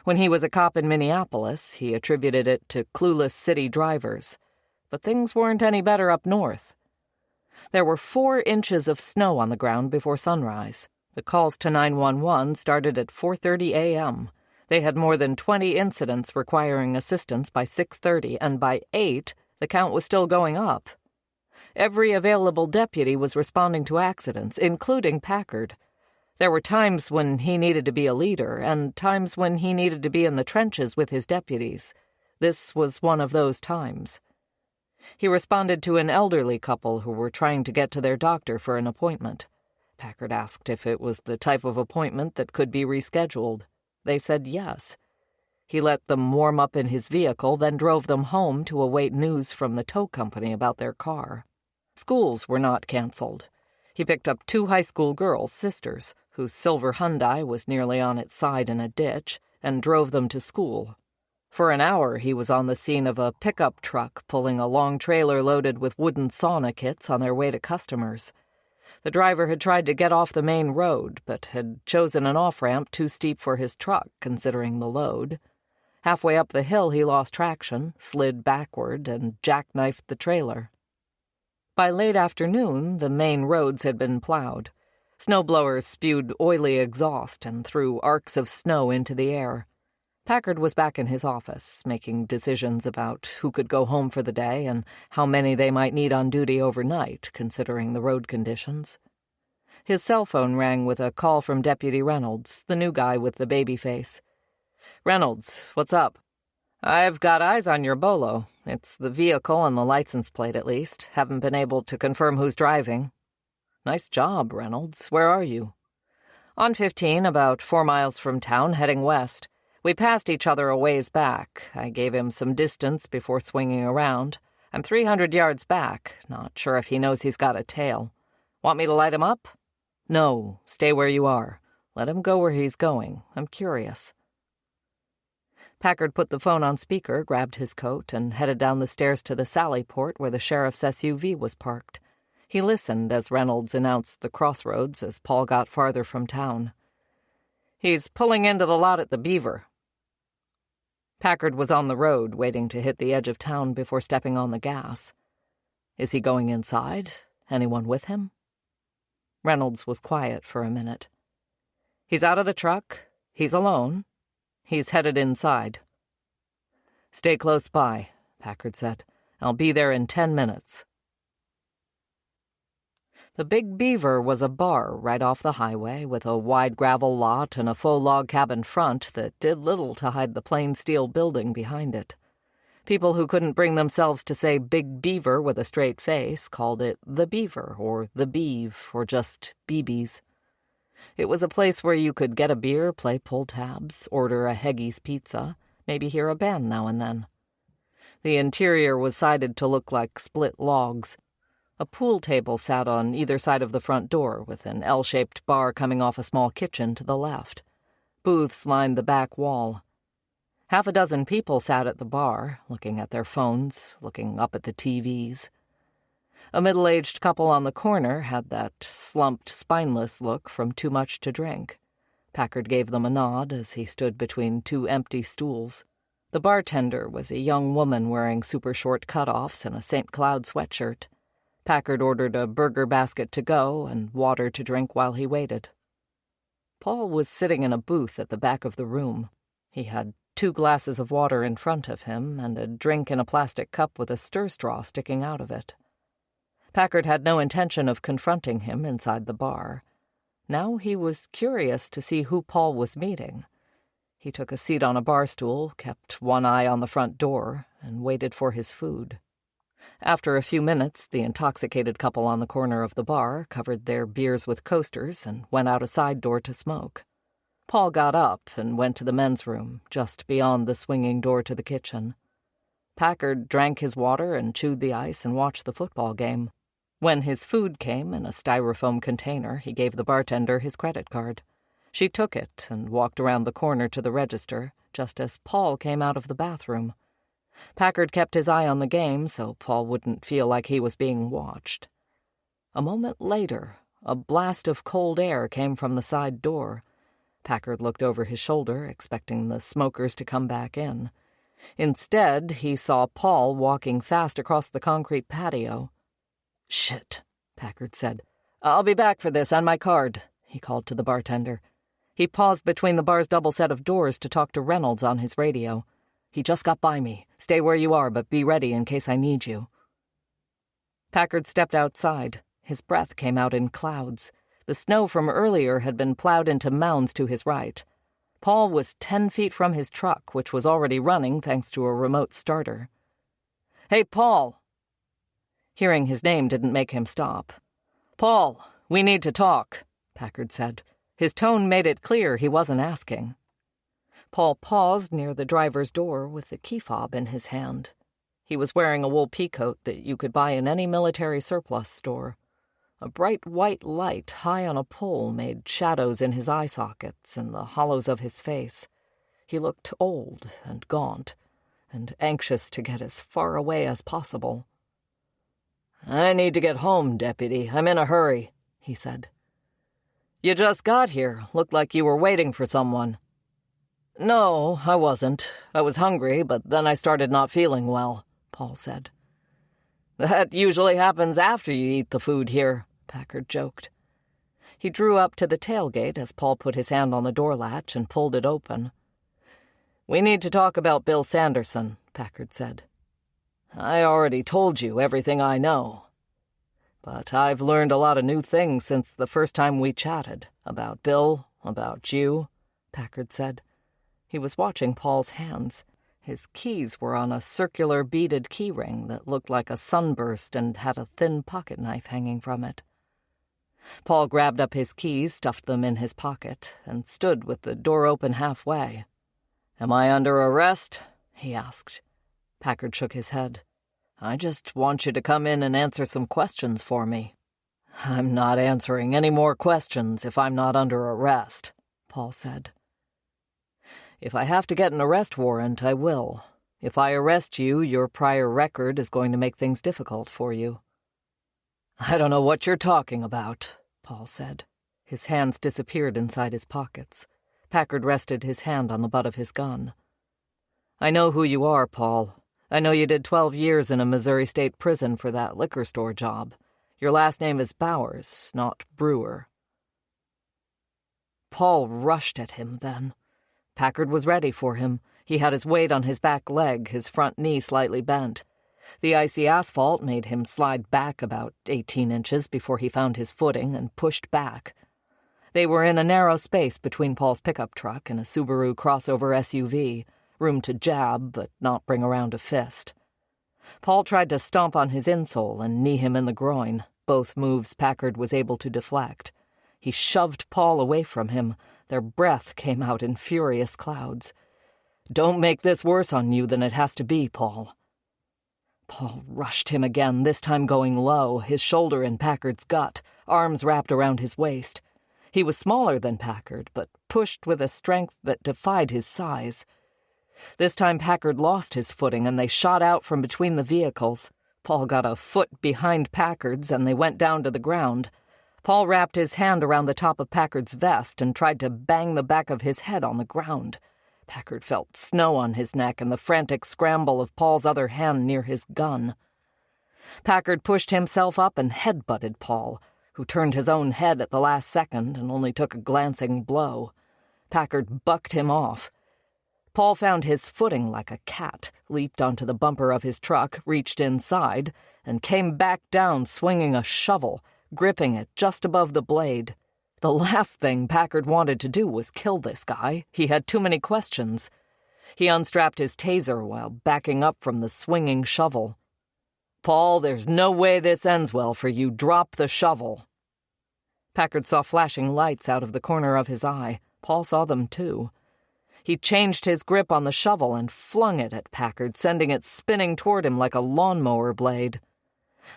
When he was a cop in Minneapolis, he attributed it to clueless city drivers. But things weren't any better up north. There were 4 inches of snow on the ground before sunrise. The calls to 911 started at 4:30 a.m. They had more than 20 incidents requiring assistance by 6:30, and by 8, the count was still going up. Every available deputy was responding to accidents, including Packard. There were times when he needed to be a leader, and times when he needed to be in the trenches with his deputies. This was one of those times. He responded to an elderly couple who were trying to get to their doctor for an appointment. Packard asked if it was the type of appointment that could be rescheduled. They said yes. He let them warm up in his vehicle, then drove them home to await news from the tow company about their car. Schools were not canceled. He picked up 2 high school girls, sisters, whose silver Hyundai was nearly on its side in a ditch, and drove them to school. For an hour, he was on the scene of a pickup truck pulling a long trailer loaded with wooden sauna kits on their way to customers. The driver had tried to get off the main road, but had chosen an off-ramp too steep for his truck, considering the load. Halfway up the hill, he lost traction, slid backward, and jackknifed the trailer. By late afternoon, the main roads had been plowed. Snowblowers spewed oily exhaust and threw arcs of snow into the air. Packard was back in his office, making decisions about who could go home for the day and how many they might need on duty overnight, considering the road conditions. His cell phone rang with a call from Deputy Reynolds, the new guy with the baby face. "Reynolds, what's up?" "I've got eyes on your bolo. It's the vehicle and the license plate, at least. Haven't been able to confirm who's driving." "Nice job, Reynolds. Where are you?" "On 15, about 4 miles from town, heading west. We passed each other a ways back. I gave him some distance before swinging around. I'm 300 yards back. Not sure if he knows he's got a tail. Want me to light him up?" "No, stay where you are. Let him go where he's going. I'm curious." Packard put the phone on speaker, grabbed his coat, and headed down the stairs to the sally port where the sheriff's SUV was parked. He listened as Reynolds announced the crossroads as Paul got farther from town. "He's pulling into the lot at the Beaver." Packard was on the road, waiting to hit the edge of town before stepping on the gas. "Is he going inside? Anyone with him?" Reynolds was quiet for a minute. "He's out of the truck. He's alone. He's headed inside." "Stay close by," Packard said. "I'll be there in 10 minutes." The Big Beaver was a bar right off the highway with a wide gravel lot and a faux log cabin front that did little to hide the plain steel building behind it. People who couldn't bring themselves to say Big Beaver with a straight face called it the Beaver or the Beeve or just BB's. It was a place where you could get a beer, play pull tabs, order a Heggie's pizza, maybe hear a band now and then. The interior was sided to look like split logs. A pool table sat on either side of the front door, with an L-shaped bar coming off a small kitchen to the left. Booths lined the back wall. Half a dozen people sat at the bar, looking at their phones, looking up at the TVs. A middle-aged couple on the corner had that slumped, spineless look from too much to drink. Packard gave them a nod as he stood between 2 empty stools. The bartender was a young woman wearing super-short cutoffs and a St. Cloud sweatshirt. Packard ordered a burger basket to go and water to drink while he waited. Paul was sitting in a booth at the back of the room. He had 2 glasses of water in front of him and a drink in a plastic cup with a stir straw sticking out of it. Packard had no intention of confronting him inside the bar. Now he was curious to see who Paul was meeting. He took a seat on a bar stool, kept one eye on the front door, and waited for his food. After a few minutes, the intoxicated couple on the corner of the bar covered their beers with coasters and went out a side door to smoke. Paul got up and went to the men's room, just beyond the swinging door to the kitchen. Packard drank his water and chewed the ice and watched the football game. When his food came in a styrofoam container, he gave the bartender his credit card. She took it and walked around the corner to the register, just as Paul came out of the bathroom. Packard kept his eye on the game so Paul wouldn't feel like he was being watched. A moment later, a blast of cold air came from the side door. Packard looked over his shoulder, expecting the smokers to come back in. Instead, he saw Paul walking fast across the concrete patio. "Shit," Packard said. "I'll be back for this and my card," he called to the bartender. He paused between the bar's double set of doors to talk to Reynolds on his radio. "He just got by me. Stay where you are, but be ready in case I need you." Packard stepped outside. His breath came out in clouds. The snow from earlier had been plowed into mounds to his right. Paul was 10 feet from his truck, which was already running thanks to a remote starter. "Hey, Paul!" Hearing his name didn't make him stop. "Paul, we need to talk," Packard said. His tone made it clear he wasn't asking. Paul paused near the driver's door with the key fob in his hand. He was wearing a wool peacoat that you could buy in any military surplus store. A bright white light high on a pole made shadows in his eye sockets and the hollows of his face. He looked old and gaunt, and anxious to get as far away as possible. "I need to get home, Deputy. I'm in a hurry," he said. "You just got here. Looked like you were waiting for someone." "No, I wasn't. I was hungry, but then I started not feeling well," Paul said. "That usually happens after you eat the food here," Packard joked. He drew up to the tailgate as Paul put his hand on the door latch and pulled it open. "We need to talk about Bill Sanderson," Packard said. "I already told you everything I know. But I've learned a lot of new things since the first time we chatted. About Bill, about you," Packard said. He was watching Paul's hands. His keys were on a circular beaded key ring that looked like a sunburst and had a thin pocket knife hanging from it. Paul grabbed up his keys, stuffed them in his pocket, and stood with the door open halfway. "Am I under arrest?" he asked. Packard shook his head. "I just want you to come in and answer some questions for me." "I'm not answering any more questions if I'm not under arrest," Paul said. "If I have to get an arrest warrant, I will. If I arrest you, your prior record is going to make things difficult for you." "I don't know what you're talking about," Paul said. His hands disappeared inside his pockets. Packard rested his hand on the butt of his gun. "I know who you are, Paul. I know you did 12 years in a Missouri State prison for that liquor store job. Your last name is Bowers, not Brewer." Paul rushed at him then. Packard was ready for him. He had his weight on his back leg, his front knee slightly bent. The icy asphalt made him slide back about 18 inches before he found his footing and pushed back. They were in a narrow space between Paul's pickup truck and a Subaru crossover SUV, room to jab but not bring around a fist. Paul tried to stomp on his insole and knee him in the groin, both moves Packard was able to deflect. He shoved Paul away from him. Their breath came out in furious clouds. "Don't make this worse on you than it has to be, Paul." Paul rushed him again, this time going low, his shoulder in Packard's gut, arms wrapped around his waist. He was smaller than Packard, but pushed with a strength that defied his size. This time Packard lost his footing, and they shot out from between the vehicles. Paul got a foot behind Packard's, and they went down to the ground. Paul wrapped his hand around the top of Packard's vest and tried to bang the back of his head on the ground. Packard felt snow on his neck and the frantic scramble of Paul's other hand near his gun. Packard pushed himself up and headbutted Paul, who turned his own head at the last second and only took a glancing blow. Packard bucked him off. Paul found his footing like a cat, leaped onto the bumper of his truck, reached inside, and came back down swinging a shovel, gripping it just above the blade. The last thing Packard wanted to do was kill this guy. He had too many questions. He unstrapped his taser while backing up from the swinging shovel. "Paul, there's no way this ends well for you. Drop the shovel." Packard saw flashing lights out of the corner of his eye. Paul saw them too. He changed his grip on the shovel and flung it at Packard, sending it spinning toward him like a lawnmower blade.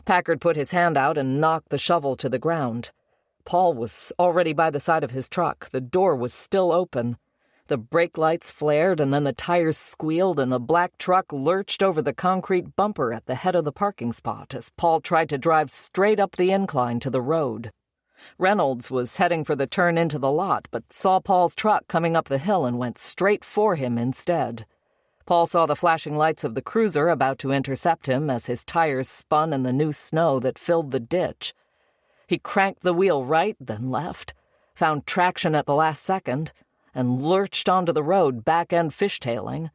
Packard put his hand out and knocked the shovel to the ground. Paul was already by the side of his truck. The door was still open. The brake lights flared, and then the tires squealed, and the black truck lurched over the concrete bumper at the head of the parking spot as Paul tried to drive straight up the incline to the road. Reynolds was heading for the turn into the lot, but saw Paul's truck coming up the hill and went straight for him instead. Paul saw the flashing lights of the cruiser about to intercept him as his tires spun in the new snow that filled the ditch. He cranked the wheel right, then left, found traction at the last second, and lurched onto the road, back-end fishtailing,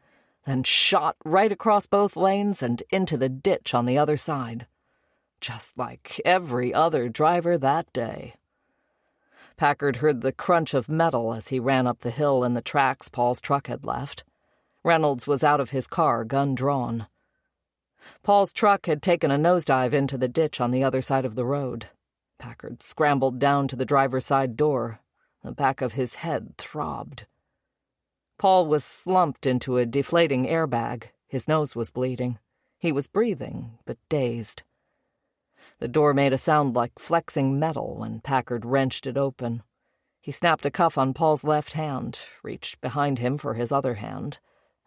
then shot right across both lanes and into the ditch on the other side. Just like every other driver that day. Packard heard the crunch of metal as he ran up the hill in the tracks Paul's truck had left. Reynolds was out of his car, gun drawn. Paul's truck had taken a nosedive into the ditch on the other side of the road. Packard scrambled down to the driver's side door. The back of his head throbbed. Paul was slumped into a deflating airbag. His nose was bleeding. He was breathing, but dazed. The door made a sound like flexing metal when Packard wrenched it open. He snapped a cuff on Paul's left hand, reached behind him for his other hand,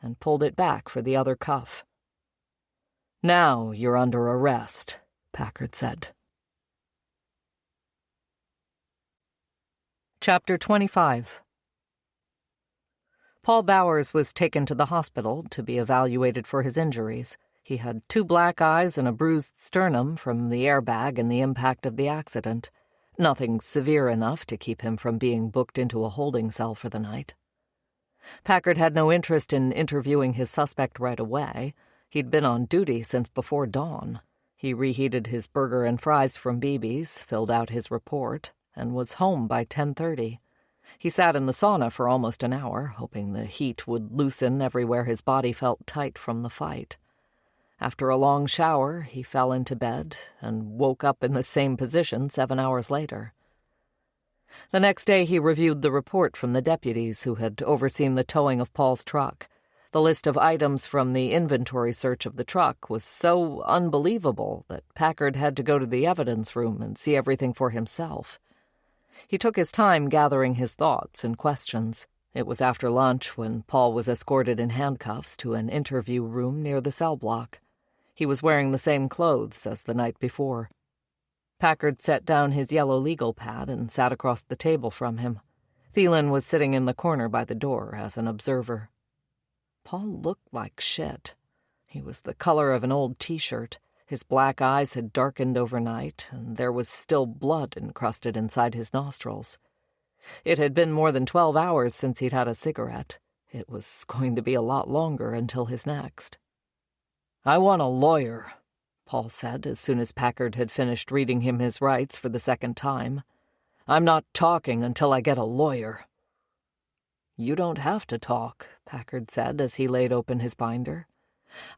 and pulled it back for the other cuff. "Now you're under arrest," Packard said. Chapter 25. Paul Bowers was taken to the hospital to be evaluated for his injuries. He had 2 black eyes and a bruised sternum from the airbag and the impact of the accident. Nothing severe enough to keep him from being booked into a holding cell for the night. Packard had no interest in interviewing his suspect right away. He'd been on duty since before dawn. He reheated his burger and fries from BB's, filled out his report, and was home by 10:30. He sat in the sauna for almost an hour, hoping the heat would loosen everywhere his body felt tight from the fight. After a long shower, he fell into bed and woke up in the same position 7 hours later. The next day he reviewed the report from the deputies who had overseen the towing of Paul's truck. The list of items from the inventory search of the truck was so unbelievable that Packard had to go to the evidence room and see everything for himself. He took his time gathering his thoughts and questions. It was after lunch when Paul was escorted in handcuffs to an interview room near the cell block. He was wearing the same clothes as the night before. Packard set down his yellow legal pad and sat across the table from him. Thielen was sitting in the corner by the door as an observer. Paul looked like shit. He was the color of an old T-shirt. His black eyes had darkened overnight, and there was still blood encrusted inside his nostrils. It had been more than 12 hours since he'd had a cigarette. It was going to be a lot longer until his next. "I want a lawyer," Paul said as soon as Packard had finished reading him his rights for the second time. "I'm not talking until I get a lawyer." "You don't have to talk," Packard said as he laid open his binder.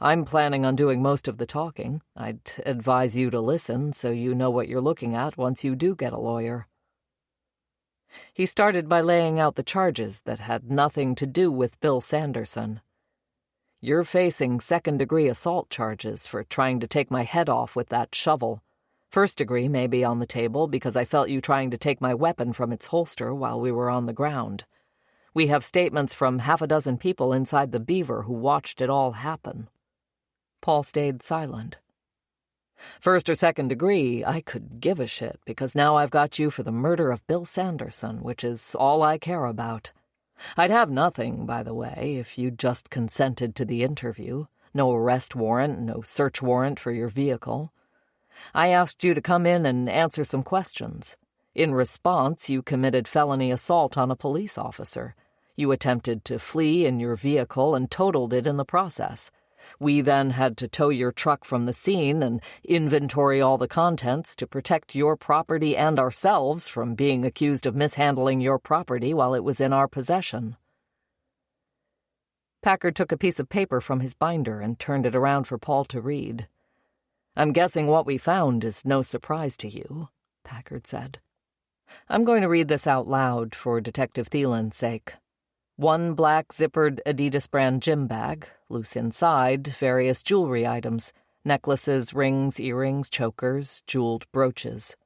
"I'm planning on doing most of the talking. I'd advise you to listen so you know what you're looking at once you do get a lawyer." He started by laying out the charges that had nothing to do with Bill Sanderson. "You're facing second-degree assault charges for trying to take my head off with that shovel. First degree may be on the table because I felt you trying to take my weapon from its holster while we were on the ground. We have statements from 6 people inside the Beaver who watched it all happen." Paul stayed silent. "First or second degree, I could give a shit because now I've got you for the murder of Bill Sanderson, which is all I care about. I'd have nothing, by the way, if you just consented to the interview. No arrest warrant, no search warrant for your vehicle. I asked you to come in and answer some questions. In response, you committed felony assault on a police officer. You attempted to flee in your vehicle and totaled it in the process. We then had to tow your truck from the scene and inventory all the contents to protect your property and ourselves from being accused of mishandling your property while it was in our possession." Packard took a piece of paper from his binder and turned it around for Paul to read. "I'm guessing what we found is no surprise to you," Packard said. "I'm going to read this out loud for Detective Thielen's sake. 1 black zippered Adidas brand gym bag, loose inside, various jewelry items, necklaces, rings, earrings, chokers, jeweled brooches.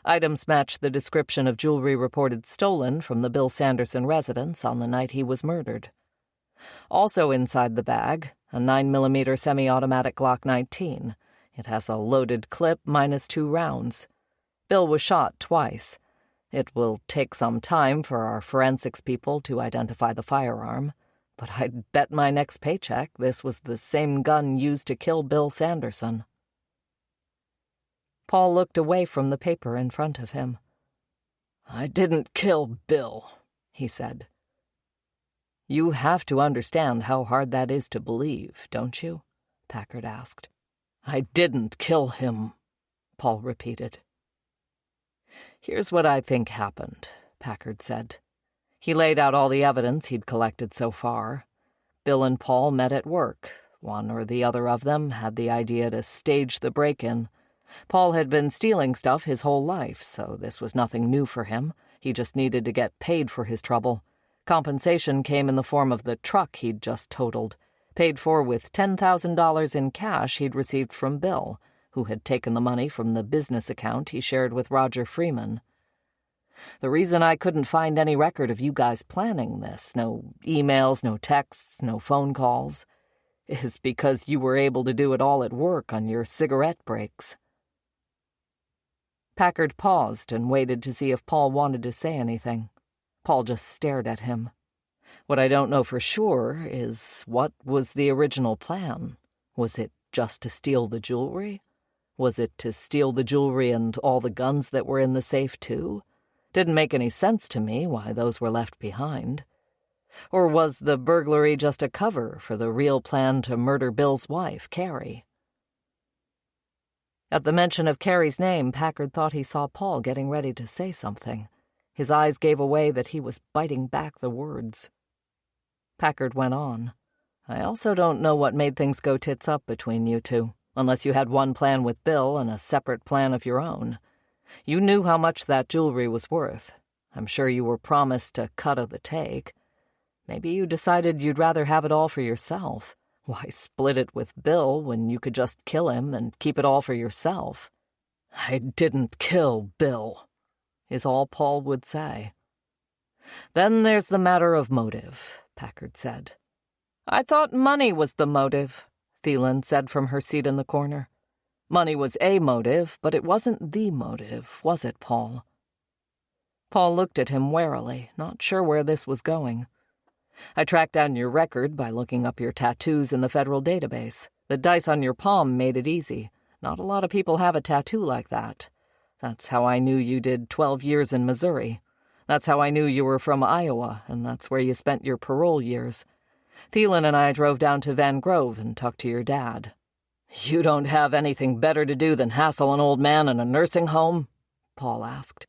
Items match the description of jewelry reported stolen from the Bill Sanderson residence on the night he was murdered. Also inside the bag, a 9mm semi-automatic Glock 19. It has a loaded clip minus 2 rounds. Bill was shot twice. It will take some time for our forensics people to identify the firearm, but I'd bet my next paycheck this was the same gun used to kill Bill Sanderson." Paul looked away from the paper in front of him. "I didn't kill Bill," he said. "You have to understand how hard that is to believe, don't you?" Packard asked. "I didn't kill him," Paul repeated. "Here's what I think happened," Packard said. He laid out all the evidence he'd collected so far. Bill and Paul met at work. One or the other of them had the idea to stage the break-in. Paul had been stealing stuff his whole life, so this was nothing new for him. He just needed to get paid for his trouble. Compensation came in the form of the truck he'd just totaled, paid for with $10,000 in cash he'd received from Bill, who had taken the money from the business account he shared with Roger Freeman. The reason I couldn't find any record of you guys planning this, no emails, no texts, no phone calls, is because you were able to do it all at work on your cigarette breaks." Packard paused and waited to see if Paul wanted to say anything. Paul just stared at him. "What I don't know for sure is, what was the original plan? Was it just to steal the jewelry? Was it to steal the jewelry and all the guns that were in the safe, too? Didn't make any sense to me why those were left behind. Or was the burglary just a cover for the real plan to murder Bill's wife, Carrie?" At the mention of Carrie's name, Packard thought he saw Paul getting ready to say something. His eyes gave away that he was biting back the words. Packard went on. "I also don't know what made things go tits up between you two, unless you had one plan with Bill and a separate plan of your own. You knew how much that jewelry was worth. I'm sure you were promised a cut of the take. Maybe you decided you'd rather have it all for yourself. Why split it with Bill when you could just kill him and keep it all for yourself?" "I didn't kill Bill," is all Paul would say. "Then there's the matter of motive," Packard said. "I thought money was the motive," Thielen said from her seat in the corner. "Money was a motive, but it wasn't the motive, was it, Paul?" Paul looked at him warily, not sure where this was going. "I tracked down your record by looking up your tattoos in the federal database. The dice on your palm made it easy. Not a lot of people have a tattoo like that. That's how I knew you did 12 years in Missouri. That's how I knew you were from Iowa, and that's where you spent your parole years. Thielen and I drove down to Van Grove and talked to your dad." "You don't have anything better to do than hassle an old man in a nursing home?" Paul asked.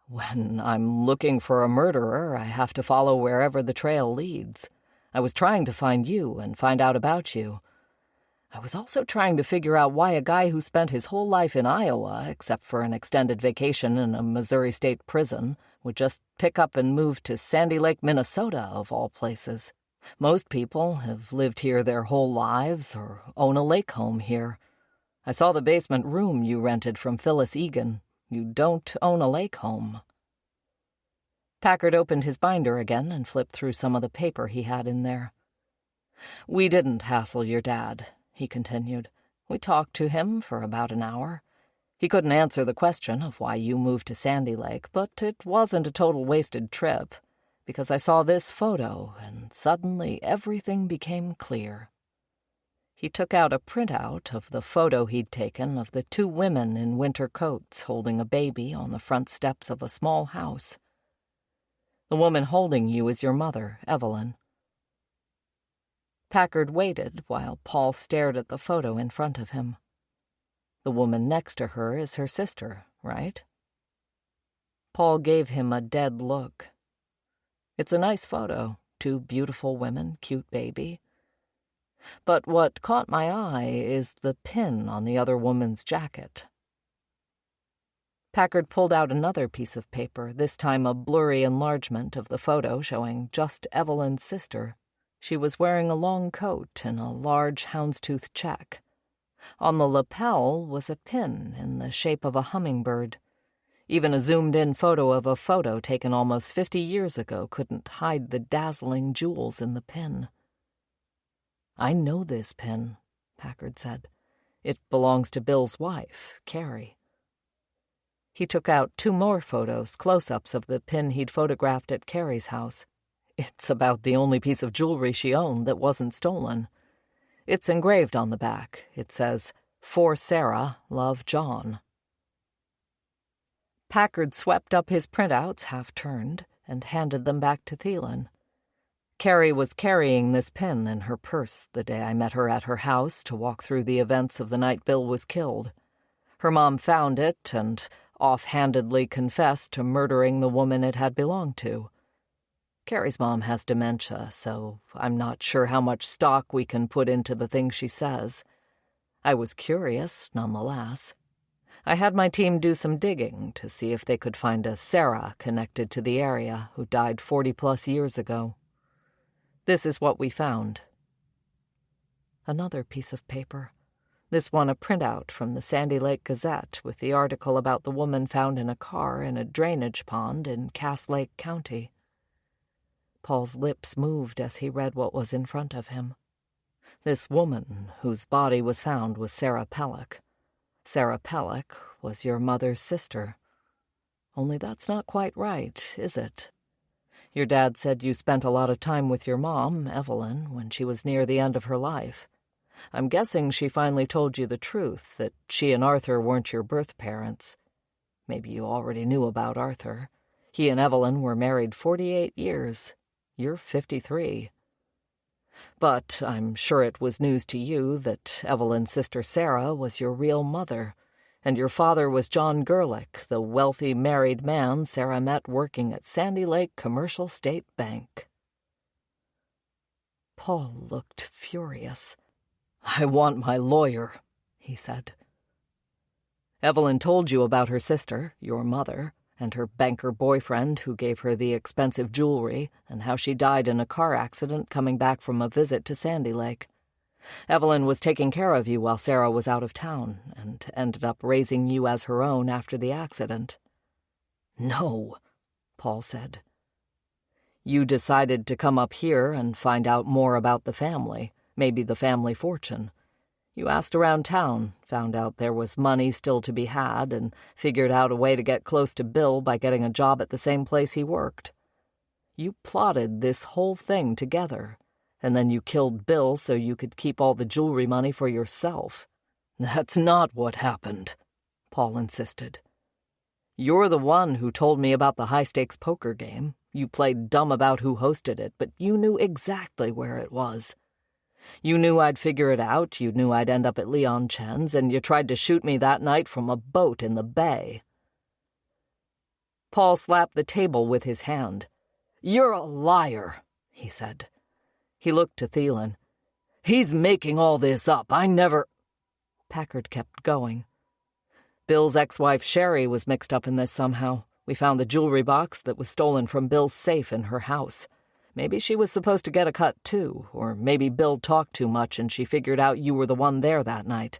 "When I'm looking for a murderer, I have to follow wherever the trail leads. I was trying to find you and find out about you. I was also trying to figure out why a guy who spent his whole life in Iowa, except for an extended vacation in a Missouri state prison, would just pick up and move to Sandy Lake, Minnesota, of all places. Most people have lived here their whole lives or own a lake home here. I saw the basement room you rented from Phyllis Egan. You don't own a lake home." Packard opened his binder again and flipped through some of the paper he had in there. "We didn't hassle your dad," he continued. "We talked to him for about an hour. He couldn't answer the question of why you moved to Sandy Lake, but it wasn't a total wasted trip, because I saw this photo, and suddenly everything became clear." He took out a printout of the photo he'd taken of the two women in winter coats holding a baby on the front steps of a small house. "The woman holding you is your mother, Evelyn." Packard waited while Paul stared at the photo in front of him. "The woman next to her is her sister, right?" Paul gave him a dead look. "It's a nice photo. Two beautiful women, cute baby. But what caught my eye is the pin on the other woman's jacket." Packard pulled out another piece of paper, this time a blurry enlargement of the photo showing just Evelyn's sister. She was wearing a long coat and a large houndstooth check. On the lapel was a pin in the shape of a hummingbird. Even a zoomed-in photo of a photo taken almost 50 years ago couldn't hide the dazzling jewels in the pin. "I know this pin," Packard said. "It belongs to Bill's wife, Carrie." He took out two more photos, close-ups of the pin he'd photographed at Carrie's house. It's about the only piece of jewelry she owned that wasn't stolen. It's engraved on the back. It says, "For Sarah, love John." Packard swept up his printouts, half-turned, and handed them back to Thielen. "Carrie was carrying this pin in her purse the day I met her at her house to walk through the events of the night Bill was killed. Her mom found it and offhandedly confessed to murdering the woman it had belonged to. Carrie's mom has dementia, so I'm not sure how much stock we can put into the things she says. I was curious, nonetheless. I had my team do some digging to see if they could find a Sarah connected to the area who died 40-plus years ago. This is what we found." Another piece of paper. This one a printout from the Sandy Lake Gazette with the article about the woman found in a car in a drainage pond in Cass Lake County. Paul's lips moved as he read what was in front of him. This woman whose body was found was Sarah Pellick. Sarah Pellick was your mother's sister. Only that's not quite right, is it? Your dad said you spent a lot of time with your mom, Evelyn, when she was near the end of her life. I'm guessing she finally told you the truth, that she and Arthur weren't your birth parents. Maybe you already knew about Arthur. He and Evelyn were married 48 years. You're 53. But I'm sure it was news to you that Evelyn's sister Sarah was your real mother, and your father was John Gerlich, the wealthy married man Sarah met working at Sandy Lake Commercial State Bank. Paul looked furious. "I want my lawyer," he said. "Evelyn told you about her sister, your mother, and her banker boyfriend who gave her the expensive jewelry, and how she died in a car accident coming back from a visit to Sandy Lake. Evelyn was taking care of you while Sarah was out of town, and ended up raising you as her own after the accident." "No," Paul said. "You decided to come up here and find out more about the family, maybe the family fortune. You asked around town, found out there was money still to be had, and figured out a way to get close to Bill by getting a job at the same place he worked. You plotted this whole thing together, and then you killed Bill so you could keep all the jewelry money for yourself." "That's not what happened," Paul insisted. "You're the one who told me about the high-stakes poker game. You played dumb about who hosted it, but you knew exactly where it was. You knew I'd figure it out, you knew I'd end up at Leon Chen's, and you tried to shoot me that night from a boat in the bay." Paul slapped the table with his hand. "You're a liar," he said. He looked to Thielen. "He's making all this up. I never—" Packard kept going. "Bill's ex-wife Sherry was mixed up in this somehow. We found the jewelry box that was stolen from Bill's safe in her house. Maybe she was supposed to get a cut, too, or maybe Bill talked too much and she figured out you were the one there that night.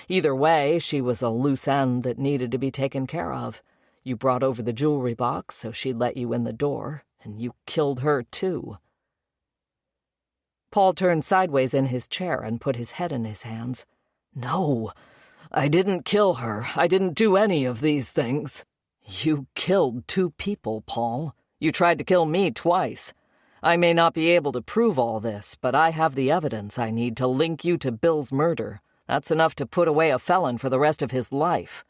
Either way, she was a loose end that needed to be taken care of. You brought over the jewelry box so she'd let you in the door, and you killed her, too." Paul turned sideways in his chair and put his head in his hands. "No, I didn't kill her. I didn't do any of these things." "You killed 2 people, Paul. You tried to kill me twice. I may not be able to prove all this, but I have the evidence I need to link you to Bill's murder. That's enough to put away a felon for the rest of his life."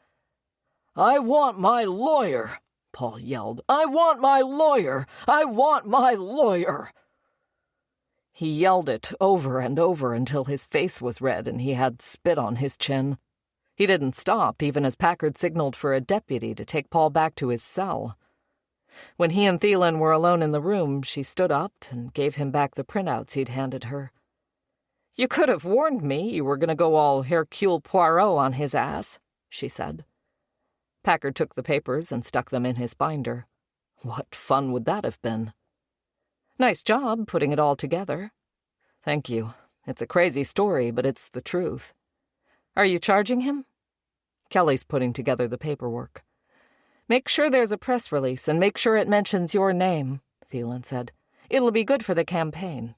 "I want my lawyer," Paul yelled. "I want my lawyer! I want my lawyer!" He yelled it over and over until his face was red and he had spit on his chin. He didn't stop even as Packard signaled for a deputy to take Paul back to his cell. When he and Thielen were alone in the room, she stood up and gave him back the printouts he'd handed her. "You could have warned me you were going to go all Hercule Poirot on his ass," she said. Packard took the papers and stuck them in his binder. What fun would that have been? "Nice job putting it all together." "Thank you. It's a crazy story, but it's the truth." "Are you charging him?" "Kelly's putting together the paperwork." "Make sure there's a press release and make sure it mentions your name," Thielen said. "It'll be good for the campaign."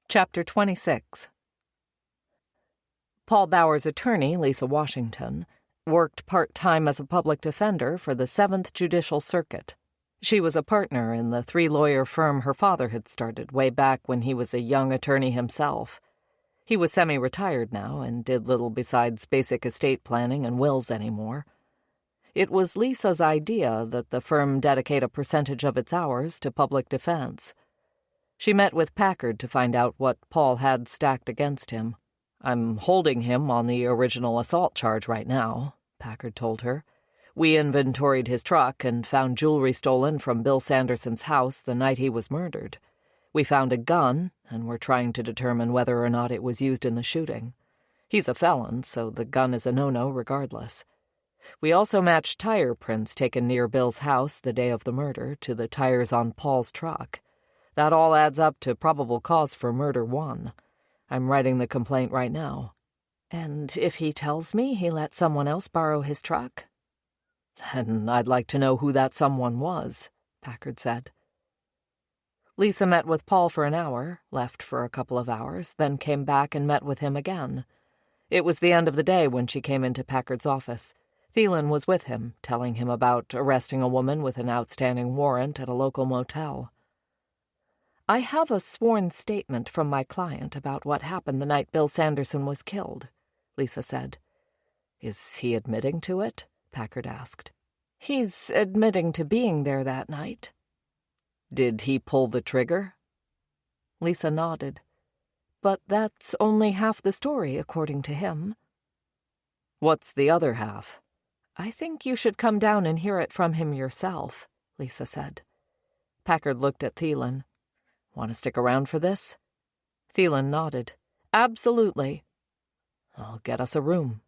Chapter 26. Paul Bauer's attorney, Lisa Washington, worked part-time as a public defender for the 7th Judicial Circuit. She was a partner in the 3-lawyer firm her father had started way back when he was a young attorney himself. He was semi-retired now and did little besides basic estate planning and wills anymore. It was Lisa's idea that the firm dedicate a percentage of its hours to public defense. She met with Packard to find out what Paul had stacked against him. "I'm holding him on the original assault charge right now," Packard told her. "We inventoried his truck and found jewelry stolen from Bill Sanderson's house the night he was murdered. We found a gun, and we're trying to determine whether or not it was used in the shooting. He's a felon, so the gun is a no-no regardless. We also matched tire prints taken near Bill's house the day of the murder to the tires on Paul's truck. That all adds up to probable cause for murder 1. I'm writing the complaint right now. And if he tells me he let someone else borrow his truck? Then I'd like to know who that someone was, Packard said. Lisa met with Paul for an hour, left for a couple of hours, then came back and met with him again. It was the end of the day when she came into Packard's office. Thielen was with him, telling him about arresting a woman with an outstanding warrant at a local motel. "I have a sworn statement from my client about what happened the night Bill Sanderson was killed," Lisa said. "Is he admitting to it?" Packard asked. "He's admitting to being there that night." "Did he pull the trigger?" Lisa nodded. "But that's only half the story, according to him." "What's the other half?" "I think you should come down and hear it from him yourself," Lisa said. Packard looked at Thielen. "Want to stick around for this?" Thielen nodded. "Absolutely." "I'll get us a room."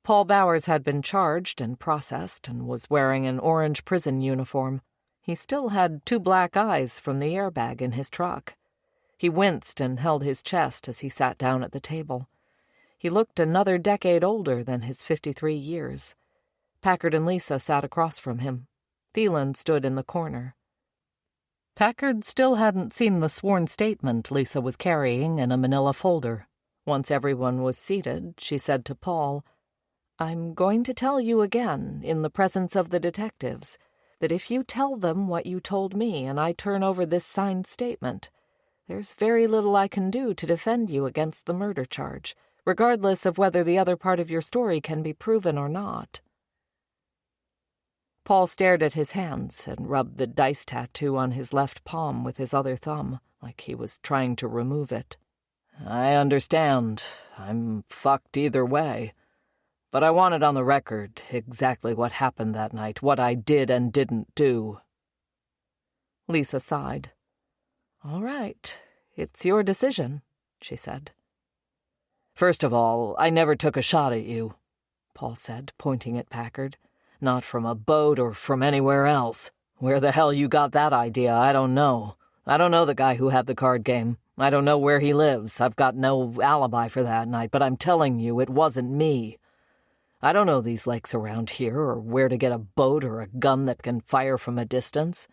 Paul Bowers had been charged and processed and was wearing an orange prison uniform. He still had 2 black eyes from the airbag in his truck. He winced and held his chest as he sat down at the table. He looked another decade older than his 53 years. Packard and Lisa sat across from him. Thielen stood in the corner. Packard still hadn't seen the sworn statement Lisa was carrying in a manila folder. Once everyone was seated, she said to Paul, "I'm going to tell you again, in the presence of the detectives, that if you tell them what you told me and I turn over this signed statement, there's very little I can do to defend you against the murder charge, regardless of whether the other part of your story can be proven or not." Paul stared at his hands and rubbed the dice tattoo on his left palm with his other thumb, like he was trying to remove it. "I understand. I'm fucked either way. But I want it on the record exactly what happened that night, what I did and didn't do." Lisa sighed. "All right, it's your decision," she said. "First of all, I never took a shot at you," Paul said, pointing at Packard. "Not from a boat or from anywhere else. Where the hell you got that idea, I don't know. I don't know the guy who had the card game. I don't know where he lives. I've got no alibi for that night, but I'm telling you, it wasn't me. I don't know these lakes around here or where to get a boat or a gun that can fire from a distance.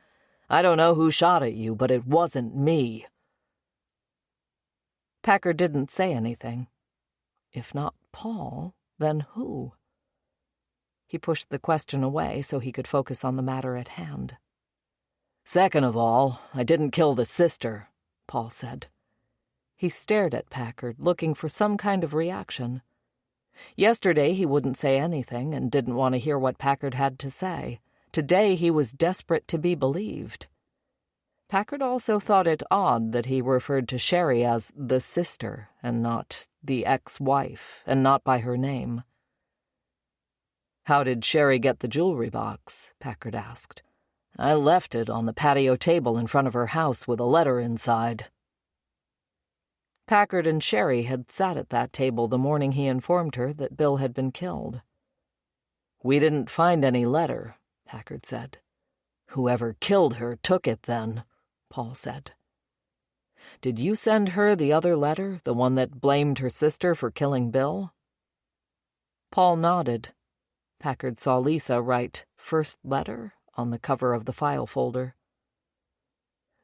I don't know who shot at you, but it wasn't me." Packard didn't say anything. If not Paul, then who? He pushed the question away so he could focus on the matter at hand. "Second of all, I didn't kill the sister," Paul said. He stared at Packard, looking for some kind of reaction. Yesterday he wouldn't say anything and didn't want to hear what Packard had to say. Today he was desperate to be believed. Packard also thought it odd that he referred to Sherry as the sister and not the ex-wife, and not by her name. "How did Sherry get the jewelry box?" Packard asked. "I left it on the patio table in front of her house with a letter inside." Packard and Sherry had sat at that table the morning he informed her that Bill had been killed. "We didn't find any letter," Packard said. "Whoever killed her took it then," Paul said. "Did you send her the other letter, the one that blamed her sister for killing Bill?" Paul nodded. Packard saw Lisa write "first letter" on the cover of the file folder.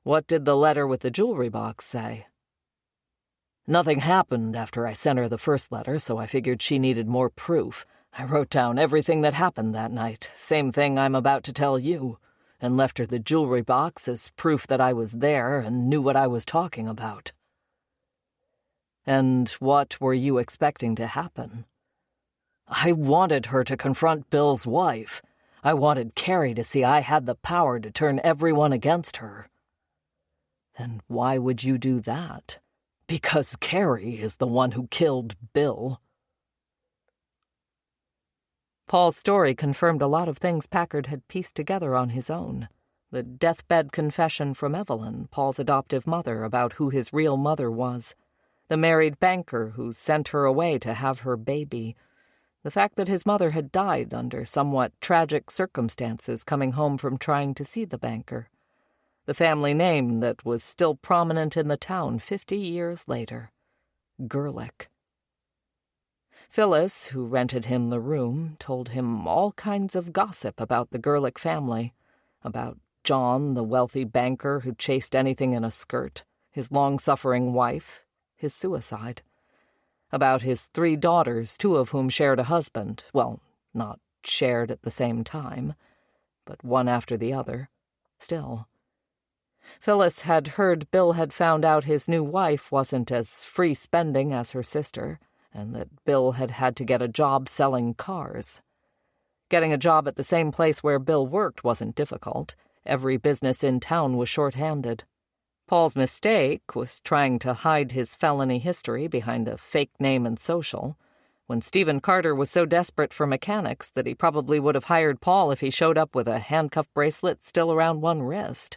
"What did the letter with the jewelry box say?" "Nothing happened after I sent her the first letter, so I figured she needed more proof. I wrote down everything that happened that night, same thing I'm about to tell you, and left her the jewelry box as proof that I was there and knew what I was talking about." "And what were you expecting to happen?" "I wanted her to confront Bill's wife. I wanted Carrie to see I had the power to turn everyone against her." "And why would you do that?" "Because Carrie is the one who killed Bill." Paul's story confirmed a lot of things Packard had pieced together on his own. The deathbed confession from Evelyn, Paul's adoptive mother, about who his real mother was. The married banker who sent her away to have her baby. The fact that his mother had died under somewhat tragic circumstances coming home from trying to see the banker. The family name that was still prominent in the town 50 years later. Gerlich. Phyllis, who rented him the room, told him all kinds of gossip about the Gerlich family, about John, the wealthy banker who chased anything in a skirt, his long-suffering wife, his suicide, about his 3 daughters, 2 of whom shared a husband, well, not shared at the same time, but one after the other, still. Phyllis had heard Bill had found out his new wife wasn't as free-spending as her sister, and that Bill had had to get a job selling cars. Getting a job at the same place where Bill worked wasn't difficult. Every business in town was short-handed. Paul's mistake was trying to hide his felony history behind a fake name and social, when Stephen Carter was so desperate for mechanics that he probably would have hired Paul if he showed up with a handcuff bracelet still around one wrist.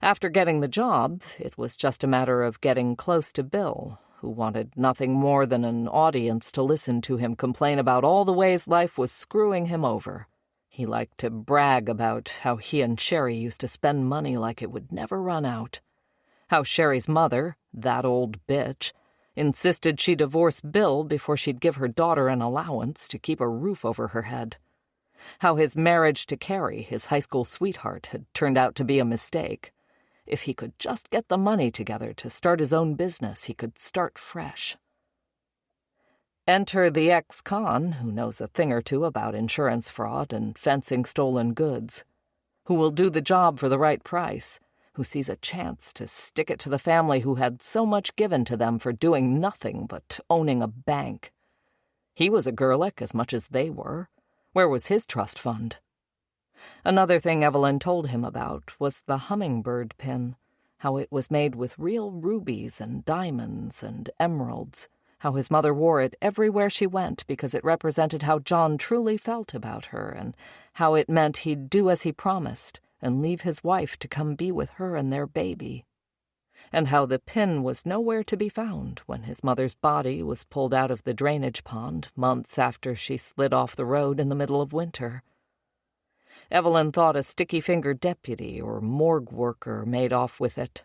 After getting the job, it was just a matter of getting close to Bill, who wanted nothing more than an audience to listen to him complain about all the ways life was screwing him over. He liked to brag about how he and Sherry used to spend money like it would never run out. How Sherry's mother, that old bitch, insisted she divorce Bill before she'd give her daughter an allowance to keep a roof over her head. How his marriage to Carrie, his high school sweetheart, had turned out to be a mistake. If he could just get the money together to start his own business, he could start fresh. Enter the ex-con, who knows a thing or two about insurance fraud and fencing stolen goods, who will do the job for the right price, who sees a chance to stick it to the family who had so much given to them for doing nothing but owning a bank. He was a Gerlich as much as they were. Where was his trust fund? Another thing Evelyn told him about was the hummingbird pin, how it was made with real rubies and diamonds and emeralds, how his mother wore it everywhere she went because it represented how John truly felt about her and how it meant he'd do as he promised and leave his wife to come be with her and their baby, and how the pin was nowhere to be found when his mother's body was pulled out of the drainage pond months after she slid off the road in the middle of winter. Evelyn thought a sticky-fingered deputy or morgue worker made off with it.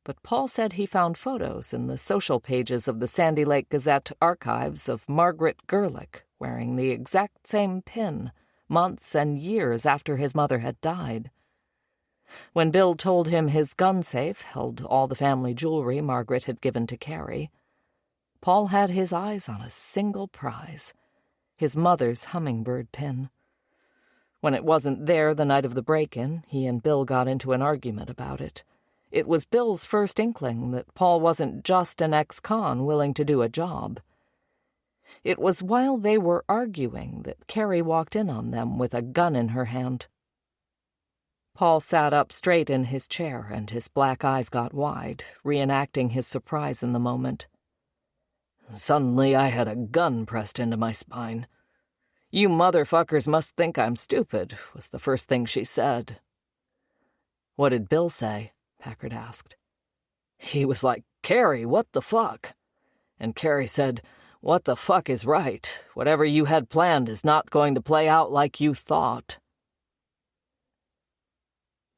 But Paul said he found photos in the social pages of the Sandy Lake Gazette archives of Margaret Gerlich wearing the exact same pin months and years after his mother had died. When Bill told him his gun safe held all the family jewelry Margaret had given to Carrie, Paul had his eyes on a single prize, his mother's hummingbird pin. When it wasn't there the night of the break-in, he and Bill got into an argument about it. It was Bill's first inkling that Paul wasn't just an ex-con willing to do a job. It was while they were arguing that Carrie walked in on them with a gun in her hand. Paul sat up straight in his chair, and his black eyes got wide, reenacting his surprise in the moment. Suddenly I had a gun pressed into my spine. "You motherfuckers must think I'm stupid," was the first thing she said. "What did Bill say?" Packard asked. "He was like, 'Carrie, what the fuck?' And Carrie said, 'What the fuck is right? Whatever you had planned is not going to play out like you thought.'"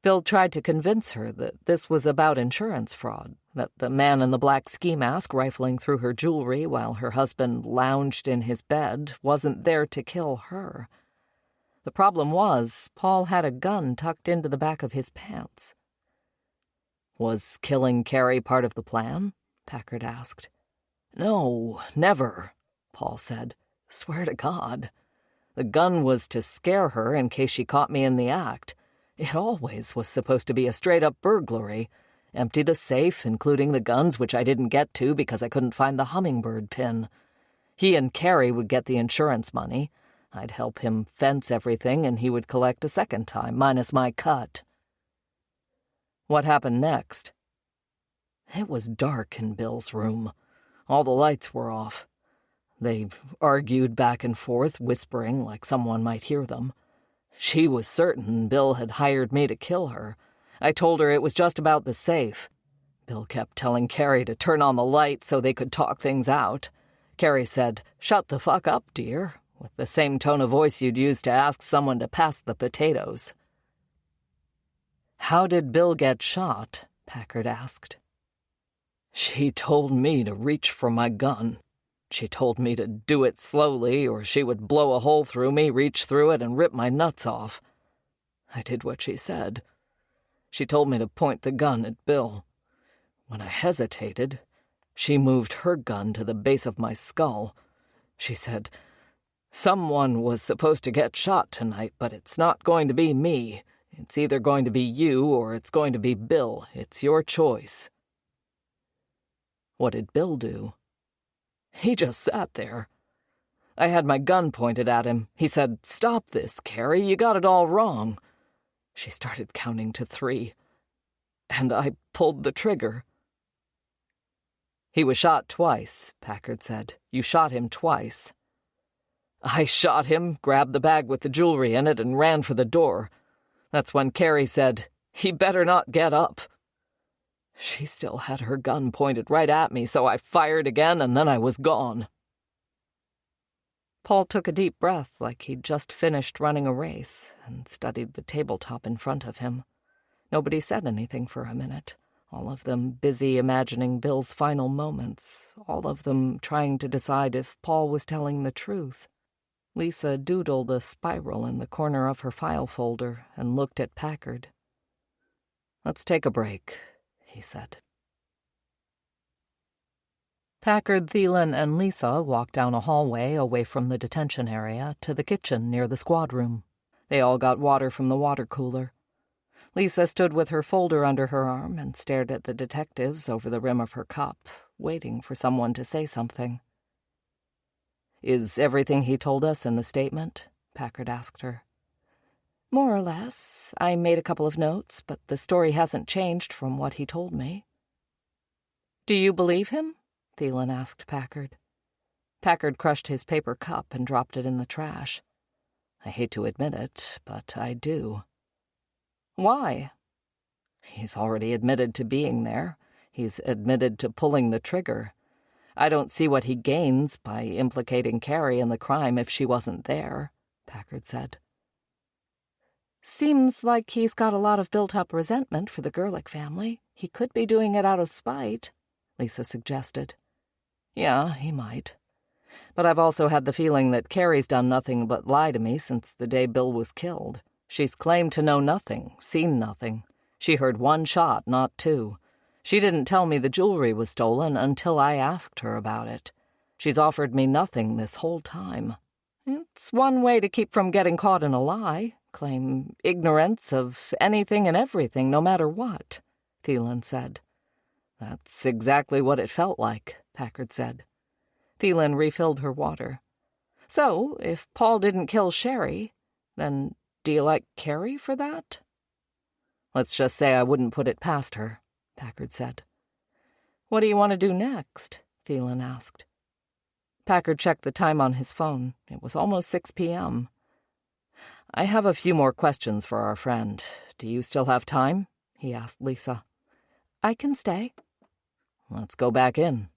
Bill tried to convince her that this was about insurance fraud, that the man in the black ski mask rifling through her jewelry while her husband lounged in his bed wasn't there to kill her. The problem was, Paul had a gun tucked into the back of his pants. "Was killing Carrie part of the plan?" Packard asked. "No, never," Paul said. "Swear to God. The gun was to scare her in case she caught me in the act. It always was supposed to be a straight-up burglary. Empty the safe, including the guns, which I didn't get to because I couldn't find the hummingbird pin. He and Carrie would get the insurance money. I'd help him fence everything, and he would collect a second time, minus my cut." What happened next? It was dark in Bill's room. All the lights were off. They argued back and forth, whispering like someone might hear them. She was certain Bill had hired me to kill her. I told her it was just about the safe. Bill kept telling Carrie to turn on the light so they could talk things out. Carrie said, "Shut the fuck up, dear," with the same tone of voice you'd use to ask someone to pass the potatoes. "How did Bill get shot?" Packard asked. "She told me to reach for my gun. She told me to do it slowly or she would blow a hole through me, reach through it, and rip my nuts off. I did what she said. She told me to point the gun at Bill. When I hesitated, she moved her gun to the base of my skull. She said, 'Someone was supposed to get shot tonight, but it's not going to be me. It's either going to be you or it's going to be Bill. It's your choice.'" "What did Bill do?" "He just sat there. I had my gun pointed at him. He said, 'Stop this, Carrie, you got it all wrong.' She started counting to 3, and I pulled the trigger." "He was shot twice," Packard said. "You shot him twice." "I shot him, grabbed the bag with the jewelry in it, and ran for the door. That's when Carrie said, 'He better not get up.' She still had her gun pointed right at me, so I fired again, and then I was gone." Paul took a deep breath like he'd just finished running a race and studied the tabletop in front of him. Nobody said anything for a minute, all of them busy imagining Bill's final moments, all of them trying to decide if Paul was telling the truth. Lisa doodled a spiral in the corner of her file folder and looked at Packard. "Let's take a break," he said. Packard, Thielen, and Lisa walked down a hallway away from the detention area to the kitchen near the squad room. They all got water from the water cooler. Lisa stood with her folder under her arm and stared at the detectives over the rim of her cup, waiting for someone to say something. "Is everything he told us in the statement?" Packard asked her. "More or less. I made a couple of notes, but the story hasn't changed from what he told me." "Do you believe him?" Thielen asked Packard. Packard crushed his paper cup and dropped it in the trash. "I hate to admit it, but I do." "Why?" "He's already admitted to being there. He's admitted to pulling the trigger. I don't see what he gains by implicating Carrie in the crime if she wasn't there," Packard said. "Seems like he's got a lot of built-up resentment for the Gerlich family. He could be doing it out of spite," Lisa suggested. "Yeah, he might. But I've also had the feeling that Carrie's done nothing but lie to me since the day Bill was killed. She's claimed to know nothing, seen nothing. She heard 1 shot, not 2. She didn't tell me the jewelry was stolen until I asked her about it. She's offered me nothing this whole time." "It's one way to keep from getting caught in a lie. Claim ignorance of anything and everything, no matter what," Thielen said. "That's exactly what it felt like," Packard said. Thielen refilled her water. "So, if Paul didn't kill Sherry, then do you like Carrie for that?" "Let's just say I wouldn't put it past her," Packard said. "What do you want to do next?" Thielen asked. Packard checked the time on his phone. It was almost 6 p.m. "I have a few more questions for our friend. Do you still have time?" he asked Lisa. "I can stay." "Let's go back in."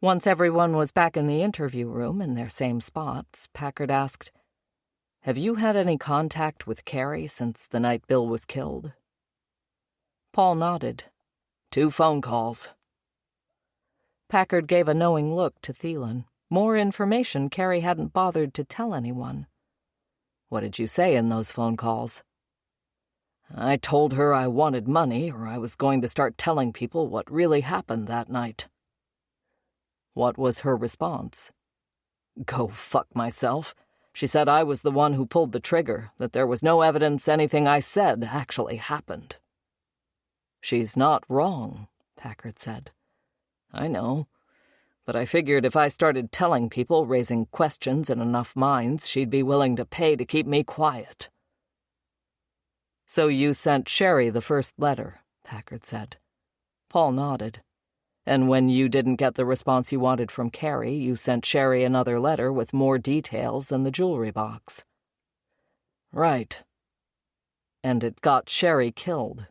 Once everyone was back in the interview room in their same spots, Packard asked, "Have you had any contact with Carrie since the night Bill was killed?" Paul nodded. 2 phone calls. Packard gave a knowing look to Thielen. More information Carrie hadn't bothered to tell anyone. "What did you say in those phone calls?" "I told her I wanted money or I was going to start telling people what really happened that night." "What was her response?" "Go fuck myself. She said I was the one who pulled the trigger, that there was no evidence anything I said actually happened." "She's not wrong," Packard said. "I know. But I figured if I started telling people, raising questions in enough minds, she'd be willing to pay to keep me quiet." "So you sent Sherry the first letter," Packard said. Paul nodded. "And when you didn't get the response you wanted from Carrie, you sent Sherry another letter with more details than the jewelry box." "Right." "And it got Sherry killed.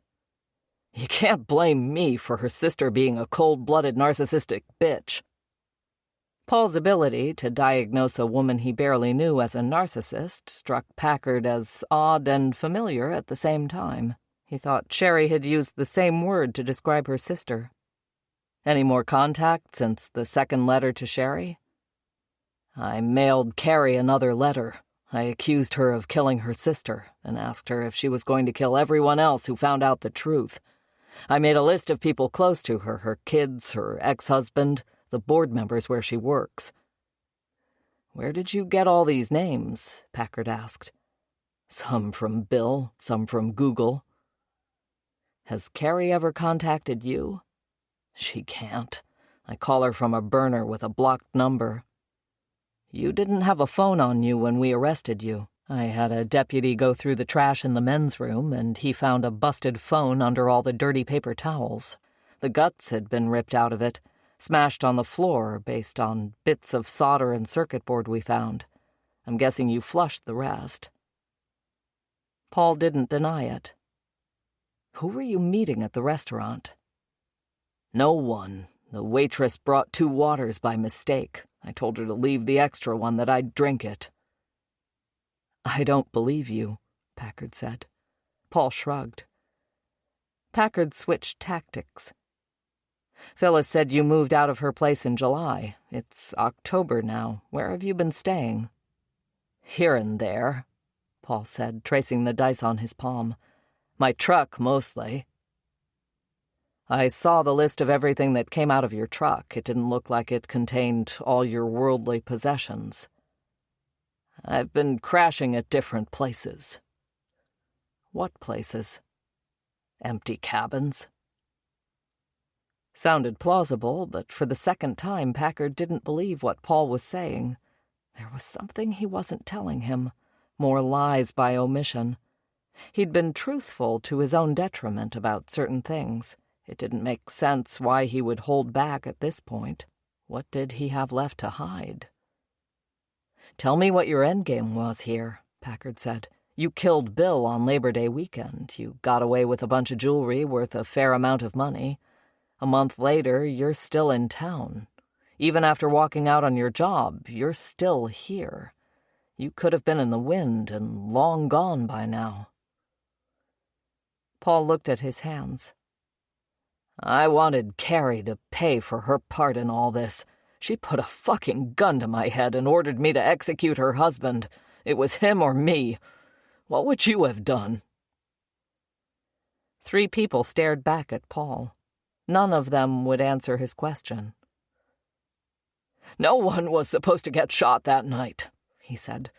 You can't blame me for her sister being a cold-blooded narcissistic bitch." Paul's ability to diagnose a woman he barely knew as a narcissist struck Packard as odd and familiar at the same time. He thought Sherry had used the same word to describe her sister. Any more contact since the second letter to Sherry? I mailed Carrie another letter. I accused her of killing her sister and asked her if she was going to kill everyone else who found out the truth. I made a list of people close to her, her kids, her ex-husband, the board members where she works. Where did you get all these names? Packard asked. Some from Bill, some from Google. Has Carrie ever contacted you? She can't. I call her from a burner with a blocked number. You didn't have a phone on you when we arrested you. I had a deputy go through the trash in the men's room, and he found a busted phone under all the dirty paper towels. The guts had been ripped out of it, smashed on the floor based on bits of solder and circuit board we found. I'm guessing you flushed the rest. Paul didn't deny it. Who were you meeting at the restaurant? No one. The waitress brought 2 waters by mistake. I told her to leave the extra one, that I'd drink it. I don't believe you, Packard said. Paul shrugged. Packard switched tactics. Phyllis said you moved out of her place in July. It's October now. Where have you been staying? Here and there, Paul said, tracing the dice on his palm. My truck, mostly. I saw the list of everything that came out of your truck. It didn't look like it contained all your worldly possessions. I've been crashing at different places. What places? Empty cabins. Sounded plausible, but for the second time Packard didn't believe what Paul was saying. There was something he wasn't telling him, more lies by omission. He'd been truthful to his own detriment about certain things. It didn't make sense why he would hold back at this point. What did he have left to hide? Tell me what your endgame was here, Packard said. You killed Bill on Labor Day weekend. You got away with a bunch of jewelry worth a fair amount of money. A month later, you're still in town. Even after walking out on your job, you're still here. You could have been in the wind and long gone by now. Paul looked at his hands. I wanted Carrie to pay for her part in all this. She put a fucking gun to my head and ordered me to execute her husband. It was him or me. What would you have done? 3 people stared back at Paul. None of them would answer his question. No one was supposed to get shot that night, he said.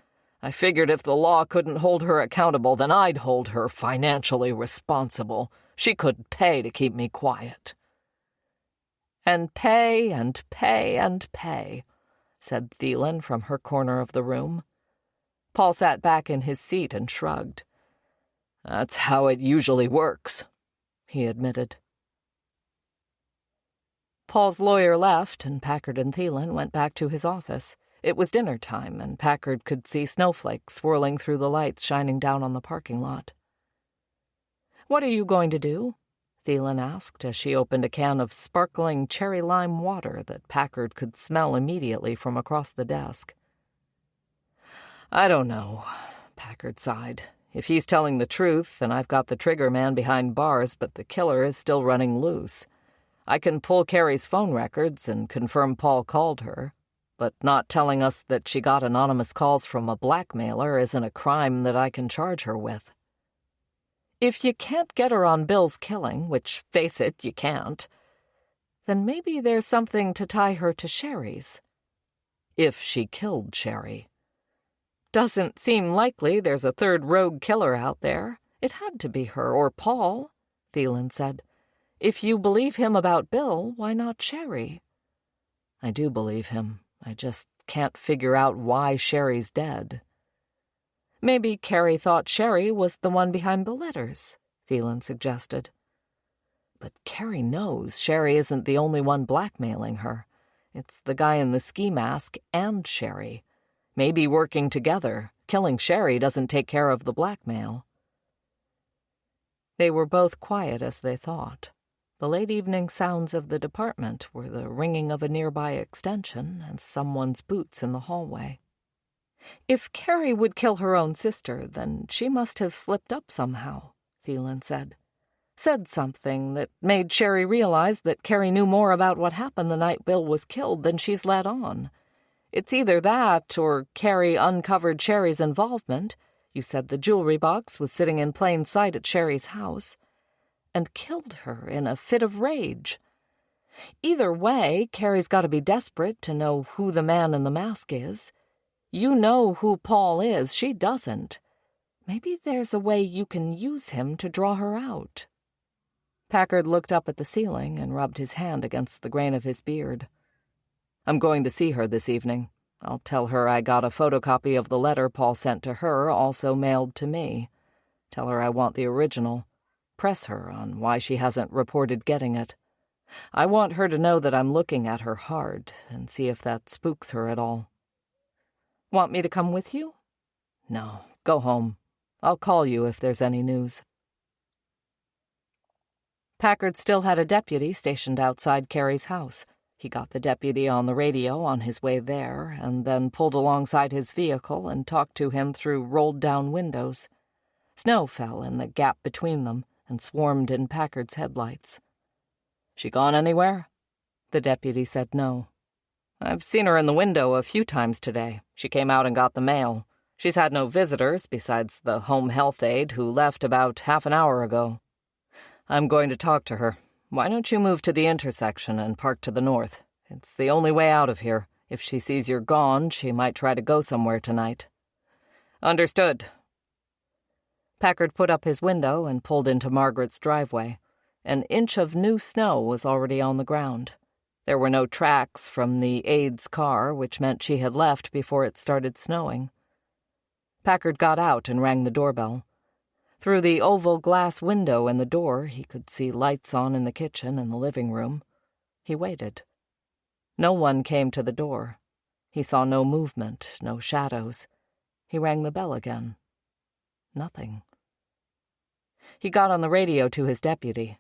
I figured if the law couldn't hold her accountable, then I'd hold her financially responsible. She could pay to keep me quiet. And pay and pay and pay, said Thielen from her corner of the room. Paul sat back in his seat and shrugged. That's how it usually works, he admitted. Paul's lawyer left, and Packard and Thielen went back to his office. It was dinner time, and Packard could see snowflakes swirling through the lights shining down on the parking lot. What are you going to do? Thielen asked as she opened a can of sparkling cherry lime water that Packard could smell immediately from across the desk. I don't know, Packard sighed. If he's telling the truth, then I've got the trigger man behind bars, but the killer is still running loose. I can pull Carrie's phone records and confirm Paul called her, but not telling us that she got anonymous calls from a blackmailer isn't a crime that I can charge her with. If you can't get her on Bill's killing, which, face it, you can't, then maybe there's something to tie her to Sherry's. If she killed Sherry. Doesn't seem likely there's a third rogue killer out there. It had to be her or Paul, Thielen said. If you believe him about Bill, why not Sherry? I do believe him. I just can't figure out why Sherry's dead. Maybe Carrie thought Sherry was the one behind the letters, Thielen suggested. But Carrie knows Sherry isn't the only one blackmailing her. It's the guy in the ski mask and Sherry. Maybe working together. Killing Sherry doesn't take care of the blackmail. They were both quiet as they thought. The late evening sounds of the department were the ringing of a nearby extension and someone's boots in the hallway. If Carrie would kill her own sister, then she must have slipped up somehow, Thielen said. Said something that made Sherry realize that Carrie knew more about what happened the night Bill was killed than she's let on. It's either that or Carrie uncovered Sherry's involvement. You said the jewelry box was sitting in plain sight at Sherry's house, and killed her in a fit of rage. Either way, Carrie's got to be desperate to know who the man in the mask is. You know who Paul is, she doesn't. Maybe there's a way you can use him to draw her out. Packard looked up at the ceiling and rubbed his hand against the grain of his beard. I'm going to see her this evening. I'll tell her I got a photocopy of the letter Paul sent to her, also mailed to me. Tell her I want the original. Press her on why she hasn't reported getting it. I want her to know that I'm looking at her hard and see if that spooks her at all. Want me to come with you? No, go home. I'll call you if there's any news. Packard still had a deputy stationed outside Carrie's house. He got the deputy on the radio on his way there and then pulled alongside his vehicle and talked to him through rolled-down windows. Snow fell in the gap between them and swarmed in Packard's headlights. She gone anywhere? The deputy said no. I've seen her in the window a few times today. She came out and got the mail. She's had no visitors besides the home health aide who left about half an hour ago. I'm going to talk to her. Why don't you move to the intersection and park to the north? It's the only way out of here. If she sees you're gone, she might try to go somewhere tonight. Understood. Packard put up his window and pulled into Margaret's driveway. An inch of new snow was already on the ground. There were no tracks from the aide's car, which meant she had left before it started snowing. Packard got out and rang the doorbell. Through the oval glass window in the door, he could see lights on in the kitchen and the living room. He waited. No one came to the door. He saw no movement, no shadows. He rang the bell again. Nothing. He got on the radio to his deputy.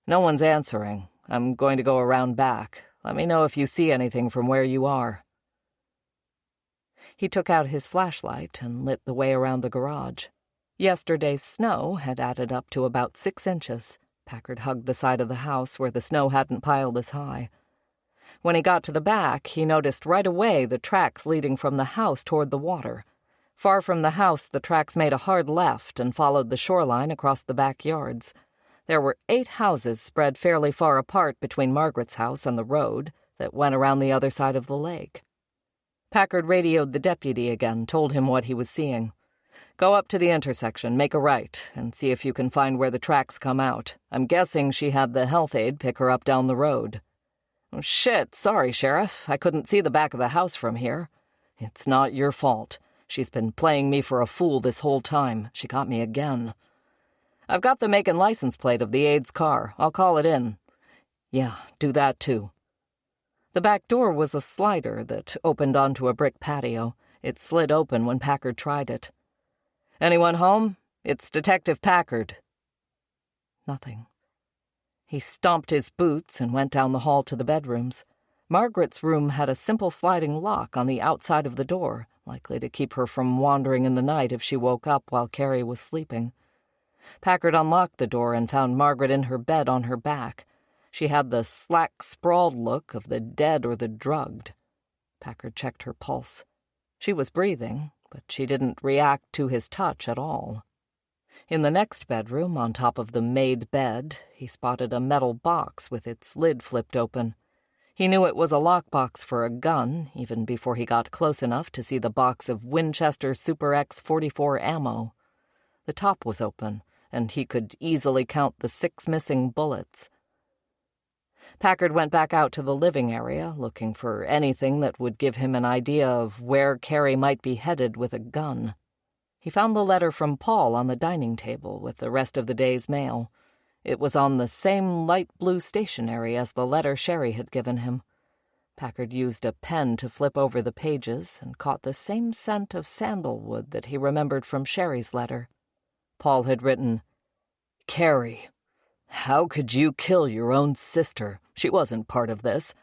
No one's answering. I'm going to go around back. Let me know if you see anything from where you are. He took out his flashlight and lit the way around the garage. Yesterday's snow had added up to about 6 inches. Packard hugged the side of the house where the snow hadn't piled as high. When he got to the back, he noticed right away the tracks leading from the house toward the water. Far from the house, the tracks made a hard left and followed the shoreline across the backyards. There were 8 houses spread fairly far apart between Margaret's house and the road that went around the other side of the lake. Packard radioed the deputy again, told him what he was seeing. Go up to the intersection, make a right, and see if you can find where the tracks come out. I'm guessing she had the health aide pick her up down the road. Oh, shit, sorry, Sheriff. I couldn't see the back of the house from here. It's not your fault. She's been playing me for a fool this whole time. She got me again. I've got the make and license plate of the aide's car. I'll call it in. Yeah, do that too. The back door was a slider that opened onto a brick patio. It slid open when Packard tried it. Anyone home? It's Detective Packard. Nothing. He stomped his boots and went down the hall to the bedrooms. Margaret's room had a simple sliding lock on the outside of the door, likely to keep her from wandering in the night if she woke up while Carrie was sleeping. Packard unlocked the door and found Margaret in her bed on her back. She had the slack, sprawled look of the dead or the drugged. Packard checked her pulse. She was breathing, but she didn't react to his touch at all. In the next bedroom, on top of the made bed, he spotted a metal box with its lid flipped open. He knew it was a lockbox for a gun, even before he got close enough to see the box of Winchester Super X-44 ammo. The top was open, and he could easily count the 6 missing bullets. Packard went back out to the living area, looking for anything that would give him an idea of where Carrie might be headed with a gun. He found the letter from Paul on the dining table with the rest of the day's mail. It was on the same light blue stationery as the letter Sherry had given him. Packard used a pen to flip over the pages and caught the same scent of sandalwood that he remembered from Sherry's letter. Paul had written, Carrie, How could you kill your own sister? She wasn't part of this.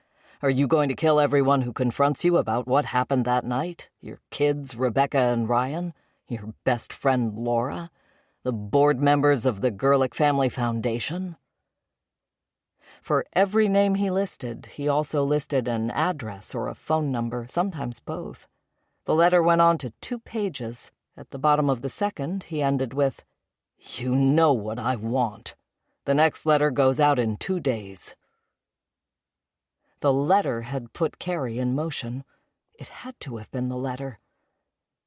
Are you going to kill everyone who confronts you about what happened that night? Your kids, Rebecca and Ryan? Your best friend, Laura? The board members of the Gerlich Family Foundation? For every name he listed, he also listed an address or a phone number, sometimes both. The letter went on to 2 pages. At the bottom of the second, he ended with, "You know what I want. The next letter goes out in 2 days." The letter had put Carrie in motion. It had to have been the letter.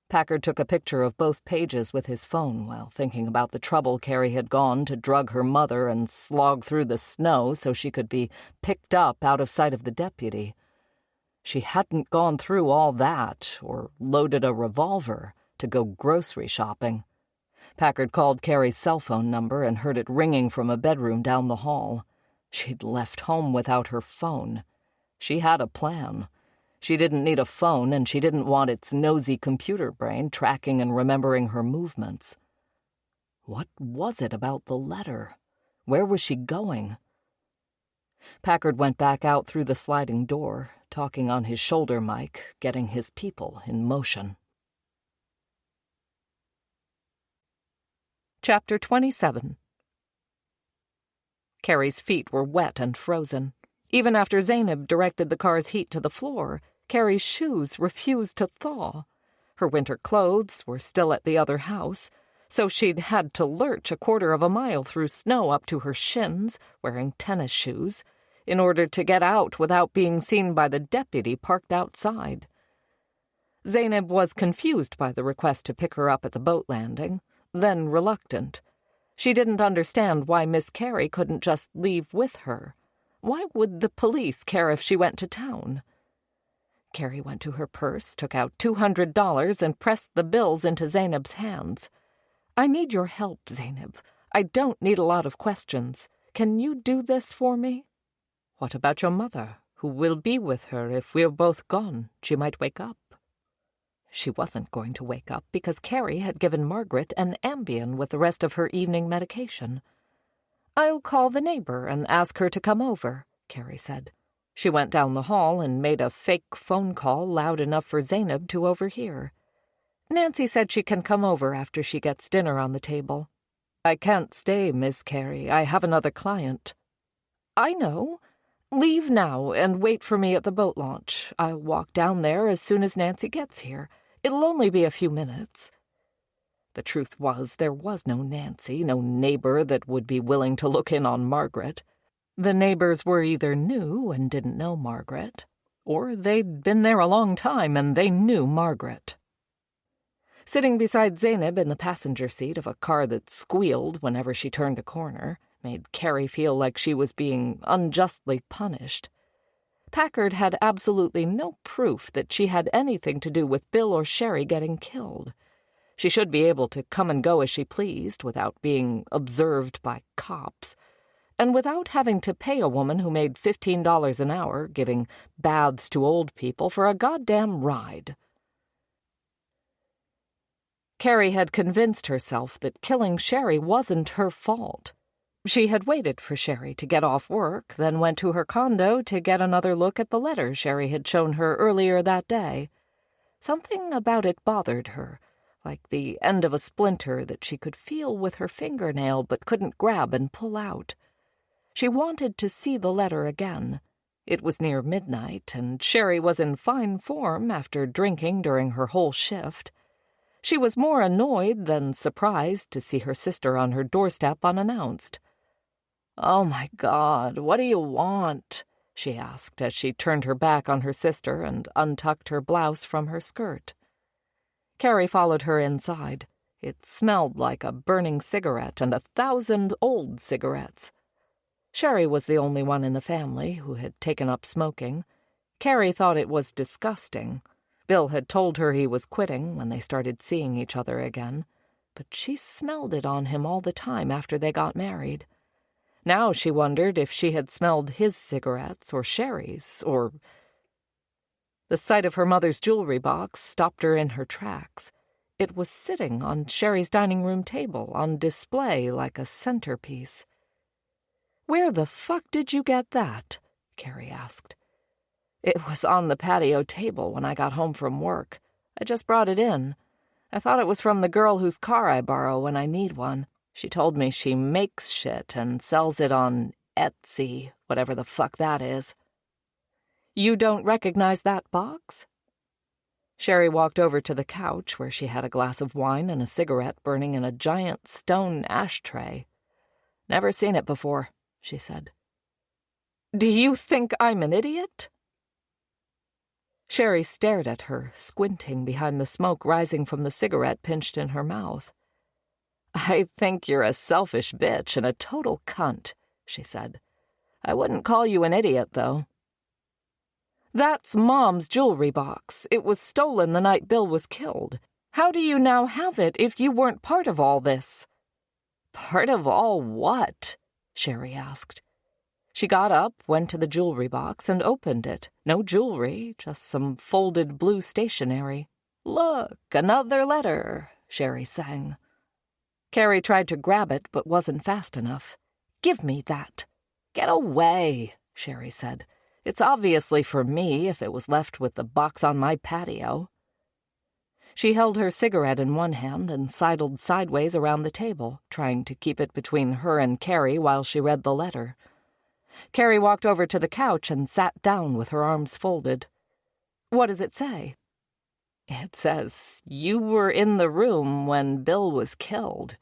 Packard took a picture of both pages with his phone while thinking about the trouble Carrie had gone to drug her mother and slog through the snow so she could be picked up out of sight of the deputy. She hadn't gone through all that or loaded a revolver to go grocery shopping. Packard called Carrie's cell phone number and heard it ringing from a bedroom down the hall. She'd left home without her phone. She had a plan. She didn't need a phone, and she didn't want its nosy computer brain tracking and remembering her movements. What was it about the letter? Where was she going? Packard went back out through the sliding door, talking on his shoulder mic, getting his people in motion. Chapter 27. Carrie's feet were wet and frozen. Even after Zainab directed the car's heat to the floor, Carrie's shoes refused to thaw. Her winter clothes were still at the other house, so she'd had to lurch 1/4 of a mile through snow up to her shins, wearing tennis shoes, in order to get out without being seen by the deputy parked outside. Zainab was confused by the request to pick her up at the boat landing, then reluctant. She didn't understand why Miss Carrie couldn't just leave with her. Why would the police care if she went to town? Carrie went to her purse, took out $200, and pressed the bills into Zainab's hands. "I need your help, Zainab. I don't need a lot of questions. Can you do this for me?" "What about your mother? Who will be with her if we're both gone? She might wake up." She wasn't going to wake up because Carrie had given Margaret an Ambien with the rest of her evening medication. "I'll call the neighbor and ask her to come over," Carrie said. She went down the hall and made a fake phone call loud enough for Zainab to overhear. "Nancy said she can come over after she gets dinner on the table." "I can't stay, Miss Carrie. I have another client." "I know. Leave now and wait for me at the boat launch. I'll walk down there as soon as Nancy gets here. It'll only be a few minutes." The truth was, there was no Nancy, no neighbor that would be willing to look in on Margaret. The neighbors were either new and didn't know Margaret, or they'd been there a long time and they knew Margaret. Sitting beside Zainab in the passenger seat of a car that squealed whenever she turned a corner made Carrie feel like she was being unjustly punished. Packard had absolutely no proof that she had anything to do with Bill or Sherry getting killed. She should be able to come and go as she pleased without being observed by cops, and without having to pay a woman who made $15 an hour giving baths to old people for a goddamn ride. Carrie had convinced herself that killing Sherry wasn't her fault. She had waited for Sherry to get off work, then went to her condo to get another look at the letter Sherry had shown her earlier that day. Something about it bothered her, like the end of a splinter that she could feel with her fingernail but couldn't grab and pull out. She wanted to see the letter again. It was near midnight, and Sherry was in fine form after drinking during her whole shift. She was more annoyed than surprised to see her sister on her doorstep unannounced. "Oh, my God, what do you want?" she asked as she turned her back on her sister and untucked her blouse from her skirt. Carrie followed her inside. It smelled like a burning cigarette and 1,000 old cigarettes. Sherry was the only one in the family who had taken up smoking. Carrie thought it was disgusting. Bill had told her he was quitting when they started seeing each other again, but she smelled it on him all the time after they got married. Now she wondered if she had smelled his cigarettes or Sherry's, or... The sight of her mother's jewelry box stopped her in her tracks. It was sitting on Sherry's dining room table, on display like a centerpiece. "Where the fuck did you get that?" Carrie asked. "It was on the patio table when I got home from work. I just brought it in. I thought it was from the girl whose car I borrow when I need one. She told me she makes shit and sells it on Etsy, whatever the fuck that is." "You don't recognize that box?" Sherry walked over to the couch where she had a glass of wine and a cigarette burning in a giant stone ashtray. "Never seen it before," she said. "Do you think I'm an idiot?" Sherry stared at her, squinting behind the smoke rising from the cigarette pinched in her mouth. "I think you're a selfish bitch and a total cunt," she said. "I wouldn't call you an idiot, though." "That's Mom's jewelry box. It was stolen the night Bill was killed. How do you now have it if you weren't part of all this?" "Part of all what?" Sherry asked. She got up, went to the jewelry box, and opened it. No jewelry, just some folded blue stationery. "Look, another letter," Sherry sang. Carrie tried to grab it, but wasn't fast enough. "Give me that." "Get away," Sherry said. "It's obviously for me if it was left with the box on my patio." She held her cigarette in one hand and sidled sideways around the table, trying to keep it between her and Carrie while she read the letter. Carrie walked over to the couch and sat down with her arms folded. "What does it say?" "It says, you were in the room when Bill was killed.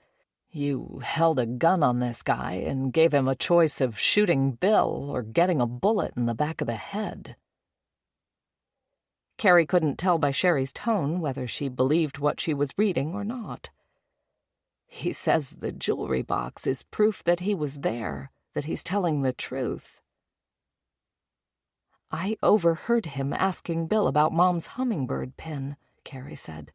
You held a gun on this guy and gave him a choice of shooting Bill or getting a bullet in the back of the head." Carrie couldn't tell by Sherry's tone whether she believed what she was reading or not. "He says the jewelry box is proof that he was there, that he's telling the truth." "I overheard him asking Bill about Mom's hummingbird pin," Carrie said.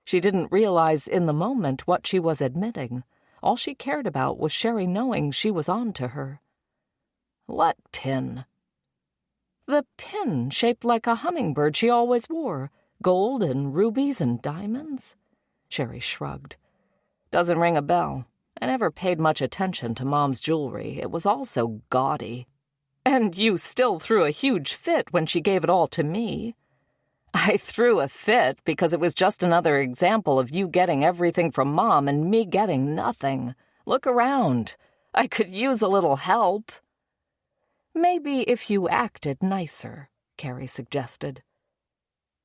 She didn't realize in the moment what she was admitting. All she cared about was Sherry knowing she was on to her. "What pin?" "The pin shaped like a hummingbird she always wore. Gold and rubies and diamonds." Sherry shrugged. "Doesn't ring a bell. I never paid much attention to Mom's jewelry. It was all so gaudy." "And you still threw a huge fit when she gave it all to me." "I threw a fit because it was just another example of you getting everything from Mom and me getting nothing. Look around. I could use a little help." "Maybe if you acted nicer," Carrie suggested.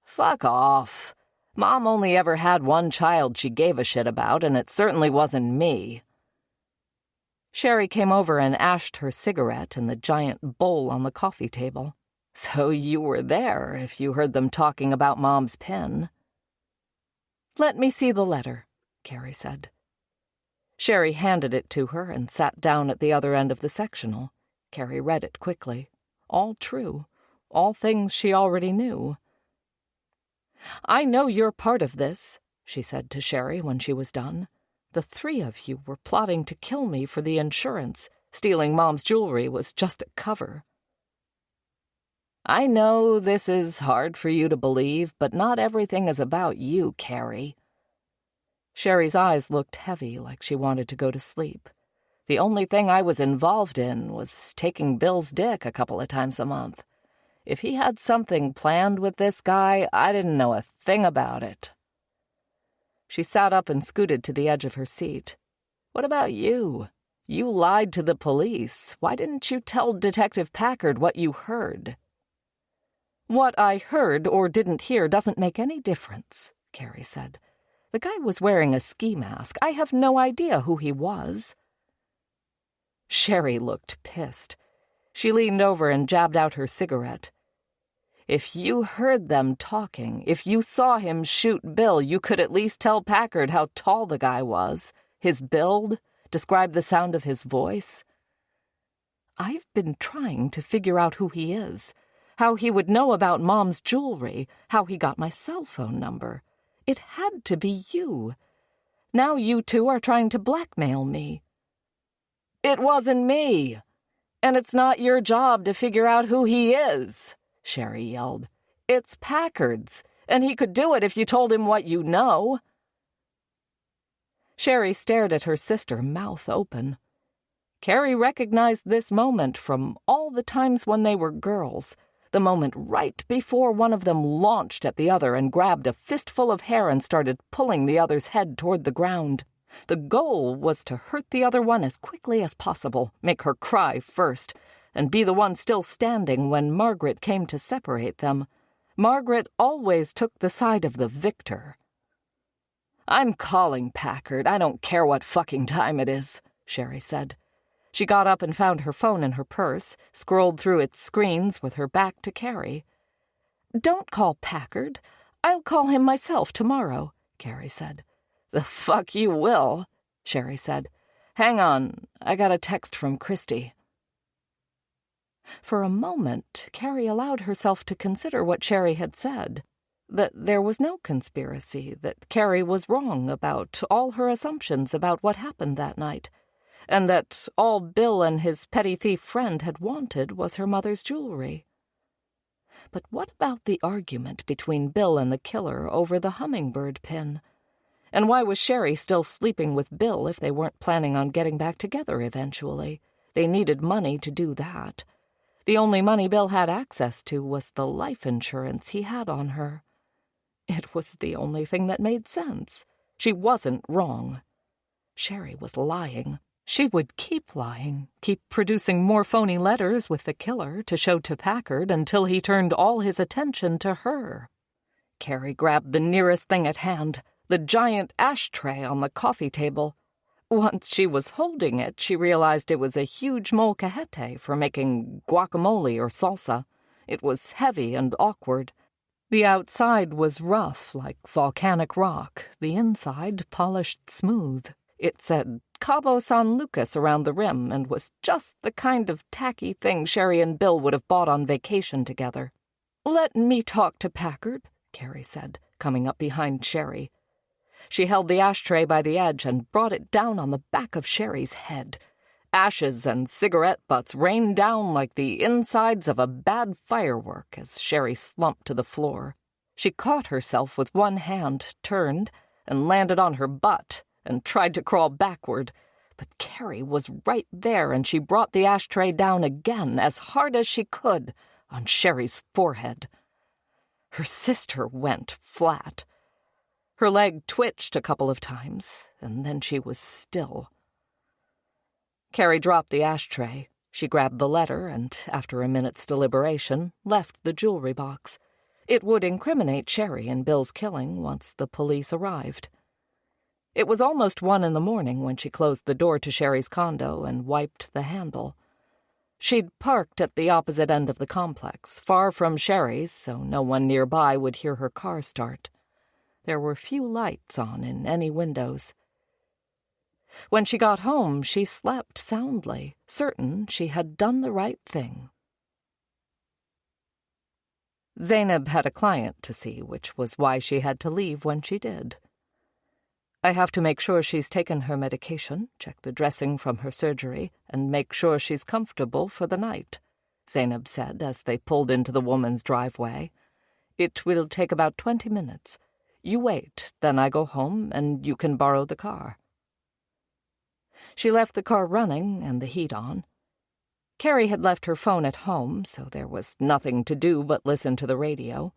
"Fuck off. Mom only ever had one child she gave a shit about, and it certainly wasn't me." Sherry came over and ashed her cigarette in the giant bowl on the coffee table. "So you were there if you heard them talking about Mom's pin." "Let me see the letter," Carrie said. Sherry handed it to her and sat down at the other end of the sectional. Carrie read it quickly. All true. All things she already knew. "I know you're part of this," she said to Sherry when she was done. "The three of you were plotting to kill me for the insurance. Stealing Mom's jewelry was just a cover." "I know this is hard for you to believe, but not everything is about you, Carrie." Sherry's eyes looked heavy, like she wanted to go to sleep. "The only thing I was involved in was taking Bill's dick a couple of times a month. If he had something planned with this guy, I didn't know a thing about it." She sat up and scooted to the edge of her seat. "What about you? You lied to the police. Why didn't you tell Detective Packard what you heard?" "What I heard or didn't hear doesn't make any difference," Carrie said. "The guy was wearing a ski mask. I have no idea who he was." Sherry looked pissed. She leaned over and jabbed out her cigarette. "If you heard them talking, if you saw him shoot Bill, you could at least tell Packard how tall the guy was, his build, describe the sound of his voice." "I've been trying to figure out who he is, how he would know about Mom's jewelry, how he got my cell phone number. It had to be you. Now you two are trying to blackmail me." "It wasn't me. And it's not your job to figure out who he is," Sherry yelled. "It's Packard's, and he could do it if you told him what you know." Sherry stared at her sister, mouth open. Carrie recognized this moment from all the times when they were girls, the moment right before one of them launched at the other and grabbed a fistful of hair and started pulling the other's head toward the ground. The goal was to hurt the other one as quickly as possible, make her cry first, and be the one still standing when Margaret came to separate them. Margaret always took the side of the victor. "I'm calling Packard. I don't care what fucking time it is," Sherry said. She got up and found her phone in her purse, scrolled through its screens with her back to Carrie. "Don't call Packard. I'll call him myself tomorrow," Carrie said. "The fuck you will," Sherry said. "Hang on, I got a text from Christy." For a moment, Carrie allowed herself to consider what Sherry had said, that there was no conspiracy, that Carrie was wrong about all her assumptions about what happened that night, and that all Bill and his petty thief friend had wanted was her mother's jewelry. But what about the argument between Bill and the killer over the hummingbird pin? And why was Sherry still sleeping with Bill if they weren't planning on getting back together eventually? They needed money to do that. The only money Bill had access to was the life insurance he had on her. It was the only thing that made sense. She wasn't wrong. Sherry was lying. She would keep lying, keep producing more phony letters with the killer to show to Packard until he turned all his attention to her. Carrie grabbed the nearest thing at hand, the giant ashtray on the coffee table. Once she was holding it, she realized it was a huge molcajete for making guacamole or salsa. It was heavy and awkward. The outside was rough, like volcanic rock, the inside polished smooth. It said Cabo San Lucas around the rim and was just the kind of tacky thing Sherry and Bill would have bought on vacation together. "Let me talk to Packard," Carrie said, coming up behind Sherry. She held the ashtray by the edge and brought it down on the back of Sherry's head. Ashes and cigarette butts rained down like the insides of a bad firework as Sherry slumped to the floor. She caught herself with one hand, turned, and landed on her butt, and tried to crawl backward. But Carrie was right there, and she brought the ashtray down again, as hard as she could, on Sherry's forehead. Her sister went flat. Her leg twitched a couple of times, and then she was still. Carrie dropped the ashtray. She grabbed the letter and, after a minute's deliberation, left the jewelry box. It would incriminate Sherry in Bill's killing once the police arrived. It was almost 1 a.m. when she closed the door to Sherry's condo and wiped the handle. She'd parked at the opposite end of the complex, far from Sherry's, so no one nearby would hear her car start. There were few lights on in any windows. When she got home, she slept soundly, certain she had done the right thing. Zainab had a client to see, which was why she had to leave when she did. "I have to make sure she's taken her medication, check the dressing from her surgery, and make sure she's comfortable for the night," Zainab said as they pulled into the woman's driveway. "It will take about 20 minutes. You wait, then I go home, and you can borrow the car." She left the car running and the heat on. Carrie had left her phone at home, so there was nothing to do but listen to the radio.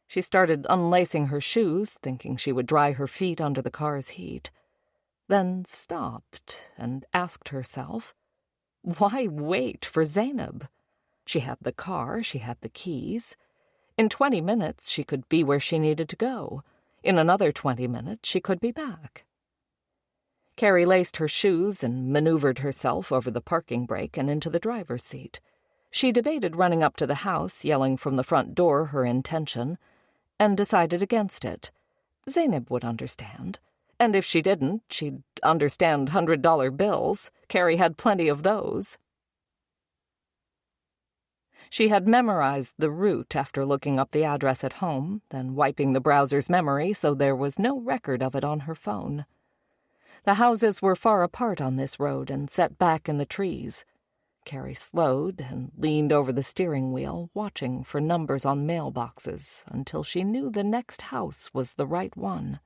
She started unlacing her shoes, thinking she would dry her feet under the car's heat, then stopped and asked herself, why wait for Zainab? She had the car, she had the keys. In 20 minutes, she could be where she needed to go. In another 20 minutes, she could be back. Carrie laced her shoes and maneuvered herself over the parking brake and into the driver's seat. She debated running up to the house, yelling from the front door her intention, and decided against it. Zainab would understand. And if she didn't, she'd understand $100 bills. Carrie had plenty of those. She had memorized the route after looking up the address at home, then wiping the browser's memory so there was no record of it on her phone. The houses were far apart on this road and set back in the trees. Carrie slowed and leaned over the steering wheel, watching for numbers on mailboxes until she knew the next house was the right one.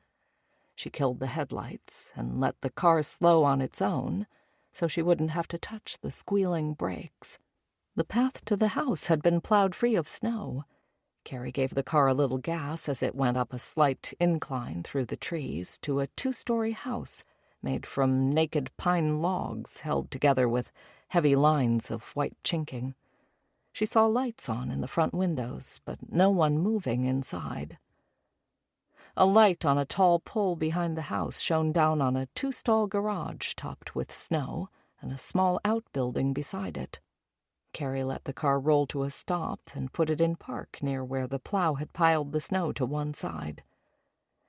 She killed the headlights and let the car slow on its own, so she wouldn't have to touch the squealing brakes. The path to the house had been plowed free of snow. Carrie gave the car a little gas as it went up a slight incline through the trees to a 2-story house made from naked pine logs held together with heavy lines of white chinking. She saw lights on in the front windows, but no one moving inside. A light on a tall pole behind the house shone down on a 2-stall garage topped with snow and a small outbuilding beside it. Carrie let the car roll to a stop and put it in park near where the plow had piled the snow to one side.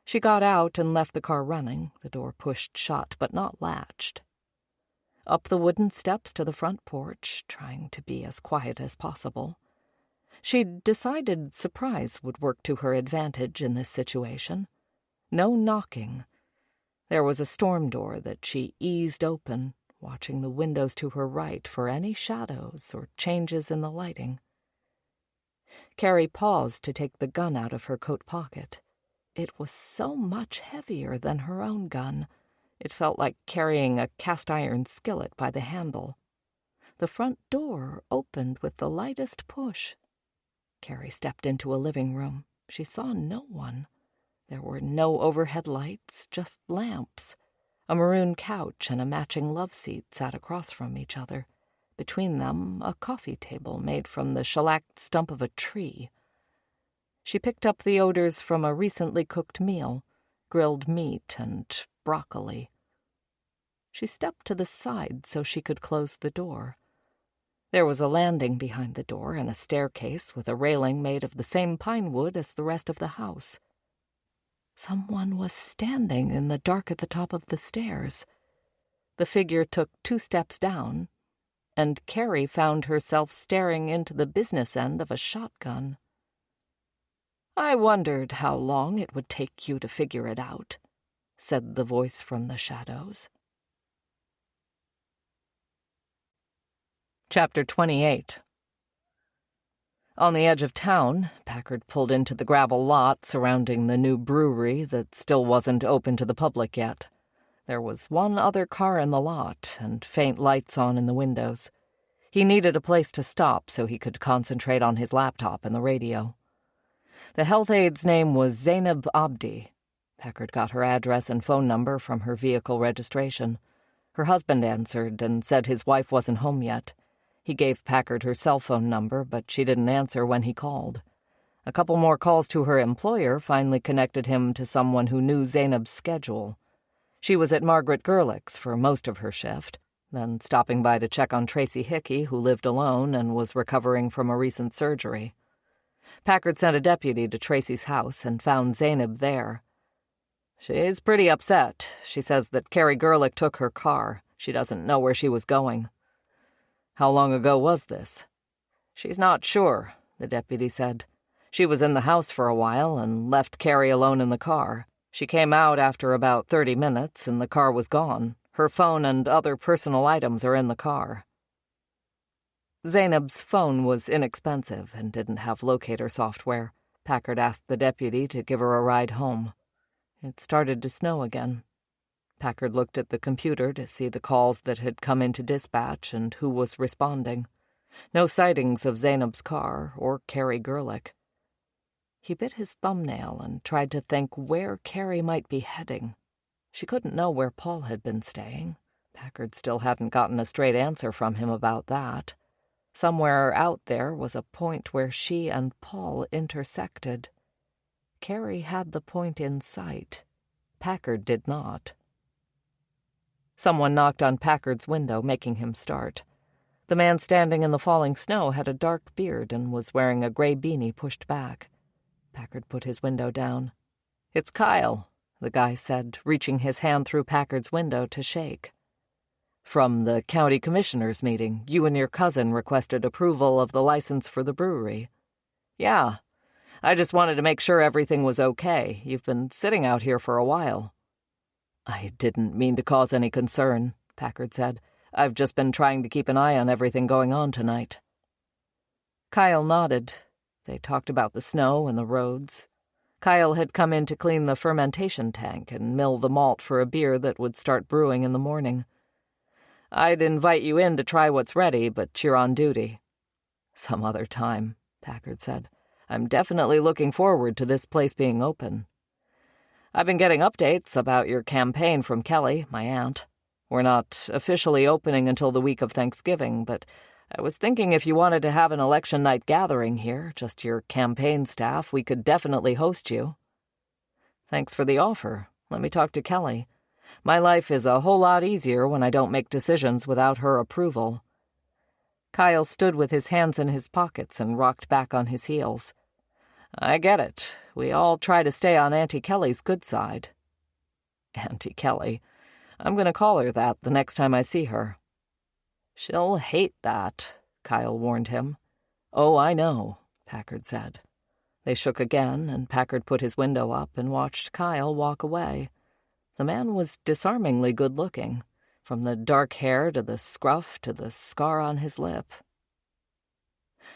She got out and left the car running, the door pushed shut but not latched. Up the wooden steps to the front porch, trying to be as quiet as possible. She'd decided surprise would work to her advantage in this situation. No knocking. There was a storm door that she eased open, watching the windows to her right for any shadows or changes in the lighting. Carrie paused to take the gun out of her coat pocket. It was so much heavier than her own gun. It felt like carrying a cast-iron skillet by the handle. The front door opened with the lightest push. Carrie stepped into a living room. She saw no one. There were no overhead lights, just lamps. A maroon couch and a matching love seat sat across from each other. Between them, a coffee table made from the shellacked stump of a tree. She picked up the odors from a recently cooked meal, grilled meat and broccoli. She stepped to the side so she could close the door. There was a landing behind the door and a staircase with a railing made of the same pine wood as the rest of the house. Someone was standing in the dark at the top of the stairs. The figure took 2 steps down, and Carrie found herself staring into the business end of a shotgun. "I wondered how long it would take you to figure it out," said the voice from the shadows. Chapter 28. On the edge of town, Packard pulled into the gravel lot surrounding the new brewery that still wasn't open to the public yet. There was one other car in the lot and faint lights on in the windows. He needed a place to stop so he could concentrate on his laptop and the radio. The health aide name was Zainab Abdi. Packard got her address and phone number from her vehicle registration. Her husband answered and said his wife wasn't home yet. He gave Packard her cell phone number, but she didn't answer when he called. A couple more calls to her employer finally connected him to someone who knew Zainab's schedule. She was at Margaret Gerlich's for most of her shift, then stopping by to check on Tracy Hickey, who lived alone and was recovering from a recent surgery. Packard sent a deputy to Tracy's house and found Zainab there. "She's pretty upset. She says that Carrie Gerlich took her car. She doesn't know where she was going." "How long ago was this?" "She's not sure," the deputy said. "She was in the house for a while and left Carrie alone in the car. She came out after about 30 minutes and the car was gone. Her phone and other personal items are in the car." Zainab's phone was inexpensive and didn't have locator software. Packard asked the deputy to give her a ride home. It started to snow again. Packard looked at the computer to see the calls that had come into dispatch and who was responding. No sightings of Zainab's car or Carrie Gerlich. He bit his thumbnail and tried to think where Carrie might be heading. She couldn't know where Paul had been staying. Packard still hadn't gotten a straight answer from him about that. Somewhere out there was a point where she and Paul intersected. Carrie had the point in sight. Packard did not. Someone knocked on Packard's window, making him start. The man standing in the falling snow had a dark beard and was wearing a gray beanie pushed back. Packard put his window down. "It's Kyle," the guy said, reaching his hand through Packard's window to shake. "From the county commissioners' meeting, you and your cousin requested approval of the license for the brewery." "Yeah. I just wanted to make sure everything was okay. You've been sitting out here for a while." "I didn't mean to cause any concern," Packard said. "I've just been trying to keep an eye on everything going on tonight." Kyle nodded. They talked about the snow and the roads. Kyle had come in to clean the fermentation tank and mill the malt for a beer that would start brewing in the morning. I'd invite you in to try what's ready, but you're on duty." "Some other time," Packard said. "I'm definitely looking forward to this place being open." "I've been getting updates about your campaign from Kelly, my aunt. We're not officially opening until the week of Thanksgiving, but I was thinking if you wanted to have an election night gathering here, just your campaign staff, we could definitely host you." "Thanks for the offer. Let me talk to Kelly. My life is a whole lot easier when I don't make decisions without her approval." Kyle stood with his hands in his pockets and rocked back on his heels. "I get it. We all try to stay on Auntie Kelly's good side." "Auntie Kelly. I'm going to call her that the next time I see her." "She'll hate that," Kyle warned him. "Oh, I know," Packard said. They shook again, and Packard put his window up and watched Kyle walk away. The man was disarmingly good-looking, from the dark hair to the scruff to the scar on his lip.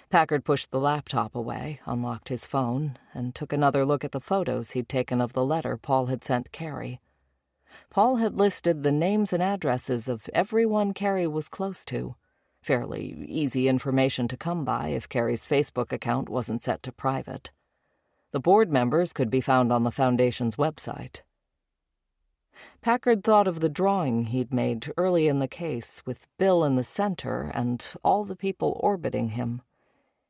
Packard pushed the laptop away, unlocked his phone, and took another look at the photos he'd taken of the letter Paul had sent Carrie. Paul had listed the names and addresses of everyone Carrie was close to. Fairly easy information to come by if Carrie's Facebook account wasn't set to private. The board members could be found on the Foundation's website. Packard thought of the drawing he'd made early in the case, with Bill in the center and all the people orbiting him.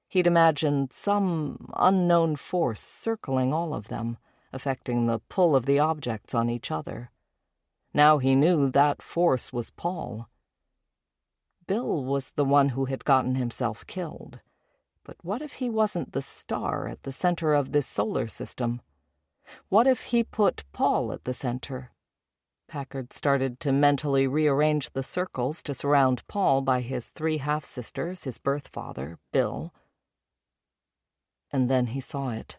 He'd imagined some unknown force circling all of them, affecting the pull of the objects on each other. Now he knew that force was Paul. Bill was the one who had gotten himself killed. But what if he wasn't the star at the center of this solar system? What if he put Paul at the center? Packard started to mentally rearrange the circles to surround Paul by his 3 half-sisters, his birth father, Bill. And then he saw it.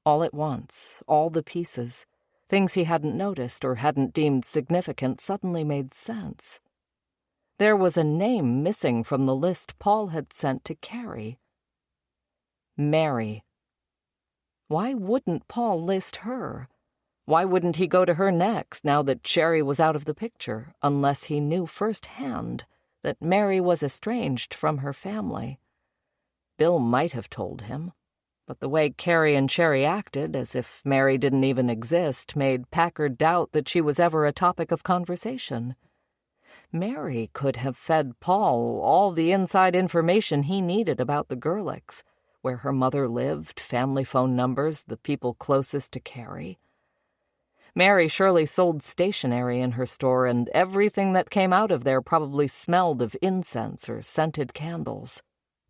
All at once, all the pieces, things he hadn't noticed or hadn't deemed significant, suddenly made sense. There was a name missing from the list Paul had sent to Carrie. Mary. Why wouldn't Paul list her? Why wouldn't he go to her next, now that Sherry was out of the picture, unless he knew firsthand that Mary was estranged from her family? Bill might have told him, but the way Carrie and Sherry acted, as if Mary didn't even exist, made Packard doubt that she was ever a topic of conversation. Mary could have fed Paul all the inside information he needed about the Gerlichs, where her mother lived, family phone numbers, the people closest to Carrie. Mary surely sold stationery in her store, and everything that came out of there probably smelled of incense or scented candles.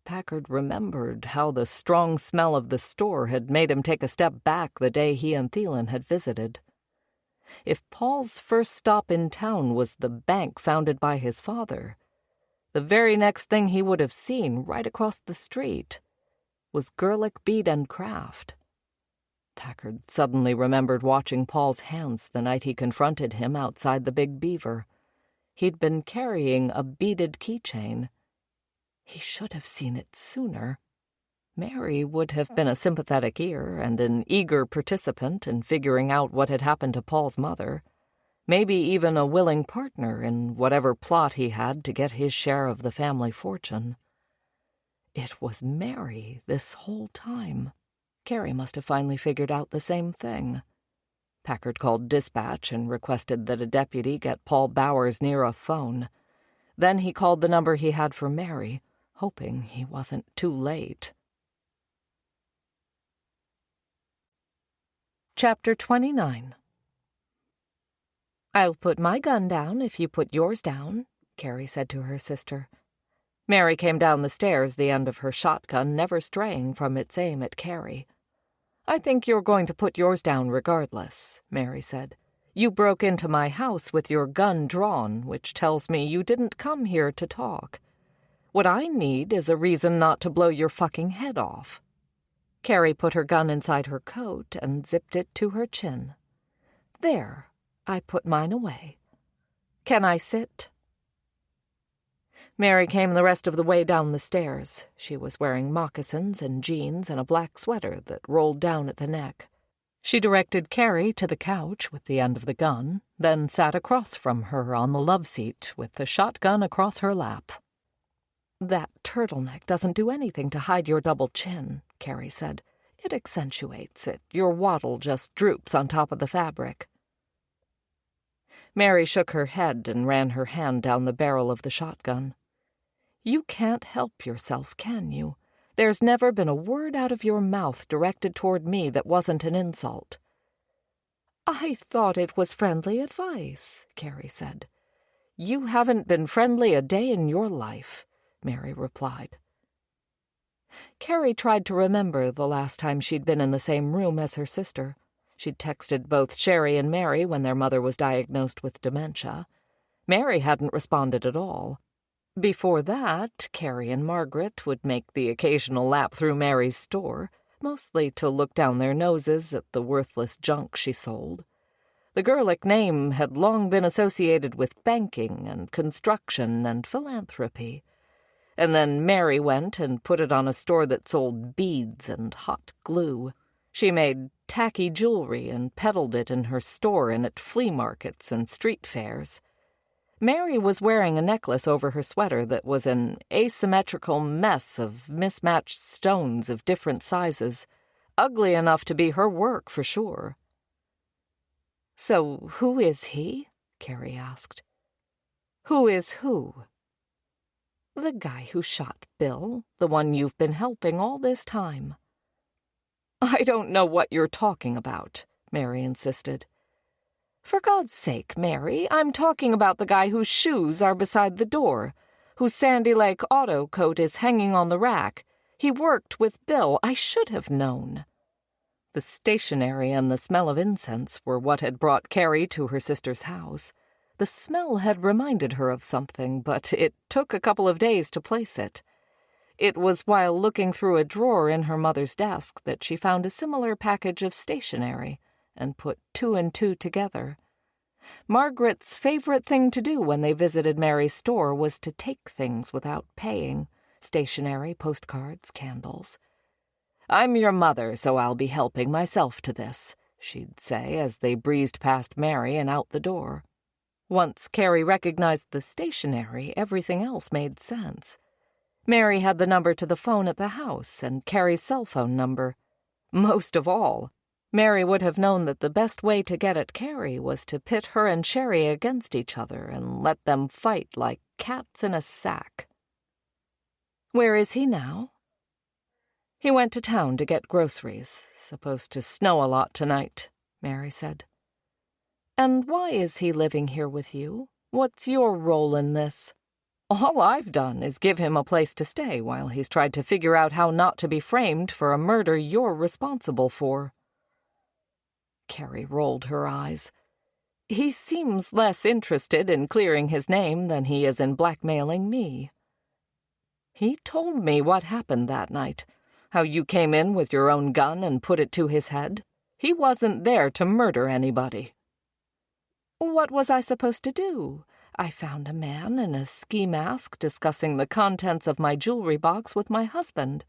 Packard remembered how the strong smell of the store had made him take a step back the day he and Thielen had visited. If Paul's first stop in town was the bank founded by his father, the very next thing he would have seen right across the street was Gerlich Bead and Craft. Packard suddenly remembered watching Paul's hands the night he confronted him outside the Big Beaver. He'd been carrying a beaded keychain. He should have seen it sooner. Mary would have been a sympathetic ear and an eager participant in figuring out what had happened to Paul's mother, maybe even a willing partner in whatever plot he had to get his share of the family fortune. It was Mary this whole time. Carrie must have finally figured out the same thing. Packard called dispatch and requested that a deputy get Paul Bowers near a phone. Then he called the number he had for Mary, hoping he wasn't too late. Chapter 29. "I'll put my gun down if you put yours down," Carrie said to her sister. Mary came down the stairs, the end of her shotgun never straying from its aim at Carrie. "I think you're going to put yours down regardless," Mary said. "You broke into my house with your gun drawn, which tells me you didn't come here to talk. What I need is a reason not to blow your fucking head off." Carrie put her gun inside her coat and zipped it to her chin. "There, I put mine away. Can I sit?" Mary came the rest of the way down the stairs. She was wearing moccasins and jeans and a black sweater that rolled down at the neck. She directed Carrie to the couch with the end of the gun, then sat across from her on the love seat with the shotgun across her lap. "That turtleneck doesn't do anything to hide your double chin," Carrie said. "It accentuates it. Your waddle just droops on top of the fabric." Mary shook her head and ran her hand down the barrel of the shotgun. "You can't help yourself, can you? There's never been a word out of your mouth directed toward me that wasn't an insult." "I thought it was friendly advice," Carrie said. "You haven't been friendly a day in your life," Mary replied. Carrie tried to remember the last time she'd been in the same room as her sister. She'd texted both Sherry and Mary when their mother was diagnosed with dementia. Mary hadn't responded at all. Before that, Carrie and Margaret would make the occasional lap through Mary's store, mostly to look down their noses at the worthless junk she sold. The Gerlich name had long been associated with banking and construction and philanthropy. And then Mary went and put it on a store that sold beads and hot glue. She made tacky jewelry and peddled it in her store and at flea markets and street fairs. Mary was wearing a necklace over her sweater that was an asymmetrical mess of mismatched stones of different sizes, ugly enough to be her work for sure. "So who is he?" Carrie asked. "Who is who?" "The guy who shot Bill, the one you've been helping all this time." "I don't know what you're talking about," Mary insisted. "For God's sake, Mary, I'm talking about the guy whose shoes are beside the door, whose Sandy Lake auto coat is hanging on the rack. He worked with Bill. I should have known." The stationery and the smell of incense were what had brought Carrie to her sister's house. The smell had reminded her of something, but it took a couple of days to place it. It was while looking through a drawer in her mother's desk that she found a similar package of stationery and put two and two together. Margaret's favorite thing to do when they visited Mary's store was to take things without paying: stationery, postcards, candles. "I'm your mother, so I'll be helping myself to this," she'd say as they breezed past Mary and out the door. Once Carrie recognized the stationery, everything else made sense. Mary had the number to the phone at the house and Carrie's cell phone number. Most of all, Mary would have known that the best way to get at Carrie was to pit her and Sherry against each other and let them fight like cats in a sack. "Where is he now?" "He went to town to get groceries. Supposed to snow a lot tonight," Mary said. "And why is he living here with you? What's your role in this?" "All I've done is give him a place to stay while he's tried to figure out how not to be framed for a murder you're responsible for." Carrie rolled her eyes. "He seems less interested in clearing his name than he is in blackmailing me." "He told me what happened that night, how you came in with your own gun and put it to his head. He wasn't there to murder anybody." "What was I supposed to do? I found a man in a ski mask discussing the contents of my jewelry box with my husband.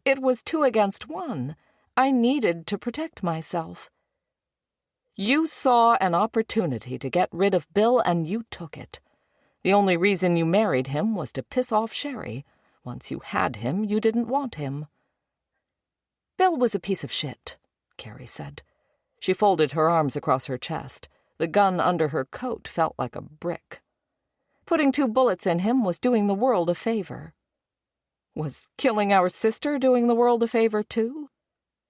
It was 2 against 1. I needed to protect myself." "You saw an opportunity to get rid of Bill and you took it. The only reason you married him was to piss off Sherry. Once you had him, you didn't want him." "Bill was a piece of shit," Carrie said. She folded her arms across her chest. The gun under her coat felt like a brick. "Putting 2 bullets in him was doing the world a favor." "Was killing our sister doing the world a favor, too?"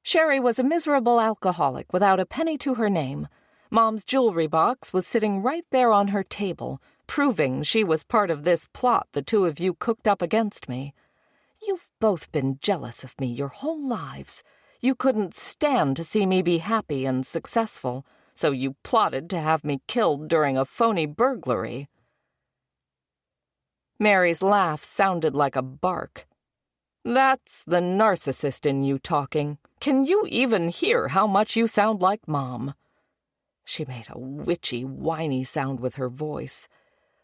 "Sherry was a miserable alcoholic without a penny to her name. Mom's jewelry box was sitting right there on her table, proving she was part of this plot the 2 of you cooked up against me. You've both been jealous of me your whole lives. You couldn't stand to see me be happy and successful, so you plotted to have me killed during a phony burglary." Mary's laugh sounded like a bark. "That's the narcissist in you talking. Can you even hear how much you sound like Mom?" She made a witchy, whiny sound with her voice.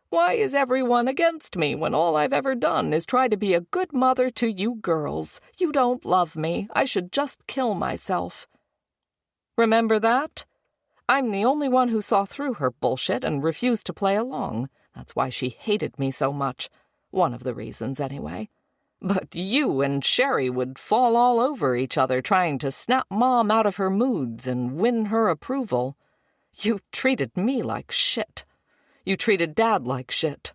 "Why is everyone against me when all I've ever done is try to be a good mother to you girls? You don't love me. I should just kill myself." Remember that? I'm the only one who saw through her bullshit and refused to play along. That's why she hated me so much. One of the reasons, anyway. But you and Sherry would fall all over each other trying to snap Mom out of her moods and win her approval. You treated me like shit. You treated Dad like shit.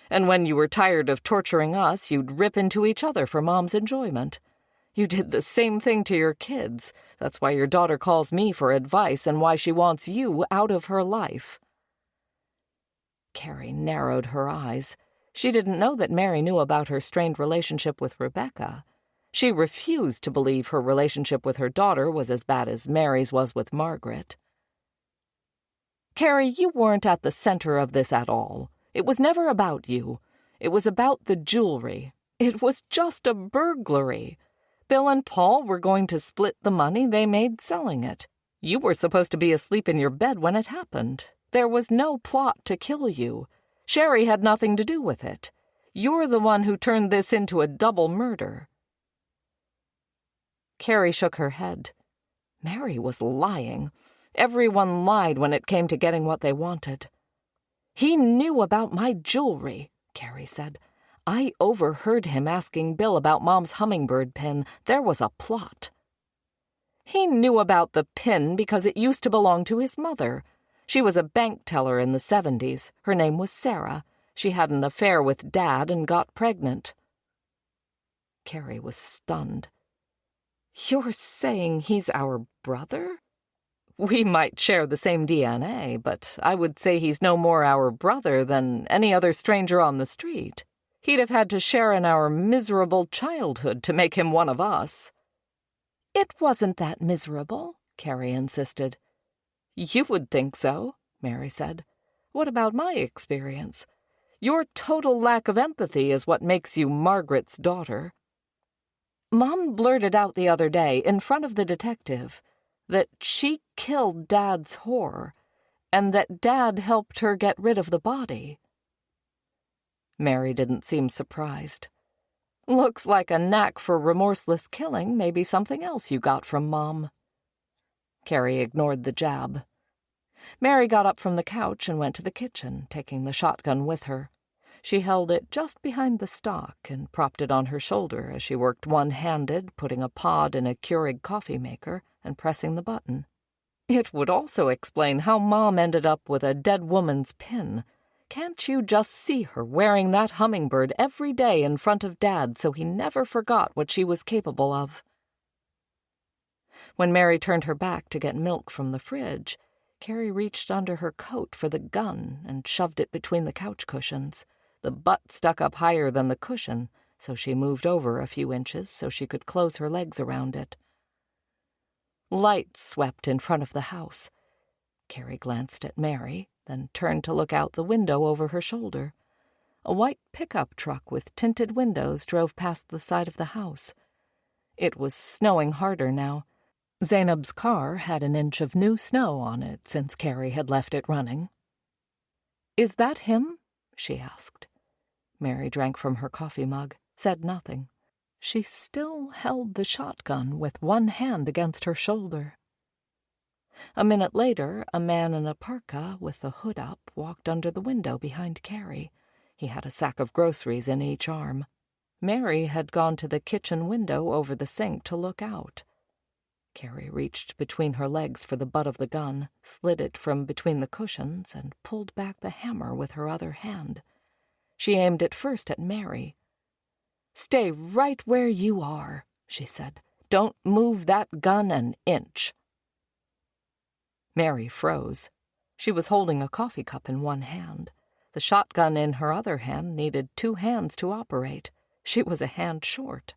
And when you were tired of torturing us, you'd rip into each other for Mom's enjoyment. You did the same thing to your kids. That's why your daughter calls me for advice and why she wants you out of her life. Carrie narrowed her eyes. She didn't know that Mary knew about her strained relationship with Rebecca. She refused to believe her relationship with her daughter was as bad as Mary's was with Margaret. Carrie, you weren't at the center of this at all. It was never about you. It was about the jewelry. It was just a burglary. Bill and Paul were going to split the money they made selling it. You were supposed to be asleep in your bed when it happened. There was no plot to kill you. Sherry had nothing to do with it. You're the one who turned this into a double murder. Carrie shook her head. Mary was lying. Everyone lied when it came to getting what they wanted. He knew about my jewelry, Carrie said. I overheard him asking Bill about Mom's hummingbird pin. There was a plot. He knew about the pin because it used to belong to his mother. She was a bank teller in the 70s. Her name was Sarah. She had an affair with Dad and got pregnant. Carrie was stunned. You're saying he's our brother? We might share the same DNA, but I would say he's no more our brother than any other stranger on the street. He'd have had to share in our miserable childhood to make him one of us. It wasn't that miserable, Carrie insisted. You would think so, Mary said. What about my experience? Your total lack of empathy is what makes you Margaret's daughter. Mom blurted out the other day in front of the detective that she killed Dad's whore and that Dad helped her get rid of the body. Mary didn't seem surprised. Looks like a knack for remorseless killing may be something else you got from Mom. Carrie ignored the jab. Mary got up from the couch and went to the kitchen, taking the shotgun with her. She held it just behind the stock and propped it on her shoulder as she worked one-handed, putting a pod in a Keurig coffee maker and pressing the button. It would also explain how Mom ended up with a dead woman's pin. Can't you just see her wearing that hummingbird every day in front of Dad so he never forgot what she was capable of? When Mary turned her back to get milk from the fridge, Carrie reached under her coat for the gun and shoved it between the couch cushions. The butt stuck up higher than the cushion, so she moved over a few inches so she could close her legs around it. Light swept in front of the house. Carrie glanced at Mary, then turned to look out the window over her shoulder. A white pickup truck with tinted windows drove past the side of the house. It was snowing harder now. Zainab's car had an inch of new snow on it since Carrie had left it running. "Is that him?" she asked. Mary drank from her coffee mug, said nothing. She still held the shotgun with one hand against her shoulder. A minute later, a man in a parka with the hood up walked under the window behind Carrie. He had a sack of groceries in each arm. Mary had gone to the kitchen window over the sink to look out. Carrie reached between her legs for the butt of the gun, slid it from between the cushions, and pulled back the hammer with her other hand. She aimed it first at Mary. "Stay right where you are," she said. "Don't move that gun an inch." Mary froze. She was holding a coffee cup in one hand. The shotgun in her other hand needed two hands to operate. She was a hand short.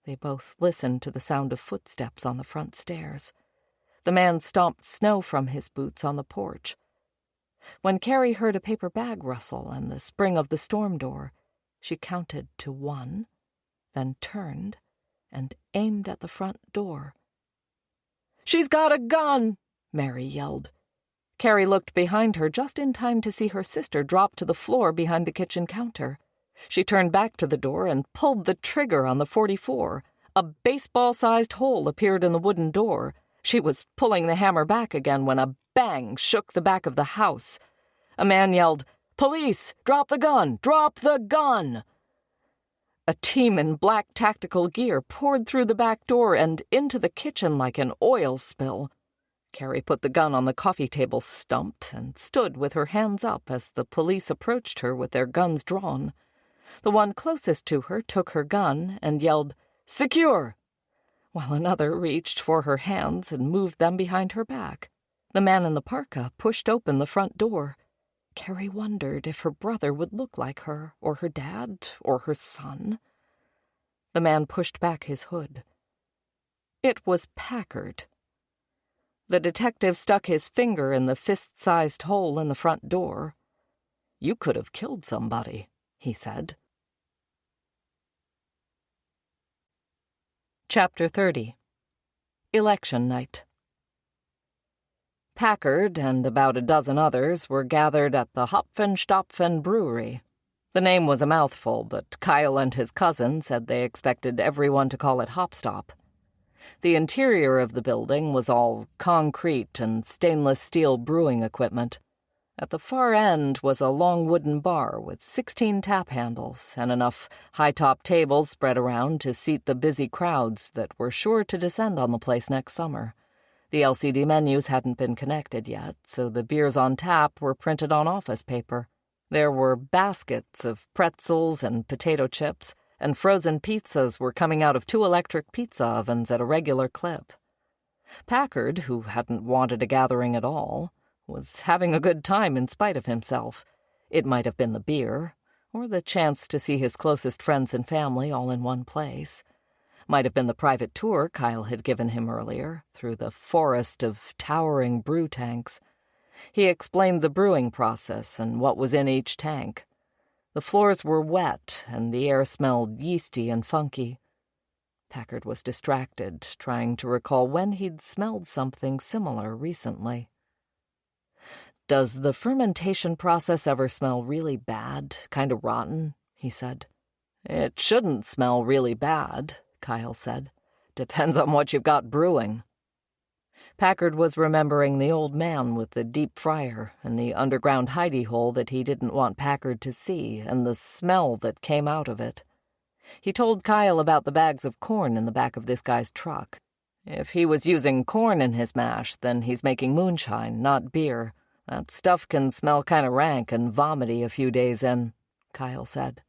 They both listened to the sound of footsteps on the front stairs. The man stomped snow from his boots on the porch. When Carrie heard a paper bag rustle and the spring of the storm door, she counted to 1, then turned and aimed at the front door. "She's got a gun!" Mary yelled. Carrie looked behind her just in time to see her sister drop to the floor behind the kitchen counter. She turned back to the door and pulled the trigger on the .44. A baseball-sized hole appeared in the wooden door. She was pulling the hammer back again when a bang shook the back of the house. A man yelled, "Police! Drop the gun! Drop the gun!" A team in black tactical gear poured through the back door and into the kitchen like an oil spill. Carrie put the gun on the coffee table stump and stood with her hands up as the police approached her with their guns drawn. The one closest to her took her gun and yelled, "Secure!" while another reached for her hands and moved them behind her back. The man in the parka pushed open the front door. Carrie wondered if her brother would look like her, or her dad, or her son. The man pushed back his hood. It was Packard. The detective stuck his finger in the fist-sized hole in the front door. "You could have killed somebody," he said. Chapter 30. Election Night. Packard and about a dozen others were gathered at the Hopfenstopfen Brewery. The name was a mouthful, but Kyle and his cousin said they expected everyone to call it Hopstop. The interior of the building was all concrete and stainless steel brewing equipment. At the far end was a long wooden bar with 16 tap handles and enough high-top tables spread around to seat the busy crowds that were sure to descend on the place next summer. The LCD menus hadn't been connected yet, so the beers on tap were printed on office paper. There were baskets of pretzels and potato chips, and frozen pizzas were coming out of 2 electric pizza ovens at a regular clip. Packard, who hadn't wanted a gathering at all, was having a good time in spite of himself. It might have been the beer, or the chance to see his closest friends and family all in one place. Might have been the private tour Kyle had given him earlier, through the forest of towering brew tanks. He explained the brewing process and what was in each tank. The floors were wet, and the air smelled yeasty and funky. Packard was distracted, trying to recall when he'd smelled something similar recently. "Does the fermentation process ever smell really bad, kind of rotten?" he said. "It shouldn't smell really bad," Kyle said. "Depends on what you've got brewing." Packard was remembering the old man with the deep fryer and the underground hidey hole that he didn't want Packard to see and the smell that came out of it. He told Kyle about the bags of corn in the back of this guy's truck. If he was using corn in his mash, then he's making moonshine, not beer. That stuff can smell kind of rank and vomity a few days in, Kyle said.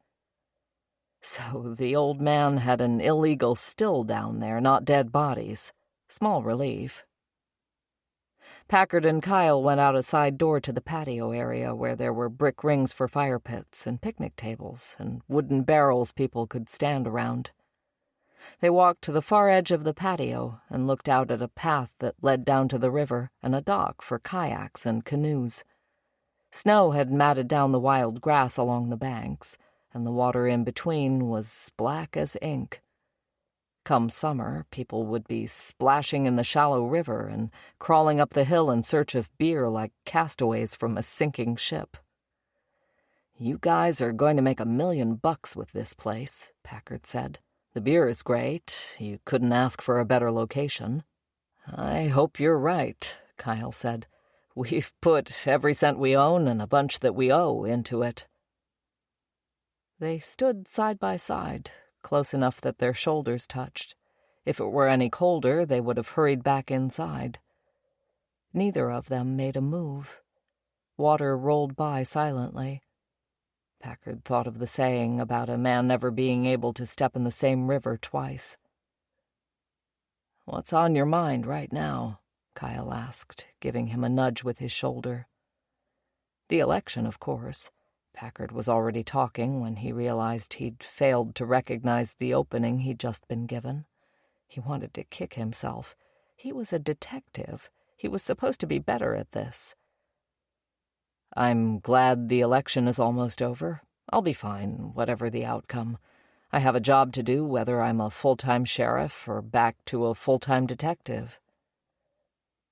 So the old man had an illegal still down there, not dead bodies. Small relief. Packard and Kyle went out a side door to the patio area where there were brick rings for fire pits and picnic tables and wooden barrels people could stand around. They walked to the far edge of the patio and looked out at a path that led down to the river and a dock for kayaks and canoes. Snow had matted down the wild grass along the banks, and the water in between was black as ink. Come summer, people would be splashing in the shallow river and crawling up the hill in search of beer like castaways from a sinking ship. "You guys are going to make $1 million with this place," Packard said. "The beer is great. You couldn't ask for a better location." "I hope you're right," Kyle said. "We've put every cent we own and a bunch that we owe into it." They stood side by side, close enough that their shoulders touched. If it were any colder, they would have hurried back inside. Neither of them made a move. Water rolled by silently. Packard thought of the saying about a man never being able to step in the same river twice. "What's on your mind right now?" Kyle asked, giving him a nudge with his shoulder. The election, of course. Packard was already talking when he realized he'd failed to recognize the opening he'd just been given. He wanted to kick himself. He was a detective. He was supposed to be better at this. "I'm glad the election is almost over. I'll be fine, whatever the outcome. I have a job to do, whether I'm a full-time sheriff or back to a full-time detective."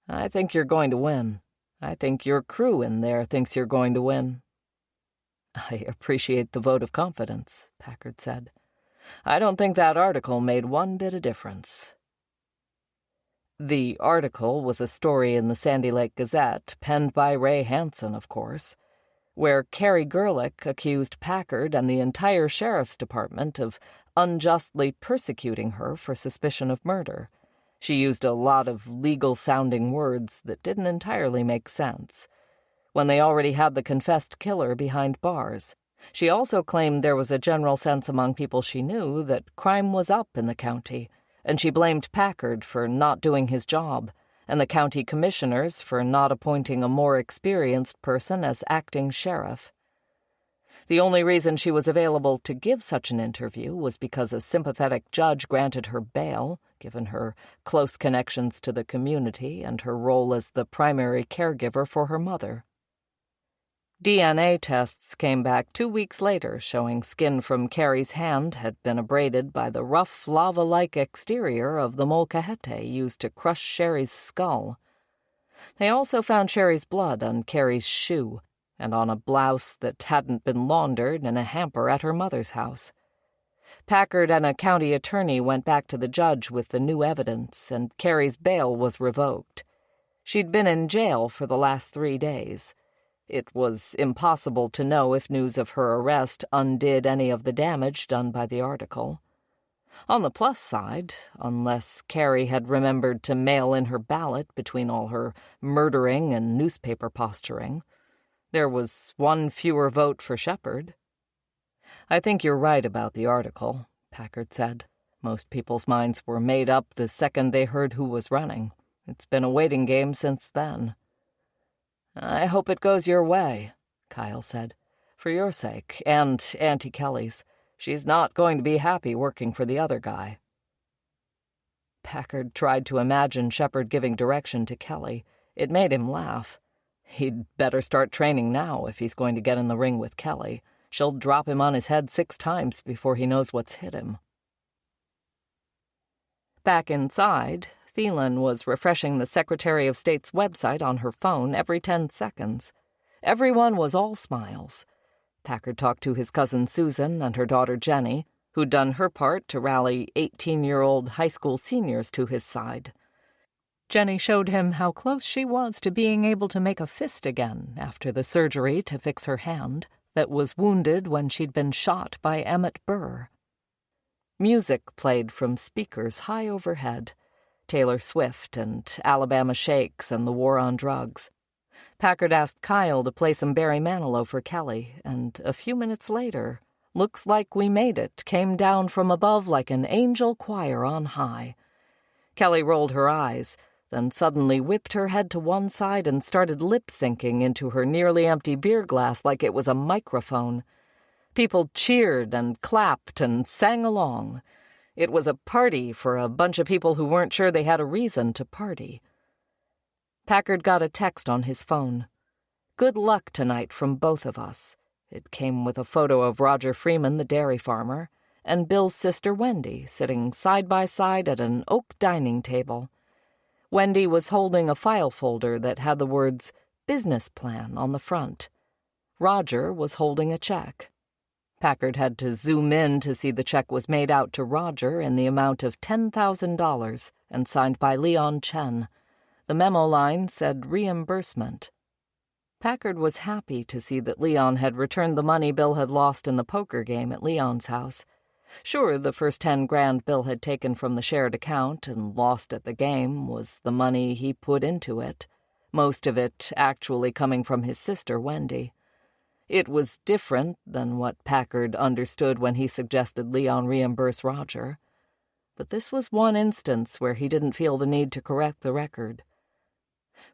"I think you're going to win. I think your crew in there thinks you're going to win." "I appreciate the vote of confidence," Packard said. "I don't think that article made one bit of difference." The article was a story in the Sandy Lake Gazette, penned by Ray Hansen, of course, where Carrie Gerlich accused Packard and the entire sheriff's department of unjustly persecuting her for suspicion of murder. She used a lot of legal-sounding words that didn't entirely make sense, when they already had the confessed killer behind bars. She also claimed there was a general sense among people she knew that crime was up in the county, and she blamed Packard for not doing his job, and the county commissioners for not appointing a more experienced person as acting sheriff. The only reason she was available to give such an interview was because a sympathetic judge granted her bail, given her close connections to the community and her role as the primary caregiver for her mother. DNA tests came back 2 weeks later showing skin from Carrie's hand had been abraded by the rough, lava-like exterior of the molcajete used to crush Sherry's skull. They also found Sherry's blood on Carrie's shoe and on a blouse that hadn't been laundered in a hamper at her mother's house. Packard and a county attorney went back to the judge with the new evidence, and Carrie's bail was revoked. She'd been in jail for the last 3 days. It was impossible to know if news of her arrest undid any of the damage done by the article. On the plus side, unless Carrie had remembered to mail in her ballot between all her murdering and newspaper posturing, there was 1 fewer vote for Shepard. "I think you're right about the article," Packard said. "Most people's minds were made up the second they heard who was running. It's been a waiting game since then." "I hope it goes your way," Kyle said. "For your sake, and Auntie Kelly's. She's not going to be happy working for the other guy." Packard tried to imagine Shepard giving direction to Kelly. It made him laugh. He'd better start training now if he's going to get in the ring with Kelly. She'll drop him on his head 6 times before he knows what's hit him. Back inside, Thielen was refreshing the Secretary of State's website on her phone every 10 seconds. Everyone was all smiles. Packard talked to his cousin Susan and her daughter Jenny, who'd done her part to rally 18-year-old high school seniors to his side. Jenny showed him how close she was to being able to make a fist again after the surgery to fix her hand that was wounded when she'd been shot by Emmett Burr. Music played from speakers high overhead. Taylor Swift and Alabama Shakes and the War on Drugs. Packard asked Kyle to play some Barry Manilow for Kelly, and a few minutes later, "Looks Like We Made It" came down from above like an angel choir on high. Kelly rolled her eyes, then suddenly whipped her head to one side and started lip-syncing into her nearly empty beer glass like it was a microphone. People cheered and clapped and sang along. It was a party for a bunch of people who weren't sure they had a reason to party. Packard got a text on his phone. "Good luck tonight from both of us." It came with a photo of Roger Freeman, the dairy farmer, and Bill's sister Wendy sitting side by side at an oak dining table. Wendy was holding a file folder that had the words "business plan" on the front. Roger was holding a check. Packard had to zoom in to see the check was made out to Roger in the amount of $10,000 and signed by Leon Chen. The memo line said reimbursement. Packard was happy to see that Leon had returned the money Bill had lost in the poker game at Leon's house. Sure, the first $10,000 Bill had taken from the shared account and lost at the game was the money he put into it, most of it actually coming from his sister Wendy. It was different than what Packard understood when he suggested Leon reimburse Roger. But this was one instance where he didn't feel the need to correct the record.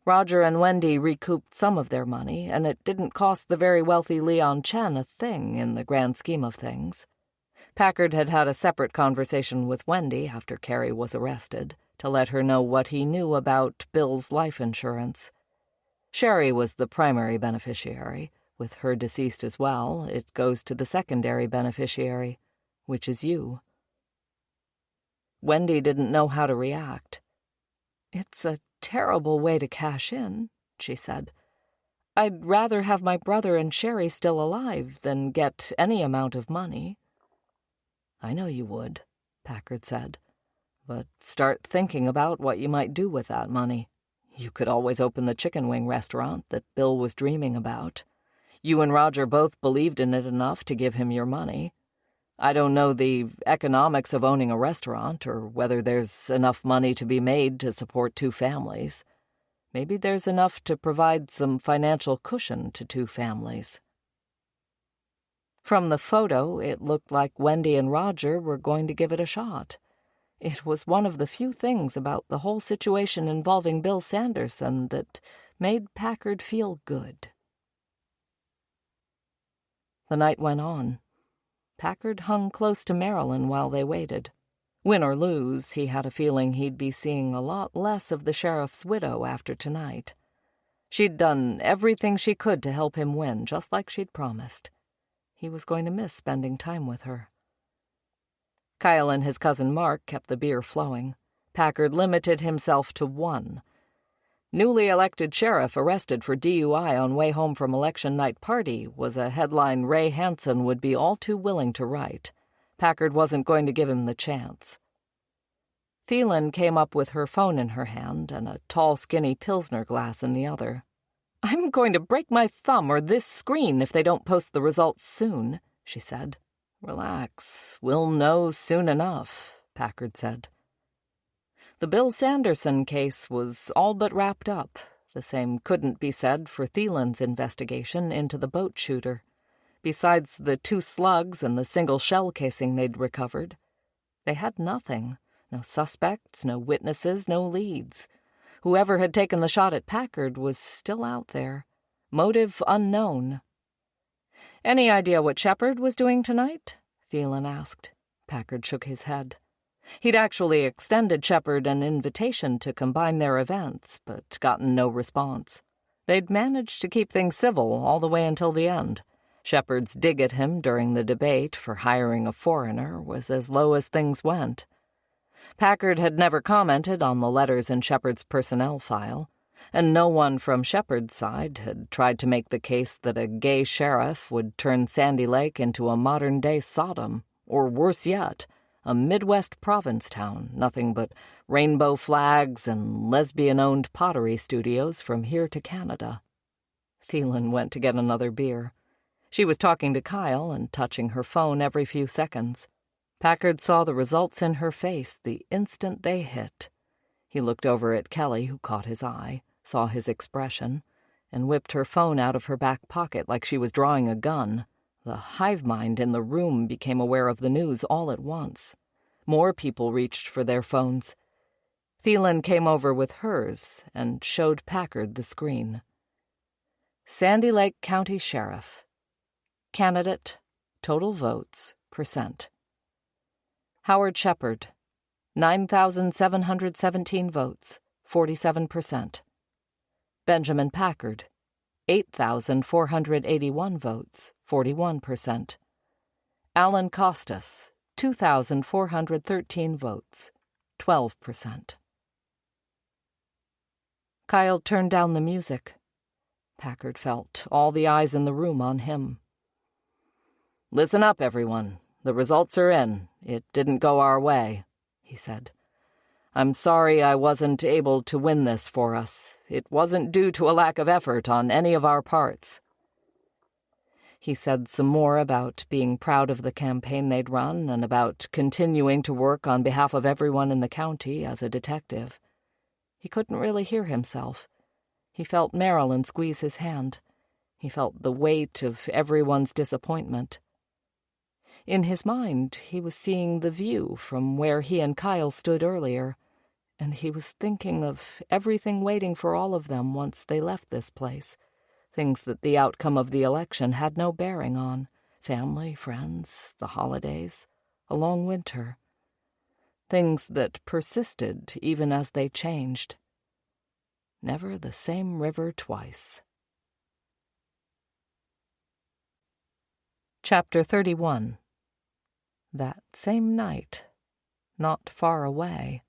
Roger and Wendy recouped some of their money, and it didn't cost the very wealthy Leon Chen a thing in the grand scheme of things. Packard had had a separate conversation with Wendy after Carrie was arrested to let her know what he knew about Bill's life insurance. Sherry was the primary beneficiary. With her deceased as well, it goes to the secondary beneficiary, which is you. Wendy didn't know how to react. "It's a terrible way to cash in," she said. "I'd rather have my brother and Sherry still alive than get any amount of money." "I know you would," Packard said. But start thinking about what you might do with that money. You could always open the chicken wing restaurant that Bill was dreaming about. You and Roger both believed in it enough to give him your money. I don't know the economics of owning a restaurant or whether there's enough money to be made to support 2 families. Maybe there's enough to provide some financial cushion to 2 families. From the photo, it looked like Wendy and Roger were going to give it a shot. It was one of the few things about the whole situation involving Bill Sanderson that made Packard feel good. The night went on. Packard hung close to Marilyn while they waited. Win or lose, he had a feeling he'd be seeing a lot less of the sheriff's widow after tonight. She'd done everything she could to help him win, just like she'd promised. He was going to miss spending time with her. Kyle and his cousin Mark kept the beer flowing. Packard limited himself to 1. Newly elected sheriff arrested for DUI on way home from election night party was a headline Ray Hansen would be all too willing to write. Packard wasn't going to give him the chance. Thielen came up with her phone in her hand and a tall, skinny Pilsner glass in the other. "I'm going to break my thumb or this screen if they don't post the results soon," she said. "Relax. We'll know soon enough," Packard said. The Bill Sanderson case was all but wrapped up. The same couldn't be said for Thielen's investigation into the boat shooter. Besides the 2 slugs and the single shell casing they'd recovered, they had nothing. No suspects, no witnesses, no leads. Whoever had taken the shot at Packard was still out there. Motive unknown. "Any idea what Shepard was doing tonight?" Thielen asked. Packard shook his head. He'd actually extended Shepard an invitation to combine their events, but gotten no response. They'd managed to keep things civil all the way until the end. Shepard's dig at him during the debate for hiring a foreigner was as low as things went. Packard had never commented on the letters in Shepard's personnel file, and no one from Shepard's side had tried to make the case that a gay sheriff would turn Sandy Lake into a modern-day Sodom, or worse yet, a Midwest province town, nothing but rainbow flags and lesbian-owned pottery studios from here to Canada. Thielen went to get another beer. She was talking to Kyle and touching her phone every few seconds. Packard saw the results in her face the instant they hit. He looked over at Kelly, who caught his eye, saw his expression, and whipped her phone out of her back pocket like she was drawing a gun. The hive mind in the room became aware of the news all at once. More people reached for their phones. Thielen came over with hers and showed Packard the screen. Sandy Lake County Sheriff. Candidate, total votes, %. Howard Shepard, 9,717 votes, 47%. Benjamin Packard, 8,481 votes, 41%. Alan Costas, 2,413 votes, 12%. Kyle turned down the music. Packard felt all the eyes in the room on him. "Listen up, everyone. The results are in. It didn't go our way," he said. "I'm sorry I wasn't able to win this for us. It wasn't due to a lack of effort on any of our parts." He said some more about being proud of the campaign they'd run and about continuing to work on behalf of everyone in the county as a detective. He couldn't really hear himself. He felt Marilyn squeeze his hand. He felt the weight of everyone's disappointment. In his mind, he was seeing the view from where he and Kyle stood earlier, and he was thinking of everything waiting for all of them once they left this place, things that the outcome of the election had no bearing on, family, friends, the holidays, a long winter, things that persisted even as they changed. Never the same river twice. Chapter 31. That same night, not far away.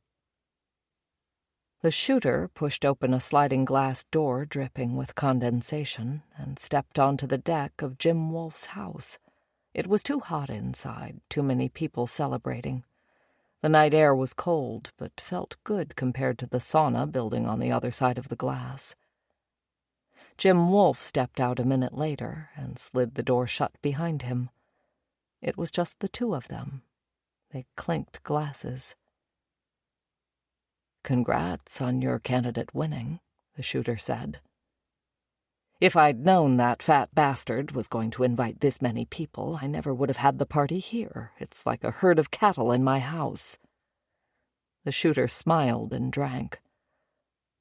The shooter pushed open a sliding glass door dripping with condensation and stepped onto the deck of Jim Wolfe's house. It was too hot inside, too many people celebrating. The night air was cold, but felt good compared to the sauna building on the other side of the glass. Jim Wolfe stepped out a minute later and slid the door shut behind him. It was just the two of them. They clinked glasses. "Congrats on your candidate winning," the shooter said. "If I'd known that fat bastard was going to invite this many people, I never would have had the party here. It's like a herd of cattle in my house." The shooter smiled and drank.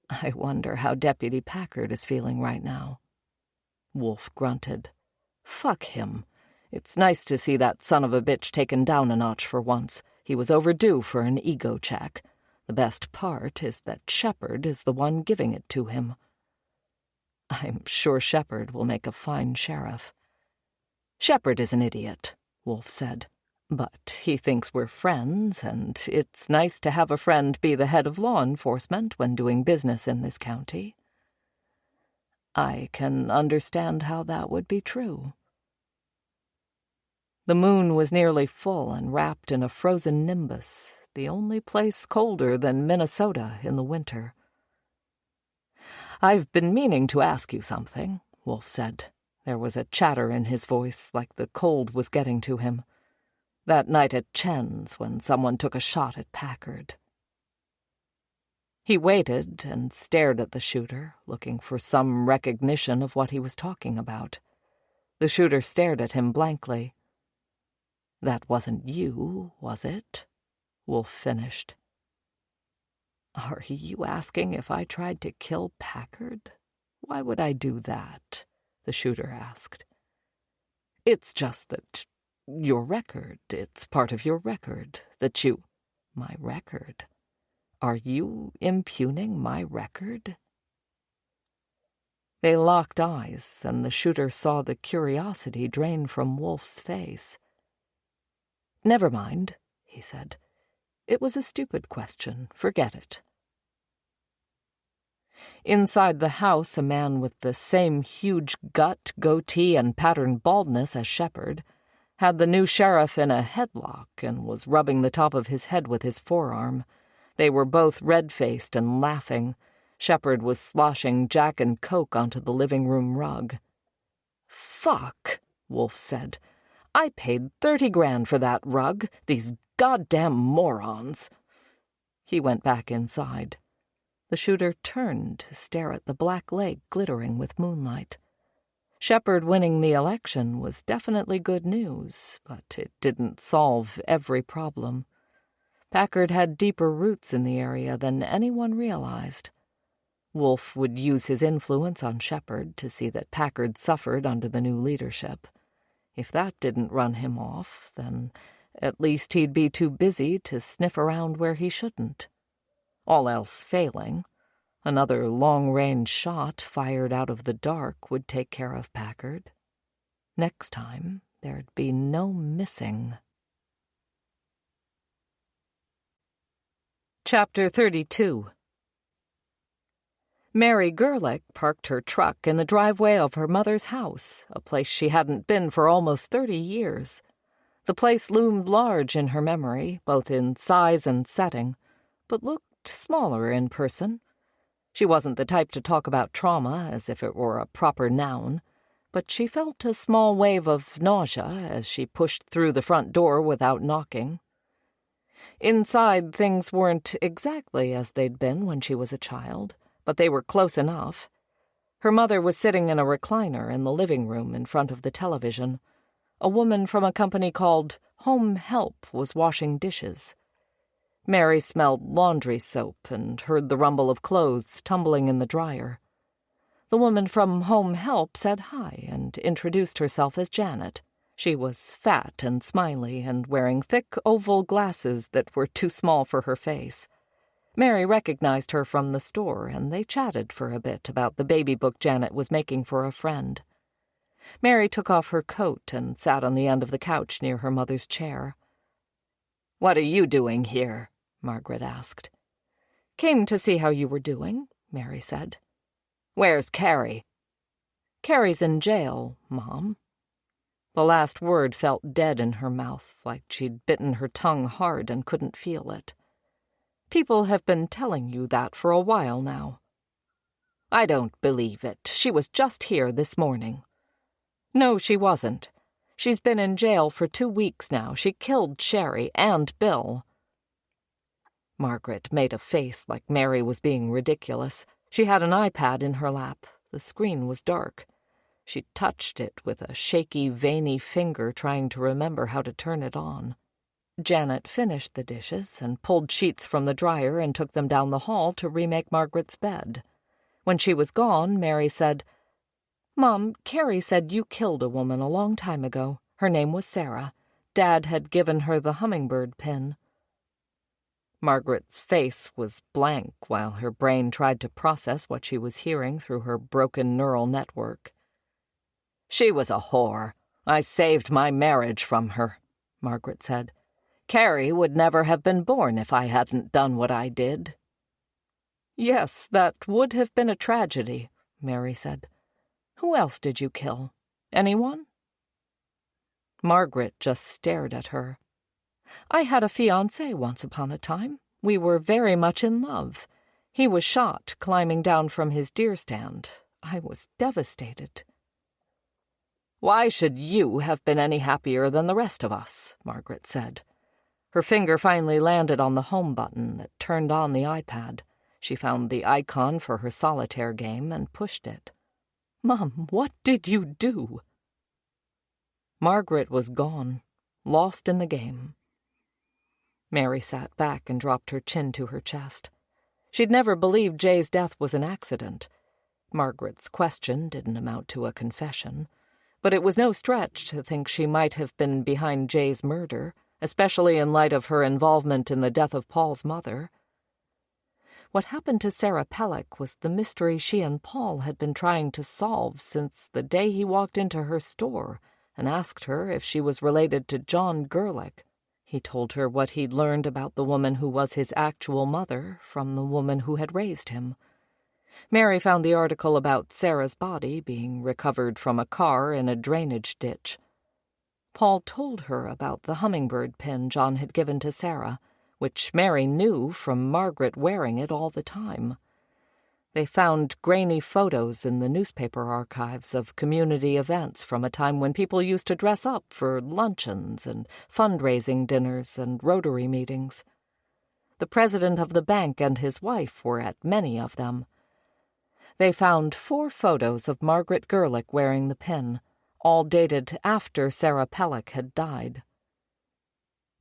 "I wonder how Deputy Packard is feeling right now." Wolfe grunted. "Fuck him. It's nice to see that son of a bitch taken down a notch for once. He was overdue for an ego check. The best part is that Shepard is the one giving it to him." "I'm sure Shepard will make a fine sheriff." "Shepard is an idiot," Wolfe said. "But he thinks we're friends, and it's nice to have a friend be the head of law enforcement when doing business in this county." "I can understand how that would be true." The moon was nearly full and wrapped in a frozen nimbus, the only place colder than Minnesota in the winter. "I've been meaning to ask you something," Wolfe said. There was a chatter in his voice, like the cold was getting to him. "That night at Chen's when someone took a shot at Packard." He waited and stared at the shooter, looking for some recognition of what he was talking about. The shooter stared at him blankly. "That wasn't you, was it?" Wolfe finished. "Are you asking if I tried to kill Packard? Why would I do that?" the shooter asked. "It's just that your record, it's part of your record, that you—" "My record? Are you impugning my record?" They locked eyes, and the shooter saw the curiosity drain from Wolfe's face. "Never mind," he said. "It was a stupid question. Forget it." Inside the house, a man with the same huge gut, goatee, and patterned baldness as Shepard had the new sheriff in a headlock and was rubbing the top of his head with his forearm. They were both red-faced and laughing. Shepard was sloshing Jack and Coke onto the living room rug. "Fuck," Wolfe said. "I paid 30 grand for that rug. These goddamn morons." He went back inside. The shooter turned to stare at the black lake glittering with moonlight. Shepard winning the election was definitely good news, but it didn't solve every problem. Packard had deeper roots in the area than anyone realized. Wolfe would use his influence on Shepard to see that Packard suffered under the new leadership. If that didn't run him off, then at least he'd be too busy to sniff around where he shouldn't. All else failing, another long-range shot fired out of the dark would take care of Packard. Next time, there'd be no missing. Chapter 32. Mary Gerlich parked her truck in the driveway of her mother's house, a place she hadn't been for almost 30 years. The place loomed large in her memory, both in size and setting, but looked smaller in person. She wasn't the type to talk about trauma as if it were a proper noun, but she felt a small wave of nausea as she pushed through the front door without knocking. Inside, things weren't exactly as they'd been when she was a child, but they were close enough. Her mother was sitting in a recliner in the living room in front of the television. A woman from a company called Home Help was washing dishes. Mary smelled laundry soap and heard the rumble of clothes tumbling in the dryer. The woman from Home Help said hi and introduced herself as Janet. She was fat and smiley and wearing thick oval glasses that were too small for her face. Mary recognized her from the store, and they chatted for a bit about the baby book Janet was making for a friend. Mary took off her coat and sat on the end of the couch near her mother's chair. "What are you doing here?" Margaret asked. "Came to see how you were doing," Mary said. "Where's Carrie?" "Carrie's in jail, Mom." The last word felt dead in her mouth, like she'd bitten her tongue hard and couldn't feel it. People have been telling you that for a while now. I don't believe it. She was just here this morning. No, she wasn't. She's been in jail for 2 weeks now. She killed Sherry and Bill. Margaret made a face like Mary was being ridiculous. She had an iPad in her lap. The screen was dark. She touched it with a shaky, veiny finger, trying to remember how to turn it on. Janet finished the dishes and pulled sheets from the dryer and took them down the hall to remake Margaret's bed. When she was gone, Mary said, "Mom, Carrie said you killed a woman a long time ago. Her name was Sarah. Dad had given her the hummingbird pin." Margaret's face was blank while her brain tried to process what she was hearing through her broken neural network. "She was a whore. I saved my marriage from her," Margaret said. "Carrie would never have been born if I hadn't done what I did." "Yes, that would have been a tragedy," Mary said. "Who else did you kill? Anyone?" Margaret just stared at her. "I had a fiancé once upon a time. We were very much in love. He was shot climbing down from his deer stand. I was devastated." "Why should you have been any happier than the rest of us?" Margaret said. Her finger finally landed on the home button that turned on the iPad. She found the icon for her solitaire game and pushed it. "Mom, what did you do?" Margaret was gone, lost in the game. Mary sat back and dropped her chin to her chest. She'd never believed Jay's death was an accident. Margaret's question didn't amount to a confession, but it was no stretch to think she might have been behind Jay's murder, especially in light of her involvement in the death of Paul's mother. What happened to Sarah Pellick was the mystery she and Paul had been trying to solve since the day he walked into her store and asked her if she was related to John Gerlich. He told her what he'd learned about the woman who was his actual mother from the woman who had raised him. Mary found the article about Sarah's body being recovered from a car in a drainage ditch. Paul told her about the hummingbird pin John had given to Sarah, which Mary knew from Margaret wearing it all the time. They found grainy photos in the newspaper archives of community events from a time when people used to dress up for luncheons and fundraising dinners and Rotary meetings. The president of the bank and his wife were at many of them. They found 4 photos of Margaret Gerlich wearing the pin, all dated after Sarah Pellick had died.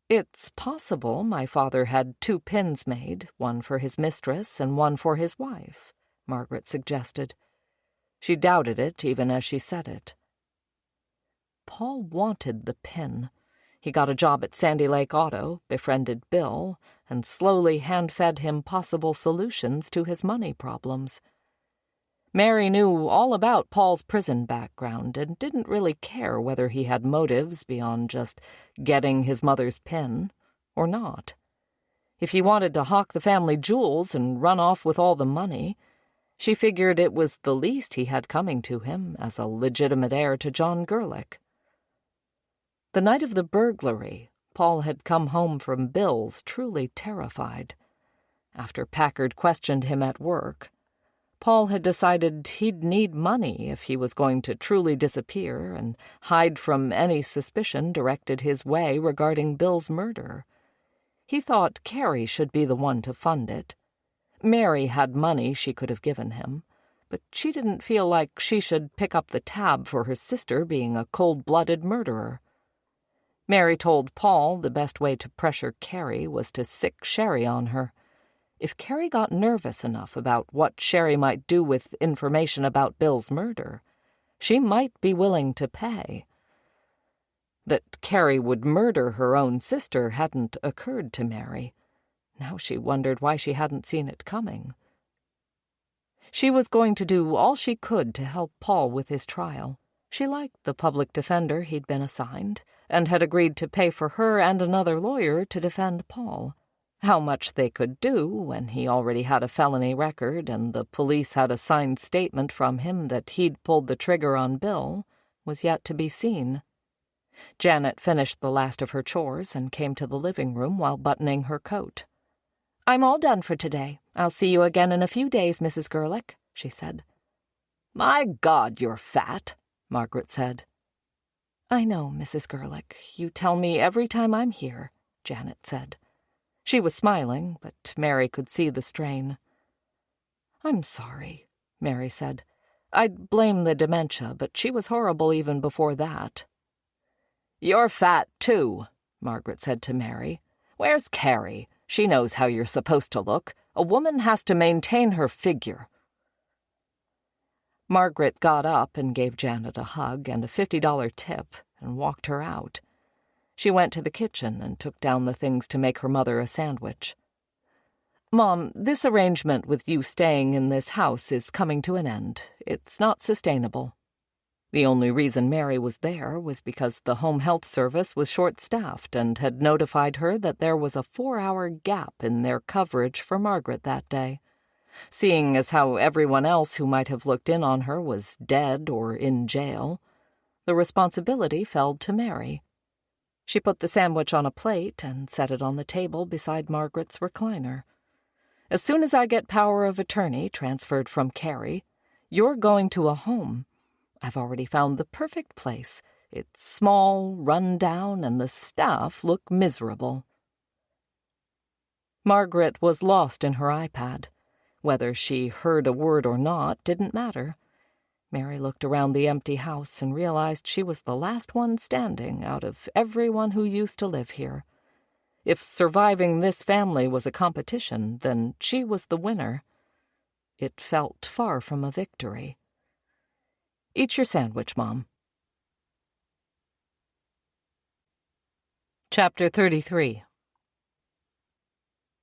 "It's possible my father had 2 pins made, one for his mistress and one for his wife," Margaret suggested. She doubted it even as she said it. Paul wanted the pin. He got a job at Sandy Lake Auto, befriended Bill, and slowly hand-fed him possible solutions to his money problems. Mary knew all about Paul's prison background and didn't really care whether he had motives beyond just getting his mother's pin or not. If he wanted to hawk the family jewels and run off with all the money, she figured it was the least he had coming to him as a legitimate heir to John Gerlich. The night of the burglary, Paul had come home from Bill's truly terrified. After Packard questioned him at work, Paul had decided he'd need money if he was going to truly disappear and hide from any suspicion directed his way regarding Bill's murder. He thought Carrie should be the one to fund it. Mary had money she could have given him, but she didn't feel like she should pick up the tab for her sister being a cold-blooded murderer. Mary told Paul the best way to pressure Carrie was to sick Sherry on her. If Carrie got nervous enough about what Sherry might do with information about Bill's murder, she might be willing to pay. That Carrie would murder her own sister hadn't occurred to Mary. Now she wondered why she hadn't seen it coming. She was going to do all she could to help Paul with his trial. She liked the public defender he'd been assigned, and had agreed to pay for her and another lawyer to defend Paul. How much they could do when he already had a felony record and the police had a signed statement from him that he'd pulled the trigger on Bill was yet to be seen. Janet finished the last of her chores and came to the living room while buttoning her coat. "I'm all done for today. I'll see you again in a few days, Mrs. Gerlich," she said. "My God, you're fat," Margaret said. "I know, Mrs. Gerlich. You tell me every time I'm here," Janet said. She was smiling, but Mary could see the strain. "I'm sorry," Mary said. "I'd blame the dementia, but she was horrible even before that." "You're fat, too," Margaret said to Mary. "Where's Carrie? She knows how you're supposed to look. A woman has to maintain her figure." Margaret got up and gave Janet a hug and a $50 tip and walked her out. She went to the kitchen and took down the things to make her mother a sandwich. "Mom, this arrangement with you staying in this house is coming to an end. It's not sustainable." The only reason Mary was there was because the home health service was short-staffed and had notified her that there was a 4-hour gap in their coverage for Margaret that day. Seeing as how everyone else who might have looked in on her was dead or in jail, the responsibility fell to Mary. She put the sandwich on a plate and set it on the table beside Margaret's recliner. "As soon as I get power of attorney transferred from Carrie, you're going to a home. I've already found the perfect place. It's small, run down, and the staff look miserable." Margaret was lost in her iPad. Whether she heard a word or not didn't matter. Mary looked around the empty house and realized she was the last one standing out of everyone who used to live here. If surviving this family was a competition, then she was the winner. It felt far from a victory. "Eat your sandwich, Mom." Chapter 33.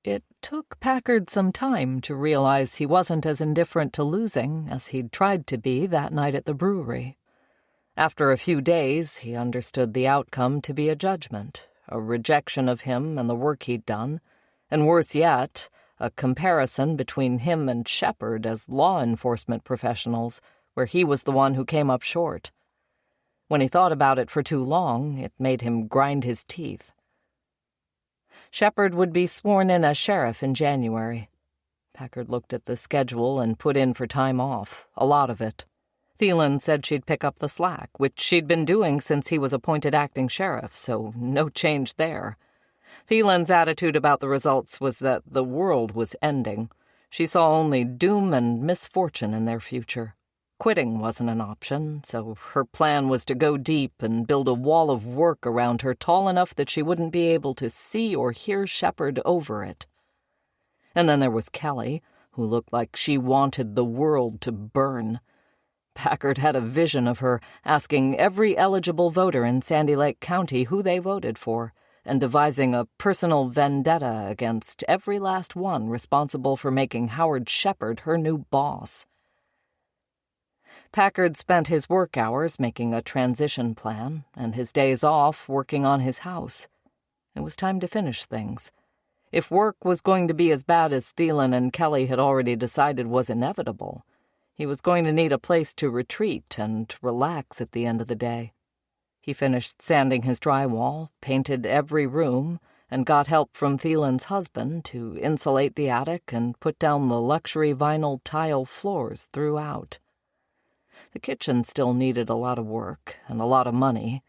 It took Packard some time to realize he wasn't as indifferent to losing as he'd tried to be that night at the brewery. After a few days, he understood the outcome to be a judgment, a rejection of him and the work he'd done, and worse yet, a comparison between him and Shepard as law enforcement professionals, where he was the one who came up short. When he thought about it for too long, it made him grind his teeth. Shepard would be sworn in as sheriff in January. Packard looked at the schedule and put in for time off, a lot of it. Thielen said she'd pick up the slack, which she'd been doing since he was appointed acting sheriff, so no change there. Thielen's attitude about the results was that the world was ending. She saw only doom and misfortune in their future. Quitting wasn't an option, so her plan was to go deep and build a wall of work around her tall enough that she wouldn't be able to see or hear Shepard over it. And then there was Kelly, who looked like she wanted the world to burn. Packard had a vision of her asking every eligible voter in Sandy Lake County who they voted for, and devising a personal vendetta against every last one responsible for making Howard Shepard her new boss. Packard spent his work hours making a transition plan, and his days off working on his house. It was time to finish things. If work was going to be as bad as Thielen and Kelly had already decided was inevitable, he was going to need a place to retreat and relax at the end of the day. He finished sanding his drywall, painted every room, and got help from Thielen's husband to insulate the attic and put down the luxury vinyl tile floors throughout. The kitchen still needed a lot of work and a lot of money,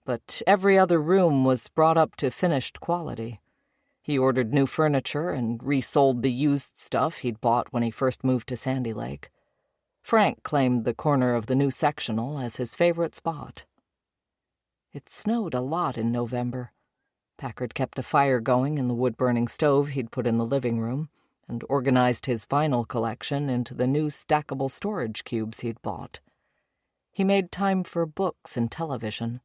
but every other room was brought up to finished quality. He ordered new furniture and resold the used stuff he'd bought when he first moved to Sandy Lake. Frank claimed the corner of the new sectional as his favorite spot. It snowed a lot in November. Packard kept a fire going in the wood-burning stove he'd put in the living room, and organized his vinyl collection into the new stackable storage cubes he'd bought. He made time for books and television.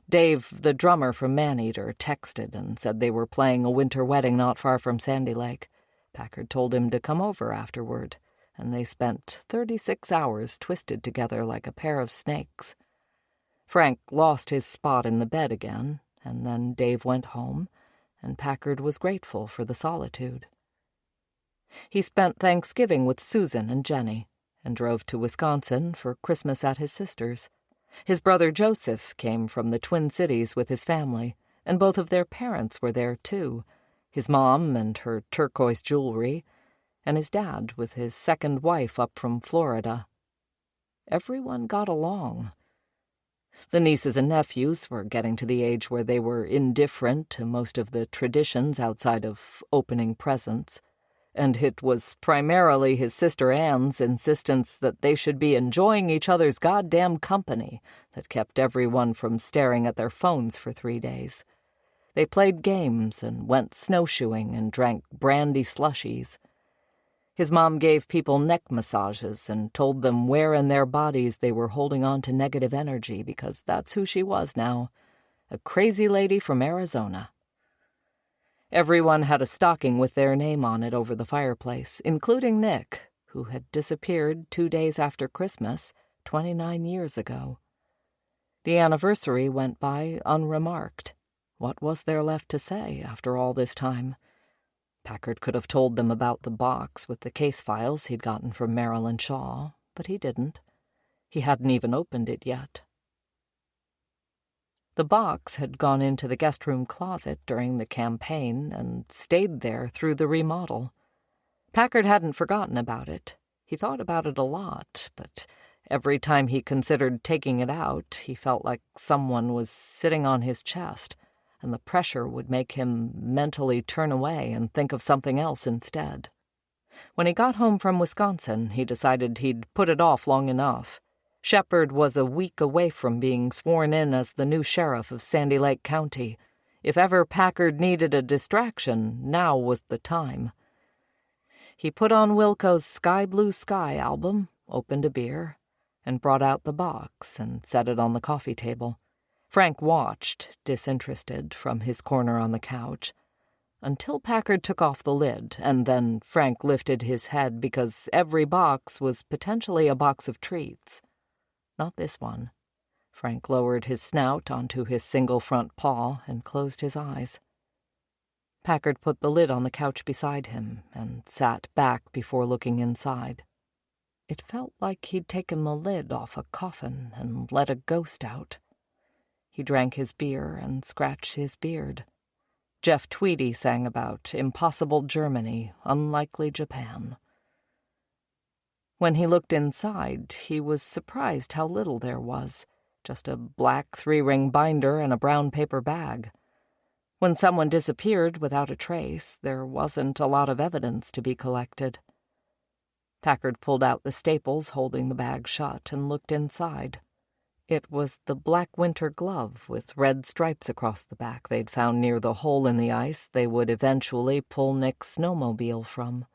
Dave, the drummer from Maneater, texted and said they were playing a winter wedding not far from Sandy Lake. Packard told him to come over afterward, and they spent 36 hours twisted together like a pair of snakes. Frank lost his spot in the bed again, and then Dave went home, and Packard was grateful for the solitude. He spent Thanksgiving with Susan and Jenny, and drove to Wisconsin for Christmas at his sister's. His brother Joseph came from the Twin Cities with his family, and both of their parents were there too, his mom and her turquoise jewelry, and his dad with his second wife up from Florida. Everyone got along. The nieces and nephews were getting to the age where they were indifferent to most of the traditions outside of opening presents, and it was primarily his sister Anne's insistence that they should be enjoying each other's goddamn company that kept everyone from staring at their phones for 3 days. They played games and went snowshoeing and drank brandy slushies. His mom gave people neck massages and told them where in their bodies they were holding on to negative energy because that's who she was now, a crazy lady from Arizona. Everyone had a stocking with their name on it over the fireplace, including Nick, who had disappeared 2 days after Christmas, 29 years ago. The anniversary went by unremarked. What was there left to say after all this time? Packard could have told them about the box with the case files he'd gotten from Marilyn Shaw, but he didn't. He hadn't even opened it yet. The box had gone into the guest room closet during the campaign and stayed there through the remodel. Packard hadn't forgotten about it. He thought about it a lot, but every time he considered taking it out, he felt like someone was sitting on his chest, and the pressure would make him mentally turn away and think of something else instead. When he got home from Wisconsin, he decided he'd put it off long enough. Shepard was a week away from being sworn in as the new sheriff of Sandy Lake County. If ever Packard needed a distraction, now was the time. He put on Wilco's Sky Blue Sky album, opened a beer, and brought out the box and set it on the coffee table. Frank watched, disinterested, from his corner on the couch, until Packard took off the lid, and then Frank lifted his head because every box was potentially a box of treats. Not this one. Frank lowered his snout onto his single front paw and closed his eyes. Packard put the lid on the couch beside him and sat back before looking inside. It felt like he'd taken the lid off a coffin and let a ghost out. He drank his beer and scratched his beard. Jeff Tweedy sang about impossible Germany, unlikely Japan. When he looked inside, he was surprised how little there was, just a black 3-ring binder and a brown paper bag. When someone disappeared without a trace, there wasn't a lot of evidence to be collected. Packard pulled out the staples holding the bag shut and looked inside. It was the black winter glove with red stripes across the back they'd found near the hole in the ice they would eventually pull Nick's snowmobile from.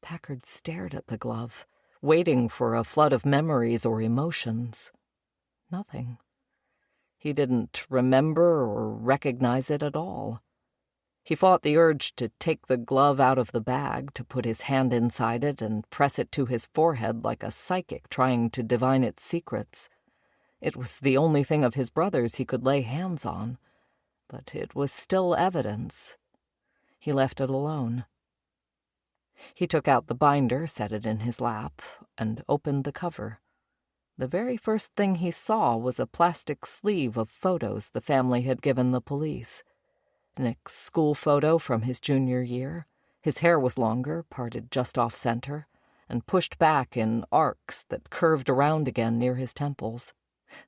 Packard stared at the glove, waiting for a flood of memories or emotions. Nothing. He didn't remember or recognize it at all. He fought the urge to take the glove out of the bag, to put his hand inside it and press it to his forehead like a psychic trying to divine its secrets. It was the only thing of his brother's he could lay hands on, but it was still evidence. He left it alone. He took out the binder, set it in his lap, and opened the cover. The very first thing he saw was a plastic sleeve of photos the family had given the police. Nick's school photo from his junior year. His hair was longer, parted just off-center, and pushed back in arcs that curved around again near his temples.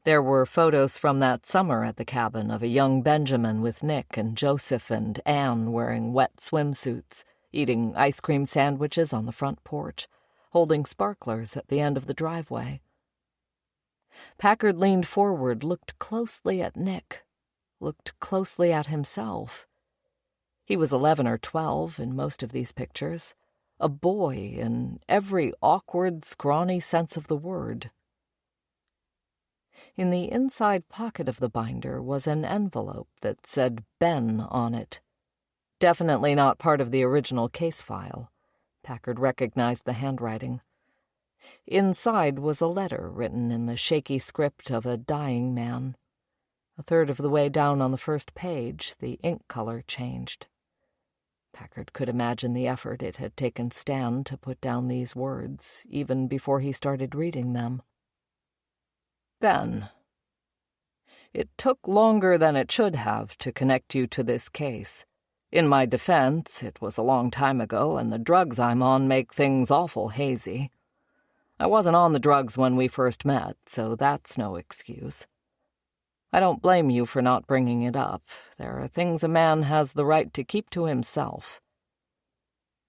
There were photos from that summer at the cabin of a young Benjamin with Nick and Joseph and Anne wearing wet swimsuits, eating ice cream sandwiches on the front porch, holding sparklers at the end of the driveway. Packard leaned forward, looked closely at Nick, looked closely at himself. He was 11 or 12 in most of these pictures, a boy in every awkward, scrawny sense of the word. In the inside pocket of the binder was an envelope that said Ben on it. Definitely not part of the original case file. Packard recognized the handwriting. Inside was a letter written in the shaky script of a dying man. A third of the way down on the first page, the ink color changed. Packard could imagine the effort it had taken Stan to put down these words, even before he started reading them. Ben, it took longer than it should have to connect you to this case. In my defense, it was a long time ago, and the drugs I'm on make things awful hazy. I wasn't on the drugs when we first met, so that's no excuse. I don't blame you for not bringing it up. There are things a man has the right to keep to himself.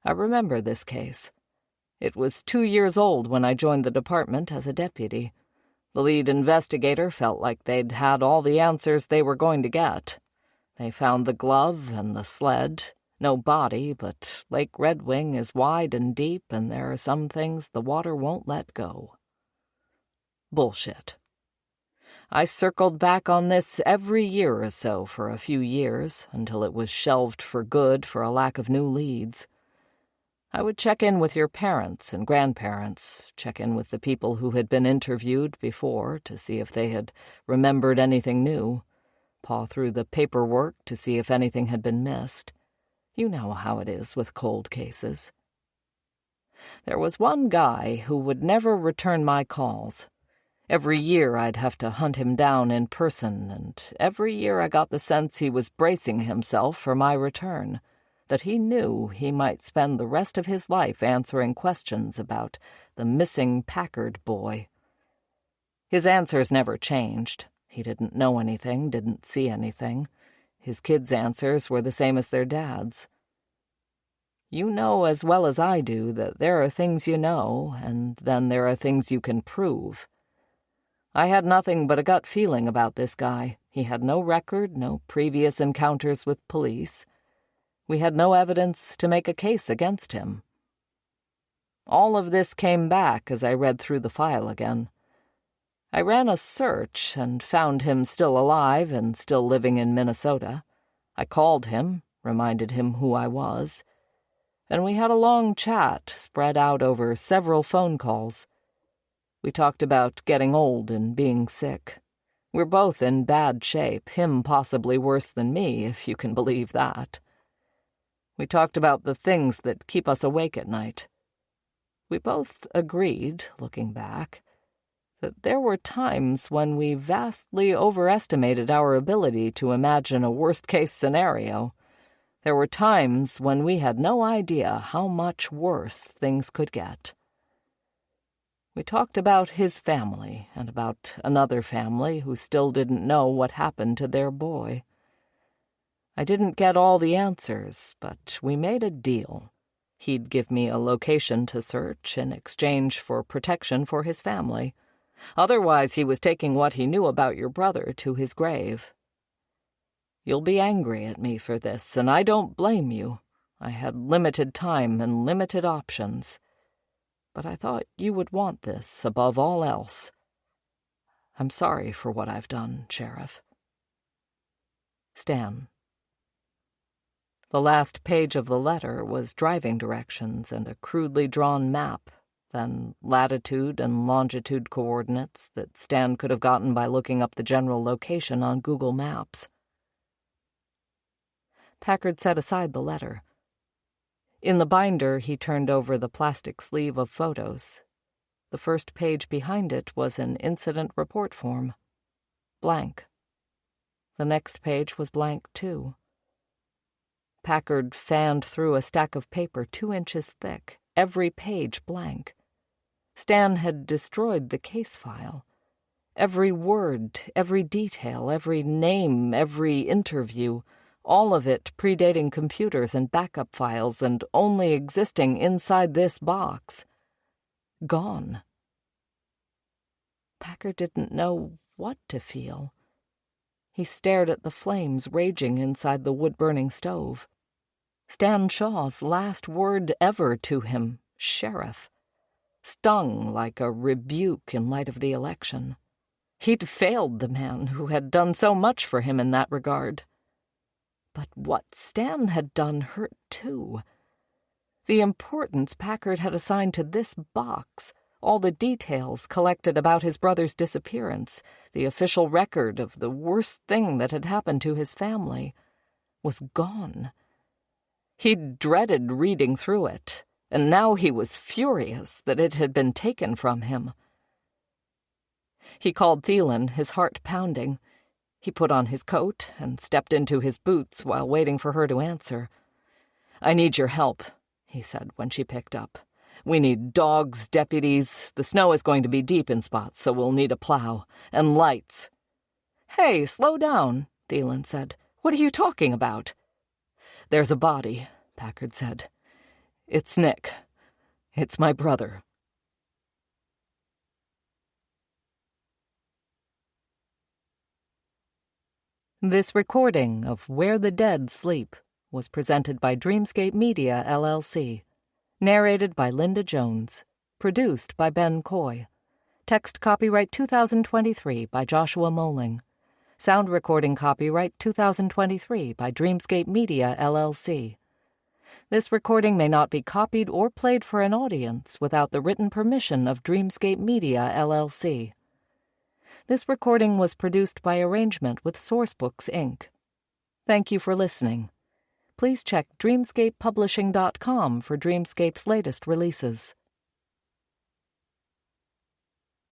I remember this case. It was 2 years old when I joined the department as a deputy. The lead investigator felt like they'd had all the answers they were going to get. They found the glove and the sled. No body, but Lake Red Wing is wide and deep, and there are some things the water won't let go. Bullshit. I circled back on this every year or so for a few years, until it was shelved for good for a lack of new leads. I would check in with your parents and grandparents, check in with the people who had been interviewed before to see if they had remembered anything new, paw through the paperwork to see if anything had been missed. You know how it is with cold cases. There was one guy who would never return my calls. Every year I'd have to hunt him down in person, and every year I got the sense he was bracing himself for my return, that he knew he might spend the rest of his life answering questions about the missing Packard boy. His answers never changed. He didn't know anything, didn't see anything. His kids' answers were the same as their dad's. You know as well as I do that there are things you know, and then there are things you can prove. I had nothing but a gut feeling about this guy. He had no record, no previous encounters with police. We had no evidence to make a case against him. All of this came back as I read through the file again. I ran a search and found him still alive and still living in Minnesota. I called him, reminded him who I was, and we had a long chat spread out over several phone calls. We talked about getting old and being sick. We're both in bad shape, him possibly worse than me, if you can believe that. We talked about the things that keep us awake at night. We both agreed, looking back, that there were times when we vastly overestimated our ability to imagine a worst-case scenario. There were times when we had no idea how much worse things could get. We talked about his family and about another family who still didn't know what happened to their boy. I didn't get all the answers, but we made a deal. He'd give me a location to search in exchange for protection for his family. Otherwise, he was taking what he knew about your brother to his grave. You'll be angry at me for this, and I don't blame you. I had limited time and limited options. But I thought you would want this above all else. I'm sorry for what I've done, Sheriff. Stan. The last page of the letter was driving directions and a crudely drawn map, then latitude and longitude coordinates that Stan could have gotten by looking up the general location on Google Maps. Packard set aside the letter. In the binder, he turned over the plastic sleeve of photos. The first page behind it was an incident report form. Blank. The next page was blank, too. Packard fanned through a stack of paper 2 inches thick, every page blank. Stan had destroyed the case file. Every word, every detail, every name, every interview, all of it predating computers and backup files and only existing inside this box. Gone. Packard didn't know what to feel. He stared at the flames raging inside the wood-burning stove. Stan Shaw's last word ever to him, Sheriff, stung like a rebuke in light of the election. He'd failed the man who had done so much for him in that regard. But what Stan had done hurt, too. The importance Packard had assigned to this box, all the details collected about his brother's disappearance, the official record of the worst thing that had happened to his family, was gone. He'd dreaded reading through it, and now he was furious that it had been taken from him. He called Thielen, his heart pounding. He put on his coat and stepped into his boots while waiting for her to answer. "I need your help," he said when she picked up. "We need dogs, deputies. The snow is going to be deep in spots, so we'll need a plow. And lights." "Hey, slow down," Thielen said. "What are you talking about?" "There's a body," Packard said. "It's Nick. It's my brother." This recording of Where the Dead Sleep was presented by Dreamscape Media, LLC. Narrated by Linda Jones. Produced by Ben Coy. Text copyright 2023 by Joshua Moehling. Sound recording copyright 2023 by Dreamscape Media, LLC. This recording may not be copied or played for an audience without the written permission of Dreamscape Media, LLC. This recording was produced by arrangement with Sourcebooks, Inc. Thank you for listening. Please check dreamscapepublishing.com for Dreamscape's latest releases.